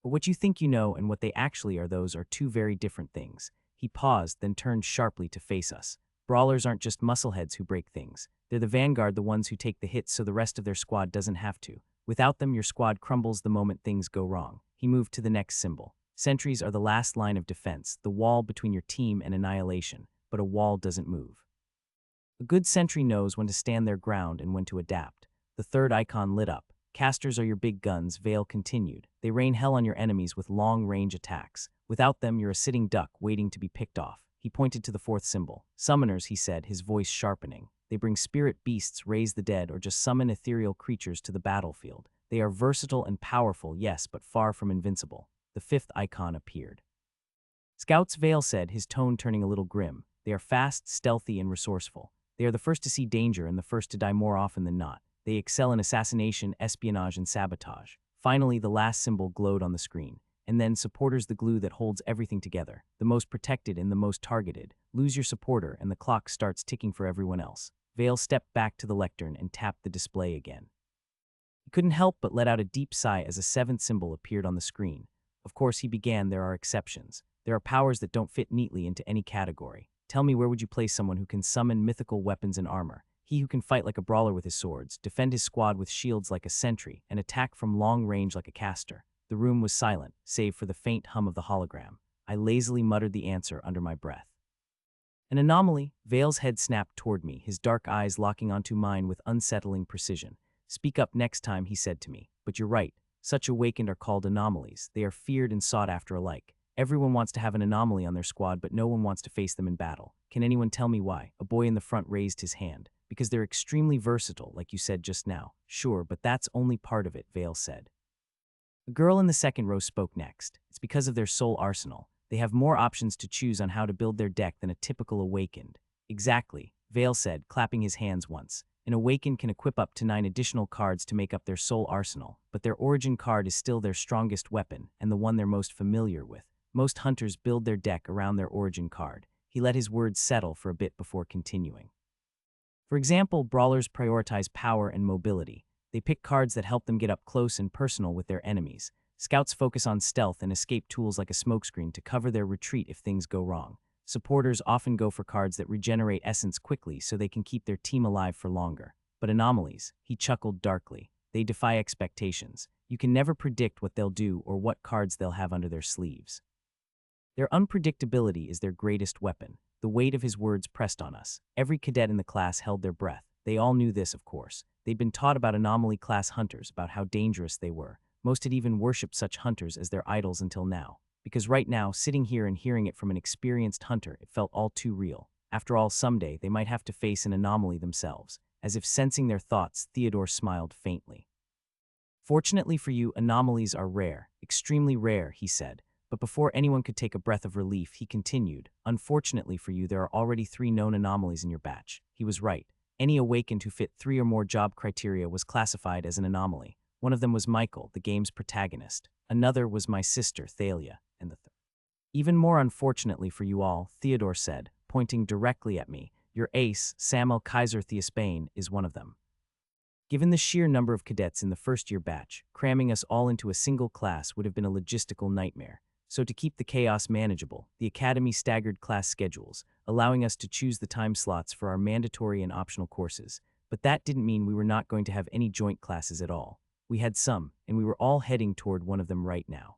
But what you think you know and what they actually are, those are 2 very different things." He paused, then turned sharply to face us. "Brawlers aren't just muscleheads who break things. They're the vanguard, the ones who take the hits so the rest of their squad doesn't have to. Without them, your squad crumbles the moment things go wrong." He moved to the next symbol. "Sentries are the last line of defense, the wall between your team and annihilation, but a wall doesn't move. A good sentry knows when to stand their ground and when to adapt." The third icon lit up. "Casters are your big guns," Vale continued. "They rain hell on your enemies with long-range attacks. Without them, you're a sitting duck waiting to be picked off." He pointed to the 4th symbol. "Summoners," he said, his voice sharpening. "They bring spirit beasts, raise the dead, or just summon ethereal creatures to the battlefield. They are versatile and powerful, yes, but far from invincible." The 5th icon appeared. "Scouts," Vale said, his tone turning a little grim. They are fast, stealthy, and resourceful. They are the first to see danger and the first to die more often than not. They excel in assassination, espionage, and sabotage. Finally, the last symbol glowed on the screen. And then supporters, the glue that holds everything together. The most protected and the most targeted. Lose your supporter and the clock starts ticking for everyone else. Vale stepped back to the lectern and tapped the display again. He couldn't help but let out a deep sigh as a seventh symbol appeared on the screen. Of course, he began, there are exceptions. There are powers that don't fit neatly into any category. Tell me, where would you place someone who can summon mythical weapons and armor? He who can fight like a brawler with his swords, defend his squad with shields like a sentry, and attack from long range like a caster. The room was silent, save for the faint hum of the hologram. I lazily muttered the answer under my breath. An anomaly. Vale's head snapped toward me, his dark eyes locking onto mine with unsettling precision. Speak up next time, he said to me. But you're right. Such awakened are called anomalies. They are feared and sought after alike. Everyone wants to have an anomaly on their squad, but no one wants to face them in battle. Can anyone tell me why? A boy in the front raised his hand. Because they're extremely versatile, like you said just now. Sure, but that's only part of it, Vale said. A girl in the second row spoke next. It's because of their soul arsenal. They have more options to choose on how to build their deck than a typical awakened. Exactly, Vale said, clapping his hands once. An awakened can equip up to 9 additional cards to make up their soul arsenal, but their origin card is still their strongest weapon and the one they're most familiar with. Most hunters build their deck around their origin card. He let his words settle for a bit before continuing. For example, brawlers prioritize power and mobility. They pick cards that help them get up close and personal with their enemies. Scouts focus on stealth and escape tools like a smokescreen to cover their retreat if things go wrong. Supporters often go for cards that regenerate essence quickly so they can keep their team alive for longer. But anomalies, he chuckled darkly. They defy expectations. You can never predict what they'll do or what cards they'll have under their sleeves. Their unpredictability is their greatest weapon. The weight of his words pressed on us. Every cadet in the class held their breath. They all knew this, of course. They'd been taught about anomaly class hunters, about how dangerous they were. Most had even worshipped such hunters as their idols until now. Because right now, sitting here and hearing it from an experienced hunter, it felt all too real. After all, someday, they might have to face an anomaly themselves. As if sensing their thoughts, Theodore smiled faintly. Fortunately for you, anomalies are rare, extremely rare, he said. But before anyone could take a breath of relief, he continued, unfortunately for you, there are already 3 known anomalies in your batch. He was right. Any awakened who fit 3 or more job criteria was classified as an anomaly. One of them was Michael, the game's protagonist. Another was my sister, Thalia, and the third. Even more unfortunately for you all, Theodore said, pointing directly at me, your ace, Samuel Kaiser Theospain, is one of them. Given the sheer number of cadets in the first-year batch, cramming us all into a single class would have been a logistical nightmare. So to keep the chaos manageable, the Academy staggered class schedules, allowing us to choose the time slots for our mandatory and optional courses. But that didn't mean we were not going to have any joint classes at all. We had some, and we were all heading toward one of them right now.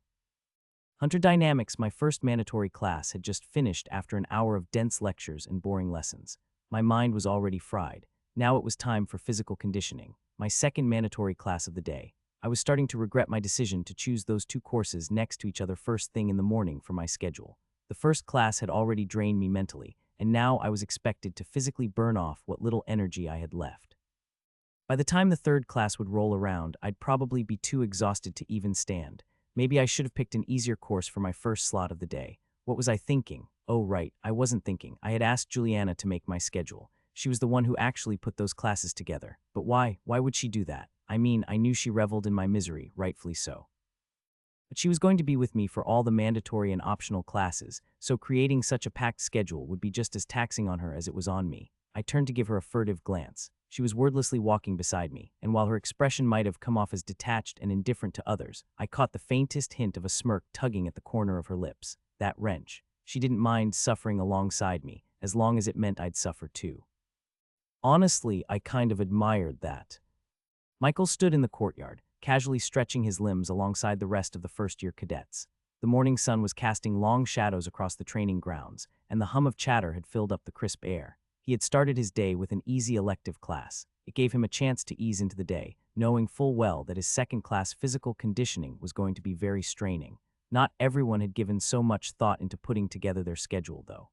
Hunter Dynamics, my first mandatory class, had just finished after an hour of dense lectures and boring lessons. My mind was already fried. Now it was time for physical conditioning, my second mandatory class of the day. I was starting to regret my decision to choose those 2 courses next to each other first thing in the morning for my schedule. The first class had already drained me mentally, and now I was expected to physically burn off what little energy I had left. By the time the third class would roll around, I'd probably be too exhausted to even stand. Maybe I should have picked an easier course for my first slot of the day. What was I thinking? Oh right, I wasn't thinking. I had asked Juliana to make my schedule. She was the one who actually put those classes together. But why? Why would she do that? I mean, I knew she reveled in my misery, rightfully so. But she was going to be with me for all the mandatory and optional classes, so creating such a packed schedule would be just as taxing on her as it was on me. I turned to give her a furtive glance. She was wordlessly walking beside me, and while her expression might have come off as detached and indifferent to others, I caught the faintest hint of a smirk tugging at the corner of her lips. That wrench. She didn't mind suffering alongside me, as long as it meant I'd suffer too. Honestly, I kind of admired that. Michael stood in the courtyard, casually stretching his limbs alongside the rest of the first-year cadets. The morning sun was casting long shadows across the training grounds, and the hum of chatter had filled up the crisp air. He had started his day with an easy elective class. It gave him a chance to ease into the day, knowing full well that his second-class physical conditioning was going to be very straining. Not everyone had given so much thought into putting together their schedule, though.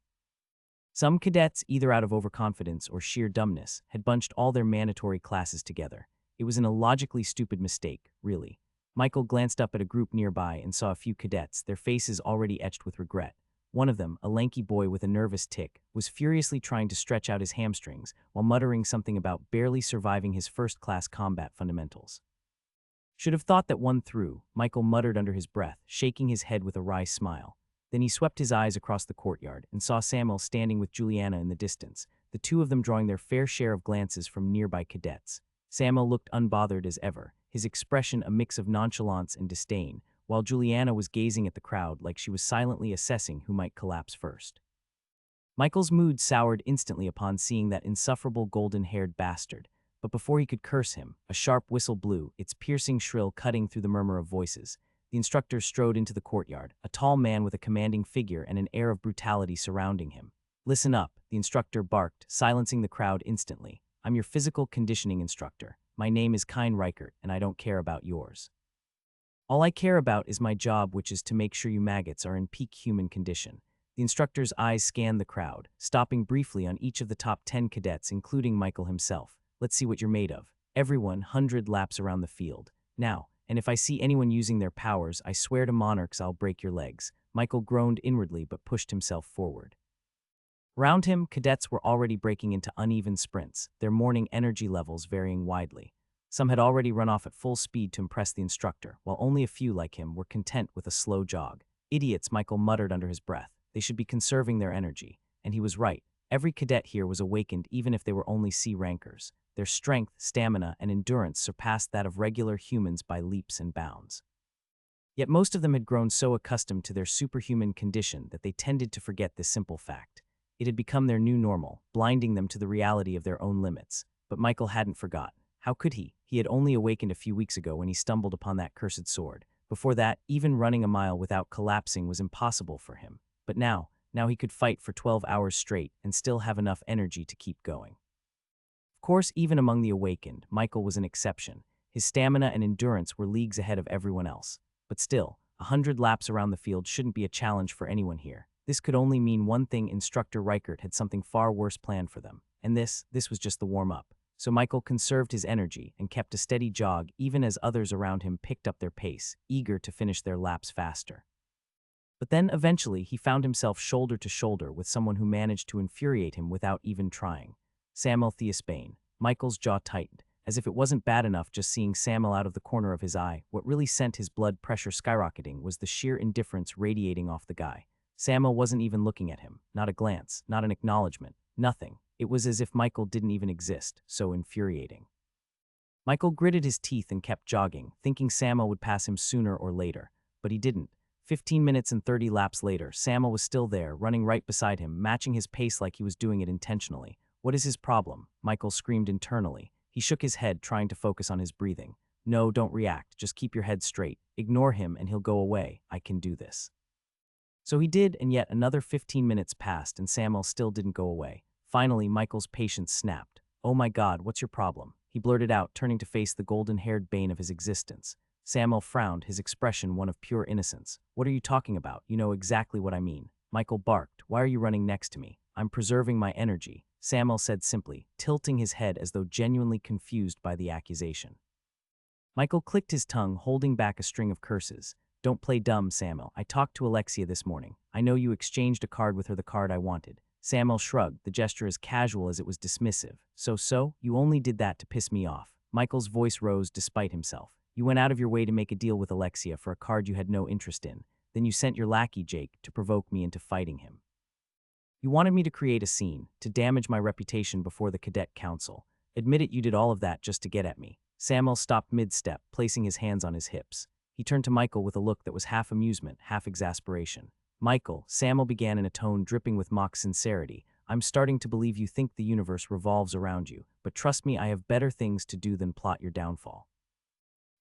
Some cadets, either out of overconfidence or sheer dumbness, had bunched all their mandatory classes together. It was an illogically stupid mistake, really. Michael glanced up at a group nearby and saw a few cadets, their faces already etched with regret. One of them, a lanky boy with a nervous tic, was furiously trying to stretch out his hamstrings while muttering something about barely surviving his first-class combat fundamentals. Should have thought that one through, Michael muttered under his breath, shaking his head with a wry smile. Then he swept his eyes across the courtyard and saw Samuel standing with Juliana in the distance, the two of them drawing their fair share of glances from nearby cadets. Samuel looked unbothered as ever, his expression a mix of nonchalance and disdain, while Juliana was gazing at the crowd like she was silently assessing who might collapse first. Michael's mood soured instantly upon seeing that insufferable golden-haired bastard, but before he could curse him, a sharp whistle blew, its piercing shrill cutting through the murmur of voices. The instructor strode into the courtyard, a tall man with a commanding figure and an air of brutality surrounding him. "Listen up," the instructor barked, silencing the crowd instantly. "I'm your physical conditioning instructor. My name is Kine Reichert, and I don't care about yours. All I care about is my job, which is to make sure you maggots are in peak human condition." The instructor's eyes scanned the crowd, stopping briefly on each of the top 10 cadets, including Michael himself. "Let's see what you're made of. Everyone, 100 laps around the field. Now, and if I see anyone using their powers, I swear to monarchs I'll break your legs." Michael groaned inwardly but pushed himself forward. Around him, cadets were already breaking into uneven sprints, their morning energy levels varying widely. Some had already run off at full speed to impress the instructor, while only a few like him were content with a slow jog. "Idiots," Michael muttered under his breath. "They should be conserving their energy." And he was right. Every cadet here was awakened even if they were only C rankers. Their strength, stamina, and endurance surpassed that of regular humans by leaps and bounds. Yet most of them had grown so accustomed to their superhuman condition that they tended to forget this simple fact. It had become their new normal, blinding them to the reality of their own limits. But Michael hadn't forgot. How could he? He had only awakened a few weeks ago when he stumbled upon that cursed sword. Before that, even running a mile without collapsing was impossible for him. But now he could fight for 12 hours straight and still have enough energy to keep going. Of course, even among the awakened, Michael was an exception. His stamina and endurance were leagues ahead of everyone else. But still, 100 laps around the field shouldn't be a challenge for anyone here. This could only mean one thing: Instructor Reichert had something far worse planned for them. And this was just the warm-up. So Michael conserved his energy and kept a steady jog even as others around him picked up their pace, eager to finish their laps faster. But then, eventually, he found himself shoulder to shoulder with someone who managed to infuriate him without even trying. Samuel Theosbane. Michael's jaw tightened. As if it wasn't bad enough just seeing Samuel out of the corner of his eye, what really sent his blood pressure skyrocketing was the sheer indifference radiating off the guy. Samuel wasn't even looking at him. Not a glance, not an acknowledgement, nothing. It was as if Michael didn't even exist, so infuriating. Michael gritted his teeth and kept jogging, thinking Samuel would pass him sooner or later. But he didn't. 15 minutes and 30 laps later, Samuel was still there, running right beside him, matching his pace like he was doing it intentionally. "What is his problem?" Michael screamed internally. He shook his head, trying to focus on his breathing. "No, don't react. Just keep your head straight. Ignore him and he'll go away. I can do this." So he did, and yet another 15 minutes passed and Samuel still didn't go away. Finally, Michael's patience snapped. "Oh my God, what's your problem?" he blurted out, turning to face the golden-haired bane of his existence. Samuel frowned, his expression one of pure innocence. "What are you talking about? You know exactly what I mean." Michael barked. "Why are you running next to me?" "I'm preserving my energy," Samuel said simply, tilting his head as though genuinely confused by the accusation. Michael clicked his tongue, holding back a string of curses. "Don't play dumb, Samuel. I talked to Alexia this morning. I know you exchanged a card with her, the card I wanted." Samuel shrugged, the gesture as casual as it was dismissive. So, you only did that to piss me off." Michael's voice rose despite himself. "You went out of your way to make a deal with Alexia for a card you had no interest in. Then you sent your lackey, Jake, to provoke me into fighting him. You wanted me to create a scene, to damage my reputation before the cadet council. Admit it, you did all of that just to get at me." Samuel stopped mid-step, placing his hands on his hips. He turned to Michael with a look that was half amusement, half exasperation. "Michael," Samuel began in a tone dripping with mock sincerity, "I'm starting to believe you think the universe revolves around you, but trust me, I have better things to do than plot your downfall.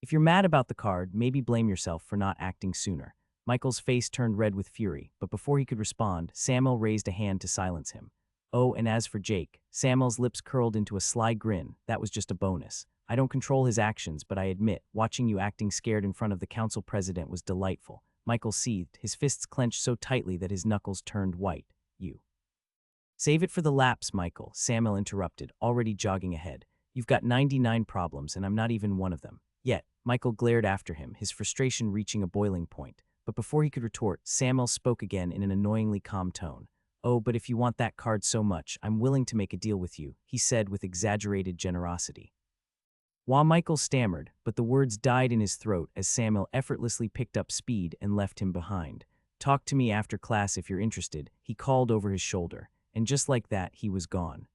If you're mad about the card, maybe blame yourself for not acting sooner." Michael's face turned red with fury, but before he could respond, Samuel raised a hand to silence him. "Oh, and as for Jake," Samuel's lips curled into a sly grin, "that was just a bonus. I don't control his actions, but I admit, watching you acting scared in front of the council president was delightful." Michael seethed, his fists clenched so tightly that his knuckles turned white. "You." "Save it for the laps, Michael," Samuel interrupted, already jogging ahead. "You've got 99 problems, and I'm not even one of them." Yet, Michael glared after him, his frustration reaching a boiling point. But before he could retort, Samuel spoke again in an annoyingly calm tone. "Oh, but if you want that card so much, I'm willing to make a deal with you," he said with exaggerated generosity. While Michael stammered, but the words died in his throat as Samuel effortlessly picked up speed and left him behind. "Talk to me after class if you're interested," he called over his shoulder, and just like that, he was gone.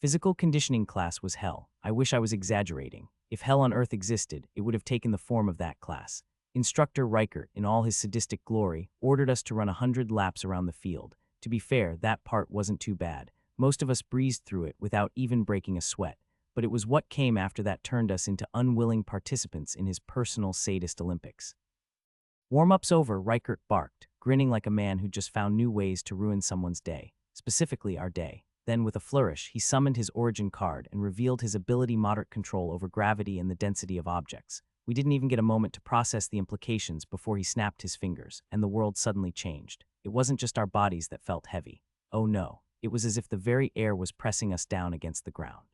Physical conditioning class was hell. I wish I was exaggerating. If hell on earth existed, it would have taken the form of that class. Instructor Reichert, in all his sadistic glory, ordered us to run 100 laps around the field. To be fair, that part wasn't too bad. Most of us breezed through it without even breaking a sweat. But it was what came after that turned us into unwilling participants in his personal sadist Olympics. Warm-ups over, Reichert barked, grinning like a man who just found new ways to ruin someone's day, specifically our day. Then, with a flourish, he summoned his origin card and revealed his ability moderate control over gravity and the density of objects. We didn't even get a moment to process the implications before he snapped his fingers, and the world suddenly changed. It wasn't just our bodies that felt heavy. Oh no, it was as if the very air was pressing us down against the ground.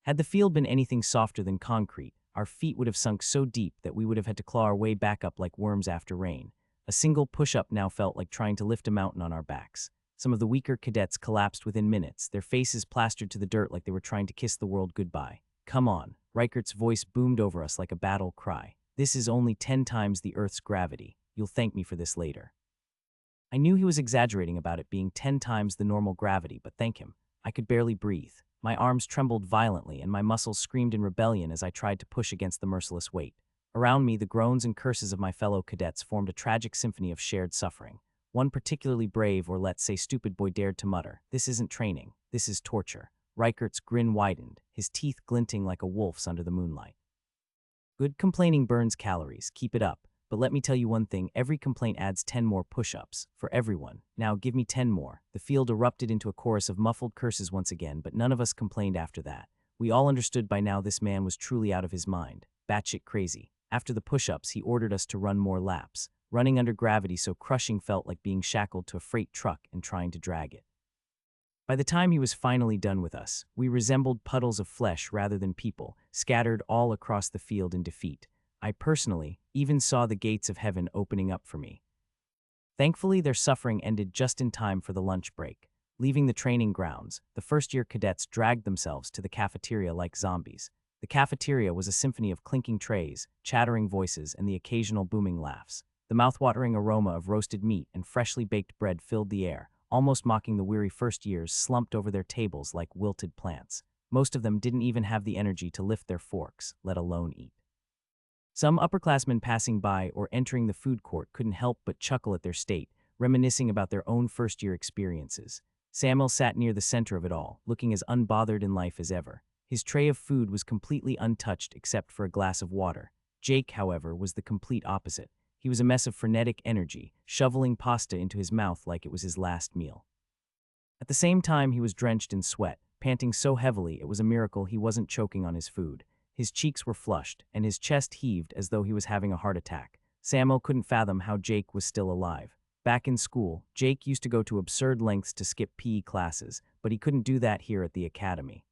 Had the field been anything softer than concrete, our feet would have sunk so deep that we would have had to claw our way back up like worms after rain. A single push-up now felt like trying to lift a mountain on our backs. Some of the weaker cadets collapsed within minutes, their faces plastered to the dirt like they were trying to kiss the world goodbye. "Come on," Reichert's voice boomed over us like a battle cry. "This is only 10 times the Earth's gravity. You'll thank me for this later." I knew he was exaggerating about it being 10 times the normal gravity, but thank him. I could barely breathe. My arms trembled violently and my muscles screamed in rebellion as I tried to push against the merciless weight. Around me, the groans and curses of my fellow cadets formed a tragic symphony of shared suffering. One particularly brave, or let's say stupid boy, dared to mutter, "This isn't training, this is torture." Reichert's grin widened, his teeth glinting like a wolf's under the moonlight. "Good complaining burns calories, keep it up. But let me tell you one thing, every complaint adds 10 more push-ups. For everyone. Now give me 10 more. The field erupted into a chorus of muffled curses once again, but none of us complained after that. We all understood by now this man was truly out of his mind. Batshit crazy. After the push-ups, he ordered us to run more laps. Running under gravity so crushing felt like being shackled to a freight truck and trying to drag it. By the time he was finally done with us, we resembled puddles of flesh rather than people, scattered all across the field in defeat. I personally even saw the gates of heaven opening up for me. Thankfully, their suffering ended just in time for the lunch break. Leaving the training grounds, the first-year cadets dragged themselves to the cafeteria like zombies. The cafeteria was a symphony of clinking trays, chattering voices, and the occasional booming laughs. The mouth-watering aroma of roasted meat and freshly baked bread filled the air, almost mocking the weary first years slumped over their tables like wilted plants. Most of them didn't even have the energy to lift their forks, let alone eat. Some upperclassmen passing by or entering the food court couldn't help but chuckle at their state, reminiscing about their own first-year experiences. Samuel sat near the center of it all, looking as unbothered in life as ever. His tray of food was completely untouched except for a glass of water. Jake, however, was the complete opposite. He was a mess of frenetic energy, shoveling pasta into his mouth like it was his last meal. At the same time, he was drenched in sweat, panting so heavily it was a miracle he wasn't choking on his food. His cheeks were flushed, and his chest heaved as though he was having a heart attack. Samuel couldn't fathom how Jake was still alive. Back in school, Jake used to go to absurd lengths to skip PE classes, but he couldn't do that here at the academy.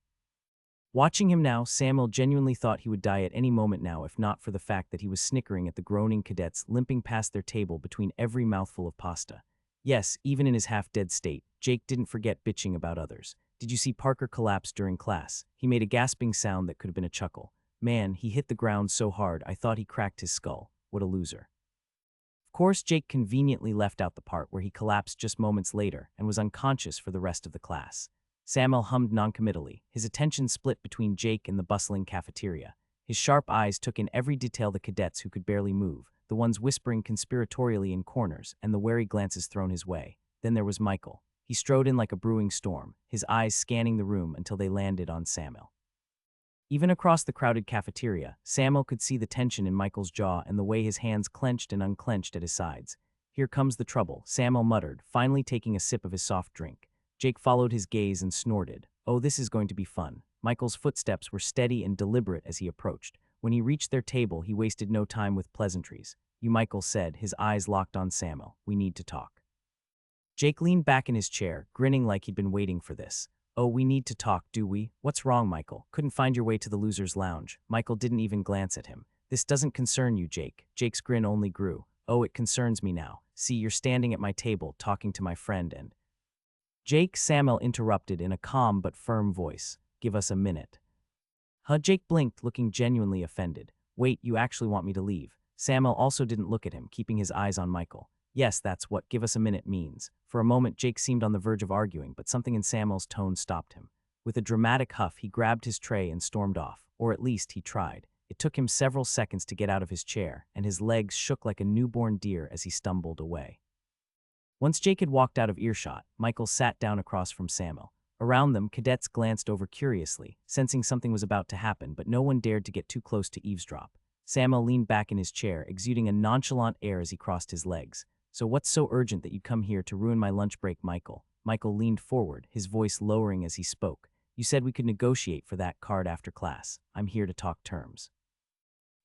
Watching him now, Samuel genuinely thought he would die at any moment now if not for the fact that he was snickering at the groaning cadets limping past their table between every mouthful of pasta. Yes, even in his half-dead state, Jake didn't forget bitching about others. "Did you see Parker collapse during class?" He made a gasping sound that could have been a chuckle. "Man, he hit the ground so hard I thought he cracked his skull. What a loser." Of course, Jake conveniently left out the part where he collapsed just moments later and was unconscious for the rest of the class. Samuel hummed noncommittally, his attention split between Jake and the bustling cafeteria. His sharp eyes took in every detail: the cadets who could barely move, the ones whispering conspiratorially in corners, and the wary glances thrown his way. Then there was Michael. He strode in like a brewing storm, his eyes scanning the room until they landed on Samuel. Even across the crowded cafeteria, Samuel could see the tension in Michael's jaw and the way his hands clenched and unclenched at his sides. "Here comes the trouble," Samuel muttered, finally taking a sip of his soft drink. Jake followed his gaze and snorted. "Oh, this is going to be fun." Michael's footsteps were steady and deliberate as he approached. When he reached their table, he wasted no time with pleasantries. "You," Michael said, his eyes locked on Samuel. "We need to talk." Jake leaned back in his chair, grinning like he'd been waiting for this. "Oh, we need to talk, do we? What's wrong, Michael? Couldn't find your way to the loser's lounge?" Michael didn't even glance at him. "This doesn't concern you, Jake." Jake's grin only grew. Oh, it concerns me now. See, you're standing at my table, talking to my friend and— Jake, Samuel interrupted in a calm but firm voice. Give us a minute. Jake blinked, looking genuinely offended. Wait, you actually want me to leave? Samuel also didn't look at him, keeping his eyes on Michael. Yes, that's what give us a minute means. For a moment, Jake seemed on the verge of arguing, but something in Samuel's tone stopped him. With a dramatic huff, he grabbed his tray and stormed off, or at least he tried. It took him several seconds to get out of his chair, and his legs shook like a newborn deer as he stumbled away. Once Jake had walked out of earshot, Michael sat down across from Samuel. Around them, cadets glanced over curiously, sensing something was about to happen, but no one dared to get too close to eavesdrop. Samuel leaned back in his chair, exuding a nonchalant air as he crossed his legs. So what's so urgent that you'd come here to ruin my lunch break, Michael? Michael leaned forward, his voice lowering as he spoke. You said we could negotiate for that card after class. I'm here to talk terms.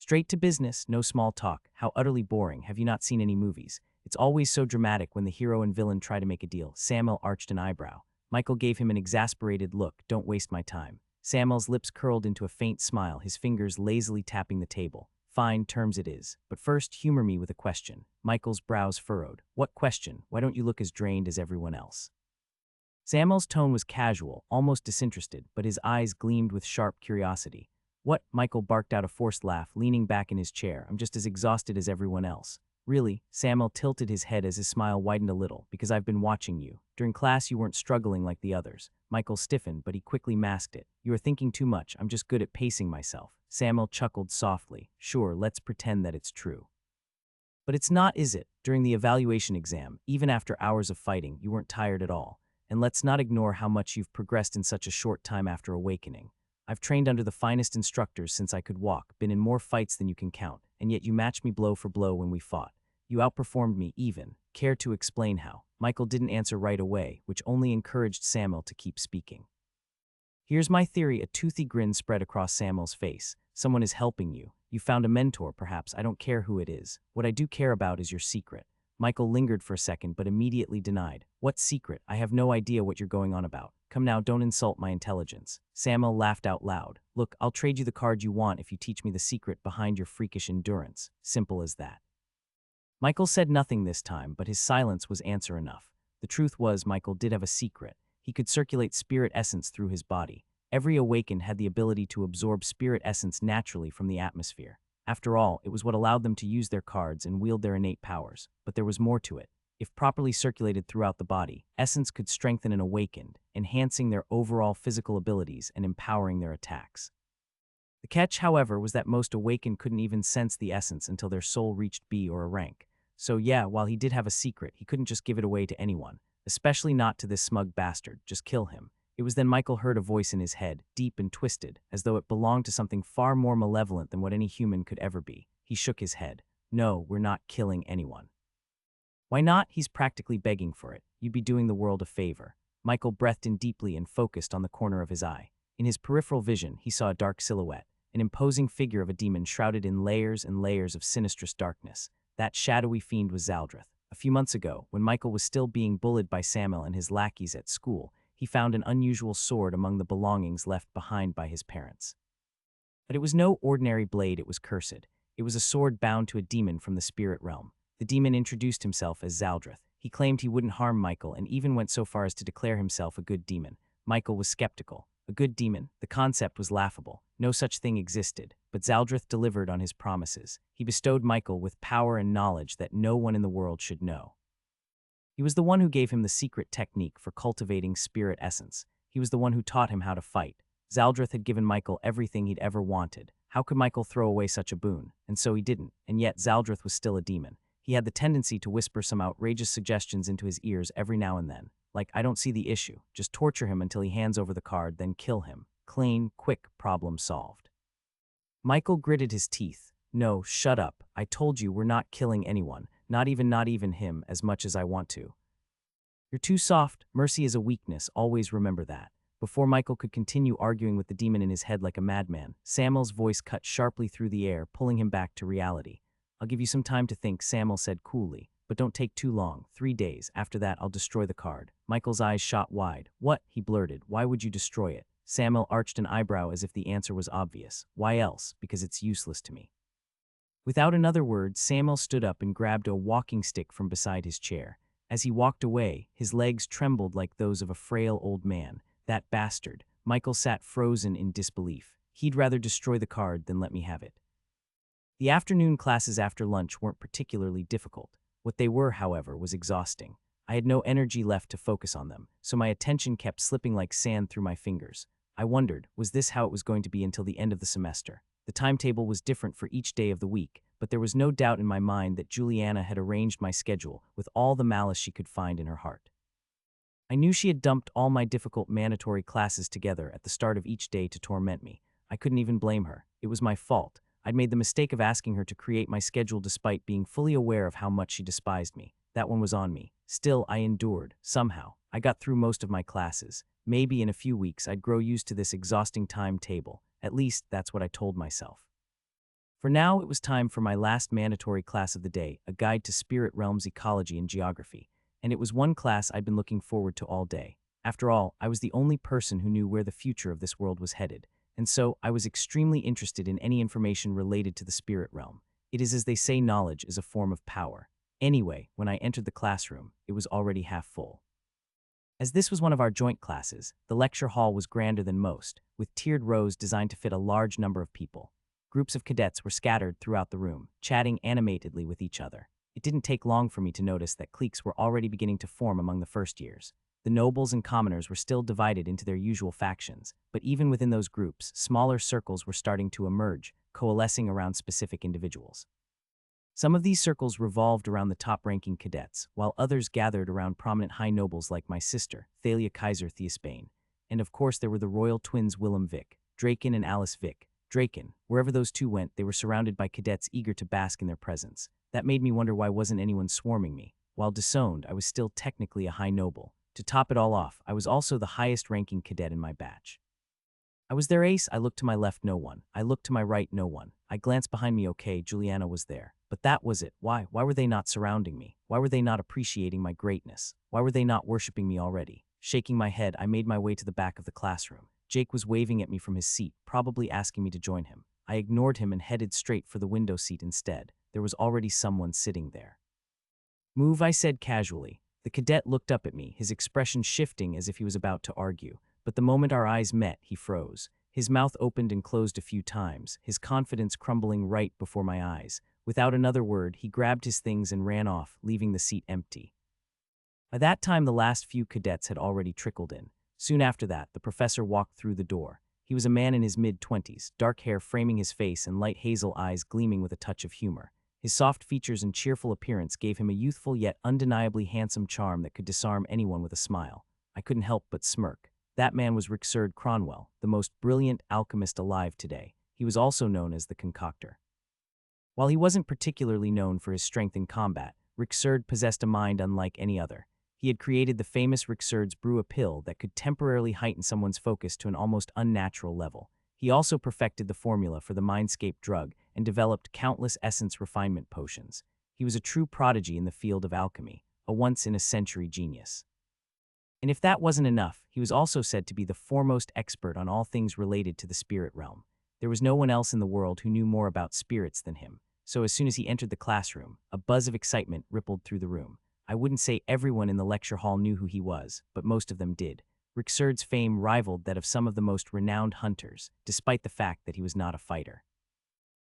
Straight to business, no small talk. How utterly boring. Have you not seen any movies? It's always so dramatic when the hero and villain try to make a deal. Samuel arched an eyebrow. Michael gave him an exasperated look. Don't waste my time. Samuel's lips curled into a faint smile, his fingers lazily tapping the table. Fine, terms it is. But first, humor me with a question. Michael's brows furrowed. What question? Why don't you look as drained as everyone else? Samuel's tone was casual, almost disinterested, but his eyes gleamed with sharp curiosity. What? Michael barked out a forced laugh, leaning back in his chair. I'm just as exhausted as everyone else. Really? Samuel tilted his head as his smile widened a little. Because I've been watching you. During class, you weren't struggling like the others. Michael stiffened, but he quickly masked it. You are thinking too much. I'm just good at pacing myself. Samuel chuckled softly. Sure, let's pretend that it's true. But it's not, is it? During the evaluation exam, even after hours of fighting, you weren't tired at all. And let's not ignore how much you've progressed in such a short time after awakening. I've trained under the finest instructors since I could walk, been in more fights than you can count, and yet you matched me blow for blow when we fought. You outperformed me even. Care to explain how? Michael didn't answer right away, which only encouraged Samuel to keep speaking. Here's my theory. A toothy grin spread across Samuel's face. Someone is helping you. You found a mentor, perhaps. I don't care who it is. What I do care about is your secret. Michael lingered for a second, but immediately denied. What secret? I have no idea what you're going on about. Come now, don't insult my intelligence. Samuel laughed out loud. Look, I'll trade you the card you want if you teach me the secret behind your freakish endurance. Simple as that. Michael said nothing this time, but his silence was answer enough. The truth was, Michael did have a secret. He could circulate spirit essence through his body. Every awakened had the ability to absorb spirit essence naturally from the atmosphere. After all, it was what allowed them to use their cards and wield their innate powers. But there was more to it. If properly circulated throughout the body, essence could strengthen an awakened, enhancing their overall physical abilities and empowering their attacks. The catch, however, was that most awakened couldn't even sense the essence until their soul reached B or a rank. So yeah, while he did have a secret, he couldn't just give it away to anyone, especially not to this smug bastard. Just kill him. It was then Michael heard a voice in his head, deep and twisted, as though it belonged to something far more malevolent than what any human could ever be. He shook his head. No, we're not killing anyone. Why not? He's practically begging for it. You'd be doing the world a favor. Michael breathed in deeply and focused on the corner of his eye. In his peripheral vision, he saw a dark silhouette, an imposing figure of a demon shrouded in layers and layers of sinistrous darkness. That shadowy fiend was Zaldrith. A few months ago, when Michael was still being bullied by Samuel and his lackeys at school, he found an unusual sword among the belongings left behind by his parents. But it was no ordinary blade, it was cursed. It was a sword bound to a demon from the spirit realm. The demon introduced himself as Zaldrith. He claimed he wouldn't harm Michael and even went so far as to declare himself a good demon. Michael was skeptical. A good demon? The concept was laughable. No such thing existed. But Zaldrith delivered on his promises. He bestowed Michael with power and knowledge that no one in the world should know. He was the one who gave him the secret technique for cultivating spirit essence. He was the one who taught him how to fight. Zaldrith had given Michael everything he'd ever wanted. How could Michael throw away such a boon? And so he didn't. And yet Zaldrith was still a demon. He had the tendency to whisper some outrageous suggestions into his ears every now and then. Like, I don't see the issue. Just torture him until he hands over the card, then kill him. Clean, quick, problem solved. Michael gritted his teeth. No, shut up. I told you we're not killing anyone. Not even him, as much as I want to. You're too soft. Mercy is a weakness. Always remember that. Before Michael could continue arguing with the demon in his head like a madman, Samuel's voice cut sharply through the air, pulling him back to reality. I'll give you some time to think, Samuel said coolly. But don't take too long. 3 days. After that, I'll destroy the card. Michael's eyes shot wide. What? He blurted. Why would you destroy it? Samuel arched an eyebrow as if the answer was obvious. Why else? Because it's useless to me. Without another word, Samuel stood up and grabbed a walking stick from beside his chair. As he walked away, his legs trembled like those of a frail old man. That bastard. Michael sat frozen in disbelief. He'd rather destroy the card than let me have it. The afternoon classes after lunch weren't particularly difficult. What they were, however, was exhausting. I had no energy left to focus on them, so my attention kept slipping like sand through my fingers. I wondered, was this how it was going to be until the end of the semester? The timetable was different for each day of the week, but there was no doubt in my mind that Juliana had arranged my schedule with all the malice she could find in her heart. I knew she had dumped all my difficult mandatory classes together at the start of each day to torment me. I couldn't even blame her. It was my fault. I'd made the mistake of asking her to create my schedule despite being fully aware of how much she despised me. That one was on me. Still, I endured. Somehow, I got through most of my classes. Maybe in a few weeks I'd grow used to this exhausting timetable. At least, that's what I told myself. For now, it was time for my last mandatory class of the day, a guide to spirit realms ecology and geography. And it was one class I'd been looking forward to all day. After all, I was the only person who knew where the future of this world was headed. And so, I was extremely interested in any information related to the spirit realm. It is as they say, knowledge is a form of power. Anyway, when I entered the classroom, it was already half full. As this was one of our joint classes, the lecture hall was grander than most, with tiered rows designed to fit a large number of people. Groups of cadets were scattered throughout the room, chatting animatedly with each other. It didn't take long for me to notice that cliques were already beginning to form among the first years. The nobles and commoners were still divided into their usual factions, but even within those groups, smaller circles were starting to emerge, coalescing around specific individuals. Some of these circles revolved around the top-ranking cadets, while others gathered around prominent high nobles like my sister, Thalia Kaiser Theosbane. And of course there were the royal twins Willem Vick, Draken and Alice Vick. Draken, wherever those two went, they were surrounded by cadets eager to bask in their presence. That made me wonder why wasn't anyone swarming me. While disowned, I was still technically a high noble. To top it all off, I was also the highest-ranking cadet in my batch. I was their ace. I looked to my left, no one. I looked to my right, no one. I glanced behind me, okay, Juliana was there. But that was it. Why were they not surrounding me? Why were they not appreciating my greatness? Why were they not worshipping me already? Shaking my head, I made my way to the back of the classroom. Jake was waving at me from his seat, probably asking me to join him. I ignored him and headed straight for the window seat instead. There was already someone sitting there. Move, I said casually. The cadet looked up at me, his expression shifting as if he was about to argue. But the moment our eyes met, he froze. His mouth opened and closed a few times, his confidence crumbling right before my eyes. Without another word, he grabbed his things and ran off, leaving the seat empty. By that time, the last few cadets had already trickled in. Soon after that, the professor walked through the door. He was a man in his mid-20s, dark hair framing his face and light hazel eyes gleaming with a touch of humor. His soft features and cheerful appearance gave him a youthful yet undeniably handsome charm that could disarm anyone with a smile. I couldn't help but smirk. That man was Rickserd Cronwell, the most brilliant alchemist alive today. He was also known as the Concoctor. While he wasn't particularly known for his strength in combat, Rickserd possessed a mind unlike any other. He had created the famous Rickserd's brew a pill that could temporarily heighten someone's focus to an almost unnatural level. He also perfected the formula for the Mindscape drug and developed countless essence refinement potions. He was a true prodigy in the field of alchemy, a once-in-a-century genius. And if that wasn't enough, he was also said to be the foremost expert on all things related to the spirit realm. There was no one else in the world who knew more about spirits than him. So as soon as he entered the classroom, a buzz of excitement rippled through the room. I wouldn't say everyone in the lecture hall knew who he was, but most of them did. Rickserd's fame rivaled that of some of the most renowned hunters, despite the fact that he was not a fighter.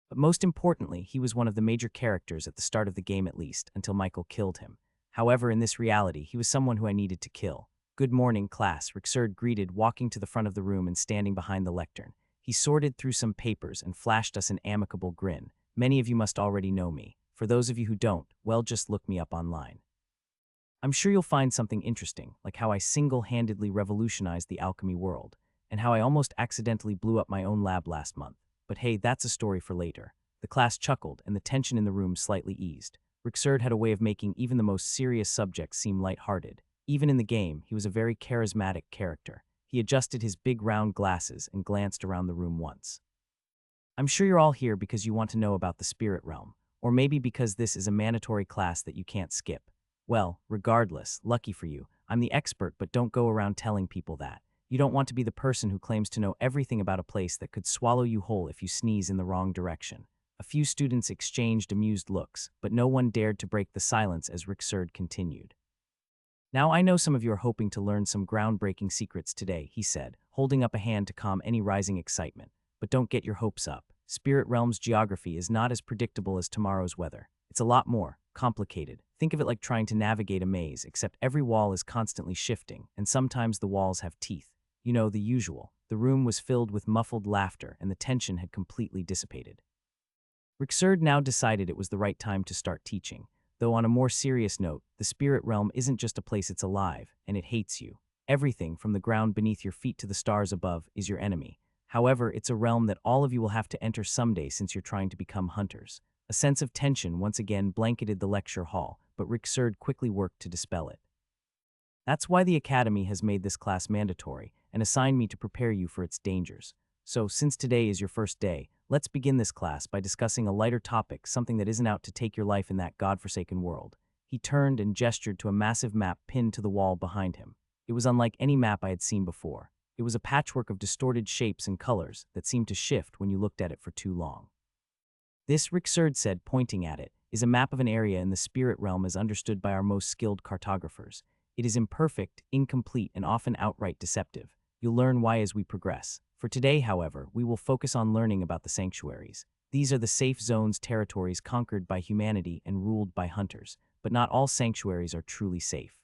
But most importantly, he was one of the major characters at the start of the game, at least, until Michael killed him. However, in this reality, he was someone who I needed to kill. "Good morning, class," Rickserd greeted, walking to the front of the room and standing behind the lectern. He sorted through some papers and flashed us an amicable grin. "Many of you must already know me. For those of you who don't, well, just look me up online. I'm sure you'll find something interesting, like how I single-handedly revolutionized the alchemy world, and how I almost accidentally blew up my own lab last month. But hey, that's a story for later." The class chuckled, and the tension in the room slightly eased. Rickserd had a way of making even the most serious subjects seem lighthearted. Even in the game, he was a very charismatic character. He adjusted his big round glasses and glanced around the room once. "I'm sure you're all here because you want to know about the spirit realm, or maybe because this is a mandatory class that you can't skip. Well, regardless, lucky for you, I'm the expert, but don't go around telling people that. You don't want to be the person who claims to know everything about a place that could swallow you whole if you sneeze in the wrong direction. A few students exchanged amused looks, but no one dared to break the silence as Rixerd continued. Now I know some of you are hoping to learn some groundbreaking secrets today, he said, holding up a hand to calm any rising excitement. But don't get your hopes up. Spirit Realm's geography is not as predictable as tomorrow's weather. It's a lot more complicated. Think of it like trying to navigate a maze, except every wall is constantly shifting, and sometimes the walls have teeth. You know, the usual. The room was filled with muffled laughter, and the tension had completely dissipated. Rixerd now decided it was the right time to start teaching. Though on a more serious note, the spirit realm isn't just a place, it's alive, and it hates you. Everything, from the ground beneath your feet to the stars above, is your enemy. However, it's a realm that all of you will have to enter someday since you're trying to become hunters. A sense of tension once again blanketed the lecture hall, but Rixerd quickly worked to dispel it. That's why the Academy has made this class mandatory and assigned me to prepare you for its dangers. So, since today is your first day, let's begin this class by discussing a lighter topic, something that isn't out to take your life in that godforsaken world. He turned and gestured to a massive map pinned to the wall behind him. It was unlike any map I had seen before. It was a patchwork of distorted shapes and colors that seemed to shift when you looked at it for too long. This, Rixerd said, pointing at it, is a map of an area in the spirit realm as understood by our most skilled cartographers. It is imperfect, incomplete, and often outright deceptive. You'll learn why as we progress. For today, however, we will focus on learning about the sanctuaries. These are the safe zones, territories conquered by humanity and ruled by hunters, but not all sanctuaries are truly safe.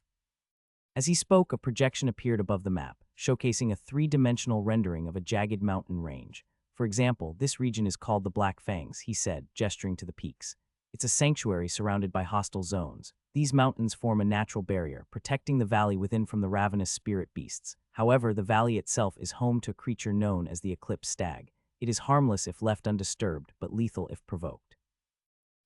As he spoke, a projection appeared above the map, showcasing a three-dimensional rendering of a jagged mountain range. For example, this region is called the Black Fangs, he said, gesturing to the peaks. It's a sanctuary surrounded by hostile zones. These mountains form a natural barrier, protecting the valley within from the ravenous spirit beasts. However, the valley itself is home to a creature known as the Eclipse Stag. It is harmless if left undisturbed, but lethal if provoked.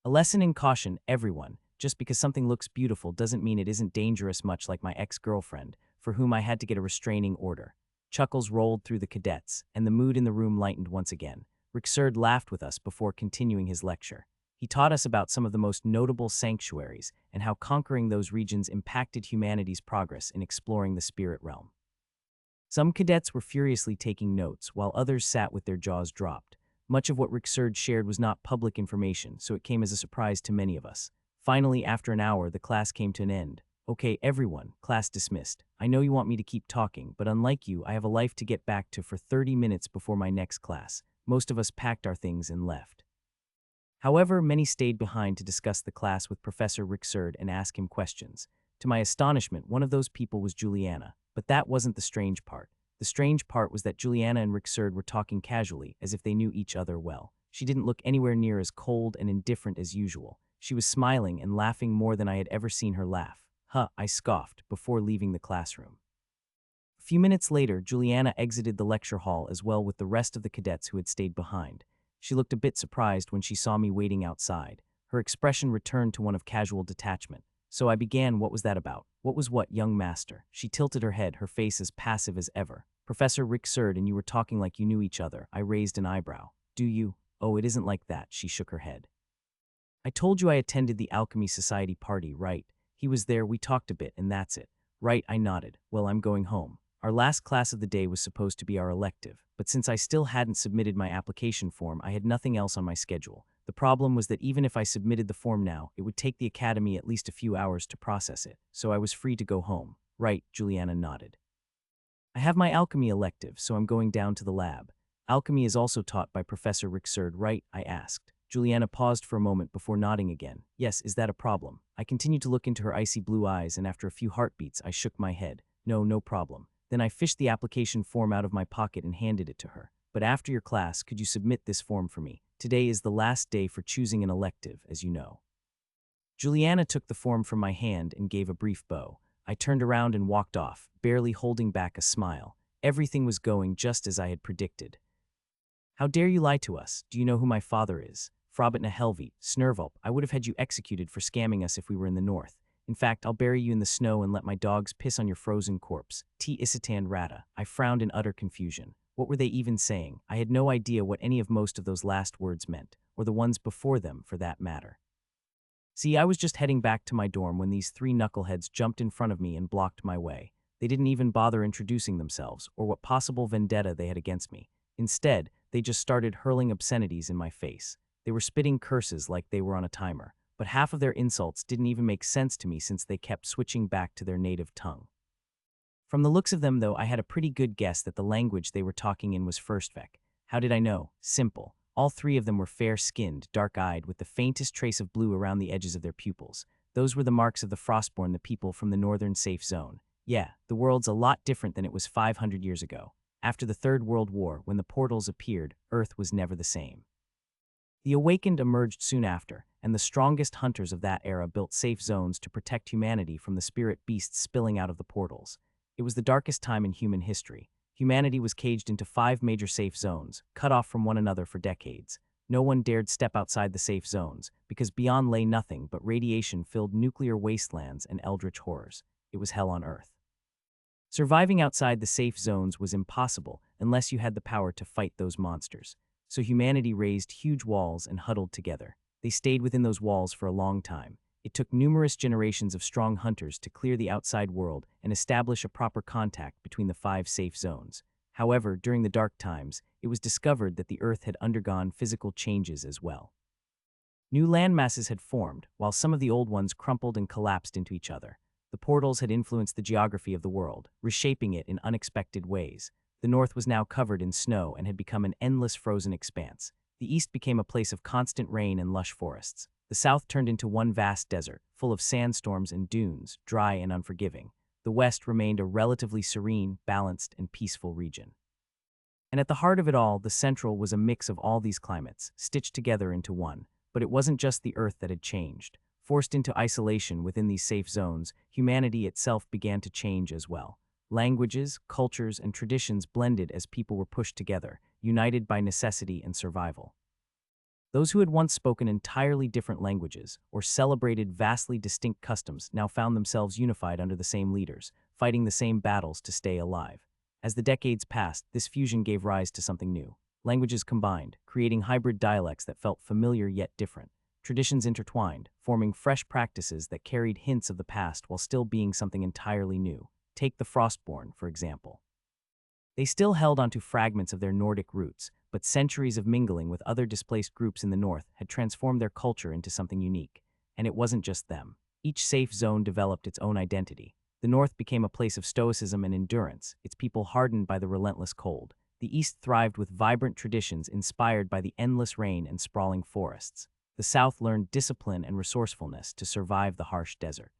A lesson in caution, everyone. Just because something looks beautiful doesn't mean it isn't dangerous, much like my ex-girlfriend, for whom I had to get a restraining order. Chuckles rolled through the cadets, and the mood in the room lightened once again. Rixerd laughed with us before continuing his lecture. He taught us about some of the most notable sanctuaries and how conquering those regions impacted humanity's progress in exploring the spirit realm. Some cadets were furiously taking notes, while others sat with their jaws dropped. Much of what Rixerd shared was not public information, so it came as a surprise to many of us. Finally, after an hour, the class came to an end. Okay, everyone, class dismissed. I know you want me to keep talking, but unlike you, I have a life to get back to for 30 minutes before my next class. Most of us packed our things and left. However, many stayed behind to discuss the class with Professor Rixerd and ask him questions. To my astonishment, one of those people was Juliana. But that wasn't the strange part. The strange part was that Juliana and Rixerd were talking casually, as if they knew each other well. She didn't look anywhere near as cold and indifferent as usual. She was smiling and laughing more than I had ever seen her laugh. Huh, I scoffed, before leaving the classroom. A few minutes later, Juliana exited the lecture hall as well with the rest of the cadets who had stayed behind. She looked a bit surprised when she saw me waiting outside. Her expression returned to one of casual detachment. So I began, what was that about? What was what, young master? She tilted her head, her face as passive as ever. Professor Rixerd, and you were talking like you knew each other. I raised an eyebrow. Do you? Oh, it isn't like that, she shook her head. I told you I attended the Alchemy Society party, right? He was there, we talked a bit, and that's it. Right, I nodded. Well, I'm going home. Our last class of the day was supposed to be our elective, but since I still hadn't submitted my application form, I had nothing else on my schedule. The problem was that even if I submitted the form now, it would take the academy at least a few hours to process it, so I was free to go home. Right, Juliana nodded. I have my alchemy elective, so I'm going down to the lab. Alchemy is also taught by Professor Rixerd, right? I asked. Juliana paused for a moment before nodding again. Yes, is that a problem? I continued to look into her icy blue eyes, and after a few heartbeats, I shook my head. No problem. Then I fished the application form out of my pocket and handed it to her. But after your class, could you submit this form for me? Today is the last day for choosing an elective, as you know. Juliana took the form from my hand and gave a brief bow. I turned around and walked off, barely holding back a smile. Everything was going just as I had predicted. How dare you lie to us? Do you know who my father is? Frobitna Helvete, Snurvolp, I would have had you executed for scamming us if we were in the north. In fact, I'll bury you in the snow and let my dogs piss on your frozen corpse. T. Isitan Rata. I frowned in utter confusion. What were they even saying? I had no idea what any of most of those last words meant, or the ones before them, for that matter. See, I was just heading back to my dorm when these three knuckleheads jumped in front of me and blocked my way. They didn't even bother introducing themselves, or what possible vendetta they had against me. Instead, they just started hurling obscenities in my face. They were spitting curses like they were on a timer, but half of their insults didn't even make sense to me since they kept switching back to their native tongue. From the looks of them, though, I had a pretty good guess that the language they were talking in was Firstvec. How did I know? Simple. All three of them were fair-skinned, dark-eyed, with the faintest trace of blue around the edges of their pupils. Those were the marks of the Frostborn, the people from the northern safe zone. Yeah, the world's a lot different than it was 500 years ago. After the Third World War, when the portals appeared, Earth was never the same. The Awakened emerged soon after, and the strongest hunters of that era built safe zones to protect humanity from the spirit beasts spilling out of the portals. It was the darkest time in human history. Humanity was caged into 5 major safe zones, cut off from one another for decades. No one dared step outside the safe zones, because beyond lay nothing but radiation-filled nuclear wastelands and eldritch horrors. It was hell on Earth. Surviving outside the safe zones was impossible unless you had the power to fight those monsters. So humanity raised huge walls and huddled together. They stayed within those walls for a long time. It took numerous generations of strong hunters to clear the outside world and establish a proper contact between the 5 safe zones. However, during the dark times, it was discovered that the Earth had undergone physical changes as well. New landmasses had formed, while some of the old ones crumpled and collapsed into each other. The portals had influenced the geography of the world, reshaping it in unexpected ways. The north was now covered in snow and had become an endless frozen expanse. The east became a place of constant rain and lush forests. The south turned into one vast desert, full of sandstorms and dunes, dry and unforgiving. The west remained a relatively serene, balanced, and peaceful region. And at the heart of it all, the central was a mix of all these climates, stitched together into one. But it wasn't just the Earth that had changed. Forced into isolation within these safe zones, humanity itself began to change as well. Languages, cultures, and traditions blended as people were pushed together, united by necessity and survival. Those who had once spoken entirely different languages or celebrated vastly distinct customs now found themselves unified under the same leaders, fighting the same battles to stay alive. As the decades passed, this fusion gave rise to something new. Languages combined, creating hybrid dialects that felt familiar yet different. Traditions intertwined, forming fresh practices that carried hints of the past while still being something entirely new. Take the Frostborn, for example. They still held onto fragments of their Nordic roots, but centuries of mingling with other displaced groups in the north had transformed their culture into something unique. And it wasn't just them. Each safe zone developed its own identity. The north became a place of stoicism and endurance, its people hardened by the relentless cold. The east thrived with vibrant traditions inspired by the endless rain and sprawling forests. The south learned discipline and resourcefulness to survive the harsh desert.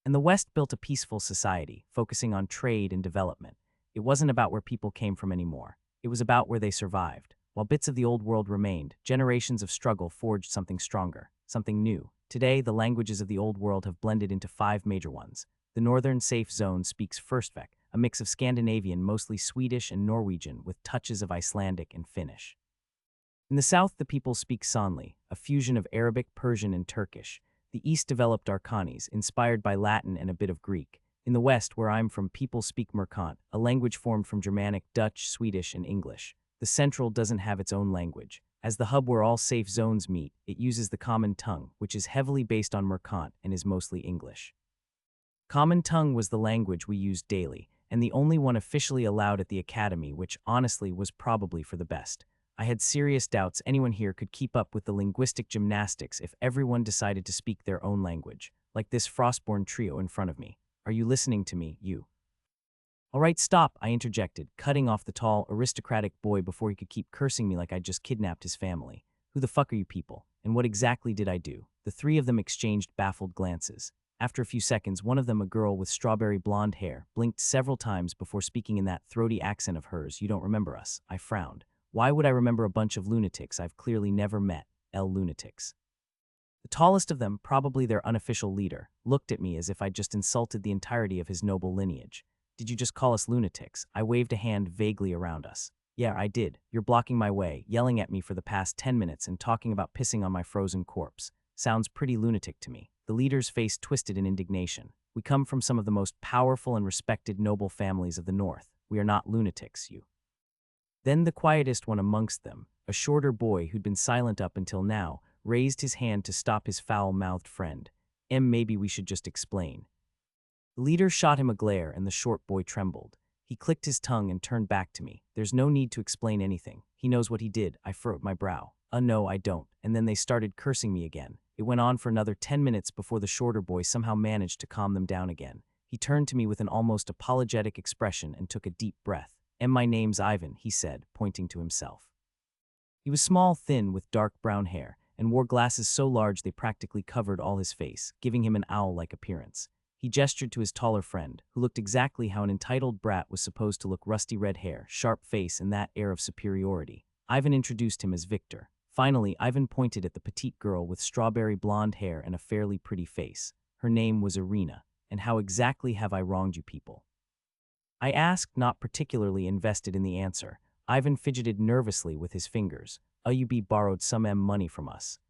And the west built a peaceful society, focusing on trade and development. It wasn't about where people came from anymore. It was about where they survived. While bits of the old world remained, generations of struggle forged something stronger, something new. Today, the languages of the old world have blended into 5 major ones. The northern safe zone speaks Firstvec, a mix of Scandinavian, mostly Swedish and Norwegian, with touches of Icelandic and Finnish. In the south, the people speak Sonli, a fusion of Arabic, Persian, and Turkish. The east developed Arkanis, inspired by Latin and a bit of Greek. In the west, where I'm from, people speak Merkant, a language formed from Germanic, Dutch, Swedish, and English. The central doesn't have its own language. As the hub where all safe zones meet, it uses the common tongue, which is heavily based on Merkant and is mostly English. Common tongue was the language we used daily, and the only one officially allowed at the academy, which honestly was probably for the best. I had serious doubts anyone here could keep up with the linguistic gymnastics if everyone decided to speak their own language, like this Frostborn trio in front of me. Are you listening to me, you? All right, stop, I interjected, cutting off the tall, aristocratic boy before he could keep cursing me like I'd just kidnapped his family. Who the fuck are you people? And what exactly did I do? The 3 of them exchanged baffled glances. After a few seconds, one of them, a girl with strawberry blonde hair, blinked several times before speaking in that throaty accent of hers. You don't remember us. I frowned. Why would I remember a bunch of lunatics I've clearly never met? Lunatics. The tallest of them, probably their unofficial leader, looked at me as if I'd just insulted the entirety of his noble lineage. Did you just call us lunatics? I waved a hand vaguely around us. Yeah, I did. You're blocking my way, yelling at me for the past 10 minutes and talking about pissing on my frozen corpse. Sounds pretty lunatic to me. The leader's face twisted in indignation. We come from some of the most powerful and respected noble families of the north. We are not lunatics, you. Then the quietest one amongst them, a shorter boy who'd been silent up until now, raised his hand to stop his foul-mouthed friend. Maybe we should just explain. The leader shot him a glare and the short boy trembled. He clicked his tongue and turned back to me. There's no need to explain anything. He knows what he did. I furrowed my brow. No, I don't." And then they started cursing me again. It went on for another 10 minutes before the shorter boy somehow managed to calm them down again. He turned to me with an almost apologetic expression and took a deep breath. "And my name's Ivan," he said, pointing to himself. He was small, thin, with dark brown hair, and wore glasses so large they practically covered all his face, giving him an owl-like appearance. He gestured to his taller friend, who looked exactly how an entitled brat was supposed to look: rusty red hair, sharp face, and that air of superiority. Ivan introduced him as Victor. Finally, Ivan pointed at the petite girl with strawberry blonde hair and a fairly pretty face. Her name was Irina. "And how exactly have I wronged you people?" I asked, not particularly invested in the answer. Ivan fidgeted nervously with his fingers. "UB borrowed some money from us."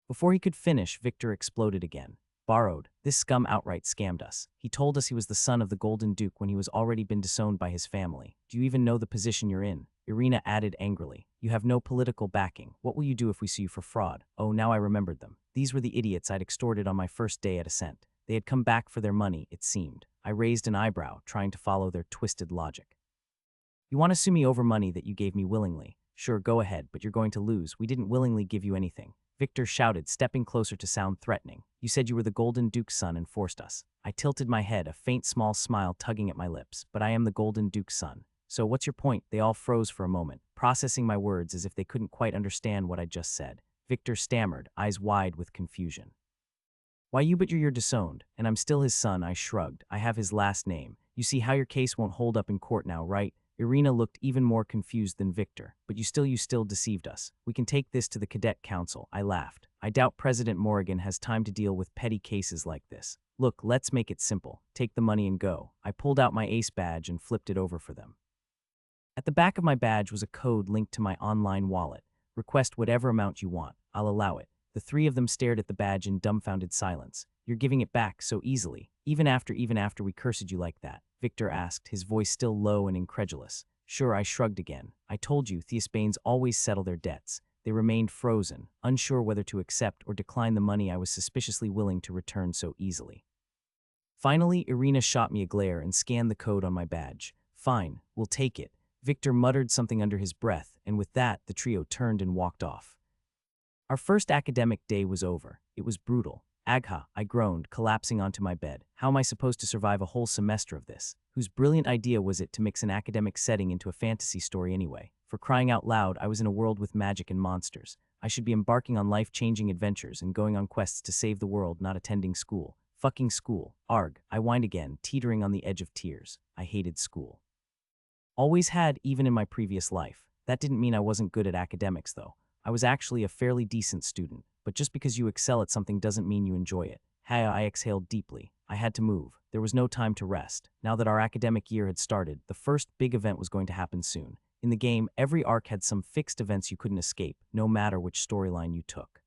Before he could finish, Victor exploded again. "Borrowed? This scum outright scammed us. He told us he was the son of the Golden Duke when he was already been disowned by his family. Do you even know the position you're in?" Irina added angrily. "You have no political backing. What will you do if we sue you for fraud?" Oh, now I remembered them. These were the idiots I'd extorted on my first day at Ascent. They had come back for their money, it seemed. I raised an eyebrow, trying to follow their twisted logic. "You want to sue me over money that you gave me willingly? Sure, go ahead, but you're going to lose. We didn't willingly give you anything." Victor shouted, stepping closer to sound threatening. "You said you were the Golden Duke's son and forced us." I tilted my head, a faint small smile tugging at my lips. "But I am the Golden Duke's son. So what's your point?" They all froze for a moment, processing my words as if they couldn't quite understand what I just said. Victor stammered, eyes wide with confusion. "Why, but you're disowned, and I'm still his son." I shrugged. "I have his last name. You see how your case won't hold up in court now, right?" Irina looked even more confused than Victor. "But you still deceived us. We can take this to the Cadet Council." I laughed. "I doubt President Morrigan has time to deal with petty cases like this. Look, let's make it simple. Take the money and go." I pulled out my ace badge and flipped it over for them. At the back of my badge was a code linked to my online wallet. "Request whatever amount you want. I'll allow it." The three of them stared at the badge in dumbfounded silence. "You're giving it back so easily, even after we cursed you like that?" Victor asked, his voice still low and incredulous. "Sure," I shrugged again. "I told you, Theospanes always settle their debts." They remained frozen, unsure whether to accept or decline the money I was suspiciously willing to return so easily. Finally, Irina shot me a glare and scanned the code on my badge. "Fine, we'll take it." Victor muttered something under his breath, and with that, the trio turned and walked off. Our first academic day was over. It was brutal. "Agha," I groaned, collapsing onto my bed. "How am I supposed to survive a whole semester of this? Whose brilliant idea was it to mix an academic setting into a fantasy story anyway? For crying out loud, I was in a world with magic and monsters. I should be embarking on life-changing adventures and going on quests to save the world, not attending school. Fucking school. Arg," I whined again, teetering on the edge of tears. I hated school. Always had, even in my previous life. That didn't mean I wasn't good at academics, though. I was actually a fairly decent student, but just because you excel at something doesn't mean you enjoy it. I exhaled deeply. I had to move. There was no time to rest. Now that our academic year had started, the first big event was going to happen soon. In the game, every arc had some fixed events you couldn't escape, no matter which storyline you took.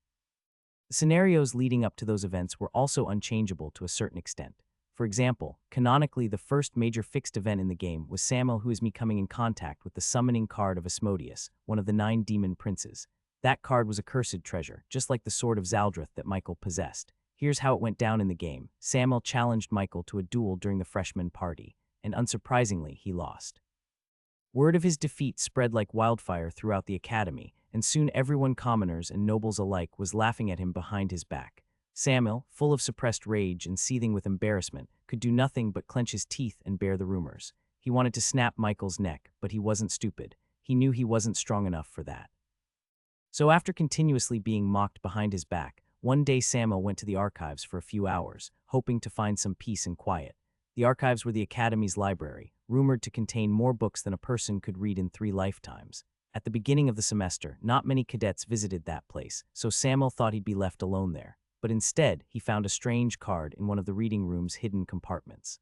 The scenarios leading up to those events were also unchangeable to a certain extent. For example, canonically, the first major fixed event in the game was Samuel who is me coming in contact with the summoning card of Asmodeus, one of the 9 demon princes. That card was a cursed treasure, just like the sword of Zaldrith that Michael possessed. Here's how it went down in the game. Samuel challenged Michael to a duel during the freshman party, and unsurprisingly, he lost. Word of his defeat spread like wildfire throughout the academy, and soon everyone, commoners and nobles alike, was laughing at him behind his back. Samuel, full of suppressed rage and seething with embarrassment, could do nothing but clench his teeth and bear the rumors. He wanted to snap Michael's neck, but he wasn't stupid. He knew he wasn't strong enough for that. So after continuously being mocked behind his back, one day Samuel went to the archives for a few hours, hoping to find some peace and quiet. The archives were the Academy's library, rumored to contain more books than a person could read in 3 lifetimes. At the beginning of the semester, not many cadets visited that place, so Samuel thought he'd be left alone there. But instead, he found a strange card in one of the reading room's hidden compartments.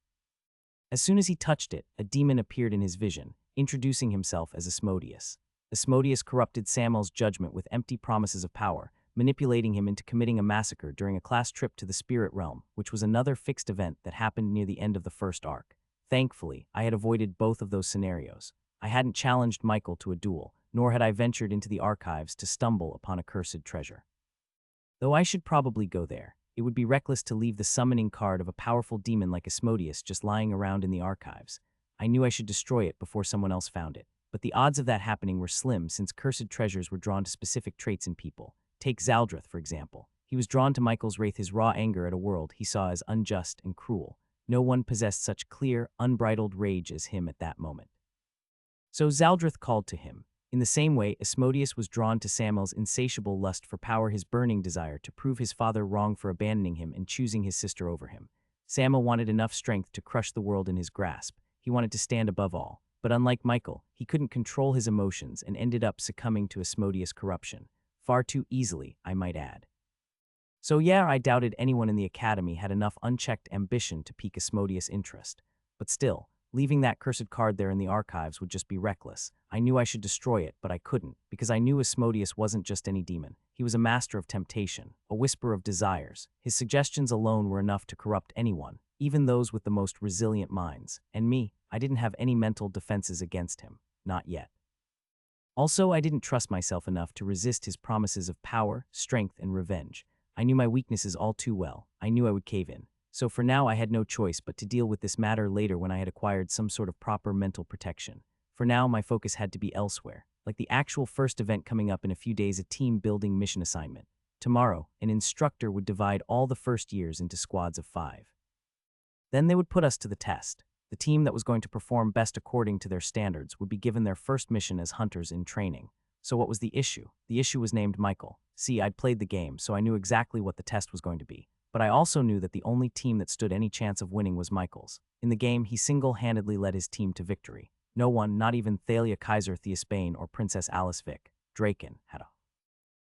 As soon as he touched it, a demon appeared in his vision, introducing himself as Asmodeus. Asmodeus corrupted Samuel's judgment with empty promises of power, manipulating him into committing a massacre during a class trip to the spirit realm, which was another fixed event that happened near the end of the first arc. Thankfully, I had avoided both of those scenarios. I hadn't challenged Michael to a duel, nor had I ventured into the archives to stumble upon a cursed treasure. Though I should probably go there, it would be reckless to leave the summoning card of a powerful demon like Asmodeus just lying around in the archives. I knew I should destroy it before someone else found it. but the odds of that happening were slim since cursed treasures were drawn to specific traits in people. Take Zaldrith, for example. He was drawn to Michael's wraith, his raw anger at a world he saw as unjust and cruel. No one possessed such clear, unbridled rage as him at that moment. So Zaldrith called to him. In the same way, Asmodeus was drawn to Samuel's insatiable lust for power, his burning desire to prove his father wrong for abandoning him and choosing his sister over him. Samuel wanted enough strength to crush the world in his grasp. He wanted to stand above all. But unlike Michael, he couldn't control his emotions and ended up succumbing to Asmodeus' corruption. Far too easily, I might add. So yeah, I doubted anyone in the academy had enough unchecked ambition to pique Asmodeus' interest. But still, leaving that cursed card there in the archives would just be reckless. I knew I should destroy it, but I couldn't, because I knew Asmodeus wasn't just any demon. He was a master of temptation, a whisperer of desires. His suggestions alone were enough to corrupt anyone, even those with the most resilient minds. And me, I didn't have any mental defenses against him. Not yet. Also, I didn't trust myself enough to resist his promises of power, strength, and revenge. I knew my weaknesses all too well. I knew I would cave in. So for now, I had no choice but to deal with this matter later when I had acquired some sort of proper mental protection. For now, my focus had to be elsewhere, like the actual first event coming up in a few days, a team-building mission assignment. Tomorrow, an instructor would divide all the first years into squads of 5. Then they would put us to the test. The team that was going to perform best according to their standards would be given their first mission as hunters in training. So what was the issue? The issue was named Michael. See, I'd played the game, so I knew exactly what the test was going to be. But I also knew that the only team that stood any chance of winning was Michael's. In the game, he single-handedly led his team to victory. No one, not even Thalia Kaiser Theasbane or Princess Alice Vick, Draken, had a.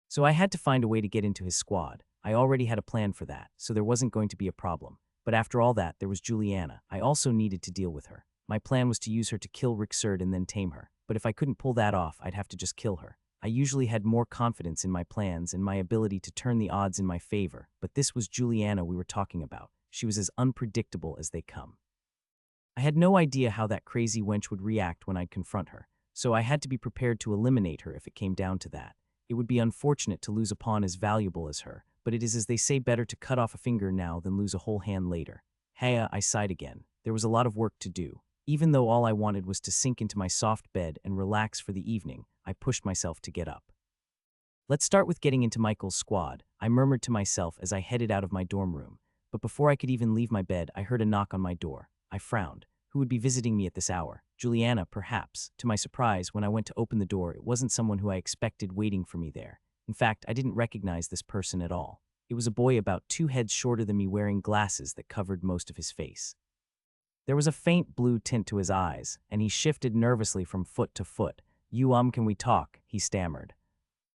So I had to find a way to get into his squad. I already had a plan for that, so there wasn't going to be a problem. But after all that, there was Juliana. I also needed to deal with her. My plan was to use her to kill Rixerd and then tame her. But if I couldn't pull that off, I'd have to just kill her. I usually had more confidence in my plans and my ability to turn the odds in my favor, but this was Juliana we were talking about. She was as unpredictable as they come. I had no idea how that crazy wench would react when I'd confront her, so I had to be prepared to eliminate her if it came down to that. It would be unfortunate to lose a pawn as valuable as her, but it is, as they say, better to cut off a finger now than lose a whole hand later. Haya, I sighed again. There was a lot of work to do. Even though all I wanted was to sink into my soft bed and relax for the evening, I pushed myself to get up. Let's start with getting into Michael's squad, I murmured to myself as I headed out of my dorm room. But before I could even leave my bed, I heard a knock on my door. I frowned. Who would be visiting me at this hour? Juliana, perhaps. To my surprise, when I went to open the door, it wasn't someone who I expected waiting for me there. In fact, I didn't recognize this person at all. It was a boy about 2 heads shorter than me wearing glasses that covered most of his face. There was a faint blue tint to his eyes, and he shifted nervously from foot to foot. Can we talk?" he stammered.